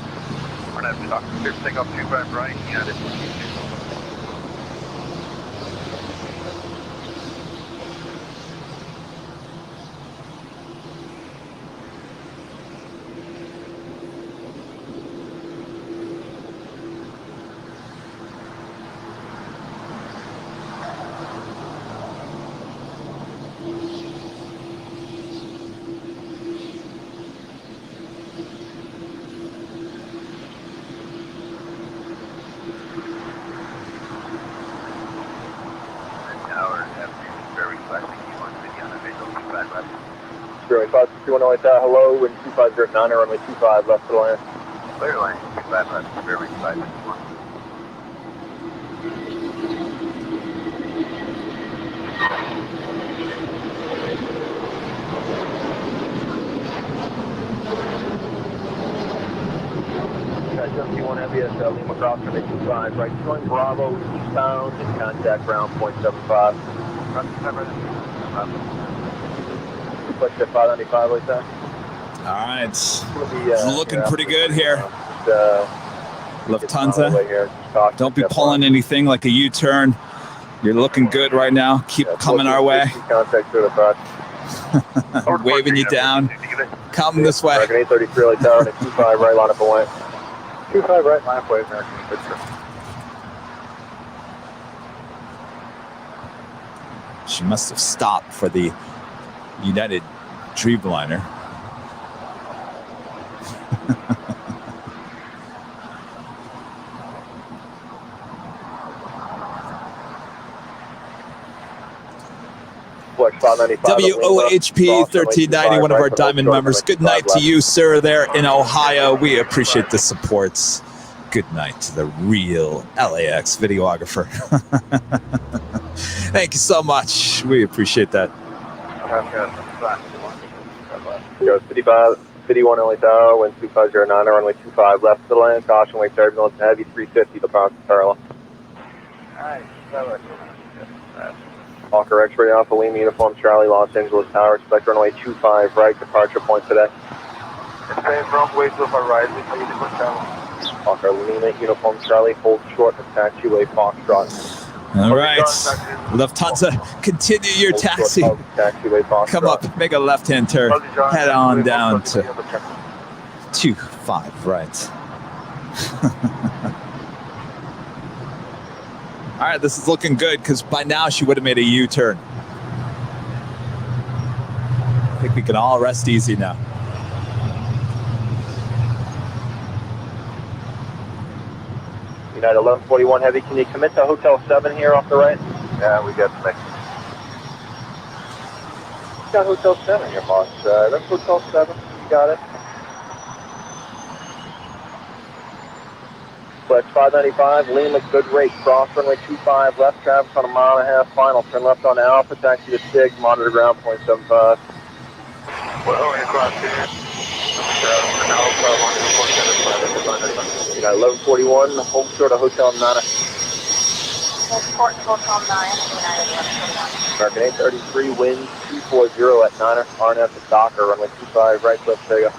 RNS to Docker. Clear to take off 25 right. United 1460. Runway 561 hello, wind 2509, runway 25 left to land. Clear line, 25 left, fairway 561. Guys, 71 heavy at Lima cross runway 25 right, join Bravo eastbound and contact ground point 75. Push at 595 like that. All right, it's looking pretty good here. Lufthansa, don't be pulling anything like a U-turn. You're looking good right now. Keep coming our way. Waving you down. Come this way. 833 like tower, 25 right, line up away. 25 right, line up away, American. She must have stopped for the United Dreamliner. WOHP 1390, one of our diamond members. Good night to you, sir, there in Ohio. We appreciate the supports. good night to the real LAX videographer. Thank you so much. We appreciate that. Go 51 LA Tower, wind 2509, runway 25 left to the land, caution wake turbulence, heavy 350 to bounce parallel. Hawker X-ray Alpha Lima, Uniform Charlie, Los Angeles Tower, expect runway 25 right, departure point today. Runway 25 right, Hawker Lima, Uniform Charlie, hold short and taxiway Foxtrot. All right, Lufthansa, continue your taxi. Come up, make a left-hand turn, head on down to 25 right. All right, this is looking good because by now she would have made a U-turn. I think we can all rest easy now. United 1141 Heavy, can you commit to Hotel 7 here off the right? Yeah, we got the next. We got Hotel 7 here, boss. That's Hotel 7. You got it. Flex 595, Lima, good rate, cross runway 25, left traffic on a 1.5 final, turn left on Alpha, taxi to 6, monitor ground point 75. Well, across here. You got 1141, hold short of Hotel 9. Hold short Hotel 9, American 833, wind 240 at 9er, RNF to Docker, runway 25, right, left takeoff.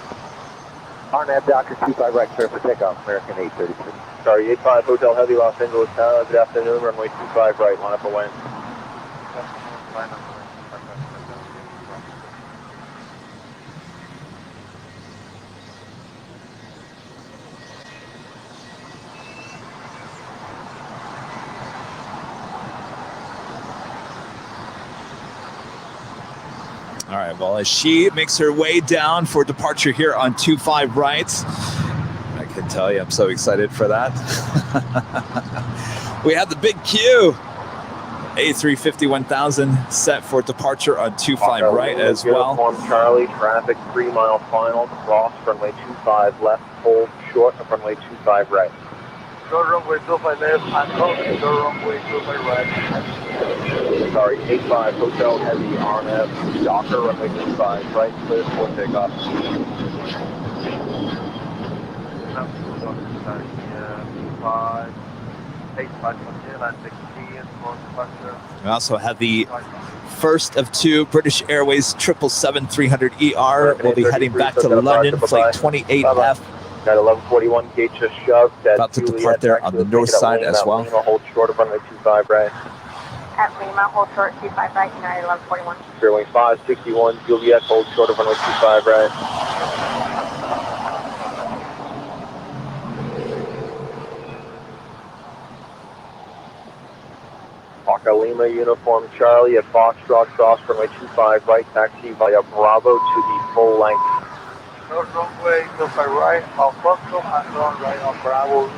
RNF Docker 25 right, clear for takeoff, American 833. Sorry, 85 Hotel Heavy, Los Angeles Tower, good afternoon, runway 25 right, line up away. All right, well, as she makes her way down for departure here on 25 right, I can tell you I'm so excited for that. We have the big Q. A350 1000 set for departure on 25 right as well. Uniform Charlie, traffic 3 mile final, cross runway 25 left, hold short of runway 25 right. Go runway 25 left, and go runway 25 right. Sorry, 85 Hotel Heavy, RNF, Docker, runway 25 right, clear for takeoff. We also have the first of two British Airways 777-300ER. We'll be heading back to London, flight 28F. Got 1141 gate just shoved. About to depart there on the north side as well. Lima, hold short of runway 25 right. At Lima, hold short 25 right, United 1141. Fairway 561, Juliet, hold short of runway 25 right. Hawker Lima, Uniform Charlie at Foxtrot, cross runway 25 right, taxi via Bravo to the full length. Go runway 25 right, on Foxtrot, and go right on Bravo.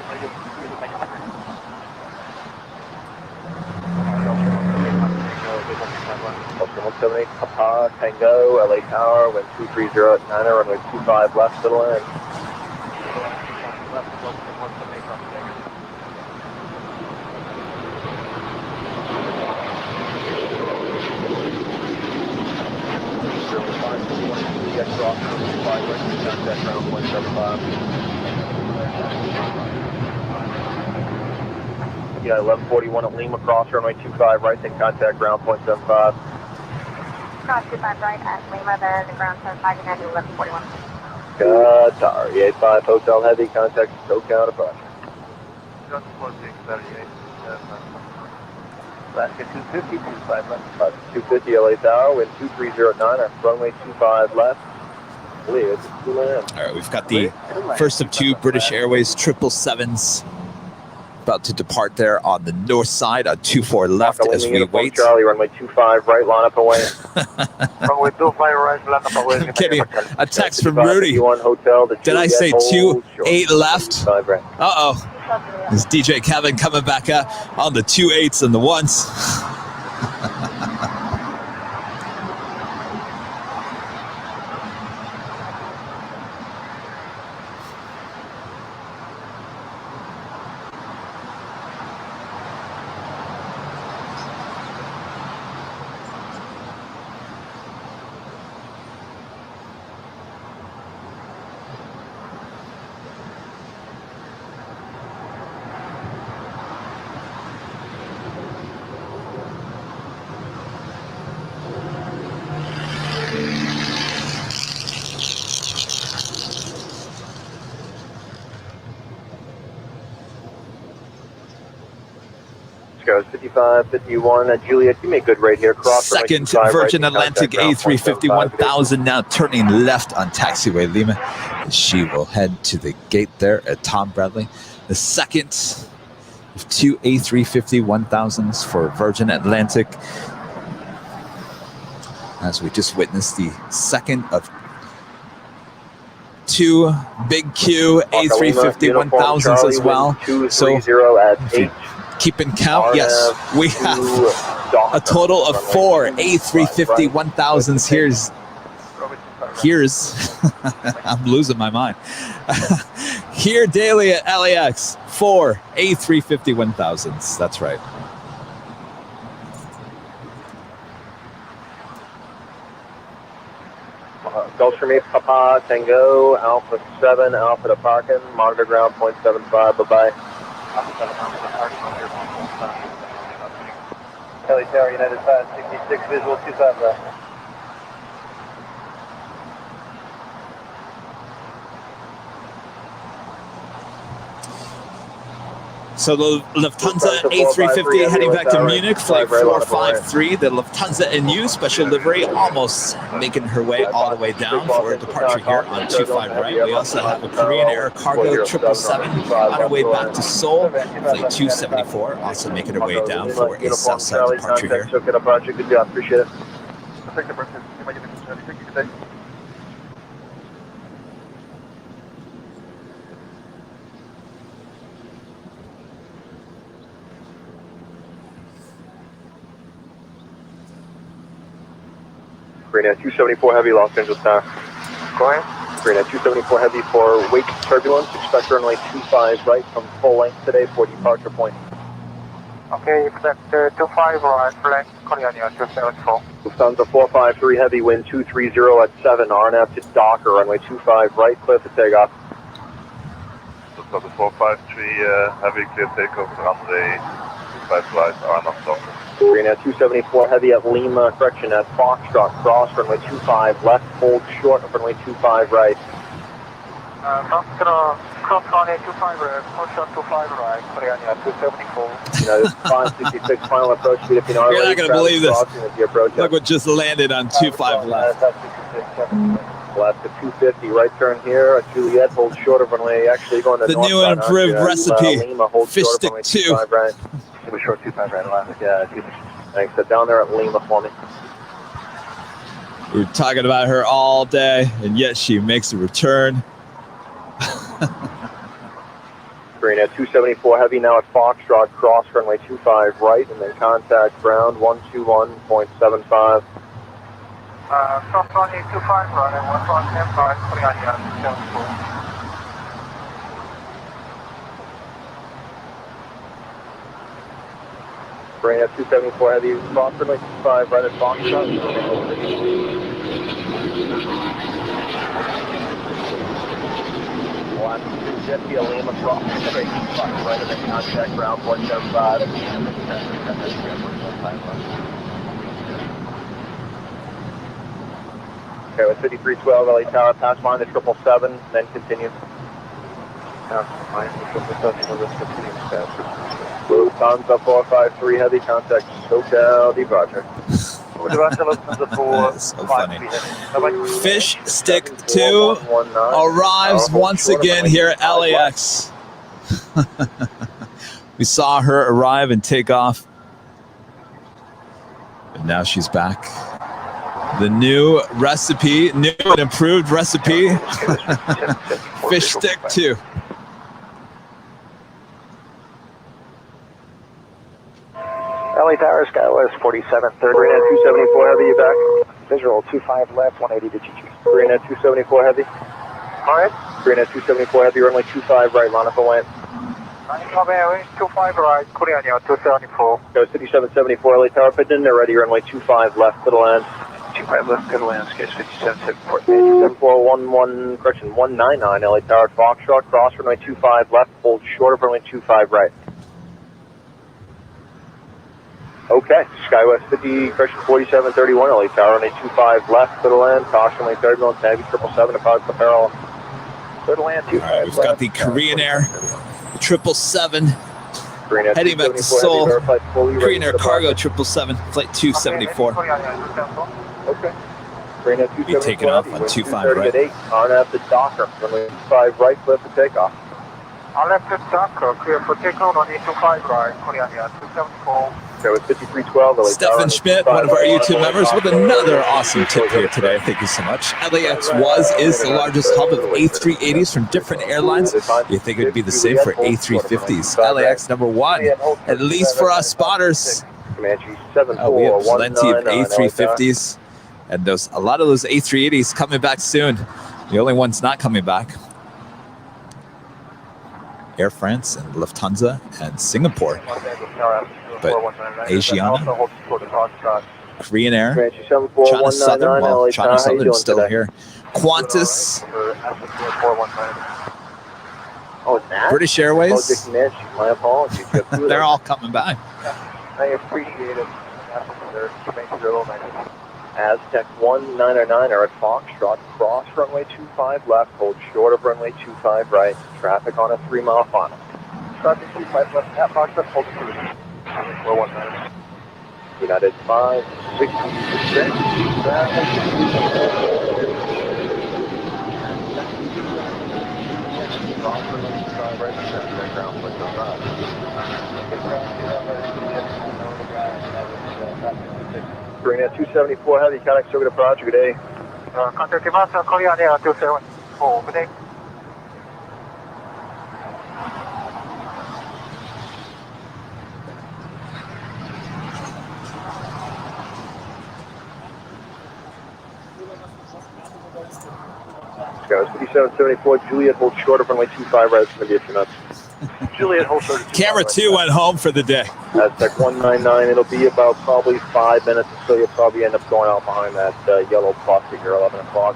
178 Papa, Tango, LA Tower, wind 230 at 9er, runway 25 left to the land. Yeah, 1141 at Lima, cross runway 25 right, then contact ground point 75. Cross 25 right at Lima, there, the ground 75, United 1141. Qatar, 85 Hotel Heavy, contact SoCal departure. Just 4638. Alaska 250, 25 left. 250 LA Tower, wind 230 at 9er, runway 25 left. Clear to land. All right, we've got the first of two British Airways 777s about to depart there on the north side on 24 left as we wait. Charlie, runway 25 right, line up away. Runway 25 right, line up away. I'm kidding. A text from Rudy. Did I say 28 left? Uh-oh. Is DJ Kevin coming back up on the 28s and the 1s? Skywest 5551. Juliet, you made good right here. Cross Second Virgin Atlantic A350 1000 now turning left on taxiway Lima. She will head to the gate there at Tom Bradley. The second of two A350 1000s for Virgin Atlantic. As we just witnessed the second of two big Q A350 1000s as well. So if you keep in count, yes, we have a total of four A350 1000s. Here's I'm losing my mind. Here daily at LAX, four A350 1000s. That's right. Gulf for me, Papa, Tango, Alpha 7, Alpha to parking, monitor ground 0.75, bye-bye. Kelly Tower, United 566, visual 25 left. So the Lufthansa A350 heading back to Munich, flight 453, the Lufthansa NU special livery, almost making her way all the way down for a departure here on 25 right. We also have a Korean Air Cargo 777 on her way back to Seoul, flight 274, also making her way down for a Southside departure here. Good job, appreciate it. Korean 274 Heavy, Los Angeles Tower. Go ahead. Korean 274 Heavy for wake turbulence. Expect runway 25 right from full length today for departure point. Okay, expect 25 right, flank Korean 274. Lufthansa 453 Heavy, wind 230 at 7, RNF to Docker, runway 25 right, clear for takeoff. Lufthansa 453 Heavy, clear takeoff, runway 25 right, RNF Docker. Korean 274 Heavy at Lima, correction at Foxtrot, cross runway 25 left, hold short of runway 25 right. Cross runway 25 right, hold short 25 right, Korean 274. United 566, final approach speed if you know. You're not going to believe this. Look what just landed on 25 left. Left to 250, right turn here at Juliet, hold short of runway, actually going to the new and improved recipe, Lima, fish stick 2. Right. Short 25 right, Atlantic, yeah. Thanks, so down there at Lima for me. We were talking about her all day, and yet she makes a return. Green at 274 Heavy now at Foxtrot, cross runway 25 right, and then contact ground 121.75. Cross runway 25 right, and 115, putting on 274. Brain at 274 Heavy, cross runway 25 right at Foxtrot. JetTip Lima, cross straight 25 right, and then contact ground 175. Okay, with 5312 LA Tower, pass behind the 777, then continue. Lufthansa 453 Heavy, contact SoCal departure. So funny. Fish Stick 2 arrives once again here at LAX. We saw her arrive and take off. And now she's back. The new recipe, new and improved recipe. Fish Stick 2. LA Tower, Skywest 4730, Green at 274 Heavy, you back? Visual 25 left, 180 to GG. Green at 274 Heavy. Alright. Green at 274 Heavy, runway 25 right, line up and land. 25 right, Korean 274. Go 5774 LA Tower, pit in there, ready, runway 25 left, to the land. 25 left, good land, sketch 5774. 7411, correction, 199 LA Tower, Foxtrot, cross runway 25 left, hold short of runway 25 right. Okay, Skywest 50, correction 4731 LA Tower, runway 25 left, to the land, caution lane turbulence, heavy 777, approach the parallel. To the land, 25 All right, we've got the Korean Air 777 Heading back to Seoul. Korean Air Cargo 777, flight 274. Okay. Be taking off on 25 right. On at the Docker, runway 25 right, clear for takeoff. On left to Docker, clear for takeoff on 825 right, Korean Air 274. Okay, with 5312. Stefan Schmidt, one of our YouTube members, with another awesome tip here today. Thank you so much. LAX is the largest hub of A380s from different airlines. You think it would be the same for A350s? LAX #1, at least for us spotters. We have plenty of A350s, and a lot of those A380s coming back soon. The only ones not coming back: Air France and Lufthansa and Singapore. But Asiana, Korean Air, China Southern, well, China Southern's still here. Qantas, British Airways, My apologies. they're all coming back. I appreciate it. Aztec 199 are at Foxtrot, cross runway 25 left, hold short of runway 25 right, traffic on a 3-mile final. Traffic 25 left at Foxtrot, hold short. United 566. Bring that 274 heavy, contact still get a project, good day. Contact Korean Air 274, good day. Guys, 5774, Juliet, hold short of runway 25 right, it's going to be a few nuts. Juliet, hold short. Camera 2 went home for the day. Aztec 199, it'll be about probably 5 minutes until you'll probably end up going out behind that yellow plastic here, 11 o'clock.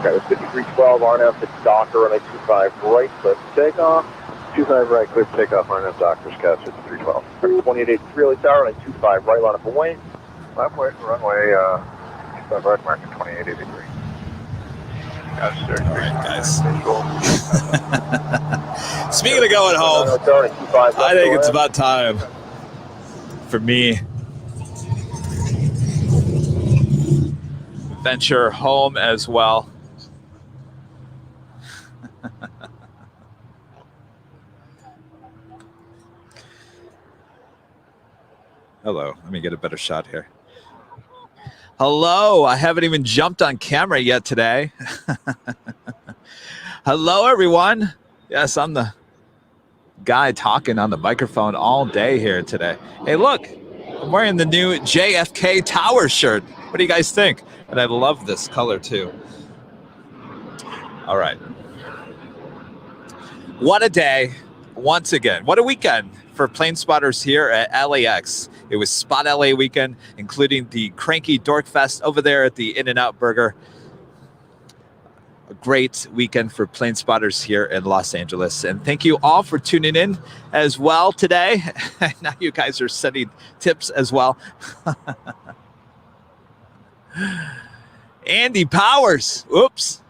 Okay, with 5312, RNF to Docker, runway 25 right, cliff takeoff. 25 right, cliff takeoff, RNF Docker's Cast 5312. 2883, early tower, runway 25 right, line up away. Runway 25 right, marking 2883. All right, guys. Speaking of going home, I think it's about time for me venture home as well. Hello, let me get a better shot here. Hello, I haven't even jumped on camera yet today. Hello, everyone. Yes, I'm the guy talking on the microphone all day here today. Hey, look, I'm wearing the new JFK Tower shirt. What do you guys think? And I love this color too. All right. What a day. Once again, what a weekend for plane spotters here at LAX. It was Spot LA weekend, including the Cranky Dork Fest over there at the In-N-Out Burger. A great weekend for plane spotters here in Los Angeles. And thank you all for tuning in as well today. Now you guys are sending tips as well. Andy Powers. Oops.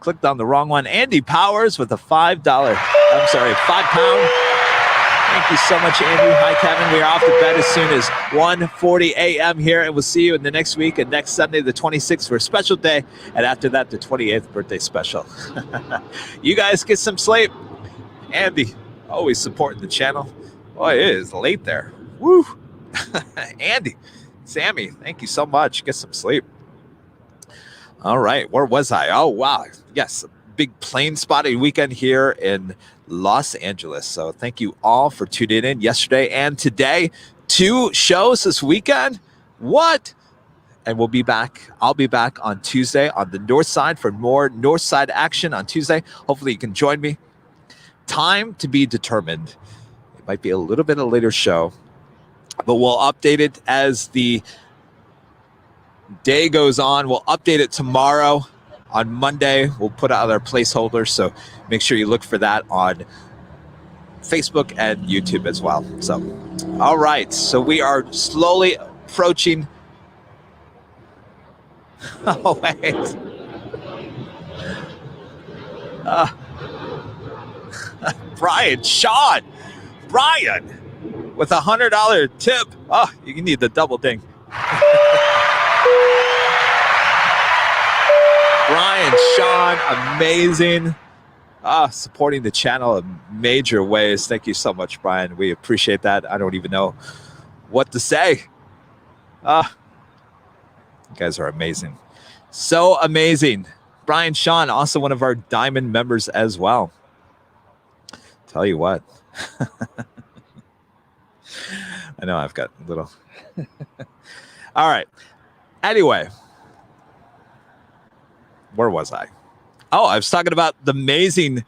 Clicked on the wrong one. Andy Powers with a £5 Thank you so much, Andy. Hi, Kevin. We are off to bed as soon as 1:40 a.m. here, and we'll see you in the next week and next Sunday, the 26th, for a special day, and after that, the 28th birthday special. You guys get some sleep. Andy, always supporting the channel. Boy, it is late there. Woo! Andy, Sammy, thank you so much. Get some sleep. All right, where was I? Oh, wow. Yes, big plane spotting weekend here in Los Angeles. So thank you all for tuning in yesterday and today. 2 shows this weekend. What? And we'll be back. I'll be back on Tuesday on the north side for more north side action on Tuesday. Hopefully you can join me. Time to be determined. It might be a little bit of a later show, but we'll update it as the day goes on. We'll update it tomorrow. On Monday, we'll put out our placeholders, so make sure you look for that on Facebook and YouTube as well. So, all right, so we are slowly approaching. Oh, wait. Brian, Sean, Brian, with $100 tip. Oh, you need the double ding. Brian, Sean, amazing. Supporting the channel in major ways. Thank you so much, Brian. We appreciate that. I don't even know what to say. You guys are amazing. So amazing. Brian, Sean, also one of our diamond members as well. Tell you what. I know I've got a little. All right. Anyway. Where was I? Oh, I was talking about the amazing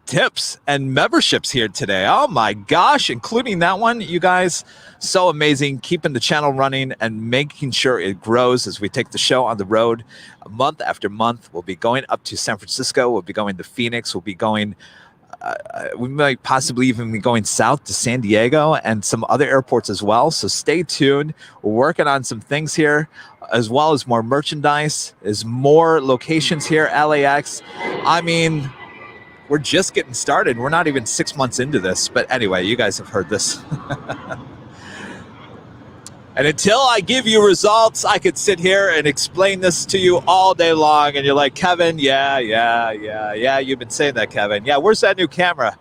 tips and memberships here today. Oh my gosh, including that one, you guys. So amazing, keeping the channel running and making sure it grows as we take the show on the road month after month. We'll be going up to San Francisco. We'll be going to Phoenix. We'll be going, we might possibly even be going south to San Diego and some other airports as well. So stay tuned. We're working on some things here, as well as more merchandise, is more locations here at LAX. I mean, we're just getting started. We're not even 6 months into this. But anyway, you guys have heard this. And until I give you results, I could sit here and explain this to you all day long. And you're like, Kevin, yeah, you've been saying that, Kevin. Yeah, where's that new camera?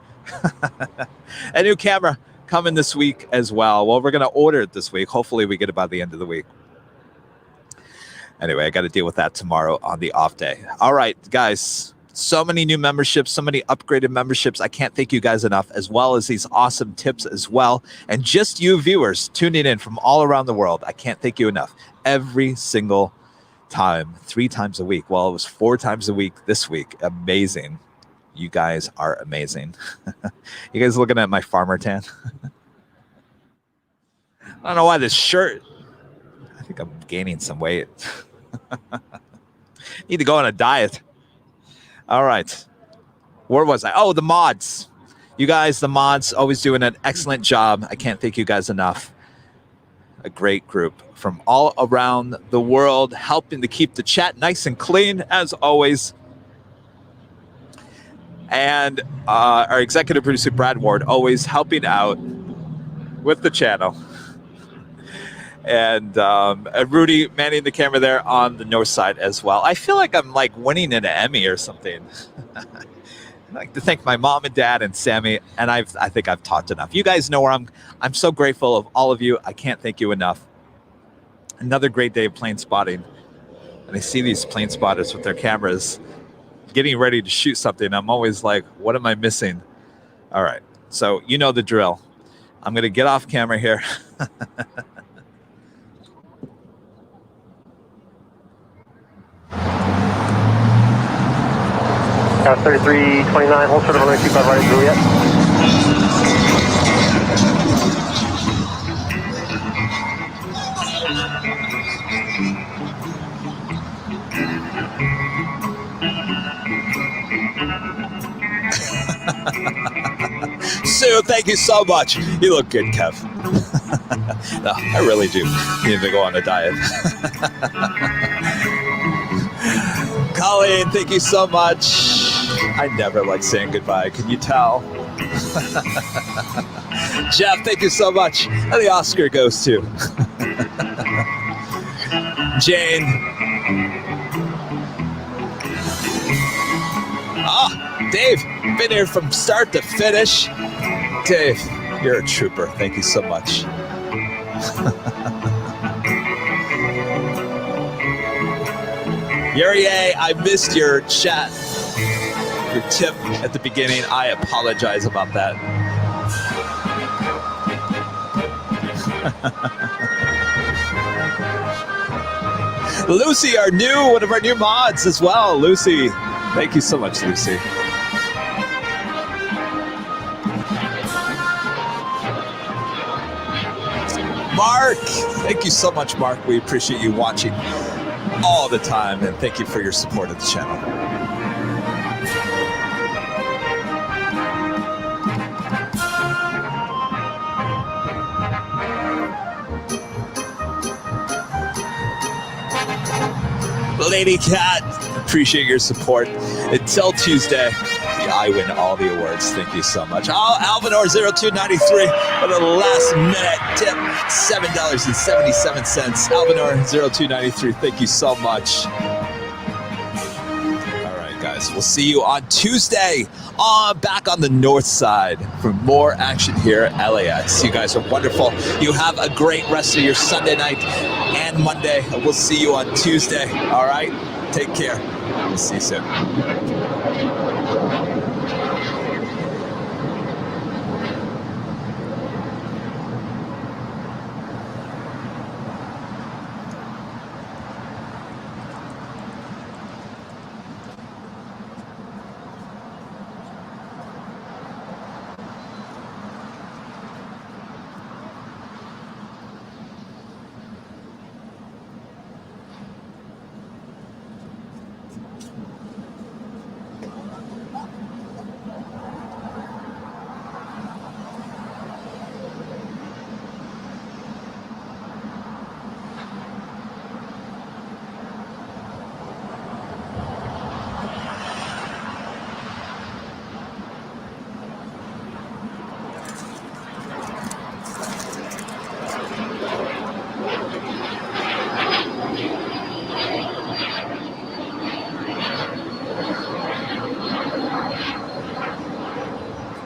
A new camera coming this week as well. Well, we're going to order it this week. Hopefully we get it by the end of the week. Anyway, I got to deal with that tomorrow on the off day. All right, guys. So many new memberships, so many upgraded memberships. I can't thank you guys enough, as well as these awesome tips as well. And just you viewers tuning in from all around the world. I can't thank you enough. Every single time, 3 times a week. Well, it was 4 times a week this week. Amazing. You guys are amazing. You guys looking at my farmer tan? I don't know why this shirt. I think I'm gaining some weight. Need to go on a diet. All right. Where was I? Oh, the mods. You guys, the mods, always doing an excellent job. I can't thank you guys enough. A great group from all around the world, helping to keep the chat nice and clean, as always. And our executive producer, Brad Ward, always helping out with the channel. And Rudy manning the camera there on the north side as well. I feel like I'm like winning an Emmy or something. I'd like to thank my mom and dad and Sammy, and I think I've talked enough. You guys know where I'm so grateful of all of you. I can't thank you enough. Another great day of plane spotting. And I see these plane spotters with their cameras getting ready to shoot something. I'm always like, what am I missing? All right. So you know the drill. I'm going to get off camera here. 3329, hold short of runway 25 right, Juliet. Sue, thank you so much. You look good, Kev. No, I really do need to go on a diet. Colleen, thank you so much. I never like saying goodbye. Can you tell? Jeff, thank you so much. And the Oscar goes to Jane. Dave, been here from start to finish. Dave, you're a trooper. Thank you so much. Yuri, I missed your chat, your tip at the beginning. I apologize about that. Lucy, one of our new mods as well. Lucy, thank you so much, Lucy. Mark, thank you so much, Mark. We appreciate you watching all the time, and thank you for your support of the channel. Lady Cat, appreciate your support. Until Tuesday, I win all the awards. Thank you so much. Oh, Alvinor0293 with a last minute tip, $7.77. Alvinor0293, thank you so much. All right, guys, we'll see you on Tuesday back on the north side for more action here at LAX. You guys are wonderful. You have a great rest of your Sunday night and Monday. We'll see you on Tuesday. All right, take care. We'll see you soon.